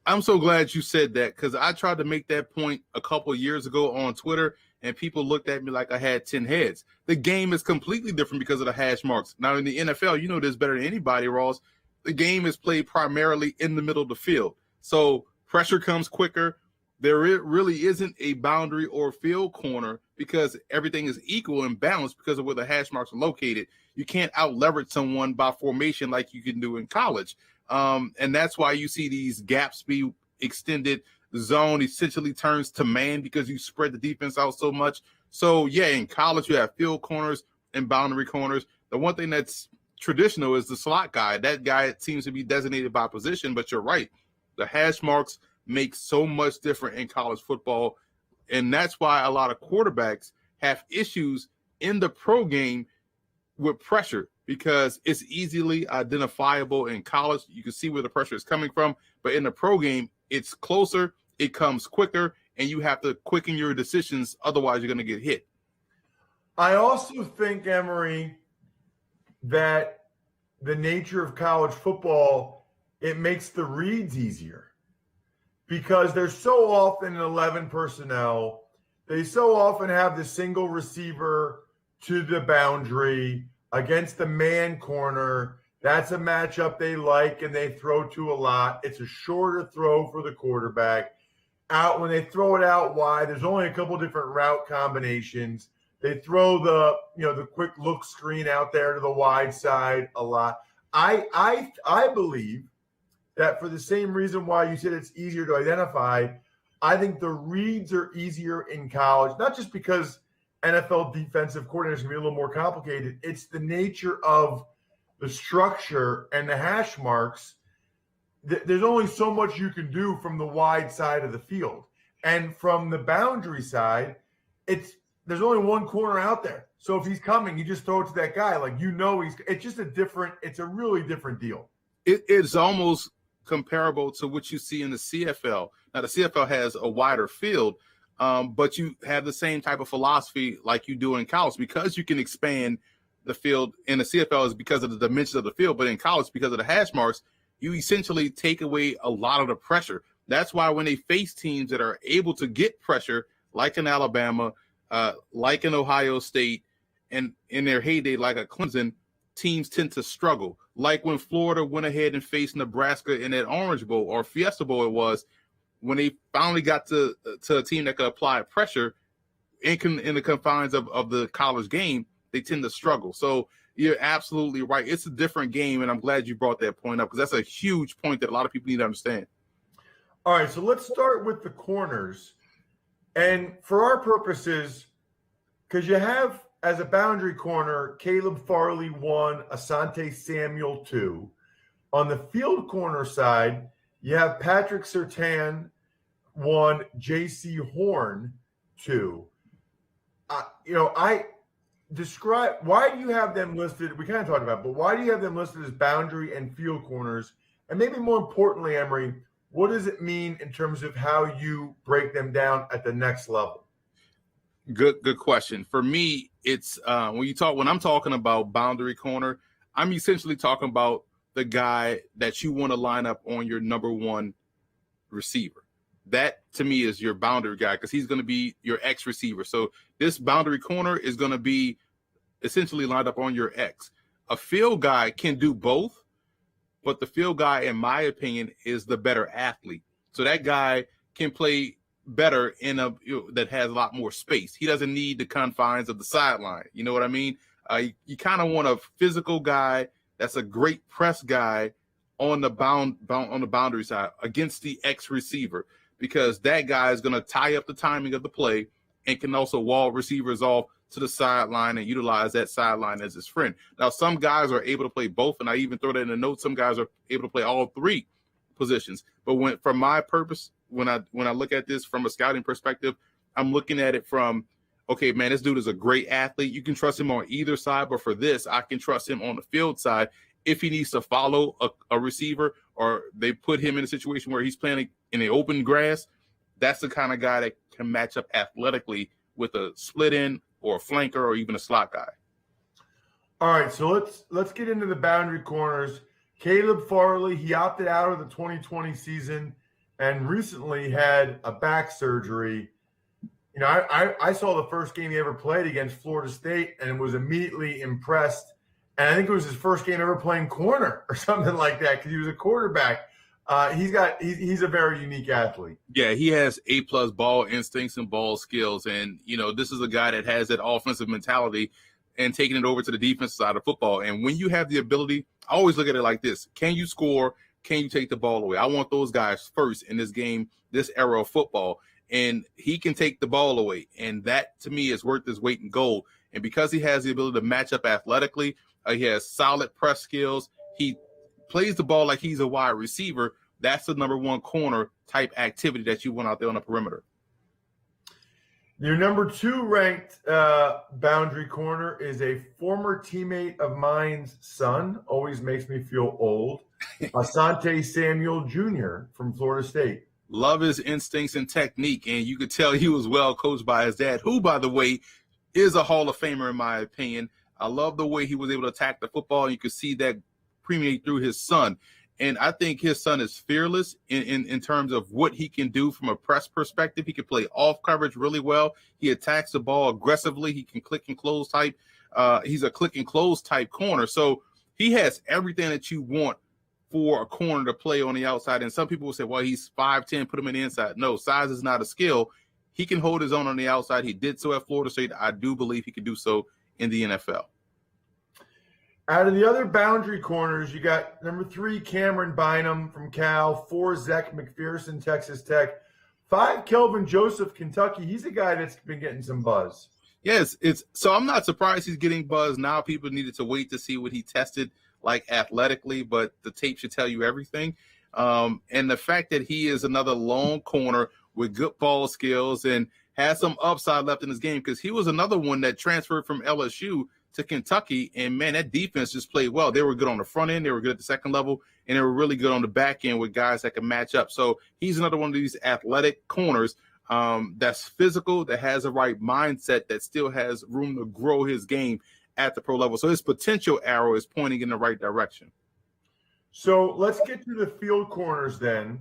I'm so glad you said that, because I tried to make that point a couple of years ago on Twitter, and people looked at me like I had 10 heads. The game is completely different because of the hash marks. Now, in the NFL, you know this better than anybody, Ross. The game is played primarily in the middle of the field. So pressure comes quicker. there really isn't a boundary or field corner because everything is equal and balanced because of where the hash marks are located. You can't out-leverage someone by formation like you can do in college. And that's why you see these gaps be extended. The zone essentially turns to man because you spread the defense out so much. So, yeah, in college you have field corners and boundary corners. The one thing that's traditional is the slot guy. That guy seems to be designated by position, but you're right. The hash marks make so much different in college football, and that's why a lot of quarterbacks have issues in the pro game with pressure because it's easily identifiable in college. You can see where the pressure is coming from, but in the pro game, it's closer, it comes quicker, and you have to quicken your decisions. Otherwise, you're going to get hit. I also think, Emory, that the nature of college football, it makes the reads easier because they're so often 11 personnel. They so often have the single receiver to the boundary against the man corner. That's a matchup they like and they throw to a lot. It's a shorter throw for the quarterback. Out when they throw it out wide, there's only a couple different route combinations. They throw the quick look screen out there to the wide side a lot. I believe that for the same reason why you said it's easier to identify, I think the reads are easier in college, not just because NFL defensive coordinators can be a little more complicated. It's the nature of the structure and the hash marks. There's only so much you can do from the wide side of the field. And from the boundary side, there's only one corner out there. So if he's coming, you just throw it to that guy. It's a really different deal. It's almost comparable to what you see in the CFL. Now, the CFL has a wider field, but you have the same type of philosophy like you do in college because you can expand the field. In the CFL is because of the dimensions of the field, but in college, because of the hash marks, you essentially take away a lot of the pressure. That's why when they face teams that are able to get pressure, like in Alabama, like in Ohio State, and in their heyday, like a Clemson, teams tend to struggle. Like when Florida went ahead and faced Nebraska in that Orange Bowl or Fiesta Bowl, it was when they finally got to a team that could apply pressure in the confines of the college game, they tend to struggle. So you're absolutely right. It's a different game, and I'm glad you brought that point up because that's a huge point that a lot of people need to understand. All right, so let's start with the corners. And for our purposes, because you have as a boundary corner, Caleb Farley 1, Asante Samuel 2. On the field corner side, you have Patrick Surtain 1, J.C. Horn 2. Why do you have them listed? We kind of talked about it, but why do you have them listed as boundary and field corners? And maybe more importantly, Emory, what does it mean in terms of how you break them down at the next level? Good question. For me, it's when I'm talking about boundary corner, I'm essentially talking about the guy that you want to line up on your number one receiver. That to me is your boundary guy because he's going to be your X receiver. So this boundary corner is going to be essentially lined up on your X. A field guy can do both, but the field guy, in my opinion, is the better athlete. So that guy can play better that has a lot more space. He doesn't need the confines of the sideline. You know what I mean? You kind of want a physical guy that's a great press guy on the on the boundary side against the X receiver, because that guy is going to tie up the timing of the play and can also wall receivers off to the sideline and utilize that sideline as his friend. Now, some guys are able to play both, and I even throw that in the notes. Some guys are able to play all three positions. But for my purpose, when I look at this from a scouting perspective, I'm looking at it from, okay, man, this dude is a great athlete. You can trust him on either side, but for this, I can trust him on the field side. If he needs to follow a receiver or they put him in a situation where he's playing in the open grass, that's the kind of guy that can match up athletically with a split end or a flanker or even a slot guy. All right, so let's get into the boundary corners. Caleb Farley, he opted out of the 2020 season and recently had a back surgery. You know, I saw the first game he ever played against Florida State and was immediately impressed. And I think it was his first game ever playing corner or something like that because he was a quarterback. He's a very unique athlete. Yeah, he has A+ ball instincts and ball skills. And, this is a guy that has that offensive mentality and taking it over to the defensive side of football. And when you have the ability, I always look at it like this. Can you score? Can you take the ball away? I want those guys first in this game, this era of football. And he can take the ball away. And that, to me, is worth his weight in gold. And because he has the ability to match up athletically, he has solid press skills. He plays the ball like he's a wide receiver. That's the number one corner type activity that you want out there on the perimeter. Your number 2 ranked boundary corner is a former teammate of mine's son. Always makes me feel old. Asante Samuel Jr. from Florida State. Love his instincts and technique, and you could tell he was well coached by his dad, who, by the way, is a Hall of Famer in my opinion. I love the way he was able to attack the football, and you could see that permeate through his son. And I think his son is fearless in terms of what he can do from a press perspective. He can play off coverage really well. He attacks the ball aggressively. He can click and close type. He's a click and close type corner. So he has everything that you want for a corner to play on the outside. And some people will say, well, he's 5'10", put him in the inside. No, size is not a skill. He can hold his own on the outside. He did so at Florida State. I do believe he can do so in the NFL. Out of the other boundary corners, you got number 3, Cameron Bynum from Cal, 4, Zach McPherson, Texas Tech, 5, Kelvin Joseph, Kentucky. He's a guy that's been getting some buzz. Yes, so I'm not surprised he's getting buzz now. People needed to wait to see what he tested like athletically, but the tape should tell you everything. And the fact that he is another lone corner with good ball skills and has some upside left in his game, because he was another one that transferred from LSU to Kentucky, and man, that defense just played well. They were good on the front end, they were good at the second level, and they were really good on the back end with guys that can match up. So he's another one of these athletic corners that's physical, that has the right mindset, that still has room to grow his game at the pro level. So his potential arrow is pointing in the right direction. So let's get to the field corners then.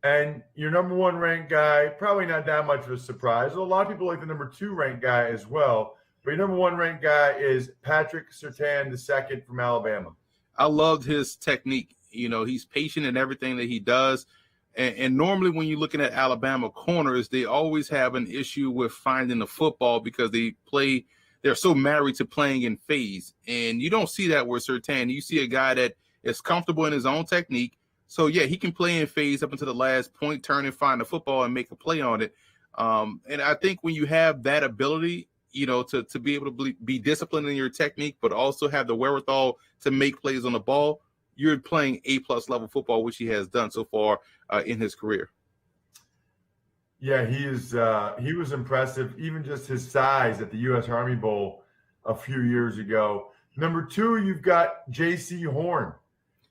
And your number 1 ranked guy, probably not that much of a surprise. A lot of people like the number 2 ranked guy as well. But your number 1 ranked guy is Patrick Surtain II from Alabama. I loved his technique. He's patient in everything that he does. And normally when you're looking at Alabama corners, they always have an issue with finding the football because they're so married to playing in phase. And you don't see that with Surtain. You see a guy that is comfortable in his own technique. So, yeah, he can play in phase up until the last point, turn and find the football and make a play on it. And I think when you have that ability, to be able to be disciplined in your technique, but also have the wherewithal to make plays on the ball, you're playing A+ level football, which he has done so far in his career. Yeah, he was impressive, even just his size at the U.S. Army Bowl a few years ago. Number 2, you've got J.C. Horn.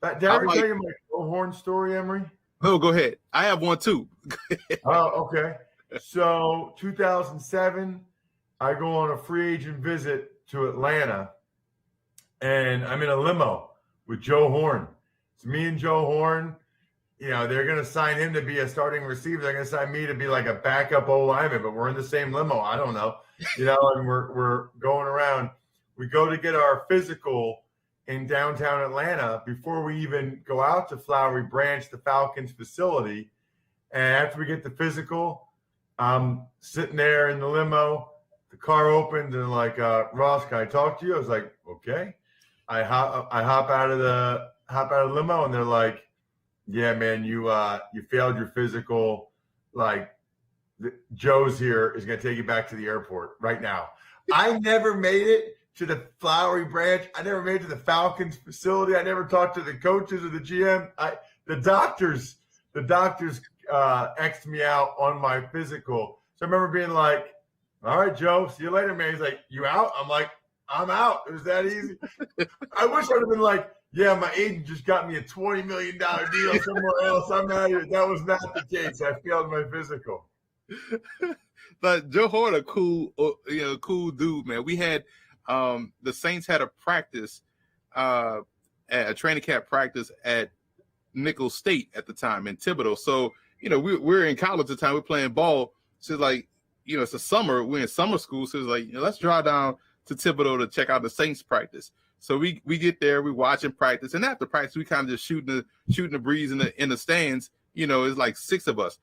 Did I ever tell you my Joe Horn story, Emery? No, go ahead. I have one too. Oh, okay. So 2007, I go on a free agent visit to Atlanta, and I'm in a limo with Joe Horn. It's me and Joe Horn. They're going to sign him to be a starting receiver. They're going to sign me to be like a backup O-lineman, but we're in the same limo. I don't know. And we're going around. We go to get our physical in downtown Atlanta before we even go out to Flowery Branch, the Falcons facility. And after we get the physical, I'm sitting there in the limo. The car opened and like, Ross, can I talk to you? I was like, okay. I hop out of the limo, and they're like, yeah, man, you failed your physical. Like, Joe's here is going to take you back to the airport right now. I never made it to the Flowery Branch. I never made it to the Falcons facility. I never talked to the coaches or the GM. The doctors X'd me out on my physical. So I remember being like, all right, Joe, see you later, man. He's like, you out? I'm like, I'm out. It was that easy. I wish I'd have been like, yeah, my agent just got me a $20 million deal somewhere else. I'm out here. That was not the case. I failed my physical. But Joe Horn, a cool dude, man. We had the Saints had a practice, a training camp practice at Nicholls State at the time in Thibodeau. So, we're in college at the time. We're playing ball. So it's like, it's a summer. We're in summer school. So it's like, let's drive down to Thibodeau to check out the Saints practice. So we get there, we watch and practice, and after practice, we kind of just shooting the breeze in the stands. It's like 6 of us.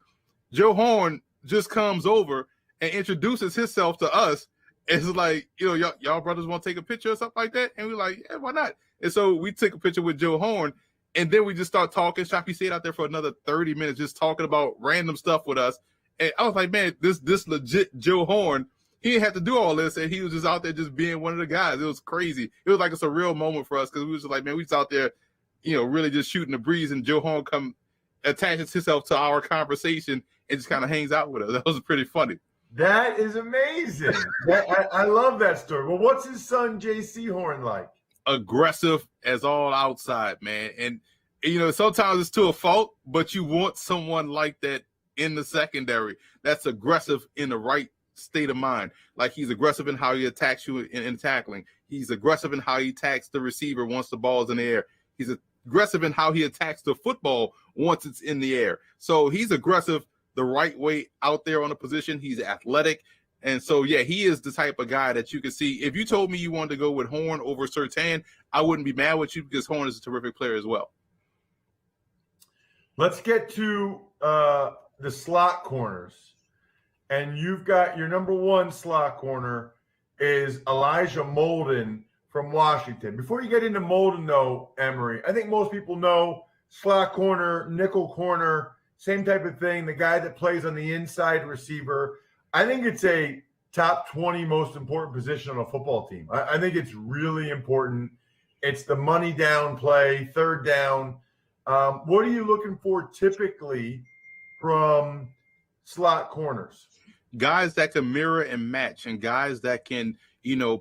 Joe Horn just comes over and introduces himself to us. It's like, y'all brothers want to take a picture or something like that? And we're like, yeah, why not? And so we took a picture with Joe Horn, and then we just start talking. Shoppy stayed out there for another 30 minutes just talking about random stuff with us. And I was like, man, this legit Joe Horn, he didn't have to do all this, and he was just out there just being one of the guys. It was crazy. It was like it's a real moment for us because we was just like, man, we was out there, really just shooting the breeze, and Joe Horn attaches himself to our conversation and just kind of hangs out with us. That was pretty funny. That is amazing. I love that story. Well, what's his son JC Horn like? Aggressive as all outside, man. And sometimes it's to a fault, but you want someone like that in the secondary that's aggressive in the right state of mind. Like, he's aggressive in how he attacks you in tackling. He's aggressive in how he attacks the receiver once the ball's in the air. He's aggressive in how he attacks the football once it's in the air. So he's aggressive the right way out there on the position. He's athletic. And so, yeah, he is the type of guy that you can see. If you told me you wanted to go with Horn over Surtain, I wouldn't be mad with you because Horn is a terrific player as well. Let's get to the slot corners. And you've got your number one slot corner is Elijah Molden from Washington. Before you get into Molden, though, Emory, I think most people know slot corner, nickel corner, same type of thing, the guy that plays on the inside receiver. I think it's a top 20 most important position on a football team. I think it's really important. It's the money down play, third down. What are you looking for typically from slot corners? Guys that can mirror and match, and guys that can,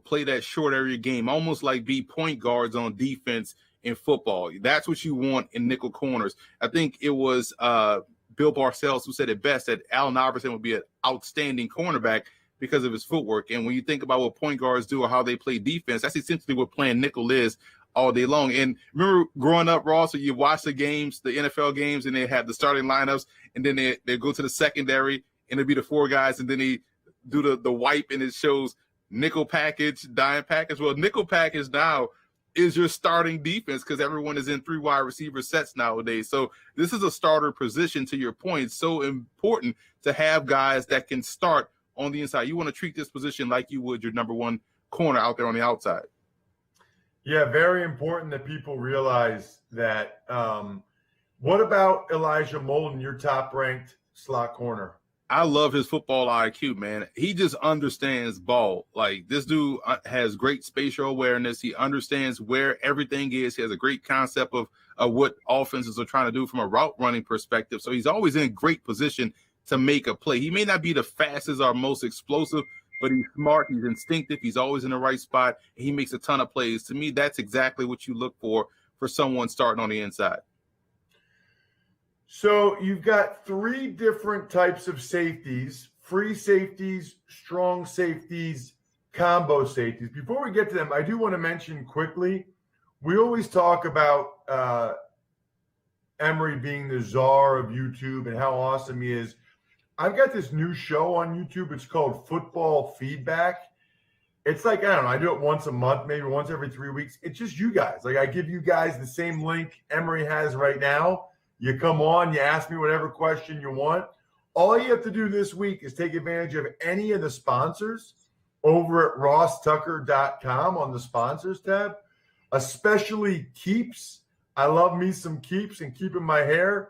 play that short area game, almost like be point guards on defense in football. That's what you want in nickel corners. I think it was Bill Parcells who said it best, that Allen Iverson would be an outstanding cornerback because of his footwork. And when you think about what point guards do or how they play defense, that's essentially what playing nickel is all day long. And remember growing up, Ross, you watch the games, the NFL games, and they have the starting lineups, and then they go to the secondary, and it'd be the 4 guys, and then they do the wipe, and it shows nickel package, dime package. Well, nickel package now is your starting defense because everyone is in 3 wide receiver sets nowadays. So this is a starter position, to your point. It's so important to have guys that can start on the inside. You want to treat this position like you would your number one corner out there on the outside. Yeah, very important that people realize that. What about Elijah Molden, your top-ranked slot corner? I love his football IQ, man. He just understands ball. Like, this dude has great spatial awareness. He understands where everything is. He has a great concept of what offenses are trying to do from a route running perspective. So he's always in great position to make a play. He may not be the fastest or most explosive, but he's smart. He's instinctive. He's always in the right spot. And he makes a ton of plays. To me, that's exactly what you look for someone starting on the inside. So you've got 3 different types of safeties: free safeties, strong safeties, combo safeties. Before we get to them, I do want to mention quickly, we always talk about Emory being the czar of YouTube and how awesome he is. I've got this new show on YouTube. It's called Football Feedback. It's like, I don't know, I do it once a month, maybe once every 3 weeks. It's just you guys. Like, I give you guys the same link Emory has right now. You come on, you ask me whatever question you want. All you have to do this week is take advantage of any of the sponsors over at rosstucker.com on the sponsors tab, especially Keeps. I love me some Keeps and keeping my hair.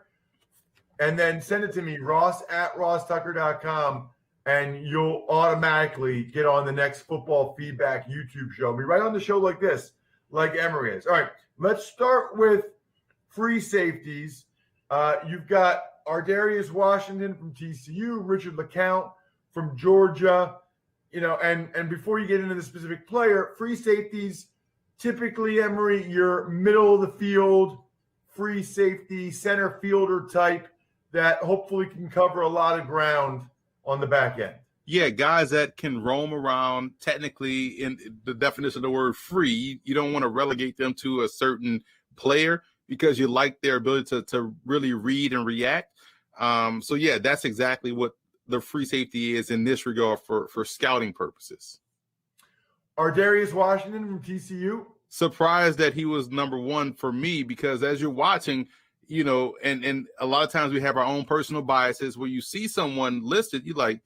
And then send it to me, ross@rosstucker.com, and you'll automatically get on the next Football Feedback YouTube show. Be right on the show like this, like Emory is. All right, let's start with free safeties. You've got Ardarius Washington from TCU, Richard LeCount from Georgia, and before you get into the specific player, free safeties, typically, Emory, your middle of the field, free safety, center fielder type that hopefully can cover a lot of ground on the back end. Yeah, guys that can roam around. Technically, in the definition of the word free, you don't want to relegate them to a certain player because you like their ability to really read and react. So, yeah, that's exactly what the free safety is in this regard for scouting purposes. Ardarius Washington from TCU? surprised that he was number one for me, because as you're watching, and a lot of times we have our own personal biases where you see someone listed, you like,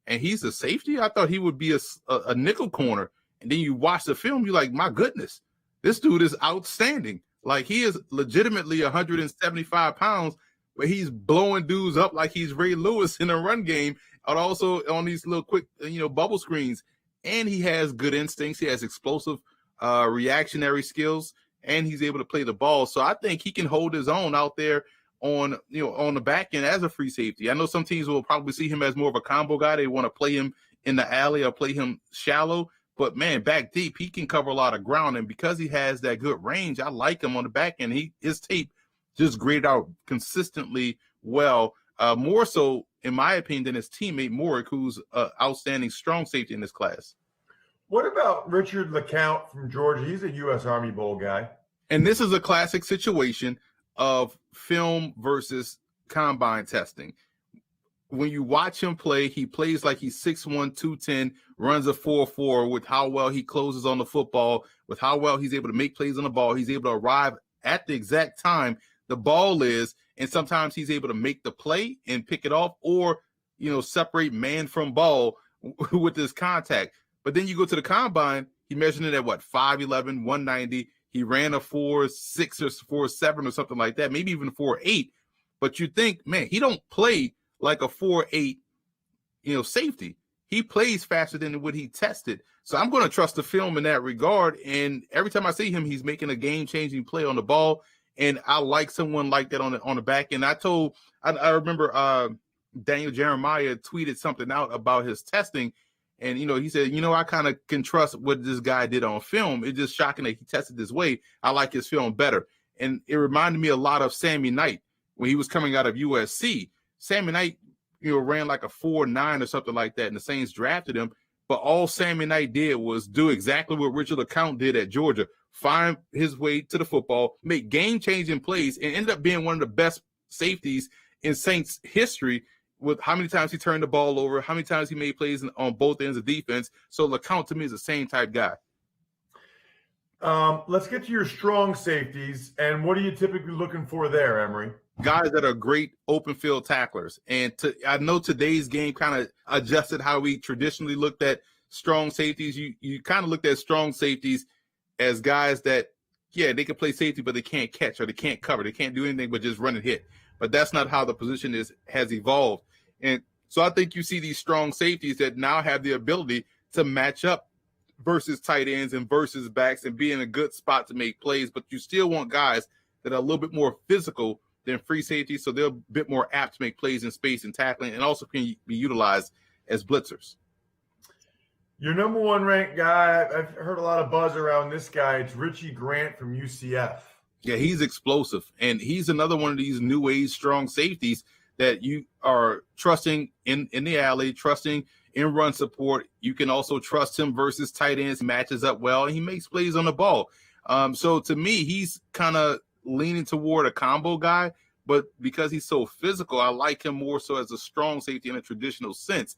and he's a safety? I thought he would be a nickel corner. And then you watch the film, you're like, my goodness, this dude is outstanding. Like, he is legitimately 175 pounds, but he's blowing dudes up like he's Ray Lewis in a run game, and also on these little quick, bubble screens. And he has good instincts. He has explosive reactionary skills, and he's able to play the ball. So I think he can hold his own out there on the back end as a free safety. I know some teams will probably see him as more of a combo guy. They want to play him in the alley or play him shallow. But, man, back deep, he can cover a lot of ground. And because he has that good range, I like him on the back end. His tape just graded out consistently well, more so, in my opinion, than his teammate Morick, who's an outstanding strong safety in this class. What about Richard LeCount from Georgia? He's a U.S. Army Bowl guy. And this is a classic situation of film versus combine testing. When you watch him play, he plays like he's 6'1", 210, runs a 4.4 with how well he closes on the football, with how well he's able to make plays on the ball. He's able to arrive at the exact time the ball is, and sometimes he's able to make the play and pick it off, or, separate man from ball with his contact. But then you go to the combine, he measured it at 5'11", 190. He ran a 4.6 or 4.7 or something like that, maybe even 4.8. But you think, man, he don't play like a 4.8, safety. He plays faster than what he tested. So I'm going to trust the film in that regard. And every time I see him, he's making a game-changing play on the ball. And I like someone like that on the back end. I remember Daniel Jeremiah tweeted something out about his testing. And, he said, I kind of can trust what this guy did on film. It's just shocking that he tested this way. I like his film better. And it reminded me a lot of Sammy Knight when he was coming out of USC. Sammy Knight, ran like a 4.9 or something like that, and the Saints drafted him. But all Sammy Knight did was do exactly what Richard LeCount did at Georgia, find his way to the football, make game-changing plays, and ended up being one of the best safeties in Saints history, with how many times he turned the ball over, how many times he made plays on both ends of defense. So LeCount, to me, is the same type guy. Let's get to your strong safeties. And what are you typically looking for there, Emery? Guys that are great open field tacklers. And I know today's game kind of adjusted how we traditionally looked at strong safeties. You kind of looked at strong safeties as guys that, they can play safety, but they can't catch or they can't cover. They can't do anything but just run and hit. But that's not how the position has evolved. And so I think you see these strong safeties that now have the ability to match up versus tight ends and versus backs and be in a good spot to make plays. But you still want guys that are a little bit more physical than free safety, so they're a bit more apt to make plays in space and tackling, and also can be utilized as blitzers. Your number one ranked guy, I've heard a lot of buzz around this guy. It's Richie Grant from UCF. Yeah, he's explosive, and he's another one of these new age strong safeties that you are trusting in the alley, trusting in run support. You can also trust him versus tight ends, matches up well, and he makes plays on the ball. So to me, he's kind of leaning toward a combo guy, but because he's so physical, I like him more so as a strong safety in a traditional sense,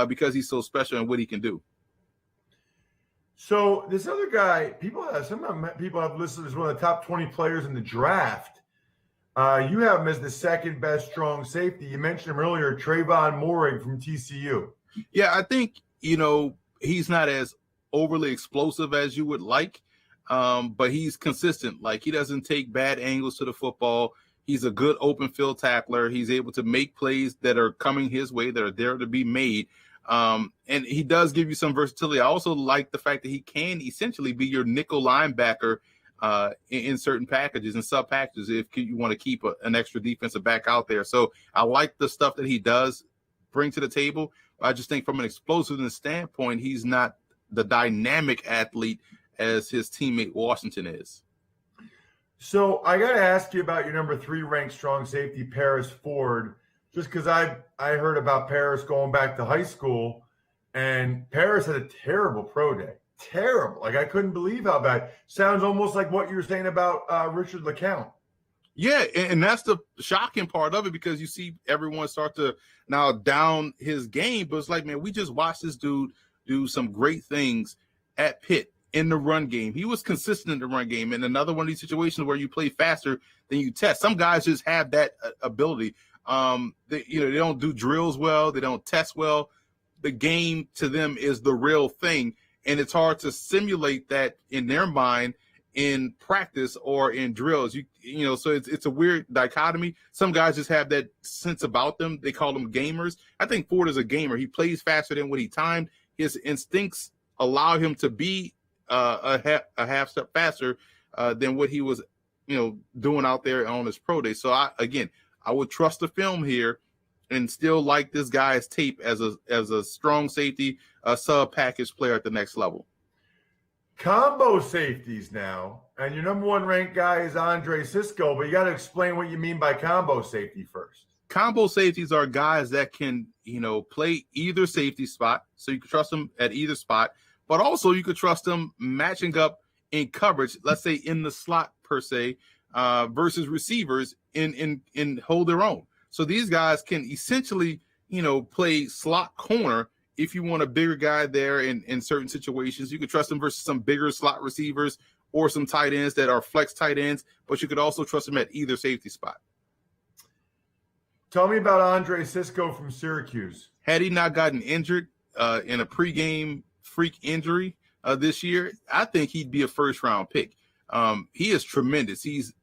because he's so special in what he can do. So this other guy, some people have listed as one of the top 20 players in the draft. You have him as the second best strong safety. You mentioned him earlier, Trayvon Moehrig from TCU. Yeah, I think, he's not as overly explosive as you would like, but he's consistent. Like, he doesn't take bad angles to the football. He's a good open field tackler. He's able to make plays that are coming his way, that are there to be made. And he does give you some versatility. I also like the fact that he can essentially be your nickel linebacker in certain packages and sub packages if you want to keep an extra defensive back out there. So I like the stuff that he does bring to the table. I just think from an explosiveness standpoint, he's not the dynamic athlete as his teammate Washington is. So I got to ask you about your number 3 ranked strong safety, Paris Ford, just because I heard about Paris going back to high school, and Paris had a terrible pro day. Terrible. Like, I couldn't believe how bad. Sounds almost like what you were saying about Richard LeCount. Yeah, and that's the shocking part of it, because you see everyone start to now down his game, but it's like, man, we just watched this dude do some great things at Pitt in the run game. He was consistent in the run game. And another one of these situations where you play faster than you test. Some guys just have that ability. They don't do drills well. They don't test well. The game to them is the real thing. And it's hard to simulate that in their mind in practice or in drills. So it's a weird dichotomy. Some guys just have that sense about them. They call them gamers. I think Ford is a gamer. He plays faster than what he timed. His instincts allow him to be a half step faster than what he was, doing out there on his pro day. So I would trust the film here and still like this guy's tape as a strong safety, a sub package player at the next level. Combo safeties now, and your number one ranked guy is Andre Cisco, but you got to explain what you mean by combo safety first. Combo safeties are guys that can, play either safety spot, so you can trust them at either spot, but also you could trust them matching up in coverage, let's say in the slot per se, versus receivers in hold their own. So these guys can essentially, play slot corner. If you want a bigger guy there in certain situations, you could trust them versus some bigger slot receivers or some tight ends that are flex tight ends, but you could also trust them at either safety spot. Tell me about Andre Cisco from Syracuse. Had he not gotten injured in a pregame freak injury this year, I think he'd be a first-round pick. He is tremendous. He's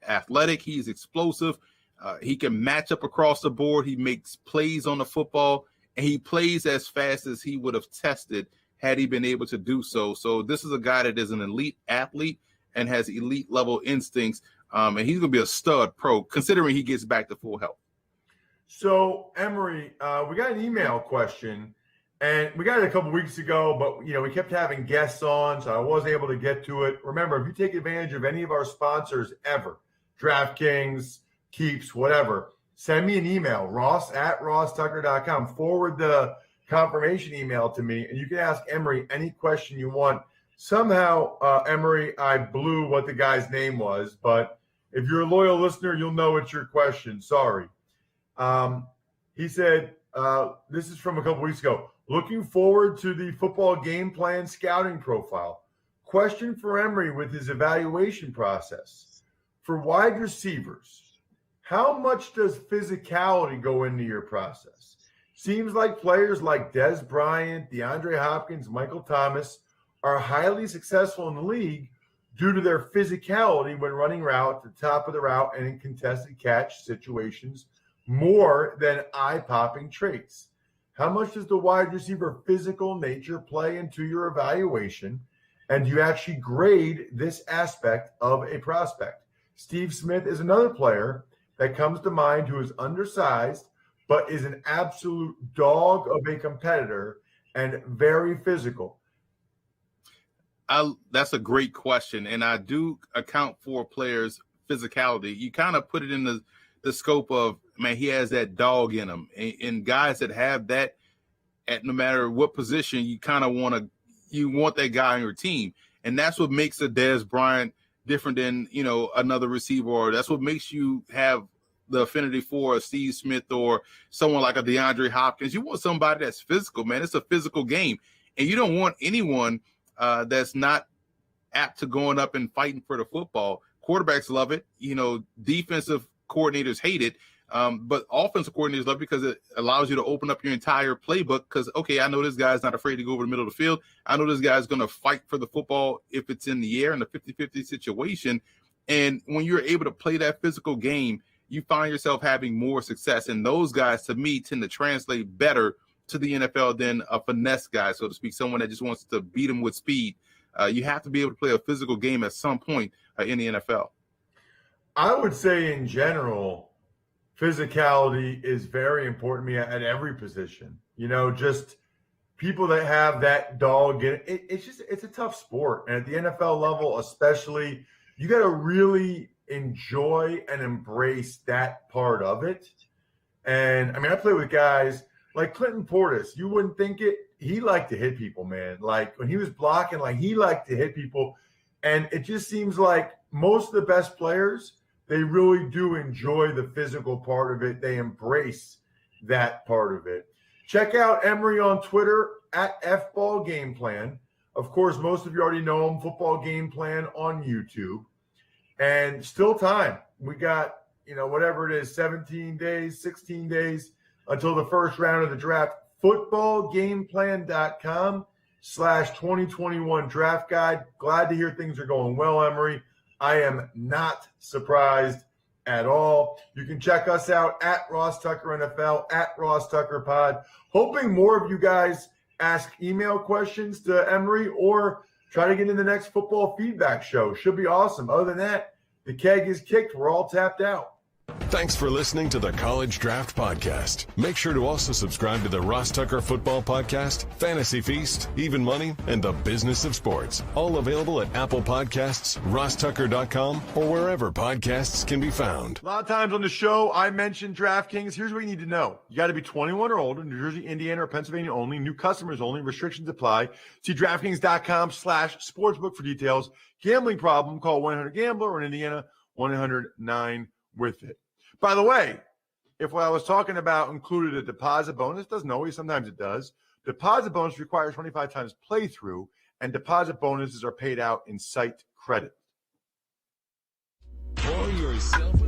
athletic. He's explosive. He can match up across the board. He makes plays on the football. And he plays as fast as he would have tested had he been able to do so. So this is a guy that is an elite athlete and has elite level instincts. And he's going to be a stud pro, considering he gets back to full health. So, Emory, we got an email question, and we got it a couple weeks ago, but, we kept having guests on, so I wasn't able to get to it. Remember, if you take advantage of any of our sponsors ever, DraftKings, Keeps, whatever, send me an email, ross@rosstucker.com. Forward the confirmation email to me, and you can ask Emory any question you want. Somehow, Emory, I blew what the guy's name was, but if you're a loyal listener, you'll know it's your question. Sorry. He said, this is from a couple weeks ago, looking forward to the football game plan scouting profile. Question for Emory with his evaluation process. For wide receivers, how much does physicality go into your process? Seems like players like Dez Bryant, DeAndre Hopkins, Michael Thomas are highly successful in the league due to their physicality when running route at the top of the route and in contested catch situations more than eye-popping traits. How much does the wide receiver physical nature play into your evaluation? And do you actually grade this aspect of a prospect? Steve Smith is another player that comes to mind who is undersized, but is an absolute dog of a competitor and very physical. That's a great question. And I do account for players' physicality. You kind of put it in the scope of, man, he has that dog in him. And guys that have that at no matter what position, you kind of want that guy on your team. And that's what makes a Dez Bryant different than, another receiver, or that's what makes you have the affinity for a Steve Smith or someone like a DeAndre Hopkins. You want somebody that's physical, man. It's a physical game. And you don't want anyone that's not apt to going up and fighting for the football. Quarterbacks love it. Defensive coordinators hate it. But offensive coordinators love it because it allows you to open up your entire playbook because, okay, I know this guy's not afraid to go over the middle of the field. I know this guy's going to fight for the football if it's in the air in a 50-50 situation. And when you're able to play that physical game, you find yourself having more success. And those guys, to me, tend to translate better to the NFL than a finesse guy, so to speak, someone that just wants to beat him with speed. You have to be able to play a physical game at some point in the NFL. I would say in general, physicality is very important to me at every position. Just people that have that dog in it. It's a tough sport. And at the NFL level, especially, you got to really enjoy and embrace that part of it. And I play with guys like Clinton Portis. You wouldn't think it. He liked to hit people, man. Like when he was blocking, he liked to hit people. And it just seems like most of the best players, they really do enjoy the physical part of it. They embrace that part of it. Check out Emory on Twitter at FBallGamePlan. Of course, most of you already know him, Football Game Plan on YouTube. And still time. We got, whatever it is, 17 days, 16 days until the first round of the draft. Footballgameplan.com/2021 draft guide. Glad to hear things are going well, Emory. I am not surprised at all. You can check us out at Ross Tucker NFL, at Ross Tucker Pod. Hoping more of you guys ask email questions to Emory or try to get in the next football feedback show. Should be awesome. Other than that, the keg is kicked. We're all tapped out. Thanks for listening to the College Draft Podcast. Make sure to also subscribe to the Ross Tucker Football Podcast, Fantasy Feast, Even Money, and The Business of Sports. All available at Apple Podcasts, rosstucker.com, or wherever podcasts can be found. A lot of times on the show, I mentioned DraftKings. Here's what you need to know. You got to be 21 or older, New Jersey, Indiana, or Pennsylvania only. New customers only. Restrictions apply. See DraftKings.com/sportsbook for details. Gambling problem, call 1-800-GAMBLER, or in Indiana, 1-800-9-WITH-IT. By the way, if what I was talking about included a deposit bonus, doesn't always, sometimes it does. Deposit bonus requires 25 times playthrough, and deposit bonuses are paid out in site credit. For yourself.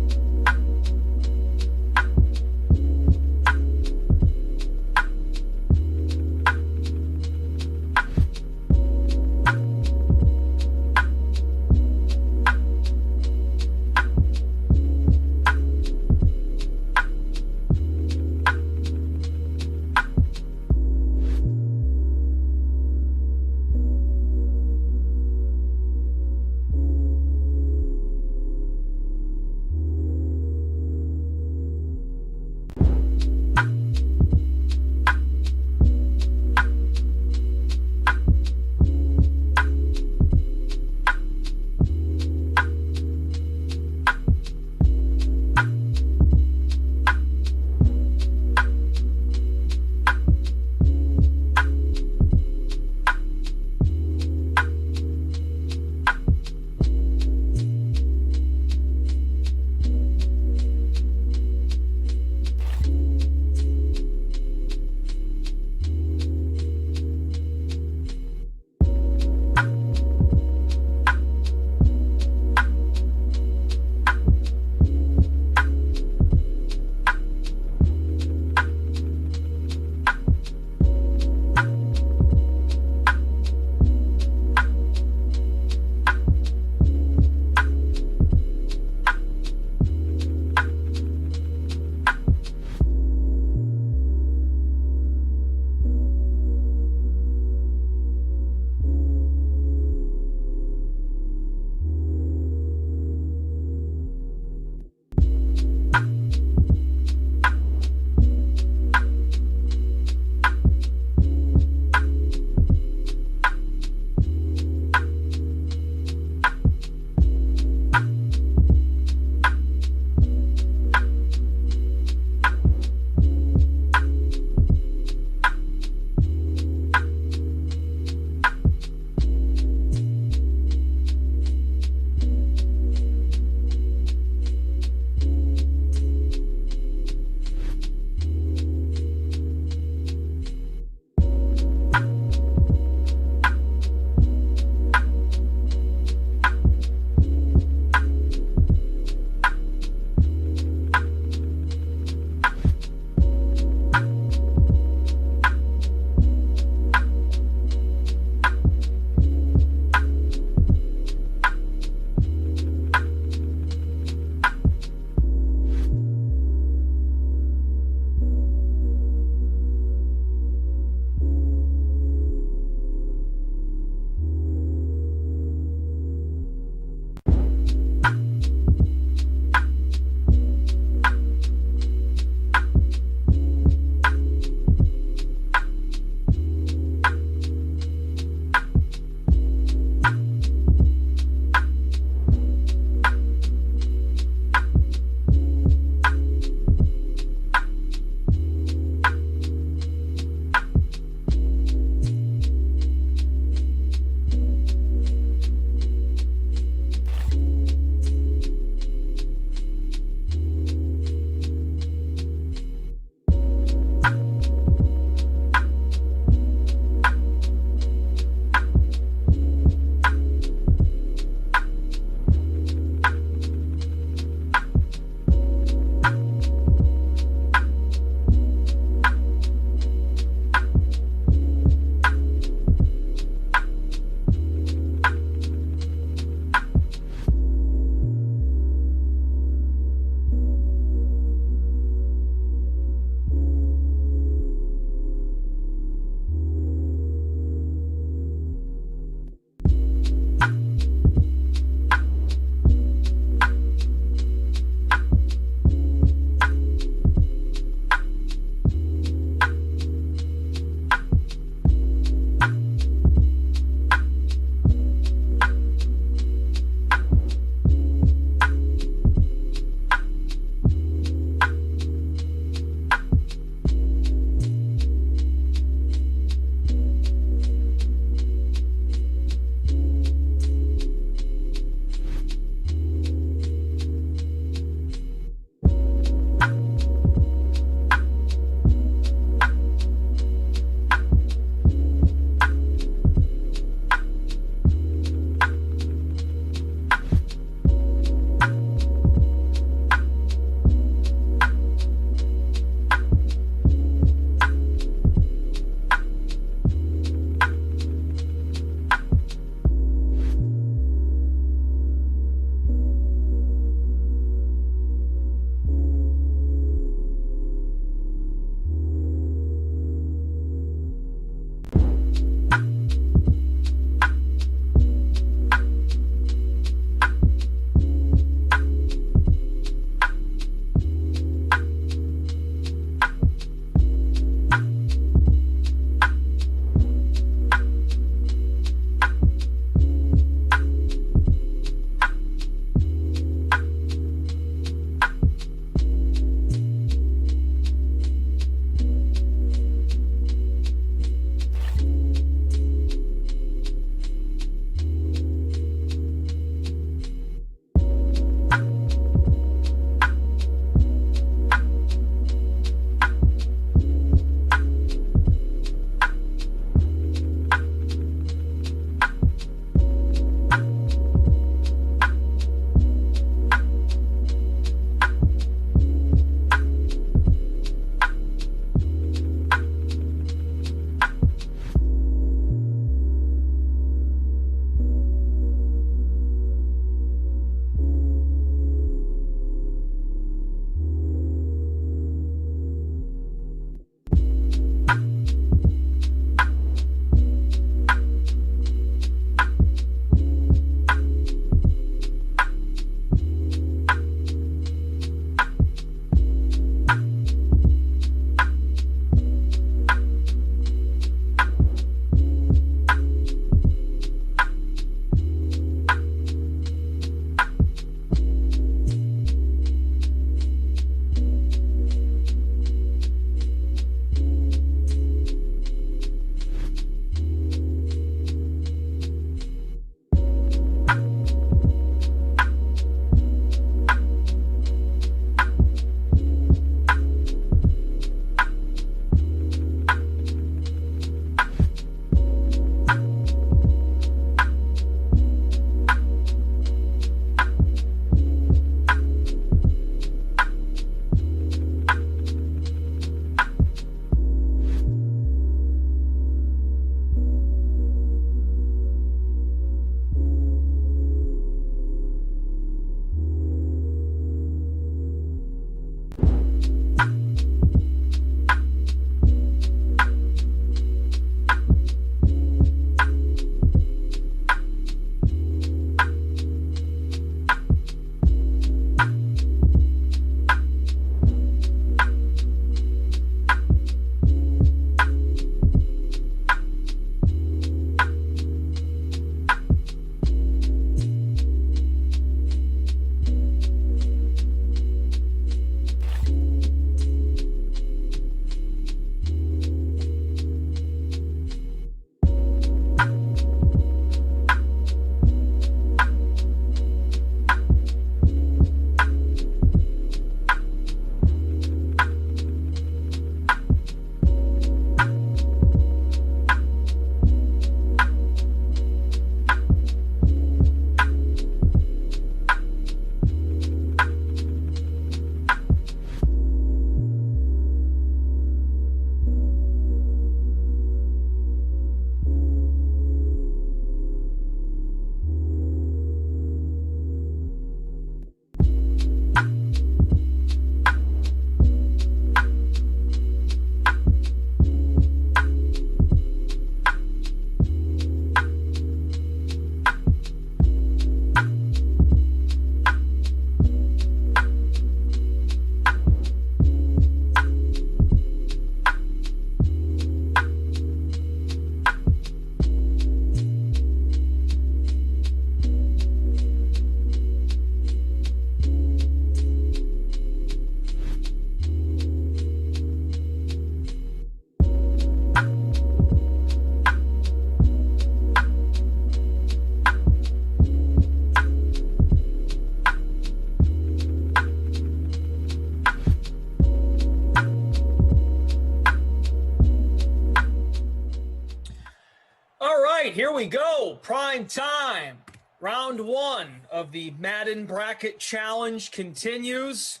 right, here we go. Prime time. Round 1 of the Madden Bracket Challenge continues.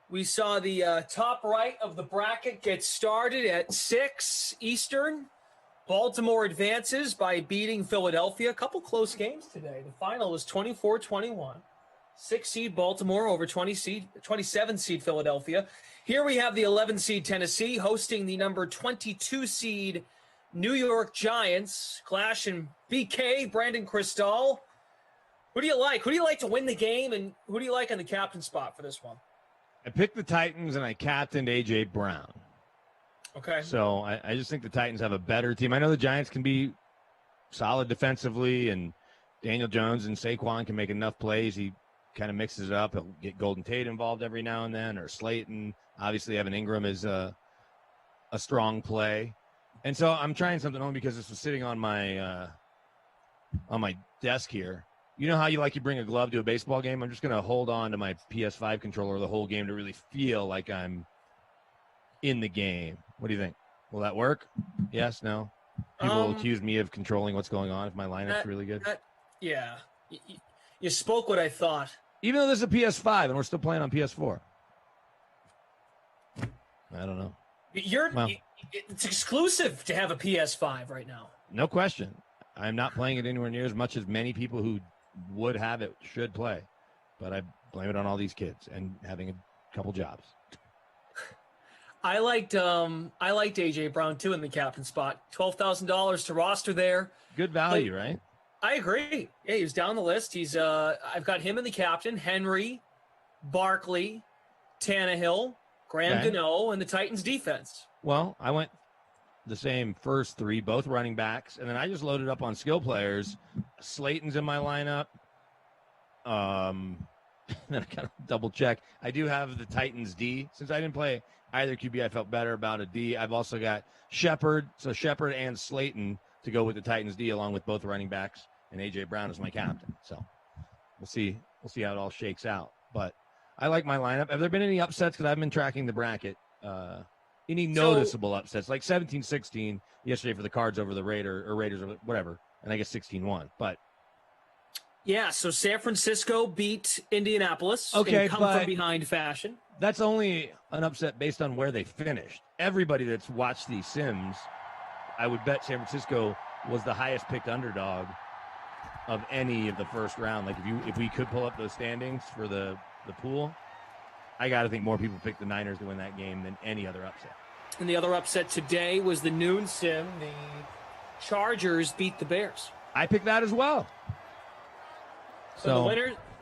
We saw the top right of the bracket get started at 6 Eastern. Baltimore advances by beating Philadelphia. A couple close games today. The final was 24-21. 6 seed Baltimore over 27 seed Philadelphia. Here we have the 11 seed Tennessee hosting the number 22 seed New York Giants. Clash and BK, Brandon Cristal. Who do you like? Who do you like to win the game, and who do you like on the captain spot for this one? I picked the Titans, and I captained A.J. Brown. Okay. So I just think the Titans have a better team. I know the Giants can be solid defensively, and Daniel Jones and Saquon can make enough plays. He kind of mixes it up. He'll get Golden Tate involved every now and then, or Slayton. Obviously, Evan Ingram is a strong play. And so I'm trying something on because this was sitting on my desk here. You know how you bring a glove to a baseball game? I'm just going to hold on to my PS5 controller the whole game to really feel like I'm in the game. What do you think? Will that work? Yes, no? People will accuse me of controlling what's going on if my lineup's really good. Yeah. You spoke what I thought. Even though this is a PS5 and we're still playing on PS4. I don't know. It's exclusive to have a PS5 right now. No question. I'm not playing it anywhere near as much as many people who would have it should play. But I blame it on all these kids and having a couple jobs. I liked AJ Brown too in the captain spot. $12,000 to roster there. Good value, right? I agree. Yeah, he was down the list. He's I've got him in the captain. Henry, Barkley, Tannehill, Graham Gano, and the Titans defense. Well, I went the same first 3, both running backs, and then I just loaded up on skill players. Slayton's in my lineup. Then I got to double check. I do have the Titans D. Since I didn't play either QB, I felt better about a D. I've also got Shepard, so Shepard and Slayton to go with the Titans D, along with both running backs, and A.J. Brown is my captain. So we'll see how it all shakes out. But I like my lineup. Have there been any upsets? Because I've been tracking the bracket. Any noticeable upsets, like 17-16 yesterday for the Cards over the Raiders or whatever, and I guess 16-1. But yeah, so San Francisco beat Indianapolis. Okay, in come from behind fashion. That's only an upset based on where they finished. Everybody that's watched these Sims, I would bet San Francisco was the highest picked underdog of any of the first round. Like if we could pull up those standings for the pool, I got to think more people picked the Niners to win that game than any other upset. And the other upset today was the noon sim. The Chargers beat the Bears. I picked that as well. So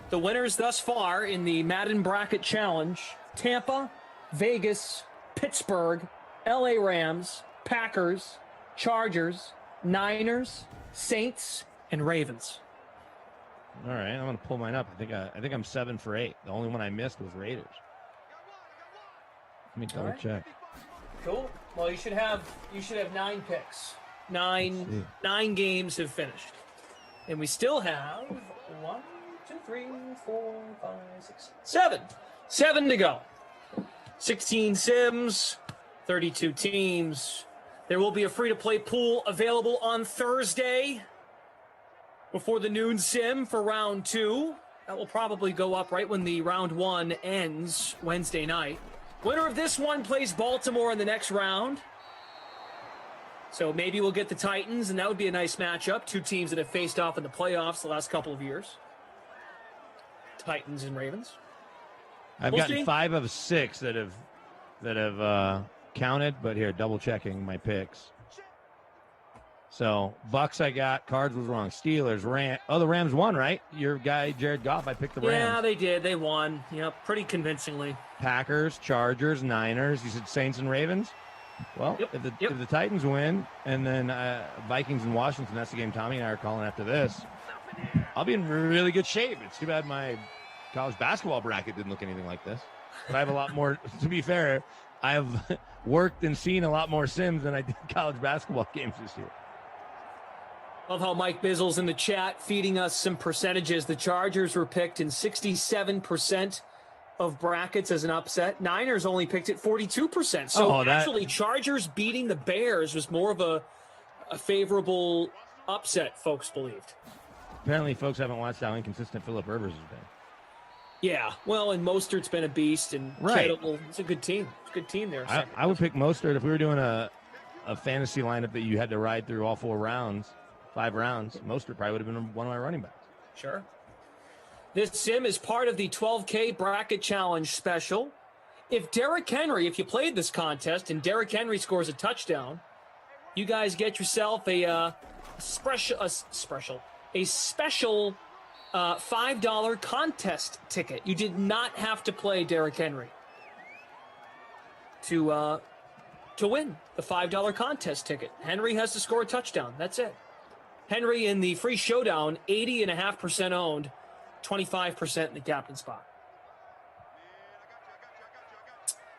the winners thus far in the Madden Bracket Challenge: Tampa, Vegas, Pittsburgh, LA Rams, Packers, Chargers, Niners, Saints, and Ravens. All right, I'm gonna pull mine up. I think I'm 7 for 8. The only one I missed was Raiders. Let me double check. Cool. Well, you should have 9 picks. Nine games have finished, and we still have 1, 2, 3, 4, 5, 6, 7 to go. 16 sims, 32 teams. There will be a free-to-play pool available on Thursday before the noon sim for round 2. That will probably go up right when the round 1 ends Wednesday night. Winner of this one plays Baltimore in the next round. So maybe we'll get the Titans, and that would be a nice matchup. 2 teams that have faced off in the playoffs the last couple of years. Titans and Ravens. I've gotten 5 of 6 that have counted, but here, double checking my picks. So Bucks I got, Cards was wrong. Steelers, the Rams won, right? Your guy Jared Goff, I picked the Rams. Yeah, they did. They won. Yep, pretty convincingly. Packers, Chargers, Niners. You said Saints and Ravens? Well, if the Titans win, and then Vikings and Washington, that's the game Tommy and I are calling after this, I'll be in really good shape. It's too bad my college basketball bracket didn't look anything like this. But I have a lot more, to be fair, I've worked and seen a lot more Sims than I did college basketball games this year. Love how Mike Bizzle's in the chat feeding us some percentages. The Chargers were picked in 67% of brackets as an upset. Niners only picked it 42%. So actually, Chargers beating the Bears was more of a favorable upset, folks believed. Apparently, folks haven't watched how inconsistent Phillip Rivers has been. Yeah, well, and Mostert's been a beast, and Right. Kittle, it's a good team. It's a good team there. I would pick Mostert if we were doing a fantasy lineup that you had to ride through all 5 rounds. Mostert probably would have been one of my running backs. Sure. This sim is part of the 12K Bracket Challenge special. If you played this contest and Derrick Henry scores a touchdown, you guys get yourself a special $5 contest ticket. You did not have to play Derrick Henry to win the $5 contest ticket. Henry has to score a touchdown. That's it. Henry in the free showdown, 80.5% owned, 25% in the captain spot.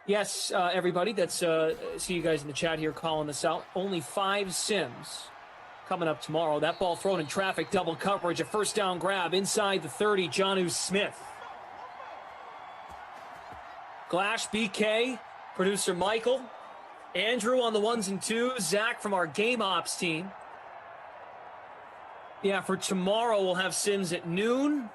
Yes, everybody, that's see you guys in the chat here calling this out. Only 5 sims coming up tomorrow. That ball thrown in traffic, double coverage, a first down grab inside the 30, Jonnu Smith. Glash, BK, producer Michael, Andrew on the 1s and 2s, Zach from our Game Ops team. Yeah, for tomorrow we'll have sims at noon,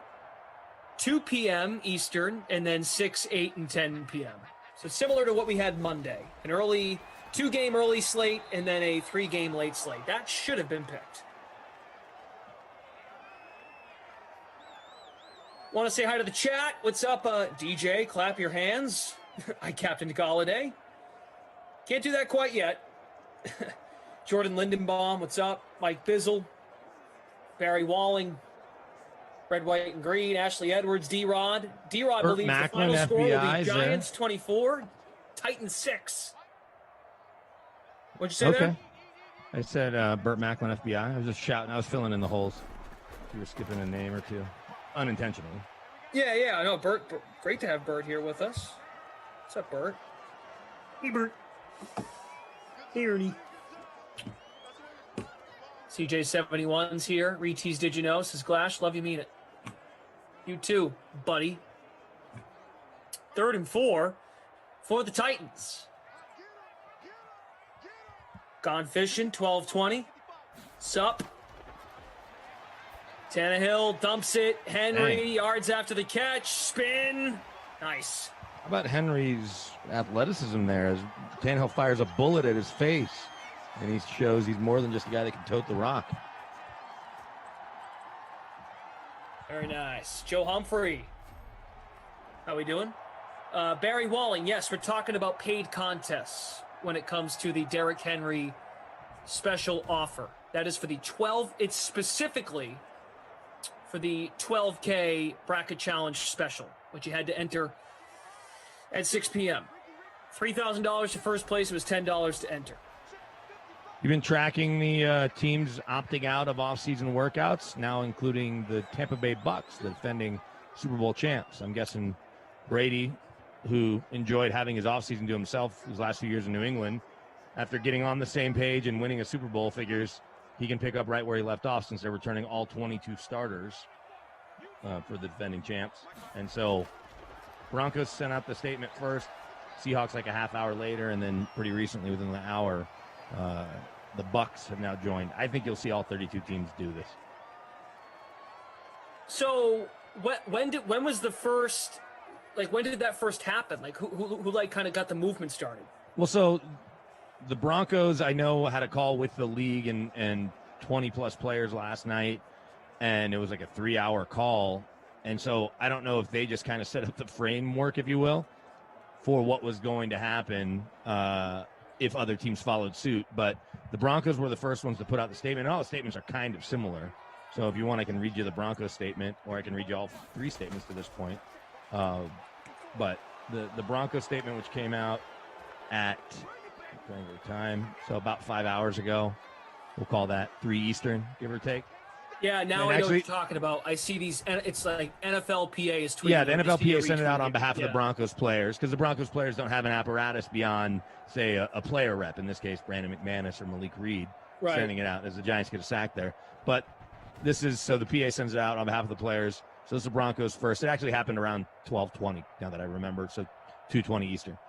2 p.m. Eastern, and then 6, 8, and 10 p.m. So similar to what we had Monday, an early 2-game early slate and then a 3-game late slate. That should have been picked. Want to say hi to the chat? What's up, DJ? Clap your hands. I captained Galladay. Can't do that quite yet. Jordan Lindenbaum, what's up? Mike Bizzle, Barry Walling, Red, White, and Green, Ashley Edwards, D-Rod. D-Rod Burt believes Macklin, the final score will FBI be 's Giants 24, Titans 6. What'd you say Okay. there? I said Burt Macklin, FBI. I was just shouting. I was filling in the holes. You were skipping a name or two. Unintentionally. Yeah, I know. Bert, great to have Bert here with us. What's up, Bert? Hey, Bert. Hey, Ernie. CJ71's here. Retease, did you know? Says Glash, love you, mean it. You too, buddy. 3rd and 4 for the Titans. Gone fishing, 12-20. Sup. Tannehill dumps it. Henry, yards after the catch. Spin. Nice. How about Henry's athleticism there as Tannehill fires a bullet at his face? And he shows he's more than just a guy that can tote the rock. Very nice. Joe Humphrey. How we doing? Barry Walling. Yes, we're talking about paid contests when it comes to the Derrick Henry special offer. That is for the 12. It's specifically for the 12K Bracket Challenge special, which you had to enter at 6 p.m. $3,000 to first place. It was $10 to enter. You've been tracking the teams opting out of off-season workouts, now including the Tampa Bay Bucks, the defending Super Bowl champs. I'm guessing Brady, who enjoyed having his off-season to himself his last few years in New England, after getting on the same page and winning a Super Bowl, figures he can pick up right where he left off since they're returning all 22 starters for the defending champs. And so Broncos sent out the statement first, Seahawks like a half hour later, and then pretty recently, within the hour, the Bucks have now joined. I think you'll see all 32 teams do this. So when was the first, like, when did that first happen? Like, who like kind of got the movement started? Well, so the Broncos, I know, had a call with the league and 20 plus players last night, and it was like a 3-hour call. And so I don't know if they just kind of set up the framework, if you will, for what was going to happen if other teams followed suit. But the Broncos were the first ones to put out the statement. And all the statements are kind of similar. So if you want, I can read you the Broncos statement, or I can read you all 3 statements to this point. But the Broncos statement, which came out at time, so about 5 hours ago, we'll call that 3 Eastern, give or take. Yeah, now And I know actually, what you're talking about. I see these, and it's like NFLPA is tweeting. yeah, the it. NFLPA sent it out on behalf of Yeah. the Broncos players, because the Broncos players don't have an apparatus beyond, say, a player rep, in this case, Brandon McManus or Malik Reed, Right. sending it out as the Giants get a sack there. But this is, so the PA sends it out on behalf of the players. So this is the Broncos first. It actually happened around 12:20, now that I remember, so 2:20 Eastern.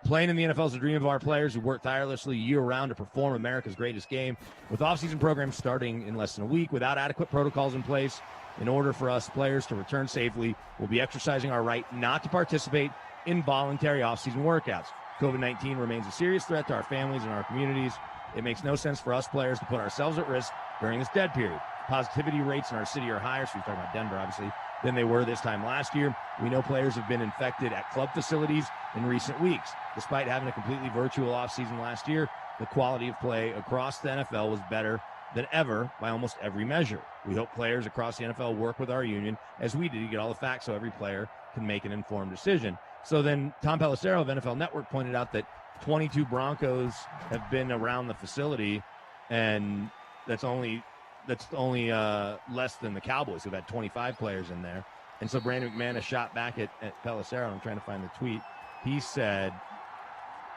Playing in the NFL is a dream of our players who work tirelessly year-round to perform America's greatest game. With off-season programs starting in less than a week, without adequate protocols in place, in order for us players to return safely, we'll be exercising our right not to participate in voluntary off-season workouts. COVID-19 remains a serious threat to our families and our communities. It makes no sense for us players to put ourselves at risk during this dead period. Positivity rates in our city are higher, so we're talking about Denver, obviously, than they were this time last year. We know players have been infected at club facilities in recent weeks. Despite having a completely virtual offseason last year, the quality of play across the NFL was better than ever by almost every measure. We hope players across the NFL work with our union, as we do, to get all the facts so every player can make an informed decision. So then Tom Pelissero of NFL Network pointed out that 22 Broncos have been around the facility, and that's only less than the Cowboys, who've had 25 players in there. And so Brandon McManus shot back at Pelissero. I'm trying to find the tweet. He said,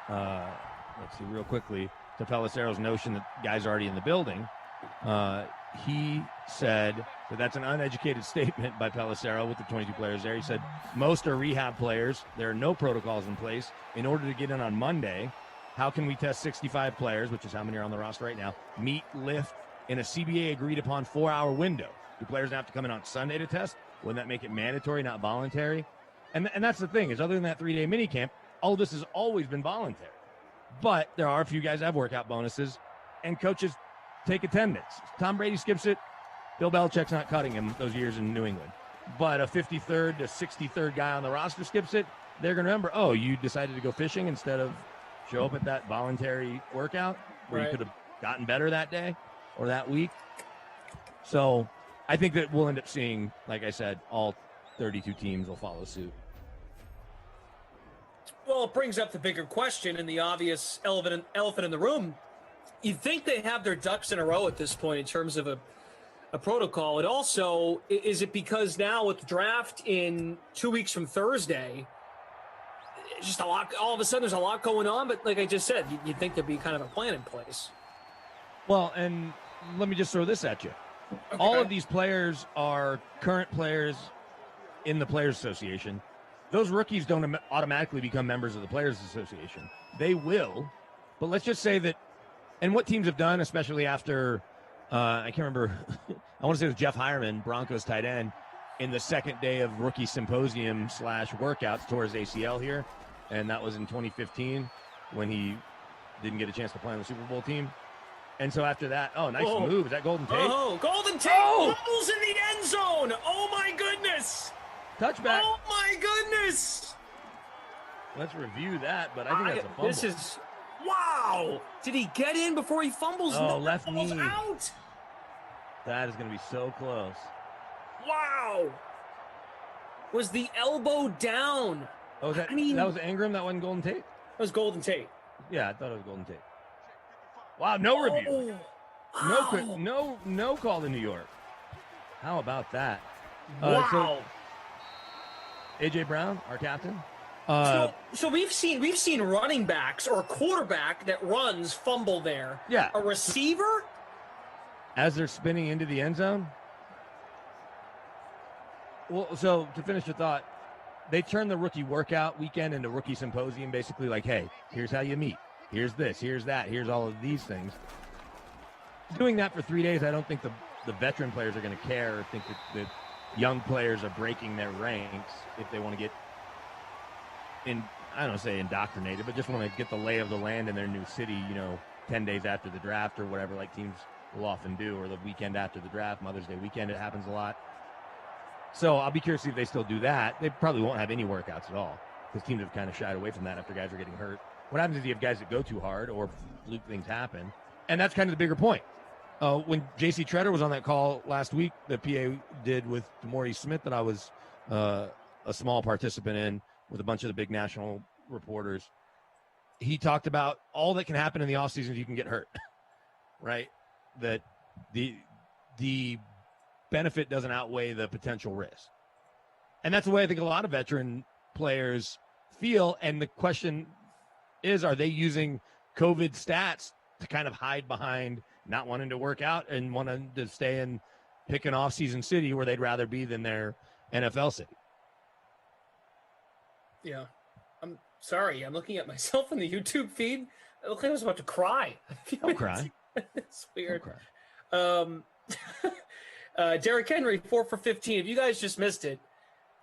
let's see real quickly, to Pelissero's notion that guys are already in the building. He said that that's an uneducated statement by Pelissero with the 22 players there. He said, most are rehab players. There are no protocols in place. In order to get in on Monday, how can we test 65 players, which is how many are on the roster right now, meet, lift, in a CBA agreed upon 4-hour window? Do players have to come in on Sunday to test? Wouldn't that make it mandatory, not voluntary? And that's the thing, is other than that 3-day mini camp, all of this has always been voluntary. But there are a few guys that have workout bonuses, and coaches take attendance. Tom Brady skips it. Bill Belichick's not cutting him those years in New England. But a 53rd to 63rd guy on the roster skips it. They're going to remember, oh, you decided to go fishing instead of show up at that voluntary workout where you could have gotten better that day or that week. So I think that we'll end up seeing, like I said, all 32 teams will follow suit. Well, it brings up the bigger question and the obvious elephant in the room. You'd think they have their ducks in a row at this point in terms of a protocol. And also, is it because now with the draft in 2 weeks from Thursday, just a lot, all of a sudden there's a lot going on, but like I just said, you'd think there'd be kind of a plan in place. Well, and let me just throw this at you. Okay. All of these players are current players in the Players Association. Those rookies don't automatically become members of the Players Association. They will, but let's just say that, and what teams have done, especially after, I can't remember, I want to say it was Jeff Hireman, Broncos tight end, in the second day of rookie symposium / workouts towards ACL here, and that was in 2015 when he didn't get a chance to play on the Super Bowl team. And so after that, nice move. Is that Golden Tate? Oh, Golden Tate fumbles in the end zone. Oh, my goodness. Touchback. Oh, my goodness. Let's review that, but I think that's a fumble. This is, wow. Did he get in before he fumbles? Oh, left knee. Out. That is going to be so close. Wow. Was the elbow down? Oh, that was Ingram? That wasn't Golden Tate? That was Golden Tate. Yeah, I thought it was Golden Tate. Wow, no review. No call to New York. How about that? Wow. So, AJ Brown, our captain. So we've seen running backs or a quarterback that runs fumble there. Yeah. A receiver? As they're spinning into the end zone. Well, so to finish the thought, they turn the rookie workout weekend into rookie symposium, basically like, hey, here's how you meet. Here's this, here's that, here's all of these things. Doing that for 3 days, I don't think the veteran players are going to care or think that the young players are breaking their ranks if they want to get I don't say indoctrinated, but just want to get the lay of the land in their new city, 10 days after the draft or whatever, like teams will often do, or the weekend after the draft, Mother's Day weekend, it happens a lot. So I'll be curious to see if they still do that. They probably won't have any workouts at all because teams have kind of shied away from that after guys are getting hurt. What happens is you have guys that go too hard or fluke things happen. And that's kind of the bigger point. When J.C. Treader was on that call last week, the PA did with Maurice Smith that I was a small participant in with a bunch of the big national reporters, he talked about all that can happen in the offseason if you can get hurt, right? That the benefit doesn't outweigh the potential risk. And that's the way I think a lot of veteran players feel. And the question is, are they using COVID stats to kind of hide behind not wanting to work out and wanting to stay and pick an off-season city where they'd rather be than their NFL city? Yeah. Sorry, I'm looking at myself in the YouTube feed. I look like I was about to cry. Don't cry. It's weird. Derrick Henry, 4 for 15. If you guys just missed it,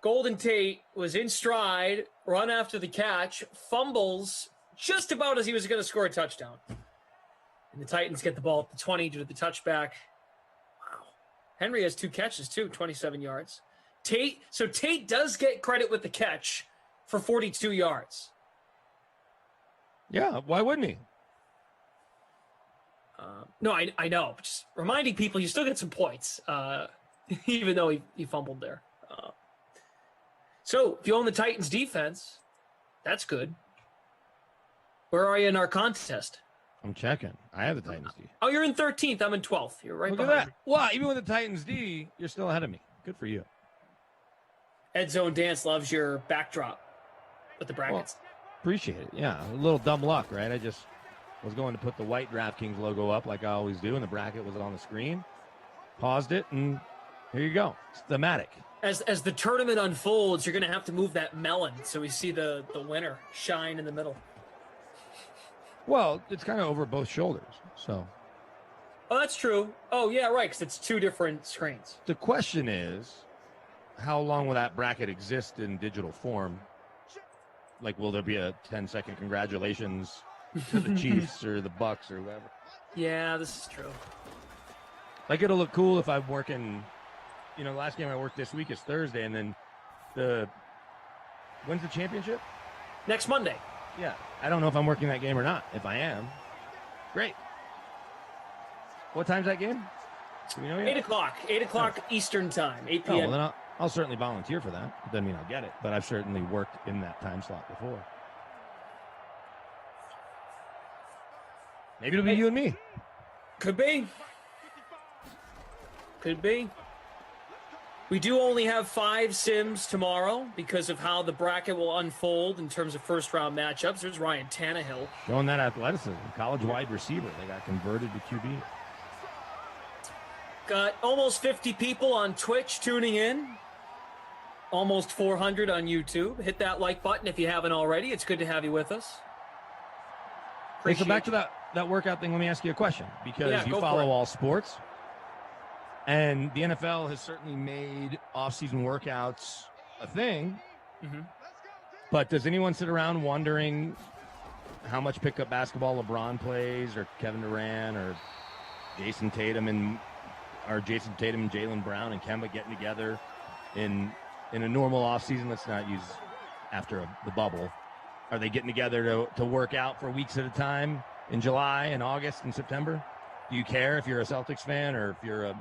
Golden Tate was in stride, run after the catch, fumbles just about as he was going to score a touchdown. And the Titans get the ball at the 20 due to the touchback. Wow. Henry has 2 catches, too, 27 yards. Tate does get credit with the catch for 42 yards. Yeah, why wouldn't he? No, I know. Just reminding people, you still get some points, even though he fumbled there. So if you own the Titans defense, that's good. Where are you in our contest? I'm checking. I have the Titans D. Oh, you're in 13th. I'm in 12th. You're right Look behind at that. me. Wow, even with the Titans D, you're still ahead of me. Good for you. Ed Zone Dance loves your backdrop with the brackets. Well, appreciate it. Yeah, a little dumb luck, right? I just was going to put the white DraftKings logo up like I always do, and the bracket was on the screen. Paused it, and here you go. It's thematic. As the tournament unfolds, you're going to have to move that melon so we see the winner shine in the middle. Well, it's kind of over both shoulders, so. Oh, that's true. Oh, yeah, right, because it's 2 different screens. The question is, how long will that bracket exist in digital form? Like, will there be a 10-second congratulations to the Chiefs or the Bucks or whoever? Yeah, this is true. Like, it'll look cool if I'm working, the last game I worked this week is Thursday, and then when's the championship? Next Monday. Yeah. I don't know if I'm working that game or not. If I am, great. What time's that game? Do we know yet? 8 o'clock. 8 o'clock Eastern time. 8 p.m. Oh, well, then I'll certainly volunteer for that. It doesn't mean I'll get it, but I've certainly worked in that time slot before. Maybe it'll be you and me. Could be. Could be. We do only have 5 sims tomorrow because of how the bracket will unfold in terms of first-round matchups. There's Ryan Tannehill. Showing that athleticism. College wide receiver. They got converted to QB. Got almost 50 people on Twitch tuning in. Almost 400 on YouTube. Hit that like button if you haven't already. It's good to have you with us. Hey, so back to that workout thing, let me ask you a question. Because you follow all sports. And the NFL has certainly made off-season workouts a thing. Mm-hmm. But does anyone sit around wondering how much pickup basketball LeBron plays, or Kevin Durant, or Jason Tatum and Jaylen Brown and Kemba getting together in a normal off-season? Let's not use after the bubble. Are they getting together to work out for weeks at a time in July and August and September? Do you care if you're a Celtics fan or if you're a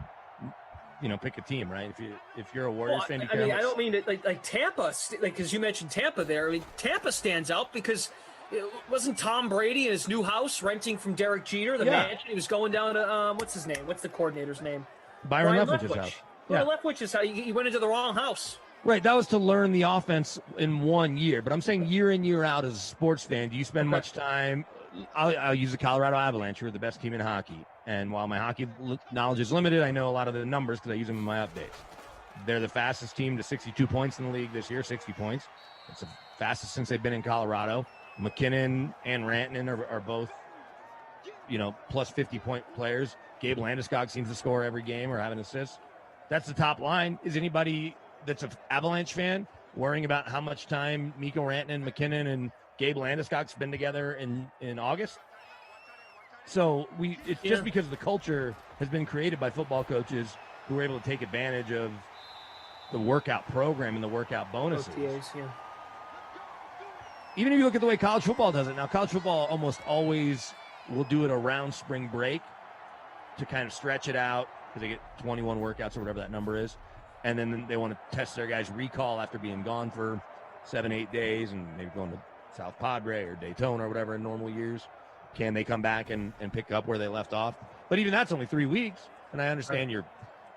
pick a team, right? If you're a Warriors fan, I don't mean it like Tampa, because you mentioned Tampa there. I mean, Tampa stands out because it wasn't Tom Brady in his new house renting from Derek Jeter, the mansion. He was going down to what's his name? What's the coordinator's name? Byron Leftwich's house. Byron Leftwich's house. He went into the wrong house. Right, that was to learn the offense in 1 year. But I'm saying year in, year out as a sports fan, do you spend much time? I'll use the Colorado Avalanche, who are the best team in hockey. And while my hockey knowledge is limited, I know a lot of the numbers because I use them in my updates. They're the fastest team to 62 points in the league this year, 60 points. It's the fastest since they've been in Colorado. McKinnon and Rantanen are both, plus 50-point players. Gabe Landeskog seems to score every game or have an assist. That's the top line. Is anybody that's an Avalanche fan worrying about how much time Mikko Rantanen, McKinnon, and Gabe Landeskog spend together in August? So it's just because the culture has been created by football coaches who are able to take advantage of the workout program and the workout bonuses. OTAs, yeah. Even if you look at the way college football does it, now college football almost always will do it around spring break to kind of stretch it out because they get 21 workouts or whatever that number is. And then they want to test their guys' recall after being gone for 7-8 days and maybe going to South Padre or Daytona or whatever in normal years. Can they come back and pick up where they left off? But even that's only 3 weeks, and I understand you're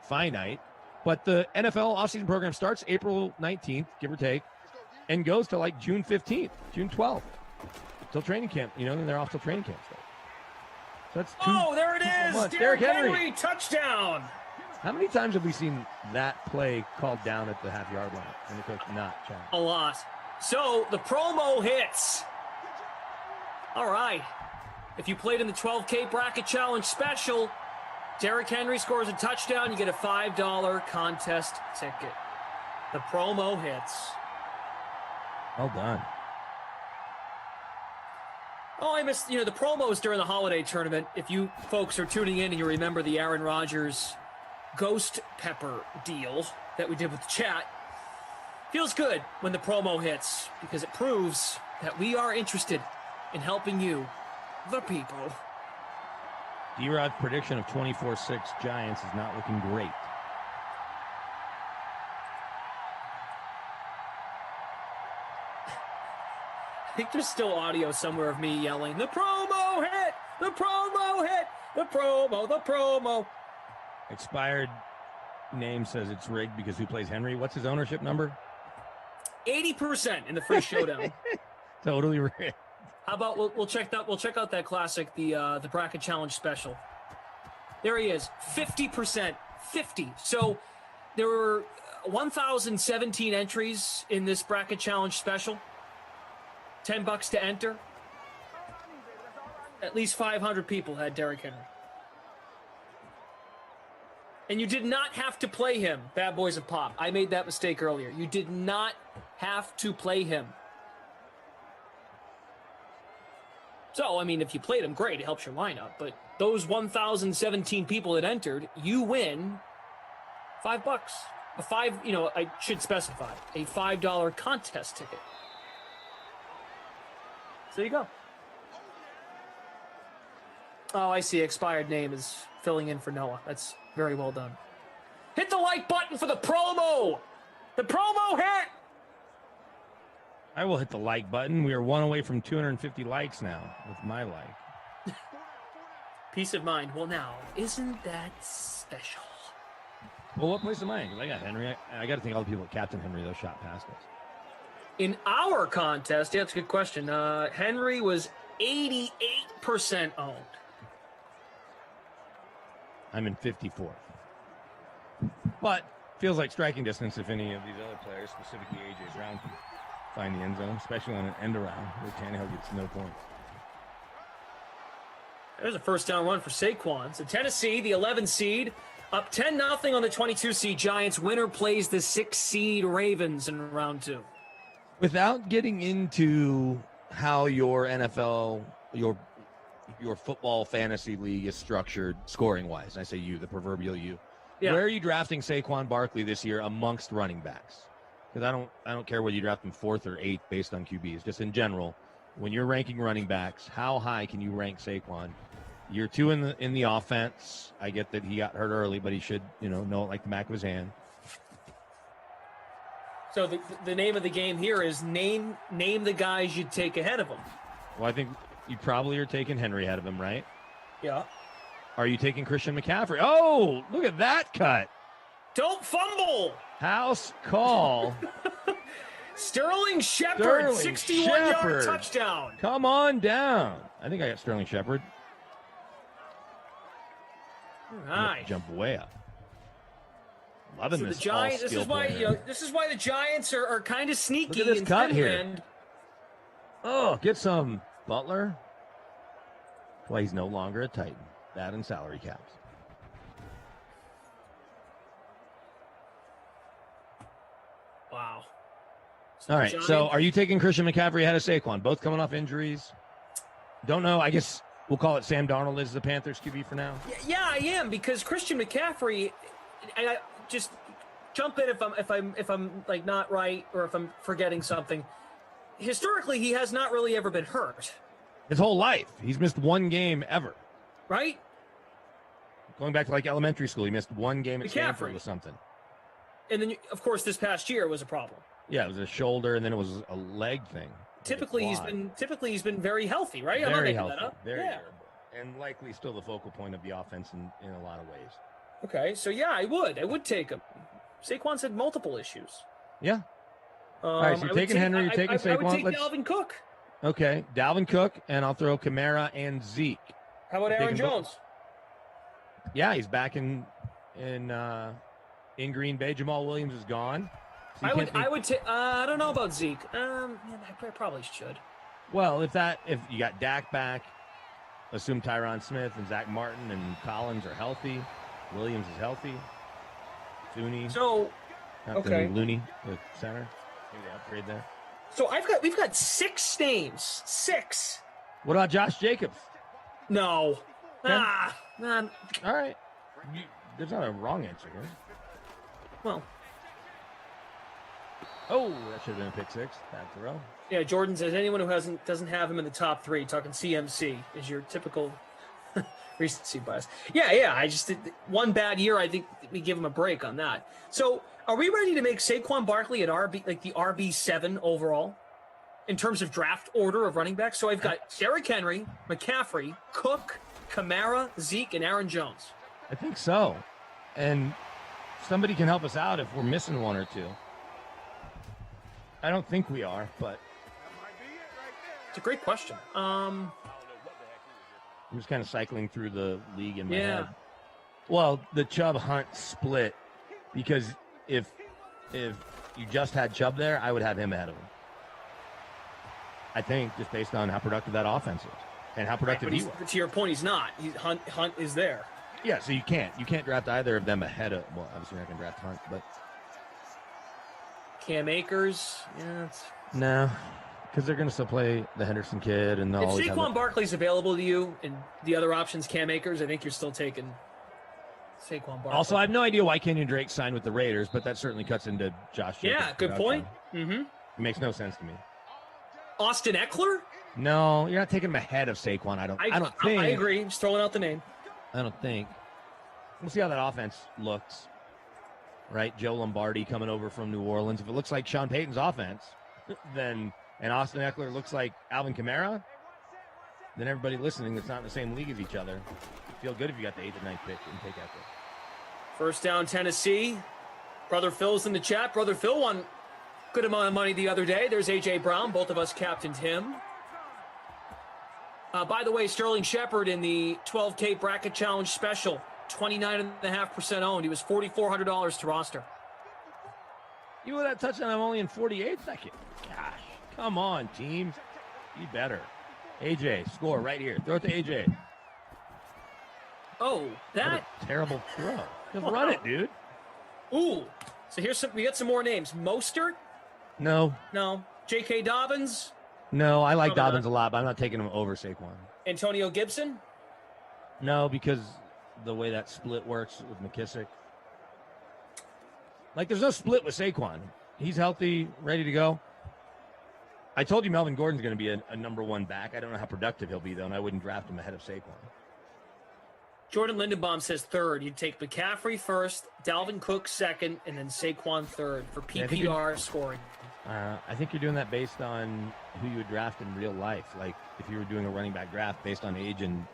finite. But the NFL offseason program starts April 19th, give or take, and goes to like June 15th, June 12th, till training camp. And they're off till training camp starts. So that's there it is! Derrick Henry, touchdown! How many times have we seen that play called down at the half-yard line and the coach not challenged? A lot. So the promo hits. All right. If you played in the 12K Bracket Challenge special, Derrick Henry scores a touchdown, you get a $5 contest ticket. The promo hits. Well done. Oh, I missed, the promos during the holiday tournament. If you folks are tuning in and you remember the Aaron Rodgers Ghost Pepper deal that we did with the chat, feels good when the promo hits because it proves that we are interested in helping you, the people. D-Rod's prediction of 24-6 Giants is not looking great. I think there's still audio somewhere of me yelling, the promo hit! The promo hit! The promo! Expired name says it's rigged because who plays Henry? What's his ownership number? 80% in the free showdown. Totally rigged. How about we'll check out that classic, the Bracket Challenge special. There he is, 50%, 50. So there were 1,017 entries in this Bracket Challenge special. $10 to enter. At least 500 people had Derrick Henry. And you did not have to play him, Bad Boys of Pop. I made that mistake earlier. You did not have to play him. So, I mean, if you played him, great, it helps your lineup. But those 1,017 people that entered, you win $5. I should specify, a $5 contest ticket. So there you go. Oh, I see. Expired name is filling in for Noah. That's very well done. Hit the like button for the promo. The promo hit. I will hit the like button. We are one away from 250 likes now with my like. Peace of mind. Well, now, isn't that special? Well, what place am I in? 'Cause I got Henry. I got to think all the people at Captain Henry, those shot past us. In our contest, yeah, that's a good question. Henry was 88% owned. I'm in 54th. But feels like striking distance if any of these other players, specifically AJ's round, can find the end zone, especially on an end around where Tannehill gets no points. There's a first down run for Saquon. So Tennessee, the 11 seed, up 10-0 on the 22 seed Giants. Winner plays the 6 seed Ravens in round 2. Without getting into how your NFL, your football fantasy league is structured scoring-wise, I say you, the proverbial you. Yeah. Where are you drafting Saquon Barkley this year amongst running backs? Because I don't care whether you draft him 4th or 8th based on QBs. Just in general, when you're ranking running backs, how high can you rank Saquon? Year 2 in the offense. I get that he got hurt early, but he should know it like the back of his hand. So the name of the game here is name the guys you'd take ahead of him. Well, I think you probably are taking Henry ahead of him, right? Yeah. Are you taking Christian McCaffrey? Oh, look at that cut. Don't fumble. House call. Sterling Shepard, 61-yard touchdown. Come on down. I think I got Sterling Shepard. All right. Jump way up. Loving this. The Giants. This is why the Giants are kind of sneaky. Look at this cut here. End. Oh, get some Butler. Well, he's no longer a Titan. That and salary caps. Wow. All right. So are you taking Christian McCaffrey ahead of Saquon? Both coming off injuries. Don't know. I guess we'll call it Sam Darnold is the Panthers QB for now. Yeah, I am, because Christian McCaffrey, and I just jump in if I'm like not right or if I'm forgetting something. Historically, he has not really ever been hurt. His whole life. He's missed one game ever. Right? Going back to like elementary school, he missed one game at Stanford with something. And then, of course, this past year was a problem. Yeah, it was a shoulder, and then it was a leg thing. Typically, he's been very healthy, right? Very healthy, very durable, and likely still the focal point of the offense in a lot of ways. Okay, so yeah, I would take him. Saquon's had multiple issues. Yeah. All right, so you're taking Henry, you're taking Saquon. I would take Dalvin Cook. Okay, Dalvin Cook, and I'll throw Kamara and Zeke. How about Aaron Jones? Yeah, he's back in Green Bay. Jamal Williams is gone. I don't know about Zeke. I probably should. Well, if you got Dak back, assume Tyron Smith and Zach Martin and Collins are healthy. Williams is healthy. Thuney. So, okay. Looney, the center. Maybe they upgrade there. So we've got 6 names. 6. What about Josh Jacobs? No. Yeah. Man. All right. There's not a wrong answer here. Well. Oh, that should have been a pick 6. Bad throw. Yeah, Jordan says anyone who doesn't have him in the top 3, talking CMC, is your typical recency bias. Yeah. I just did one bad year. I think we give him a break on that. So, are we ready to make Saquon Barkley an RB, like the RB7 overall, in terms of draft order of running backs? So I've got Derrick Henry, McCaffrey, Cook, Kamara, Zeke, and Aaron Jones. I think so. And somebody can help us out if we're missing one or two. I don't think we are, but it's a great question. I'm just kind of cycling through the league in my head. Yeah. Well, the Chubb Hunt split, because if you just had Chubb there, I would have him ahead of him. I think just based on how productive that offense is and how productive he was. But to your point, he's not. Hunt is there. Yeah, so you can't draft either of them ahead of. Well, obviously you're not going to draft Hunt, but Cam Akers, no, because they're going to still play the Henderson kid, and they'll if always Saquon Barkley's available to you, and the other option's Cam Akers, I think you're still taking Saquon Barkley. Also, I have no idea why Kenyon Drake signed with the Raiders, but that certainly cuts into Josh Jacobs' Yeah, good point. Mm-hmm. It makes no sense to me. Austin Eckler? No, you're not taking him ahead of Saquon. I don't think. I agree. Just throwing out the name. I don't think. We'll see how that offense looks. Right? Joe Lombardi coming over from New Orleans. If it looks like Sean Payton's offense, and Austin Eckler looks like Alvin Kamara, then everybody listening that's not in the same league as each other, you feel good if you got the 8th or 9th pick and take Eckler. First down, Tennessee. Brother Phil's in the chat. Brother Phil won good amount of money the other day. There's A.J. Brown. Both of us captained him. By the way, Sterling Shepard in the 12K Bracket Challenge Special, 29.5% owned. He was $4,400 to roster. You with that touchdown, I'm only in 48 seconds. Gosh, come on, teams. Be better. AJ, score right here. Throw it to AJ. Oh, that what a terrible throw. Just run it, dude. Ooh. So we got some more names. Mostert? No. J.K. Dobbins? No, I like Dobbins a lot, but I'm not taking him over Saquon. Antonio Gibson? No, because the way that split works with McKissick. Like, there's no split with Saquon. He's healthy, ready to go. I told you Melvin Gordon's going to be a number 1 back. I don't know how productive he'll be, though, and I wouldn't draft him ahead of Saquon. Jordan Lindenbaum says 3rd. You'd take McCaffrey 1st, Dalvin Cook 2nd, and then Saquon 3rd for PPR scoring. I think you're doing that based on who you would draft in real life. Like, if you were doing a running back draft based on age and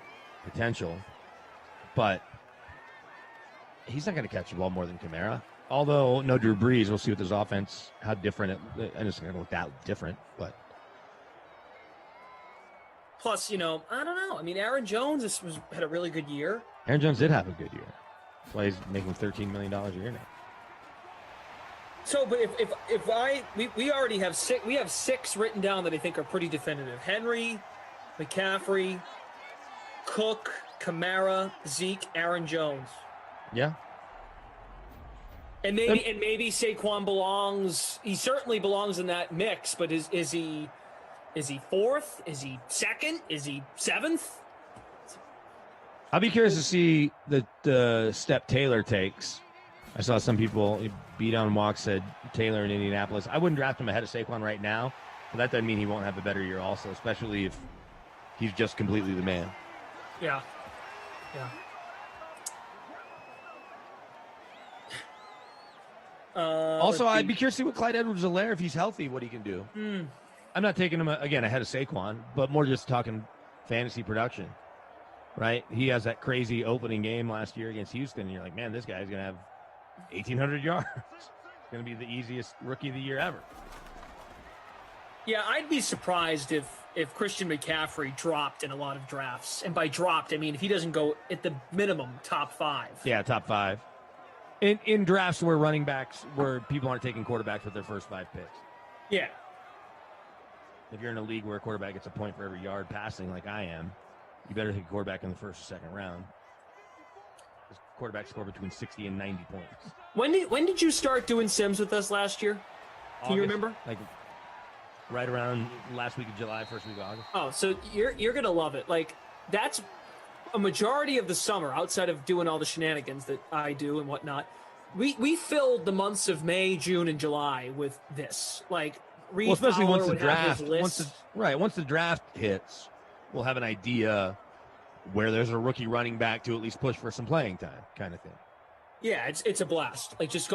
potential. But he's not going to catch the ball more than Kamara. Although, no Drew Brees. We'll see with his offense how different and it's going to look that different. But plus, I don't know. I mean, Aaron Jones had a really good year. Aaron Jones did have a good year. That's why he's making $13 million a year now. So, but we already have 6. We have 6 written down that I think are pretty definitive. Henry, McCaffrey, Cook, Kamara, Zeke, Aaron Jones. Yeah. And maybe Saquon belongs. He certainly belongs in that mix. But is he 4th? Is he 2nd? Is he 7th? I'll be curious to see the step Taylor takes. I saw some people beat on walk said Taylor in Indianapolis. I wouldn't draft him ahead of Saquon right now, but that doesn't mean he won't have a better year also, especially if he's just completely the man. Yeah. Also, I'd be curious to see what Clyde Edwards-Helaire, if he's healthy, what he can do. I'm not taking him, again, ahead of Saquon, but more just talking fantasy production, right? He has that crazy opening game last year against Houston, and you're like, man, this guy's going to have 1,800 yards. It's going to be the easiest rookie of the year ever. Yeah, I'd be surprised if Christian McCaffrey dropped in a lot of drafts. And by dropped, I mean if he doesn't go at the minimum top 5. Yeah, top 5. in drafts where people aren't taking quarterbacks with their first 5 picks. Yeah. If you're in a league where a quarterback gets a point for every yard passing, like I am, you better take a quarterback in the first or second round. Quarterbacks score between 60 and 90 points. When did you start doing Sims with us last year? Can you remember? Like right around last week of July, first week of August. Oh, so you're gonna love it. Like that's a majority of the summer, outside of doing all the shenanigans that I do and whatnot. We filled the months of May, June, and July with this. Like Reed especially Fowler once the would have draft, his list. once the draft hits, we'll have an idea where there's a rookie running back to at least push for some playing time, kind of thing. Yeah, it's a blast. Like just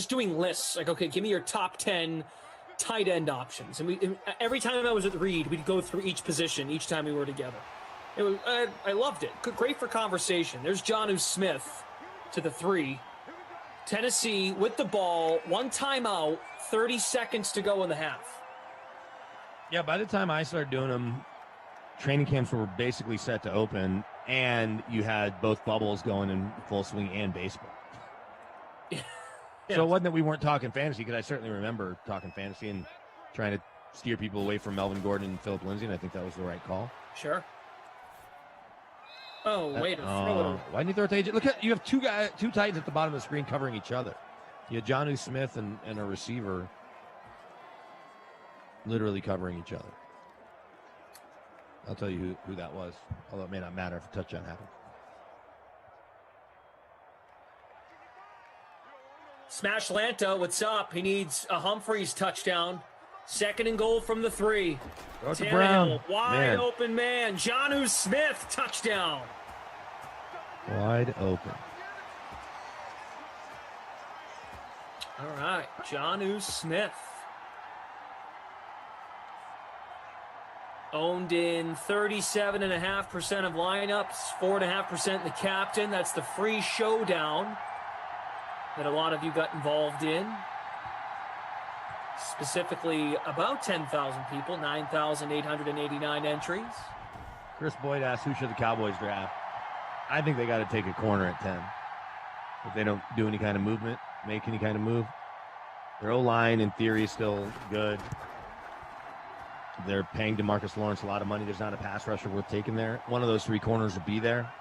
doing lists. Like, okay, give me your top 10 tight end options. And every time I was at Reed, we'd go through each position each time we were together. I loved it. Great for conversation. There's Jonnu Smith to the 3. Tennessee with the ball, 1 timeout, 30 seconds to go in the half. Yeah, by the time I started doing them, training camps were basically set to open, and you had both bubbles going in full swing and baseball. Yeah. So it wasn't that we weren't talking fantasy, because I certainly remember talking fantasy and trying to steer people away from Melvin Gordon and Philip Lindsay, and I think that was the right call. Sure. Oh, wait. Why didn't you throw it to AJ? Look at you have two Titans at the bottom of the screen covering each other. You had Jonnu Smith and a receiver literally covering each other. I'll tell you who that was, although it may not matter if a touchdown happened. Smash Lanta, what's up? He needs a Humphreys touchdown. 2nd and goal from the 3. Go to Brown. Wide open man. Jonnu Smith, touchdown. Wide open. All right, Jonnu Smith. Owned in 37.5% of lineups, 4.5% the captain. That's the free showdown that a lot of you got involved in. Specifically, about 10,000 people, 9,889 entries. Chris Boyd asked, who should the Cowboys draft? I think they got to take a corner at 10. If they don't do any kind of movement, make any kind of move. Their O-line, in theory, is still good. They're paying DeMarcus Lawrence a lot of money. There's not a pass rusher worth taking there. One of those 3 corners would be there.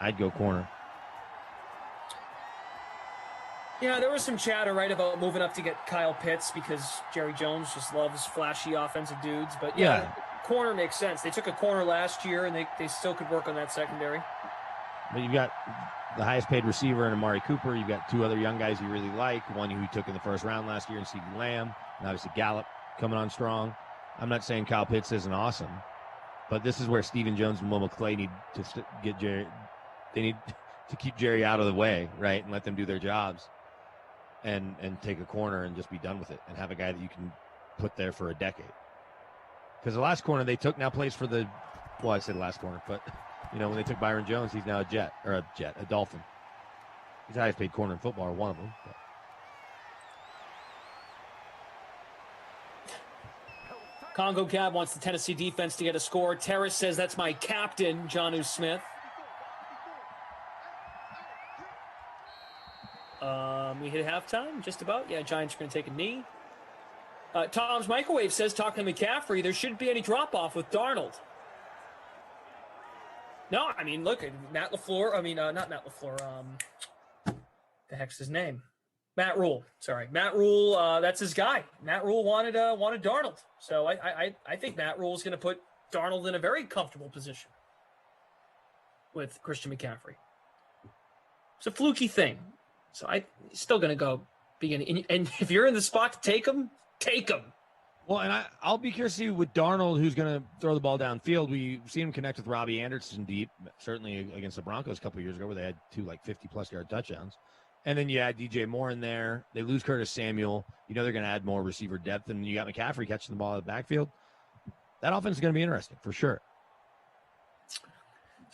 I'd go corner. Yeah, there was some chatter, right, about moving up to get Kyle Pitts because Jerry Jones just loves flashy offensive dudes. But, yeah. Corner makes sense. They took a corner last year, and they still could work on that secondary. But you've got the highest paid receiver in Amari Cooper. You've got 2 other young guys you really like. One who you took in the first round last year, and CeeDee Lamb. And obviously Gallup coming on strong. I'm not saying Kyle Pitts isn't awesome, but this is where Stephen Jones and Will McClay need to get Jerry. They need to keep Jerry out of the way, right, and let them do their jobs, and take a corner and just be done with it, and have a guy that you can put there for a decade. Because the last corner they took now plays for the, well, I said last corner, but when they took Byron Jones, he's now a Dolphin. He's the highest paid corner in football, or one of them. But. Congo Cab wants the Tennessee defense to get a score. Terrace says that's my captain, Jonnu Smith. We hit halftime, just about. Yeah, Giants are going to take a knee. Tom's Microwave says, talking to McCaffrey, there shouldn't be any drop-off with Darnold. No, I mean, look, Matt LaFleur, not Matt LaFleur, the heck's his name? Matt Rule, sorry. Matt Rule, that's his guy. Matt Rule wanted Darnold. So I think Matt Rule is going to put Darnold in a very comfortable position with Christian McCaffrey. It's a fluky thing. So I'm still going to go beginning. And if you're in the spot to take him, take him. Well, and I'll be curious to see with Darnold, who's going to throw the ball downfield. We've seen him connect with Robbie Anderson deep, certainly against the Broncos a couple of years ago where they had 2 50-plus yard touchdowns. And then you add DJ Moore in there. They lose Curtis Samuel. They're going to add more receiver depth. And you got McCaffrey catching the ball out of the backfield. That offense is going to be interesting for sure.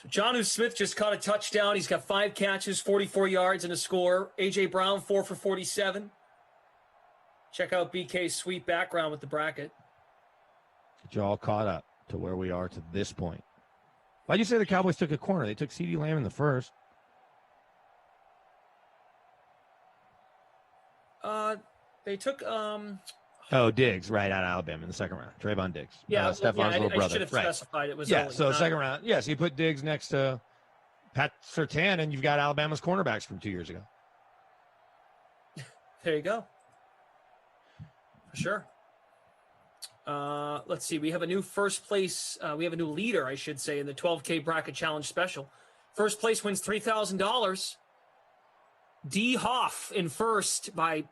So Jonnu Smith just caught a touchdown. He's got 5 catches, 44 yards, and a score. A.J. Brown, 4 for 47. Check out BK's sweet background with the bracket. Get you all caught up to where we are to this point. Why'd you say the Cowboys took a corner? They took CeeDee Lamb in the first. They took Diggs right out of Alabama in the second round. Trayvon Diggs. Stephon's little brother. I should have specified it was yeah. early, So not- second round. Yes, you put Diggs next to Pat Surtain, and you've got Alabama's cornerbacks from 2 years ago. There you go. For sure. Let's see. We have a new first place. We have a new leader, I should say, in the 12K bracket challenge special. First place wins $3,000. D. Hoff in first by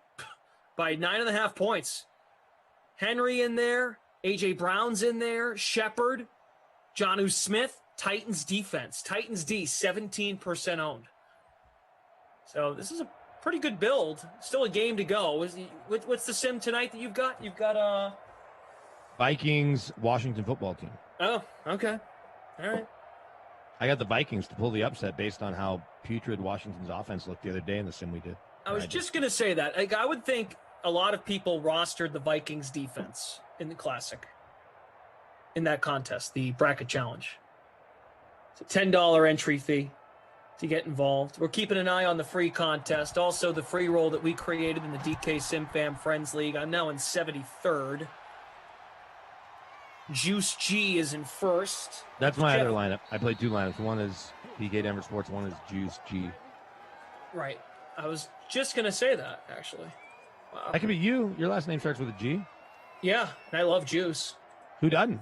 9.5 points. Henry in there. AJ Brown's in there. Shepard. Jonnu Smith. Titans defense. Titans D, 17% owned. So this is a pretty good build. Still a game to go. What's the sim tonight that you've got? You've got Vikings, Washington football team. Oh, okay. All right. I got the Vikings to pull the upset based on how putrid Washington's offense looked the other day in the sim we did. I was just going to say that. I would think a lot of people rostered the Vikings defense in the Classic, in that contest, the bracket challenge. It's a $10 entry fee to get involved. We're keeping an eye on the free contest. Also, the free roll that we created in the DK SimFam Friends League. I'm now in 73rd. Juice G is in first. That's my other lineup. I played 2 lineups. One is DK Denver Sports. One is Juice G. Right. I was just going to say that, actually. Wow. That could be you. Your last name starts with a G. Yeah, and I love Juice. Who doesn't?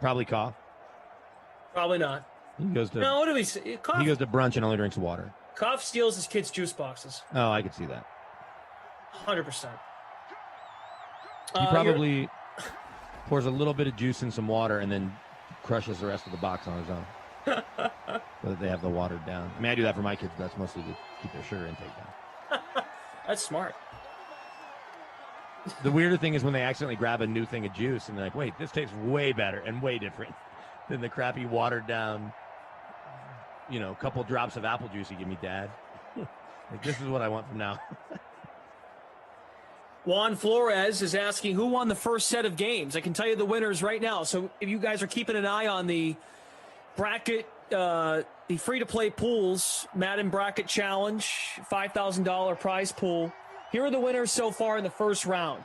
Probably Koff. Probably not. He goes to No, what do we say? Koff, he goes to brunch and only drinks water. Koff steals his kids' juice boxes. Oh, I could see that. 100%. He probably pours a little bit of juice in some water and then crushes the rest of the box on his own. So that they have the watered down. I mean, I do that for my kids, but that's mostly to keep their sugar intake down. That's smart. The weirder thing is when they accidentally grab a new thing of juice and they're like, wait, this tastes way better and way different than the crappy watered down, couple drops of apple juice you give me, Dad. Like, this is what I want from now. Juan Flores is asking who won the first set of games. I can tell you the winners right now. So if you guys are keeping an eye on the bracket, the free-to-play pools, Madden Bracket Challenge, $5,000 prize pool, here are the winners so far in the first round.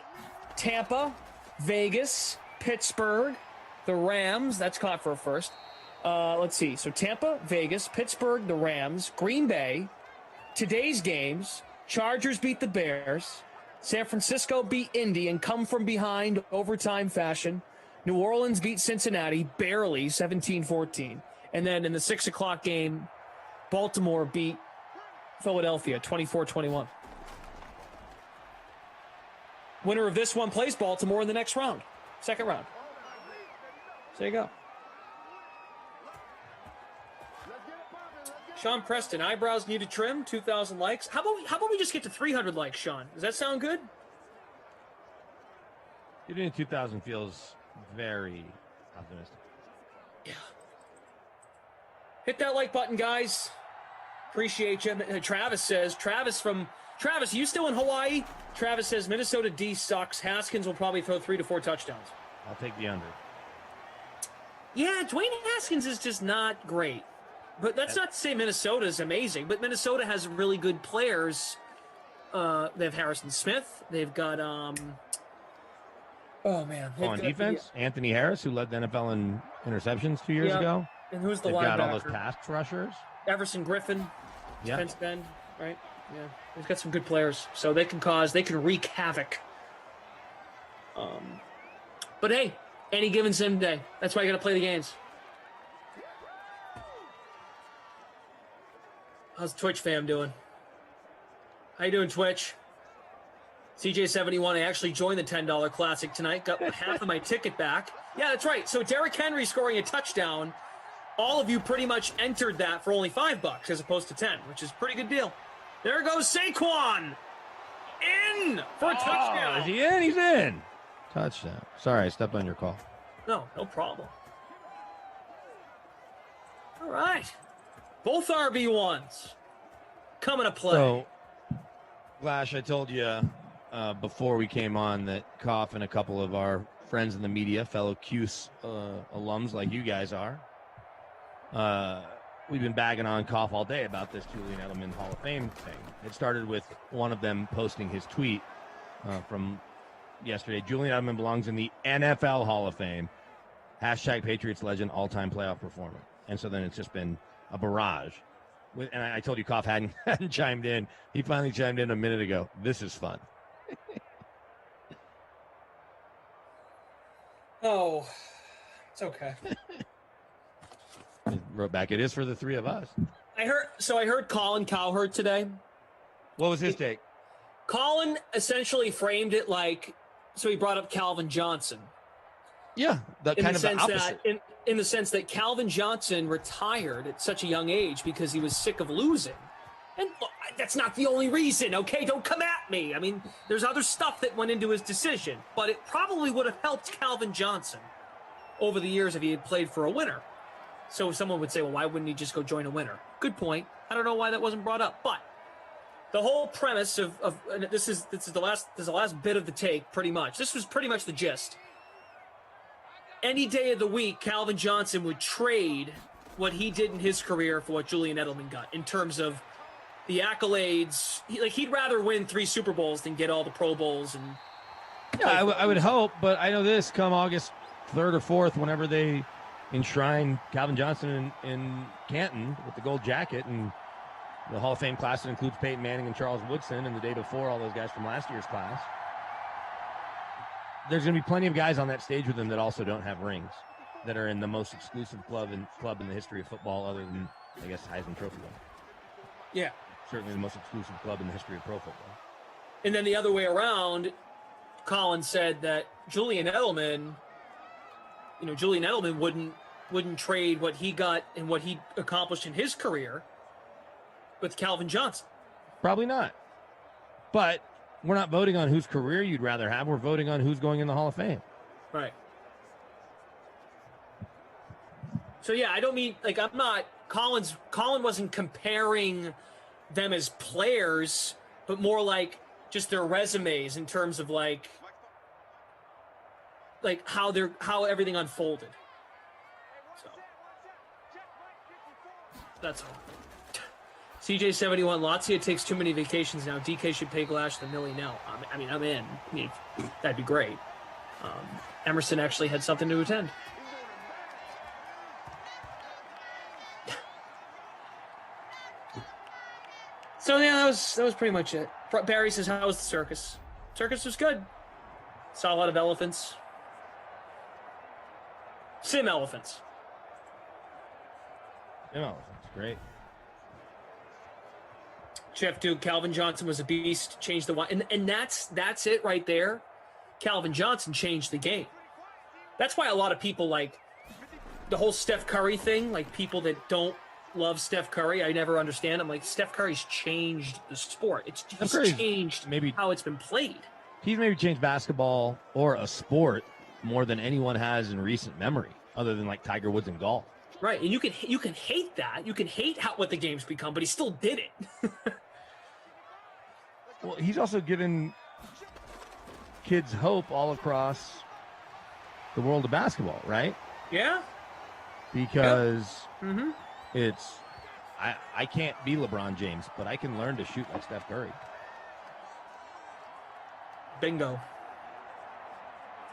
Tampa, Vegas, Pittsburgh, the Rams. That's caught for a first. Let's see. So Tampa, Vegas, Pittsburgh, the Rams, Green Bay. Today's games, Chargers beat the Bears. San Francisco beat Indy and come from behind overtime fashion. New Orleans beat Cincinnati barely, 17-14. And then in the 6 o'clock game, Baltimore beat Philadelphia, 24-21. Winner of this one plays Baltimore in the next round, second round. So there you go. Sean Preston, eyebrows need a trim, 2,000 likes. How about we just get to 300 likes, Sean? Does that sound good? Getting to 2,000 feels very optimistic. Yeah. Hit that like button, guys. Appreciate you. Travis, are you still in Hawaii? Travis says Minnesota D sucks. Haskins will probably throw 3 to 4 touchdowns. I'll take the under. Yeah, Dwayne Haskins is just not great. But that's not to say Minnesota is amazing. But Minnesota has really good players. They have Harrison Smith. They've got on defense, Anthony Harris, who led the NFL in interceptions 2 years ago. And who's the They've linebacker? got all those pass rushers. Everson Griffin, Yeah. defense end, right? Yeah, they've got some good players, so they can wreak havoc. But hey, any given sim day, that's why you got to play the games. How's Twitch fam doing? How you doing, Twitch? CJ71, I actually joined the $10 Classic tonight. Got half of my ticket back. Yeah, that's right. So Derrick Henry scoring a touchdown. All of you pretty much entered that for only $5 as opposed to 10, which is a pretty good deal. There goes Saquon. In for a touchdown. Is he in? He's in. Touchdown. Sorry, I stepped on your call. No problem. All right. Both RB1s coming to play. So, Flash, I told you before we came on that Koff and a couple of our friends in the media, fellow CUSE alums like you guys are, we've been bagging on Koff all day about this Julian Edelman Hall of Fame thing. It started with one of them posting his tweet from yesterday. Julian Edelman belongs in the NFL Hall of Fame. Hashtag Patriots legend, all-time playoff performer. And so then it's just been a barrage. And I told you Koff hadn't chimed in. He finally chimed in a minute ago. This is fun. Oh, it's okay. He wrote back, it is for the three of us. I heard Colin Cowherd today. What was his take? Colin essentially framed it like, so he brought up Calvin Johnson. Yeah, kind of the opposite. In the sense that Calvin Johnson retired at such a young age because he was sick of losing. And look, that's not the only reason, okay? Don't come at me. I mean, there's other stuff that went into his decision, but it probably would have helped Calvin Johnson over the years if he had played for a winner. So someone would say, well, why wouldn't he just go join a winner? Good point. I don't know why that wasn't brought up, but the whole premise of this is the last bit of the take, pretty much. This was pretty much the gist. Any day of the week, Calvin Johnson would trade what he did in his career for what Julian Edelman got in terms of the accolades. He'd rather win 3 Super Bowls than get all the Pro Bowls. And yeah, I would hope, but I know this come August 3rd or 4th, whenever they enshrine Calvin Johnson in Canton with the gold jacket, and the Hall of Fame class that includes Peyton Manning and Charles Woodson, and the day before all those guys from last year's class. There's going to be plenty of guys on that stage with them that also don't have rings, that are in the most exclusive club in the history of football, other than, I guess, Heisman Trophy one. Yeah. Certainly the most exclusive club in the history of pro football. And then the other way around, Colin said that Julian Edelman wouldn't trade what he got and what he accomplished in his career with Calvin Johnson. Probably not. But we're not voting on whose career you'd rather have. We're voting on who's going in the Hall of Fame. Right. So yeah, I don't mean, like, I'm not, Colin wasn't comparing them as players, but more like just their resumes in terms of like how everything unfolded. So that's all. CJ71, Lazio takes too many vacations now. DK should pay Glash the milli now. I'm in. I mean, that'd be great. Emerson actually had something to attend. So yeah, that was pretty much it. Barry says, "How was the circus?" Circus was good. Saw a lot of elephants. Sim elephants. Sim elephants, great. Jeff Duke, Calvin Johnson was a beast. Changed the one, and that's it right there. Calvin Johnson changed the game. That's why a lot of people like the whole Steph Curry thing. Like people that don't love Steph Curry, I never understand. I'm like, Steph Curry's changed the sport. He's changed maybe how it's been played. He's maybe changed basketball or a sport more than anyone has in recent memory, other than like Tiger Woods and golf. Right, and you can hate that. You can hate what the game's become, but he still did it. Well, he's also given kids hope all across the world of basketball, right? Yeah. Because Mm-hmm. it's, I can't be LeBron James, but I can learn to shoot like Steph Curry. Bingo.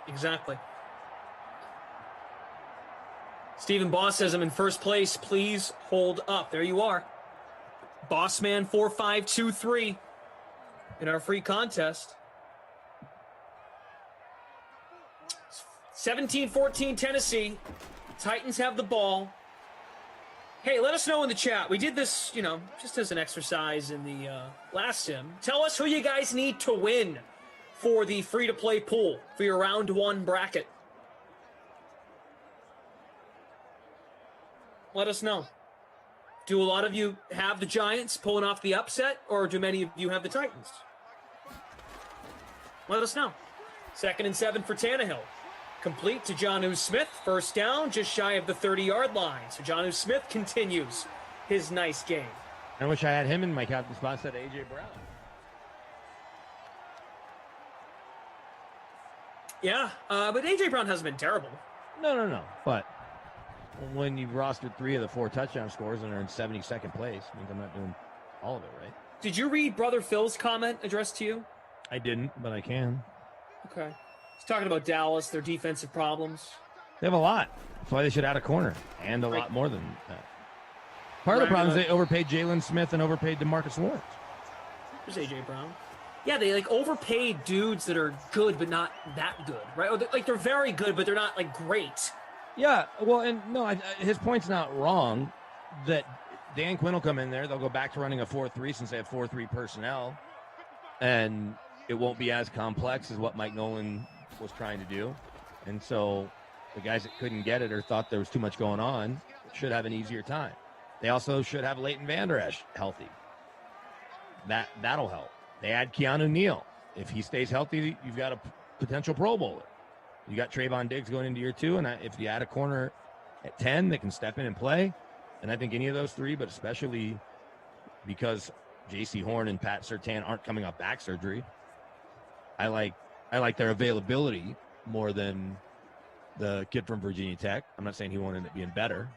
Exactly. Stephen Boss says, I'm in first place. Please hold up. There you are. Bossman 4523 in our free contest. 17-14 Tennessee. Titans have the ball. Hey, let us know in the chat. We did this, just as an exercise in the last sim. Tell us who you guys need to win for the free-to-play pool for your round one bracket. Let us know. Do a lot of you have the Giants pulling off the upset, or do many of you have the Titans? Let us know. 2nd and 7 for Tannehill. Complete to Jonnu Smith. First down, just shy of the 30-yard line. So Jonnu Smith continues his nice game. I wish I had him in my captain spot instead of A.J. Brown. Yeah, but A.J. Brown hasn't been terrible. No. But when you've rostered 3 of the 4 touchdown scores and are in 72nd place, means I'm not doing all of it, right? Did you read Brother Phil's comment addressed to you? I didn't, but I can. Okay. He's talking about Dallas, their defensive problems. They have a lot. That's why they should add a corner and a lot more than that. Part of the problem is they overpaid Jalen Smith and overpaid DeMarcus Lawrence. There's A.J. Brown. Yeah, they like overpaid dudes that are good but not that good, right? Or like they're very good, but they're not like great. Yeah, well, and no, his point's not wrong that Dan Quinn will come in there. They'll go back to running a 4-3 since they have 4-3 personnel, and it won't be as complex as what Mike Nolan was trying to do. And so the guys that couldn't get it or thought there was too much going on should have an easier time. They also should have Leighton Vander Esch healthy. That'll help. They add Keanu Neal. If he stays healthy, you've got a potential Pro Bowler. You got Trayvon Diggs going into year 2, and if you add a corner at 10 that can step in and play, and I think any of those 3, but especially because J.C. Horn and Pat Surtain aren't coming off back surgery, I like their availability more than the kid from Virginia Tech. I'm not saying he won't end up being better.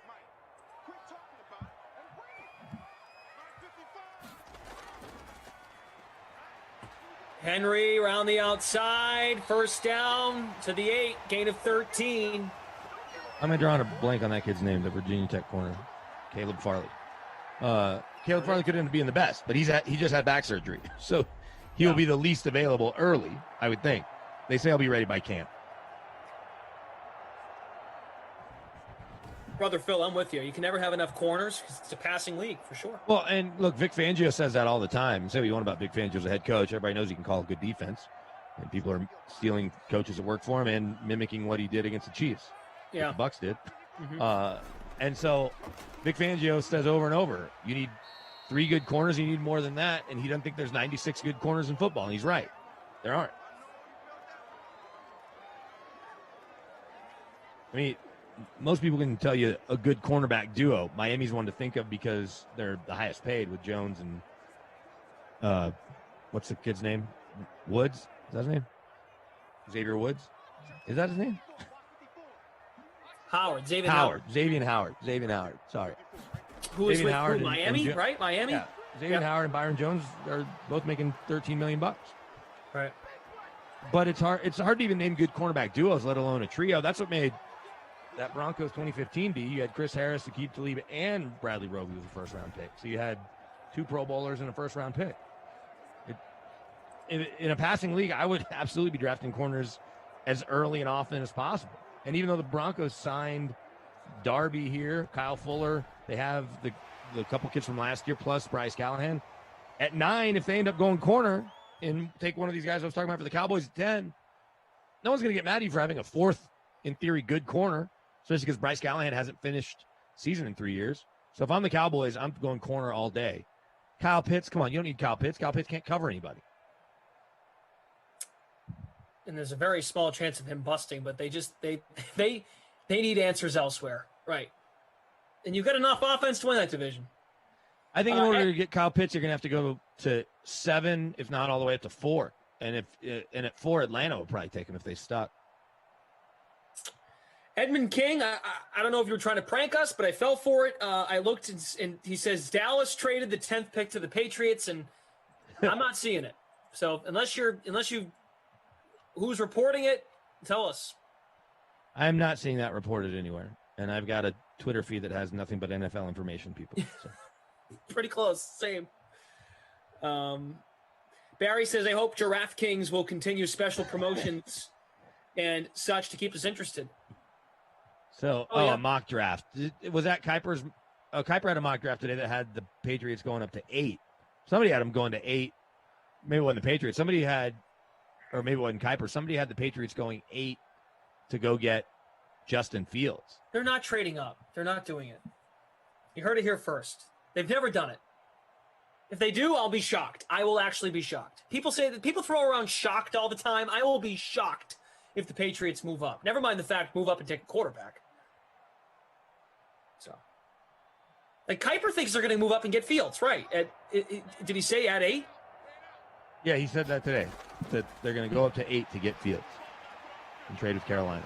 Henry around the outside, first down to the 8, gain of 13. I'm drawing a blank on that kid's name, the Virginia Tech corner, Caleb Farley. Caleb Farley could end up being the best, but he just had back surgery, so he'll be the least available early, I would think. They say he'll be ready by camp. Brother Phil, I'm with you. You can never have enough corners because it's a passing league for sure. Well, and look, Vic Fangio says that all the time. Say what you want about Vic Fangio as a head coach. Everybody knows he can call a good defense. And people are stealing coaches that work for him and mimicking what he did against the Chiefs. Yeah. Like the Bucs did. Mhm. And so Vic Fangio says over and over, you need 3 good corners. You need more than that. And he doesn't think there's 96 good corners in football. And he's right. There aren't. I mean, most people can tell you a good cornerback duo. Miami's one to think of because they're the highest paid with Jones and what's the kid's name? Woods? Is that his name? Xavier Woods? Is that his name? Howard. Xavier Howard. Sorry. Who is Xavier with Howard Miami, and right? Miami? Yeah. Xavier Howard and Byron Jones are both making $13 million. Right. But it's hard to even name good cornerback duos, let alone a trio. That's what made that Broncos 2015 be. You had Chris Harris, Aqib Talib, and Bradley Roby was a first-round pick. So you had 2 Pro Bowlers and a first-round pick. In a passing league, I would absolutely be drafting corners as early and often as possible. And even though the Broncos signed Darby here, Kyle Fuller, they have the couple kids from last year plus Bryce Callahan. At 9, if they end up going corner and take one of these guys I was talking about for the Cowboys at 10, no one's going to get mad at you for having a 4th, in theory, good corner, especially because Bryce Callahan hasn't finished season in 3 years. So if I'm the Cowboys, I'm going corner all day. Kyle Pitts, come on, you don't need Kyle Pitts. Kyle Pitts can't cover anybody. And there's a very small chance of him busting, but they need answers elsewhere. Right. And you've got enough offense to win that division. I think in order to get Kyle Pitts, you're going to have to go to 7, if not all the way up to 4. And at 4, Atlanta will probably take him if they stuck. Edmund King, I don't know if you were trying to prank us, but I fell for it. I looked and he says Dallas traded the 10th pick to the Patriots, and I'm not seeing it. So unless you, who's reporting it, tell us. I'm not seeing that reported anywhere. And I've got a Twitter feed that has nothing but NFL information, people. So. Pretty close. Same. Barry says, I hope DraftKings will continue special promotions and such to keep us interested. So, a mock draft. Was that Kuiper's? Kuiper had a mock draft today that had the Patriots going up to 8. Somebody had them going to 8. Maybe it wasn't the Patriots. Somebody had, or maybe it wasn't Kuiper. Somebody had the Patriots going 8 to go get Justin Fields. They're not trading up. They're not doing it. You heard it here first. They've never done it. If they do, I'll be shocked. I will actually be shocked. People say that people throw around shocked all the time. I will be shocked if the Patriots move up. Never mind the fact move up and take a quarterback. So, like Kuiper thinks they're going to move up and get Fields, right? Did he say at 8? Yeah, he said that today, that they're going to go up to 8 to get Fields and trade with Carolina.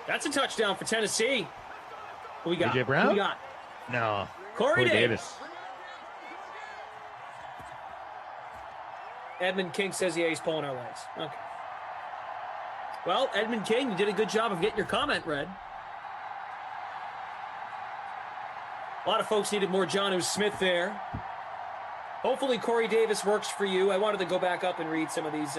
That's a touchdown for Tennessee. Who we got? AJ Brown? Who we got? No. Corey Davis. Edmund King says, yeah, he's pulling our legs. Okay. Well, Edmund King, you did a good job of getting your comment read. A lot of folks needed more Jonnu Smith there. Hopefully Corey Davis works for you. I wanted to go back up and read some of these.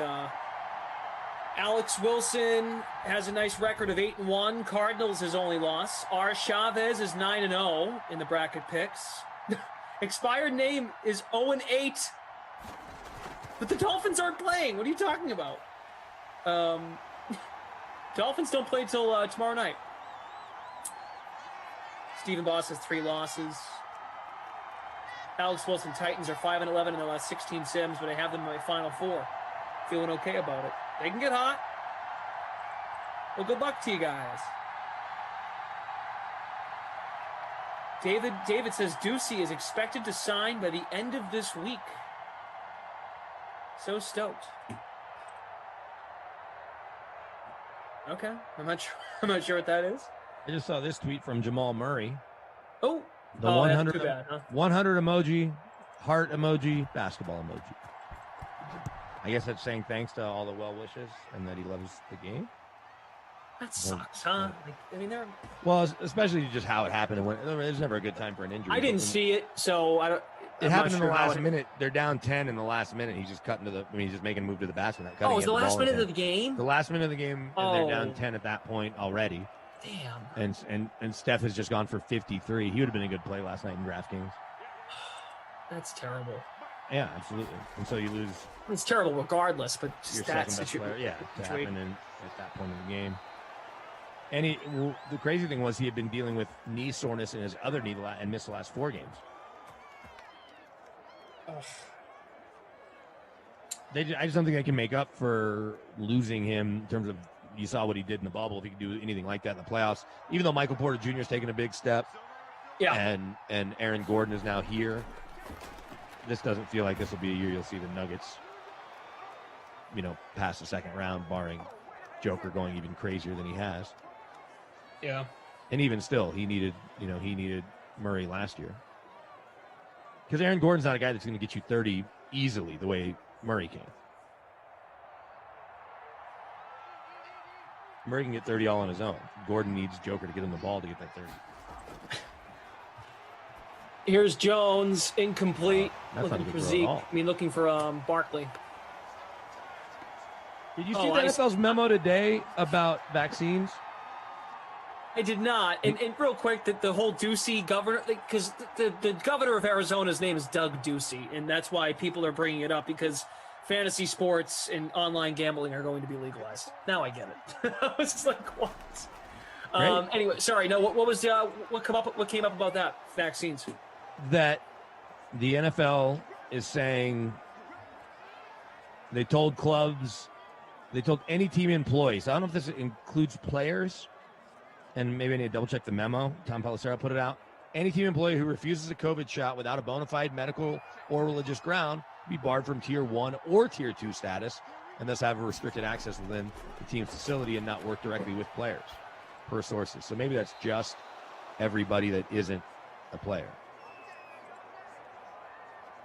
Alex Wilson has a nice record of 8-1. Cardinals his only loss. R. Chavez is 9-0 in the bracket picks. Expired name is 0-8. But the Dolphins aren't playing. What are you talking about? Dolphins don't play till tomorrow night. Stephen Boss has 3 losses. Alex Wilson Titans are 5-11 in their last 16 sims, but I have them in my final 4. Feeling okay about it. They can get hot. Well, good luck to you guys. David says Ducey is expected to sign by the end of this week. So stoked. Okay, I'm not sure what that is. I just saw this tweet from Jamal Murray. Oh, the that's 100, too bad, huh? 100 emoji, heart emoji, basketball emoji. I guess that's saying thanks to all the well wishes and that he loves the game. That sucks, huh? Like, I mean, they're. Well, especially just how it happened. It was never a good time for an injury. I didn't see it, so I don't. It happened in the last minute. They're down 10 in the last minute. He's just cutting to the. I mean, he's just making a move to the basket. Oh, it was the last minute of the game. The last minute of the game, and they're down 10 at that point already. Damn. And Steph has just gone for 53. He would have been a good play last night in DraftKings. That's terrible. Yeah, absolutely. And so you lose. It's terrible regardless, but Your just that second best player. Yeah, to situation. happen at that point in the game. And the crazy thing was he had been dealing with knee soreness in his other knee and missed the last 4 games. Ugh. I just don't think they can make up for losing him in terms of, you saw what he did in the bubble. If he could do anything like that in the playoffs, even though Michael Porter Jr. is taking a big step, yeah, and Aaron Gordon is now here, this doesn't feel like this will be a year you'll see the Nuggets, past the second round, barring Joker going even crazier than he has. Yeah. And even still, he needed Murray last year. Because Aaron Gordon's not a guy that's going to get you 30 easily the way Murray can. Murray can get 30 all on his own. Gordon needs Joker to get him the ball to get that 30. Here's Jones, incomplete. That's not a Looking good for throw at Zeke. all. I mean, looking for Barkley. Did you see the NFL's memo today about vaccines? I did not. And real quick, the whole Ducey governor, because the governor of Arizona's name is Doug Ducey, and that's why people are bringing it up, because fantasy sports and online gambling are going to be legalized. Now I get it. I was just like, what? Anyway, sorry. No, what was what came up about that vaccines? That the NFL is saying they told clubs, they told any team employees. I don't know if this includes players, and maybe I need to double check the memo. Tom Pelissero put it out. Any team employee who refuses a COVID shot without a bona fide medical or religious ground be barred from Tier 1 or Tier 2 status, and thus have a restricted access within the team's facility and not work directly with players, per sources. So maybe that's just everybody that isn't a player.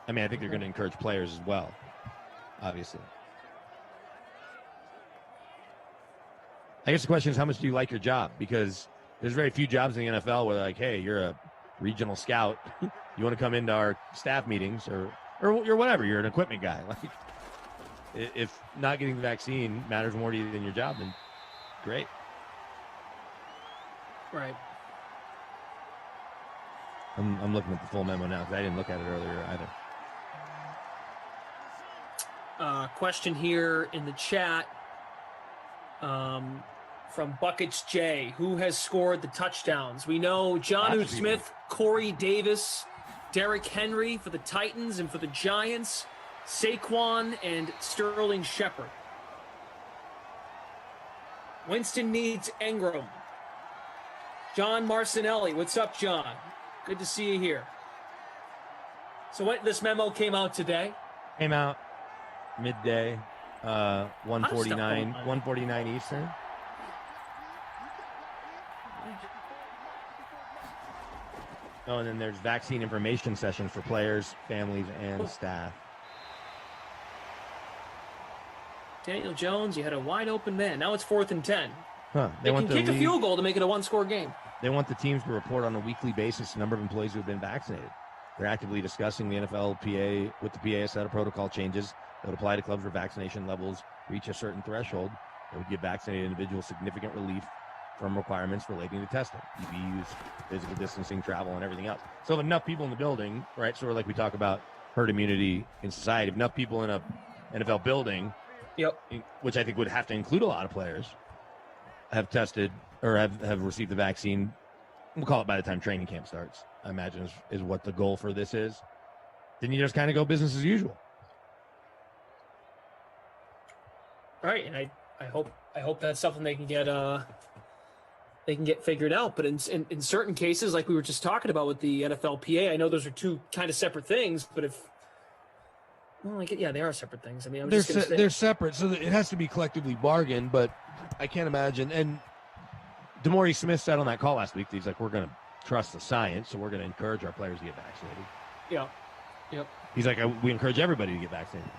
I mean, I think they're going to encourage players as well, obviously. I guess the question is, how much do you like your job? Because there's very few jobs in the NFL where they're like, hey, you're a regional scout. You want to come into our staff meetings or you're whatever. You're an equipment guy. Like, if not getting the vaccine matters more to you than your job, then great. Right. I'm looking at the full memo now because I didn't look at it earlier either. Question here in the chat from Buckets J. Who has scored the touchdowns? We know Jonnu Smith, Corey Davis, Derrick Henry for the Titans, and for the Giants, Saquon and Sterling Shepard. Winston needs Ingram. John Marcinelli. What's up, John? Good to see you here. So this memo came out today? Came out midday, 1:49 Eastern. Oh, and then there's vaccine information sessions for players, families, and staff. Daniel Jones, you had a wide open man. Now it's 4th and 10. Huh. They can kick a field goal to make it a one-score game. They want the teams to report on a weekly basis the number of employees who have been vaccinated. They're actively discussing the NFLPA with the PA a set of protocol changes that would apply to clubs where vaccination levels reach a certain threshold. That would give vaccinated individuals significant relief from requirements relating to testing, PPEs, physical distancing, travel, and everything else. So if enough people in the building, right, sort of like we talk about herd immunity in society, if enough people in a NFL building, which I think would have to include a lot of players, have tested or have received the vaccine, we'll call it by the time training camp starts, I imagine is what the goal for this is, then you just kind of go business as usual. All right, and I hope that's something they can get figured out. But in certain cases, like we were just talking about with the NFLPA, I know those are two kind of separate things. But they are separate things. I mean, they're separate, so it has to be collectively bargained. But I can't imagine. And DeMaurice Smith said on that call last week, he's like, we're going to trust the science, so we're going to encourage our players to get vaccinated. Yeah. Yep. He's like, we encourage everybody to get vaccinated.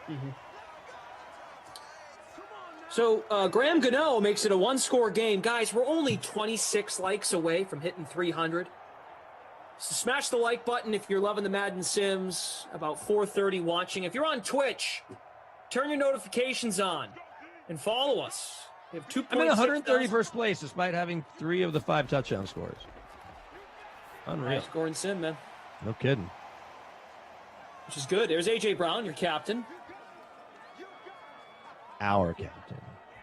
Mm-hmm. So Graham Gano makes it a one-score game. Guys, we're only 26 likes away from hitting 300. So smash the like button if you're loving the Madden Sims. About 4:30 watching. If you're on Twitch, turn your notifications on and follow us. We have 2.6. I'm in 131st place despite having 3 of the 5 touchdown scores. Unreal. High scoring sim, man. No kidding. Which is good. There's A.J. Brown, your captain. Our captain.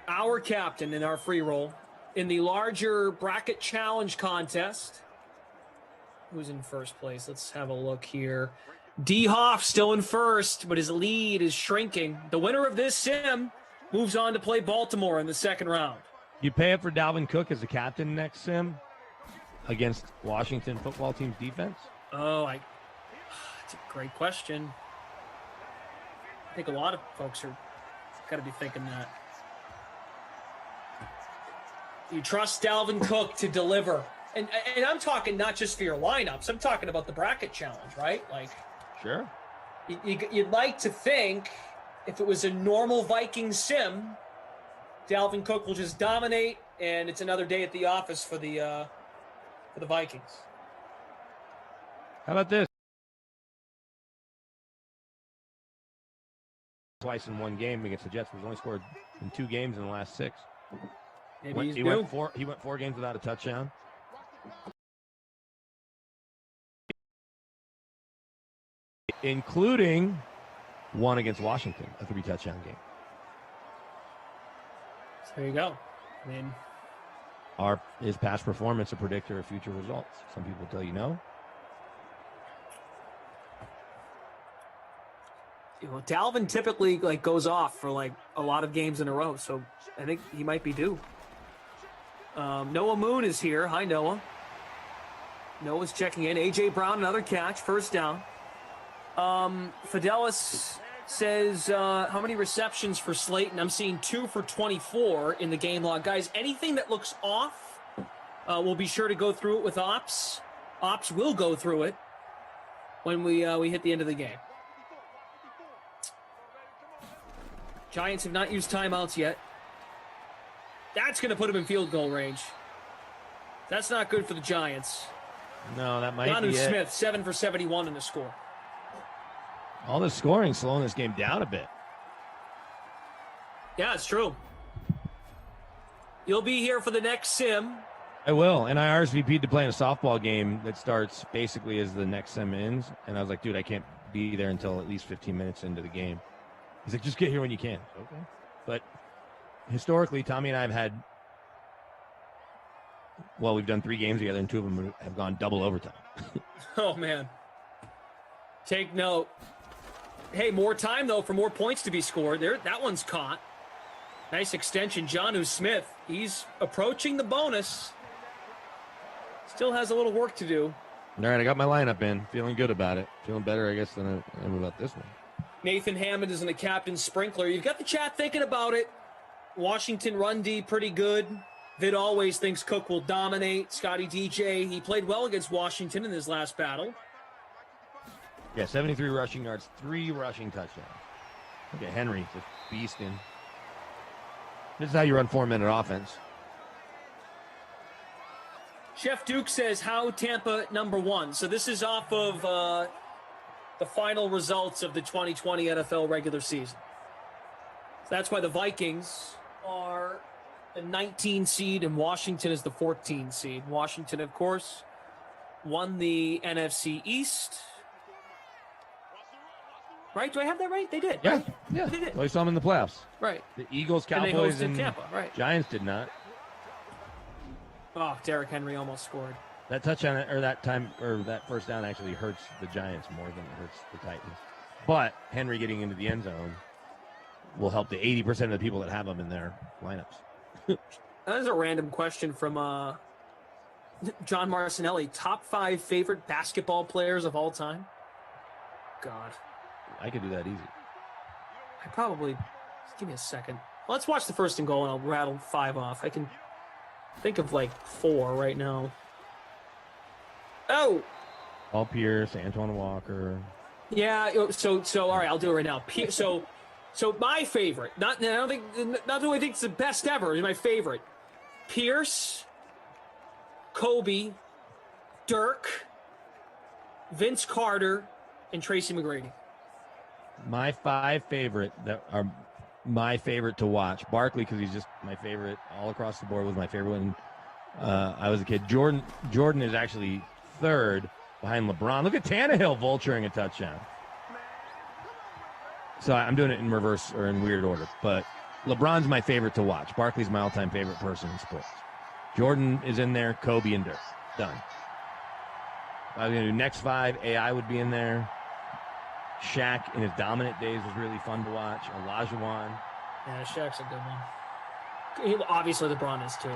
Our captain in our free roll. In the larger bracket challenge contest. Who's in first place? Let's have a look here. D. Hoff still in first, but his lead is shrinking. The winner of this sim moves on to play Baltimore in the second round. You pay up for Dalvin Cook as the captain next sim against Washington football team's defense? That's a great question. I think a lot of folks are got to be thinking that. You trust Dalvin Cook to deliver. And I'm talking not just for your lineups. I'm talking about the bracket challenge, right? Like, sure. You'd like to think if it was a normal Viking sim, Dalvin Cook will just dominate, and it's another day at the office for the Vikings. How about this? Twice in one game against the Jets. He's only scored in 2 games in the last 6. He went 4 games without a touchdown. Including one against Washington, a 3-touchdown game. So there you go. I mean, is past performance a predictor of future results? Some people tell you no. Dalvin typically goes off for a lot of games in a row, so I think he might be due. Noah Moon is here. Hi, Noah. Noah's checking in. A.J. Brown, another catch, first down. Fidelis says, how many receptions for Slate? And I'm seeing 2 for 24 in the game log. Guys, anything that looks off, we'll be sure to go through it with Ops. Ops will go through it when we hit the end of the game. Giants have not used timeouts yet. That's going to put him in field goal range. That's not good for the Giants. No, that might be Jonnu it. Smith, 7 for 71 in the score. All the scoring slowing this game down a bit. Yeah, it's true. You'll be here for the next sim. I will. And I RSVP'd to play in a softball game that starts basically as the next sim ends. And I was like, dude, I can't be there until at least 15 minutes into the game. He's like, just get here when you can. Okay. But historically, Tommy and I have had, we've done 3 games together, and 2 of them have gone double overtime. Oh, man. Take note. Hey, more time, though, for more points to be scored. That one's caught. Nice extension. Jonnu Smith, he's approaching the bonus. Still has a little work to do. All right, I got my lineup in. Feeling good about it. Feeling better, I guess, than I am about this one. Nathan Hammond is in the captain sprinkler. You've got the chat thinking about it. Washington run D pretty good. Vid always thinks Cook will dominate. Scotty DJ, he played well against Washington in his last battle. Yeah, 73 rushing yards, 3 rushing touchdowns. Look at Henry just beasting. This is how you run 4-minute offense. Chef Duke says, how Tampa #1? So this is off of the final results of the 2020 NFL regular season. So that's why the Vikings are the 19 seed and Washington is the 14 seed. Washington, of course, won the NFC East. Right? Do I have that right? They did. Yeah, right? yeah. They did. Well, you saw them in the playoffs. Right. The Eagles, And they Cowboys, hosted and Tampa, right. Giants did not. Oh, Derrick Henry almost scored. That touchdown or that time or that first down actually hurts the Giants more than it hurts the Titans. But Henry getting into the end zone will help the 80% of the people that have him in their lineups. That is a random question from John Marcinelli. Top 5 favorite basketball players of all time? God. I could do that easy. I probably... Just give me a second. Let's watch the first and goal, and I'll rattle 5 off. I can think of, 4 right now. Oh! Paul Pierce, Antoine Walker. Yeah, so all right, I'll do it right now. So my favorite, not the way I think it's the best ever, is my favorite. Pierce, Kobe, Dirk, Vince Carter, and Tracy McGrady. My 5 favorite that are my favorite to watch. Barkley, because he's just my favorite all across the board, was my favorite when I was a kid. Jordan is actually 3rd behind LeBron. Look at Tannehill vulturing a touchdown. So I'm doing it in reverse or in weird order, but LeBron's my favorite to watch. Barkley's my all-time favorite person in sports. Jordan is in there, Kobe and Dirk. Done. I was going to do next 5. AI would be in there. Shaq in his dominant days was really fun to watch. Olajuwon. Yeah, Shaq's a good one. Obviously, LeBron is too.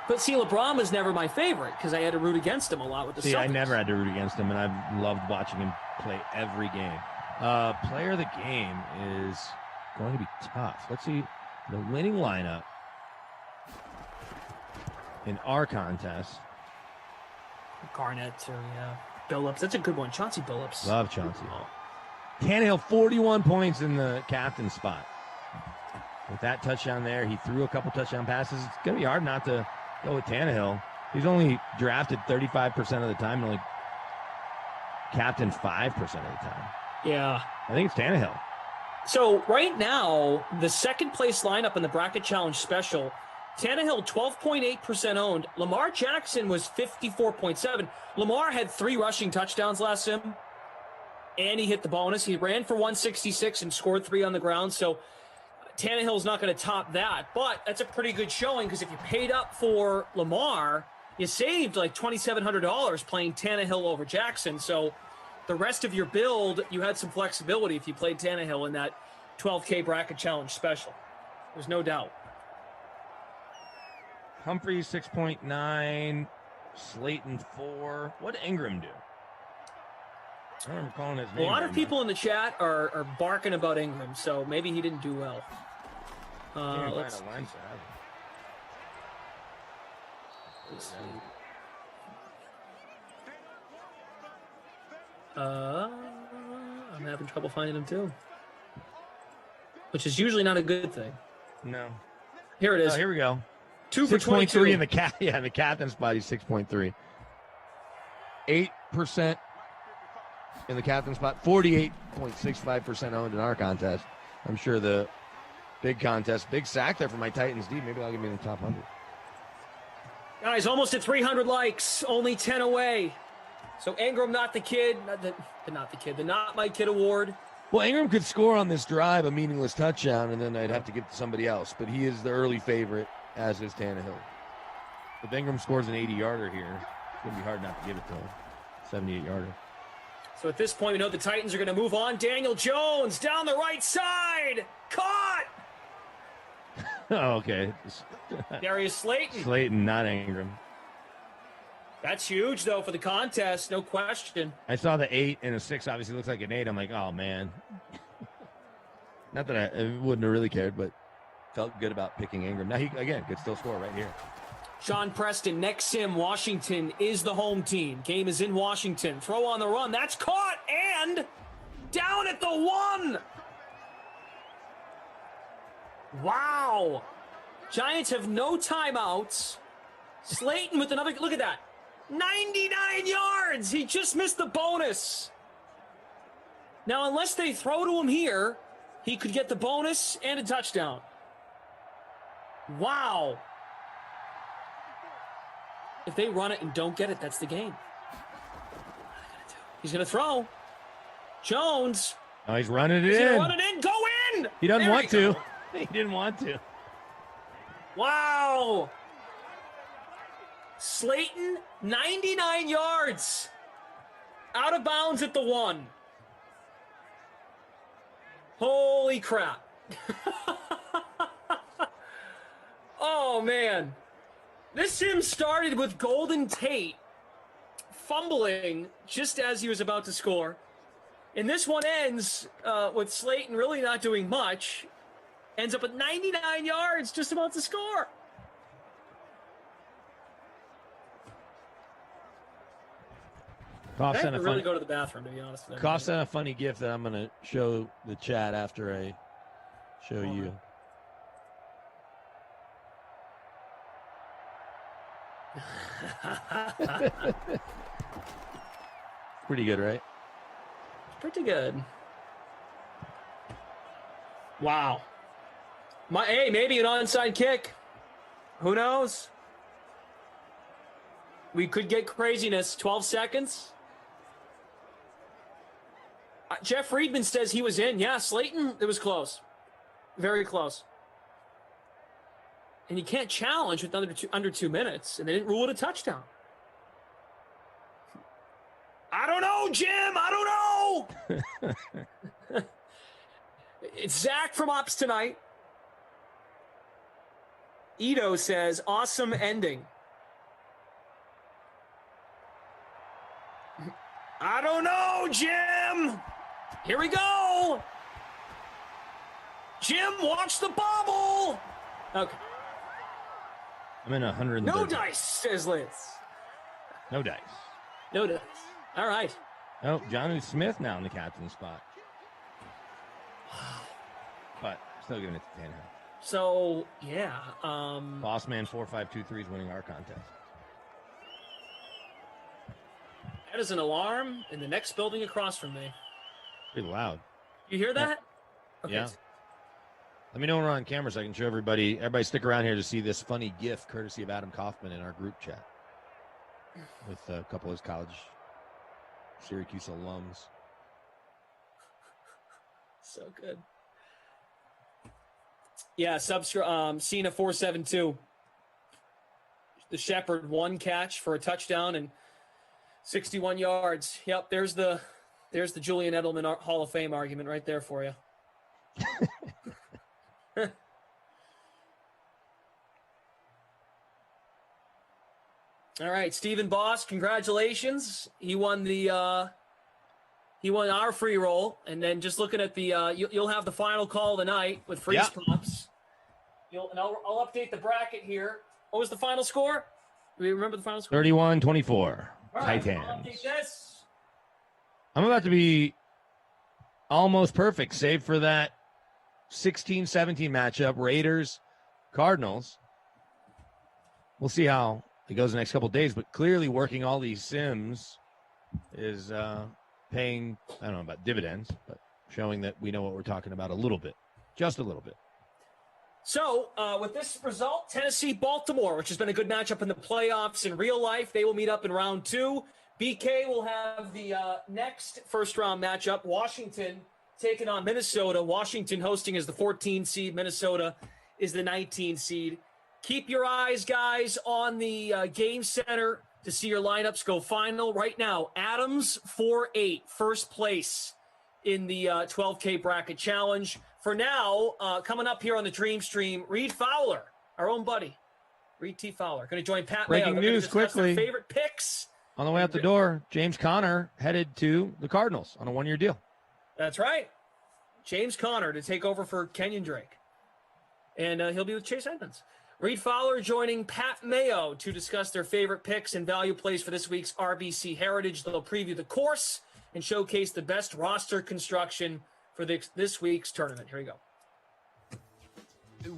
But see, LeBron was never my favorite because I had to root against him a lot with the Celtics. I never had to root against him, and I've loved watching him play every game. Player of the game is going to be tough. Let's see the winning lineup in our contest. Garnett or Billups. That's a good one. Chauncey Billups. Love Chauncey. Tannehill, 41 points in the captain spot. With that touchdown there, he threw a couple touchdown passes. It's going to be hard not to go with Tannehill. He's only drafted 35% of the time and only captain 5% of the time. Yeah. I think it's Tannehill. So right now, the second place lineup in the Bracket Challenge Special, Tannehill 12.8% owned. Lamar Jackson was 54.7. Lamar had 3 rushing touchdowns last sim, and he hit the bonus. He ran for 166 and scored 3 on the ground. So Tannehill's not going to top that, but that's a pretty good showing because if you paid up for Lamar, you saved like $2,700 playing Tannehill over Jackson. So the rest of your build, you had some flexibility if you played Tannehill in that 12K Bracket Challenge Special. There's no doubt. Humphrey 6.9, Slayton 4. What did Ingram do? I don't remember calling his name. A lot of people in the chat are barking about Ingram, so maybe he didn't do well. Let's see. I'm having trouble finding him too, which is usually not a good thing. No. Here it is. Oh, here we go. 2 for 22 in the in the captain's spot. He's 6.3. 8% in the captain's spot. 48.65% owned in our contest. I'm sure the big contest, big sack there for my Titans D. Maybe I'll give me in the top 100. Guys, almost at 300 likes. Only 10 away. So Ingram, not the kid. The Not My Kid award. Well, Ingram could score on this drive a meaningless touchdown, and then I'd have to give it to somebody else. But he is the early favorite, as is Tannehill. If Ingram scores an 80-yarder here, it's going to be hard not to give it to him. 78-yarder. So at this point, we know the Titans are going to move on. Daniel Jones down the right side. Caught! Oh, okay. Darius Slayton. Slayton, not Ingram. That's huge, though, for the contest. No question. I saw the 8 and a 6. Obviously, looks like an 8. I'm like, oh, man. Not that I wouldn't have really cared, but felt good about picking Ingram. Now, he, again, could still score right here. Sean Preston, next sim, Washington is the home team. Game is in Washington. Throw on the run. That's caught and down at the 1. Wow. Giants have no timeouts. Slayton with another, look at that. 99 yards. He just missed the bonus. Now, unless they throw to him here, he could get the bonus and a touchdown. Wow. If they run it and don't get it, that's the game. He's going to throw. Jones. Oh, he's running it He's in. going to run it in. Go in. He doesn't There want you to. go. He didn't want to. Wow. Slayton, 99 yards. Out of bounds at the 1. Holy crap. Oh, man. This sim started with Golden Tate fumbling just as he was about to score. And this one ends with Slayton really not doing much. Ends up at 99 yards, just about to score. I have to really go to the bathroom, to be honest with you. Cough sent a funny gift that I'm going to show the chat after I show you. Pretty good, right? Pretty good. Wow. Hey, maybe an onside kick. Who knows? We could get craziness. 12 seconds. Jeff Friedman says he was in. Yeah, Slayton, it was close. Very close. And you can't challenge with under 2 minutes, and they didn't rule it a touchdown. I don't know, Jim. I don't know. It's Zach from Ops tonight. Ito says, awesome ending. I don't know, Jim. Here we go. Jim, watch the bobble. Okay. I'm in 130. No dice, says Liz. No dice. No dice. All right. Oh, Jonnu Smith now in the captain spot. But still giving it to Tannehill. So, yeah. Bossman 4523 is winning our contest. That is an alarm in the next building across from me. Pretty loud. You hear that? Okay. Yeah. Let me know when we're on camera so I can show everybody. Everybody stick around here to see this funny GIF courtesy of Adam Kaufman in our group chat with a couple of his college Syracuse alums. So good. Yeah, Cena 472. The Shepherd, 1 catch for a touchdown and 61 yards. Yep, there's the Julian Edelman Hall of Fame argument right there for you. All right, Stephen Boss, congratulations. He won our free roll, and then just looking at the you'll have the final call tonight with freeze props. I'll update the bracket here. What was the final score? Do we remember the final score? 31-24. All right, Titans. I'll update this. I'm about to be almost perfect, save for that 16-17 matchup, Raiders, Cardinals. We'll see how it goes the next couple of days, but clearly working all these sims is paying, I don't know about dividends, but showing that we know what we're talking about a little bit, just a little bit. So, with this result, Tennessee-Baltimore, which has been a good matchup in the playoffs in real life, they will meet up in round 2. BK will have the next first-round matchup, Washington taking on Minnesota. Washington hosting as the 14 seed. Minnesota is the 19 seed. Keep your eyes, guys, on the Game Center to see your lineups go final. Right now, Adams 4-8, first place in the 12K bracket challenge. For now, coming up here on the Dream Stream, Reed Fowler, our own buddy, Reed T. Fowler, going to join Pat Mayo. Breaking news quickly. Favorite picks. On the way out the door, James Conner headed to the Cardinals on a 1-year deal. That's right. James Conner to take over for Kenyon Drake. And he'll be with Chase Edmonds. Reed Fowler joining Pat Mayo to discuss their favorite picks and value plays for this week's RBC Heritage. They'll preview the course and showcase the best roster construction for this week's tournament. Here we go.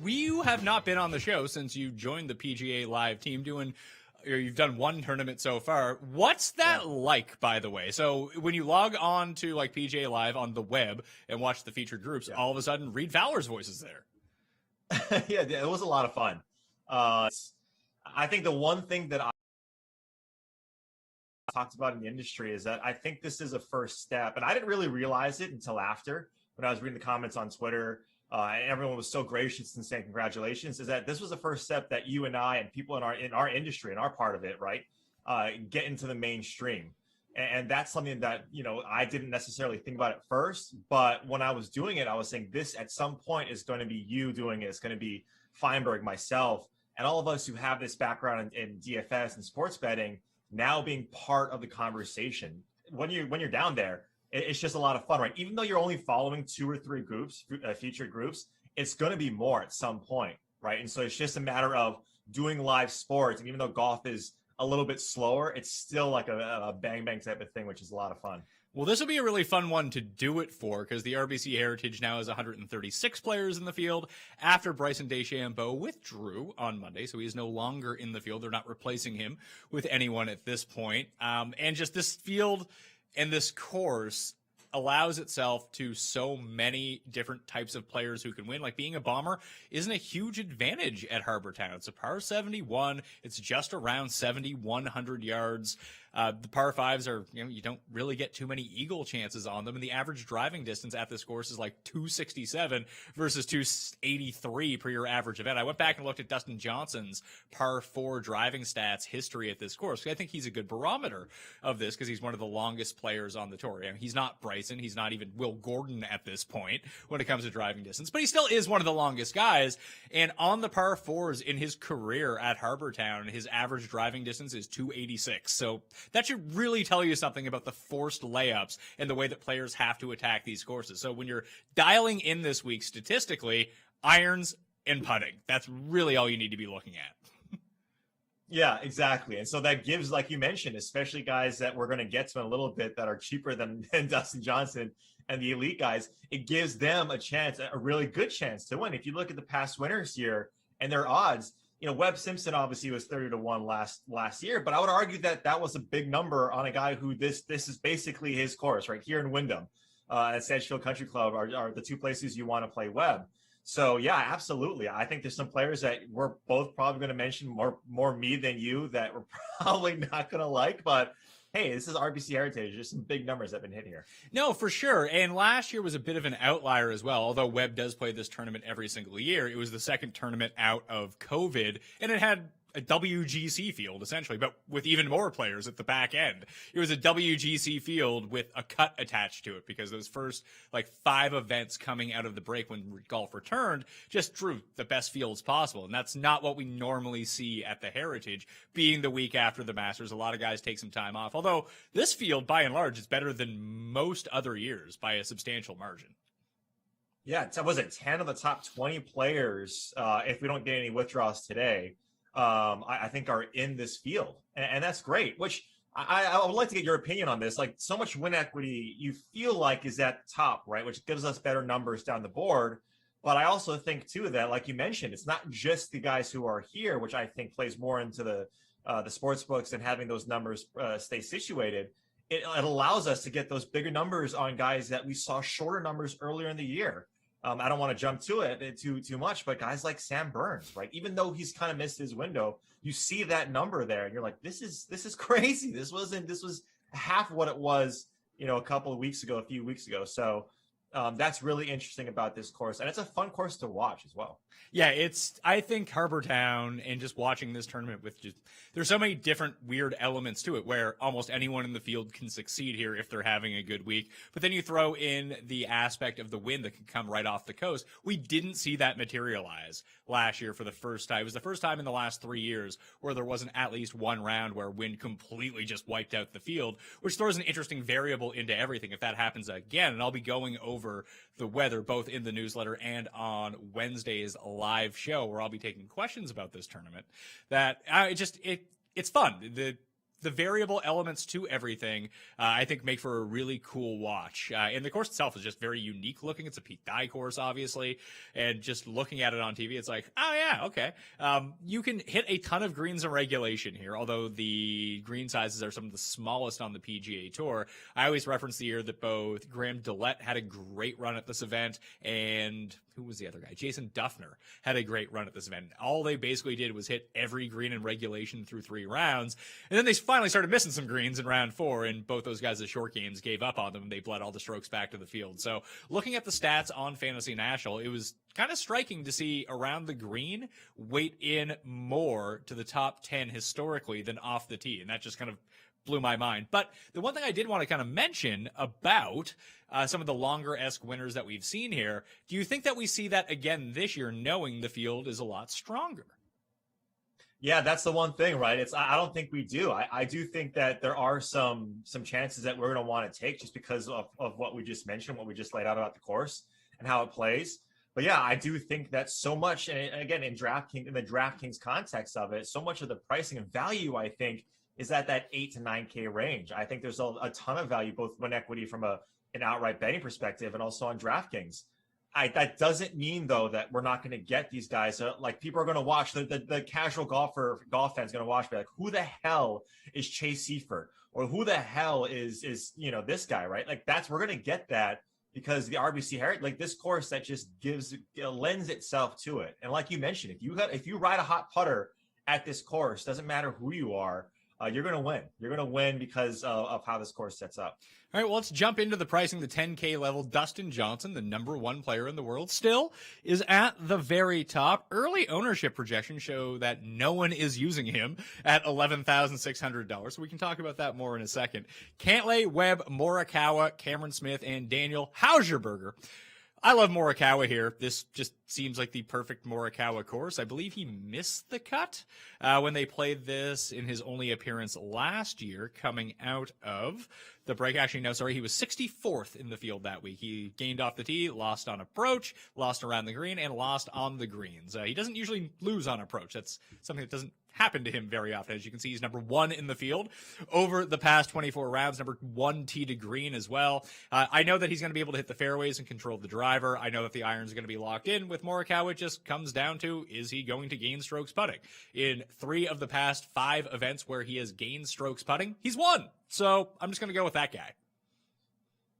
You have not been on the show since you joined the PGA Live team you've done one tournament so far. What's that like, by the way? So when you log on to like PGA Live on the web and watch the featured groups, all of a sudden Reed Fowler's voice is there. Yeah, it was a lot of fun. I think the one thing that I talked about in the industry is that I think this is a first step, and I didn't really realize it until after when I was reading the comments on Twitter. And everyone was so gracious and saying congratulations, is that this was the first step that you and I and people in our industry, in our part of it, right, get into the mainstream. And that's something that, I didn't necessarily think about at first, but when I was doing it, I was saying this at some point is going to be you doing it. It's going to be Feinberg, myself, and all of us who have this background in DFS and sports betting now being part of the conversation. When you're down there, it's just a lot of fun, right? Even though you're only following 2 or 3 groups, featured groups, it's going to be more at some point, right? And so it's just a matter of doing live sports. And even though golf is a little bit slower, it's still like a bang type of thing, which is a lot of fun. Well, this will be a really fun one to do it for because the RBC Heritage now has 136 players in the field after Bryson DeChambeau withdrew on Monday, so he is no longer in the field. They're not replacing him with anyone at this point. And just this field and this course allows itself to so many different types of players who can win. Like being a bomber isn't a huge advantage at Harbour Town. It's a par 71. It's just around 7,100 yards. The par 5s are, you don't really get too many eagle chances on them. And the average driving distance at this course is like 267 versus 283 per your average event. I went back and looked at Dustin Johnson's par 4 driving stats history at this course. I think he's a good barometer of this because he's one of the longest players on the tour. He's not Bryson. He's not even Will Gordon at this point when it comes to driving distance, but he still is one of the longest guys. And on the par 4s in his career at Harbour Town, his average driving distance is 286. So that should really tell you something about the forced layups and the way that players have to attack these courses. So when you're dialing in this week statistically, irons and putting, that's really all you need to be looking at. Yeah, exactly. And so that gives, like you mentioned, especially guys that we're going to get to in a little bit that are cheaper than Dustin Johnson and the elite guys, it gives them a chance, a really good chance to win. If you look at the past winners here and their odds, Webb Simpson obviously was 30-1 last year, but I would argue that was a big number on a guy who this is basically his course right here in Wyndham. At Sedgefield Country Club are the 2 places you want to play Webb. So yeah, absolutely. I think there's some players that we're both probably going to mention more me than you that we're probably not going to like, but hey, this is RBC Heritage. There's some big numbers that have been hit here. No, for sure. And last year was a bit of an outlier as well. Although Webb does play this tournament every single year, it was the second tournament out of COVID, and it had a WGC field essentially, but with even more players at the back end. It was a WGC field with a cut attached to it because those first 5 events coming out of the break when golf returned just drew the best fields possible. And that's not what we normally see at the Heritage, being the week after the Masters. A lot of guys take some time off, although this field by and large is better than most other years by a substantial margin. Yeah, was it 10 of the top 20 players, if we don't get any withdrawals today, I think are in this field. And that's great, which I would like to get your opinion on this. Like, so much win equity you feel like is at the top, right? Which gives us better numbers down the board. But I also think too that, like you mentioned, it's not just the guys who are here, which I think plays more into the sports books and having those numbers stay situated. It allows us to get those bigger numbers on guys that we saw shorter numbers earlier in the year. I don't want to jump to it too much, but guys like Sam Burns, right? Even though he's kind of missed his window, you see that number there, and you're like, this is crazy. This was half what it was, a few weeks ago. So that's really interesting about this course, and it's a fun course to watch as well. Yeah, I think Harbour Town and just watching this tournament there's so many different weird elements to it where almost anyone in the field can succeed here if they're having a good week. But then you throw in the aspect of the wind that can come right off the coast. We didn't see that materialize last year for the first time. It was the first time in the last 3 years where there wasn't at least one round where wind completely just wiped out the field, which throws an interesting variable into everything if that happens again. And I'll be going over over the weather, both in the newsletter and on Wednesday's live show, where I'll be taking questions about this tournament. That it's fun. The variable elements to everything, I think, make for a really cool watch. And the course itself is just very unique looking. It's a Pete Dye course, obviously. And just looking at it on TV, it's like, oh, yeah, okay. You can hit a ton of greens in regulation here, although the green sizes are some of the smallest on the PGA Tour. I always reference the year that both Graham Dillette had a great run at this event, and who was the other guy? Jason Duffner had a great run at this event. All they basically did was hit every green in regulation through 3 rounds. And then they finally started missing some greens in round 4, and both those guys, the short games, gave up on them. They bled all the strokes back to the field. So looking at the stats on Fantasy National, it was kind of striking to see around the green weight in more to the top 10 historically than off the tee. And that just kind of blew my mind. But the one thing I did want to kind of mention about some of the longer-esque winners that we've seen here, do you think that we see that again this year, knowing the field is a lot stronger? Yeah, that's the one thing, right? I don't think we do. I do think that there are some chances that we're going to want to take just because of what we just mentioned, what we just laid out about the course and how it plays. But yeah, I do think that so much, and again, in the DraftKings context of it, so much of the pricing and value, I think, is at that 8 to 9K range. I think there's a ton of value, both win equity from an outright betting perspective and also on DraftKings. That doesn't mean, though, that we're not going to get these guys. Like, people are going to watch, the casual golf fan's going to watch, be like, who the hell is Chase Seifert? Or who the hell is this guy, right? Like, we're going to get that because the RBC Heritage, like this course that just lends itself to it. And like you mentioned, if you ride a hot putter at this course, doesn't matter who you are, you're going to win. You're going to win because of how this course sets up. All right, well, let's jump into the pricing. The 10K level, Dustin Johnson, the #1 player in the world, still is at the very top. Early ownership projections show that no one is using him at $11,600. So we can talk about that more in a second. Cantlay, Webb, Morikawa, Cameron Smith, and Daniel Hausberger. I love Morikawa here. This just seems like the perfect Morikawa course. I believe he missed the cut when they played this in his only appearance last year, coming out of the break. Actually, no, sorry. He was 64th in the field that week. He gained off the tee, lost on approach, lost around the green, and lost on the greens. He doesn't usually lose on approach. That's something that doesn't happen to him very often. As you can see, he's #1 in the field over the past 24 rounds, #1 tee to green as well. I know that he's going to be able to hit the fairways and control the driver. I know that the irons are going to be locked in. With Morikawa, it just comes down to, is he going to gain strokes putting? In 3 of the past 5 events where he has gained strokes putting, he's won. So I'm just going to go with that guy.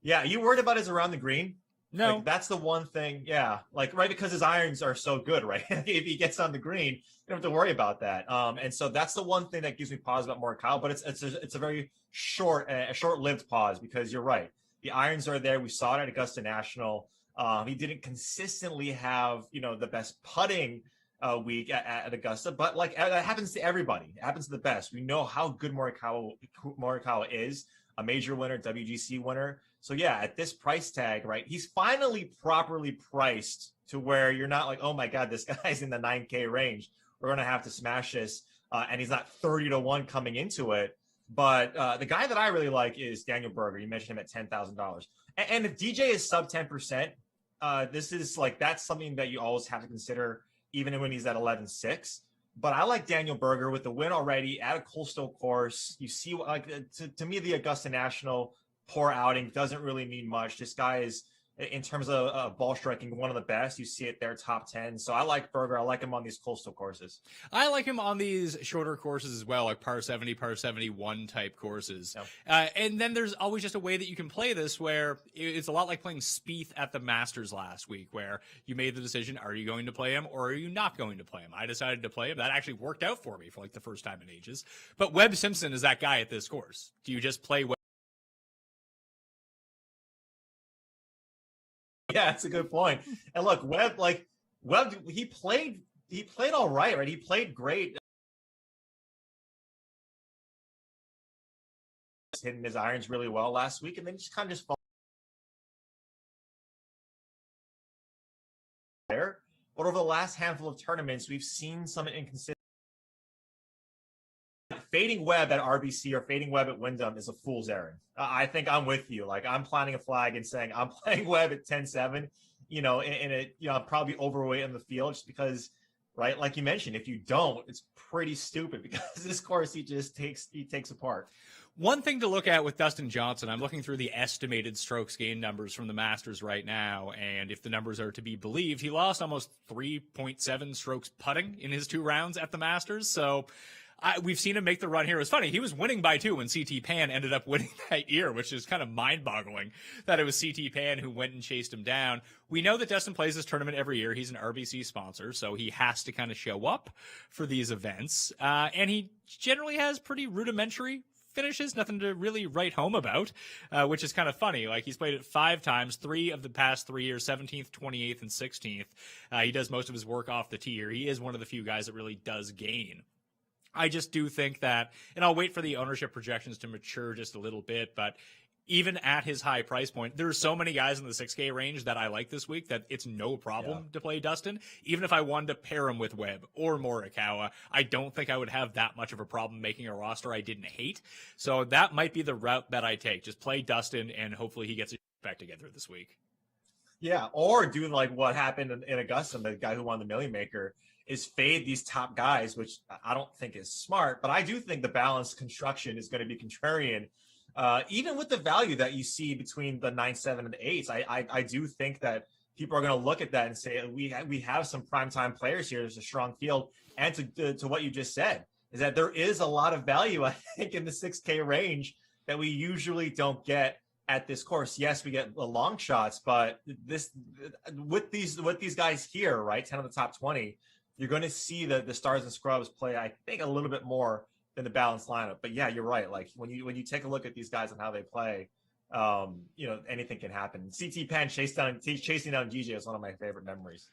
Yeah, are you worried about his around the green? No. Like, that's the one thing, yeah. Like, right, because his irons are so good, right? If he gets on the green, you don't have to worry about that. And so that's the one thing that gives me pause about Morikawa, but it's a very short-lived pause because you're right. The irons are there. We saw it at Augusta National. He didn't consistently have, the best putting week at Augusta, but like that happens to everybody. It happens to the best. We know how good Morikawa is, a major winner, WGC winner. So yeah, at this price tag, right, he's finally properly priced to where you're not like, oh my God, this guy's in the 9K range. We're going to have to smash this. And he's not 30-1 coming into it. But the guy that I really like is Daniel Berger. You mentioned him at $10,000. And if DJ is sub 10%, this is like, that's something that you always have to consider, even when he's at 11.6. But I like Daniel Berger with the win already at a Coastal course. You see, like, to me, the Augusta National poor outing doesn't really mean much. This guy is, in terms of ball striking, one of the best. You see it there, top 10. So I like Berger. I like him on these Coastal courses. I like him on these shorter courses as well, like par 70, par 71 type courses. Yep. And then there's always just a way that you can play this where it's a lot like playing Spieth at the Masters last week, where you made the decision, are you going to play him or are you not going to play him? I decided to play him. That actually worked out for me for like the first time in ages. But Webb Simpson is that guy at this course. Do you just play Webb? Yeah, that's a good point. And look, Webb, he played all right? He played great. Hitting his irons really well last week, and then just kind of fall there. But over the last handful of tournaments, we've seen some inconsistency. fading Webb at RBC or fading Webb at Wyndham is a fool's errand. I think I'm with you. Like, I'm planting a flag and saying I'm playing Webb at 10-7, in a, probably overweight in the field just because, right? Like you mentioned, if you don't, it's pretty stupid because this course he takes apart. One thing to look at with Dustin Johnson, I'm looking through the estimated strokes gain numbers from the Masters right now, and if the numbers are to be believed, he lost almost 3.7 strokes putting in his 2 rounds at the Masters. So we've seen him make the run here. It was funny. He was winning by 2 when CT Pan ended up winning that year, which is kind of mind-boggling that it was CT Pan who went and chased him down. We know that Dustin plays this tournament every year. He's an RBC sponsor, so he has to kind of show up for these events. And he generally has pretty rudimentary finishes, nothing to really write home about, which is kind of funny. Like, he's played it 5 times, 3 of the past 3 years, 17th, 28th, and 16th. He does most of his work off the tee here. He is one of the few guys that really does gain. I just do think that, and I'll wait for the ownership projections to mature just a little bit, but even at his high price point, there are so many guys in the 6K range that I like this week that it's no problem to play Dustin. Even if I wanted to pair him with Webb or Morikawa, I don't think I would have that much of a problem making a roster I didn't hate. So that might be the route that I take. Just play Dustin, and hopefully he gets it back together this week. Yeah, or do like what happened in Augusta, the guy who won the Million Maker, is fade these top guys, which I don't think is smart. But I do think the balanced construction is going to be contrarian. Even with the value that you see between the 9, 7, and the 8s, I do think that people are going to look at that and say we have some primetime players here. There's a strong field, and to what you just said is that there is a lot of value, I think, in the 6K range that we usually don't get at this course. Yes, we get the long shots, but with these guys here, right, 10 of the top 20, you're going to see the stars and scrubs play, I think, a little bit more than the balanced lineup. But yeah, you're right. Like when you take a look at these guys and how they play, anything can happen. CT Pan chasing down DJ is one of my favorite memories.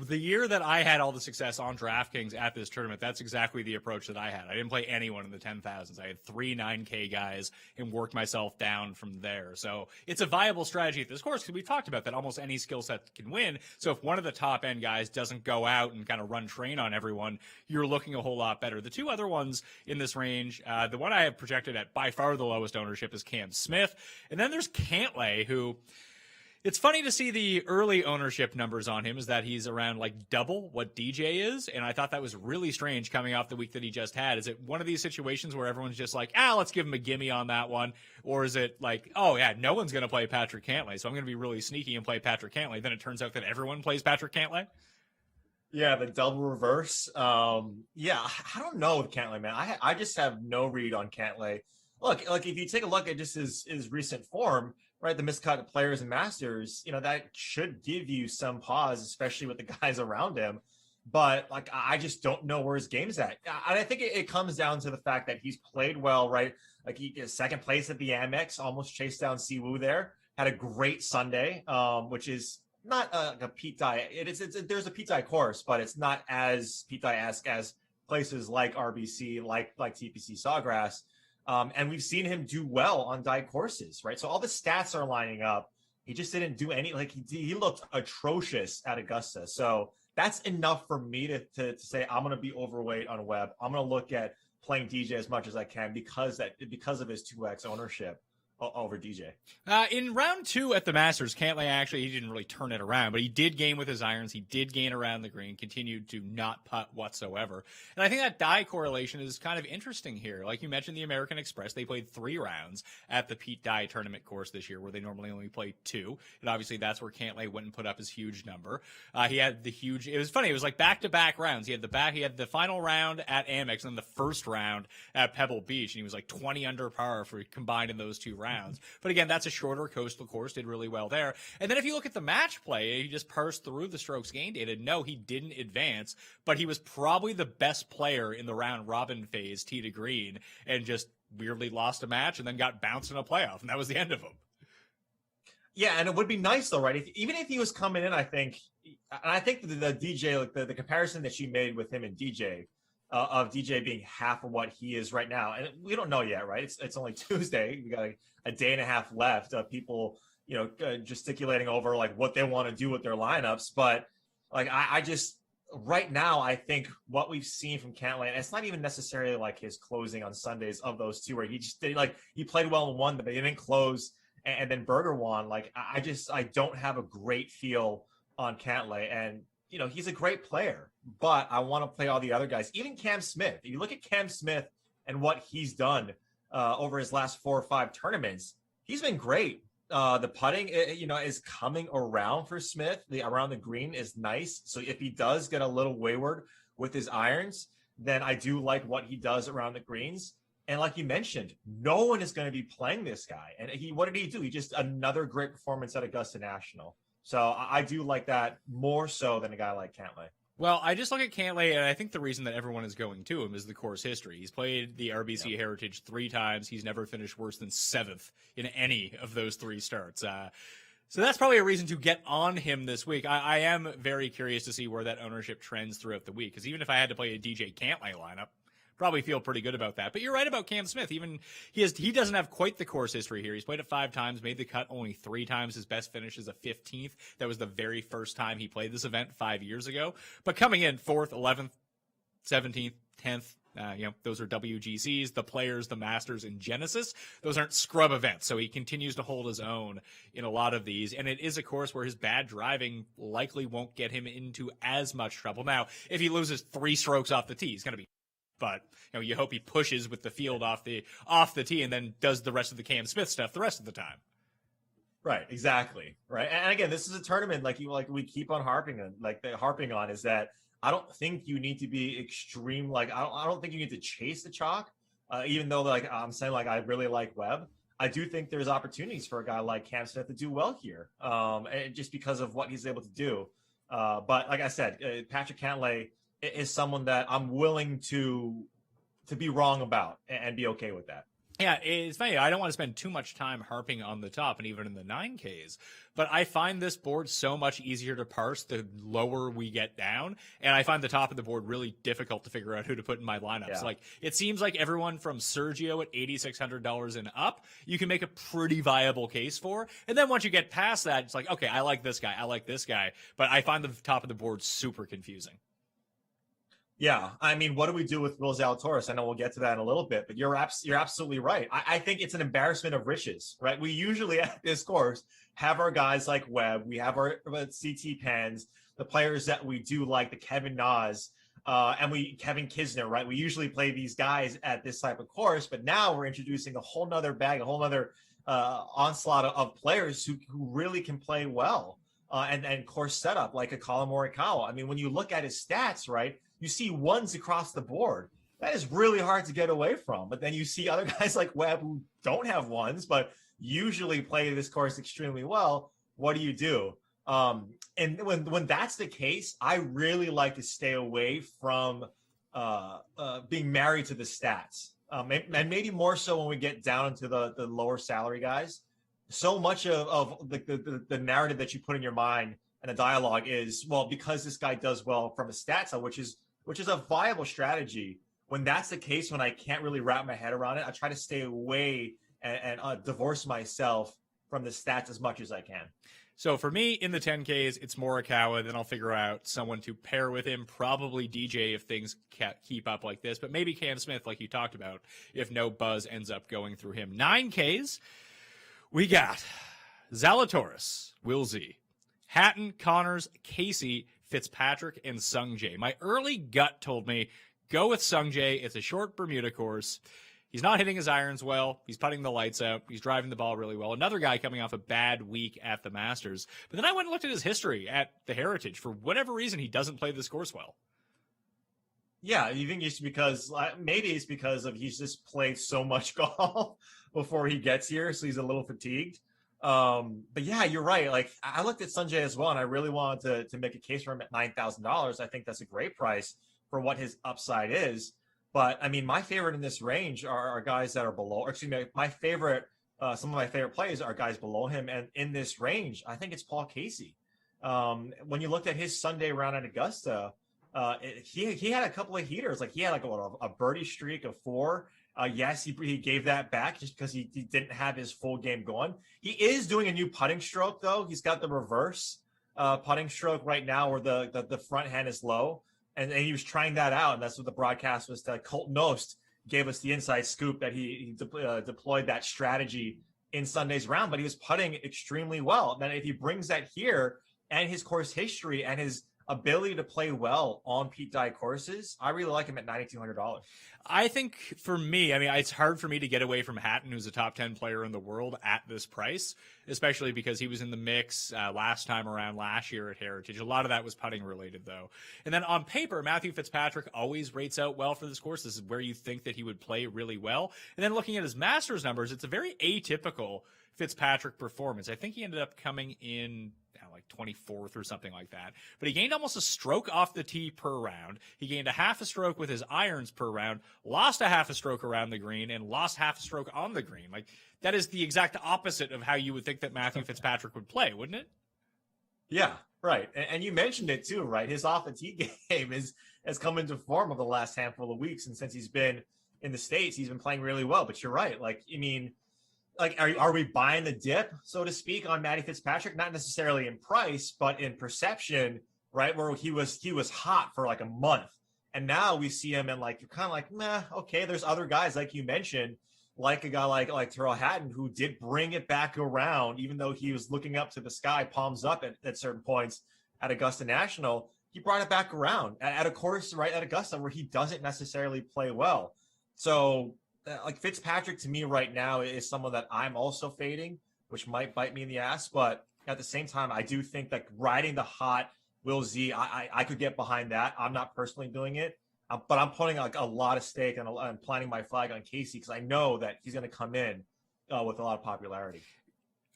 The year that I had all the success on DraftKings at this tournament, that's exactly the approach that I had. I didn't play anyone in the 10,000s. I had 3 9K guys and worked myself down from there. So it's a viable strategy at this course because we've talked about that almost any skill set can win. So if one of the top end guys doesn't go out and kind of run train on everyone, you're looking a whole lot better. The 2 other ones in this range, the one I have projected at by far the lowest ownership is Cam Smith. And then there's Cantlay, who... It's funny to see the early ownership numbers on him is that he's around like double what DJ is. And I thought that was really strange coming off the week that he just had. Is it one of these situations where everyone's just like, let's give him a gimme on that one? Or is it like, oh yeah, no one's going to play Patrick Cantlay, so I'm going to be really sneaky and play Patrick Cantlay. Then it turns out that everyone plays Patrick Cantlay. Yeah, the double reverse. I don't know with Cantlay, man. I just have no read on Cantlay. Look, like if you take a look at just his recent form, right, the miscut players and Masters, that should give you some pause, especially with the guys around him. But like, I just don't know where his game's at. And I think it comes down to the fact that he's played well, right? Like he is second place at the Amex, almost chased down Siwoo there. Had a great Sunday, which is not a Pete Dye. There's a Pete Dye course, but it's not as Pete Dye-esque as places like RBC, like TPC Sawgrass. And we've seen him do well on Dye courses, right? So all the stats are lining up. He just didn't do any, like he looked atrocious at Augusta. So that's enough for me to say I'm going to be overweight on Webb. I'm going to look at playing DJ as much as I can because of his 2x ownership over DJ. In round 2 at the Masters, Cantlay he didn't really turn it around, but he did gain with his irons. He did gain around the green, continued to not putt whatsoever. And I think that Dye correlation is kind of interesting here. Like you mentioned, the American Express, they played 3 rounds at the Pete Dye tournament course this year, where they normally only play 2. And obviously that's where Cantlay went and put up his huge number. He had it was funny. It was like back-to-back rounds. He had the final round at Amex and then the first round at Pebble Beach. And he was like 20 under par for combined in those 2 rounds. But again, that's a shorter coastal course, did really well there. And then if you look at the match play, he just parsed through the strokes gain data. No, he didn't advance, but he was probably the best player in the round robin phase, tee to green, and just weirdly lost a match and then got bounced in a playoff. And that was the end of him. Yeah, and it would be nice though, right? Even if he was coming in, I think the DJ, like the comparison that she made with him and DJ, of DJ being half of what he is right now, and we don't know yet, right? It's only Tuesday. We got a day and a half left of people, gesticulating over like what they want to do with their lineups. But like, I just right now, I think what we've seen from Cantlay, and it's not even necessarily like his closing on Sundays of those two, where he just did he played well in one, but he didn't close, and then Berger won. Like I don't have a great feel on Cantlay, and he's a great player, but I want to play all the other guys. Even Cam Smith. If you look at Cam Smith and what he's done over his last 4 or 5 tournaments, he's been great. The putting, is coming around for Smith. Around the green is nice. So if he does get a little wayward with his irons, then I do like what he does around the greens. And like you mentioned, no one is going to be playing this guy. And what did he do? He just another great performance at Augusta National. So I do like that more so than a guy like Cantlay. Well, I just look at Cantlay, and I think the reason that everyone is going to him is the course history. He's played the RBC Heritage 3 times. He's never finished worse than 7th in any of those 3 starts. So that's probably a reason to get on him this week. I am very curious to see where that ownership trends throughout the week, because even if I had to play a DJ Cantlay lineup, probably feel pretty good about that. But you're right about Cam Smith. Even he doesn't have quite the course history here. He's played it 5 times, made the cut only 3 times. His best finish is a 15th. That was the very first time he played this event 5 years ago. But coming in 4th, 11th, 17th, 10th, those are WGCs, the Players, the Masters, and Genesis. Those aren't scrub events, so he continues to hold his own in a lot of these. And it is a course where his bad driving likely won't get him into as much trouble. Now, if he loses 3 strokes off the tee, he's going to be. But you hope he pushes with the field off the tee and then does the rest of the Cam Smith stuff the rest of the time. Right, exactly. Right, and again, this is a tournament like we keep on harping on is that I don't think you need to be extreme. Like I don't think you need to chase the chalk. Even though I'm saying I really like Webb, I do think there's opportunities for a guy like Cam Smith to do well here, and just because of what he's able to do. But like I said, Patrick Cantlay is someone that I'm willing to be wrong about and be okay with that. Yeah, it's funny. I don't want to spend too much time harping on the top and even in the 9Ks, but I find this board so much easier to parse the lower we get down, and I find the top of the board really difficult to figure out who to put in my lineups. Yeah. It seems like everyone from Sergio at $8,600 and up, you can make a pretty viable case for, and then once you get past that, it's like, okay, I like this guy, but I find the top of the board super confusing. Yeah, I mean, what do we do with Will Zalatoris? I know we'll get to that in a little bit, but you're absolutely right. I think it's an embarrassment of riches, right? We usually at this course have our guys like Webb, we have our CT Pens, the players that we do like, the Kevin Nas, and Kevin Kisner, right? We usually play these guys at this type of course, but now we're introducing a whole nother bag, a whole nother onslaught of players who really can play well and course setup, like a Colin Morikawa. I mean, when you look at his stats, right? You see ones across the board. That is really hard to get away from. But then you see other guys like Webb who don't have ones, but usually play this course extremely well. What do? And when that's the case, I really like to stay away from being married to the stats. And maybe more so when we get down into the lower salary guys. So much of the narrative that you put in your mind and the dialogue is, well, because this guy does well from a stats side, which is a viable strategy. When that's the case, when I can't really wrap my head around it, I try to stay away and divorce myself from the stats as much as I can. So for me, in the 10Ks, it's Morikawa. Then I'll figure out someone to pair with him, probably DJ if things keep up like this, but maybe Cam Smith, like you talked about, if no buzz ends up going through him. 9Ks, we got Zalatoris, Will Z, Hatton, Connors, Casey, Fitzpatrick, and Sungjae. My early gut told me, go with Sungjae. It's a short Bermuda course. He's not hitting his irons well. He's putting the lights out. He's driving the ball really well. Another guy coming off a bad week at the Masters. But then I went and looked at his history at the Heritage. For whatever reason, he doesn't play this course well. Yeah, you think it's because maybe it's because he's just played so much golf before he gets here, so he's a little fatigued. But yeah, you're right. Like I looked at Sungjae as well, and I really wanted to make a case for him at $9,000. I think that's a great price for what his upside is. But I mean, my favorite in this range are guys that are below. Or excuse me, my favorite, some of my favorite plays are guys below him, and in this range, I think it's Paul Casey. When you looked at his Sunday round at Augusta, he had a couple of heaters. Like he had a birdie streak of 4. Yes, he gave that back just because he didn't have his full game going. He is doing a new putting stroke though. He's got the reverse. putting stroke right now where the front hand is low. And he was trying that out. And that's what the broadcast was. Colt Knost gave us the inside scoop that he deployed that strategy in Sunday's round, but he was putting extremely well. Then if he brings that here and his course history and his ability to play well on Pete Dye courses, I really like him at $9,200. I think for me, I mean, it's hard for me to get away from Hatton, who's a top 10 player in the world at this price, especially because he was in the mix last time around last year at Heritage. A lot of that was putting related, though. And then on paper, Matthew Fitzpatrick always rates out well for this course. This is where you think that he would play really well. And then looking at his Masters numbers, it's a very atypical Fitzpatrick performance. I think he ended up coming in like 24th or something like that. But he gained almost a stroke off the tee per round. He gained a half a stroke with his irons per round, lost a half a stroke around the green, and lost half a stroke on the green. Like, that is the exact opposite of how you would think that Matthew Fitzpatrick would play, wouldn't it? Yeah, right. And you mentioned it too, right? His off the tee game has come into form over the last handful of weeks. And since he's been in the States, he's been playing really well. But you're right. Like, I mean, like, are we buying the dip, so to speak, on Matty Fitzpatrick? Not necessarily in price, but in perception, right? Where he was hot for like a month, and now we see him and like you're kind of like, nah, okay. There's other guys like you mentioned, like a guy like Terrell Hatton, who did bring it back around, even though he was looking up to the sky, palms up at certain points at Augusta National. He brought it back around at a course right at Augusta where he doesn't necessarily play well. So, like Fitzpatrick to me right now is someone that I'm also fading, which might bite me in the ass. But at the same time, I do think that riding the hot Will Z, I could get behind that. I'm not personally doing it, but I'm putting like a lot of stake and I'm planting my flag on Casey because I know that he's going to come in with a lot of popularity.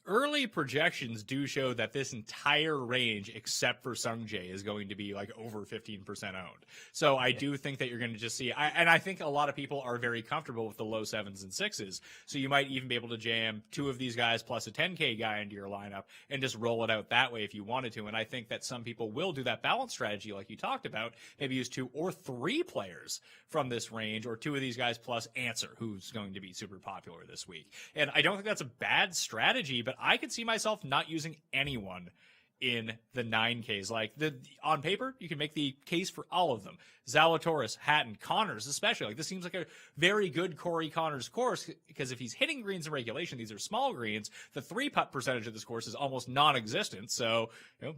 Early projections do show that this entire range, except for Sung Jae, is going to be like over 15% owned. So I do think that you're going to just see, and I think a lot of people are very comfortable with the low 7s and 6s. So you might even be able to jam 2 of these guys plus a 10K guy into your lineup and just roll it out that way if you wanted to. And I think that some people will do that balance strategy like you talked about, maybe use 2 or 3 players from this range, or 2 of these guys plus Answer, who's going to be super popular this week. And I don't think that's a bad strategy, but I could see myself not using anyone in the 9Ks. Like on paper, you can make the case for all of them. Zalatoris, Hatton, Connors, especially. Like this seems like a very good Corey Connors course because if he's hitting greens in regulation, these are small greens. The 3-putt percentage of this course is almost non-existent. So,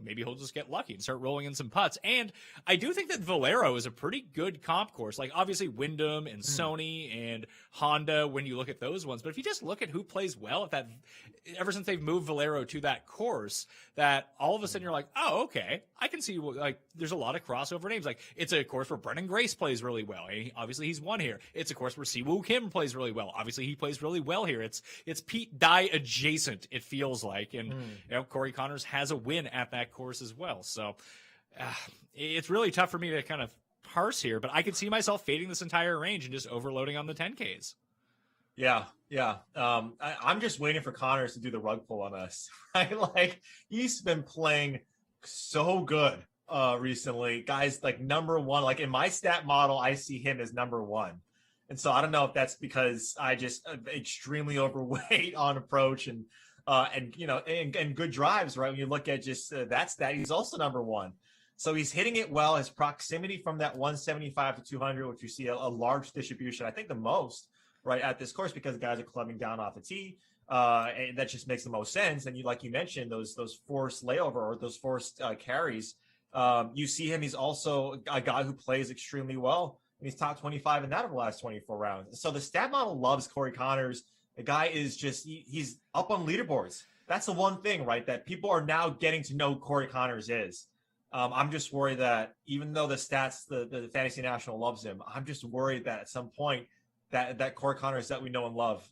maybe he'll just get lucky and start rolling in some putts. And I do think that Valero is a pretty good comp course. Like obviously Wyndham and Sony and Honda when you look at those ones. But if you just look at who plays well at that, ever since they've moved Valero to that course, that all of a sudden you're like, oh, okay, I can see like there's a lot of crossover names. Like it's a course where Brendan Grace plays really well. Obviously he's won here. It's a course where Siwoo Kim plays really well. Obviously he plays really well here. It's Pete Dye adjacent, it feels like. And Corey Connors has a win at that course as well. So it's really tough for me to kind of parse here, but I could see myself fading this entire range and just overloading on the 10Ks. Yeah. I'm just waiting for Connors to do the rug pull on us. Right? Like he's been playing so good recently. Guys like number 1, like in my stat model, I see him as number 1. And so I don't know if that's because I just extremely overweight on approach and good drives, right? When you look at just that stat, he's also number 1. So he's hitting it well. His proximity from that 175 to 200, which you see a large distribution, I think the most, right, at this course because guys are clubbing down off the tee. And that just makes the most sense. And like you mentioned, those forced layover or those forced carries, you see him. He's also a guy who plays extremely well. And he's top 25 in that over the last 24 rounds. So the stat model loves Corey Connors. The guy is just, he's up on leaderboards. That's the one thing, right, that people are now getting to know Corey Connors is. I'm just worried that even though the stats, the Fantasy National loves him, I'm just worried that at some point that Corey Connors that we know and love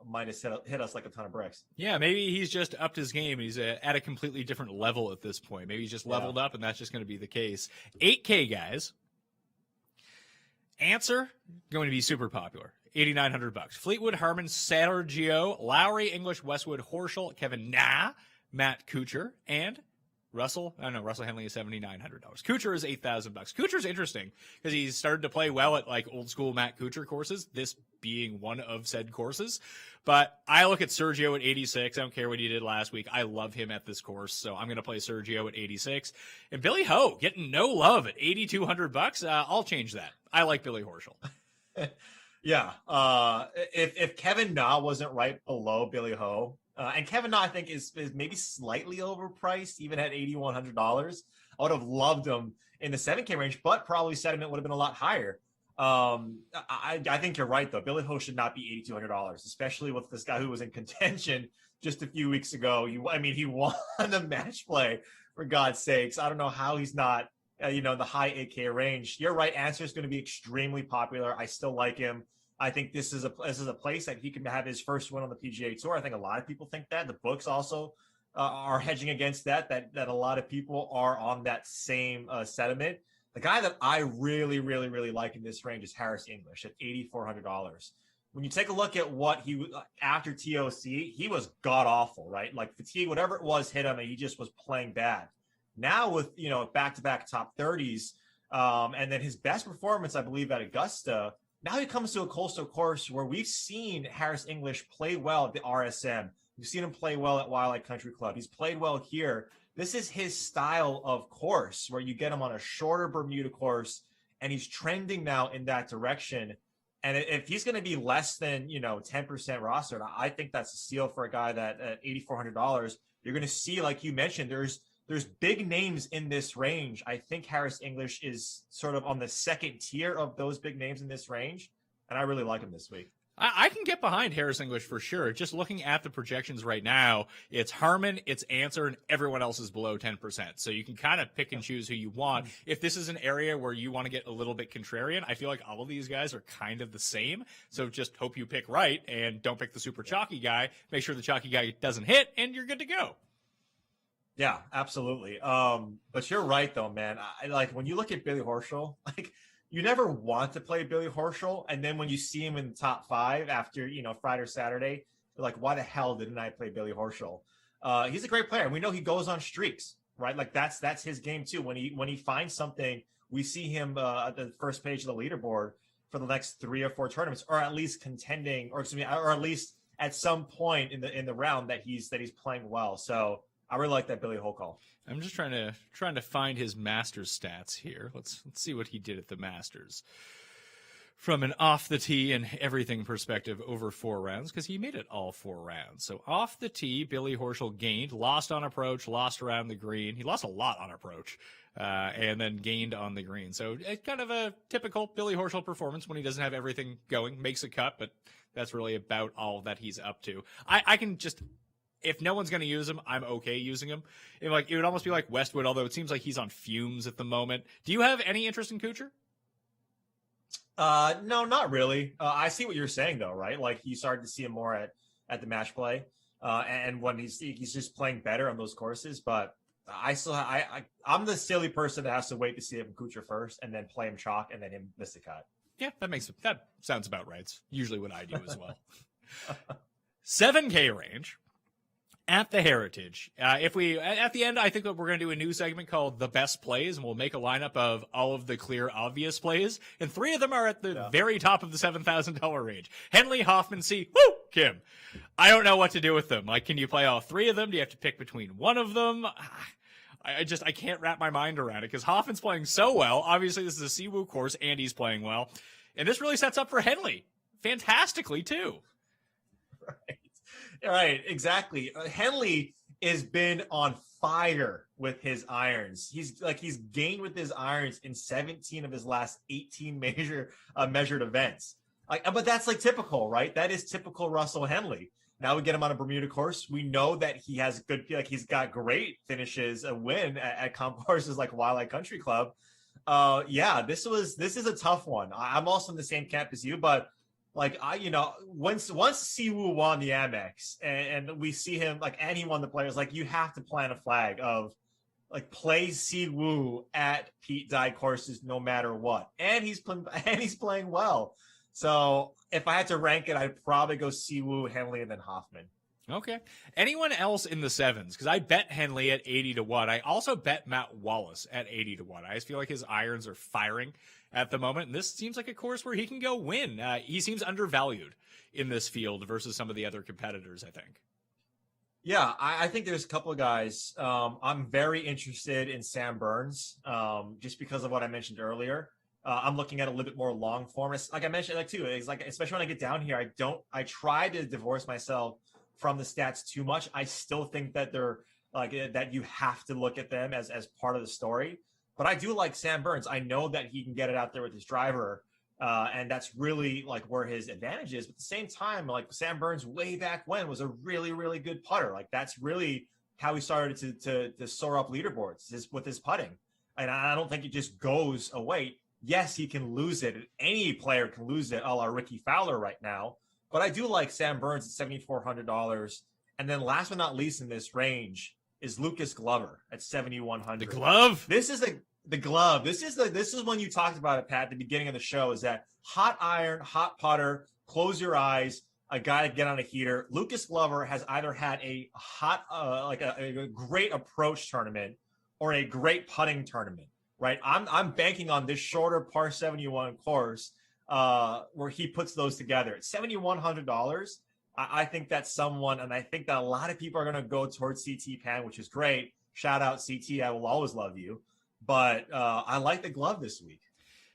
might have hit us like a ton of bricks. Yeah, maybe he's just upped his game. He's at a completely different level at this point. Maybe he's just leveled up, and that's just going to be the case. 8K guys. Answer going to be super popular. $8,900. Fleetwood, Harmon, Sergio, Lowry, English, Westwood, Horschel, Kevin Na, Matt Kuchar, and Russell Henley is $7,900. Kuchar is $8,000. Kuchar's interesting because he's started to play well at like old school Matt Kuchar courses, this being one of said courses. But I look at Sergio at 86. I don't care what he did last week. I love him at this course, so I'm going to play Sergio at 86. And Billy Ho getting no love at $8,200. I'll change that. I like Billy Horschel. Yeah. If Kevin Na wasn't right below Billy Ho, and Kevin Na, I think, is maybe slightly overpriced, even at $8,100. I would have loved him in the 7K range, but probably sentiment would have been a lot higher. I think you're right, though. Billy Ho should not be $8,200, especially with this guy who was in contention just a few weeks ago. He won the match play, for God's sakes. I don't know how he's not, in the high 8K range. You're right. Answer is going to be extremely popular. I still like him. I think this is a place that he can have his first win on the PGA Tour. I think a lot of people think that. The books also are hedging against that a lot of people are on that same sentiment. The guy that I really, really, really like in this range is Harris English at $8,400. When you take a look at what he after TOC, he was god awful, right? Like fatigue, whatever it was, hit him, and he just was playing bad. Now with back-to-back top 30s, and then his best performance, I believe, at Augusta. Now he comes to a coastal course where we've seen Harris English play well at the RSM. We've seen him play well at Wildlife Country Club. He's played well here. This is his style of course where you get him on a shorter Bermuda course, and he's trending now in that direction. And if he's going to be less than, 10% rostered, I think that's a steal for a guy that at $8,400, you're going to see, like you mentioned, there's big names in this range. I think Harris English is sort of on the second tier of those big names in this range, and I really like him this week. I can get behind Harris English for sure. Just looking at the projections right now, it's Harman, it's Answer, and everyone else is below 10%. So you can kind of pick and choose who you want. If this is an area where you want to get a little bit contrarian, I feel like all of these guys are kind of the same. So just hope you pick right and don't pick the super chalky guy. Make sure the chalky guy doesn't hit, and you're good to go. Yeah, absolutely. But you're right, though, man. I like when you look at Billy Horschel, like you never want to play Billy Horschel, and then when you see him in the top 5 after Friday or Saturday, you're like, why the hell didn't I play Billy Horschel? He's a great player. We know he goes on streaks, right? Like that's his game too. When he finds something, we see him at the first page of the leaderboard for the next 3 or 4 tournaments, or at least contending, or at least at some point in the round that he's playing well. So I really like that Billy Ho call. I'm just trying to find his Masters stats here. Let's see what he did at the Masters from an off the tee and everything perspective over 4 rounds, because he made it all 4 rounds. So off the tee, Billy Horschel gained, lost on approach, lost around the green. He lost a lot on approach, and then gained on the green. So it's kind of a typical Billy Horschel performance when he doesn't have everything going. Makes a cut, but that's really about all that he's up to. I can just... If no one's going to use him, I'm okay using him. It would almost be like Westwood, although it seems like he's on fumes at the moment. Do you have any interest in Kuchar? No, not really. I see what you're saying, though, right? Like you started to see him more at the match play, and when he's just playing better on those courses. But I'm the silly person that has to wait to see him Kuchar first, and then play him chalk, and then him miss the cut. Yeah, that sounds about right. It's usually what I do as well. 7K range. At the Heritage. At the end, I think that we're going to do a new segment called The Best Plays, and we'll make a lineup of all of the clear, obvious plays, and 3 of them are at the very top of the $7,000 range. Henley, Hoffman, C, woo, Kim. I don't know what to do with them. Like, can you play all 3 of them? Do you have to pick between one of them? I can't wrap my mind around it, because Hoffman's playing so well. Obviously, this is a Siwoo course, and he's playing well. And this really sets up for Henley fantastically, too. Right, exactly. Henley has been on fire with his irons. He's gained with his irons in 17 of his last 18 measured events. But that's like typical, right? That is typical Russell Henley. Now we get him on a Bermuda course. We know that he has he's got great finishes, a win at courses like Wildlife Country Club. This is a tough one. I'm also in the same camp as you, but once Siwoo won the Amex and we see him and he won the Players, you have to plant a flag of play Siwoo at Pete Dye courses no matter what, and he's playing well. So if I had to rank it, I'd probably go Siwoo, Henley, and then Hoffman. Okay. Anyone else in the sevens? Because I bet Henley at 80-1. I also bet Matt Wallace at 80-1. I just feel like his irons are firing at the moment. And this seems like a course where he can go win. He seems undervalued in this field versus some of the other competitors, I think. Yeah, I think there's a couple of guys. I'm very interested in Sam Burns, just because of what I mentioned earlier. I'm looking at a little bit more long form. It's, like I mentioned, it's like especially when I get down here, I try to divorce myself from the stats too much. I still think that they're like that you have to look at them as part of the story. But I do like Sam Burns. I know that he can get it out there with his driver, and that's really like where his advantage is. But at the same time, like Sam Burns way back when was a really, really good putter. Like that's really how he started to soar up leaderboards with his putting. And I don't think it just goes away. Yes, he can lose it. Any player can lose it, a la Ricky Fowler right now. But I do like Sam Burns at $7,400. And then last but not least in this range is Lucas Glover at $7,100. The glove? This is the glove. This is when you talked about it, Pat, at the beginning of the show, is that hot iron, hot putter, close your eyes, a guy to get on a heater. Lucas Glover has either had a hot, a great approach tournament or a great putting tournament, right? I'm banking on this shorter par 71 course where he puts those together at $7,100. I think that's someone, and I think that a lot of people are going to go towards CT Pan, which is great. Shout out CT, I will always love you. But I like the glove this week.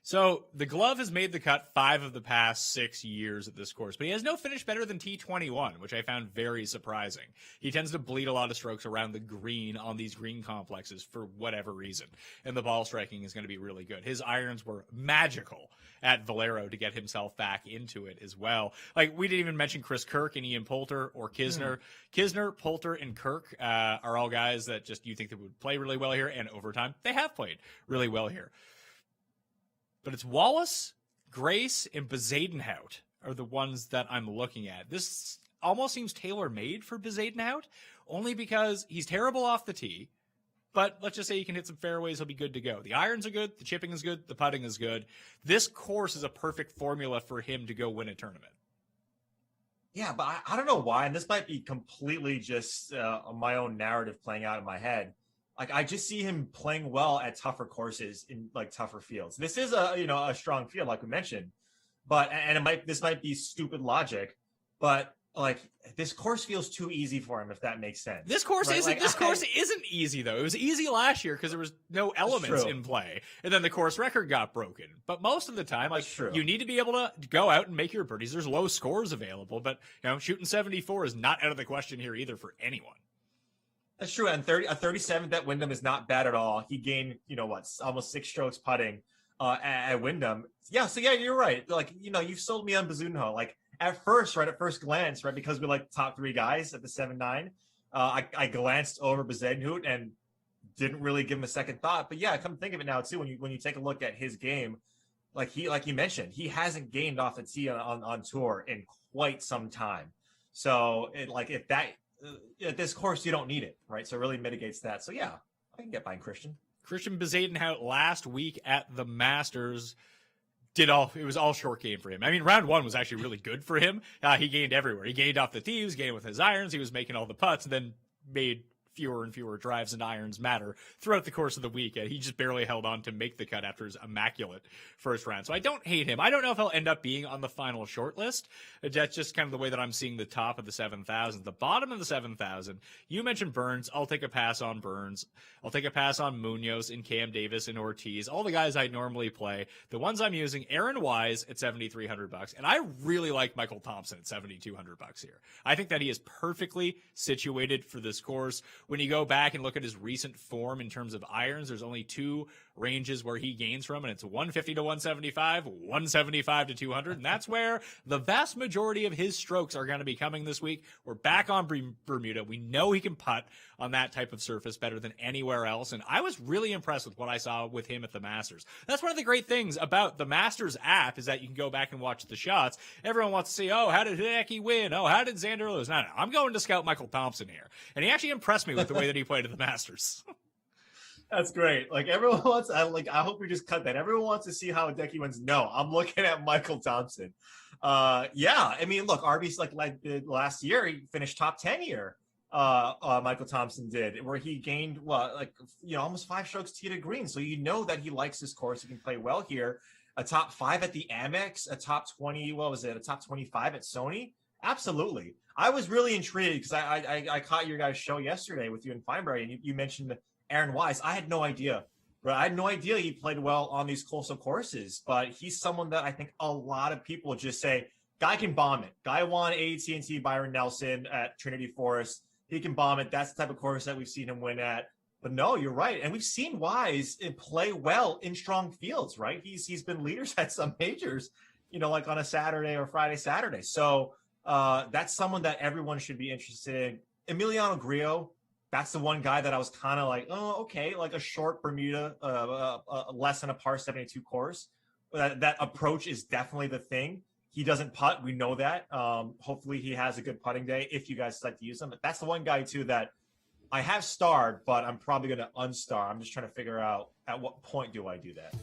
So the glove has made the cut 5 of the past 6 years at this course, but he has no finish better than T21, which I found very surprising. He tends to bleed a lot of strokes around the green on these green complexes for whatever reason, and the ball striking is going to be really good. His irons were magical at Valero to get himself back into it as well. Like, we didn't even mention Chris Kirk and Ian Poulter or Kisner. Kisner, Poulter, and Kirk are all guys that just you think that would play really well here, and over time, they have played really well here. But it's Wallace, Grace, and Bezadenhout are the ones that I'm looking at. This almost seems tailor-made for Bezadenhout, only because he's terrible off the tee. But let's just say he can hit some fairways, he'll be good to go. The irons are good, the chipping is good, the putting is good. This course is a perfect formula for him to go win a tournament. Yeah, but I don't know why, and this might be completely just my own narrative playing out in my head. Like, I just see him playing well at tougher courses in like tougher fields. This is a strong field, like we mentioned, but this might be stupid logic, but like this course feels too easy for him, if that makes sense. This course right? isn't easy though. It was easy last year because there was no elements in play, and then the course record got broken. But most of the time, like you need to be able to go out and make your birdies. There's low scores available, but shooting 74 is not out of the question here either for anyone. That's true. And 37th at Wyndham is not bad at all. He gained, almost 6 strokes putting at Wyndham. Yeah. So yeah, you're right. Like, you've sold me on Bezuidenhout. Like at first glance, right, because we like the top 3 guys at the 7-9, I glanced over Bezuidenhout and didn't really give him a second thought. But yeah, come think of it now too. When you take a look at his game, like you mentioned, he hasn't gained off the tee on tour in quite some time. So at this course, you don't need it, right? So it really mitigates that. So yeah, I can get behind Christian. Christian Bezadenhout last week at the Masters it was all short game for him. I mean, round 1 was actually really good for him. He gained everywhere. He gained off the tee, he was gaining with his irons, he was making all the putts, and then made fewer and fewer drives and irons matter throughout the course of the week. He just barely held on to make the cut after his immaculate first round. So I don't hate him. I don't know if he'll end up being on the final short list. That's just kind of the way that I'm seeing the top of the 7,000. The bottom of the 7,000, you mentioned Burns. I'll take a pass on Burns. I'll take a pass on Munoz and Cam Davis and Ortiz, all the guys I normally play. The ones I'm using, Aaron Wise at $7,300, and I really like Michael Thompson at $7,200 here. I think that he is perfectly situated for this course. When you go back and look at his recent form in terms of irons, there's only 2 ranges where he gains from, and it's 150 to 175, 175 to 200, and that's where the vast majority of his strokes are going to be coming this week. We're back on Bermuda. We know he can putt on that type of surface better than anywhere else, and I was really impressed with what I saw with him at the Masters. That's one of the great things about the Masters app is that you can go back and watch the shots. Everyone wants to see, how did Hideki win? How did Xander lose? No, I'm going to scout Michael Thompson here, and he actually impressed me with the way that he played at the Masters. That's great. Like everyone wants, I hope we just cut that. Everyone wants to see how Hideki wins. No, I'm looking at Michael Thompson. Yeah, I mean, look, Arby's like last year, he finished top 10 here. Michael Thompson did, where he gained almost 5 strokes tee to green. So you know that he likes this course. He can play well here. A top 5 at the Amex, a top 20. What was it? A top 25 at Sony. Absolutely. I was really intrigued because I caught your guys' show yesterday with you and Feinberg, and you mentioned Aaron Wise. I had no idea. But I had no idea he played well on these coastal courses, but he's someone that I think a lot of people just say, guy can bomb it. Guy won AT&T Byron Nelson at Trinity Forest. He can bomb it. That's the type of course that we've seen him win at. But no, you're right. And we've seen Wise play well in strong fields, right? He's been leaders at some majors, like on a Saturday or Saturday. So that's someone that everyone should be interested in. Emiliano Grillo, that's the one guy that I was kind of like, oh, okay, like a short Bermuda, less than a par 72 course. That approach is definitely the thing. He doesn't putt. We know that. Hopefully he has a good putting day if you guys decide to use him. But that's the one guy, too, that I have starred, but I'm probably going to unstar. I'm just trying to figure out at what point do I do that.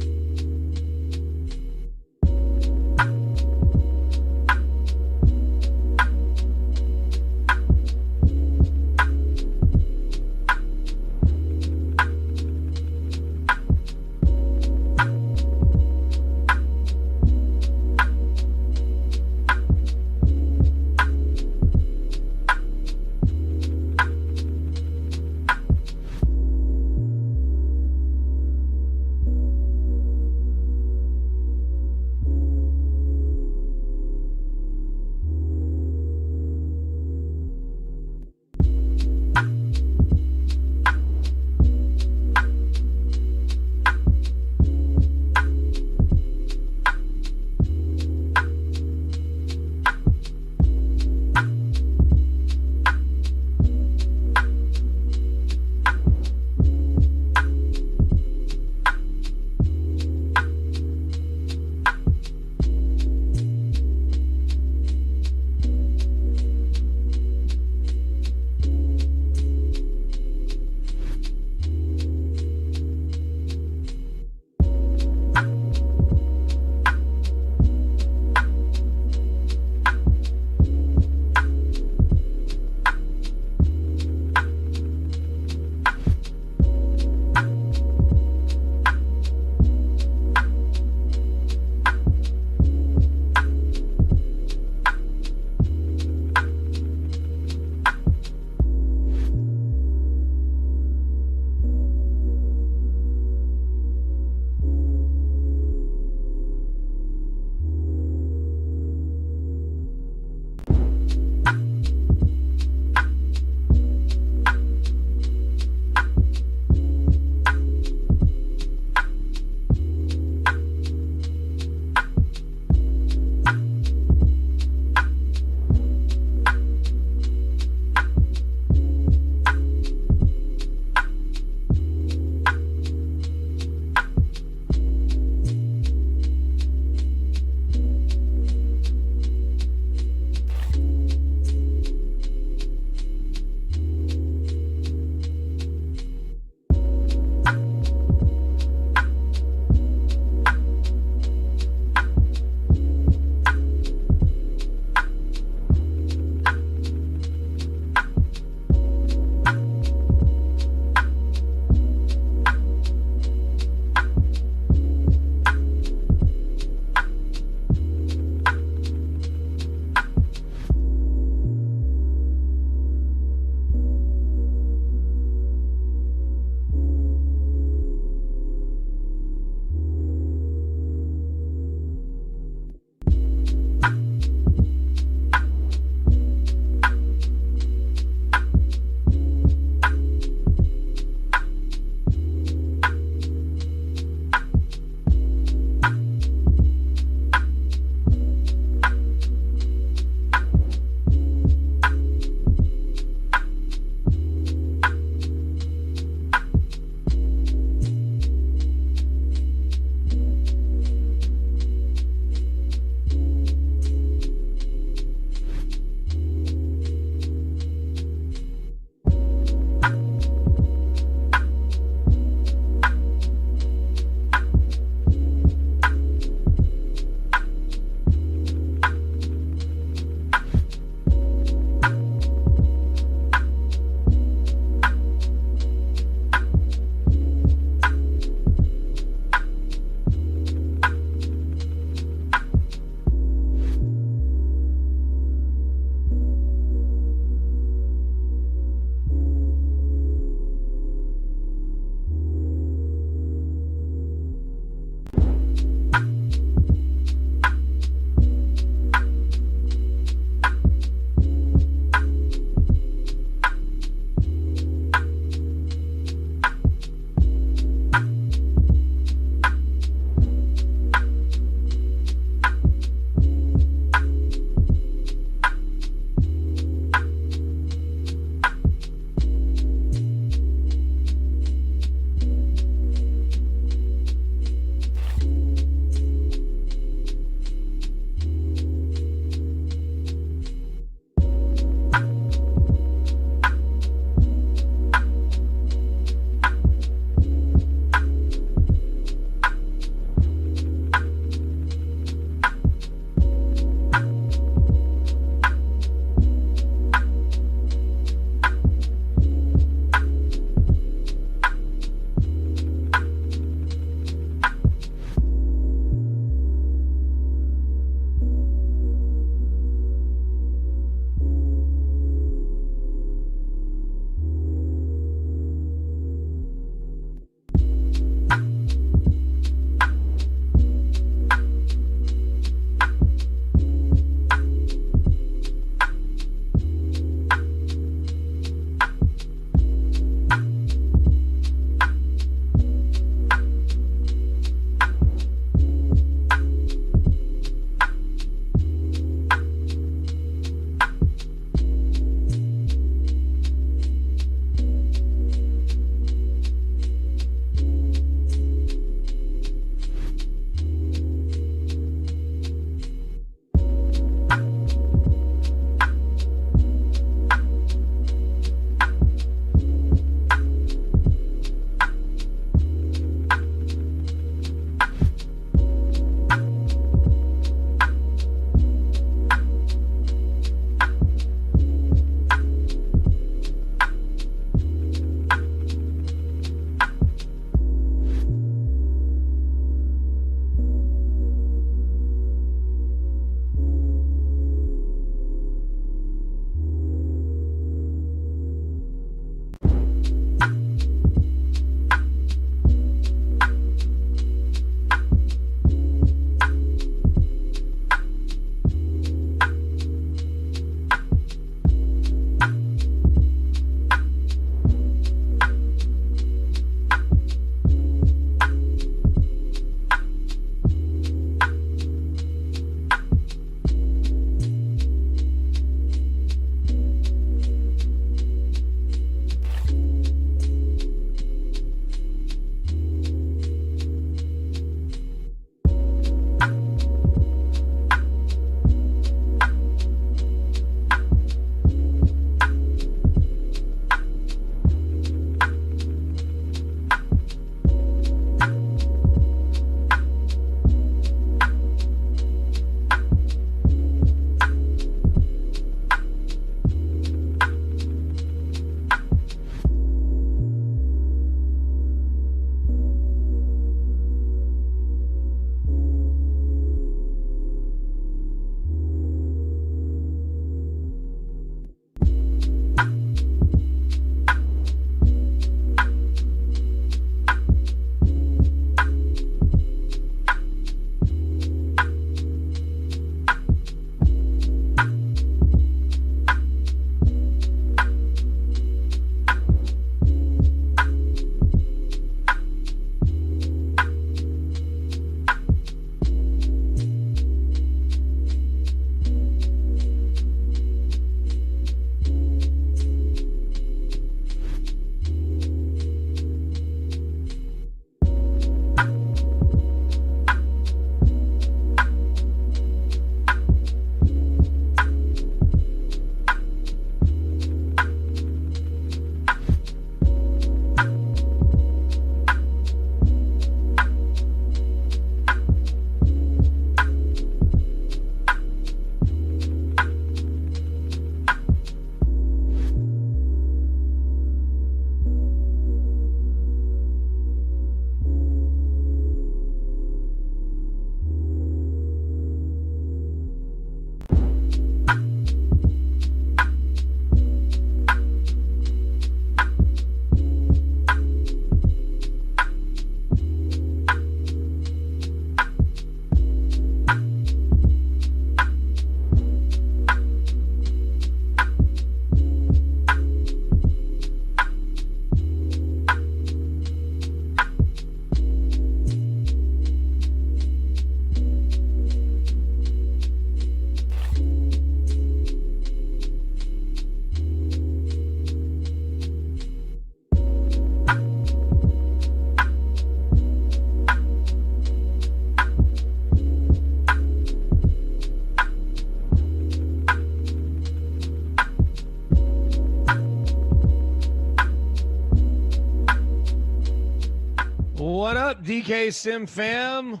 up, DK Sim fam?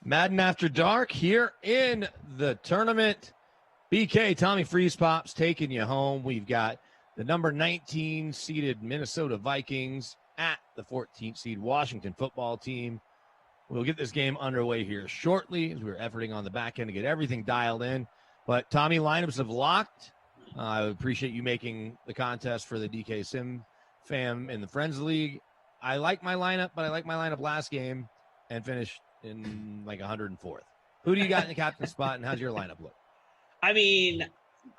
Madden After Dark here in the tournament. BK, Tommy Freeze Pops taking you home. We've got the number 19 seeded Minnesota Vikings at the 14th seed Washington football team. We'll get this game underway here shortly as we're efforting on the back end to get everything dialed in. But Tommy, lineups have locked. I appreciate you making the contest for the DK Sim fam in the Friends League. I like my lineup, but I like my lineup last game and finished in like 104th. Who do you got in the captain spot, and how's your lineup look? I mean,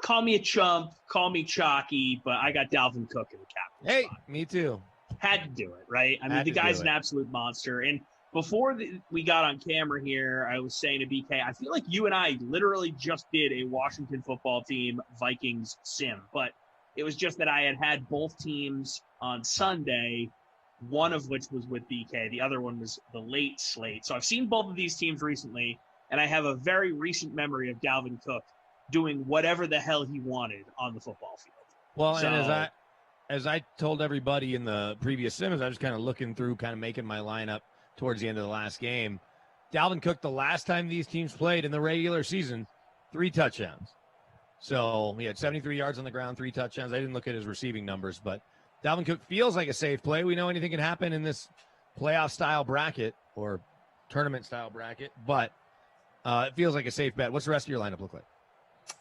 call me a chump, call me chalky, but I got Dalvin Cook in the captain spot. Me too. Had to do it, right? I mean, the guy's an absolute monster. And before we got on camera here, I was saying to BK, I feel like you and I literally just did a Washington football team Vikings sim, but it was just that I had both teams on Sunday, one of which was with BK. The other one was the late slate. So I've seen both of these teams recently, and I have a very recent memory of Dalvin Cook doing whatever the hell he wanted on the football field. Well, so, and as I told everybody in the previous sims, I was kind of looking through, kind of making my lineup towards the end of the last game. Dalvin Cook, the last time these teams played in the regular season, 3 touchdowns. So he had 73 yards on the ground, 3 touchdowns. I didn't look at his receiving numbers, but Dalvin Cook feels like a safe play. We know anything can happen in this playoff-style bracket or tournament-style bracket, but it feels like a safe bet. What's the rest of your lineup look like?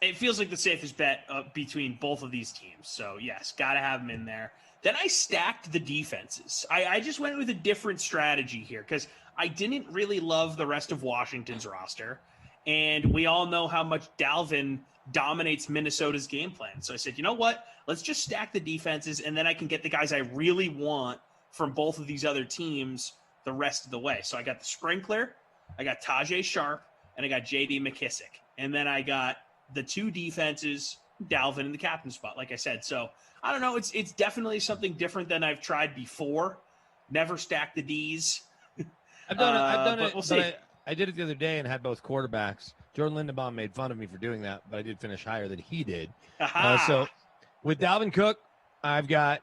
It feels like the safest bet between both of these teams. So, yes, got to have them in there. Then I stacked the defenses. I just went with a different strategy here because I didn't really love the rest of Washington's roster. And we all know how much Dalvin dominates Minnesota's game plan. So I said, you know what? Let's just stack the defenses, and then I can get the guys I really want from both of these other teams the rest of the way. So I got the Sprinkler, I got Tajay Sharp, and I got J.D. McKissick. And then I got the 2 defenses, Dalvin in the captain spot, like I said. So I don't know. It's definitely something different than I've tried before. Never stack the Ds. I've done it. We'll see. I did it the other day and had both quarterbacks. Jordan Lindenbaum made fun of me for doing that, but I did finish higher than he did. So with Dalvin Cook, I've got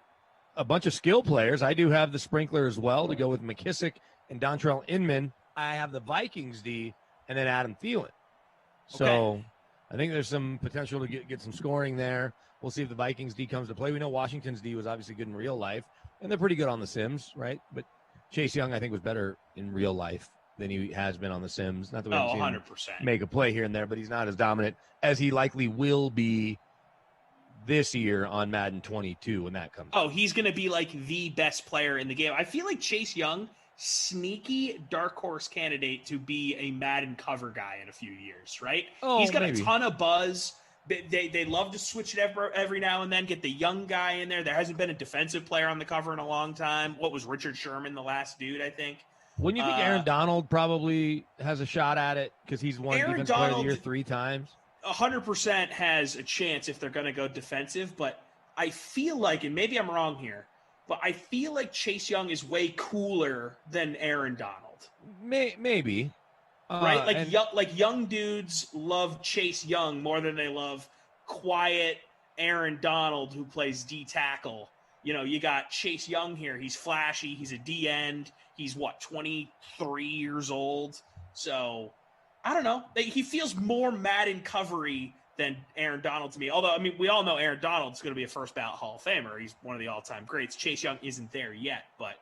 a bunch of skill players. I do have the Sprinkler as well to go with McKissick and Dontrell Inman. I have the Vikings D and then Adam Thielen. So I think there's some potential to get some scoring there. We'll see if the Vikings D comes to play. We know Washington's D was obviously good in real life, and they're pretty good on the Sims, right? But Chase Young, I think, was better in real life than he has been on the Sims. Not that we haven't seen him make a play here and there, but he's not as dominant as he likely will be this year on Madden 22 when that comes. Oh, he's going to be like the best player in the game. I feel like Chase Young, sneaky dark horse candidate to be a Madden cover guy in a few years, right? Oh, he's got maybe a ton of buzz. They love to switch it every now and then, get the young guy in there. There hasn't been a defensive player on the cover in a long time. What was Richard Sherman, the last dude, I think? Wouldn't you think Aaron Donald probably has a shot at it because he's won Defensive Player of the Year 3 times? 100% has a chance if they're going to go defensive, but I feel like, and maybe I'm wrong here, but I feel like Chase Young is way cooler than Aaron Donald. Maybe. Right? Like young dudes love Chase Young more than they love quiet Aaron Donald who plays D tackle. You know, you got Chase Young here. He's flashy. He's a D end. He's 23 years old. So I don't know. He feels more Madden covery than Aaron Donald to me. Although, I mean, we all know Aaron Donald's going to be a first ballot Hall of Famer. He's one of the all-time greats. Chase Young isn't there yet, but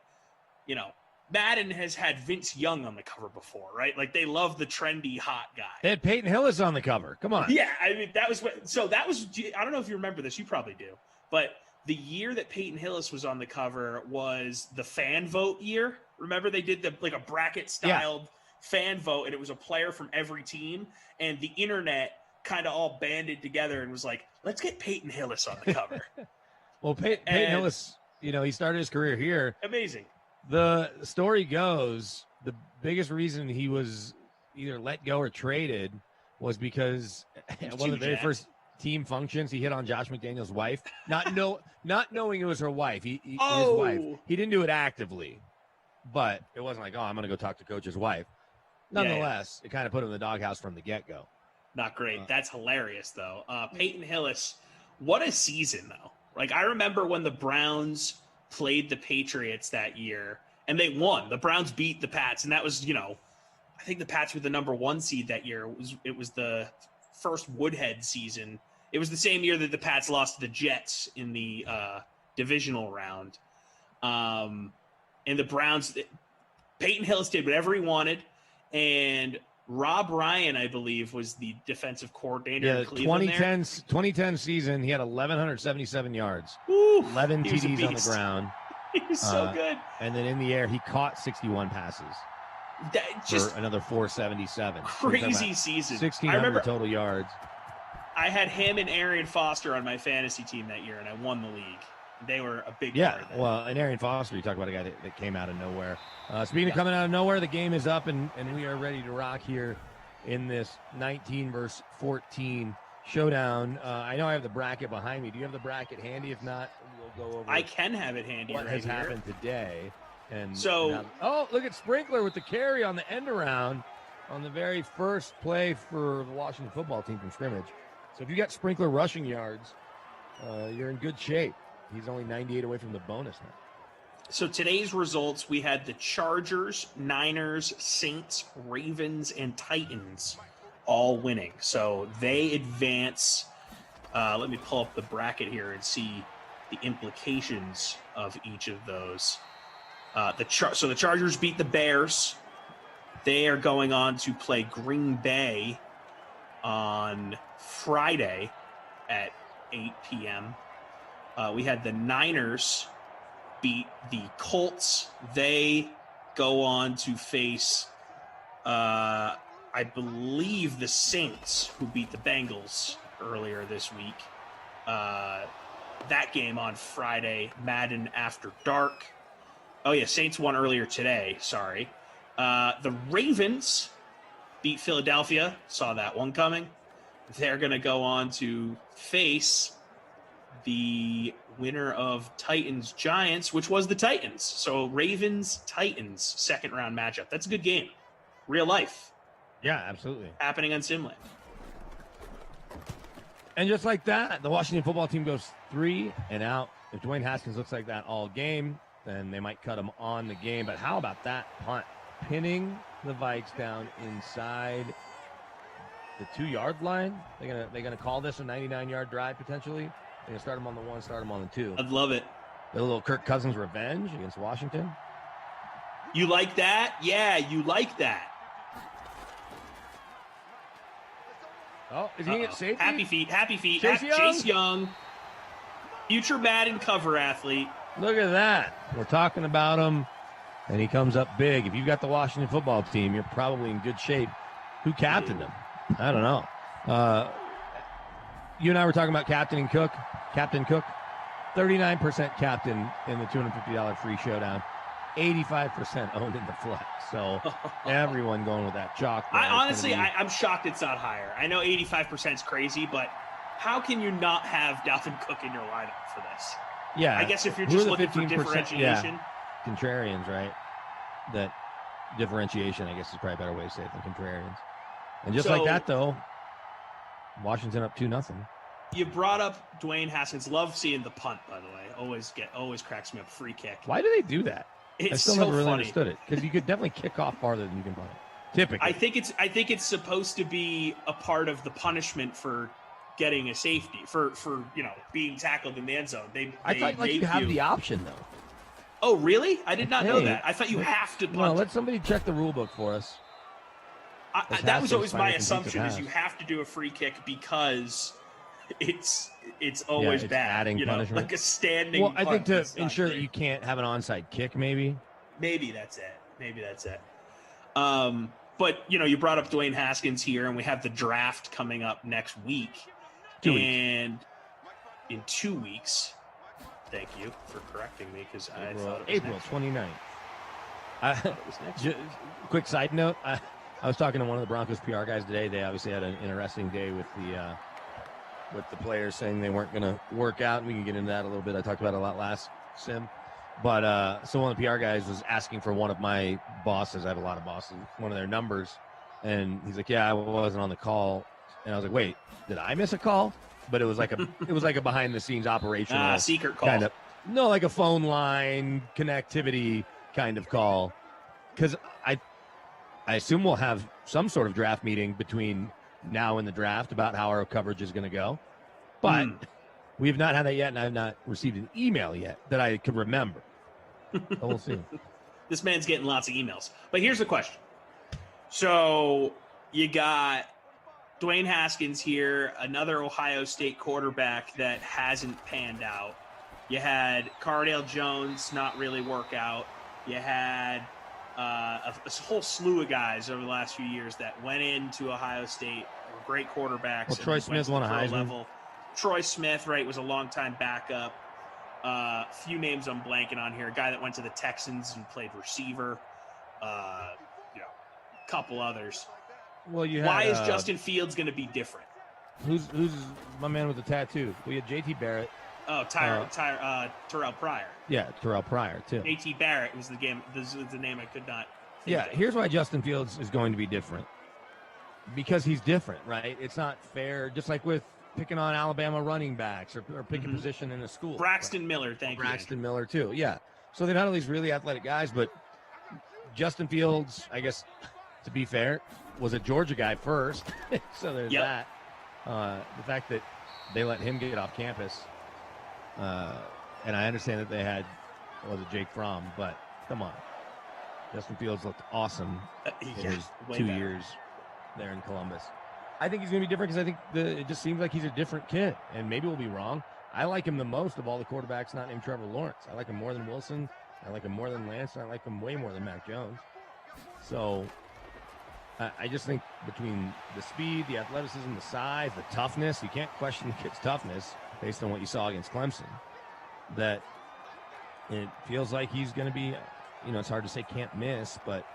you know, Madden has had Vince Young on the cover before, right? Like they love the trendy hot guy. They had Peyton Hillis on the cover. Come on. Yeah, I mean that was I don't know if you remember this. You probably do, but the year that Peyton Hillis was on the cover was the fan vote year. Remember they did a bracket styled fan vote, and it was a player from every team, and the internet kind of all banded together and was like, let's get Peyton Hillis on the cover. Well, Peyton Hillis, you know, he started his career here. Amazing. The story goes, the biggest reason he was either let go or traded was because at one of the very first team functions, he hit on Josh McDaniels' wife, not knowing it was her wife. His wife. He didn't do it actively, but it wasn't like, oh, I'm going to go talk to coach's wife. Nonetheless, it kind of put him in the doghouse from the get-go. Not great. That's hilarious, though. Peyton Hillis, what a season, though. Like, I remember when the Browns played the Patriots that year, and they won. The Browns beat the Pats, and that was, I think the Pats were the number 1 seed that year. It was the first Woodhead season. It was the same year that the Pats lost to the Jets in the divisional round. And the Browns, Peyton Hillis did whatever he wanted, and Rob Ryan, I believe, was the defensive coordinator in Cleveland. 2010 season, he had 1,177 yards, Ooh, 11 he was a TDs on the beast. ground. He was so good. And then in the air, he caught 61 passes. Just for another 477. crazy season. 1,600 total yards. I had him and Arian Foster on my fantasy team that year, and I won the league. They were a big part of that. Well, and Arian Foster, you talk about a guy that came out of nowhere. Speaking of coming out of nowhere, the game is up, and we are ready to rock here in this 19 versus 14 showdown. I know I have the bracket behind me. Do you have the bracket handy? If not, we'll go over. I can have it handy. What right has here. happened today? And so, look at Sprinkler with the carry on the end around on the very first play for the Washington football team from scrimmage. So if you got Sprinkler rushing yards, you're in good shape. He's only 98 away from the bonus now. So today's results, we had the Chargers, Niners, Saints, Ravens, and Titans all winning. So they advance. Let me pull up the bracket here and see the implications of each of those. So the Chargers beat the Bears. They are going on to play Green Bay on Friday at 8 p.m. We had the Niners beat the Colts. They go on to face, I believe, the Saints, who beat the Bengals earlier this week. That game on Friday, Madden After Dark. Oh, yeah, Saints won earlier today. Sorry. The Ravens beat Philadelphia. Saw that one coming. They're going to go on to face the winner of Titans-Giants, which was the Titans. So Ravens-Titans, second-round matchup. That's a good game. Real life. Yeah, absolutely. Happening on Simland. And just like that, the Washington football team goes 3 and out. If Dwayne Haskins looks like that all game, then they might cut him on the game. But how about that punt? Pinning the Vikes down inside the 2-yard line. They're gonna call this a 99-yard drive potentially. They're gonna start him on the 1, start him on the 2. I'd love it. A little Kirk Cousins revenge against Washington. You like that? Yeah, you like that. Oh, is he at safety? Happy feet. Chase Young. Future Madden cover athlete. Look at that. We're talking about him, and he comes up big. If you've got the Washington football team, you're probably in good shape. Who captained him? I don't know. You and I were talking about Captain Cook. 39% captain in the $250 free showdown. 85% owned in the flex. So everyone going with that chalk. I'm shocked it's not higher. I know 85% is crazy, but how can you not have Dalvin Cook in your lineup for this? Yeah. I guess if you're just looking for differentiation. Yeah. Contrarians, right? That differentiation, I guess, is probably a better way to say it than contrarians. And just like that, though, Washington up 2-0. You brought up Dwayne Haskins. Love seeing the punt, by the way. Always cracks me up. Free kick. Why do they do that? It's I still so never really funny. understood it, because you could definitely kick off farther than you can punt. Typically, I think it's supposed to be a part of the punishment for getting a safety for being tackled in the end zone. I thought you have the option though. Oh, really? I did not know that. I thought you have to punt. No, let somebody check the rule book for us. That was always my assumption: is you have to do a free kick because it's always bad. Adding punishment, like a standing. Well, I think punt to ensure that you can't have an onside kick, maybe. Maybe that's it. But you brought up Dwayne Haskins here, and we have the draft coming up next week. In 2 weeks. Thank you for correcting me, because I thought it was April 29th. Quick side note: I was talking to one of the Broncos PR guys today. They obviously had an interesting day with the players saying they weren't going to work out. We can get into that a little bit. I talked about it a lot last sim. But so one of the PR guys was asking for one of my bosses. I have a lot of bosses. One of their numbers, and he's like, "Yeah, I wasn't on the call." And I was like, "Wait, did I miss a call?" But it was like a behind the scenes operational secret call. kind of, like a phone line connectivity kind of call, because I assume we'll have some sort of draft meeting between now and the draft about how our coverage is going to go. But we have not had that yet, and I have not received an email yet that I can remember. So we'll see. This man's getting lots of emails. But here's the question. So you got Dwayne Haskins here, another Ohio State quarterback that hasn't panned out. You had Cardale Jones not really work out. You had a whole slew of guys over the last few years that went into Ohio State, were great quarterbacks. Well, Troy Smith won a Heisman. Level. Troy Smith, right, was a longtime backup. Few names I'm blanking on here. A guy that went to the Texans and played receiver. A couple others. Well, why is Justin Fields going to be different? Who's my man with the tattoo? We had J.T. Barrett. Oh, Terrell Pryor. Yeah, Terrell Pryor too. J.T. Barrett was the game. This was the name I could not. Yeah, here's why Justin Fields is going to be different. Because he's different, right? It's not fair. Just like with picking on Alabama running backs or picking position in a school. Braxton Miller, thank you. Braxton Miller too. Yeah. So they've had all these really athletic guys, but Justin Fields, I guess, to be fair, was a Georgia guy first. So there's that. The fact that they let him get off campus. And I understand that they had, Jake Fromm, but come on. Justin Fields looked awesome in his 2 years there in Columbus. I think he's going to be different because I think it just seems like he's a different kid, and maybe we'll be wrong. I like him the most of all the quarterbacks not named Trevor Lawrence. I like him more than Wilson. I like him more than Lance, and I like him way more than Mac Jones. So I just think between the speed, the athleticism, the size, the toughness, you can't question the kid's toughness based on what you saw against Clemson, that it feels like he's going to be, it's hard to say can't miss, but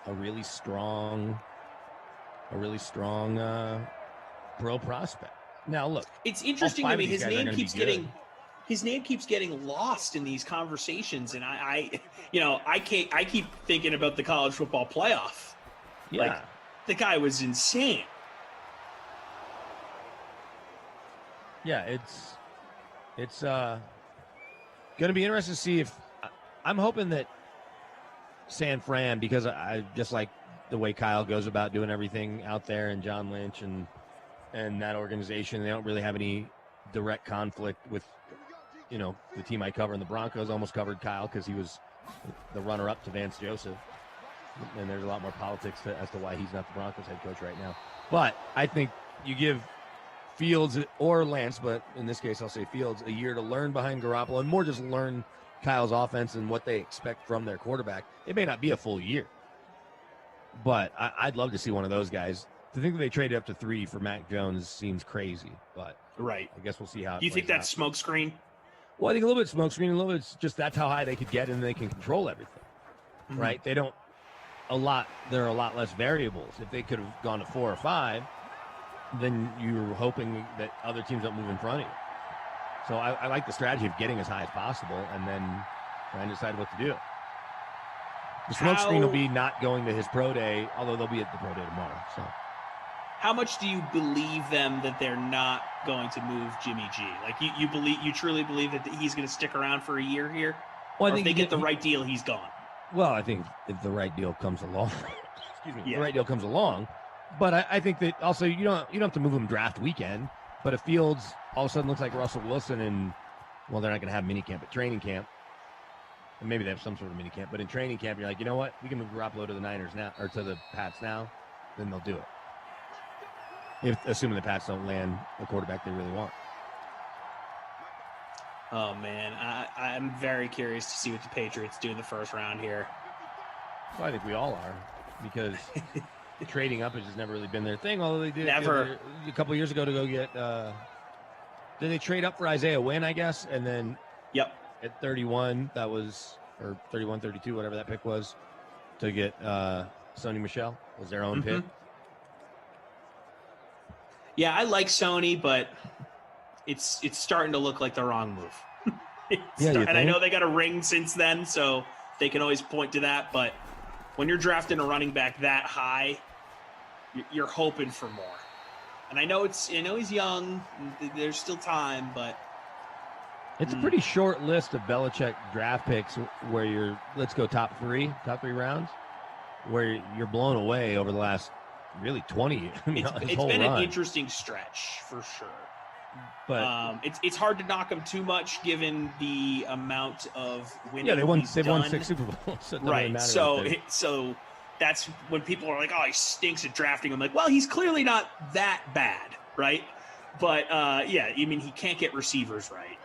a really strong pro prospect. Now, look, it's interesting to me. His name keeps getting lost in these conversations, and I keep thinking about the college football playoff. Yeah, like, the guy was insane. Yeah, it's going to be interesting to see if I'm hoping that San Fran, because I just like the way Kyle goes about doing everything out there, and John Lynch and that organization. They don't really have any direct conflict with, the team I cover. And the Broncos almost covered Kyle because he was the runner-up to Vance Joseph. And there's a lot more politics as to why he's not the Broncos head coach right now. But I think you give Fields or Lance, but in this case I'll say Fields, a year to learn behind Garoppolo and more just learn Kyle's offense and what they expect from their quarterback. It may not be a full year, but I'd love to see one of those guys. To think that they traded up to 3 for Mac Jones seems crazy, but right. I guess we'll see how it Do you think plays that's smoke screen? Well, I think a little bit smoke screen, a little bit just that's how high they could get and they can control everything, right? There are a lot less variables. If they could have gone to 4 or 5, then you're hoping that other teams don't move in front of you. So I like the strategy of getting as high as possible and then trying to decide what to do. The smoke screen will be not going to his pro day, although they'll be at the pro day tomorrow. So, how much do you believe them that they're not going to move Jimmy G? Like you truly believe that he's going to stick around for a year here? Well, or if they get the right deal, he's gone. Well, I think if the right deal comes along, the right deal comes along. But I think that also you don't have to move him draft weekend. But if Fields all of a sudden looks like Russell Wilson, and well, they're not going to have mini camp at training camp. And maybe they have some sort of mini camp, but in training camp, you're like, you know what? We can move Garoppolo to the Niners now, or to the Pats now. Then they'll do it. Assuming the Pats don't land the quarterback they really want. Oh man, I'm very curious to see what the Patriots do in the first round here. Well, I think we all are, because trading up has just never really been their thing. Although they did never a couple years ago to go get. Did they trade up for Isaiah Wynn, I guess, and then at 31, that was, or 31, 32, whatever that pick was, to get Sony Michel was their own pick. Yeah, I like Sony, but it's starting to look like the wrong move. And I know they got a ring since then, so they can always point to that. But when you're drafting a running back that high, you're hoping for more. And I know he's young. There's still time, but It's a pretty short list of Belichick draft picks where let's go top three rounds, where you're blown away over the last really 20 years. It's been an interesting stretch for sure. But it's hard to knock him too much given the amount of winning. Yeah, they've won 6 Super Bowls. So it doesn't really right. matter So that's when people are like, "Oh, he stinks at drafting." I'm like, "Well, he's clearly not that bad, right?" But yeah, I mean, he can't get receivers right,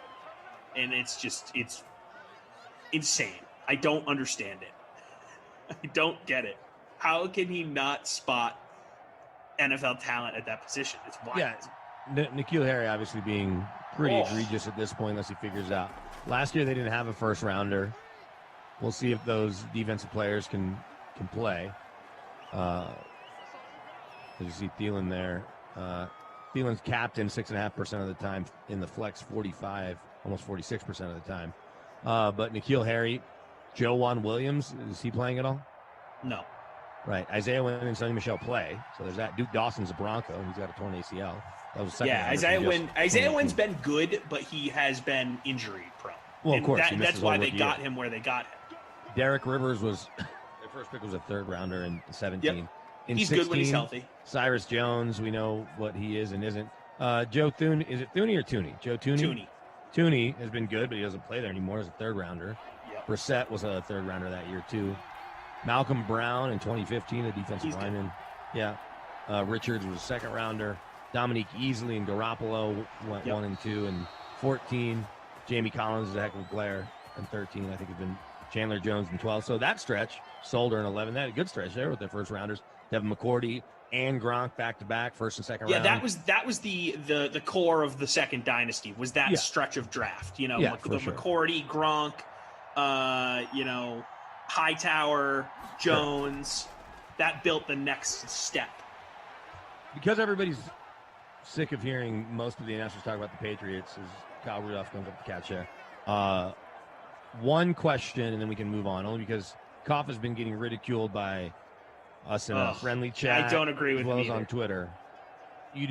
and it's insane. I don't understand it. I don't get it. How can he not spot NFL talent at that position? It's wild. Yeah. N'Keal Harry obviously being pretty egregious at this point unless he figures out. Last year they didn't have a first rounder. We'll see if those defensive players can play. As you see Thielen there. Thielen's captain 6.5% of the time, in the flex 45, almost 46% of the time. But N'Keal Harry, Joejuan Williams, is he playing at all? No. Right. Isaiah Wynn and Sonny Michel play. So there's that. Duke Dawson's a Bronco. He's got a torn ACL. That was Isaiah Wynn's been good, but he has been injury prone. Well, of course. That's why they got him where they got him. Derek Rivers was their first pick was a third rounder in 17. Yep. In He's 16, good when he's healthy. Cyrus Jones, we know what he is and isn't. Joe Thuney, is it Thuney or Tooney? Joe Tooney? Tooney. Tooney has been good, but he doesn't play there anymore as a third rounder. Yep. Brissett was a third rounder that year too. Malcolm Brown in 2015, a defensive lineman. Yeah. Richards was a second rounder. Dominique Easley and Garoppolo went 1 and 2 and 14. Jamie Collins is a heck of a player in 13. I think it's been Chandler Jones in 12. So that stretch, Solder in 11. That a good stretch there with their first rounders. Devin McCourty and Gronk back to back, first and second round. Yeah, that was the core of the second dynasty. Was that stretch of draft? You know, McCourty, Gronk, Hightower, Jones. That built the next step. Because everybody's sick of hearing most of the announcers talk about the Patriots as Kyle Rudolph comes up to catch you. One question, and then we can move on, only because Koff has been getting ridiculed by us in a friendly chat. I don't agree with as well him as either. on Twitter. Do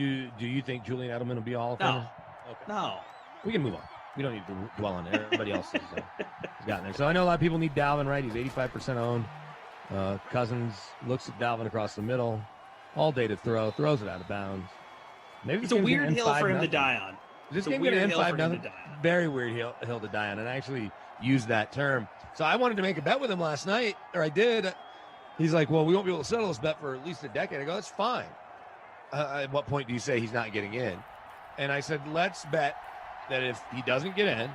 you think Julian Edelman will be a Hall of No. Famer? Okay. No. We can move on. We don't need to dwell on it. Everybody else has gotten there. So I know a lot of people need Dalvin, right? He's 85% owned. Cousins looks at Dalvin across the middle. All day to throw. Throws it out of bounds. Maybe It's a weird hill for him to die on. This It's a game going to weird end hill for 5 him nothing. to die on. Very weird hill to die on, and I actually used that term. So I wanted to make a bet with him last night, or I did. He's like, "Well, we won't be able to settle this bet for at least a decade." I go, "That's fine." At what point do you say he's not getting in? And I said, "Let's bet that if he doesn't get in,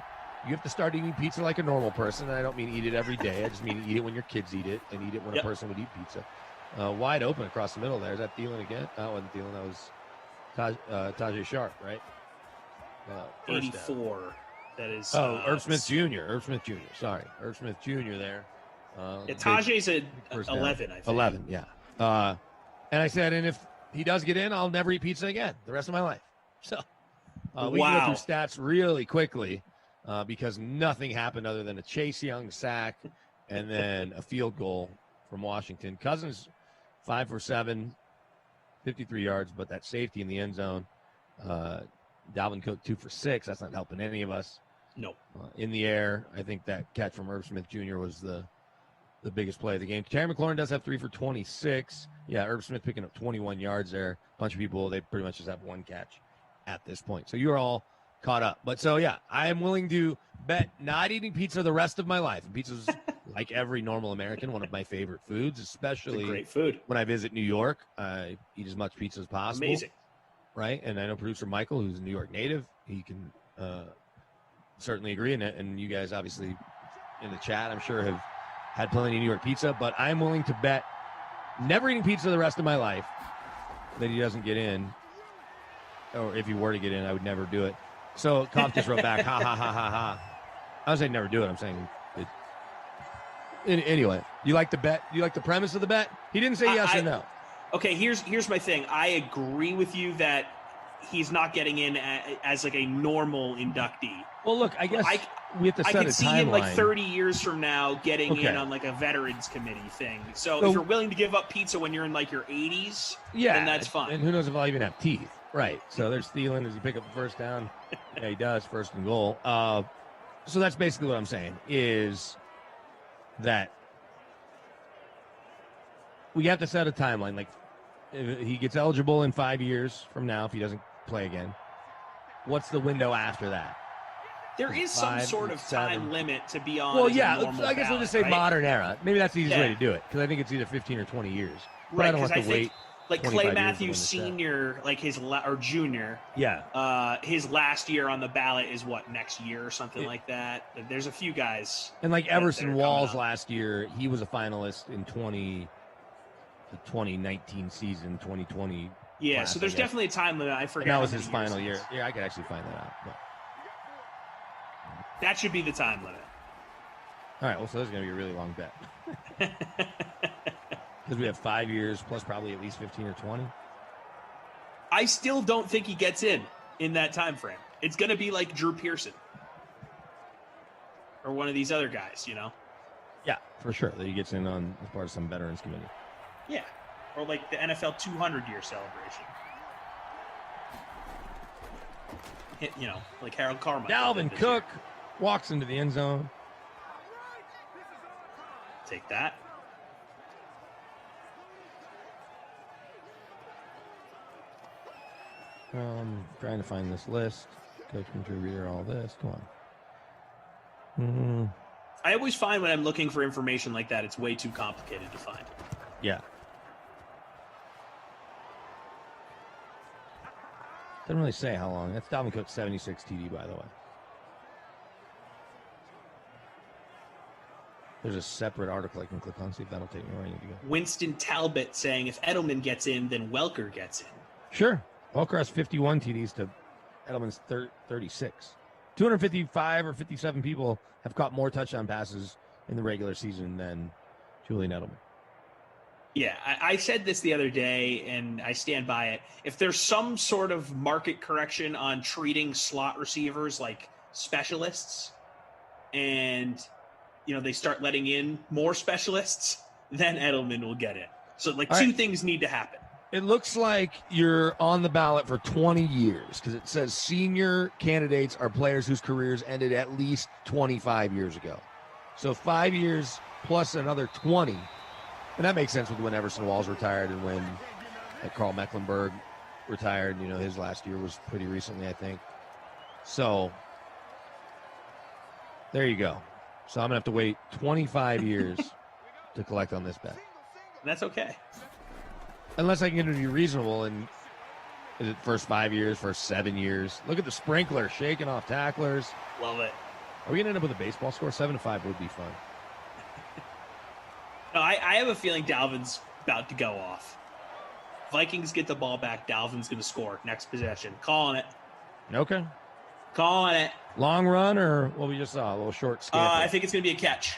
you have to start eating pizza like a normal person." And I don't mean eat it every day. I just mean eat it when your kids eat it, and eat it when a person would eat pizza. Wide open across the middle there. Is that Thielen again? That wasn't Thielen. That was Tajay Sharp, right? 84. That is. Irv Smith Jr. Irv Smith Jr. Sorry, Irv Smith Jr. there. Tajay's at first down. 11, I think. 11, yeah. And I said, and if he does get in, I'll never eat pizza again the rest of my life. So we can go through stats really quickly because nothing happened other than a Chase Young sack and then a field goal from Washington. Cousins 5 for 7, 53 yards, but that safety in the end zone. Dalvin Cook 2 for 6. That's not helping any of us. No. In the air, I think that catch from Irv Smith Jr. was the biggest play of the game. Terry McLaurin does have 3 for 26. Yeah, Irv Smith picking up 21 yards there. A bunch of people, they pretty much just have one catch at this point. So you're all caught up. But so, yeah, I am willing to bet not eating pizza the rest of my life. And pizza's, like every normal American, one of my favorite foods, especially great food. When I visit New York. I eat as much pizza as possible. Amazing. Right? And I know producer Michael, who's a New York native, he can certainly agree in it. And you guys, obviously, in the chat, I'm sure, have had plenty of New York pizza. But I'm willing to bet never eating pizza the rest of my life that he doesn't get in. Or if he were to get in, I would never do it. So Koff just wrote back, ha, ha, ha, ha, ha. I was saying never do it. I'm saying it. Anyway, you like the bet? You like the premise of the bet? He didn't say yes or no. Okay, here's my thing. I agree with you that he's not getting in as like a normal inductee. Well, look, I guess we have to set a timeline. I can see him like 30 years from now getting in on like a veterans committee thing. So if you're willing to give up pizza when you're in like your 80s, then that's fine. And who knows if I'll even have teeth. Right. So there's Thielen. Does he pick up the first down? Yeah, he does. First and goal. So that's basically what I'm saying is that we have to set a timeline. Like, if he gets eligible in 5 years from now, if he doesn't play again, what's the window after that? There is some sort of time limit to be on. Well, as a yeah, normal I guess we'll just say ballot, right? modern era. Maybe that's the easiest Yeah. way to do it, because I think it's either 15 or 20 years. But Right, I don't because have to wait. think like 25 Clay years to Matthews win this stuff. Senior, like or Junior. Yeah. His last year on the ballot is what, next year or something like that. There's a few guys. And like that are Everson coming Walls up. last year, he was a finalist in the 2019 season, 2020. Yeah, class, so there's I guess. definitely a time limit. I forget. And that how was many his years final it year. is. Yeah, I could actually find that out. But. That should be the time limit. All right, well, so this is going to be a really long bet. Because we have 5 years plus probably at least 15 or 20. I still don't think he gets in that time frame. It's going to be like Drew Pearson or one of these other guys, you know? Yeah, for sure. That he gets in on as part of some veterans committee. Yeah, or like the NFL 200-year celebration. You know, like Harold Carmichael. Dalvin Cook walks into the end zone. Take that. Trying to find this list. Coach contributor, all this. Come on. I always find when I'm looking for information like that, it's way too complicated to find. Yeah. Doesn't really say how long. That's Dalvin Cook's 76 TD, by the way. There's a separate article I can click on, see if that'll take me where I need to go. Winston Talbot saying if Edelman gets in, then Welker gets in. Sure. Welker has 51 TDs to Edelman's 36. 255 or 57 people have caught more touchdown passes in the regular season than Julian Edelman. Yeah, I said this the other day, and I stand by it. If there's some sort of market correction on treating slot receivers like specialists, and they start letting in more specialists, then Edelman will get in. So, All two right. things need to happen. It looks like you're on the ballot for 20 years because it says senior candidates are players whose careers ended at least 25 years ago. So 5 years plus another 20. And that makes sense with when Everson Walls retired and when Carl Mecklenburg retired. His last year was pretty recently, I think. So there you go. So I'm going to have to wait 25 years to collect on this bet. And that's okay. Unless I can get it to be reasonable. And is it first 5 years, first 7 years? Look at the sprinkler shaking off tacklers. Love it. Are we going to end up with a baseball score? 7-5 would be fun. No, I have a feeling Dalvin's about to go off. Vikings get the ball back. Dalvin's going to score next possession. Calling it. Okay. Calling it. Long run or what we just saw? A little short scamper? I think it's going to be a catch.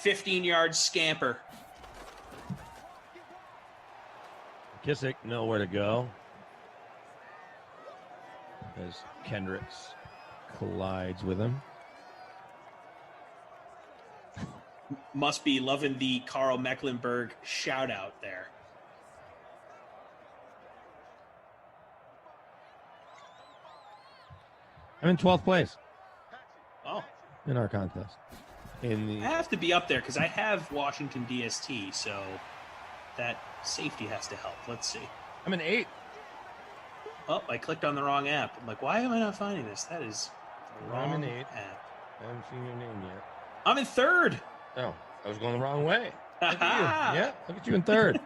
15-yard scamper. Kissick, nowhere to go. As Kendricks collides with him. Must be loving the Carl Mecklenburg shout out there. I'm in 12th place Oh, in our contest. I have to be up there because I have Washington DST, so that safety has to help. Let's see. I'm in 8th. Oh, I clicked on the wrong app. I'm like, why am I not finding this? That is the wrong I'm in 8th. app. I haven't seen your name yet. I'm in 3rd. Oh, I was going the wrong way. Look at you. Yeah, look at you in 3rd.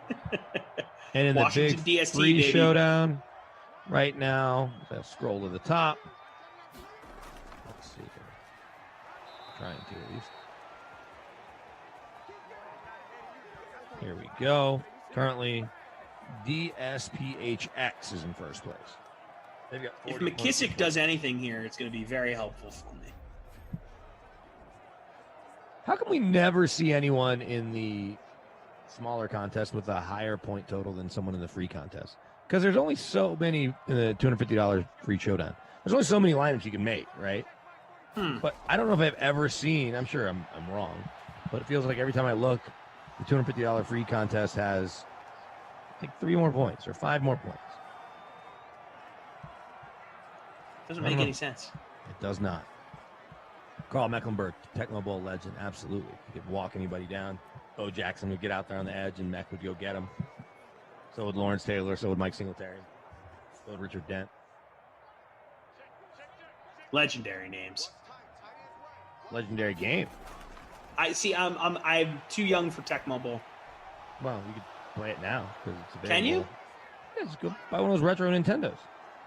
And in Washington the big DST, free baby. showdown right now, let's scroll to the top. Let's see here. Trying to at least. Here we go. Currently, DSPHX is in first place. They've got If 40 McKissick points. does anything here, it's going to be very helpful for me. How come we never see anyone in the smaller contest with a higher point total than someone in the free contest? Because there's only so many in the $250 free showdown. There's only so many lineups you can make, right? But I don't know if I've ever seen, I'm sure I'm wrong, but it feels like every time I look, the $250 free contest has, I think, 3 more points or 5 more points. Doesn't make any sense. It does not. Carl Mecklenburg, Tecmo Bowl legend, absolutely. He could walk anybody down. Bo Jackson would get out there on the edge, and Meck would go get him. So would Lawrence Taylor. So would Mike Singletary. So would Richard Dent. Legendary names. Legendary game. I see. I'm too young for Tecmo Bowl. Well, you could play it now because it's available. Can you? Yeah, just go buy one of those retro Nintendos.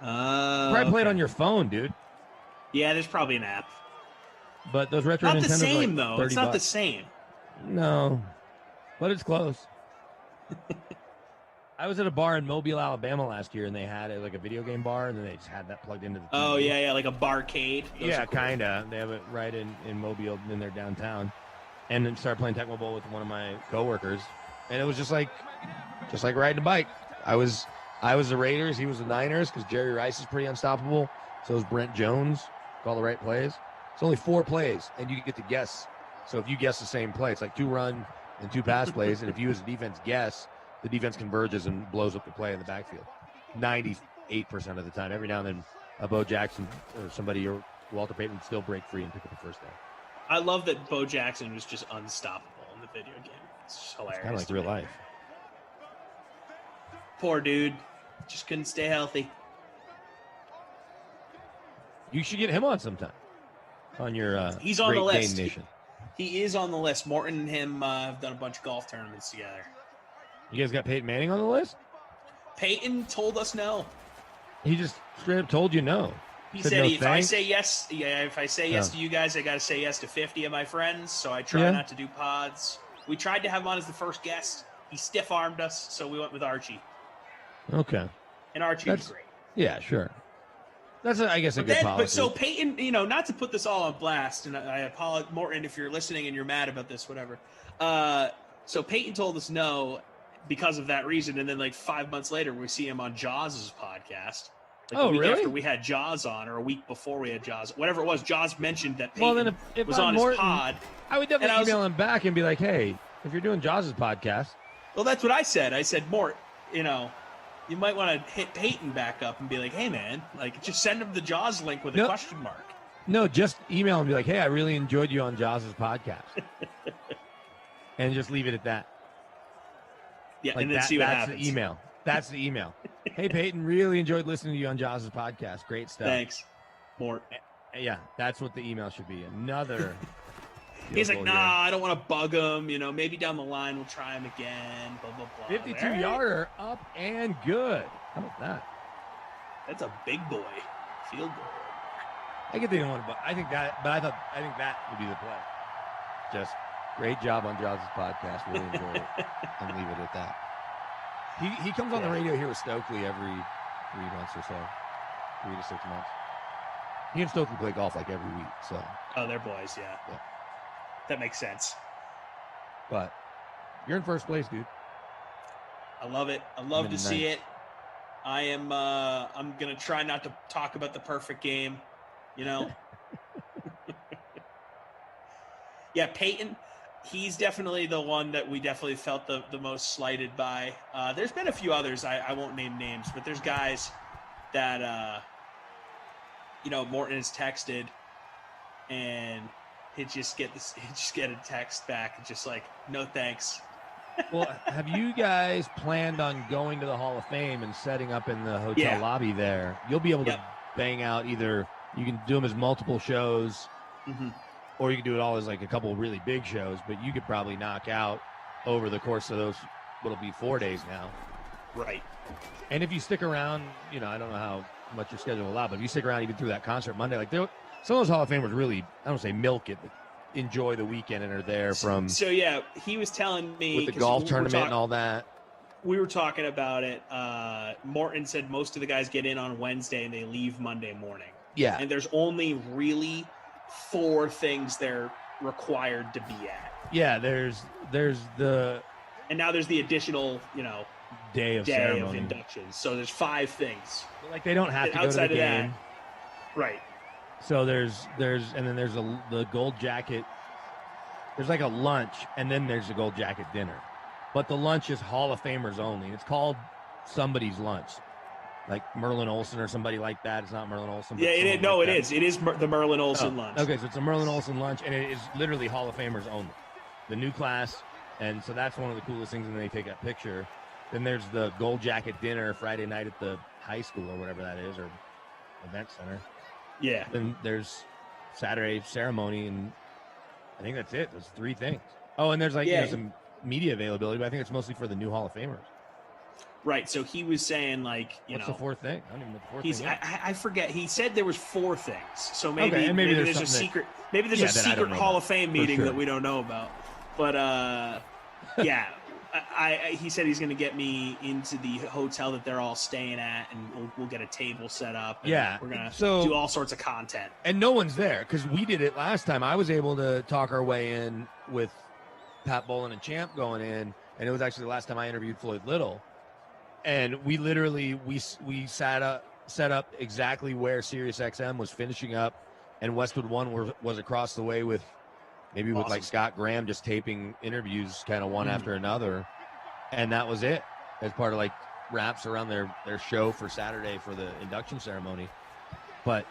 Probably play it on your phone, dude. Yeah, there's probably an app. But those retro Not Nintendos the same, are like though. It's not $30. the same. No, but it's close. I was at a bar in Mobile, Alabama last year, and they had like a video game bar, and then they just had that plugged into the TV. Oh, yeah, like a barcade. Yeah, kind of. They have it right in Mobile, in their downtown. And then started playing Tecmo Bowl with one of my coworkers, and it was just like riding a bike. I was the Raiders, he was the Niners, because Jerry Rice is pretty unstoppable. So is Brent Jones. Call the right plays. It's only 4 plays, and you get to guess. So if you guess the same play, it's like 2 run and 2 pass plays, and if you as a defense guess, the defense converges and blows up the play in the backfield. 98% of the time. Every now and then, a Bo Jackson or somebody or Walter Payton would still break free and pick up the first down. I love that Bo Jackson was just unstoppable in the video game. It's just hilarious. Kind of like real life. Poor dude. Just couldn't stay healthy. You should get him on sometime. On your He's on the Great list. Dane Nation. He is on the list. Morton and him have done a bunch of golf tournaments together. You guys got Peyton Manning on the list? Peyton told us no. He just straight up told you no. He Said said, no if I thanks? say yes, if I say yes Oh. to you guys, I got to say yes to 50 of my friends. So I try Yeah. not to do pods. We tried to have him on as the first guest. He stiff armed us, so we went with Archie. Okay. And Archie was great. Yeah, sure. That's, I guess, a But good then, policy. but so Peyton, not to put this all on blast, and I apologize, Morton, if you're listening and you're mad about this, whatever. So Peyton told us no because of that reason, and then like 5 months later, we see him on Jaws's podcast. Like Oh, a week really? after we had Jaws on, or a week before we had Jaws, whatever it was. Jaws mentioned that Peyton Well, then if was I'm on Morton, his pod. I would And definitely I was- email him back and be like, hey, if you're doing Jaws' podcast. Well, that's what I said. I said, Mort, you might want to hit Peyton back up and be like, hey, man, like just send him the Jaws link with a question mark. No, just email him and be like, hey, I really enjoyed you on Jaws' podcast. And just leave it at that. Yeah, Like and then that, see what that's happens. the email. That's the email. Hey, Peyton, really enjoyed listening to you on Jaws' podcast. Great stuff. Thanks, Mort. Yeah, that's what the email should be. Another. He's like, field nah, goal here. I don't want to bug him. Maybe down the line we'll try him again. Blah blah blah. 52-yarder up and good. How about that? That's a big boy field goal. I get they don't want to, I think that would be the play. Just great job on Jaws' podcast. Really enjoyed it, and leave it at that. He comes on the radio here with Stokely every 3 months or so, 3 to 6 months. He and Stokely play golf like every week. So. Oh, they're boys, yeah. That makes sense. But you're in first place, dude. I love it. I love Been to see nice. it. I am. I'm gonna try not to talk about the perfect game. Yeah, Peyton. He's definitely the one that we definitely felt the most slighted by. There's been a few others. I won't name names, but there's guys that Morton has texted, and he'd just get a text back and just like, no thanks. Well, have you guys planned on going to the Hall of Fame and setting up in the hotel lobby there? You'll be able to bang out either, you can do them as multiple shows, or you can do it all as like a couple really big shows, but you could probably knock out over the course of those, what'll be 4 days now. Right. And if you stick around, I don't know how much your schedule will allow, but if you stick around even through that concert Monday, like some of those Hall of Famers really, I don't say milk it, but enjoy the weekend and are there from. So yeah, he was telling me with the 'cause golf we were tournament and all that. We were talking about it. Morton said most of the guys get in on Wednesday and they leave Monday morning. Yeah. And there's only really 4 things they're required to be at. Yeah, there's the and now there's the additional, day of of ceremony. inductions. So there's 5 things. Like they don't have to go to the Outside of that, game. right. So there's and then there's the gold jacket. There's like a lunch, and then there's a gold jacket dinner. But the lunch is Hall of Famers only. It's called somebody's lunch. like Merlin Olsen or somebody like that. It's not Merlin Olsen. Yeah, it is. No, it is. It is the Merlin Olsen lunch. Okay, so it's a Merlin Olsen lunch, and it is literally Hall of Famers only, the new class, and so that's one of the coolest things when they take that picture. Then there's the Gold Jacket dinner Friday night at the high school or whatever that is, or event center. Yeah. Then there's Saturday ceremony, and I think that's it. Those 3 things. Oh, and there's like some media availability, but I think it's mostly for the new Hall of Famers. Right. So he was saying like, What's the 4th thing? I don't even know what the 4th thing is. I forget. He said there was 4 things. So maybe Okay, and maybe there's a secret. that- Maybe there's yeah, a that I don't secret know Hall about, of Fame for meeting sure. that we don't know about. But yeah. He said he's going to get me into the hotel that they're all staying at, and we'll get a table set up. And Yeah, we're going to so- do all sorts of content. And no one's there because we did it last time. I was able to talk our way in with Pat Bolin and Champ going in, and it was actually the last time I interviewed Floyd Little. And we literally we set up exactly where SiriusXM was finishing up, and Westwood One was across the way with like Scott Graham just taping interviews kind of one after another, and that was it as part of like wraps around their show for Saturday for the induction ceremony. But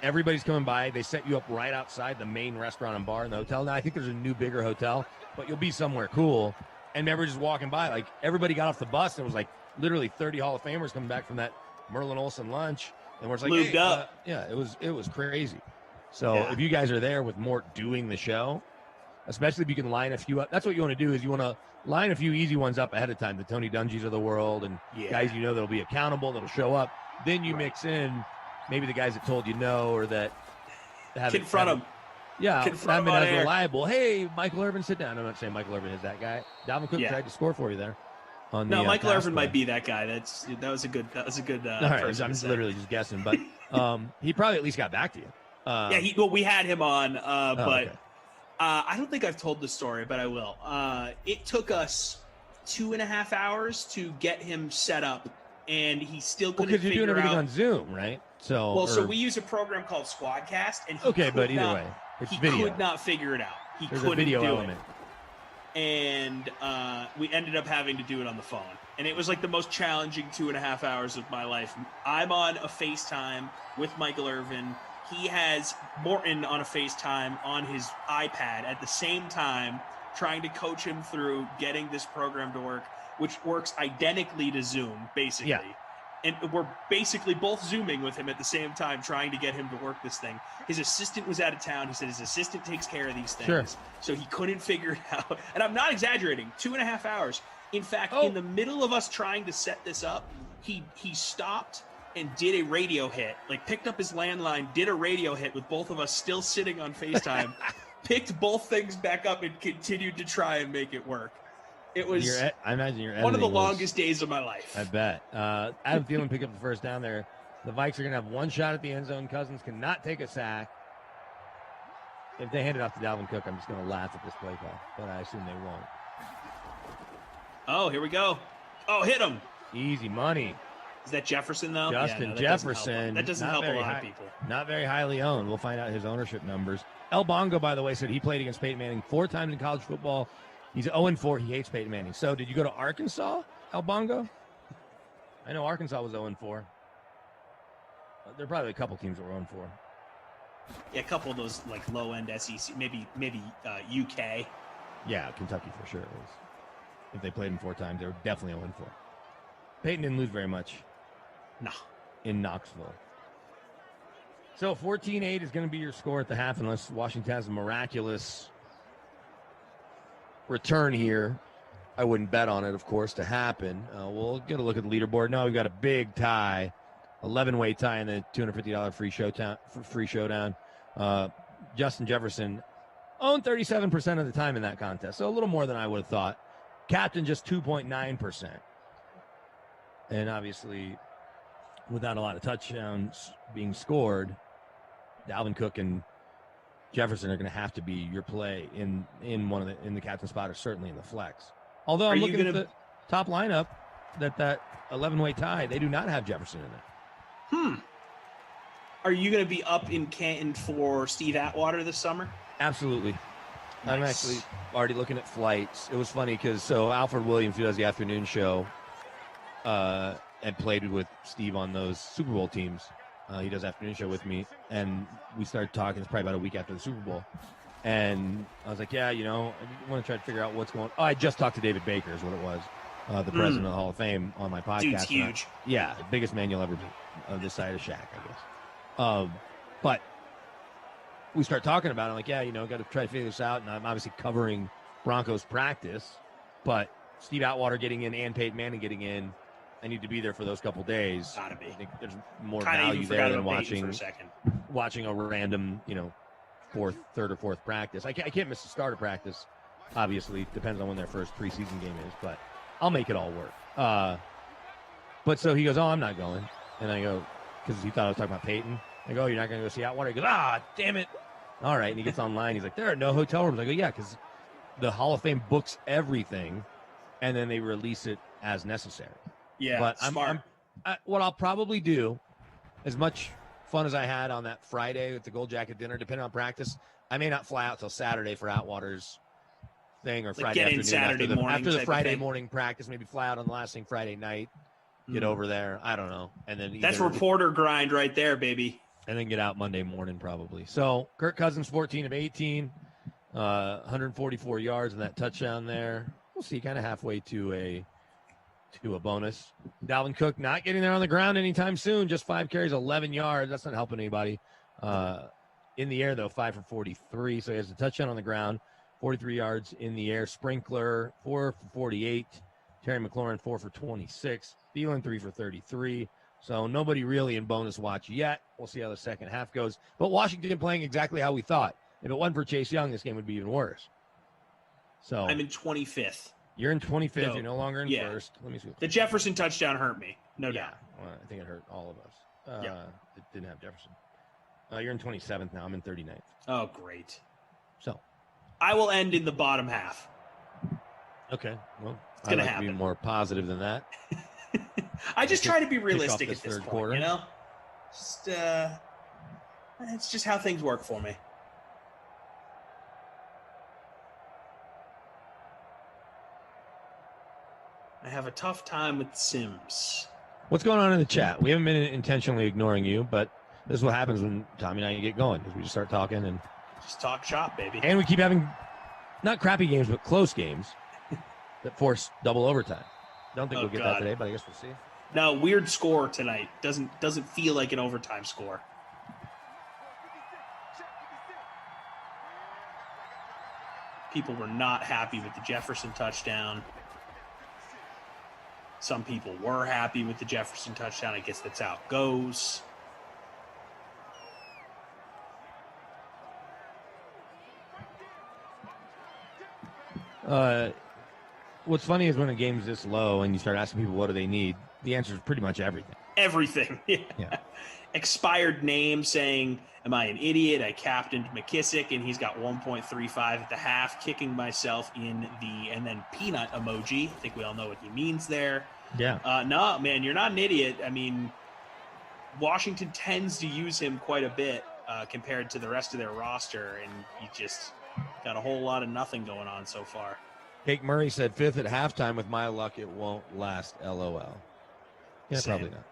everybody's coming by. They set you up right outside the main restaurant and bar in the hotel. Now I think there's a new bigger hotel, but you'll be somewhere cool. And remember, just walking by, like everybody got off the bus and it was like literally 30 Hall of Famers coming back from that Merlin Olsen lunch, and we're just like, Lubed up. Yeah, it was crazy. So if you guys are there with Mort doing the show, especially if you can line a few up, that's what you want to do is you want to line a few easy ones up ahead of time, the Tony Dungy's of the world and guys you know that'll be accountable, that'll show up. Then you mix in maybe the guys that told you no or that Confront them. Yeah, Confront not been them on as air. reliable. Hey, Michael Irvin, sit down. I'm not saying Michael Irvin is that guy. Dalvin Cook tried to score for you there. No, Michael Irvin might be that guy. That was a good. All right, I'm just literally just guessing, but he probably at least got back to you. Well, we had him on, but okay. I don't think I've told the story, but I will. It took us 2.5 hours to get him set up, and he still couldn't Because you're doing figure everything out. on Zoom, right? So So we use a program called Squadcast, and he Okay, but could either not- way, it's he video. could not figure it out. He There's couldn't a video do element. it, and we ended up having to do it on the phone, and it was like the most challenging 2.5 hours of my life. I'm on a FaceTime with Michael Irvin. He has Morton on a FaceTime on his iPad at the same time, trying to coach him through getting this program to work, which works identically to Zoom, basically. Yeah. And we're basically both Zooming with him at the same time, trying to get him to work this thing. His assistant was out of town. He said his assistant takes care of these things. Sure. So he couldn't figure it out. And I'm not exaggerating, 2.5 hours. In fact, in the middle of us trying to set this up, he stopped and did a radio hit, like picked up his landline, did a radio hit with both of us still sitting on FaceTime, picked both things back up and continued to try and make it work. It was I imagine your one of the editing was- longest days of my life. I bet. Adam Thielen picked up the first down there. The Vikes are going to have one shot at the end zone. Cousins cannot take a sack. If they hand it off to Dalvin Cook, I'm just going to laugh at this play call, but I assume they won't. Oh, here we go. Oh, hit him. Easy money. Is that Jefferson, though? Justin Yeah, no, Jefferson. That doesn't not help a very lot high- of people. Not very highly owned. We'll find out his ownership numbers. El Bongo, by the way, said he played against Peyton Manning 4 times in college football. He's 0-4. He hates Peyton Manning. So did you go to Arkansas, El Bongo? I know Arkansas was 0-4. There are probably a couple teams that were 0-4. Yeah, a couple of those like low-end SEC, maybe UK. Yeah, Kentucky for sure. If they played him 4 times, they were definitely 0-4. Peyton didn't lose very much. No. In Knoxville. So 14-8 is going to be your score at the half unless Washington has a miraculous return here. I wouldn't bet on it, of course, to happen. We'll get a look at the leaderboard. Now we've got a big tie, 11-way tie in the $250 free showdown. Justin Jefferson owned 37% of the time in that contest, so a little more than I would have thought. Captain just 2.9%. And obviously, without a lot of touchdowns being scored, Dalvin Cook and Jefferson are going to have to be your play in the captain spot, or certainly in the flex. Although I'm looking at the top lineup, that 11-way tie, they do not have Jefferson in there. Are you going to be up in Canton for Steve Atwater this summer? Absolutely. I'm Nice. actually already looking at flights. It was funny because Alfred Williams, who does the afternoon show, and played with Steve on those Super Bowl teams. He does afternoon show with me, and we started talking. It's probably about a week after the Super Bowl, and I was like, yeah, I want to try to figure out what's going on. Oh, I just talked to David Baker is what it was, the president of the Hall of Fame, on my podcast. Dude's huge. Yeah, the biggest man you'll ever be on this side of Shaq, I guess. But we start talking about it. I'm like, yeah, got to try to figure this out, and I'm obviously covering Broncos practice, but Steve Atwater getting in and Peyton Manning getting in, I need to be there for those couple days. Gotta be. I think there's more Kinda value even there forgot than about Peyton watching a random, third or fourth practice. I can't miss the start of practice. Obviously, depends on when their first preseason game is, but I'll make it all work. But so he goes, oh, I'm not going. And I go, because he thought I was talking about Peyton. I go, oh, you're not going to go see Atwater? He goes, damn it. All right. And he gets online. He's like, there are no hotel rooms. I go, yeah, because the Hall of Fame books everything, and then they release it as necessary. Yeah, but smart. What I'll probably do, as much fun as I had on that Friday with the Gold Jacket dinner, depending on practice, I may not fly out till Saturday for Atwater's thing, or Friday afternoon after the Friday morning practice. Maybe fly out on the last thing Friday night, get over there. I don't know, and then that's reporter grind right there, baby. And then get out Monday morning probably. So Kirk Cousins 14 of 18, 144 yards and that touchdown there. We'll see, kind of halfway to a bonus. Dalvin Cook not getting there on the ground anytime soon. Just 5 carries, 11 yards. That's not helping anybody. In the air, though, 5 for 43. So he has a touchdown on the ground, 43 yards in the air. Sprinkler, 4 for 48. Terry McLaurin, 4 for 26. Thielen, 3 for 33. So nobody really in bonus watch yet. We'll see how the second half goes. But Washington playing exactly how we thought. If it wasn't for Chase Young, this game would be even worse. So I'm in 25th. You're in 25th. No, you're no longer in first. Let me see. The Jefferson touchdown hurt me, no doubt. Well, I think it hurt all of us. It didn't have Jefferson. You're in 27th now. I'm in 39th. Oh, great. So I will end in the bottom half. Okay. Well, it's going to happen. Be more positive than that. I just try to be realistic at this point, quarter. Just, it's just how things work for me. I have a tough time with Sims. What's going on in the chat? We haven't been intentionally ignoring you, but this is what happens when Tommy and I get going, because we just start talking and just talk shop, baby. And we keep having not crappy games, but close games that force double overtime. Don't think we'll get that today, but I guess we'll see. No, weird score tonight. Doesn't feel like an overtime score. People were not happy with the Jefferson touchdown. Some people were happy with the Jefferson touchdown. I guess that's how it goes. What's funny is when a game's this low and you start asking people what do they need, the answer is pretty much everything. Everything. Yeah. Expired name saying, am I an idiot? I captained McKissick and he's got 1.35 at the half, kicking myself in the, and then peanut emoji. I think we all know what he means there. Yeah. No, man, you're not an idiot. I mean, Washington tends to use him quite a bit compared to the rest of their roster, and you just got a whole lot of nothing going on so far. Jake Murray said 5th at halftime. With my luck, it won't last. LOL. Yeah, Same. Probably not.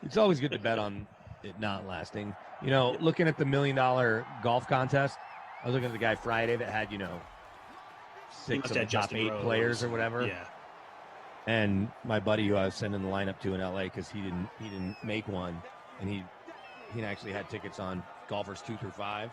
It's always good to bet on it not lasting. Looking at the $1 million golf contest, I was looking at the guy Friday that had, 6 of the top 8 players or whatever. Yeah. And my buddy who I was sending the lineup to in LA, because he didn't make one, and he actually had tickets on golfers 2 through 5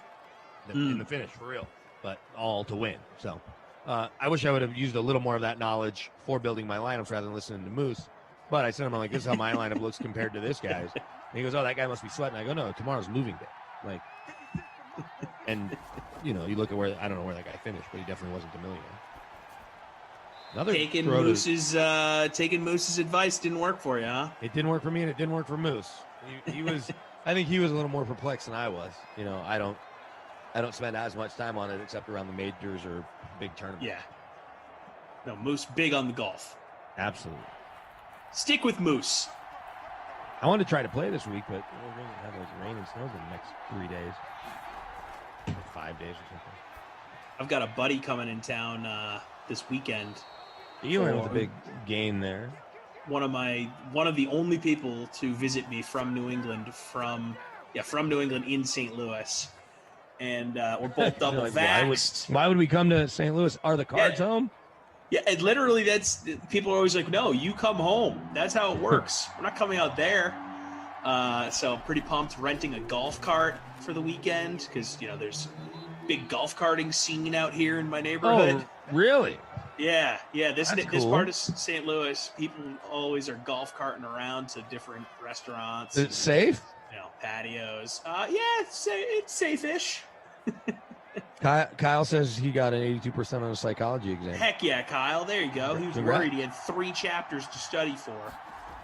in the finish for real, but all to win. So I wish I would have used a little more of that knowledge for building my lineups rather than listening to Moose. But I sent him, I'm like, this is how my lineup looks compared to this guy's. And he goes, oh, that guy must be sweating. I go, no, tomorrow's moving day. And you look at where, I don't know where that guy finished, but he definitely wasn't a millionaire. Taking Moose's advice didn't work for you, huh? It didn't work for me, and it didn't work for Moose. He was, I think he was a little more perplexed than I was. I don't spend as much time on it except around the majors or big tournaments. Yeah. No, Moose big on the golf. Absolutely. Stick with Moose. I wanted to try to play this week, but we're going to have rain and snow in the next 3 days. Or 5 days or something. I've got a buddy coming in town this weekend. Elon with a big game there. one of the only people to visit me from New England from New England in St. Louis, and we're both double vaxxed. Why would we come to St. Louis? Are the Cards home? Yeah, and literally, people are always like, "No, you come home." That's how it works. We're not coming out there. So I'm pretty pumped. Renting a golf cart for the weekend because there's big golf karting scene out here in my neighborhood. Oh, really? Yeah. This cool. part of St. Louis, people always are golf carting around to different restaurants. Is it safe? Patios. It's safe-ish. Kyle says he got an 82% on a psychology exam. Heck yeah, Kyle. There you go. He was worried. He had 3 chapters to study for.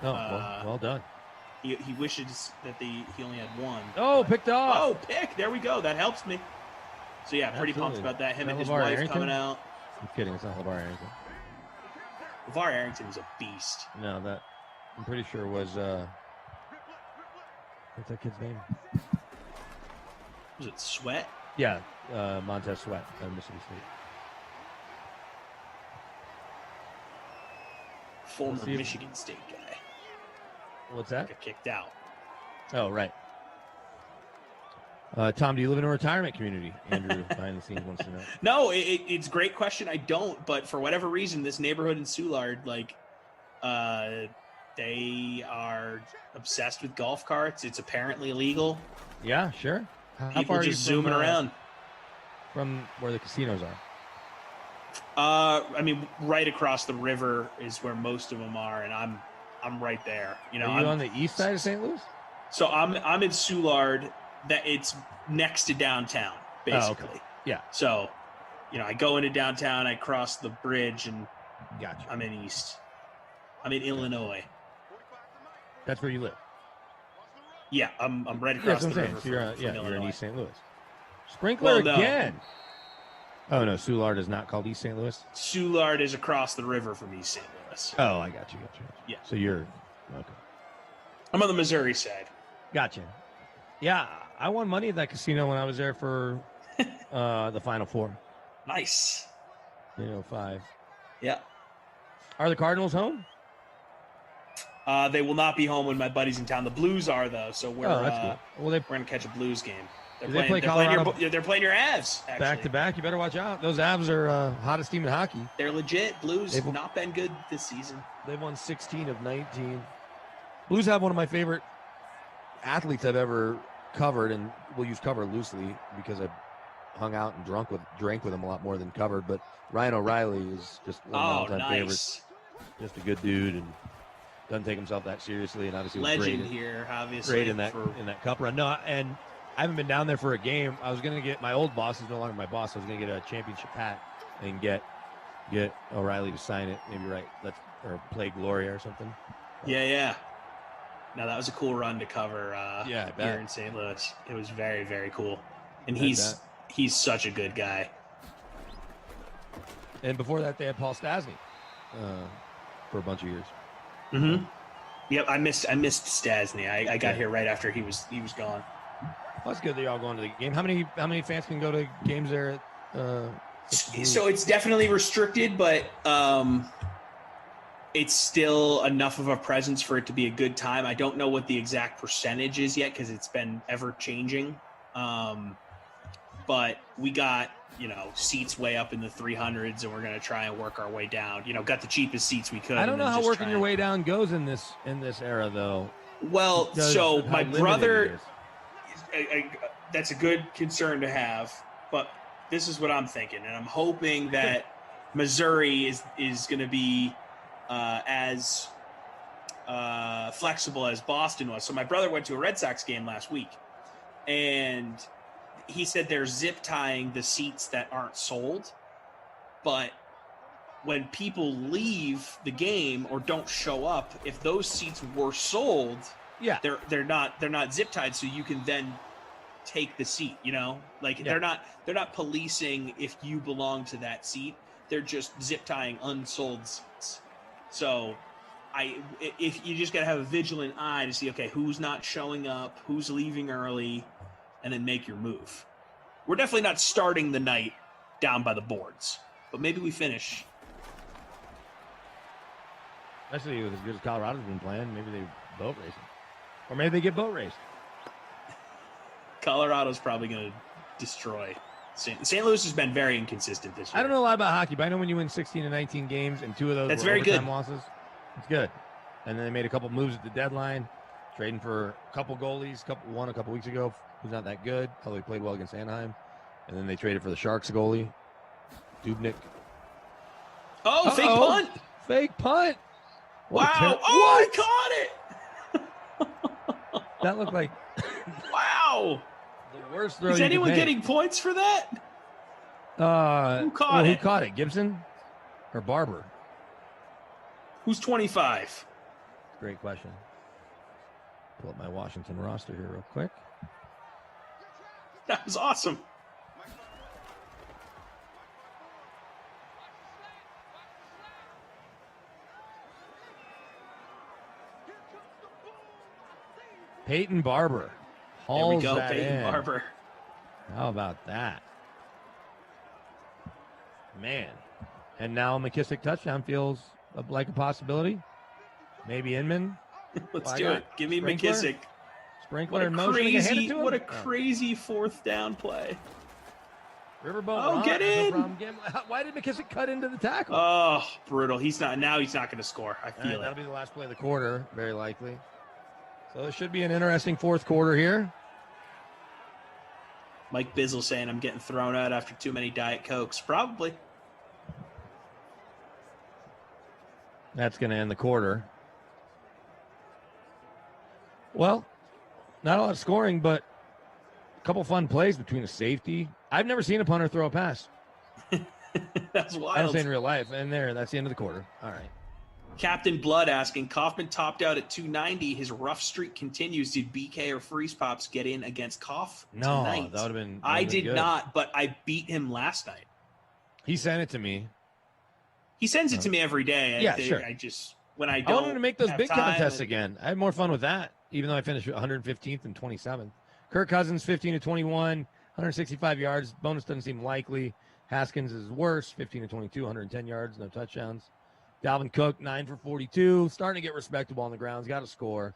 Oh, well done. He wishes that he only had 1. Oh, picked off. Oh, pick. There we go. That helps me. So, yeah, pretty pumped about that. Him and his wife coming out. I'm kidding. It's not LeVar Arrington. LeVar Arrington was a beast. No, I'm pretty sure was what's that kid's name? Was it Sweat? Yeah, Montez Sweat, Mississippi State. Former Michigan State guy. What's that? Got kicked out. Oh, right. Tom, do you live in a retirement community? Andrew, behind the scenes, wants to know. No, it's a great question. I don't, but for whatever reason, this neighborhood in Soulard, they are obsessed with golf carts. It's apparently illegal. Yeah, sure. How People far are you just zooming around from where the casinos are? Right across the river is where most of them are, and I'm right there. Are you on the east side of St. Louis? So I'm in Soulard. That it's next to downtown, basically. Oh, okay. Yeah. So, I go into downtown, I cross the bridge, and gotcha. I'm in east. I'm in Illinois. That's where you live. Yeah, I'm right across the river. So you're in East St. Louis. Sprinkler Well, no. again. Oh no, Soulard is not called East St. Louis. Soulard is across the river from East St. Louis. Oh, I got you. Yeah. So you're okay. I'm on the Missouri side. Gotcha. Yeah, I won money at that casino when I was there for the Final Four. Nice. 5. Yeah. Are the Cardinals home? They will not be home when my buddy's in town. The Blues are though, so we're that's cool. Well, we're gonna catch a Blues game. They're playing your Avs. Actually. Back to back. You better watch out. Those Avs are hottest team in hockey. They're legit. Blues have not been good this season. They've won 16 of 19. Blues have one of my favorite athletes I've ever covered, and we'll use cover loosely because I've hung out and drank with him a lot more than covered. But Ryan O'Reilly is just one of my all-time favorites. Just a good dude and doesn't take himself that seriously, and obviously legend here, obviously great in that cup run. No, and I haven't been down there for a game. I was gonna get my old boss, who's no longer my boss. I was gonna get a championship hat and get O'Reilly to sign it. Maybe or play Gloria or something. Yeah. Now that was a cool run to cover. Here in St. Louis, it was very, very cool, and he's such a good guy. And before that, they had Paul Stasny for a bunch of years. Mm-hmm. Yep, I missed Stasny. I got here right after he was gone. Well, that's good that you're all going to the game. How many fans can go to games there? So it's definitely restricted, but it's still enough of a presence for it to be a good time. I don't know what the exact percentage is yet because it's been ever changing. But we got seats way up in the 300s, and we're going to try and work our way down. Got the cheapest seats we could. I don't know how working your way down goes in this era, though. Well, so my brother, that's a good concern to have, but this is what I'm thinking, and I'm hoping that Missouri is going to be as flexible as Boston was. So my brother went to a Red Sox game last week, and he said they're zip tying the seats that aren't sold, but when people leave the game or don't show up, if those seats were sold, they're not zip tied, so you can then take the seat. They're not policing if you belong to that seat. They're just zip tying unsold seats. So if you just gotta have a vigilant eye to see, okay, who's not showing up, who's leaving early, and then make your move. We're definitely not starting the night down by the boards, but maybe we finish. Especially with as good as Colorado's been playing. Maybe they boat racing. Or maybe they get boat raced. Colorado's probably going to destroy. St. Louis has been very inconsistent this year. I don't know a lot about hockey, but I know when you win 16 to 19 games and 2 of those That's were very overtime good. losses, it's good. And then they made a couple moves at the deadline, trading for a couple goalies. One a couple weeks ago who's not that good, although he played well against Anaheim. And then they traded for the Sharks goalie, Dubnyk. Oh, fake punt. Fake punt. Wow. What? He caught it. That looked like wow. The worst throw. Is anyone getting points for that? Who caught it? Who caught it? Gibson or Barber? Who's 25? Great question. Pull up my Washington roster here real quick. That was awesome. Peyton Barber. There we Hauls go, that Peyton in. Barber. How about that? Man. And now McKissick touchdown feels like a possibility. Maybe Inman. Let's do it. Give me Sprinkler? McKissick. Sprinkler in motion. You hand it to him? What a crazy fourth down play. Riverboat. Oh, Ron, get no in. problem. Why did McKissick cut into the tackle? Oh, brutal. He's not going to score. I All right, feel it. that'll be the last play of the quarter, very likely. So it should be an interesting fourth quarter here. Mike Bizzle saying I'm getting thrown out after too many Diet Cokes. Probably. That's going to end the quarter. Well, not a lot of scoring, but a couple fun plays between a safety. I've never seen a punter throw a pass. That's wild. I don't say in real life. And that's the end of the quarter. All right. Captain Blood asking, Kaufman topped out at 290. His rough streak continues. Did BK or Freeze Pops get in against Kauf No, tonight? that would have been. I did not, but I beat him last night. He sent it to me. He sends it to me every day. Yeah, sure. I just, when I I don't wanted to make those have big time contests and- again. I had more fun with that, even though I finished 115th and 27th. Kirk Cousins, 15 to 21, 165 yards. Bonus doesn't seem likely. Haskins is worse, 15 to 22, 110 yards, no touchdowns. Dalvin Cook, 9 for 42, starting to get respectable on the ground. He's got to score,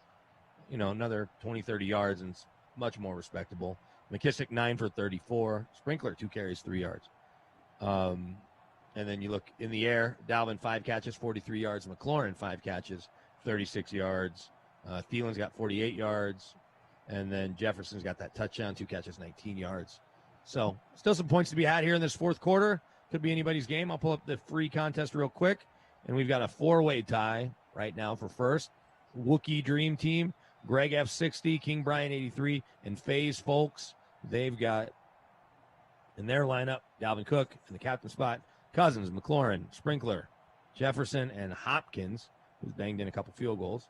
another 20, 30 yards, and it's much more respectable. McKissick, 9 for 34. Sprinkler, 2 carries, 3 yards. And then you look in the air, Dalvin, 5 catches, 43 yards. McLaurin, 5 catches, 36 yards. Thielen's got 48 yards. And then Jefferson's got that touchdown, 2 catches, 19 yards. So still some points to be had here in this fourth quarter. Could be anybody's game. I'll pull up the free contest real quick. And we've got a 4-way tie right now for first. Wookiee Dream Team, Greg F60, King Brian 83, and FaZe Folks. They've got in their lineup Dalvin Cook in the captain spot, Cousins, McLaurin, Sprinkler, Jefferson, and Hopkins, who's banged in a couple field goals.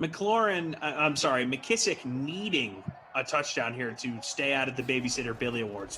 McKissick needing a touchdown here to stay out of the Babysitter Billy Awards.